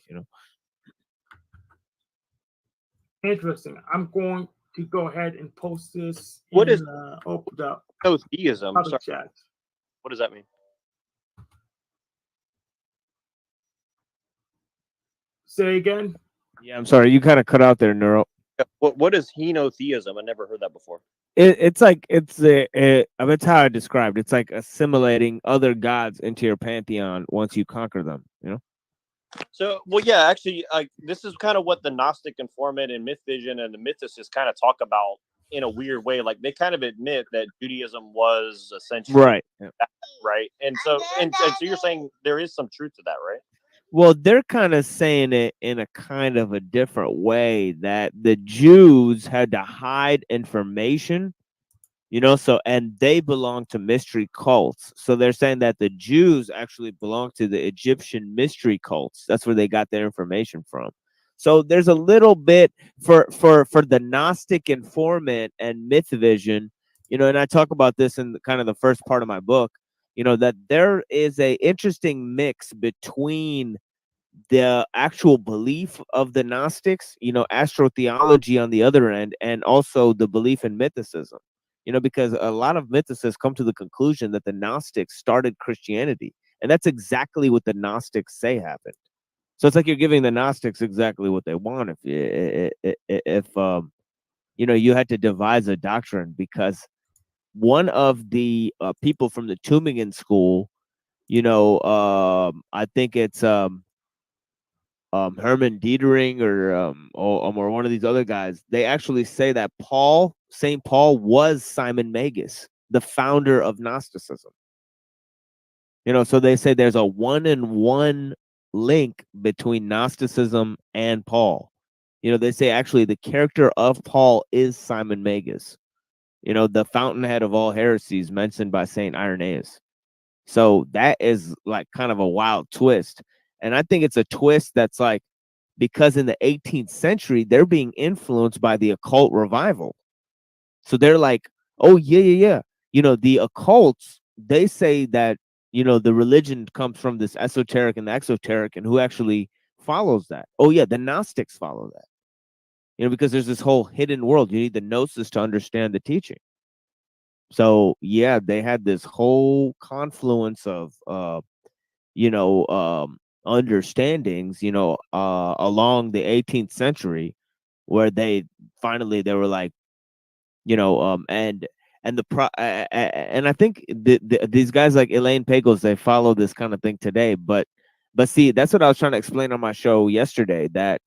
Interesting. I'm going to go ahead and post this. What is theism? Chat. What does that mean? Say again. Yeah, I'm sorry, you kind of cut out there, Neuro. What is henotheism? I never heard that before. It's like it's how I described. It's like assimilating other gods into your pantheon once you conquer them. You know. So, well, yeah, actually, this is kind of what the Gnostic informant and myth vision and the mythicists kind of talk about in a weird way. Like they kind of admit that Judaism was essentially Right. that, right, and so you're saying there is some truth to that, right? Well, they're kind of saying it in a kind of a different way, that the Jews had to hide information, you know, so, and they belong to mystery cults. So they're saying that the Jews actually belong to the Egyptian mystery cults. That's where they got their information from. So there's a little bit for the Gnostic informant and myth vision, you know, and I talk about this in kind of the first part of my book, you know, that there is a interesting mix between the actual belief of the Gnostics, you know, astrotheology on the other end, and also the belief in mythicism, you know, because a lot of mythicists come to the conclusion that the Gnostics started Christianity. And that's exactly what the Gnostics say happened. So it's like you're giving the Gnostics exactly what they want. If you know, you had to devise a doctrine, because one of the people from the Tübingen school, you know, I think it's Herman Dietering or one of these other guys, they actually say that St. Paul was Simon Magus, the founder of Gnosticism. You know, so they say there's a 1-in-1 link between Gnosticism and Paul. You know, they say actually the character of Paul is Simon Magus, you know, the fountainhead of all heresies mentioned by St. Irenaeus. So that is like kind of a wild twist. And I think it's a twist that's like, because in the 18th century, they're being influenced by the occult revival. So they're like, oh, yeah. You know, the occults, they say that, you know, the religion comes from this esoteric and the exoteric, and who actually follows that? Oh, yeah, the Gnostics follow that. You know, because there's this whole hidden world. You need the gnosis to understand the teaching. So, yeah, they had this whole confluence of, you know, understandings, you know, along the 18th century, where they were like, you know, and I think these guys like Elaine Pagels, they follow this kind of thing today. But see, that's what I was trying to explain on my show yesterday, that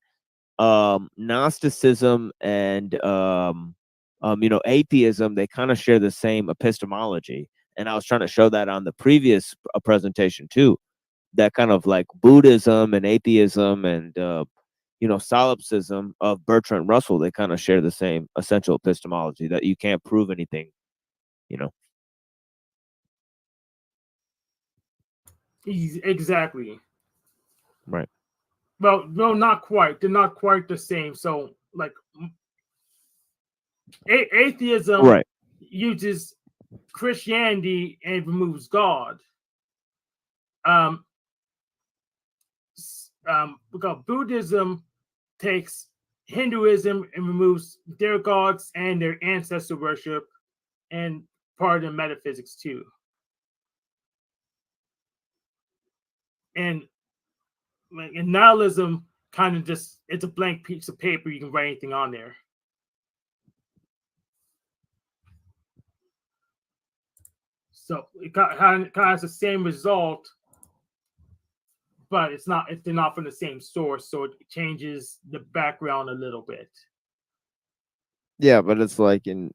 Gnosticism and you know, atheism, they kind of share the same epistemology. And I was trying to show that on the previous presentation too, that kind of like Buddhism and atheism and you know, solipsism of Bertrand Russell, they kind of share the same essential epistemology, that you can't prove anything, you know. Exactly. Right. Well, no, not quite. They're not quite the same. So, like, atheism Right. uses Christianity and removes God. Because Buddhism takes Hinduism and removes their gods and their ancestor worship and part of the metaphysics too. And like in nihilism, kind of just, it's a blank piece of paper, you can write anything on there. So it kind of has the same result, but it's not, if they're not from the same source, so it changes the background a little bit. Yeah, but it's like in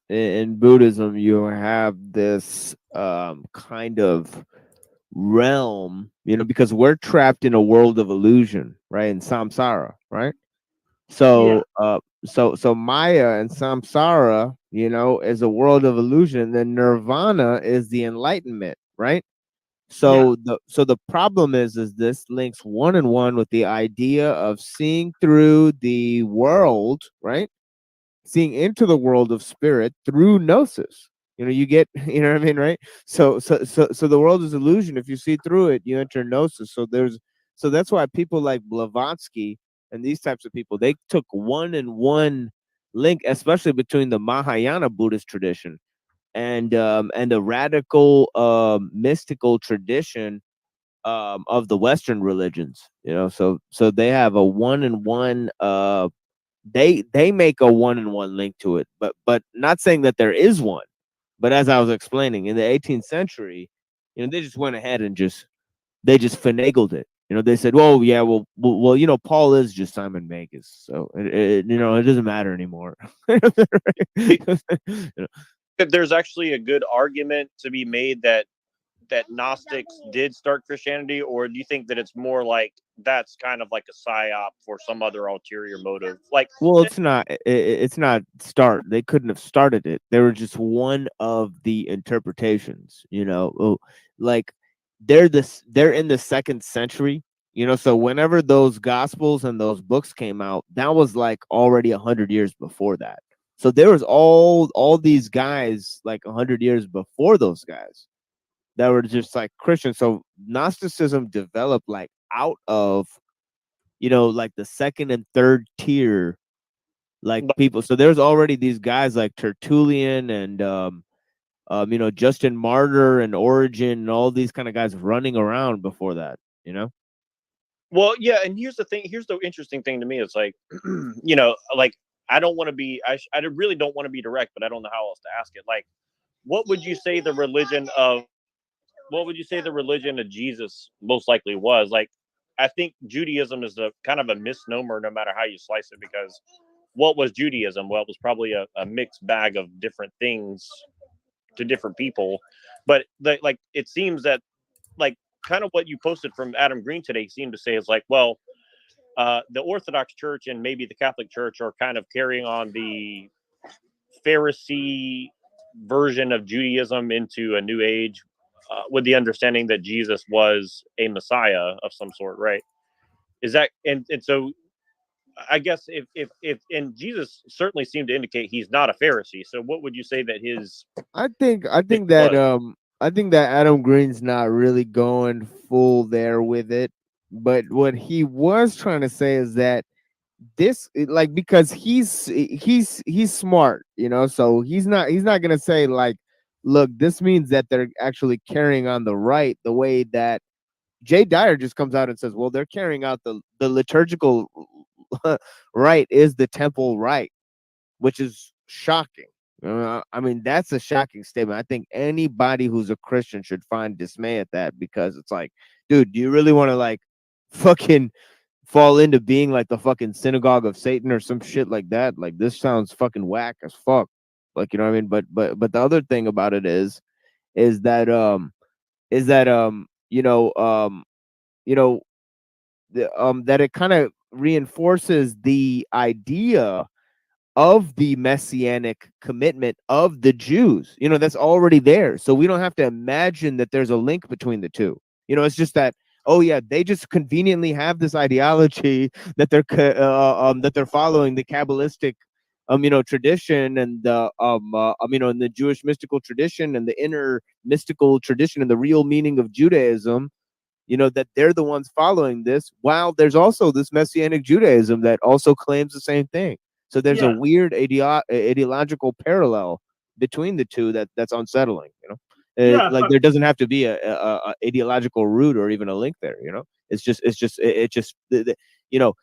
Buddhism, you have this kind of realm, you know, because we're trapped in a world of illusion, right? In samsara, right? So so Maya and samsara, you know, is a world of illusion. Then nirvana is the enlightenment, right? So the problem is this links 1-in-1 with the idea of seeing through the world, right? Seeing into the world of spirit through gnosis. You know, you get, you know what I mean, right? So the world is illusion. If you see through it, you enter gnosis. So that's why people like Blavatsky and these types of people, they took 1-in-1 link, especially between the Mahayana Buddhist tradition and the radical mystical tradition of the Western religions. So they have a one-in-one. They make a one-in-one link to it, but not saying that there is one. But as I was explaining, in the 18th century, they just went ahead and they just finagled it. They said, "Oh yeah, well, Paul is just Simon Magus, so it doesn't matter anymore." There's actually a good argument to be made that Gnostics did start Christianity, or do you think that it's more like that's kind of like a psyop for some other ulterior motive? Like, well, it's not. It's not start. They couldn't have started it. They were just one of the interpretations. Like they're in the 2nd century. So whenever those gospels and those books came out, that was like already 100 years before that. So there was all these guys like 100 years before those guys that were just like Christians. So Gnosticism developed like out of like the 2nd and 3rd tier like people. So there's already these guys like Tertullian and Justin Martyr and Origen and all these kind of guys running around before that. Well, yeah, and here's the thing. Here's the interesting thing to me. It's like, like I don't want to be. I really don't want to be direct, but I don't know how else to ask it. Like, what would you say the religion of Jesus most likely was? Like, I think Judaism is a kind of a misnomer, no matter how you slice it, because what was Judaism? Well, it was probably a mixed bag of different things to different people. But like, it seems that like kind of what you posted from Adam Green today seemed to say is like, well, the Orthodox Church and maybe the Catholic Church are kind of carrying on the Pharisee version of Judaism into a new age, with the understanding that Jesus was a Messiah of some sort, right? Is that and so I guess if and Jesus certainly seemed to indicate he's not a Pharisee. So what would you say that his I think that Adam Green's not really going full there with it. But what he was trying to say is that because he's smart, so he's not gonna say like, look, this means that they're actually carrying on the rite the way that Jay Dyer just comes out and says, well, they're carrying out the liturgical rite is the temple rite, which is shocking. I mean, that's a shocking statement. I think anybody who's a Christian should find dismay at that, because it's like, dude, do you really want to like fucking fall into being like the fucking synagogue of Satan or some shit like that? Like, this sounds fucking whack as fuck. Like, what I mean? But the other thing about it is that that it kind of reinforces the idea of the messianic commitment of the Jews. That's already there. So we don't have to imagine that there's a link between the two. It's just that, oh yeah, they just conveniently have this ideology that they're following the Kabbalistic tradition and the and the Jewish mystical tradition and the inner mystical tradition and the real meaning of Judaism, that they're the ones following this, while there's also this Messianic Judaism that also claims the same thing. So there's a weird ideological parallel between the two that's unsettling. Like, there doesn't have to be a ideological root or even a link there. It's just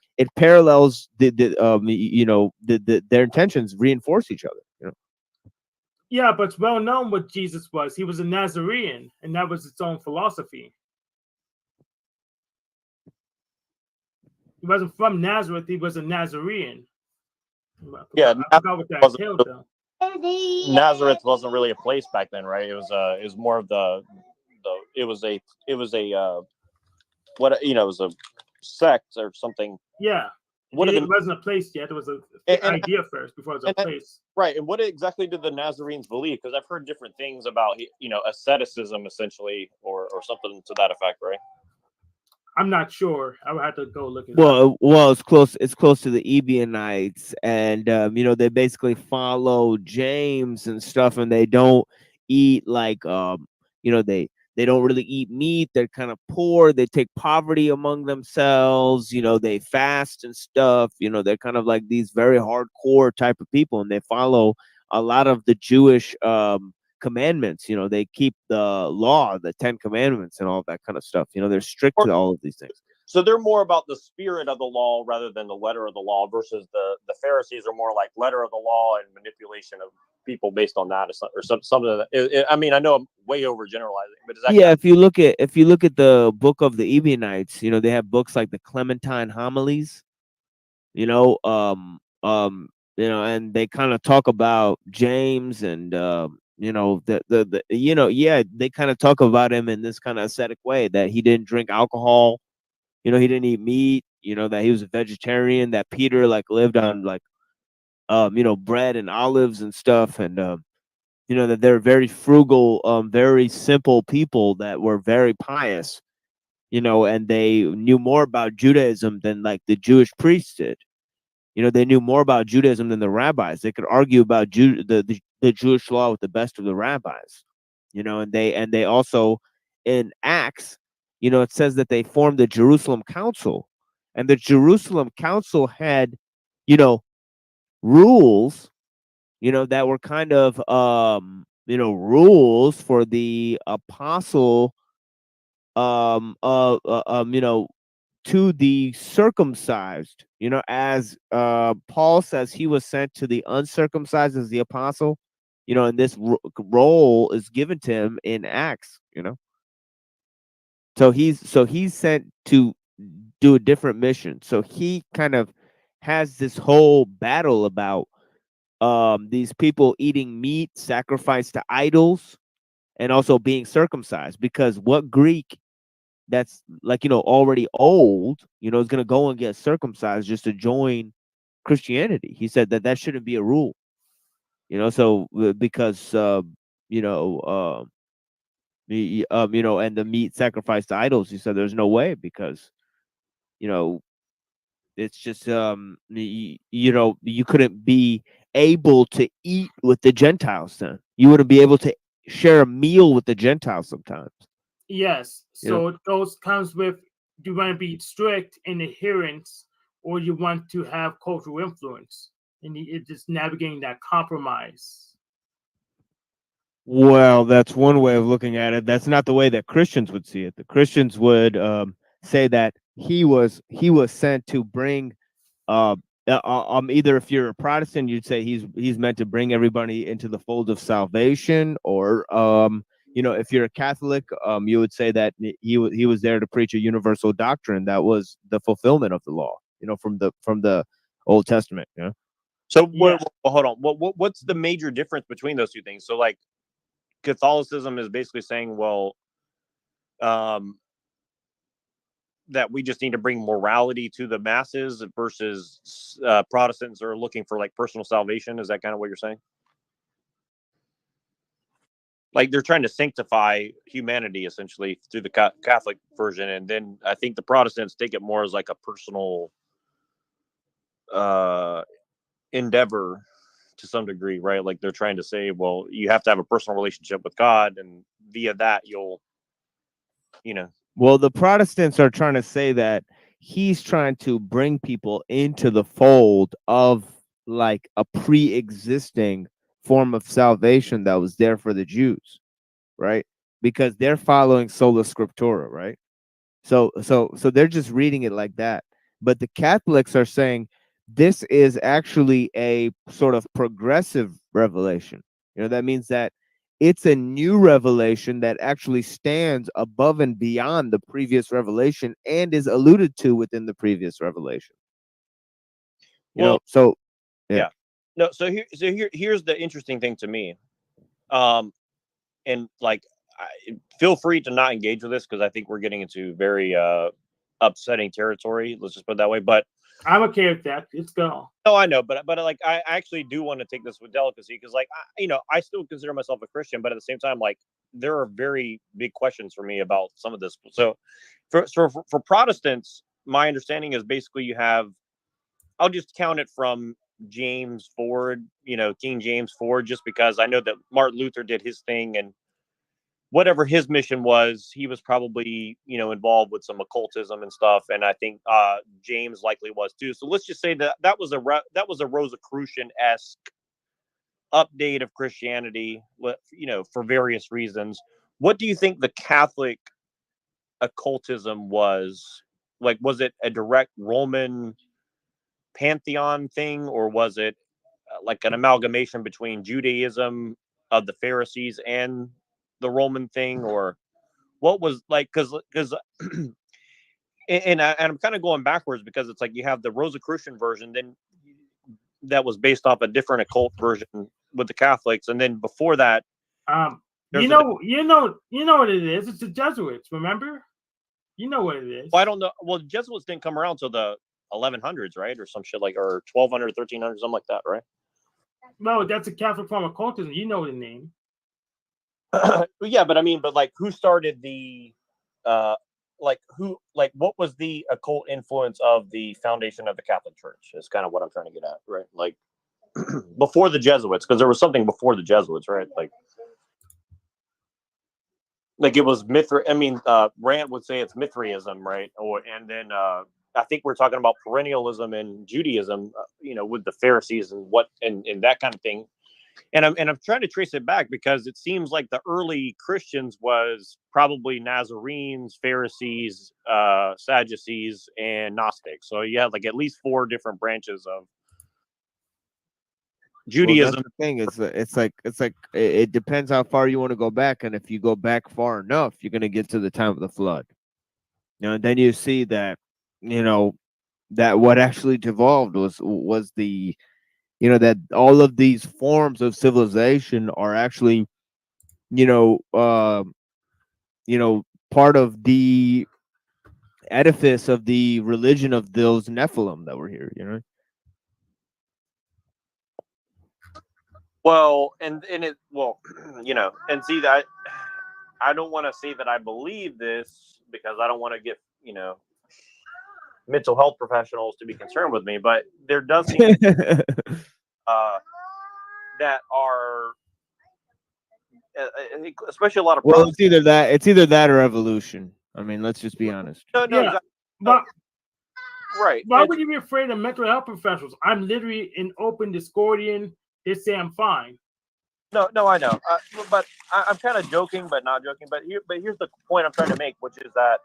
it parallels their intentions reinforce each other. Yeah, but it's well known what Jesus was. He was a Nazarene, and that was its own philosophy. He wasn't from Nazareth. He was a Nazarene. Yeah, I forgot what that entailed, though. Nazareth wasn't really a place back then, right? It was more of it was a sect or something. Yeah. It wasn't a place yet. It was an idea first before it was a place. Right. And what exactly did the Nazarenes believe? Because I've heard different things about, asceticism essentially, or something to that effect, right? I'm not sure. I would have to go look at it. Well, it's close. It's close to the Ebionites, and they basically follow James and stuff, and they don't eat like they don't really eat meat. They're kind of poor. They take poverty among themselves. They fast and stuff. They're kind of like these very hardcore type of people, and they follow a lot of the Jewish commandments. They keep the law, the 10 commandments, and all that kind of stuff. They're strict to all of these things. So they're more about the spirit of the law rather than the letter of the law, versus the Pharisees are more like letter of the law and manipulation of people based on that, or something. I mean, I know I'm way overgeneralizing, but is that Yeah, if you look at the book of the Ebionites, they have books like the Clementine Homilies, and they kind of talk about James, and they kind of talk about him in this kind of ascetic way, that he didn't drink alcohol, he didn't eat meat, that he was a vegetarian, that Peter like lived on like bread and olives and stuff, and that they're very frugal, very simple people that were very pious, and they knew more about Judaism than like the Jewish priests did. They knew more about Judaism than the rabbis. They could argue about the Jewish law with the best of the rabbis. And they also, in Acts, it says that they formed the Jerusalem Council, and the Jerusalem Council had, rules, that were kind of rules for the apostle, to the circumcised, as Paul says he was sent to the uncircumcised as the apostle, and this role is given to him in Acts, so he's sent to do a different mission. So he kind of has this whole battle about these people eating meat sacrificed to idols and also being circumcised, because what Greek that's like, already old, is going to go and get circumcised just to join Christianity? He said that shouldn't be a rule, so because, and the meat sacrificed to idols, he said there's no way, because, it's just, you couldn't be able to eat with the Gentiles then. You wouldn't be able to share a meal with the Gentiles sometimes. Yes. So those comes with, do you want to be strict in adherence, or you want to have cultural influence? And it's just navigating that compromise. Well, that's one way of looking at it. That's not the way that Christians would see it. The Christians would say that he was sent to bring, either if you're a Protestant, you'd say he's meant to bring everybody into the fold of salvation, or if you're a Catholic, you would say that he was there to preach a universal doctrine that was the fulfillment of the law, from the Old Testament. So well, hold on. What's the major difference between those two things? So like Catholicism is basically saying, well, that we just need to bring morality to the masses, versus Protestants are looking for like personal salvation. Is that kind of what you're saying? Like they're trying to sanctify humanity essentially through the Catholic version, and then I think the Protestants take it more as like a personal endeavor to some degree, right? Like they're trying to say, well, you have to have a personal relationship with God, and via that you'll, Well, the Protestants are trying to say that he's trying to bring people into the fold of like a pre-existing form of salvation that was there for the Jews, right? Because they're following sola scriptura, right? So they're just reading it like that. But the Catholics are saying this is actually a sort of progressive revelation. That means that it's a new revelation that actually stands above and beyond the previous revelation and is alluded to within the previous revelation. Well, so yeah. No, so here's the interesting thing to me. And like, feel free to not engage with this, because I think we're getting into very upsetting territory. Let's just put it that way. But I'm okay with that. Let's go. No, I know, but like I actually do want to take this with delicacy, because like I still consider myself a Christian, but at the same time, like there are very big questions for me about some of this. So for Protestants, my understanding is basically you have, I'll just count it from James forward, King James forward, just because I know that Martin Luther did his thing, and whatever his mission was, he was probably, involved with some occultism and stuff. And I think James likely was too. So let's just say that was a Rosicrucian-esque update of Christianity, for various reasons. What do you think the Catholic occultism was? Like, was it a direct Roman pantheon thing, or was it like an amalgamation between Judaism of the Pharisees and the Roman thing, or what was like? Because and I'm kind of going backwards, because it's like you have the Rosicrucian version, then that was based off a different occult version with the Catholics, and then before that, you know what it is. It's the Jesuits. Remember, you know what it is. Well, I don't know. Well, the Jesuits didn't come around till the 1100s, right, or some shit like, or 1200, 1300, something like that, right? No, that's a Catholic form of occultism. You know the name. Yeah, but I mean, like, who started the, what was the occult influence of the foundation of the Catholic Church? Is kind of what I'm trying to get at, right? Like, before the Jesuits, because there was something before the Jesuits, right? Like it was Rand would say it's Mithraism, right? And then I think we're talking about perennialism and Judaism, with the Pharisees and that kind of thing. And I'm trying to trace it back, because it seems like the early Christians was probably Nazarenes, Pharisees, Sadducees, and Gnostics. So you have like at least 4 different branches of Judaism. Well, that's the thing. It's like it depends how far you want to go back, and if you go back far enough, you're going to get to the time of the flood. And then you see that that what actually devolved was the that all of these forms of civilization are actually part of the edifice of the religion of those Nephilim that were here. Well, and and see that I don't want to say that I believe this, because I don't want to get mental health professionals to be concerned with me, but there does seem that are especially a lot of it's either that or evolution. I mean, let's just be honest. No, Yeah, exactly. but right. Why would you be afraid of mental health professionals? I'm literally in open Discordian. They say I'm fine. No, I know, but I'm kind of joking, but not joking. But here's the point I'm trying to make, which is that,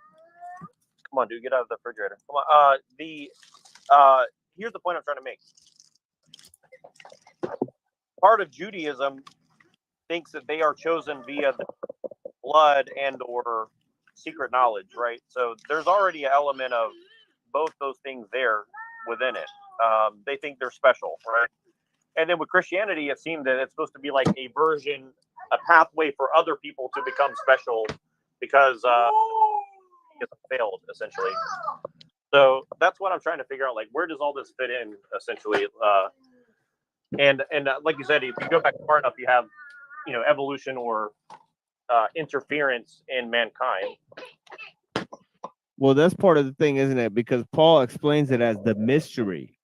come on, dude, get out of the refrigerator. Come on. Here's the point I'm trying to make. Part of Judaism thinks that they are chosen via the blood and or secret knowledge, right? So there's already an element of both those things there within it. They think they're special, right? And then with Christianity, it seemed that it's supposed to be like a pathway for other people to become special, because it failed, essentially. So that's what I'm trying to figure out. Like, where does all this fit in, essentially? And like you said, if you go back far enough, you have, evolution or interference in mankind. Well, that's part of the thing, isn't it? Because Paul explains it as the mystery.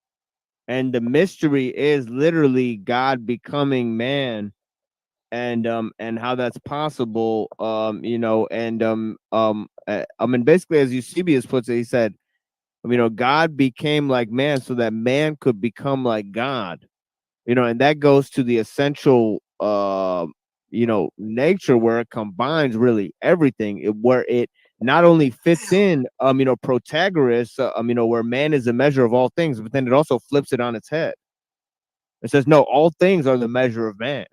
And the mystery is literally God becoming man, and how that's possible. Basically, as Eusebius puts it, he said, God became like man so that man could become like God. And that goes to the essential nature, where it combines really everything, where it not only fits in Protagoras, where man is a measure of all things, but then it also flips it on its head. It says, no, all things are the measure of man.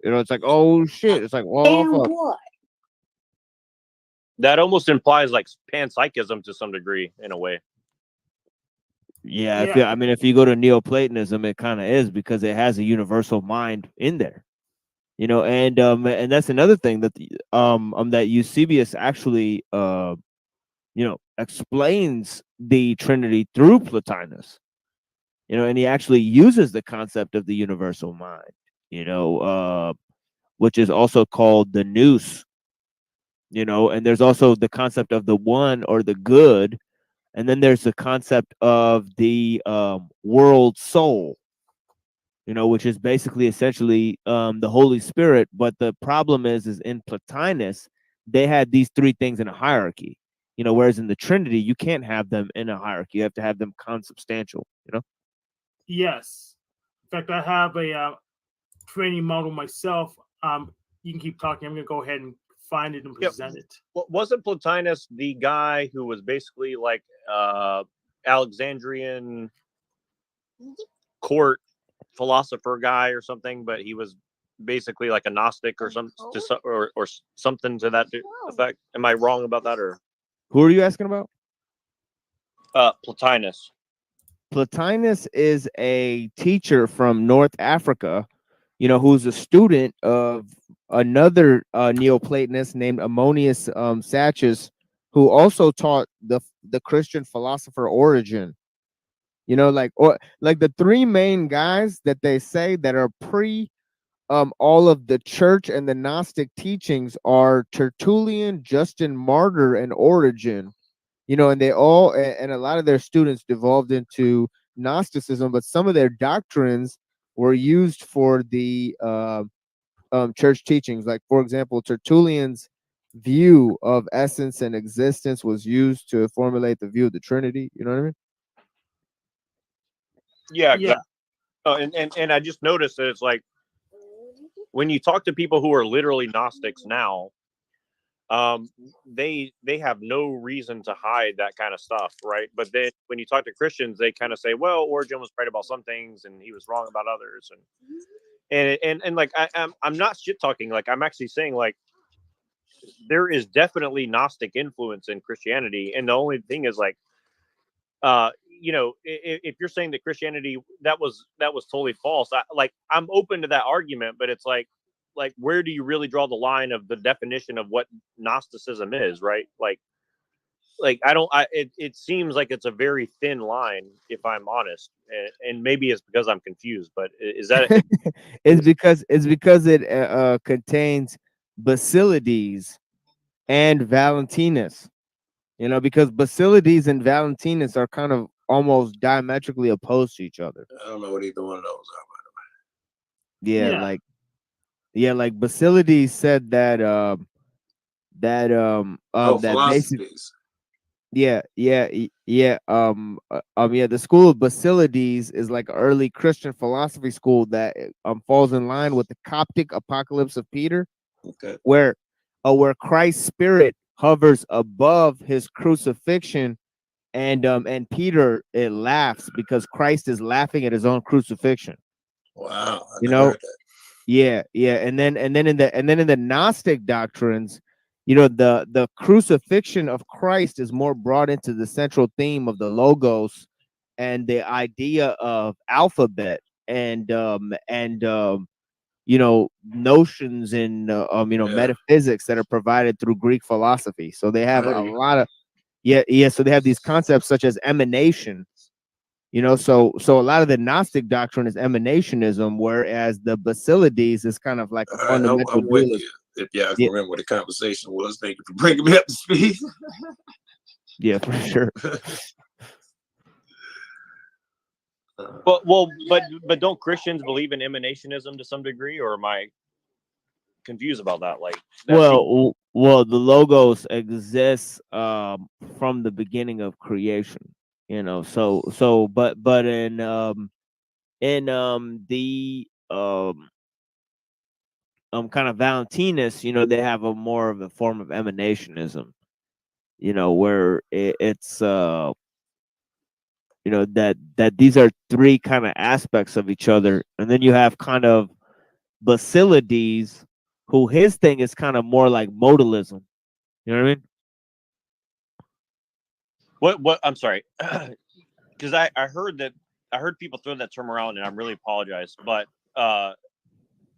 It's like, oh shit. It's like, well, fuck. That almost implies like panpsychism to some degree, in a way. Yeah, if you go to Neoplatonism, it kind of is, because it has a universal mind in there. And that's another thing that that Eusebius actually explains the Trinity through Plotinus. And he actually uses the concept of the universal mind, which is also called the nous. And there's also the concept of the one, or the good, and then there's the concept of the world soul, which is basically essentially the Holy Spirit. But the problem is in Plotinus, they had these 3 things in a hierarchy, whereas in the Trinity, you can't have them in a hierarchy. You have to have them consubstantial, Yes. In fact, I have training model myself. You can keep talking. I'm going to go ahead and find it and present it. Wasn't Plotinus the guy who was basically like Alexandrian court philosopher guy or something? But he was basically like a Gnostic or or something to that effect. Am I wrong about that? Or Who are you asking about? Plotinus. Plotinus is a teacher from North Africa, who's a student of another Neoplatonist named Ammonius Saccas, who also taught the Christian philosopher Origen. Like the three main guys that they say that are pre all of the church and the Gnostic teachings are Tertullian, Justin Martyr, and Origen. And they all and a lot of their students devolved into Gnosticism, but some of their doctrines were used for the church teachings. Like, for example, Tertullian's view of essence and existence was used to formulate the view of the Trinity. You know what I mean? Yeah. And I just noticed that it's like when you talk to people who are literally Gnostics now, they have no reason to hide that kind of stuff, right? But then when you talk to Christians, they kind of say, well, Origen was right about some things and he was wrong about others, and like I'm not shit talking. Like, I'm actually saying, like, there is definitely Gnostic influence in Christianity, and the only thing is, like, if you're saying that Christianity that was totally false, I'm open to that argument, but it's like where do you really draw the line of the definition of what Gnosticism is, right? Like it seems like it's a very thin line, if I'm honest, and maybe it's because I'm confused, but is that it's because it contains Basilides and Valentinus, because Basilides and Valentinus are kind of almost diametrically opposed to each other. I don't know what either one of those are, by the way. Like Basilides said that that philosophies. The school of Basilides is like an early Christian philosophy school that falls in line with the Coptic Apocalypse of Peter, where Christ's spirit hovers above his crucifixion, and Peter laughs because Christ is laughing at his own crucifixion. Wow, heard that. And then in the Gnostic doctrines, the crucifixion of Christ is more brought into the central theme of the logos and the idea of alphabet and notions in metaphysics that are provided through Greek philosophy. So they have a lot of so they have these concepts such as emanation. So a lot of the Gnostic doctrine is emanationism, whereas the Basilides is kind of like a fundamental I'm with dualism. you. If y'all can remember what the conversation was, thank you for bringing me up to speed. Yeah, for sure. but don't Christians believe in emanationism to some degree, or am I confused about that? Like, well, the logos exists from the beginning of creation. But in the kind of Valentinus, they have a more of a form of emanationism, where it's that these are three kind of aspects of each other, and then you have kind of Basilides, who his thing is kind of more like modalism. You know what I mean? What I'm sorry, because I heard people throw that term around, and I really apologize. But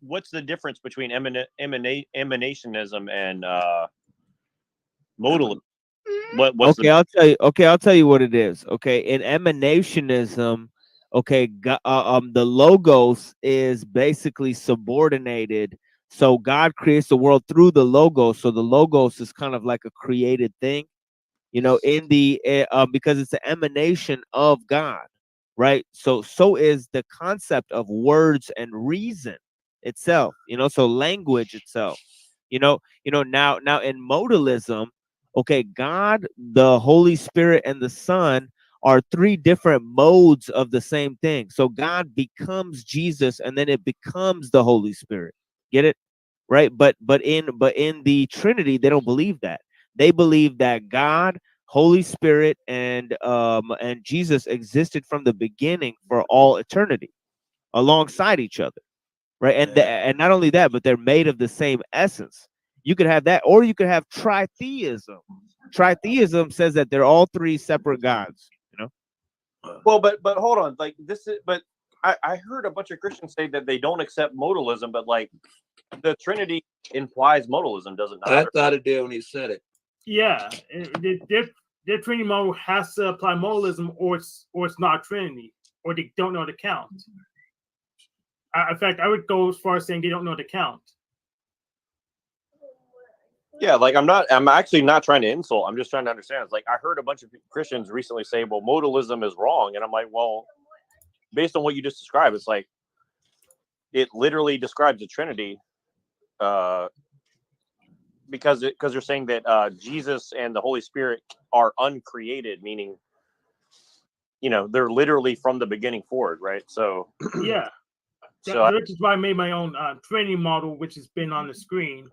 what's the difference between emanationism and modalism? I'll tell you what it is. Okay, in emanationism, the logos is basically subordinated. So God creates the world through the logos. So the logos is kind of like a created thing, in the because it's an emanation of God, right? So is the concept of words and reason itself, so language itself, now in modalism, God, the Holy Spirit, and the Son are three different modes of the same thing. So God becomes Jesus, and then it becomes the Holy Spirit. Get it? Right? But in the Trinity, they don't believe that. They believe that God, Holy Spirit, and Jesus existed from the beginning for all eternity, alongside each other. Right? And and not only that, but they're made of the same essence. You could have that, or you could have tritheism. Tritheism says that they're all three separate gods. You know. Well, but hold on, like this is, but I heard a bunch of Christians say that they don't accept modalism, but like the Trinity implies modalism, does it not? I thought it did when he said it. Yeah, their Trinity model has to apply modalism, or it's not Trinity, or they don't know the count. In fact, I would go as far as saying they don't know the count. Yeah, like I'm actually not trying to insult. I'm just trying to understand. It's like I heard a bunch of Christians recently say, well, modalism is wrong. And I'm like, well, based on what you just described, it's like it literally describes the Trinity because you're saying that Jesus and the Holy Spirit are uncreated, meaning, you know, they're literally from the beginning forward, right? So yeah. Which is why I made my own Trinity model, which has been on the screen.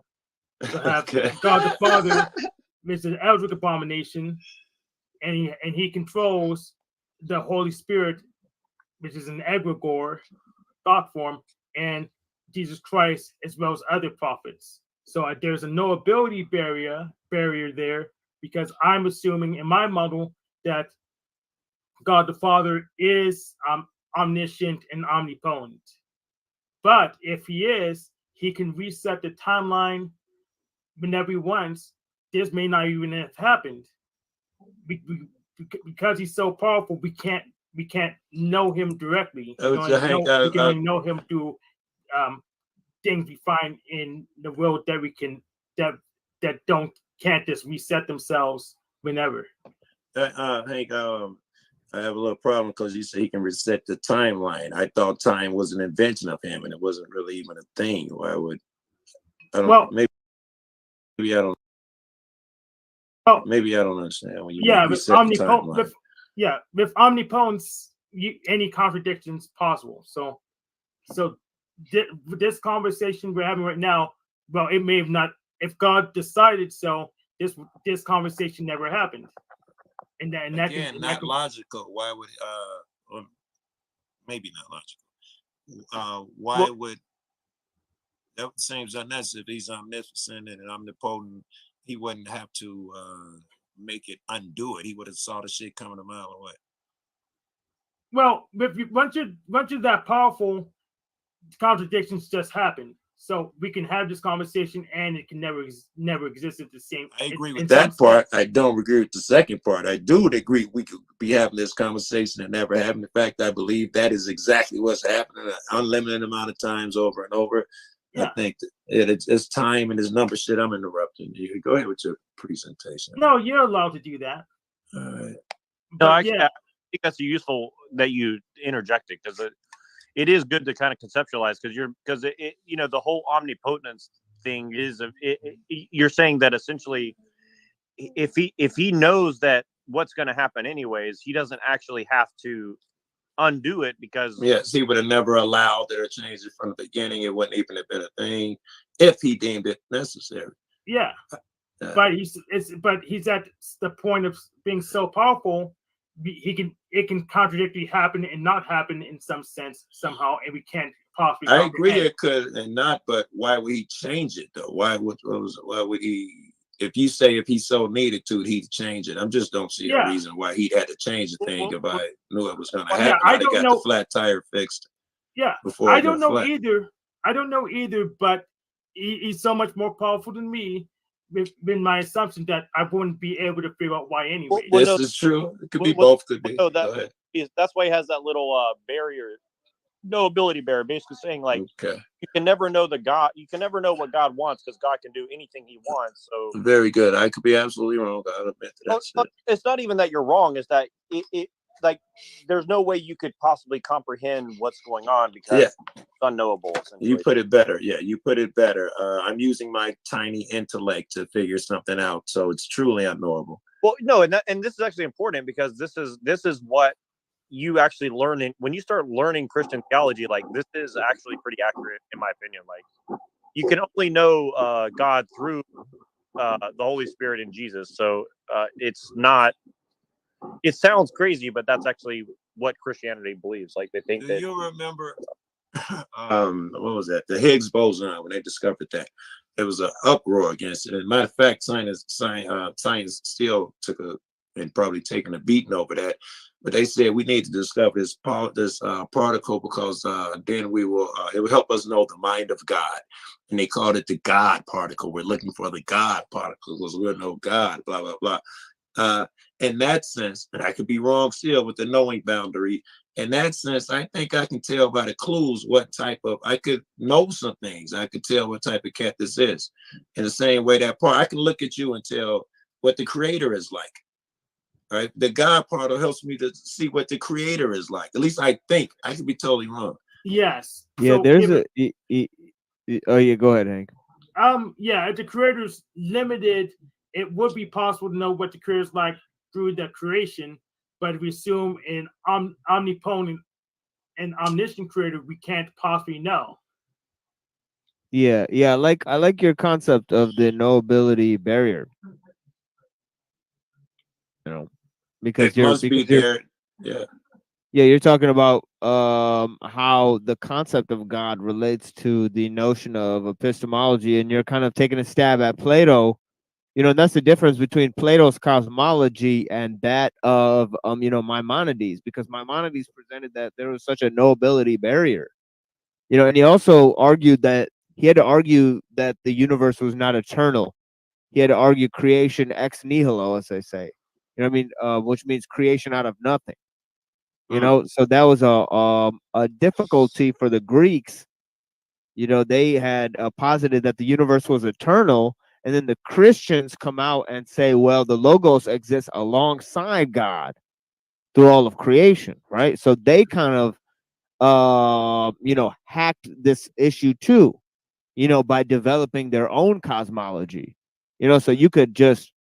To have God the Father, Mr. Eldritch Abomination, and he controls the Holy Spirit, which is an egregore thought form, and Jesus Christ, as well as other prophets. So there's a knowability barrier there, because I'm assuming in my model that God the Father is omniscient and omnipotent. But if he is, he can reset the timeline whenever he wants. This may not even have happened. Because he's so powerful, we can't know him directly. We can only know him through things we find in the world that we can that can't just reset themselves whenever. Hank, I have a little problem because you say he can reset the timeline. I thought time was an invention of him, and it wasn't really even a thing. Why would maybe I don't. Maybe I don't understand when you reset the timeline. With omnipotence, any contradictions possible. So this conversation we're having right now, well, it may have not. If God decided so, this conversation never happened. And that again, not logical. Why would or maybe not logical? Why would that seems unnecessary? If he's omnipotent and omnipotent, he wouldn't have to make it undo it. He would have saw the shit coming a mile away. Well, once you're that powerful, contradictions just happen. So we can have this conversation, and it can never exist at the same. I agree with that part. I don't agree with the second part. I do agree we could be having this conversation and never having. In fact, I believe that is exactly what's happening an unlimited amount of times over and over. Yeah. I think that it's time and it's number shit. I'm interrupting you. Go ahead with your presentation. No, you're allowed to do that. All right. No, I think that's useful that you interjected, because it is good to kind of conceptualize, because the whole omnipotence thing is you're saying that essentially if he knows that what's going to happen anyways, he doesn't actually have to undo it, because yes, he would have never allowed there to change it from the beginning. It wouldn't even have been a thing if he deemed it necessary. Yeah, but he's at the point of being so powerful. It can contradictory happen and not happen in some sense somehow, and we can't possibly. I agree it could and not, but why would he change it though? Why would he? If you say if he so needed to, he'd change it. I just don't see a reason why he'd had to change the thing if I knew it was going to happen. I got the flat tire fixed. Yeah, I don't know either. I don't know either, but he's so much more powerful than me. Been my assumption that I wouldn't be able to figure out why anyway. This is true. It could be both. Could be. No, that's why he has that little barrier, no ability barrier, basically saying like you can never know God. You can never know what God wants, because God can do anything He wants. So very good. I could be absolutely wrong. I'll admit to that. It's not even that you're wrong. It's that it like there's no way you could possibly comprehend what's going on, because it's unknowable. You put it better. Yeah, you put it better. I'm using my tiny intellect to figure something out, so it's truly unknowable. Well, no, and this is actually important because this is what you actually learn when you start learning Christian theology. Like, this is actually pretty accurate in my opinion. Like, you can only know God through the Holy Spirit in Jesus. So it's not. It sounds crazy, but that's actually what Christianity believes. Like, they think Do that. you remember what was that? The Higgs boson, when they discovered that. There was an uproar against it. As a matter of fact, science still took and probably taking a beating over that. But they said we need to discover this particle because then we will it will help us know the mind of God. And they called it the God particle. We're looking for the God particle because we'll know God, blah, blah, blah. In that sense, and I could be wrong still with the knowing boundary, in that sense, I think I can tell by the clues what type of, I could know some things. I could tell what type of cat this is. In the same way that part, I can look at you and tell what the creator is like. Right? The God part helps me to see what the creator is like. At least I think. I could be totally wrong. Yes. Yeah, So there's if oh yeah, go ahead, Hank. Yeah, if the creator's limited, it would be possible to know what the creator's like through the creation, but if we assume an omnipotent and omniscient creator, we can't possibly know. Yeah, I like your concept of the knowability barrier. You know, because It must be there. Yeah. Yeah, you're talking about how the concept of God relates to the notion of epistemology, and you're kind of taking a stab at Plato. You know, and that's the difference between Plato's cosmology and that of Maimonides, because Maimonides presented that there was such a knowability barrier. You know, and he also argued that he had to argue that the universe was not eternal. He had to argue creation ex nihilo, as they say. You know what I mean? Which means creation out of nothing. You know, so that was a difficulty for the Greeks. You know, they had posited that the universe was eternal, and then the Christians come out and say, well, the Logos exists alongside God through all of creation, right? So they kind of hacked this issue too, by developing their own cosmology. So you could just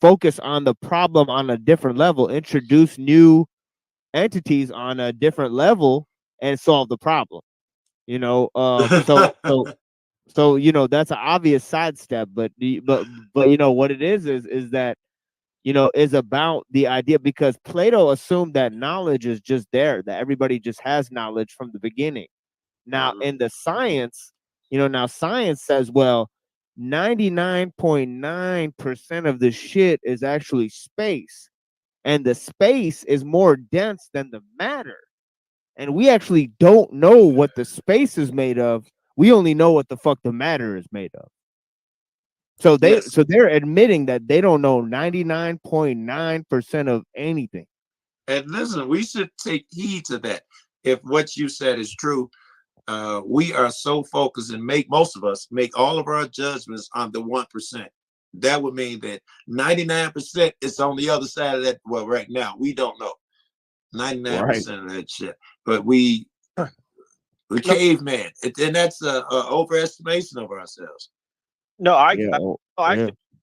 focus on the problem on a different level, introduce new entities on a different level, and solve the problem. So that's an obvious sidestep, but what it is that is about the idea, because Plato assumed that knowledge is just there, that everybody just has knowledge from the beginning. Now in the science, now science says, well, 99.9% of the shit is actually space, and the space is more dense than the matter. And we actually don't know what the space is made of. We only know what the fuck the matter is made of. So they're admitting that they don't know 99.9% of anything. And listen, we should take heed to that. If what you said is true, we are so focused and most of us make all of our judgments on the 1%. That would mean that 99% is on the other side of that. Well, right now, we don't know 99% of that shit. But we caveman, and that's a overestimation of ourselves. No, actually,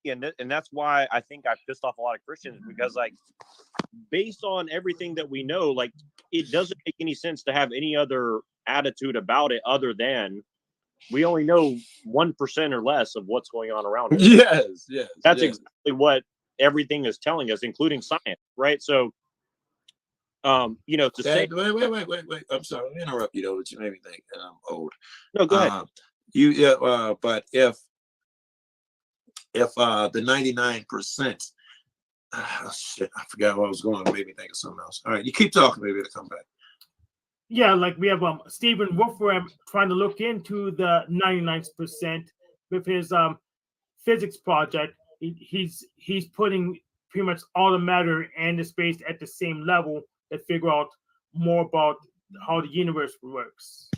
and that's why I think I pissed off a lot of Christians, because, like, based on everything that we know, like, it doesn't make any sense to have any other attitude about it other than we only know 1% or less of what's going on around us. Yes. That's exactly what everything is telling us, including science, right? So, to say, wait. I'm sorry, let me interrupt you though, but you made me think that I'm old. No, go ahead. But if the 99%, shit, I forgot what I was going to, maybe think of something else. All right, you keep talking, maybe it'll come back. Yeah, like we have Stephen Wolfram trying to look into the 99% with his physics project. He's putting pretty much all the matter and the space at the same level to figure out more about how the universe works.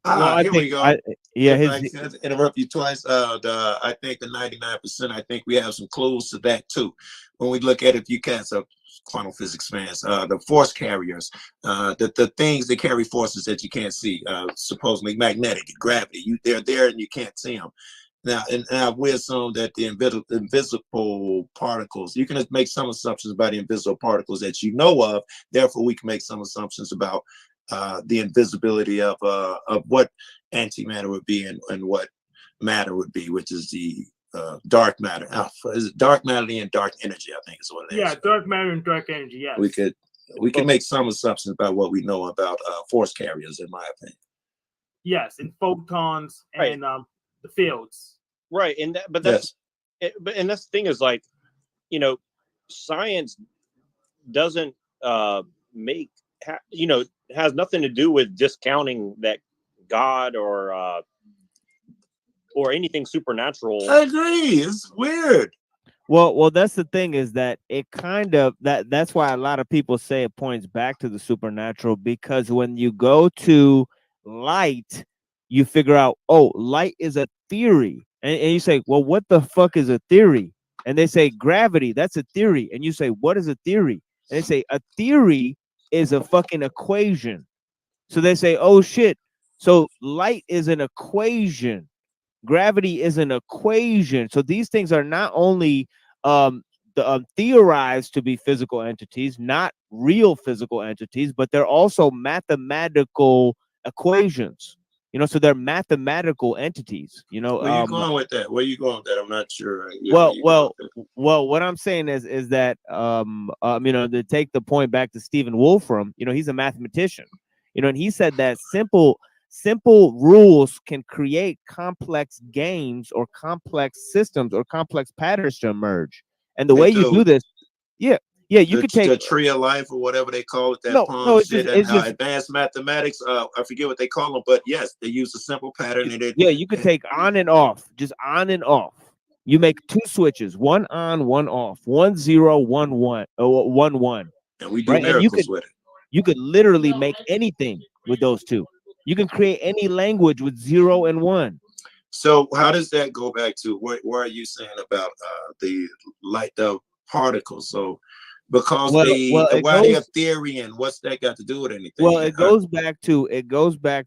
Here we go. I can interrupt you twice. I think the 99%, I think we have some clues to that too. When we look at it, you can't, so quantum physics fans, the force carriers, the things that carry forces that you can't see, supposedly magnetic, gravity, they're there and you can't see them. Now, and we assume that the invisible particles, you can make some assumptions about the invisible particles that you know of. Therefore, we can make some assumptions about the invisibility of what antimatter would be and what matter would be, which is the dark matter. Is it dark matter and dark energy? I think is what it is. Yeah, dark matter and dark energy. Yes. We can make some assumptions about what we know about force carriers, in my opinion. Yes, and photons and the fields. Right, and that's and that's the thing is, like, you know, science doesn't has nothing to do with discounting that God or anything supernatural. I agree. It's weird. Well, that's the thing, is that it kind of that's why a lot of people say it points back to the supernatural, because when you go to light, you figure out, oh, light is a theory. And you say, well, what the fuck is a theory? And they say gravity, that's a theory. And you say, what is a theory? And they say a theory is a fucking equation. So they say, oh shit, so light is an equation. Gravity is an equation. So these things are not only theorized to be physical entities, not real physical entities, but they're also mathematical equations. You know, so they're mathematical entities. You know, where you going with that? Where you going with that? I'm not sure. Well, what I'm saying is that you know, to take the point back to Stephen Wolfram, you know, he's a mathematician. You know, and he said that simple rules can create complex games or complex systems or complex patterns to emerge. And the way you do this, you could take the tree of life or whatever they call it, that it's just advanced mathematics. I forget what they call them, but yes, they use a simple pattern. You could take on and off, just on and off. You make two switches, one on, one off, 1 0 1 1 1 1. And we do miracles with it. You could literally make anything with those two. You can create any language with 0 and 1. So how does that go back to what are you saying about the light of particles? So because why are they a theory, and what's that got to do with anything? Well, it goes back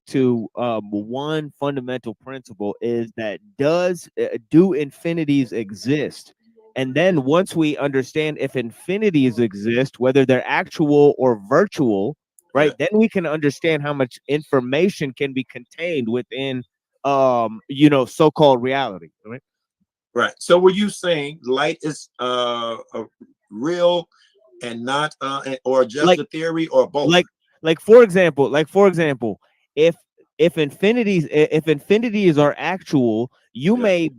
to one fundamental principle, is that do infinities exist? And then once we understand if infinities exist, whether they're actual or virtual, right, then we can understand how much information can be contained within you know, so-called reality, right? Right. So were you saying light is a real and not or just a theory, or both? Like for example, if infinities are actual, you may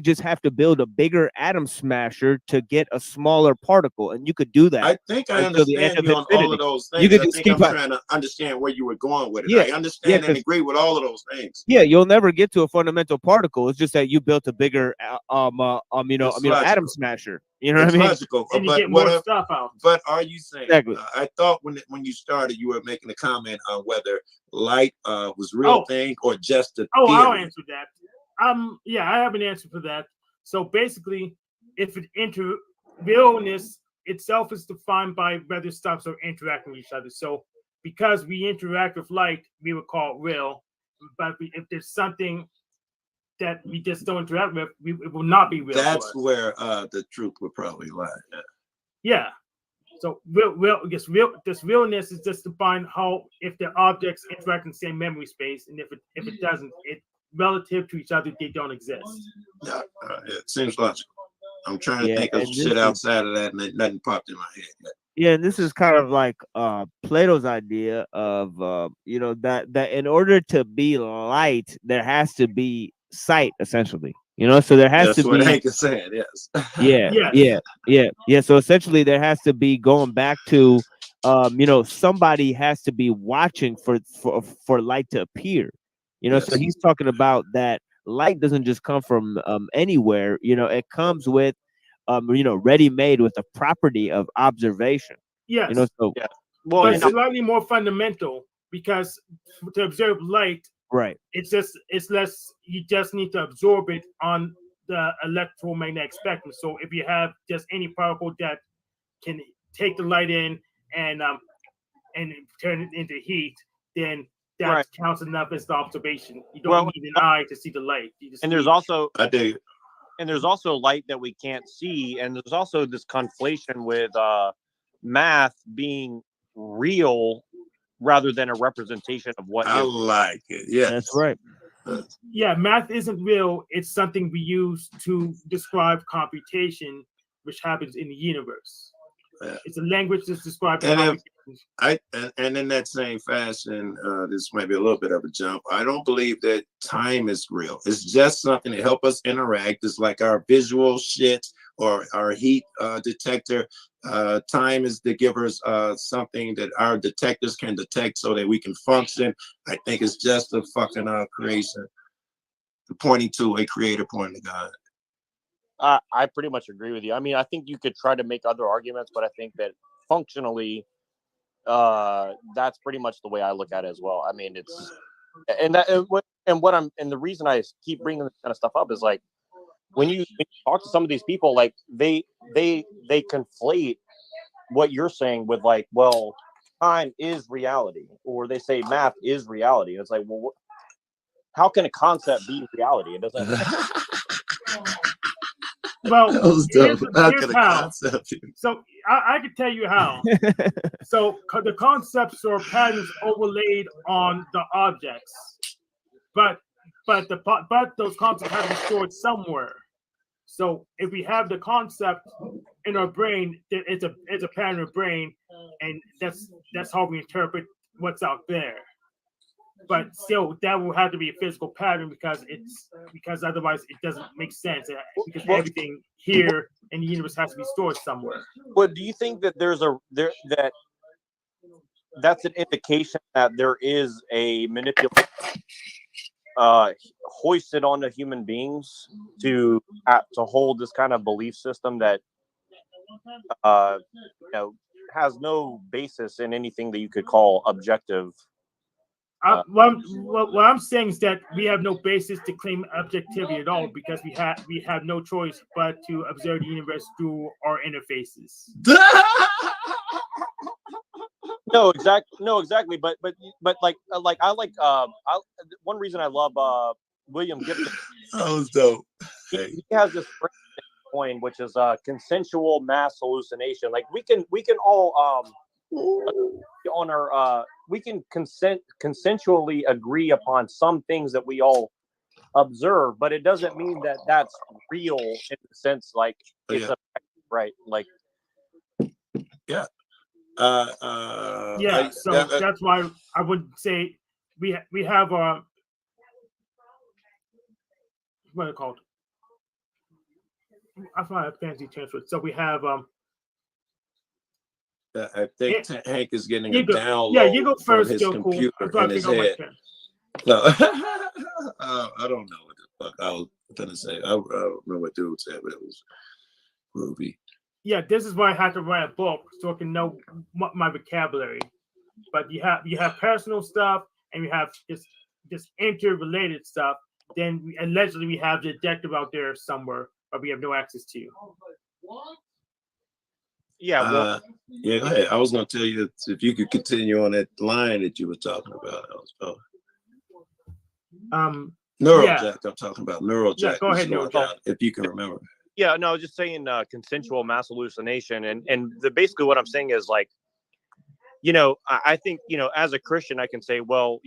just have to build a bigger atom smasher to get a smaller particle, and you could do that. I think I understand you on all of those things. I think I'm trying to understand where you were going with it. Yeah, I understand and agree with all of those things. Yeah, you'll never get to a fundamental particle. It's just that you built a bigger atom smasher. You know what I mean? Logical, and you get more stuff out. But are you saying? Exactly. I thought when you started, you were making a comment on whether light was real thing or just a theory. I'll answer that. Yeah, I have an answer for that. So basically, if realness itself is defined by whether stuffs are interacting with each other. So because we interact with light, we would call it real. But if there's something that we just don't interact with, it will not be real. That's where the truth would probably lie. Yeah. So this realness is just defined how if the objects interact in the same memory space, and if it doesn't, it relative to each other, they don't exist. Yeah, it seems logical. I'm trying to think of shit outside of that, and nothing popped in my head yet. Yeah, and this is kind of like Plato's idea of you know, that in order to be light, there has to be sight, essentially. You know, so there has to be. That's what Hank is saying. Yes. Yeah. So essentially, there has to be, going back to, you know, somebody has to be watching for light to appear. You know, so he's talking about that light doesn't just come from anywhere. You know, it comes with, you know, ready-made with the property of observation. Yes. You know, so but it's slightly more fundamental, because to observe light, right, it's less. You just need to absorb it on the electromagnetic spectrum. So if you have just any particle that can take the light in and turn it into heat, then that counts enough as the observation. You don't need an eye to see the light. You just and there's need- also I dig it. and there's also light that we can't see, and there's also this conflation with math being real rather than a representation of what I like it. Yeah, that's right. Yeah, math isn't real. It's something we use to describe computation, which happens in the universe. Yeah. It's a language that's describing And computation. and in that same fashion, this might be a little bit of a jump. I don't believe that time is real. It's just something to help us interact. It's like our visual shit or our heat detector. Time is to give us something that our detectors can detect so that we can function. I think it's just a fucking creation, pointing to a creator, pointing to God. I pretty much agree with you. I mean, I think you could try to make other arguments, but I think that functionally, that's pretty much the way I look at it as well. I mean, it's and the reason I keep bringing this kind of stuff up is like when you talk to some of these people, like they conflate what you're saying with like, well, time is reality, or they say math is reality. And it's like, well, how can a concept be reality? It doesn't. Well, here's how. Concept? So I can tell you how. So the concepts or patterns overlaid on the objects, but those concepts have to be stored somewhere. So if we have the concept in our brain, it's a pattern of brain, and that's how we interpret what's out there. But still, that will have to be a physical pattern because otherwise it doesn't make sense. Because everything here in the universe has to be stored somewhere. But do you think that that's an indication that there is a manipulation hoisted onto human beings to hold this kind of belief system that has no basis in anything that you could call objective? What I'm saying is that we have no basis to claim objectivity at all because we have no choice but to observe the universe through our interfaces. No, exactly. But like I like one reason I love William Gibson. That was dope. He has this point, which is consensual mass hallucination. Like we can all on our we can consensually agree upon some things that we all observe, but it doesn't mean that that's real in the sense like it's right. Like yeah. That's why I would say we have what are they called? I find a fancy term for it. So we have I think Hank is getting a download. Yeah, you go first. From his computer in his head. No, I don't know what the fuck I was gonna say. I don't know what dude said, but it was groovy. Yeah, this is why I had to write a book so I can know my vocabulary. But you have personal stuff and you have just interrelated stuff. Then allegedly we have the detective out there somewhere, but we have no access to. Yeah, go ahead. I was going to tell you if you could continue on that line that you were talking about. Neurojack. I'm talking about Neurojack. Yeah, go ahead, Neurojack, if you can remember. Yeah, no, just saying consensual mass hallucination, and basically what I'm saying is like, I think as a Christian I can say, well,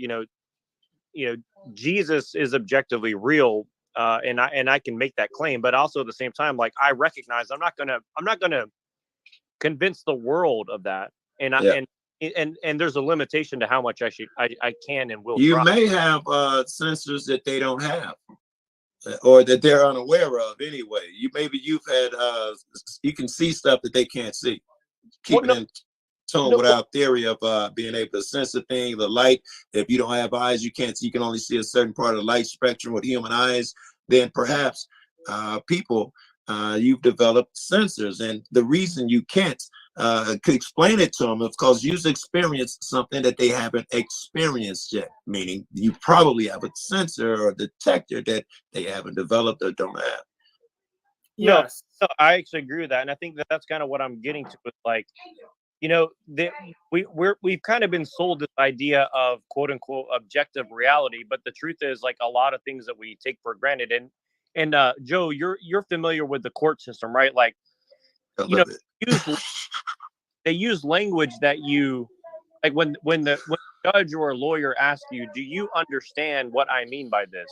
Jesus is objectively real, and I can make that claim, but also at the same time, like I recognize I'm not gonna convince the world of that, and and there's a limitation to how much I can and will. You try. may have sensors that they don't have, or that they're unaware of anyway. You've had you can see stuff that they can't see. Keep it in tone with our theory of being able to sense a thing, the light. If you don't have eyes, you can't see. You can only see a certain part of the light spectrum with human eyes. Then perhaps people. You've developed sensors, and the reason you can't could explain it to them is because you've experienced something that they haven't experienced yet, meaning you probably have a sensor or detector that they haven't developed or don't have. Yes, no, I actually agree with that, and I think that's kind of what I'm getting to with like you know, that we've kind of been sold this idea of quote unquote objective reality, but the truth is, like, a lot of things that we take for granted. And Joe, you're familiar with the court system, right? Like, you know, they use language that you like when the judge or a lawyer asks you, do you understand what I mean by this?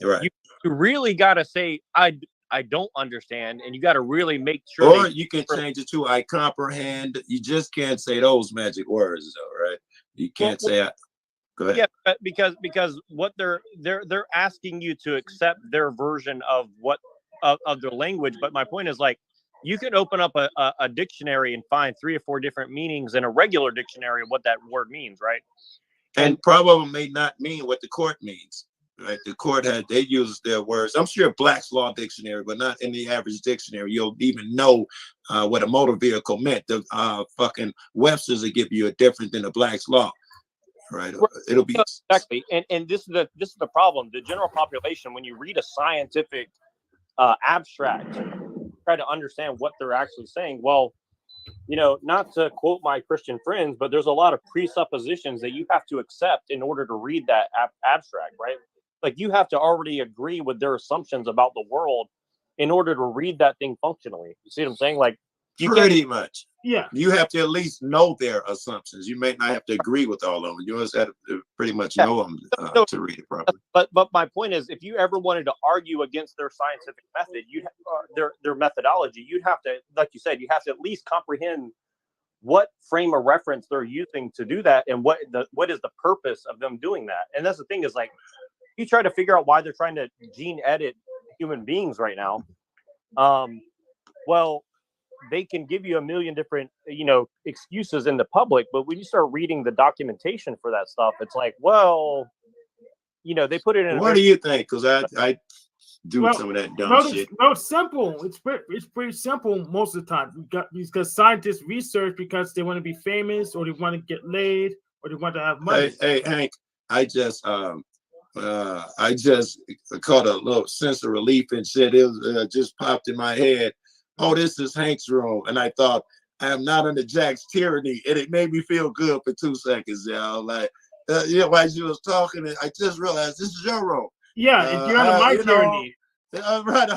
Right. You really got to say, I don't understand, and you got to really make sure. Or you can change it to I comprehend. You just can't say those magic words, though, right? You can't say. Go ahead. Yeah, because what they're asking you to accept their version of what of their language. But my point is, like, you can open up a dictionary and find 3 or 4 different meanings in a regular dictionary of what that word means, right? And probably may not mean what the court means. Right, the court they use their words. I'm sure Black's Law Dictionary, but not in the average dictionary. You'll even know what a motor vehicle meant. The fucking Webster's will give you a different than a Black's Law, right? It'll be exactly. And this is the problem. The general population, when you read a scientific abstract, try to understand what they're actually saying. Well, you know, not to quote my Christian friends, but there's a lot of presuppositions that you have to accept in order to read that abstract, right? Like, you have to already agree with their assumptions about the world in order to read that thing functionally. You see what I'm saying? Like, pretty much. Yeah. You have to at least know their assumptions. You may not have to agree with all of them. You just have to pretty much know them to read it properly. But my point is, if you ever wanted to argue against their scientific method, their methodology, you'd have to, like you said, you have to at least comprehend what frame of reference they're using to do that, and what is the purpose of them doing that. And that's the thing, is, like, you try to figure out why they're trying to gene edit human beings right now. Well, they can give you a million different, you know, excuses in the public, but when you start reading the documentation for that stuff, it's like, well, you know, they put it in. What do you think? Because I do some of that dumb shit. No, simple. It's pretty simple most of the time. Because scientists research because they want to be famous, or they want to get laid, or they want to have money. Hey Hank, I just caught a little sense of relief and shit. It was, just popped in my head. Oh, this is Hank's room, and I thought, I am not under Jack's tyranny, and it made me feel good for 2 seconds. Y'all, like, you know, while she was talking, I just realized this is your room. Yeah, you're under my tyranny. Right.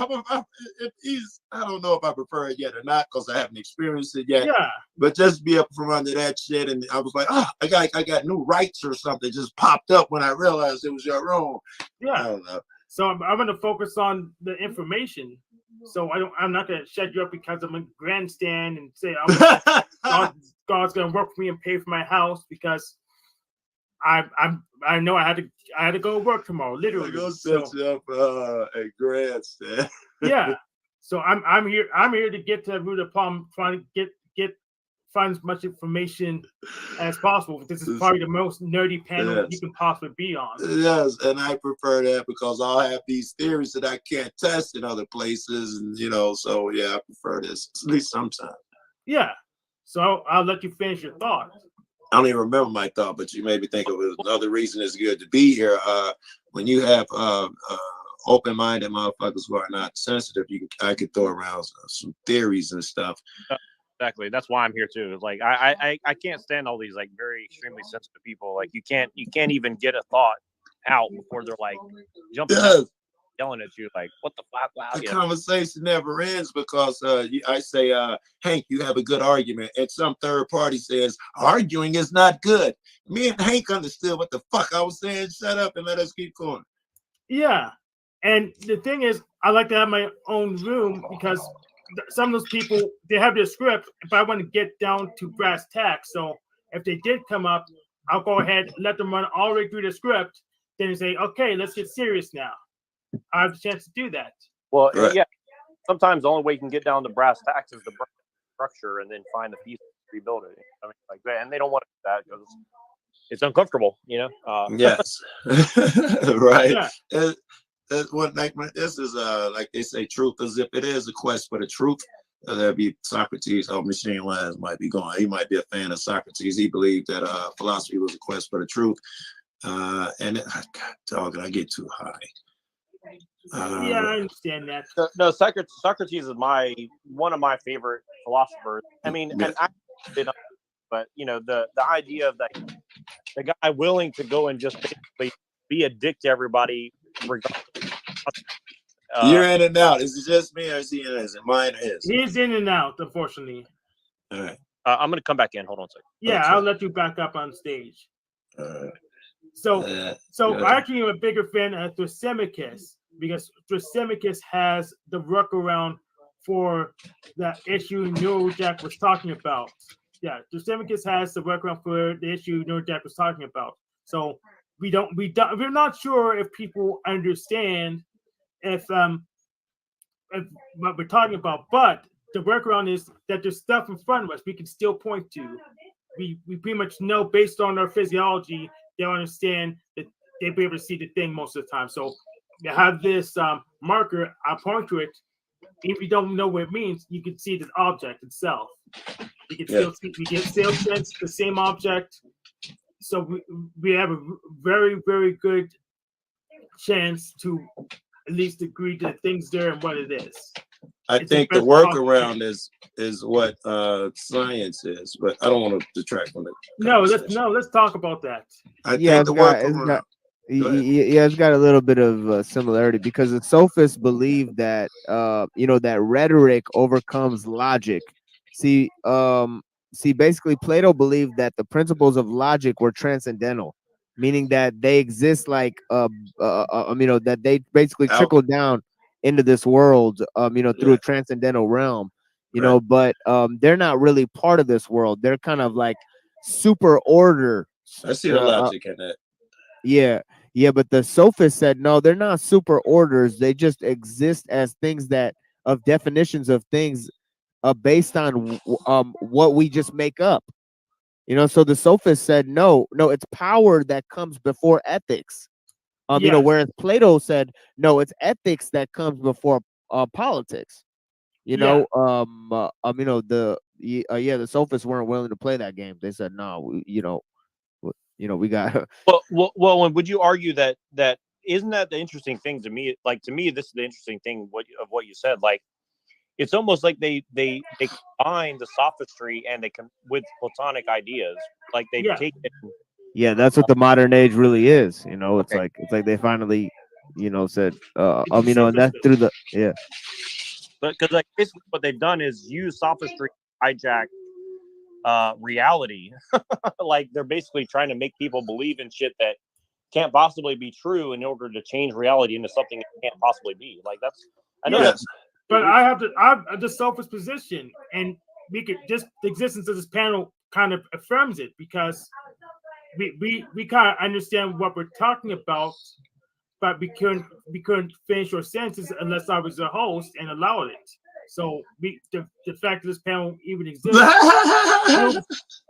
I don't know if I prefer it yet or not, because I haven't experienced it yet. Yeah. But just be up from under that shit, and I was like, oh, I got new rights or something just popped up when I realized it was your room. Yeah. I don't know. So I'm going to focus on the information. So I'm not going to shut you up because I'm a grandstand and say God's going to work for me and pay for my house, because I know I had to go to work tomorrow, literally. Go set you up a grandstand. Yeah. So I'm here to get to the root of the problem, trying to find as much information as possible. This is probably the most nerdy panel you can possibly be on. Yes, and I prefer that because I'll have these theories that I can't test in other places, and you know, so yeah, I prefer this at least sometimes. Yeah. So I'll let you finish your thought. I don't even remember my thought, but you made me think of another reason it's good to be here. When you have open-minded motherfuckers who are not sensitive, I could throw around some theories and stuff. Exactly. That's why I'm here too. It's like I can't stand all these like very extremely sensitive people. Like, you can't even get a thought out before they're like jumping out, yelling at you like, what the fuck? Wow. The conversation never ends because I say, Hank, you have a good argument, and some third party says arguing is not good. Me and Hank understood what the fuck I was saying. Shut up and let us keep going. Yeah. And the thing is, I like to have my own room because some of those people, they have their script, but I want to get down to brass tacks. So if they did come up, I'll go ahead, let them run all the way through the script, then say, okay, let's get serious now. I have the chance to do that. Well, yeah, sometimes the only way you can get down to brass tacks is to break the structure and then find the piece to rebuild it. I mean, like that, and they don't want to do that because it's uncomfortable, you know? Yes. Right. Yeah. This is like they say, truth is if it is a quest for the truth. There'd be Socrates. Oh, Machine Lines might be going. He might be a fan of Socrates. He believed that philosophy was a quest for the truth. And I get too high. Yeah, I understand that. No, Socrates is one of my favorite philosophers. I mean, and I did but the idea of the guy willing to go and just basically be a dick to everybody, regardless. You're in and out. Is it just me, or is he in? Is it mine or his? He's in and out, unfortunately. All right. I'm gonna come back in. Hold on a second. Yeah, Okay. I'll let you back up on stage. All right. So good. I actually am a bigger fan of Thrasymachus because Thrasymachus has the workaround for the issue Neurojack was talking about. Yeah, Thrasymachus has the workaround for the issue Neurojack was talking about. So we're not sure if people understand if what we're talking about, but the workaround is that there's stuff in front of us we can still point to. We pretty much know based on our physiology, they'll understand that they'll be able to see the thing most of the time. So you have this marker, I point to it. If you don't know what it means, you can see the object itself. You can still see, we can still sense the same object. So we have a very, very good chance to at least agree to things there and what it is. I think the workaround is what science is, but I don't want to detract from it. Let's talk about that. I think the workaround. It's got a little bit of similarity because the sophists believe that that rhetoric overcomes logic. See, basically Plato believed that the principles of logic were transcendental, meaning that they exist like that they basically trickle down into this world through a transcendental realm, but they're not really part of this world. They're kind of like super order. I see the logic in that. Yeah, but the sophists said no, they're not super orders. They just exist as things that of definitions of things based on what we just make up. So the sophists said no, it's power that comes before ethics. Whereas Plato said no, it's ethics that comes before politics. The sophists weren't willing to play that game. They said no, we got. Well, and would you argue that isn't that the interesting thing to me? Like, to me, this is the interesting thing of what you said. Like, it's almost like they combine the sophistry and they with Platonic ideas. Like they take it. Yeah, that's what the modern age really is. It's like they finally, said, and that's through the But because like basically what they've done is use sophistry to hijack reality. Like they're basically trying to make people believe in shit that can't possibly be true in order to change reality into something it can't possibly be. Like that's but I have the sophist position, and we could just the existence of this panel kind of affirms it because we kind of understand what we're talking about, but we couldn't finish our sentences unless I was the host and allowed it. So the fact that this panel even exists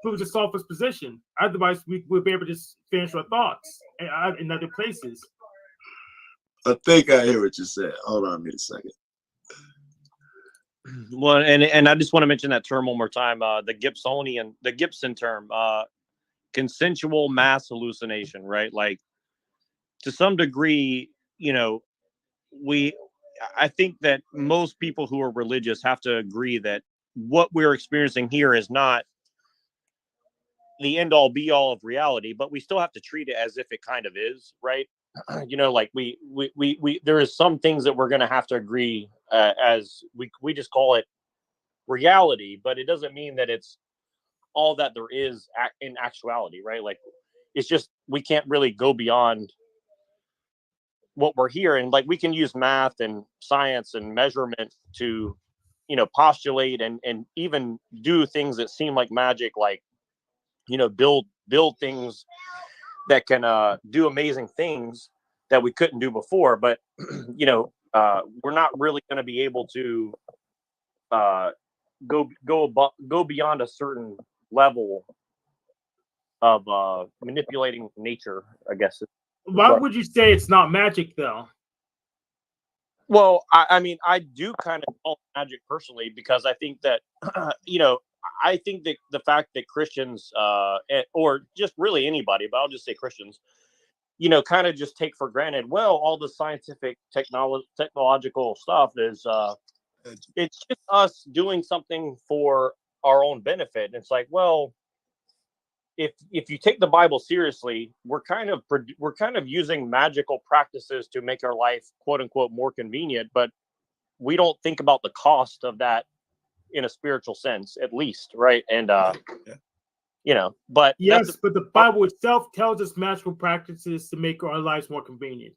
proves the sophist position. Otherwise, we would be able to finish our thoughts in other places. I think I hear what you said. Hold on a second. Well, and I just want to mention that term one more time. The Gibson term, consensual mass hallucination, right? Like to some degree, I think that most people who are religious have to agree that what we're experiencing here is not the end all be all of reality, but we still have to treat it as if it kind of is, right? Like we there is some things that we're going to have to agree as we just call it reality, but it doesn't mean that it's all that there is in actuality, right? Like it's just we can't really go beyond what we're hearing. Like we can use math and science and measurement to postulate and even do things that seem like magic, like build things that can do amazing things that we couldn't do before. But we're not really going to be able to go beyond a certain level of manipulating nature, I guess. Why would you say it's not magic though? Well, I mean, I do kind of call it magic personally because I think that I think that the fact that Christians or just really anybody, but I'll just say Christians, kind of just take for granted, well, all the scientific technological stuff is it's just us doing something for our own benefit. And it's like, well, if you take the Bible seriously, we're kind of using magical practices to make our life, quote unquote, more convenient, but we don't think about the cost of that in a spiritual sense, at least, right? And but yes, but the Bible itself tells us magical practices to make our lives more convenient.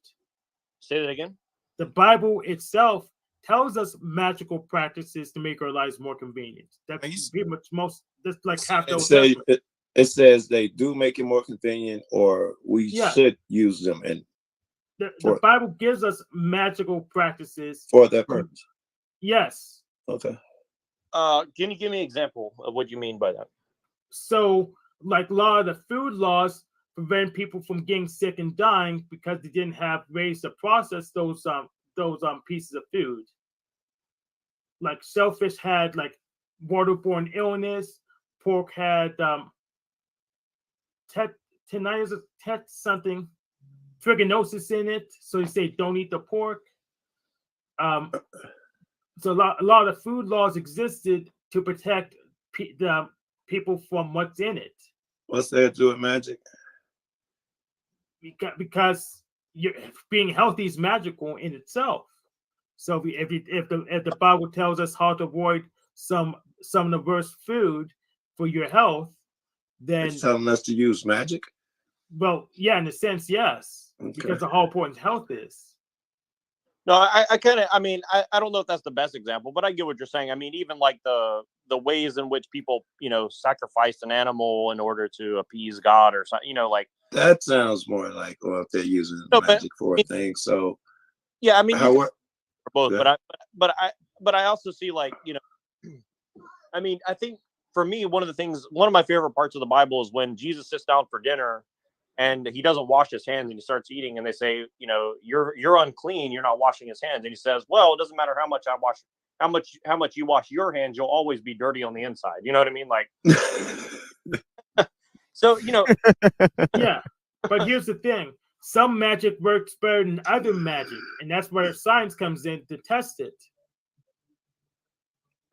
Say that again. The Bible itself tells us magical practices to make our lives more convenient. That's pretty much that's like half the it says they do make it more convenient, or we should use them. And the Bible gives us magical practices for that purpose. Yes. Okay. Can you give me an example of what you mean by that? So, like a lot of the food laws prevent people from getting sick and dying because they didn't have ways to process those pieces of food. Like shellfish had like waterborne illness, pork had trichinosis in it, so they say don't eat the pork. So a lot of food laws existed to protect the people from what's in it. What's that to do with magic? Because being healthy is magical in itself. So if the Bible tells us how to avoid some of the worst food for your health, then it's telling us to use magic. Well, yeah, in a sense, yes, because of how important health is. No, I don't know if that's the best example, but I get what you're saying. I mean, even like the ways in which people, sacrifice an animal in order to appease God or something, like that sounds more like, well, if they're using magic for a thing. So yeah, I mean, for both, yeah. but I also see like, I mean, I think for me, one of my favorite parts of the Bible is when Jesus sits down for dinner and he doesn't wash his hands and he starts eating, and they say, you're unclean, you're not washing his hands. And he says, well, it doesn't matter how much I wash, how much you wash your hands, you'll always be dirty on the inside. You know what I mean? Like, so, yeah, but here's the thing. Some magic works better than other magic, and that's where science comes in to test it.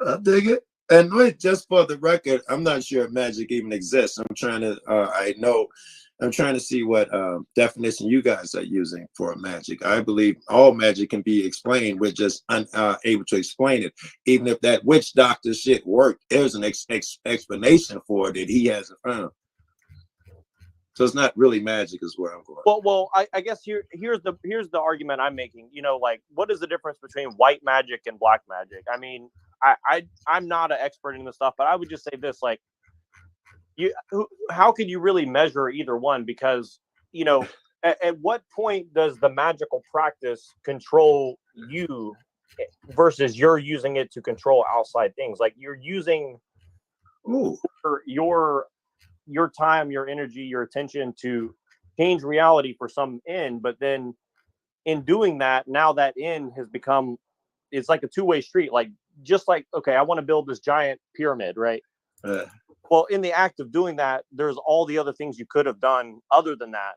I dig it. And wait, just for the record, I'm not sure if magic even exists. I'm trying to see what definition you guys are using for magic. I believe all magic can be explained. We're just unable to explain it. Even if that witch doctor shit worked, there's an explanation for it that he hasn't found. So it's not really magic, is where I'm going. Well, I guess here's the argument I'm making. Like, what is the difference between white magic and black magic? I mean, I'm not an expert in this stuff, but I would just say this: like, how can you really measure either one? Because at what point does the magical practice control you versus you're using it to control outside things? Like, you're using your time, your energy, your attention to change reality for some end, but then in doing that, now that end has become, it's like a two-way street. Like, just like, okay, I want to build this giant pyramid, right? Well, in the act of doing that, there's all the other things you could have done other than that.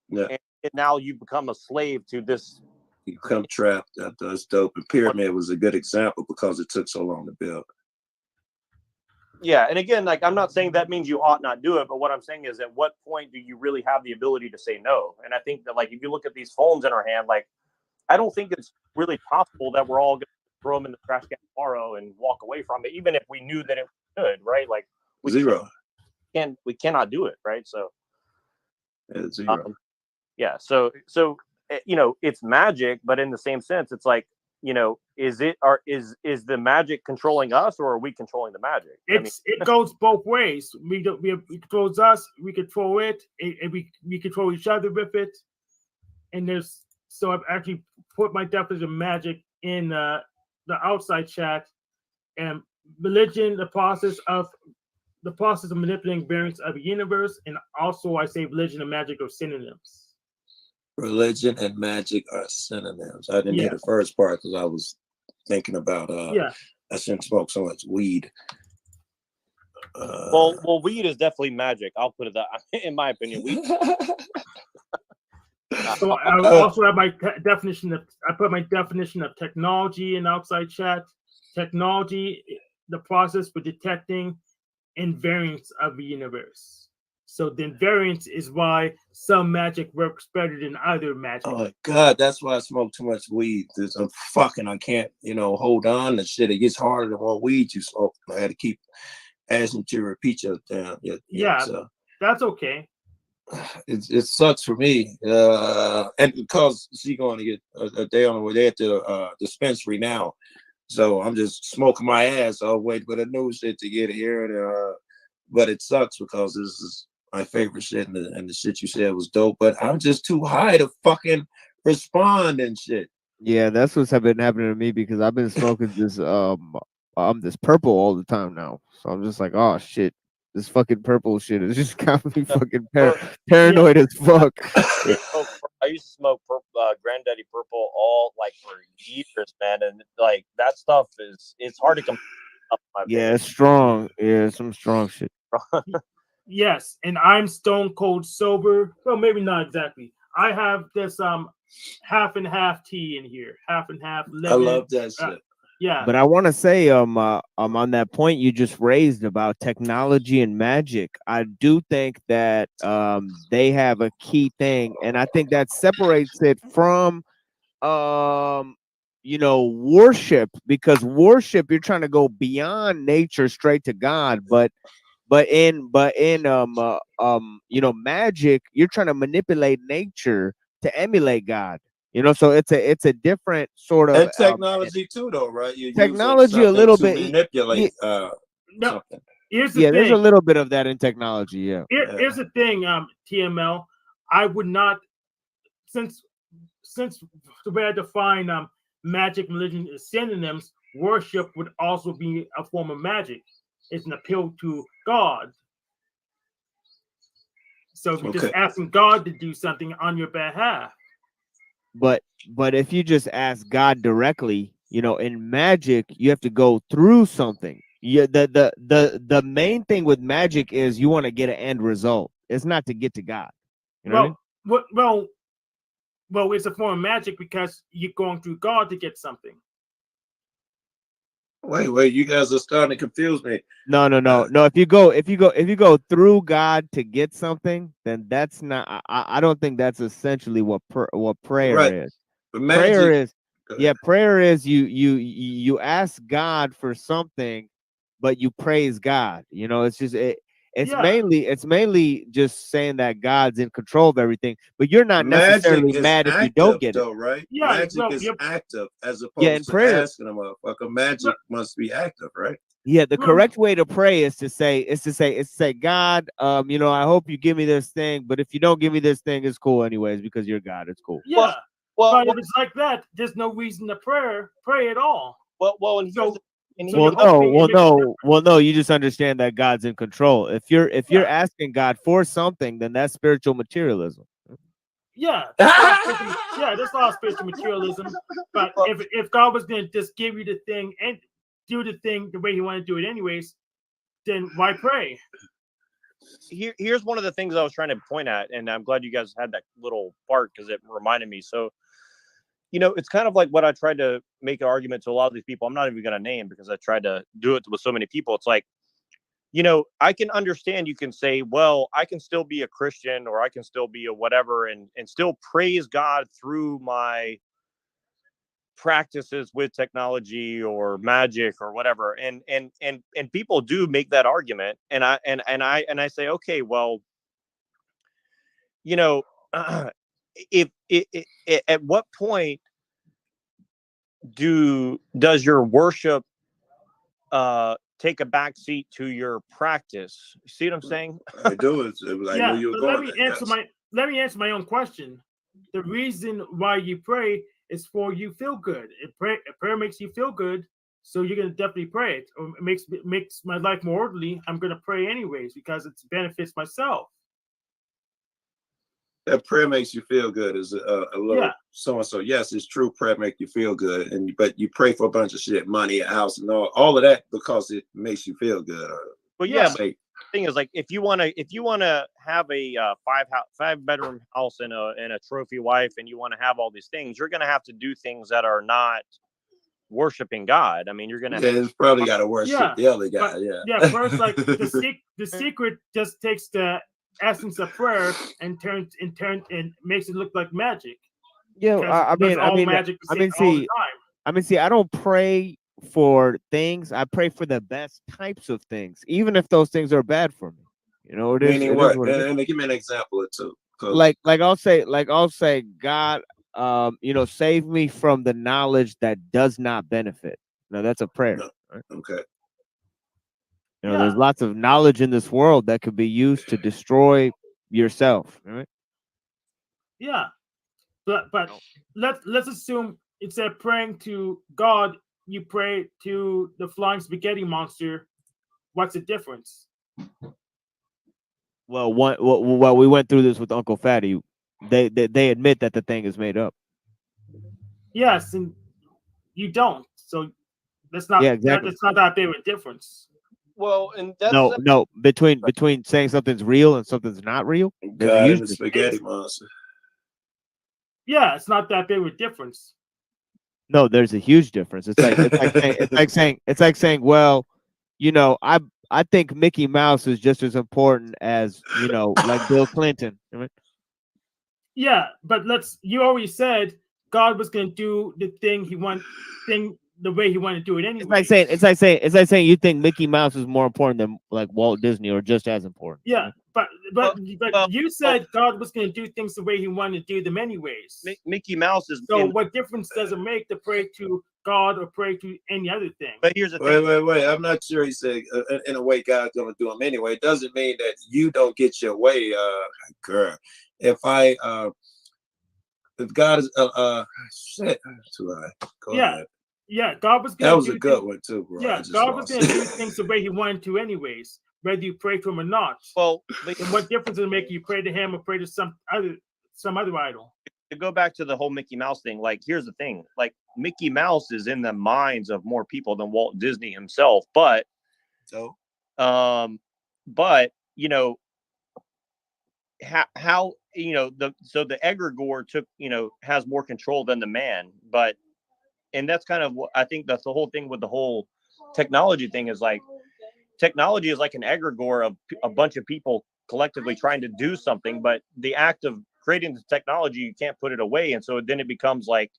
Yeah. And now you become a slave to this. You become trapped. That's dope. And pyramid was a good example because it took so long to build. Yeah, and again, like, I'm not saying that means you ought not do it, but what I'm saying is, at what point do you really have the ability to say no? And I think that, like, if you look at these phones in our hand, like, I don't think it's really possible that we're all going to throw them in the trash can tomorrow and walk away from it, even if we knew that it was good, right? Like, we cannot do it, right? So zero. Yeah, so it's magic, but in the same sense, it's like, is the magic controlling us, or are we controlling the magic? It goes both ways. It controls us, we control it, and we control each other with it. And so I've actually put my definition of magic in the outside chat. And religion, the process of manipulating variants of the universe, and also I say religion and magic are synonyms. Religion and magic are synonyms. I didn't hear the first part because I was thinking about I shouldn't smoke so much weed. Well, weed is definitely magic. I'll put it that, in my opinion. Weed. So I also have my definition of. I put my definition of technology in outside chat. Technology, the process for detecting invariants of the universe. So then variance is why some magic works better than other magic. Oh my God, that's why I smoke too much weed. I can't, hold on to shit. It gets harder the more weed you smoke. I had to keep asking you to repeat your Yeah, that's okay. It sucks for me, and because she going to get a day on the way there at the dispensary now, so I'm just smoking my ass. I'll wait for the new shit to get here, and but it sucks because this is my favorite shit, and the shit you said was dope. But I'm just too high to fucking respond and shit. Yeah, that's what's been happening to me because I've been smoking this purple all the time now. So I'm just like, oh shit, this fucking purple shit is just got me fucking paranoid as fuck. I used to smoke Granddaddy Purple all like for years, man, and like that stuff it's hard to come up. Yeah, it's strong. Yeah, some strong shit. Yes, and I'm stone cold sober. Well, maybe not exactly. I have this half and half tea in here, half and half lemon. I love that shit. Yeah. But I want to say, on that point you just raised about technology and magic, I do think that they have a key thing, and I think that separates it from worship, because worship, you're trying to go beyond nature straight to God, but in magic, you're trying to manipulate nature to emulate God. So it's a different sort of And technology too, though, right? You're technology using a little to bit manipulate something. Here's the thing. There's a little bit of that in technology. Here's the thing, TML. I would not, since the way I define magic, religion is synonyms, worship would also be a form of magic. It's an appeal to God. So if you're just asking God to do something on your behalf. But if you just ask God directly, in magic, you have to go through something. Yeah, the main thing with magic is you want to get an end result. It's not to get to God. You know what I mean? Well, it's a form of magic because you're going through God to get something. Wait, you guys are starting to confuse me. No. If you go through God to get something, then that's not. I don't think that's essentially what prayer is. But magic, prayer is you ask God for something, but you praise God. It's just it's mainly just saying that God's in control of everything, but you're not necessarily mad if you don't get it. Right? Yeah, magic is active as opposed to prayer, asking a motherfucker. Magic must be active, right? Yeah, the correct way to pray is to say, God, I hope you give me this thing, but if you don't give me this thing, it's cool anyways because you're God. It's cool. Yeah. But if it's like that, there's no reason to pray at all. No, you just understand that God's in control. If you're asking God for something, then that's spiritual materialism. Yeah, that's all spiritual materialism. But if God was going to just give you the thing and do the thing the way He wanted to do it anyways, then why pray? Here's one of the things I was trying to point at, and I'm glad you guys had that little part because it reminded me. So, it's kind of like what I tried to make an argument to a lot of these people. I'm not even going to name because I tried to do it with so many people. It's like, I can understand you can say, well, I can still be a Christian or I can still be a whatever and still praise God through my practices with technology or magic or whatever. And people do make that argument. And I say, okay, well, if at what point does your worship take a back seat to your practice? You see what I'm saying? I do. Let me answer my own question. The reason why you pray is for you feel good. If prayer makes you feel good, so you're gonna definitely pray it. Or it makes my life more orderly. I'm gonna pray anyways because it benefits myself. That prayer makes you feel good is a little so-and-so. Yes, it's true. Prayer make you feel good, but you pray for a bunch of shit, money, a house, and all of that because it makes you feel good. But the thing is, like, if you want to have a 5-bedroom house and a trophy wife, and you want to have all these things, you're going to have to do things that are not worshiping God. I mean, you're going to. Yeah, it's probably got to worship the other guy. First, like the secret just takes the essence of prayer and makes it look like magic. Yeah, Because all magic I all mean, the see, time. I don't pray for things. I pray for the best types of things, even if those things are bad for me. You know, it is. Meaning It is what? what it is. And give me an example or two. Like I'll say, God, save me from the knowledge that does not benefit. Now that's a prayer. Right? Okay. There's lots of knowledge in this world that could be used to destroy yourself. Right? Yeah, but let's assume instead of praying to God, you pray to the flying spaghetti monster. What's the difference? Well, we went through this with Uncle Fatty. They admit that the thing is made up. Yes, and you don't. So that's not. Yeah, exactly. That's not that big of a difference. Well, and that's No. Between saying something's real and something's not real, there's a God huge and the difference. spaghetti monster. Yeah, it's not that big of a difference. No, there's a huge difference. It's like saying, well, I think Mickey Mouse is just as important as like Bill Clinton. Right? Yeah, but you already said God was going to do the thing the way he wanted to do it anyway. It's like saying you think Mickey Mouse is more important than like Walt Disney or just as important. Yeah, but you said God was going to do things the way he wanted to do them anyways. Mickey Mouse is. So what difference does it make to pray to God or pray to any other thing? But here's the thing. Wait. I'm not sure he said in a way God's going to do them anyway. It doesn't mean that you don't get your way, girl. If God is shit, too high. Go ahead. Yeah, God was going that was a good one too, bro. Yeah, God was going to do things the way he wanted to anyways, whether you pray to him or not. Well, and what difference does it make you pray to him or pray to some other idol? To go back to the whole Mickey Mouse thing, like here's the thing, like Mickey Mouse is in the minds of more people than Walt Disney himself, but so how the egregore took has more control than the man, and that's kind of what I think that's the whole thing with the whole technology thing is like technology is like an egregore of a bunch of people collectively trying to do something, but the act of creating the technology, you can't put it away. And so then it becomes like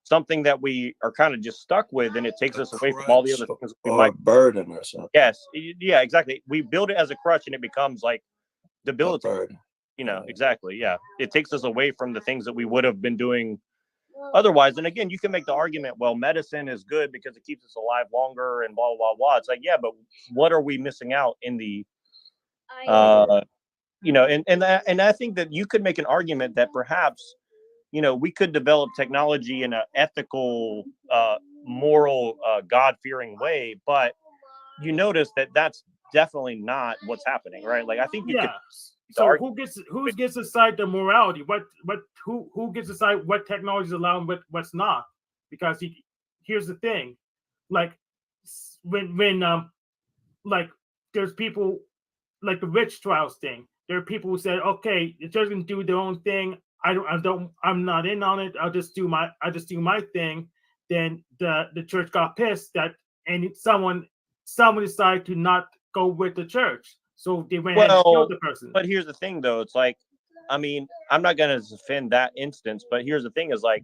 something that we are kind of just stuck with, and it takes us away from all the other things we might burden or something. Yes. Yeah, exactly. We build it as a crutch and it becomes like debilitating. Exactly. Yeah. It takes us away from the things that we would have been doing otherwise. And again, you can make the argument, well, medicine is good because it keeps us alive longer and blah, blah, blah. It's like, yeah, but what are we missing out in the, and I think that you could make an argument that perhaps, we could develop technology in an ethical, moral, God-fearing way, but you notice that that's definitely not what's happening, right? Like, I think you could. So who gets to decide the morality? Who gets to decide what technology is allowed and what's not? Because here's the thing, like when like there's people like the witch trials thing. There are people who said, okay, the church can do their own thing. I'm not in on it. I'll just do my thing. Then the church got pissed and someone decided to not go with the church. So they went ahead and killed the person. But here's the thing, though. It's like, I mean, I'm not going to defend that instance, but here's the thing is like,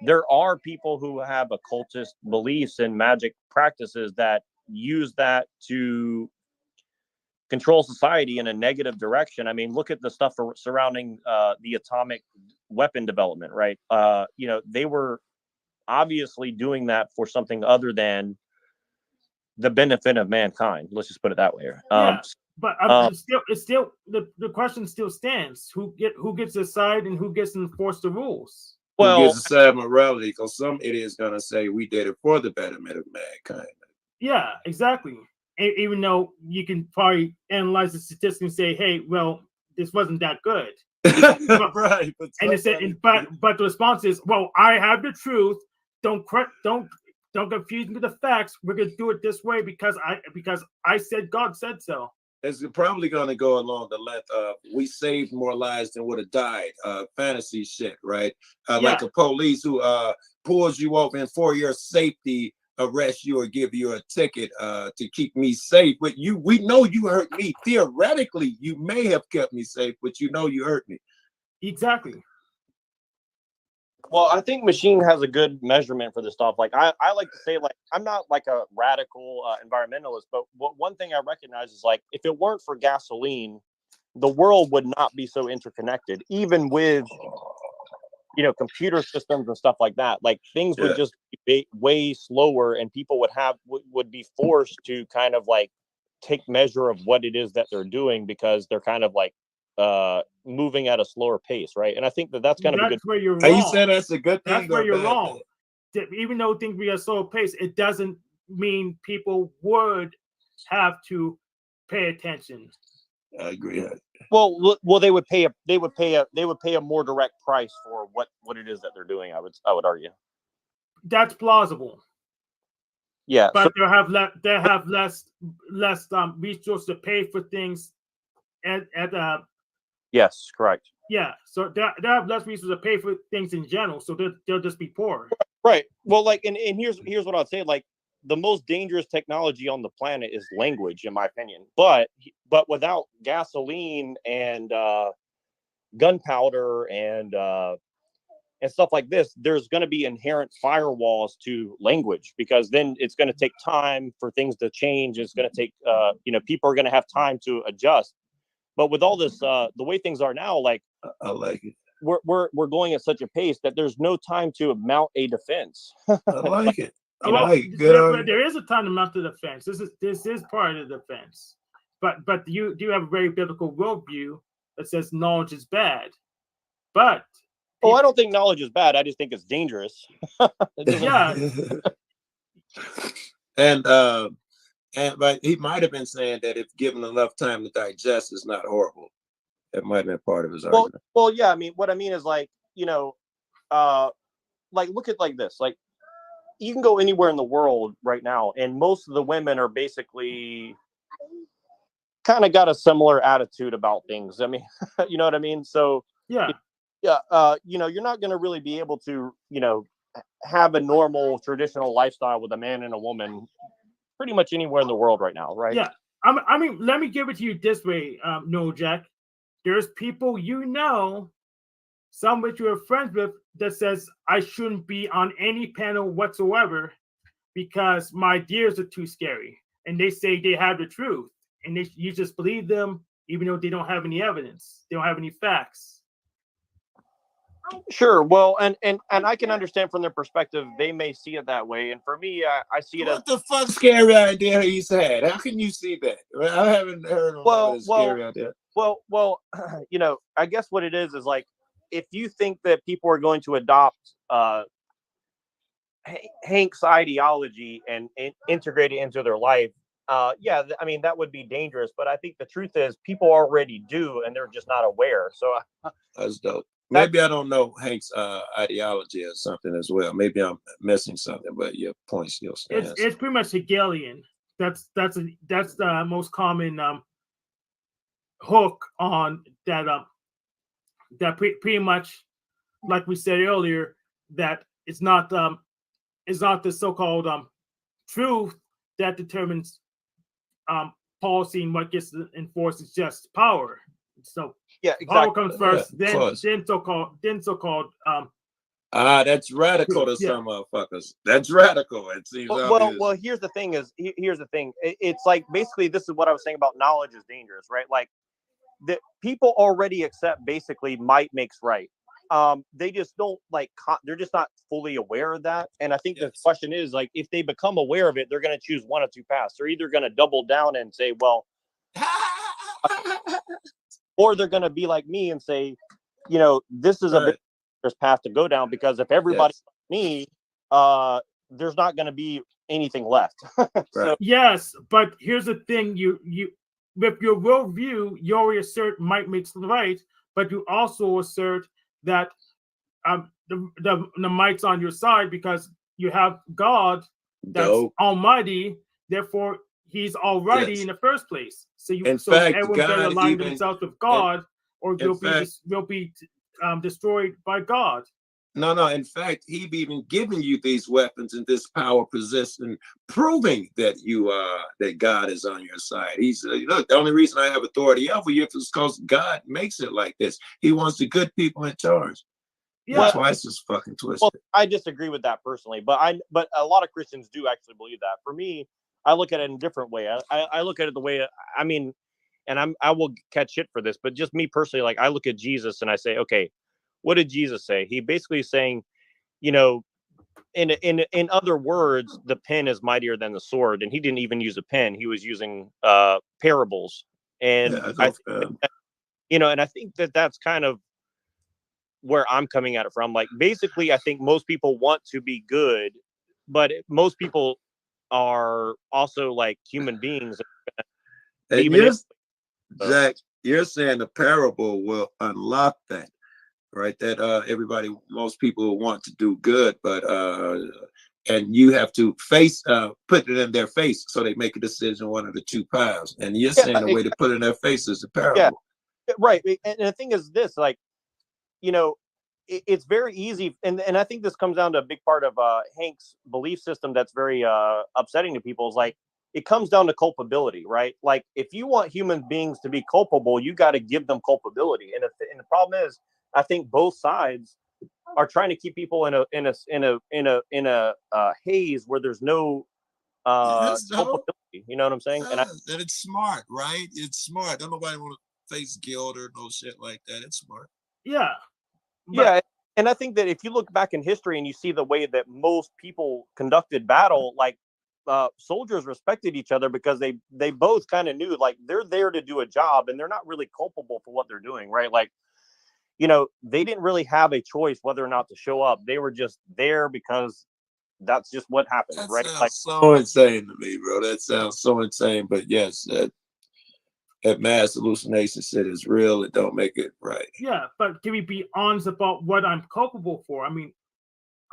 there are people who have occultist beliefs and magic practices that use that to control society in a negative direction. I mean, look at the stuff surrounding the atomic weapon development, right? They were obviously doing that for something other than the benefit of mankind. Let's just put it that way. But it's still the question still stands: who gets to decide and who gets to enforce the rules? Who gets to decide morality? Because some idiot's gonna say we did it for the betterment of mankind. Yeah, exactly. Even though you can probably analyze the statistics and say, "Hey, well, this wasn't that good." Right. But the response is, "Well, I have the truth. Don't confuse me with the facts. We're gonna do it this way because I said God said so." It's probably going to go along the length of we saved more lives than would have died. Fantasy shit, right? Like a police who pulls you over and for your safety, arrest you or give you a ticket to keep me safe. But we know you hurt me. Theoretically, you may have kept me safe, but you know you hurt me. Exactly. Well, I think machine has a good measurement for this stuff. Like I like to say, like, I'm not like a radical environmentalist, but one thing I recognize is, like, if it weren't for gasoline, the world would not be so interconnected, even with, you know, computer systems and stuff like that. Like, things would just be way slower, and people would be forced to kind of like take measure of what it is that they're doing, because they're kind of like moving at a slower pace, right? And I think that's kind of a good. Where you're wrong. You said that's a good thing. That's where you're wrong. Even though things be at a slower pace, it doesn't mean people would have to pay attention. I agree. Well, they would pay a more direct price for what it is that they're doing. I would argue. That's plausible. Yeah, but they have less resources to pay for things at Yes, correct. Yeah, so they have less resources to pay for things in general, so they'll just be poor. Right. Well, like, and here's what I'd say. Like, the most dangerous technology on the planet is language, in my opinion. But without gasoline and gunpowder and stuff like this, there's going to be inherent firewalls to language, because then it's going to take time for things to change. It's going to take people are going to have time to adjust. But with all this, the way things are now, like, I like it. We're going at such a pace that there's no time to mount a defense. I like it. There is a time to mount the defense. This is part of the defense. But you do have a very biblical worldview that says knowledge is bad. But I don't think knowledge is bad. I just think it's dangerous. Yeah. But he might have been saying that if given enough time to digest, it's not horrible. That might have been part of his argument. Well, yeah. I mean, what I mean is, like, like, look at like this. Like, you can go anywhere in the world right now, and most of the women are basically kind of got a similar attitude about things. I mean, you know what I mean? So yeah, you're not going to really be able to, have a normal traditional lifestyle with a man and a woman pretty much anywhere in the world right now, right? Yeah. I mean, let me give it to you this way, Noel Jack. There's people some which you're friends with, that says I shouldn't be on any panel whatsoever because my ideas are too scary. And they say they have the truth. And you just believe them, even though they don't have any evidence. They don't have any facts. Sure. Well, and I can understand from their perspective, they may see it that way. And for me, I see it as... What the fuck scary idea he's had? How can you see that? I haven't heard of a scary idea. Well, I guess what it is like, if you think that people are going to adopt Hank's ideology and integrate it into their life, yeah, I mean, that would be dangerous. But I think the truth is people already do, and they're just not aware. So that's dope. Maybe I don't know Hank's ideology or something as well. Maybe I'm missing something, but your point still stands. It's pretty much Hegelian. That's the most common hook on that. That pretty much, like we said earlier, that it's not the so-called truth that determines policy, and what gets enforced is just power. So yeah, exactly. Power comes first, then so-called. That's radical to some motherfuckers. That's radical. It seems. Well, here's the thing. It's like, basically, this is what I was saying about knowledge is dangerous, right? Like, the people already accept basically might makes right. They just don't they're just not fully aware of that. And I think the question is, like, if they become aware of it, they're going to choose one of two paths. They're either going to double down and say, well, or they're going to be like me and say, this is a bit path to go down, because if everybody's like me, there's not going to be anything left. So, yes, but here's the thing: you with your worldview, you already assert might makes right, but you also assert that the might's on your side because you have God that's almighty, therefore he's already in the first place. So everyone better align themselves with God, or you'll be destroyed by God. No. In fact, he've even given you these weapons and this power position, proving that that God is on your side. He's look. The only reason I have authority over you is because God makes it like this. He wants the good people in charge. That's why it's just fucking twisted. Well, I disagree with that personally, but a lot of Christians do actually believe that. For me, I look at it in a different way. I look at it the way, I mean, and I will catch shit for this, but just me personally, like I look at Jesus and I say, okay, what did Jesus say? He basically is saying, you know, in other words, the pen is mightier than the sword, and he didn't even use a pen. He was using parables, and I think that, you know, and I think that that's kind of where I'm coming at it from. Like, basically, I think most people want to be good, but most people are also like human beings. And Jack, you're saying the parable will unlock that, right? That most people want to do good, but and you have to put it in their face so they make a decision, one of the two paths. And you're saying the way to put it in their face is the parable. Yeah, right. And the thing is this, like, you know, it's very easy, and I think this comes down to a big part of Hank's belief system that's very upsetting to people. Is like, it comes down to culpability, right? Like, if you want human beings to be culpable, you got to give them culpability. And the problem is, I think both sides are trying to keep people in a haze where there's no culpability. You know what I'm saying? And And it's smart, right? It's smart. Don't nobody want to face guilt or no shit like that. It's smart. Yeah. Yeah, and I think that if you look back in history and you see the way that most people conducted battle, like soldiers respected each other because they both kind of knew, like, they're there to do a job and they're not really culpable for what they're doing, right? Like, you know, they didn't really have a choice whether or not to show up. They were just there because that's just what happened, That right? sounds Like, so insane to me, bro. That sounds so insane. But yes, that mass hallucination shit is real. It don't make it right. Yeah, but can we be honest about what I'm culpable for? I mean,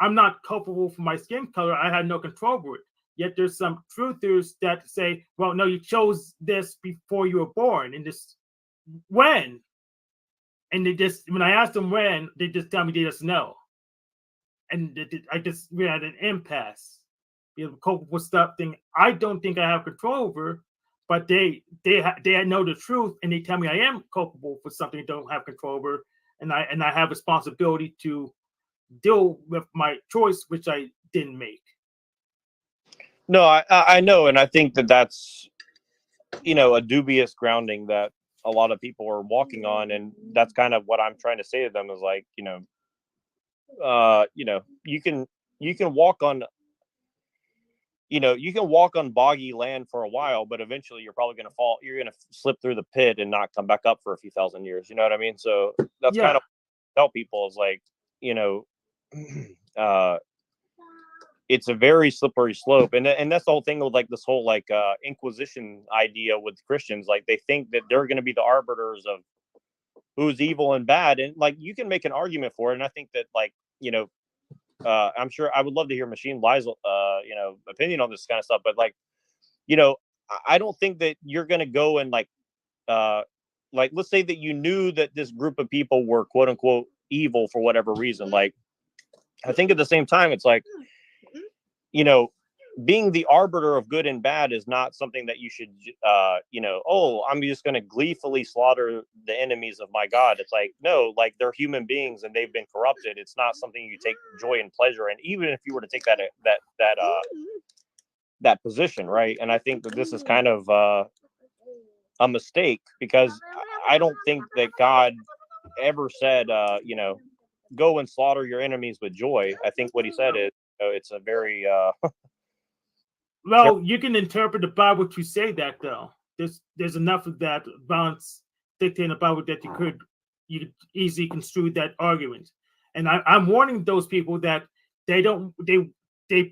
I'm not culpable for my skin color. I had no control over it. Yet there's some truthers that say, well, no, you chose this before you were born. And this, when? And they just, when I ask them when, they just tell me they just know. And we're at an impasse. You know, culpable stuff thing I don't think I have control over, but they know the truth and they tell me I am culpable for something I don't have control over, and I have responsibility to deal with my choice, which I didn't make. no, I know, and I think that that's, you know, a dubious grounding that a lot of people are walking on, and that's kind of what I'm trying to say to them is like, you know, you can walk on, you know, you can walk on boggy land for a while, but eventually you're probably going to fall. You're going to slip through the pit and not come back up for a few thousand years. You know what I mean? So that's kind of what I tell people is like, you know, it's a very slippery slope, and that's the whole thing with like this whole like Inquisition idea with Christians. Like, they think that they're going to be the arbiters of who's evil and bad, and like, you can make an argument for it. And I think that, like, you know, I'm sure I would love to hear Machine Lies, you know, opinion on this kind of stuff. But like, you know, I don't think that you're going to go and like, let's say that you knew that this group of people were quote unquote evil for whatever reason. Like, I think at the same time, it's like, you know, being the arbiter of good and bad is not something that you should, you know, oh, I'm just going to gleefully slaughter the enemies of my God. It's like, no, like, they're human beings and they've been corrupted. It's not something you take joy and pleasure in, even if you were to take that position, right? And I think that this is kind of a mistake, because I don't think that God ever said, you know, go and slaughter your enemies with joy. I think what he said is, you know, it's a very well, you can interpret the Bible to say that, though. There's enough of that balance dictating the Bible that you could easily construe that argument. And I'm warning those people that they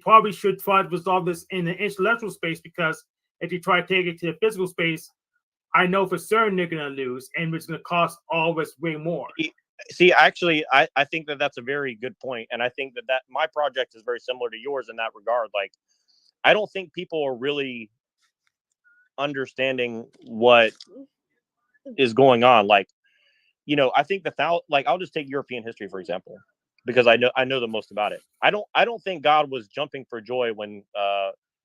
probably should try to resolve this in the intellectual space, because if you try to take it to the physical space, I know for certain they're going to lose, and it's going to cost all of us way more. See, actually, I think that that's a very good point, and I think that my project is very similar to yours in that regard. Like, I don't think people are really understanding what is going on. Like, you know, I think like, I'll just take European history, for example. because I know the most about it. I don't think God was jumping for joy when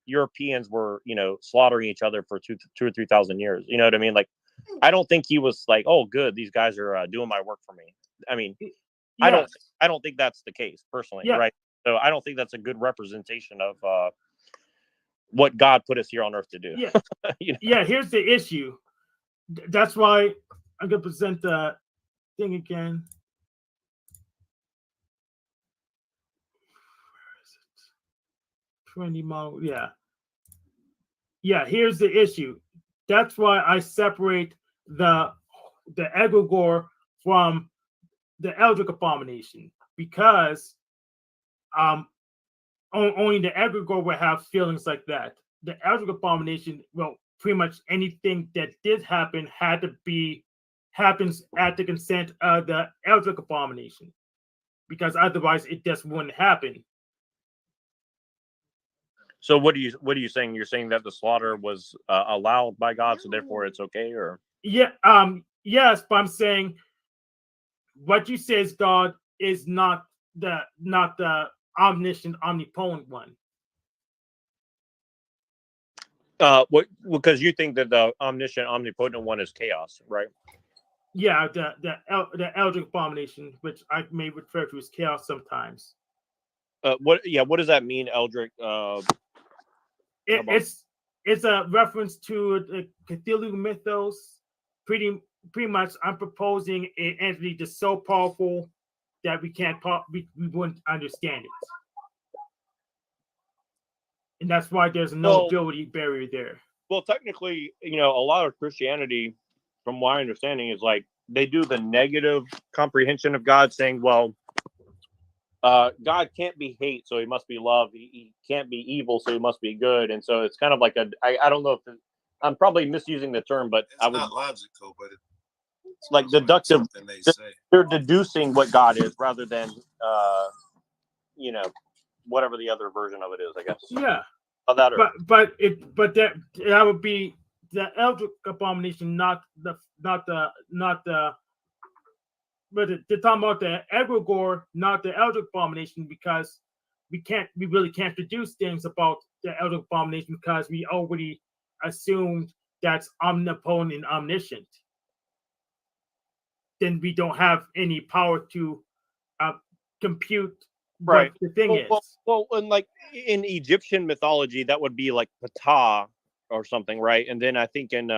Europeans were, slaughtering each other for 2,000 or 3,000 years. You know what I mean? Like, I don't think he was like, oh, good, these guys are doing my work for me. I mean, Yes. I don't think that's the case personally, Yeah. right? So I don't think that's a good representation of what God put us here on earth to do. Yeah. You know? Yeah. Here's the issue. That's why I'm gonna present the thing again. Where is it? 20 mile. Yeah. Yeah. Here's the issue. That's why I separate the egregore from the Eldritch abomination, because only the egregore will have feelings like that. The Eldritch abomination, well, pretty much anything that did happen happens at the consent of the Eldritch abomination, because otherwise it just wouldn't happen. So what are you saying? You're saying that the slaughter was allowed by God, so therefore it's okay, or? Yeah. Yes, but I'm saying what you say is God is not the omniscient, omnipotent one. What? Because you think that the omniscient, omnipotent one is chaos, right? Yeah, the Eldritch abomination, which I may refer to as chaos sometimes. What? Yeah. What does that mean, Eldritch? It's a reference to the Cthulhu mythos. Pretty much, I'm proposing an entity just so powerful that we wouldn't understand it, and that's why there's no ability barrier there. Well, technically, a lot of Christianity, from my understanding, is like they do the negative comprehension of God, saying, well, God can't be hate, so he must be love. He can't be evil, so he must be good. And so it's kind of like I don't know if I'm probably misusing the term, but It's not logical, but it's like deductive. They say. They're deducing what God is rather than, whatever the other version of it is, I guess. Yeah. But that would be the Eldritch abomination, not the. But they're talking about the egregore, not the Eldritch abomination, because we really can't deduce things about the Eldritch abomination because we already assumed that's omnipotent and omniscient. Then we don't have any power to compute right. what the thing is. Well, and like in Egyptian mythology, that would be like Ptah or something, right? And then I think in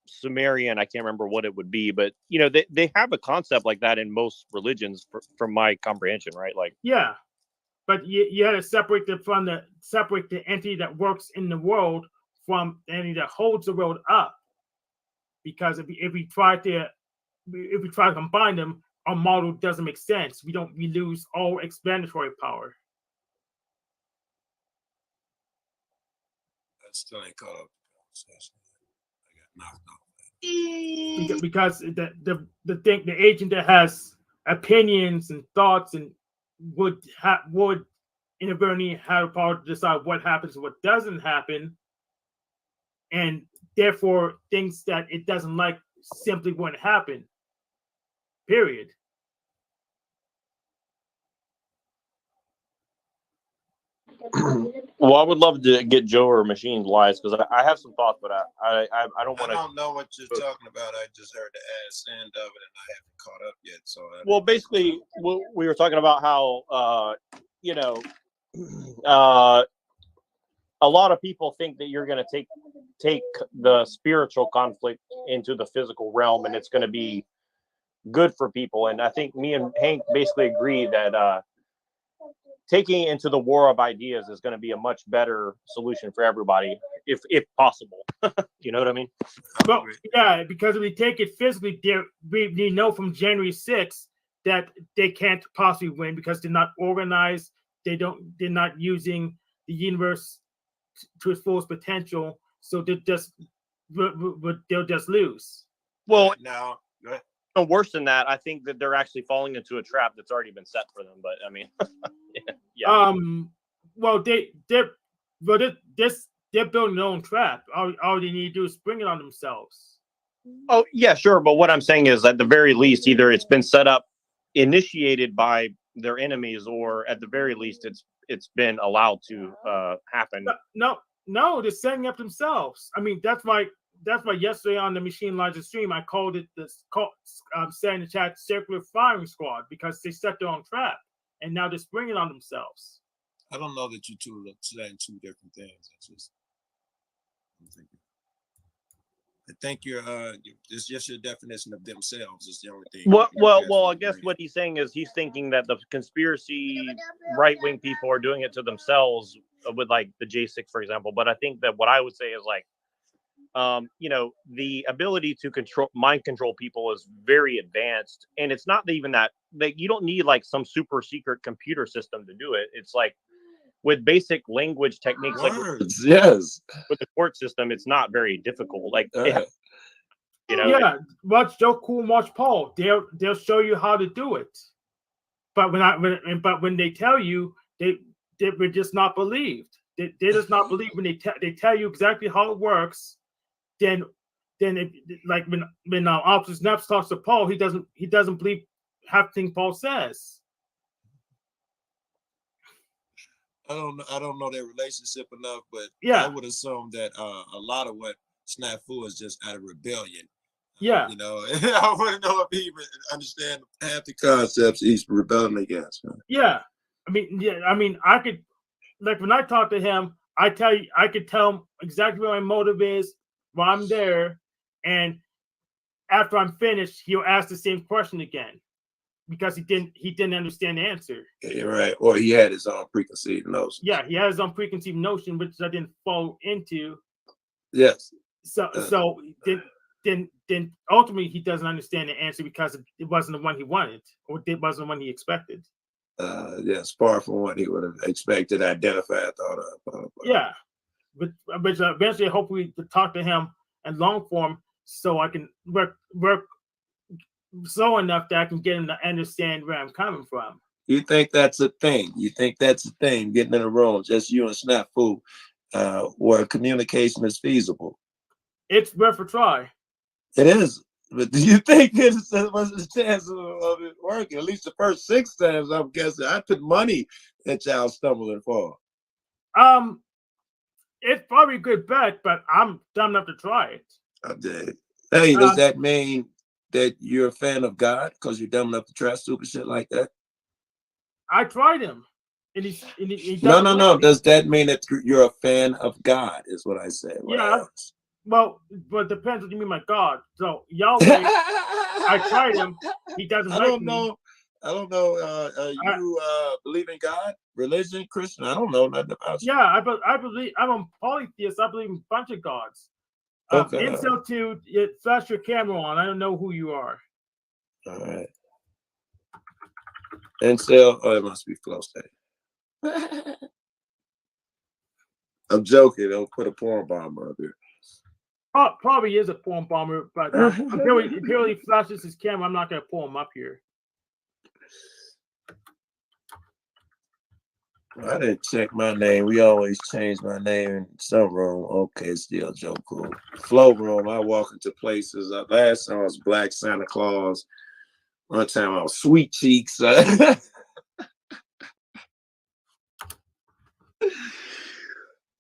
Sumerian, I can't remember what it would be, but they have a concept like that in most religions, from my comprehension, right? Like, yeah, but you had to separate the entity that works in the world from the entity that holds the world up, because if we try to combine them, our model doesn't make sense. We lose all explanatory power. That still ain't caught up. I got knocked off. Because the agent that has opinions and thoughts and would inadvertently have the power to decide what happens and what doesn't happen, and therefore things that it doesn't like simply wouldn't happen. Period. Well, I would love to get Joe or Machine's lies, because I have some thoughts, but I don't want to. I don't know what you're talking about. I just heard the ass end of it, and I haven't caught up yet. So well, basically, we were talking about how a lot of people think that you're going to take the spiritual conflict into the physical realm, and it's going to be good for people. And I think me and Hank basically agree that taking it into the war of ideas is going to be a much better solution for everybody, if possible. You know what I mean? Well, yeah, because if we take it physically, we know from January 6th that they can't possibly win because they're not organized. They're not using the universe to its fullest potential. So they'll just lose. Well, now, worse than that, I think that they're actually falling into a trap that's already been set for them. But I mean, yeah. Well, they're building their own trap. All they need to do is spring it on themselves. Oh yeah, sure. But what I'm saying is, at the very least, either it's been set up, initiated by their enemies, or at the very least, it's been allowed to happen. No, they're setting up themselves. I mean, that's why yesterday on the Machine Logic stream, I called it said in the chat, circular firing squad, because they set their own trap, and now they're springing on themselves. I don't know that you two are saying two different things. I think it's just your definition of themselves is the only thing. Well, I guess what he's saying is he's thinking that the conspiracy right-wing people are doing it to themselves with like the J6, for example. But I think that what I would say is like, the ability to mind control people is very advanced, and it's not even that you don't need like some super secret computer system to do it. It's like with basic language techniques, words, yes. With the court system, it's not very difficult. Like, yeah, watch Joe Cool, watch Paul. They'll show you how to do it. But when they tell you, they were just not believed. They just not believe when they tell you exactly how it works. Then like when Officer Snaps talks to Paul, he doesn't believe half the thing Paul says. I don't know their relationship enough, but yeah, I would assume that a lot of what Snafu is just out of rebellion. Yeah, I wouldn't know if he even understand half the concepts he's rebelling against. Yeah, I mean, I could, like when I talk to him, I could tell him exactly what my motive is while I'm there, and after I'm finished, he'll ask the same question again. Because he didn't understand the answer. Yeah, right. Or he had his own preconceived notion. Yeah, he had his own preconceived notion, which I didn't fall into. Yes. So then ultimately he doesn't understand the answer because it wasn't the one he wanted, or it wasn't the one he expected. Yes, far from what he would have expected, identified, thought of. Yeah, but eventually, hopefully, to talk to him in long form, so I can work so enough that I can get him to understand where I'm coming from. You think that's a thing? You think that's a thing? Getting in a room, just you and Snafu, where communication is feasible. It's worth a try. It is, but do you think there's a chance of it working? At least the first 6 times, I'm guessing. I put money that y'all stumble and fall. It's probably a good bet, but I'm dumb enough to try it. I did. Hey, does that mean that you're a fan of God because you're dumb enough to try stupid shit like that? I tried him. And he no. Does that mean that you're a fan of God? Is what I said. Yeah. Well, it depends what you mean by God. So Yahweh, I tried him. He doesn't like me. I don't know. You believe in God, religion, Christian? I don't know nothing about you. Yeah, I believe. I'm a polytheist. I believe in a bunch of gods. Okay. Incel 2, flash your camera on. I don't know who you are. All right. Incel, it must be close to. I'm joking. Don't put a porn bomber up here. Probably is a porn bomber, but until he flashes his camera, I'm not going to pull him up here. I didn't check my name. We always change my name in some room. Okay, still Joe Cool. Flow room. I walk into places. Last time I was Black Santa Claus. One time I was Sweet Cheeks.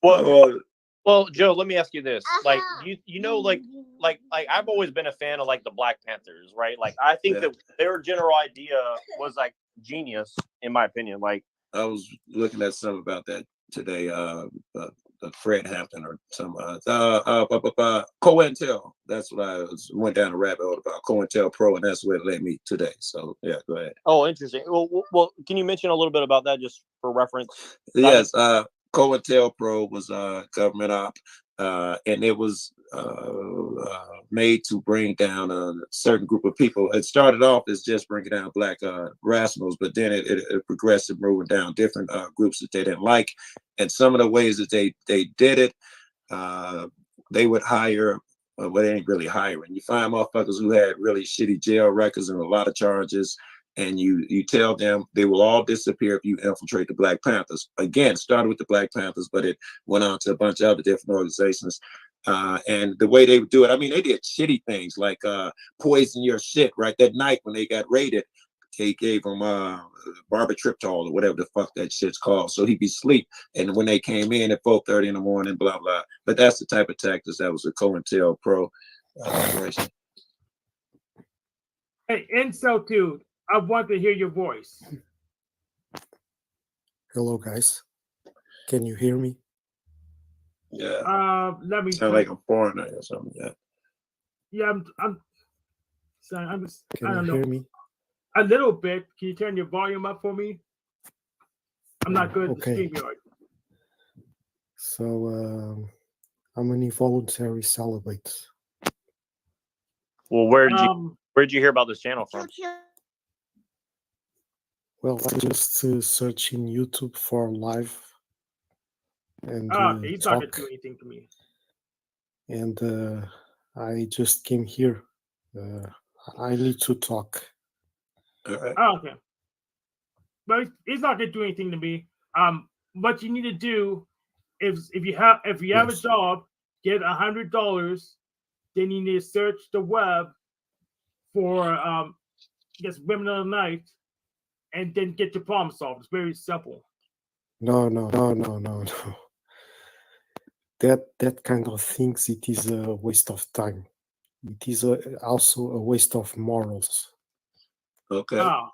Well, Joe, let me ask you this. Like, like I've always been a fan of like the Black Panthers, right? Like, I think that their general idea was like genius, in my opinion. Like, I was looking at something about that today. Fred Hampton or some COINTEL. That's what I went down a rabbit hole about COINTELPRO, and that's where it led me today. So yeah, go ahead. Oh, interesting. Well, can you mention a little bit about that just for reference? Yes, COINTELPRO was a government op, and it was made to bring down a certain group of people. It started off as just bringing down Black rationals, but then it progressed to moving down different groups that they didn't like. And some of the ways that they did it, they would hire, well, they ain't really hiring. You find motherfuckers who had really shitty jail records and a lot of charges, and you tell them they will all disappear if you infiltrate the Black Panthers. Again, started with the Black Panthers, but it went on to a bunch of other different organizations. And the way they would do it, I mean, they did shitty things like poison your shit right that night when they got raided. They gave him barbitriptol or whatever the fuck that shit's called. So he'd be asleep. And when they came in at 4:30 in the morning, blah blah. But that's the type of tactics that was a COINTELPRO operation. Hey, Incel dude, I want to hear your voice. Hello, guys. Can you hear me? Yeah. Let me Sound like a foreigner or something. Yeah. Yeah, I'm sorry, I Can don't you know. hear me? A little bit. Can you turn your volume up for me? I'm not good at the Okay. StreamYard. So, how many voluntary celibates? Well, where did you hear about this channel from? Well, I just search in YouTube for live and Okay, he's not gonna talk, do anything to me. and I just came here. I need to talk. Oh, okay. But he's not gonna do anything to me. What you need to do is if you have a Yes. job, get $100. Then you need to search the web for I guess women of the night, and then get your problem solved. It's very simple. No. That kind of things, it is a waste of time. It is also a waste of morals. Okay. Oh,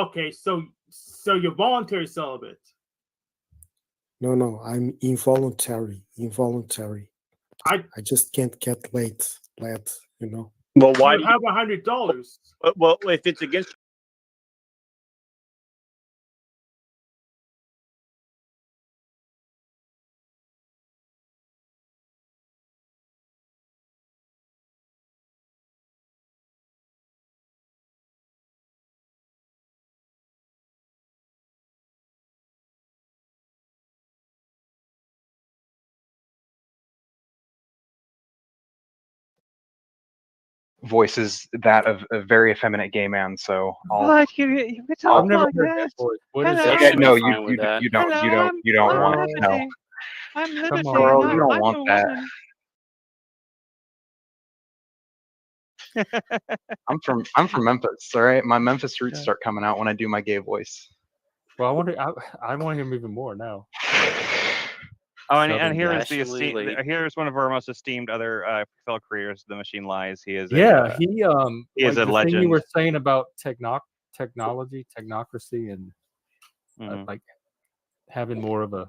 okay. So you're voluntary celibate. No, I'm involuntary. I just can't get laid, you know. Well, why you do have $100? Well, if it's against voices that of a very effeminate gay man. So What? You talk like that? Yeah, no, you Hello, don't I'm want no. liberty. I'm liberty. Bro, you don't I'm want a that. woman. I'm from Memphis, all right? My Memphis roots start coming out when I do my gay voice. Well, I want to hear him even more now. Oh, and Southern here guy. is here's one of our most esteemed other fellow creators, The Machine Lies. He is He is like a the legend. thing you were saying about technocracy, and like having more of a.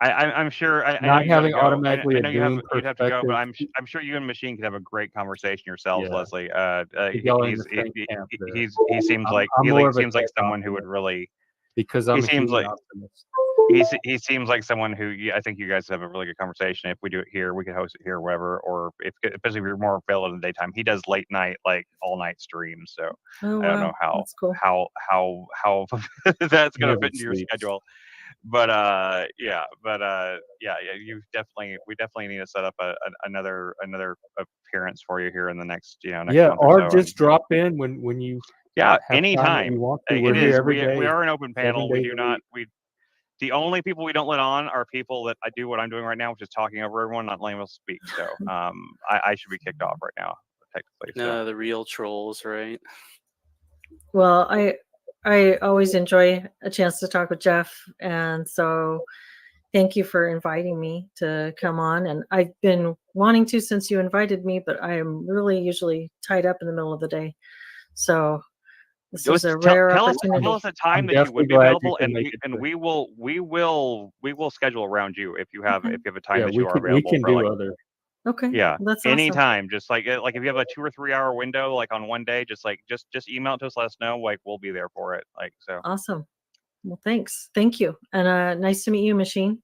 I'm sure. I Not know having you gotta go. automatically I know a you'd doom have to go, but perspective. I'm sure you and Machine could have a great conversation yourselves, Yeah. Leslie. Y'all are in the same camp there. He seems like I'm more of a seems like tech someone who would optimist. really Because I'm he a seems human like optimist. he seems like someone who I think you guys have a really good conversation. If we do it here, we could host it here, or whatever. Or especially if you're more available in the daytime, he does late night, like all night streams. So Oh, I don't wow. know how That's cool. how that's gonna Never fit into your sleeps. schedule. But we definitely need to set up another appearance for you here in the next next Yeah, month or or so. just drop in when you Yeah, have time that anytime. you want to. It We're here is. every day. We are an open 7 panel. We days do a not. week. The only people we don't let on are people that I do what I'm doing right now, which is talking over everyone, not letting us speak. So I should be kicked off right now, technically. So. No, the real trolls, right? Well, I always enjoy a chance to talk with Jeff, and so thank you for inviting me to come on. And I've been wanting to since you invited me, but I am really usually tied up in the middle of the day. So this is a rare opportunity. Tell us a time that you would be available, and we will schedule around you if you have a time that you are available. We can for, do like, other. Okay. Yeah, That's awesome. anytime. Just like if you have a 2 or 3 hour window, like on one day, just email it to us. Let us know. Like we'll be there for it. Like so. Awesome. Well, thanks. Thank you. And nice to meet you, Machine.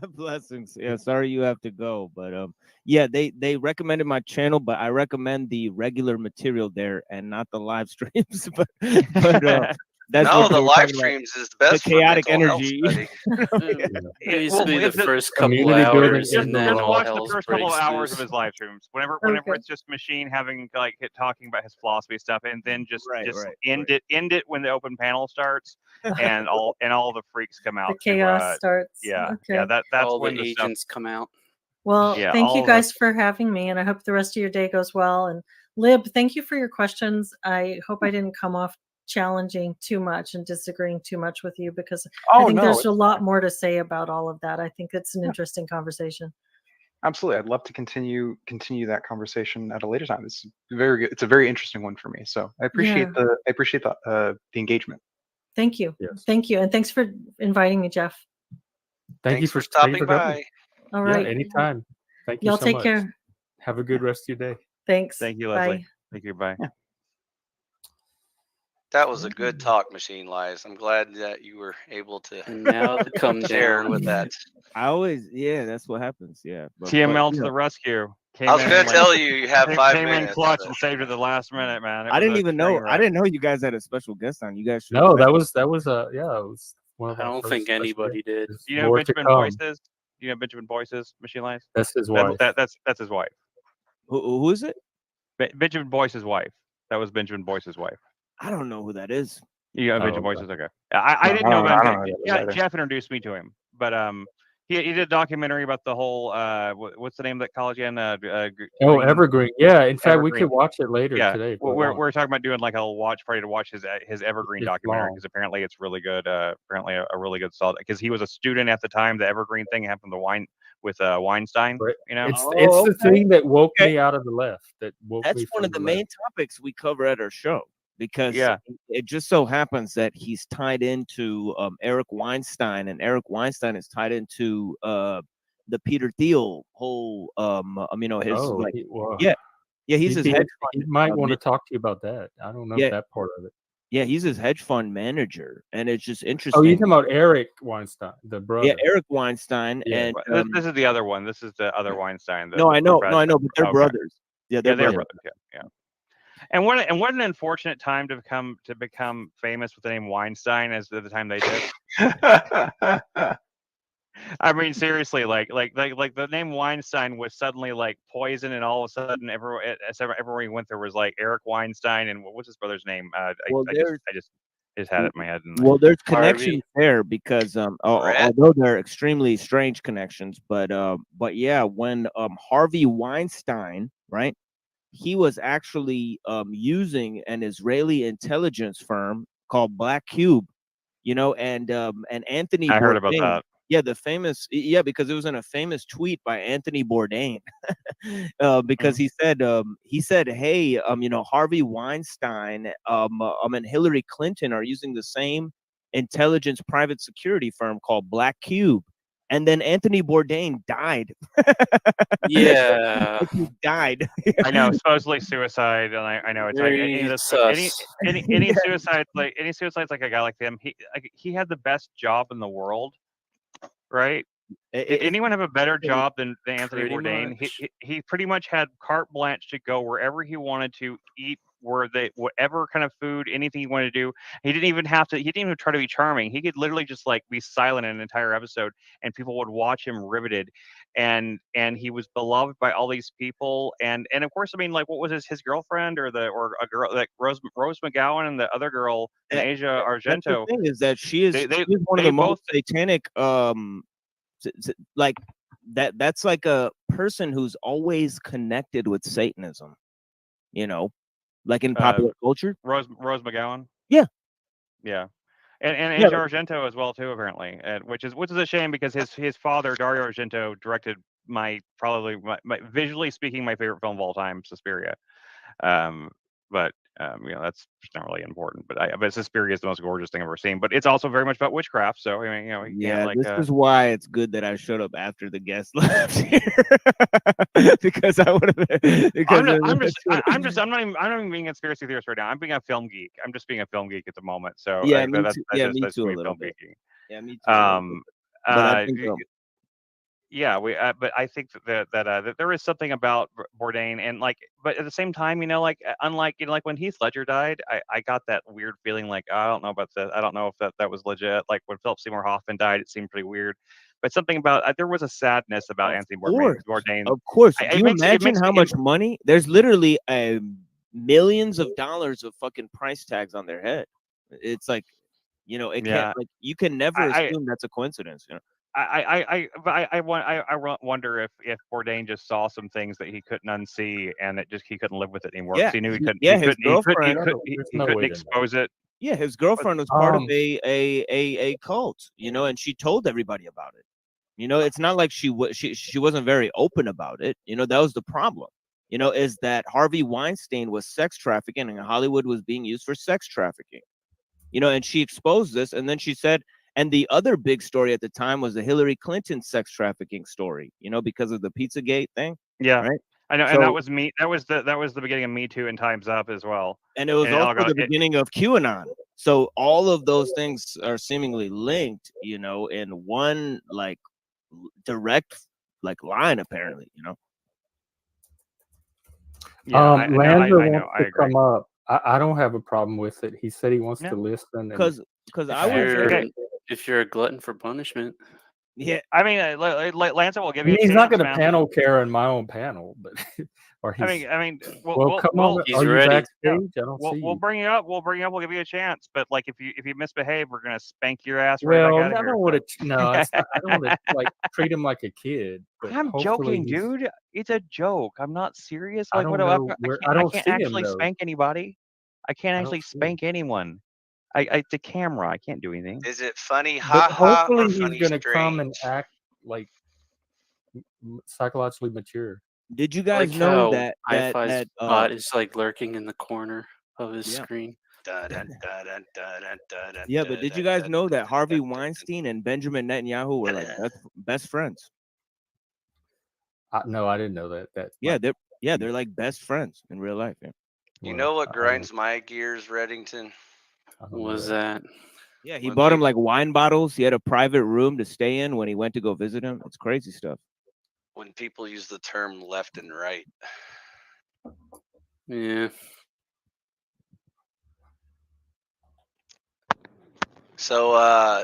Blessings. Yeah, sorry you have to go, but yeah, they recommended my channel, but I recommend the regular material there and not the live streams. but that's No, what the they were live talking about. streams is the best The chaotic for mental energy. health study. Basically, the first couple community building hours, and then Just all watch the hell's first couple of breaks hours loose. of his live streams. Whenever Okay. it's just Machine having talking about his philosophy stuff, and then just Right. end it when the open panel starts, and all the freaks come out. The chaos starts. Yeah, Okay. yeah. That's all when the the stuff. agents come out. Well, Yeah, thank all you of guys for having me, and I hope the rest of your day goes well. And Lib, thank you for your questions. I hope I didn't come off challenging too much and disagreeing too much with you, because I Oh think no, there's it's a lot fine. more to say about all of that. I think it's an Yeah, interesting conversation. absolutely. I'd love to continue that conversation at a later time. It's very good. It's a very interesting one for me. So I appreciate Yeah. the engagement. Thank you. Yes. Thank you. And thanks for inviting me, Jeff. Thank you Thanks for thank you stopping for coming. by. All Yeah, right. anytime. Thank you Y'all so take much. care. Have a good rest of your day. Thanks. Thank you, Bye. Leslie. Thank you. Bye. That was a good talk, Machine Lies. I'm glad that you were able to And now the come share down. with that. I always, yeah, that's what happens. Yeah. TML you to know, the rescue. I was going to tell you, you have 5 came in minutes. clutch So. and saved it at the last minute, man. It I was didn't a even train know. I wreck. didn't know you guys had a special guest on. You guys should. No, that was yeah, it was one of I our don't first think special anybody guests. did. There's You know more to Benjamin come. Boyce is? You know Benjamin Boyce is Machine Lies? That's his wife. That's his wife. Who is it? Benjamin Boyce's wife. That was Benjamin Boyce's wife. I don't know who that is. You know Benjamin okay. Boyce is okay. I No, didn't know I about don't him. know who that is Yeah, either. Jeff introduced me to him, but he did a documentary about the whole what's the name of that college again? Oh, Evergreen. Yeah, in fact, we Evergreen. could watch it later Yeah, today. If we're talking about doing like a watch party to watch his Evergreen It's documentary, long. because apparently it's really good. Apparently a really good solid, because he was a student at the time the Evergreen thing happened with Weinstein. Right. You know, It's Oh, the okay. thing that woke Okay. me out of the left. That woke That's me one from of the the main left. topics we cover at our show, because Yeah. it just so happens that he's tied into Eric Weinstein, and Eric Weinstein is tied into the Peter Thiel whole his Oh, like well, yeah he's his hedge he fund might want to talk to you about that. I don't know yeah that part of it. yeah he's his hedge fund manager, and it's just Oh, you're interesting. talking about Eric Weinstein, the brother. Yeah, Eric Weinstein, Yeah. and this is the other one. This is the other Weinstein. no, I know, but they're Okay. brothers. Yeah, they're they're brothers. brothers. Yeah. And what an unfortunate time to become famous with the name Weinstein as the time they did. I mean, seriously, like the name Weinstein was suddenly like poison, and all of a sudden, everywhere you went, there was like Eric Weinstein, and what's his brother's name? Well, I just had it in my head. Well, there's Harvey. connections there, because although they're extremely strange connections, but yeah, when Harvey Weinstein, right, he was actually using an Israeli intelligence firm called Black Cube, and Anthony I heard about Bourdain. that. Yeah, because it was in a famous tweet by Anthony Bourdain, because he said, hey, Harvey Weinstein, and Hillary Clinton are using the same intelligence private security firm called Black Cube, and then Anthony Bourdain died. Yeah. He died. I know, supposedly suicide, and I know it's Very like sus. any suicides like a guy like him. He had the best job in the world, right? Did anyone have a better job than Anthony Pretty Bourdain? much. He pretty much had carte blanche to go wherever he wanted to eat, whatever kind of food, anything he wanted to do. He didn't even try to be charming. He could literally just like be silent in an entire episode, and people would watch him riveted. And he was beloved by all these people, and of course, I mean, like, what was his girlfriend or a girl like Rose McGowan, and the other girl, Asia That's the Argento. thing, is that she is one of they the both most satanic like that's like a person who's always connected with Satanism, like in popular culture. Rose McGowan. Yeah. Yeah. And Yeah. Asia Argento as well too, apparently, which is a shame, because his father, Dario Argento, directed my visually speaking, my favorite film of all time, Suspiria. But that's not really important. But Suspiria is the most gorgeous thing I've ever seen. But it's also very much about witchcraft. So I mean, you Yeah, can't, this is why it's good that I showed up after the guest left here, because I would have. I'm not even being a conspiracy theorist right now. I'm being a film geek. I'm just being a film geek at the moment. So Yeah, me too. Me too a little bit. Yeah, me too. But I think yeah, but I think that there is something about Bourdain, and but at the same time, unlike like when Heath Ledger died, I got that weird feeling like, I don't know about that. I don't know if that was legit. Like when Philip Seymour Hoffman died, it seemed pretty weird. But something about there was a sadness about Anthony Bourdain. Of course. It Do you makes imagine how me- much money? There's literally millions of dollars of fucking price tags on their head. It's like, it Yeah. can't, like, you can never assume that's a coincidence. I wonder if Bourdain just saw some things that he couldn't unsee, and he couldn't live with it anymore. 'Cause Yeah, he knew he he- couldn't. yeah, He his couldn't. He girlfriend. couldn't expose it. Yeah, his girlfriend was part of Um, a cult, and she told everybody about it. It's not like she wasn't very open about it. That was the problem. Is that Harvey Weinstein was sex trafficking, and Hollywood was being used for sex trafficking. And she exposed this, and then she said, and the other big story at the time was the Hillary Clinton sex trafficking story. Because of the Pizzagate thing. Yeah, right. I know, So, and that was me. That was the beginning of Me Too and Time's Up as well. and it was also the beginning of QAnon. So all of those things are seemingly linked, in one direct line, apparently. Lanza I know, wants I to agree. come up. I don't have a problem with it. He said he wants Yeah. to listen. And Because I would if you're a glutton for punishment. Yeah, I mean, Lanza will give you. he's a not chance, going to man. panel care in my own panel, but or he's. I mean, Well, come on. he's Are you ready. backstage? I don't see We'll you. bring you up. We'll bring you up. We'll give you a chance. But like, if you misbehave, we're gonna spank your ass right Well, back I out of here. don't want to. No, it's not, I don't want to treat him like a kid. But I'm hopefully joking, he's- dude. It's a joke. I'm not serious. I Like, don't what? know where- I I don't can't see him, actually though. spank anybody. I can't I don't actually see spank anyone. It's a camera. I can't do anything. Is it funny, But ha ha, hopefully or he's funny going to come and strange? act like psychologically mature. Did you Like guys know how that Hi-Fi's bot is like lurking in the corner of his screen. Yeah, but did you guys know that Harvey Weinstein and Benjamin Netanyahu were like best friends? No, I didn't know that. Yeah, they're like best friends in real life. Yeah. You know what grinds my gears, Reddington? What was that? Yeah, he bought him like wine bottles. He had a private room to stay in when he went to go visit him. It's crazy stuff. When people use the term left and right. Yeah. So,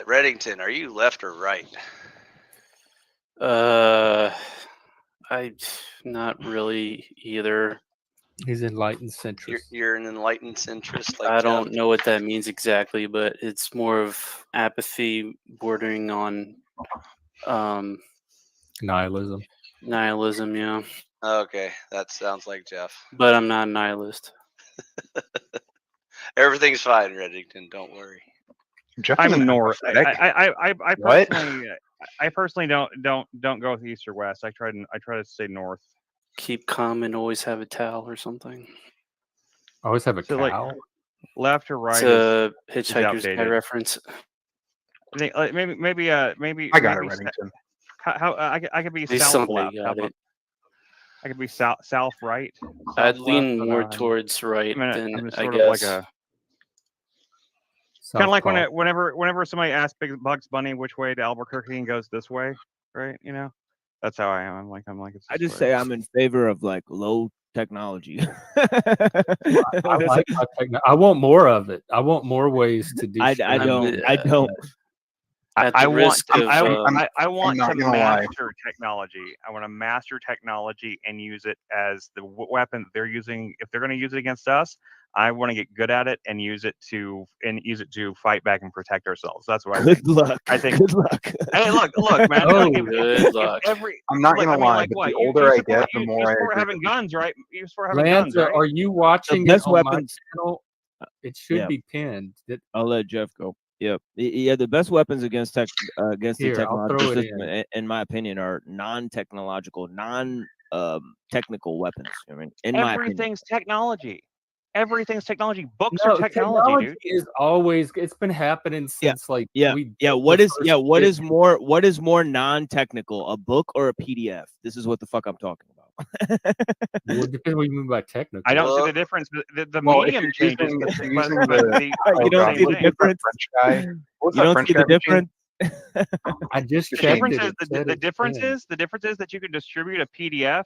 Reddington, are you left or right? I not really either. He's enlightened centrist. You're an enlightened centrist. Like I Jeff? don't know what that means exactly, but it's more of apathy bordering on Nihilism. nihilism, yeah. Okay, that sounds like Jeff. But I'm not a nihilist. Everything's fine, Reddington. Don't worry. Jeff I'm isn't north. apathetic. I personally don't go with east or west. I try to stay north. Keep calm and always have a towel or something. Always have a So, cow. like, left or right It's a is Hitchhiker's Guide outdated. reference. I think, like, maybe I got it, Reddington. How I could be At least south somebody left. How got about- it. I could be south right. I'd south lean left, more but, towards right I'm than just I sort guess. of like a kind of like whenever somebody asks Bugs Bunny which way to Albuquerque and goes this way, right? That's how I am. I'm like it's I this just way. say I'm in favor of like low technology. I want more of it. I want more ways to do. I don't. I want risk of, I want not to gonna lie. master technology. I want to master technology and use it as the weapon they're using. If they're going to use it against us, I want to get good at it and use it to fight back and protect ourselves. That's what I think. Good luck. I think. Good luck. Hey, look, man. Oh, good luck. I'm not gonna lie, like but what? the older I get, the you more I support agree. having guns, right? You support having guns, Lanza, right? are you watching The best it on my weapons- channel? It should Yeah. be pinned. I'll let Jeff go. Yep. Yeah, the best weapons against Here, the I'll technological throw it system, in my opinion, are non-technological, technical weapons. I mean, in my opinion. Everything's technology. Everything's technology. Books No, are technology, dude. is always. It's been happening since like Yeah. we. What the is first what is big- more non-technical, a book or a PDF? This is what the fuck I'm talking about. Well, it depends what you mean by technical. I don't see the difference. The Well, if medium you're changes, using- but, if you're but, using but the- the You don't God, see what the was that difference. French guy? What was You that don't French see guy the machine? difference. I just The checked difference it. is It the said difference it's pinned. is the difference is that you can distribute a PDF,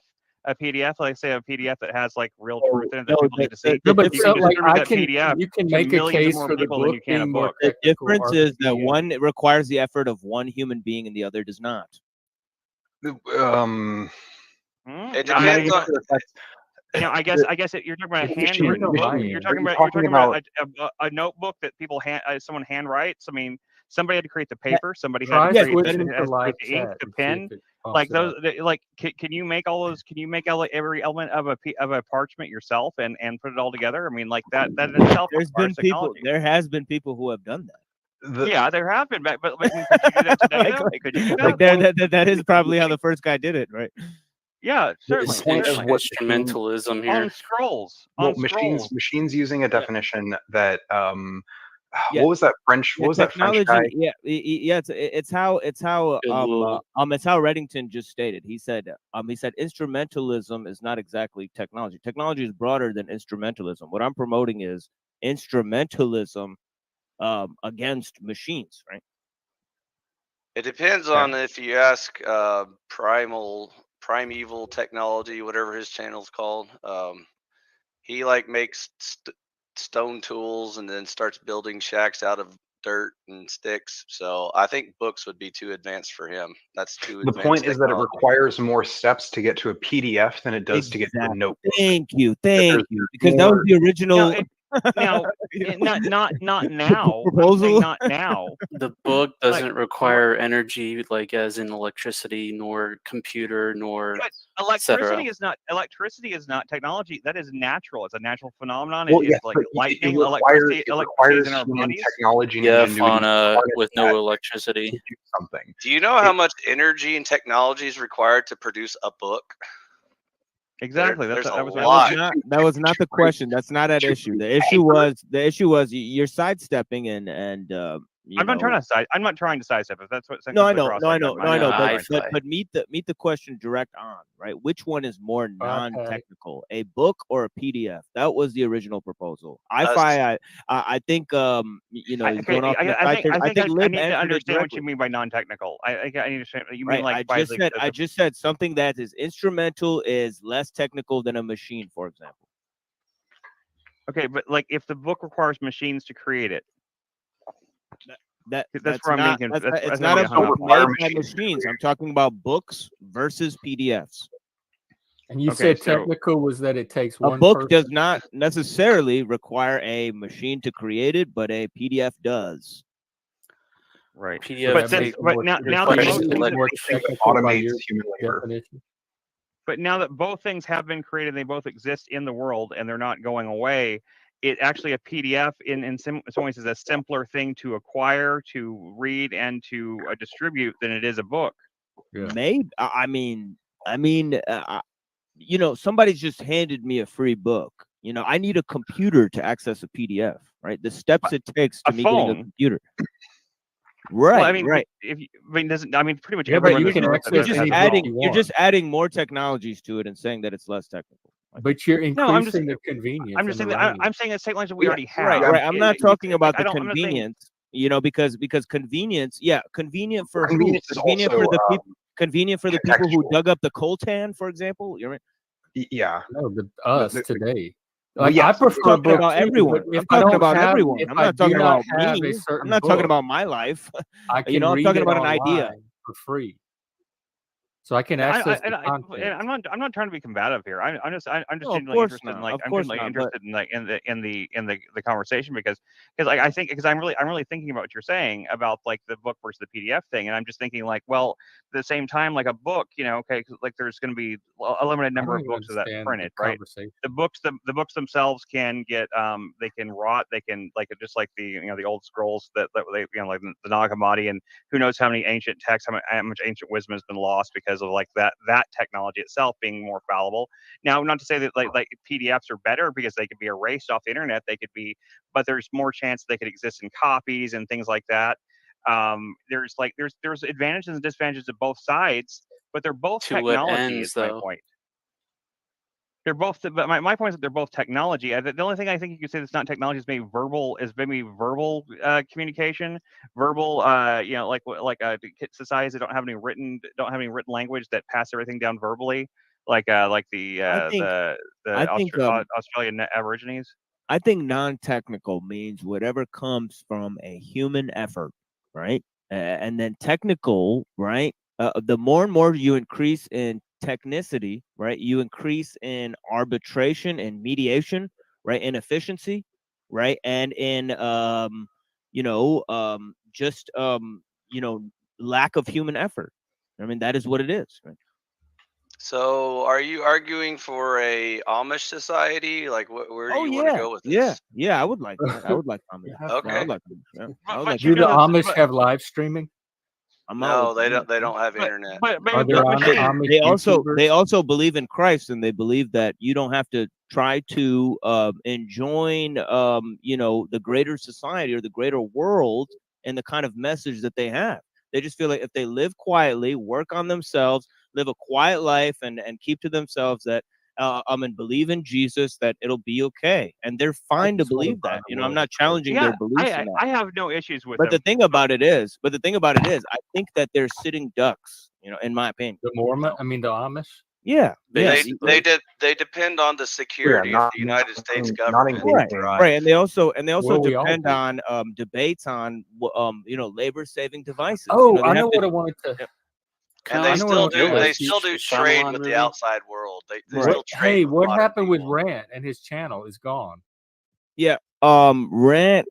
like say a PDF that has like real truth in it that No, people need to see. No, but You so, can like, distribute I that can. PDF You can to make a millions case more for the people than book you can a being more book. The technical. difference or is the that PDF. one requires the effort of one human being and the other does not. It I mean, depends on. I guess you're talking about a handwritten book. You're talking about a notebook that people someone handwrites. I mean, somebody had to create the paper, somebody had Try to create switching the, to live the ink, chat the and see pen. if it pops Like it those, up. like, can you make all those? Can you make every element of a parchment yourself and put it all together? I mean, like that in itself There's been requires people. technology. There has been people who have done that. Yeah, there have been, but I mean, could you do that today? though? Could you do that? Like that is probably how the first guy did it, right? Yeah, certainly. The point of certainly. what machine, Instrumentalism On here. scrolls. well, On scrolls. machines using a definition that Yeah. what was that French? What was that French guy? Technology, yeah. It's how it's how Reddington just stated. He said instrumentalism is not exactly technology. Technology is broader than instrumentalism. What I'm promoting is instrumentalism against machines, right? It depends on if you ask primeval technology, whatever his channel's called. He like makes stone tools and then starts building shacks out of dirt and sticks. So I think books would be too advanced for him. That's too The advanced point is that it technology. requires more steps to get to a PDF than it does to get to a notebook. Thank you, There's because that was more- the original. Now, not now. Proposal? I'm saying not now. The book doesn't require energy, like as in electricity, nor computer, nor But etc. electricity is not technology. That is natural. It's a natural phenomenon. Well, It's yes, like but lightning. it Electricity requires is in our human bodies. technology and Yeah, ingenuity fauna to with harness no that electricity. to do something. Do you know how much energy and technology is required to produce a book? Exactly. There's a That lot. was not the question. That's not at issue. The issue was you're sidestepping and I'm not trying to sidestep it. That's what. No, I know, But but meet the question direct on, right? Which one is more Patty. non-technical, a book or a PDF? That was the original proposal. I think you know, going off the I think need Lib to answered it understand what directly. you mean by non-technical. I need to understand. You mean Right, like by I just said something that is instrumental is less technical than a machine, for example. Okay, but like if the book requires machines to create it, that's where I'm not making. it's not a book made by machines. I'm talking about books versus PDFs. And you Okay, said technical was that it takes A one book person. does not necessarily require a machine to create it, but a PDF does. Right. PDF But since, but now that both things automates human labor. Definition. But now that both things have been created, they both exist in the world, and they're not going away. It actually a PDF in some ways is a simpler thing to acquire, to read, and to distribute than it is a book. Yeah. Maybe you know, somebody's just handed me a free book. You know, I need a computer to access a PDF, right? The steps it takes to me getting a computer. Right, well, I mean, right. Pretty much Yeah, but everyone. you can access You're just any book adding. you You're want. just adding more technologies to it and saying that it's less technical. But you're No, I'm just- increasing the convenience. I'm just saying and the that range. I'm saying it's technology we already have. Right. I'm not talking about the I'm not saying- convenience. You know, because convenience. Yeah, convenient for who? Convenience is Convenient also, for the people. Convenient for the people who contextual. dug up the coltan, for example. You're right. Yeah. No, us today. Well, Like yes, I prefer talking book about too, everyone. but if I'm I talking don't about have, everyone. if I'm I not talking do not about have me. a certain I'm not talking book, about my life. I can You know, I'm read talking it about an idea. online for free, so I can access the content. I'm not trying to be combative here. I'm just No, genuinely course interested in not. like Of I'm course genuinely not, but- interested in the conversation because like I think because I'm really thinking about what you're saying about like the book versus the PDF thing, and I'm just thinking like, well, at the same time, like a book, you know, okay, 'cause, like there's going to be a limited number of books that printed, right? The books themselves can get they can rot, they can like just like the old scrolls that they like the Nag Hammadi, and who knows how many ancient texts, how much ancient wisdom has been lost because of like that technology itself being more fallible. Now, not to say that like PDFs are better because they could be erased off the internet, they could be, but there's more chance they could exist in copies and things like that. There's advantages and disadvantages of both sides, but they're both To what technology. ends, Is my though? point. They're both, but my point is that they're both technology. The only thing I think you could say that's not technology is maybe verbal communication, verbal. You know, like societies that don't have any written language that pass everything down verbally, like the Australian Aborigines. I think non-technical means whatever comes from a human effort, right? And then technical, right? The more and more you increase in technicity, right? You increase in arbitration and mediation, right? In efficiency, right? And in just lack of human effort. I mean, that is what it is. Right? So, are you arguing for a Amish society? Like, where do you want to go with this? Yeah. I would like that. I would like Amish. Yeah. Okay. I would like Amish. Yeah. I would like Do the Amish. Amish have live streaming? No, they don't. They don't have internet. Are there Amish They YouTubers? also believe in Christ, and they believe that you don't have to try to enjoin the greater society or the greater world and the kind of message that they have. They just feel like if they live quietly, work on themselves, live a quiet life, and keep to themselves that and believe in Jesus, that it'll be okay, and they're fine to believe that. I'm not challenging their beliefs. in that. I have no issues with But them. the thing about it is, I think that they're sitting ducks. In my opinion. The Amish. Yeah. They depend on the security of the United States government. Right, and they also Well, we all depend do. on debates on labor saving devices. Oh, They I have know to- what I wanted to. And they still do. They still do trade with the outside world. They still trade. Hey, with what a lot of happened with Rant and his channel is gone? Yeah. Rant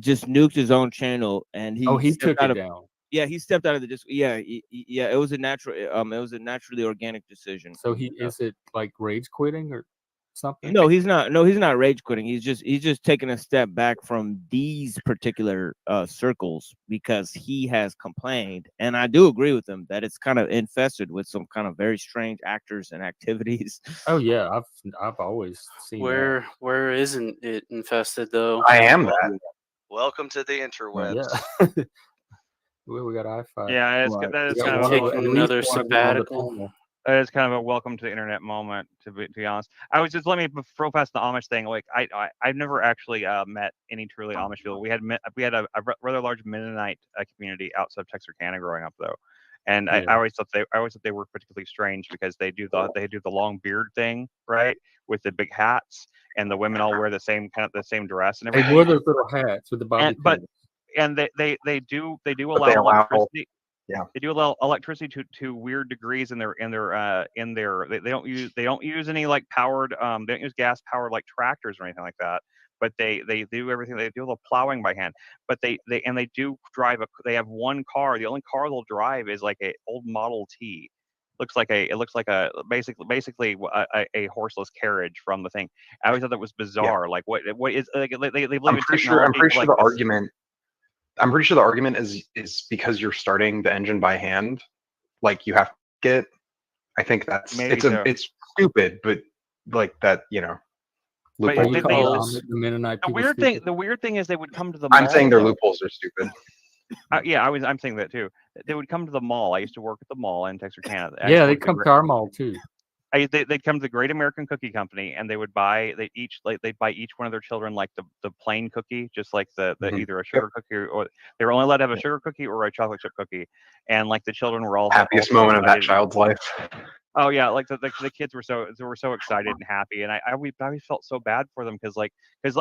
just nuked his own channel, and he He stepped took out it of- down. Yeah, he stepped out of the yeah. It was a natural. It was a naturally organic decision. So is it like rage quitting or something? No, he's not. No, he's not rage quitting. He's just taking a step back from these particular circles because he has complained, and I do agree with him that it's kind of infested with some kind of very strange actors and activities. Oh yeah, I've always seen that. Where isn't it infested though? I am that. Welcome to the interwebs. Yeah. Well, we got i5. Yeah, it's, Right. that is We got kind of one a, of- at Taking least another one of them on the sabbatical. panel. that is kind of a welcome to the internet moment. To be honest, I was just let me throw past the Amish thing. Like I've never actually met any truly Amish people. We had a rather large Mennonite community outside of Texarkana growing up though, and I always thought they were particularly strange because they do the long beard thing, right, with the big hats, and the women all wear the same dress and everything. They wore those little hats with the bobby pins. And they do But allow they allow- electricity. Yeah. They do allow electricity to weird degrees in their they don't use any like powered they don't use gas powered like tractors or anything like that. But they do everything. They do the plowing by hand. But they do drive they have one car. The only car they'll drive is like a old Model T. It looks like a basically a horseless carriage from the thing. I always thought that was bizarre. Like what is like they believe I'm in pretty sure technology like the this. argument. I'm pretty sure the argument is because you're starting the engine by hand, like you have to get. I think that's Maybe it's stupid, but like that, But loopholes. the Mennonite people weird stupid? thing, the weird thing is they would come to the mall. I'm saying their though. loopholes are stupid. I'm saying that too. They would come to the mall. I used to work at the mall in Texarkana. Yeah, they come to our mall too. They'd come to the Great American Cookie Company, and they'd buy each one of their children like the plain cookie, just like the either a sugar cookie or they were only allowed to have a sugar cookie or a chocolate chip cookie, and like the children were all Happiest all moment of that excited. child's life. Oh yeah, like the kids were so excited and happy, and I always felt so bad for them because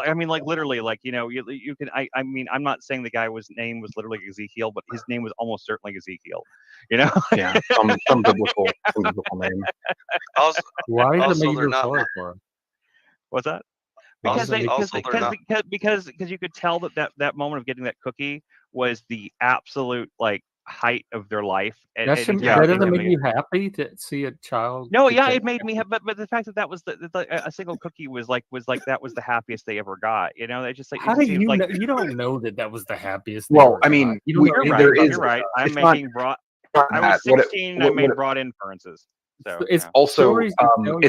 I mean like literally like you can I mean I'm not saying the guy name was literally Ezekiel, but his name was almost certainly Ezekiel, Yeah, some biblical name. Also, Why does it also make they're you not. sorry for him? What's that? Also, they're not. Because you could tell that moment of getting that cookie was the absolute like height of their life. That doesn't make you happy to see a child. No, get yeah, that? it made me happy, but the fact that was a single cookie was that was the happiest they ever got. They just like How it do seemed you like know? You don't know that was the happiest. they Well, ever I mean, got. You don't know you're anything. right. You're right. I'm it's not- making broad. not I was that. What it- 16. what- I made what- broad inferences. So It's yeah. Also, stories that tell you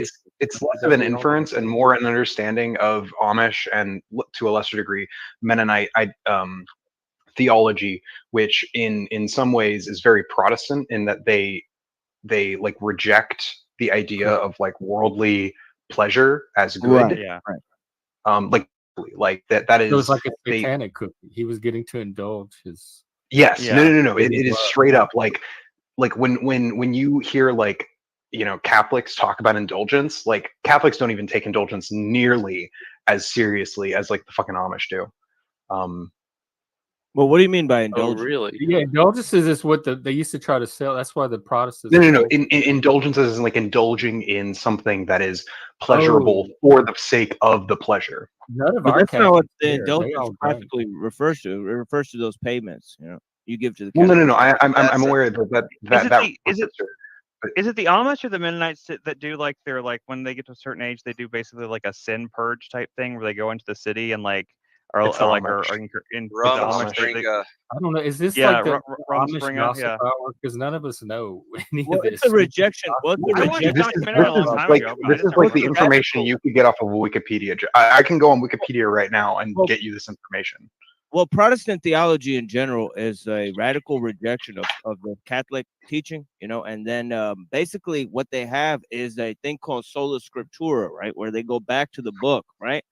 it's less of an inference and more an understanding of Amish and to a lesser degree Mennonite theology, which in some ways is very Protestant in that they like reject the idea of like worldly pleasure as good. Right. Yeah. Like that is It was like a satanic cookie. He was getting to indulge his. Yes. Yeah. No. It is straight up like when you hear like Catholics talk about indulgence, like Catholics don't even take indulgence nearly as seriously as like the fucking Amish do. Well, what do you mean by Oh, indulgence? really? Yeah, indulgences is what they used to try to sell. That's why the Protestants. No. Indulgences is like indulging in something that is pleasurable for the sake of the pleasure. None of But our that's not what Catholics the care. They indulgence all drink. practically refers to. It refers to those payments, you give to the Well, Catholic no. Church. I'm aware that Is it the Amish or the Mennonites that do like they're like when they get to a certain age they do basically like a sin purge type thing where they go into the city and like It's or like Amish. are in with the Amish I don't know. Is this yeah, like the Amish Rumspringa, gossip yeah. hour? Because none of us know any Well, of this. it's a rejection. Well, it's a I watched a rejection. documentary a long time ago. This is like the information you could get off of Wikipedia. I can go on Wikipedia right now and get you this information. Well, Protestant theology in general is a radical rejection of the Catholic teaching, and then basically what they have is a thing called sola scriptura, right, where they go back to the book, right?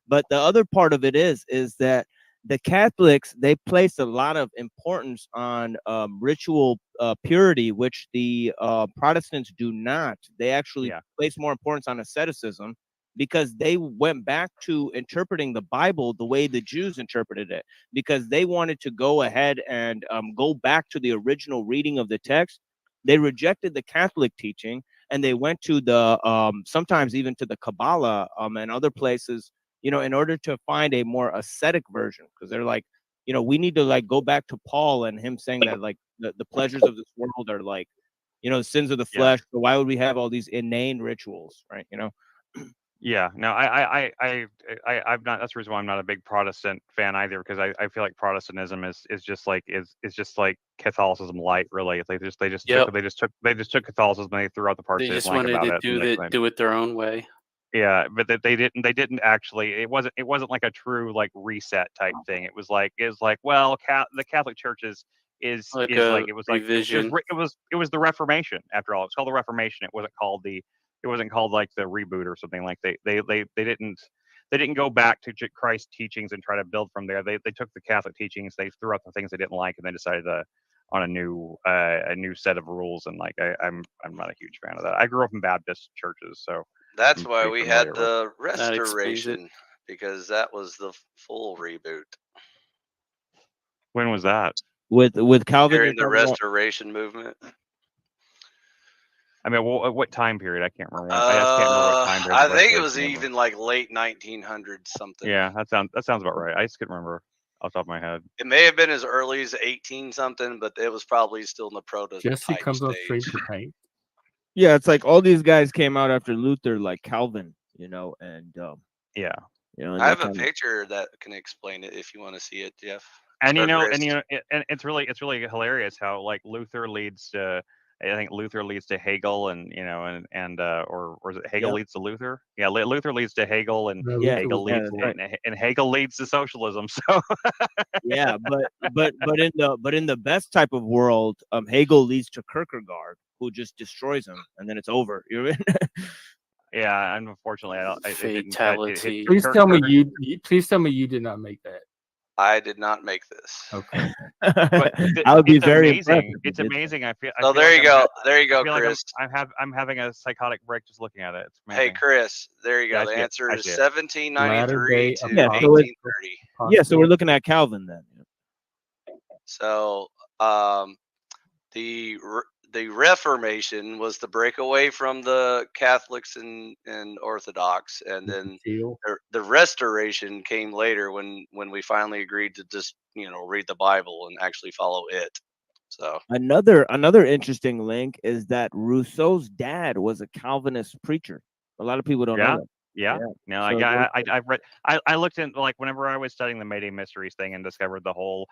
But the other part of it is that the Catholics, they place a lot of importance on ritual purity, which the Protestants do not. They actually place more importance on asceticism, because they went back to interpreting the Bible the way the Jews interpreted it, because they wanted to go ahead and go back to the original reading of the text. They rejected the Catholic teaching, and they went to the sometimes even to the Kabbalah and other places, in order to find a more ascetic version, because they're like, we need to like go back to Paul and him saying that like the pleasures of this world are like, the sins of the flesh. So why would we have all these inane rituals, right? Yeah, no, I'm not. That's the reason why I'm not a big Protestant fan either, because I feel like Protestantism is just like Catholicism light, really. They just took Catholicism and they threw out the parts They they just didn't like wanted about to it. do it their own way. Yeah, but they didn't actually. It wasn't like a true like reset type thing. It was like well, the Catholic Church is Like like a it was revision. it was the Reformation after all. It's called the Reformation. It wasn't called like the reboot or something. Like they didn't go back to Christ's teachings and try to build from there. They took the Catholic teachings, they threw out the things they didn't like, and then decided on a new set of rules. And like I'm not a huge fan of that. I grew up in Baptist churches, so That's I'm why pretty we familiar had with the That explains it. restoration, because that was the full reboot. When was that? With Calvin, During the restoration movement. I mean, what time period? I can't remember. I just can't remember what time period. I think it was even like late 1900s something. Yeah, that sounds about right. I just couldn't remember off the top of my head. It may have been as early as 18 something, but it was probably still in the prototype Jesse comes on stream stage. to paint. Yeah, it's like all these guys came out after Luther, like Calvin, and yeah, and I have a picture that can explain it if you want to see it, Jeff. And Chris. and it's really hilarious how like Luther leads to. I think Luther leads to Hegel, and or is it Hegel leads to Luther? Yeah, Luther leads to Hegel, and Hegel leads and Hegel leads to socialism. So yeah, but in the best type of world, Hegel leads to Kierkegaard, who just destroys him, and then it's over. Yeah, unfortunately, fatality. Please tell me you did not make that. I did not make this. Okay. I would be very amazing. impressed. It's amazing. I feel there like you go. There you go, I feel Chris. Like I'm having a psychotic break just looking at it. It's Hey, Chris. There you go. Yeah, the answer is it. 1793 to yeah, 1830. Yeah, so we're looking at Calvin then. So, the Reformation was the break away from the Catholics and Orthodox, and then the Restoration came later when we finally agreed to just read the Bible and actually follow it. So another interesting link is that Rousseau's dad was a Calvinist preacher. A lot of people don't know that. Yeah. No, I've read. I looked in, like, whenever I was studying the Mayday Mysteries thing and discovered the whole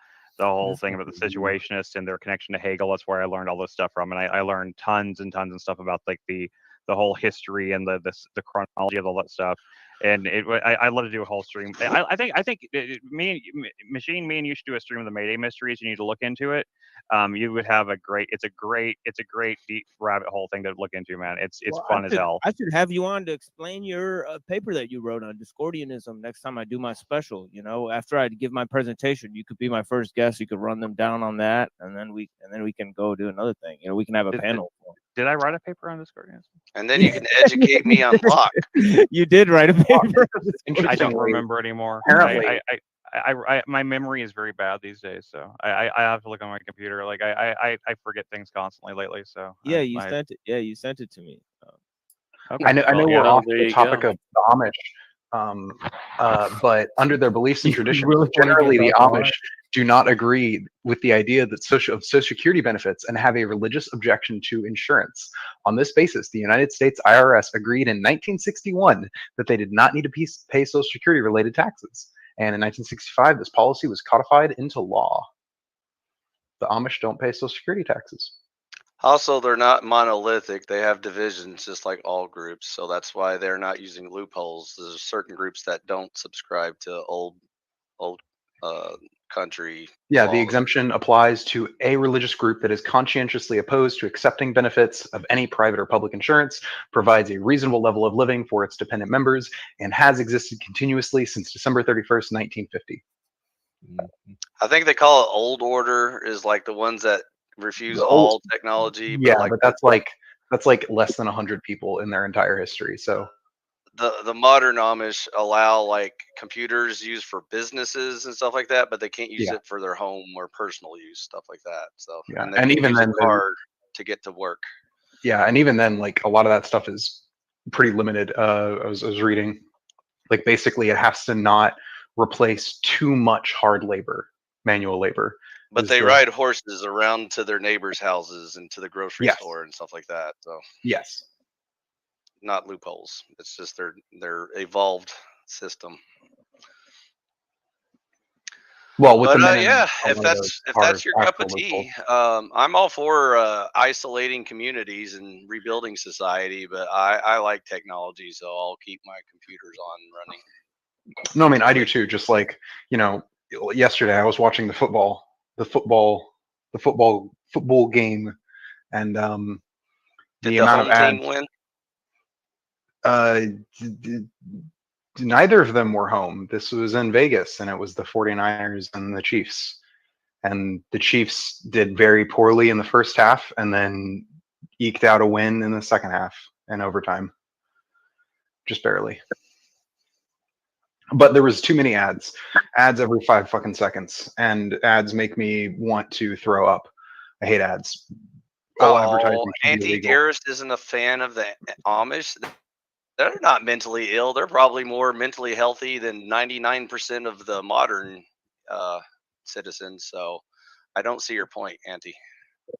thing about the Situationists and their connection to Hegel. That's where I learned all this stuff from, and I learned tons and tons of stuff about like the whole history and the chronology of all that stuff. And I love to do a whole stream. I think me and you should do a stream of the Mayday Mysteries. You need to look into it. You would have it's a great deep rabbit hole thing to look into, man. It's fun as hell. I should have you on to explain your paper that you wrote on Discordianism next time I do my special. After I give my presentation, you could be my first guest. You could run them down on that, and then we can go do another thing. We can have a panel. Did I write a paper on Discordianism? And then you can educate me on Locke. You did write a paper. I don't remember anymore. Apparently, my memory is very bad these days, so I have to look on my computer. Like I forget things constantly lately. So Yeah, you sent it. Yeah, you sent it to me. Okay. I know Well, we're off there the you topic go. of the Amish, but under their beliefs and You traditions, really want to generally get the back on Amish it? do not agree with the idea that Social Security benefits and have a religious objection to insurance. On this basis, the United States IRS agreed in 1961 that they did not need to pay Social Security related taxes. And in 1965, this policy was codified into law. The Amish don't pay Social Security taxes. Also, they're not monolithic. They have divisions just like all groups. So that's why they're not using loopholes. There's certain groups that don't subscribe to old country Yeah, the laws. exemption applies to a religious group that is conscientiously opposed to accepting benefits of any private or public insurance, provides a reasonable level of living for its dependent members, and has existed continuously since December 31st, 1950. I think they call it old order is like the ones that refuse The old- all technology, Yeah, but like but that's like less than 100 people in their entire history. So the modern Amish allow like computers used for businesses and stuff like that, but they can't use Yeah. it for their home or personal use, stuff like that. So Yeah, and they and can even use a then, they're- card to get to work. yeah, and even then, like a lot of that stuff is pretty limited. I was reading, like basically it has to not replace too much hard labor, manual labor. But is they the- ride horses around to their neighbors' houses and to the grocery Yes. store and stuff like that. So Yes. not loopholes. It's just their evolved system. Well, with But the men in yeah, a if lot of those that's are your cup of actual tea, loopholes. I'm all for isolating communities and rebuilding society. But I like technology, so I'll keep my computers on running. No, I mean I do too. Just like yesterday I was watching the football game, and Did the the amount of home team ads. win? Neither of them were home. This was in Vegas, and it was the 49ers and the Chiefs. And the Chiefs did very poorly in the first half, and then eked out a win in the second half in overtime, just barely. But there was too many ads every 5 fucking seconds, and ads make me want to throw up. I hate ads. All advertising should be illegal. Anti-terrorist isn't a fan of the Amish. They're not mentally ill. They're probably more mentally healthy than 99% of the modern citizens. So I don't see your point, Auntie.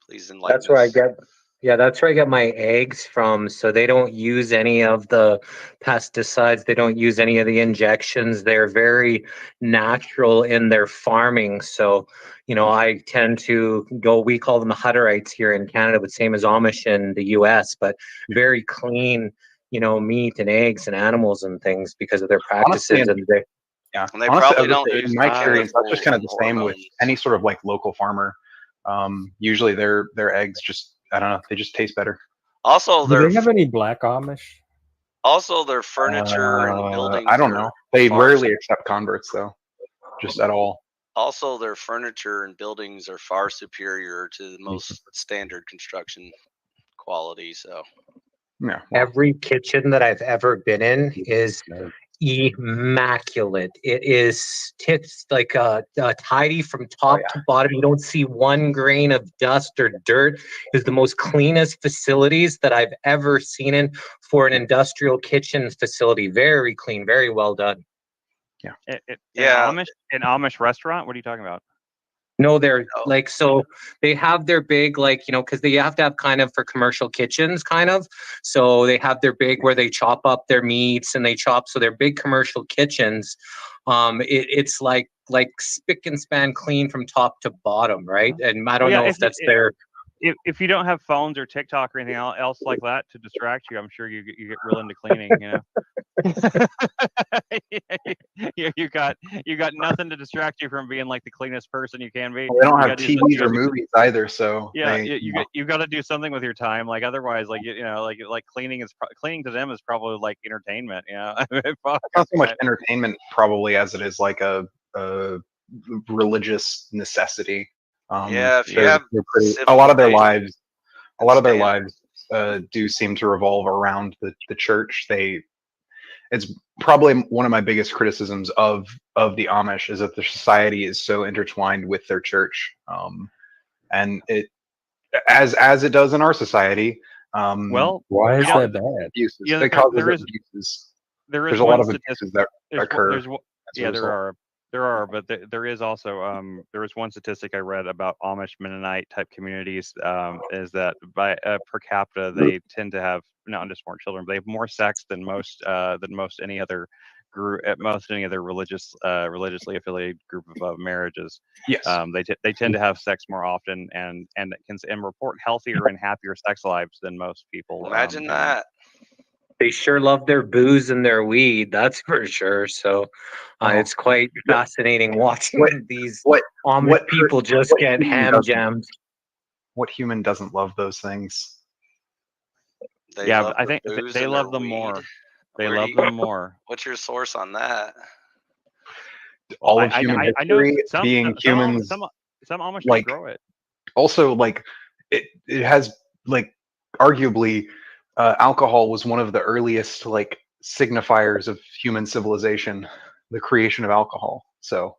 Please enlighten That's where I us. get, yeah, that's where I get my eggs from. So they don't use any of the pesticides. They don't use any of the injections. They're very natural in their farming. So, I tend to go, we call them the Hutterites here in Canada, but same as Amish in the US, but very clean, meat and eggs and animals and things because of their practices. Honestly, yeah. And they Honestly, probably don't in use my experience, that's just chemicals kind of and the same with hormones. any sort of like local farmer. Usually their eggs just, I don't know, they just taste better. Also, Do their they have any black Amish? furniture and buildings. I don't are know. They far rarely accept converts though, just at all. Also, their furniture and buildings are far superior to the most standard construction quality. So Yeah. Every kitchen that I've ever been in is immaculate. It is like tidy from top to bottom. You don't see one grain of dust or dirt. It's the most cleanest facilities that I've ever seen in for an industrial kitchen facility. Very clean, very well done. Yeah. An Amish restaurant? What are you talking about? No, they're like, so they have their big, like, because they have to have kind of for commercial kitchens, kind of. So they have their big where they chop up their meats and they chop. So they're big commercial kitchens. It's like spick and span clean from top to bottom, right? And I don't know if that's their. If you don't have phones or TikTok or anything else like that to distract you, I'm sure you get real into cleaning. You got nothing to distract you from being like the cleanest person you can be. Well, they don't You have gotta do TVs or something- movies either, so Yeah, they, you got to do something with your time. Like otherwise, like like cleaning cleaning to them is probably like entertainment. Yeah, it's not so much entertainment probably as it is like a religious necessity. Yeah, if you they're- have they're pretty, a lot of their civilization lives do seem to revolve around the church. it's probably one of my biggest criticisms of the Amish is that their society is so intertwined with their church, and it as it does in our society. Well, why is you know, that bad? Abuses. yeah, It causes abuses. there is There's a lot one of statistic. abuses that occur. There's as a yeah, result. there are, but there is also there is one statistic I read about Amish Mennonite type communities, is that by per capita they tend to have not just more children, but they have more sex than most any other group, at most any other religiously affiliated group of marriages. Yes. They tend to have sex more often and report healthier and happier sex lives than most people. Imagine that. They sure love their booze and their weed, that's for sure. So it's quite fascinating watching these Amish people just get ham jammed. What human doesn't love those things? They Yeah, love but I their think booze they and love their them more. weed. They Where love do you- them more. What's your source on that? All of human I know history some being humans, some Amish do like, grow it. also, like, it has, like, arguably alcohol was one of the earliest, like, signifiers of human civilization, the creation of alcohol. So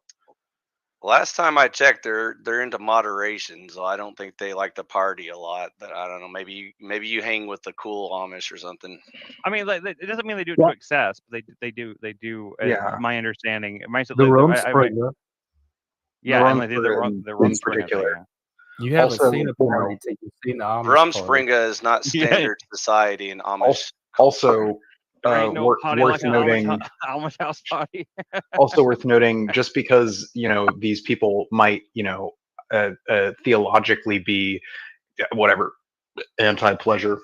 Last time I checked, they're into moderation, so I don't think they like to party a lot. But I don't know. Maybe you hang with the cool Amish or something. I mean, like, it doesn't mean they do it to excess, but they do. Yeah. My understanding, The Rumspringa. Yeah, and like the in Rumspringa particular. thing. You haven't Also, seen a you know, party till you've seen the Amish party. Rumspringa is not standard society in Amish. Also, There ain't no party worth like an noting. Amish house party. Also worth noting, just because these people might theologically be whatever anti-pleasure,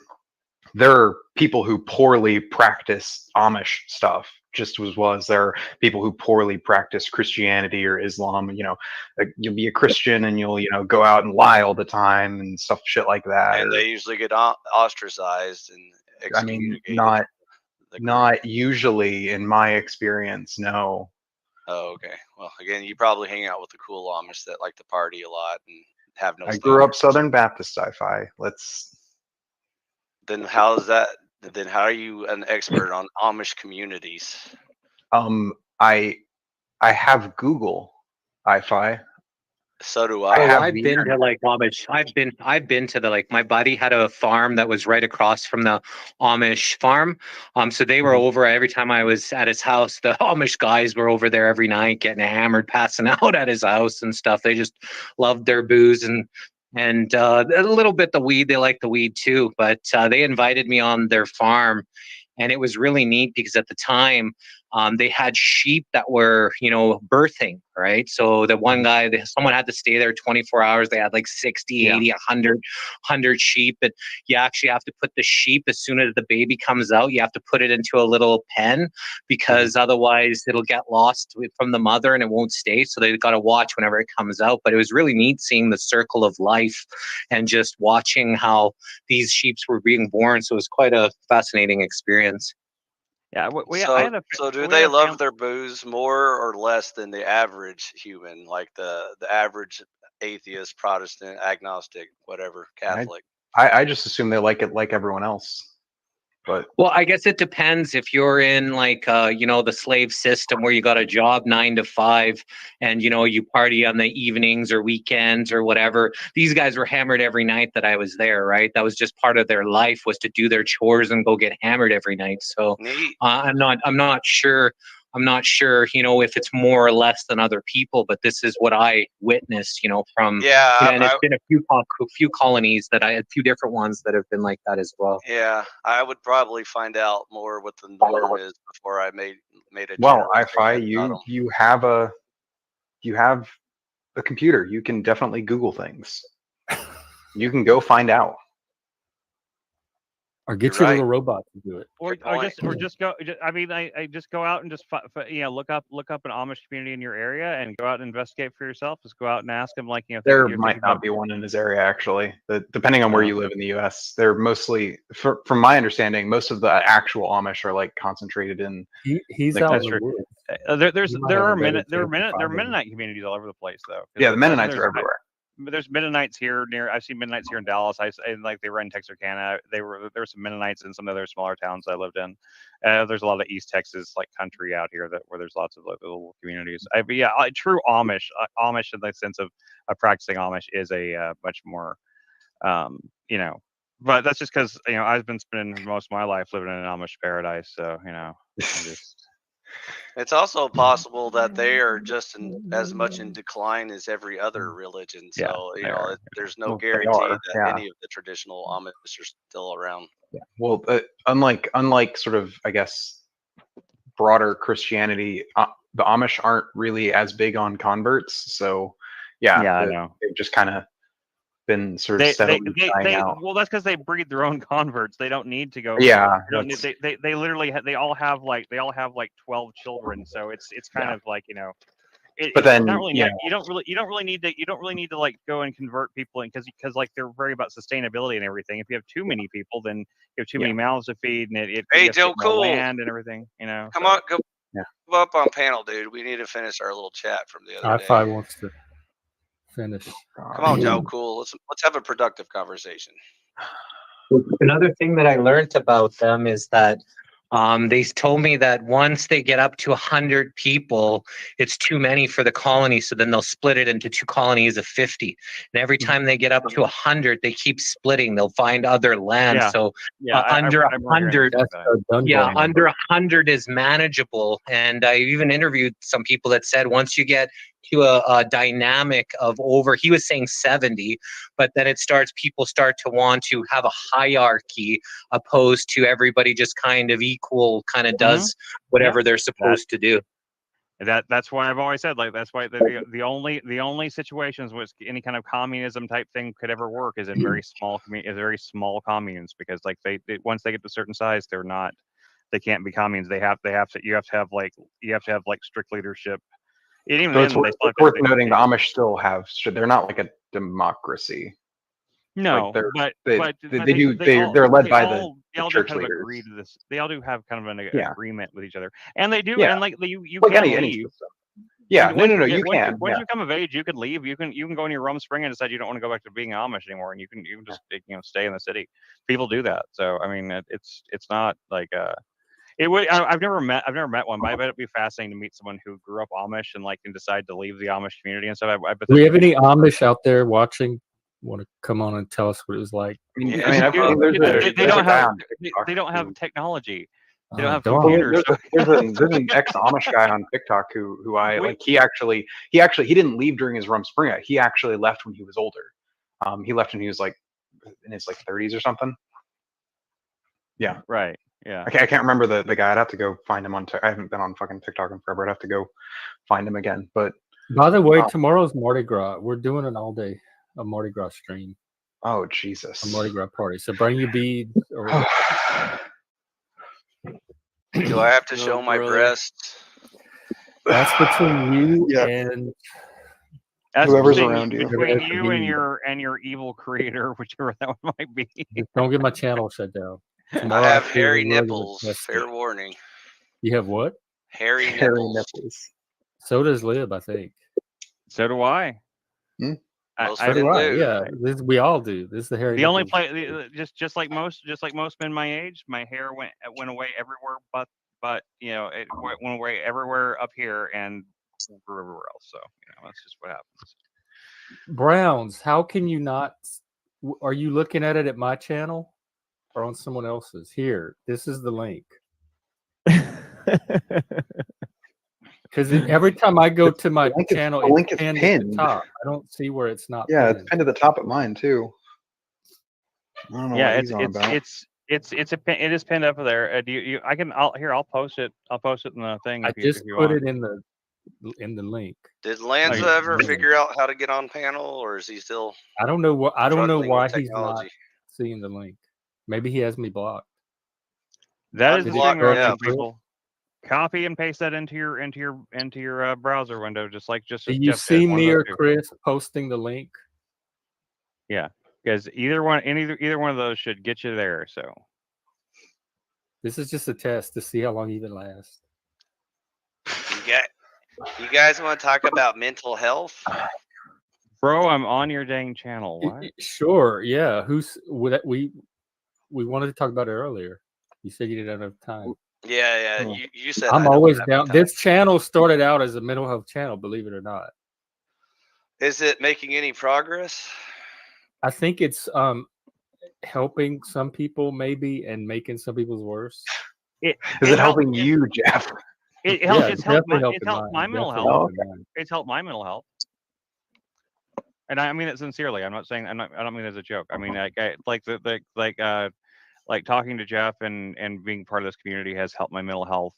there are people who poorly practice Amish stuff just as well as there are people who poorly practice Christianity or Islam. You'll be a Christian and you'll go out and lie all the time and stuff, shit like that. And they usually get ostracized and I mean, excommunicated. not usually in my experience, no. Oh, okay. Well, again, you probably hang out with the cool Amish that like to party a lot and have no. I grew up Southern Baptist sci-fi. Then how is that? Then how are you an expert on Amish communities? I have Google Wi-Fi. So do I. I've been to like Amish. I've been to the, like, my buddy had a farm that was right across from the Amish farm. So they were over every time I was at his house. The Amish guys were over there every night getting hammered, passing out at his house and stuff. They just loved their booze and a little bit the weed. They like the weed too, but they invited me on their farm, and it was really neat because at the time they had sheep that were, birthing, right? So the one guy, someone had to stay there 24 hours. They had like 60, 80, 100 sheep. And you actually have to put the sheep, as soon as the baby comes out, you have to put it into a little pen because otherwise it'll get lost from the mother and it won't stay. So they've got to watch whenever it comes out. But it was really neat seeing the circle of life and just watching how these sheep were being born. So it was quite a fascinating experience. Yeah. So do they love their booze more or less than the average human, like the average atheist, Protestant, agnostic, whatever, Catholic? I just assume they like it like everyone else. But well, I guess it depends if you're in like the slave system where you got a job 9 to 5 and you party on the evenings or weekends or whatever. These guys were hammered every night that I was there, right? That was just part of their life, was to do their chores and go get hammered every night. So I'm not sure if it's more or less than other people, but this is what I witnessed, from and it's been a few colonies that I had, a few different ones that have been like that as well. Yeah, I would probably find out more what the norm is before I made a. Well, you have a computer. You can definitely Google things. You can go find out. Or get your little robot to do it. Or just go. I mean, I just go out and just look up an Amish community in your area and go out and investigate for yourself. Just go out and ask them, like, there might not be one in his area actually. Depending on where you live in the U.S., they're mostly, from my understanding, most of the actual Amish are like concentrated in. He's out in the woods. There are Mennonite communities all over the place though. Yeah, the Mennonites are everywhere. there's Mennonites here near. I've seen Mennonites here in Dallas. And like they were in Texarkana. There were some Mennonites in some other smaller towns I lived in. There's a lot of East Texas like country out here where there's lots of like, little communities. But yeah, true Amish. Amish in the sense of practicing Amish is a much more, you know. But that's just because I've been spending most of my life living in an Amish paradise. So I'm just. It's also possible that they are just as much in decline as every other religion. Yeah, So, there's no Well, they guarantee are, that yeah. any of the traditional Amish are still around. Yeah. Well, unlike sort of, I guess, broader Christianity, the Amish aren't really as big on converts. So, yeah, I know. they've just kind of been sort of steadily dying out. Well, that's because they breed their own converts. They don't need to go. Yeah, they literally they all have like 12 children. So it's kind of like But then, it's not really you don't really need to like go and convert people because like they're very about sustainability and everything. If you have too many people, then you have too many mouths to feed, and it Hey, gets Joe, more cool. land and everything. Come on, go up on panel, dude. We need to finish our little chat from the other day. I-5 wants to finish. Come on, Joe, cool. Let's have a productive conversation. Another thing that I learned about them is that they told me that once they get up to 100 people, it's too many for the colony. So then they'll split it into 2 colonies of 50. And every time they get up to 100, they keep splitting. They'll find other land. Yeah. So Yeah, under I remember hearing 100, about that. under 100 is manageable. And I even interviewed some people that said once you get to a dynamic of over, he was saying 70, but then people start to want to have a hierarchy opposed to everybody just kind of equal, kind of does whatever they're supposed to do. That's why I've always said, like, that's why the only situations which any kind of communism type thing could ever work is in very small communes, because like they once they get to a certain size, they can't be communes. You have to have like strict leadership. And even So then, it's worth noting the Amish still have. They're not like a democracy. No, like they're led by the church kind of leaders. agree to this. They all do have kind of an Yeah. agreement with each other, and they do. Yeah. And like you Like can any leave. system. Yeah, Once no, you you can. Once you come of age, you can leave. You can go in your Rum Spring and decide you don't want to go back to being Amish anymore, and you can just stay in the city. People do that. So I mean, it's not like it would. I've never met one, but I bet it'd be fascinating to meet someone who grew up Amish and decide to leave the Amish community and stuff. I bet Do we have any Amish out there watching? Want to come on and tell us what it was like? they don't have technology. They don't have Well, computers. there's an ex-Amish guy on TikTok who I like. He didn't leave during his Rum Spring. He actually left when he was older. He left when he was like in his 30s or something. Yeah. Right. Yeah. I can't remember the guy. I'd have to go find him I haven't been on fucking TikTok in forever. I'd have to go find him again. But by the way, tomorrow's Mardi Gras. We're doing an all-day Mardi Gras stream. Oh Jesus! A Mardi Gras party. So bring your beads. Or Do I have to show my breasts? That's between you and whoever's around you. Between you and your evil creator, whichever that one might be. Don't get my channel shut down. I have hairy nipples. Fair warning. You have what? Hairy nipples. So does Lib, I think. So do I. So do I. Yeah, we all do. This is the hairy. The only place, just like most men my age, my hair went away everywhere, but it went away everywhere up here and everywhere else. So that's just what happens. Browns, how can you not? Are you looking at it at my channel or on someone else's? Here, this is the link. Because every time I go to my channel, the link is pinned pinned. at the top. I don't see where it's not. Yeah, pinned. it's pinned at the top of mine too. I don't know what he's on about. It is pinned up there. I'll post it. I'll post it in the thing. I just put it in the link. Did Lanza ever figure out how to get on panel, or is he still? I don't know what. I don't know struggling why with he's not technology? seeing the link. Maybe he has me blocked. That is the thing, yeah. people. Copy and paste that into your browser window, just Do as you Jeff see did, one of me those or two. Chris posting the link? Yeah, because either one of those should get you there. So This is just a test to see how long you can last. You guys want to talk about mental health? Bro, I'm on your dang channel. What? Sure, yeah. We wanted to talk about it earlier. You said you didn't have enough time. Yeah. You said I'm I don't always have down. time. This channel started out as a mental health channel, believe it or not. Is it making any progress? I think it's helping some people maybe and making some people's worse. Is it helping you, Jeff? It Yeah, it's helped my, definitely it's helped my mine, mental definitely health. helping mine. It's helped my mental health. And I mean it sincerely. I'm not saying I don't mean it as a joke. I mean like talking to Jeff and being part of this community has helped my mental health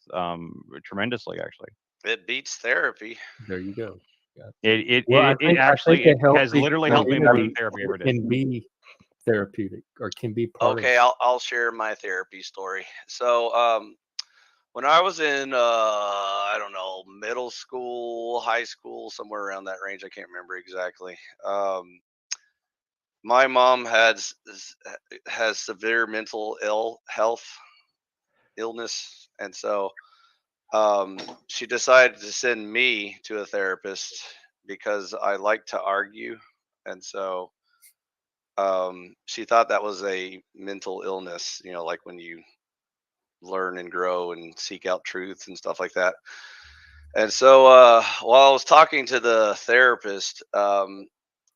tremendously, actually. It beats therapy. There you go. Yeah. It actually has literally helped me more than therapy ever did. Can be therapeutic or can be part Okay, of. I'll share my therapy story. So when I was in I don't know, middle school, high school, somewhere around that range, I can't remember exactly. My mom has severe mental illness, and so she decided to send me to a therapist because I like to argue, and so she thought that was a mental illness, like when you learn and grow and seek out truth and stuff like that. And so while I was talking to the therapist,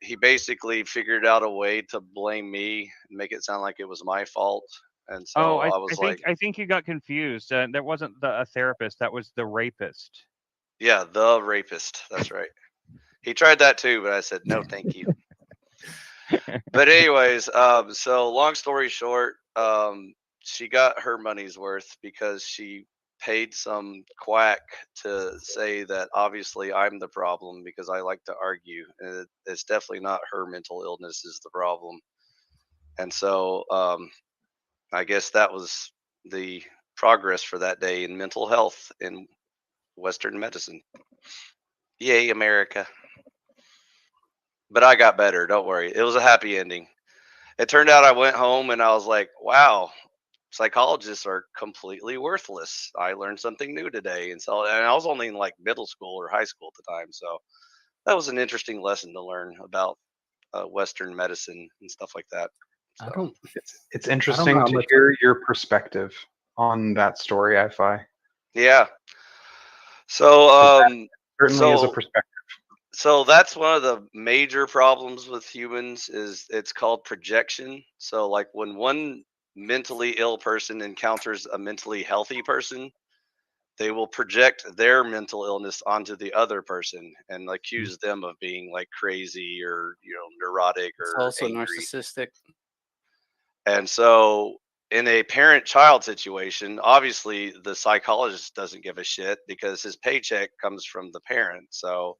he basically figured out a way to blame me and make it sound like it was my fault. And so I was like, I think you got confused. That wasn't a therapist. That was the rapist. yeah, the rapist. That's right. He tried that too, but I said, no, thank you. But anyways, so long story short, she got her money's worth because she paid some quack to say that obviously I'm the problem because I like to argue, and it's definitely not her mental illness is the problem. And so I guess that was the progress for that day in mental health in Western medicine. Yay, America. But I got better, don't worry. It was a happy ending. It turned out I went home and I was like, wow, psychologists are completely worthless. I learned something new today. And I was only in like middle school or high school at the time. So that was an interesting lesson to learn about Western medicine and stuff like that. So. It's interesting to hear your perspective on that story, I-Fi. Yeah. So certainly is a perspective. So that's one of the major problems with humans is it's called projection. So like when one mentally ill person encounters a mentally healthy person, they will project their mental illness onto the other person and accuse them of being like crazy or neurotic It's or also angry. narcissistic. And so in a parent-child situation, obviously the psychologist doesn't give a shit because his paycheck comes from the parent. So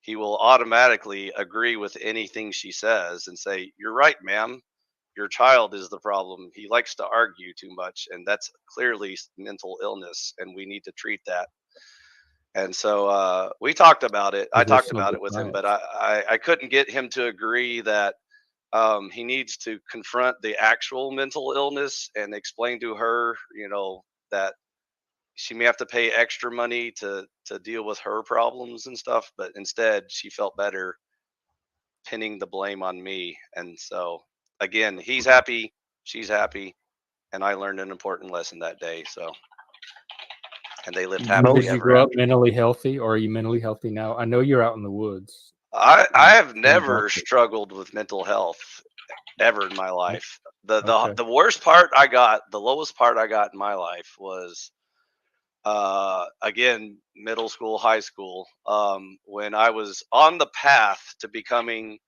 he will automatically agree with anything she says and say, "You're right, ma'am. Your child is the problem. He likes to argue too much, and that's clearly mental illness, and we need to treat that." And so we talked about it. I talked about it with him, but I couldn't get him to agree that he needs to confront the actual mental illness and explain to her, that she may have to pay extra money to deal with her problems and stuff, but instead she felt better pinning the blame on me. And so again, he's happy, she's happy, and I learned an important lesson that day. So, and they lived happily Did you ever grow up after. mentally healthy, or are you mentally healthy now? I know you're out in the woods. I have never struggled with mental health ever in my life. The worst part I got, the lowest part I got in my life was again, middle school, high school, when I was on the path to becoming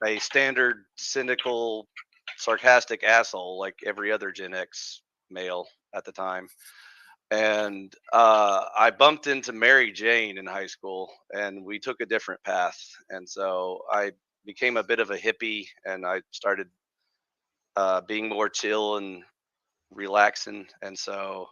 a standard, cynical, sarcastic asshole like every other Gen X male at the time. And I bumped into Mary Jane in high school, and we took a different path. And so I became a bit of a hippie, and I started being more chill and relaxing. And so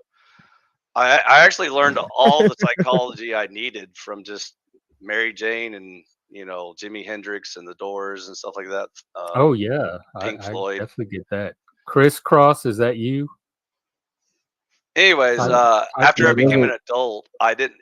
I actually learned all the psychology I needed from just Mary Jane and Jimi Hendrix and the Doors and stuff like that. Oh yeah, Pink I Floyd. definitely get that. Crisscross, is that you? Anyways, after I became an adult, I didn't.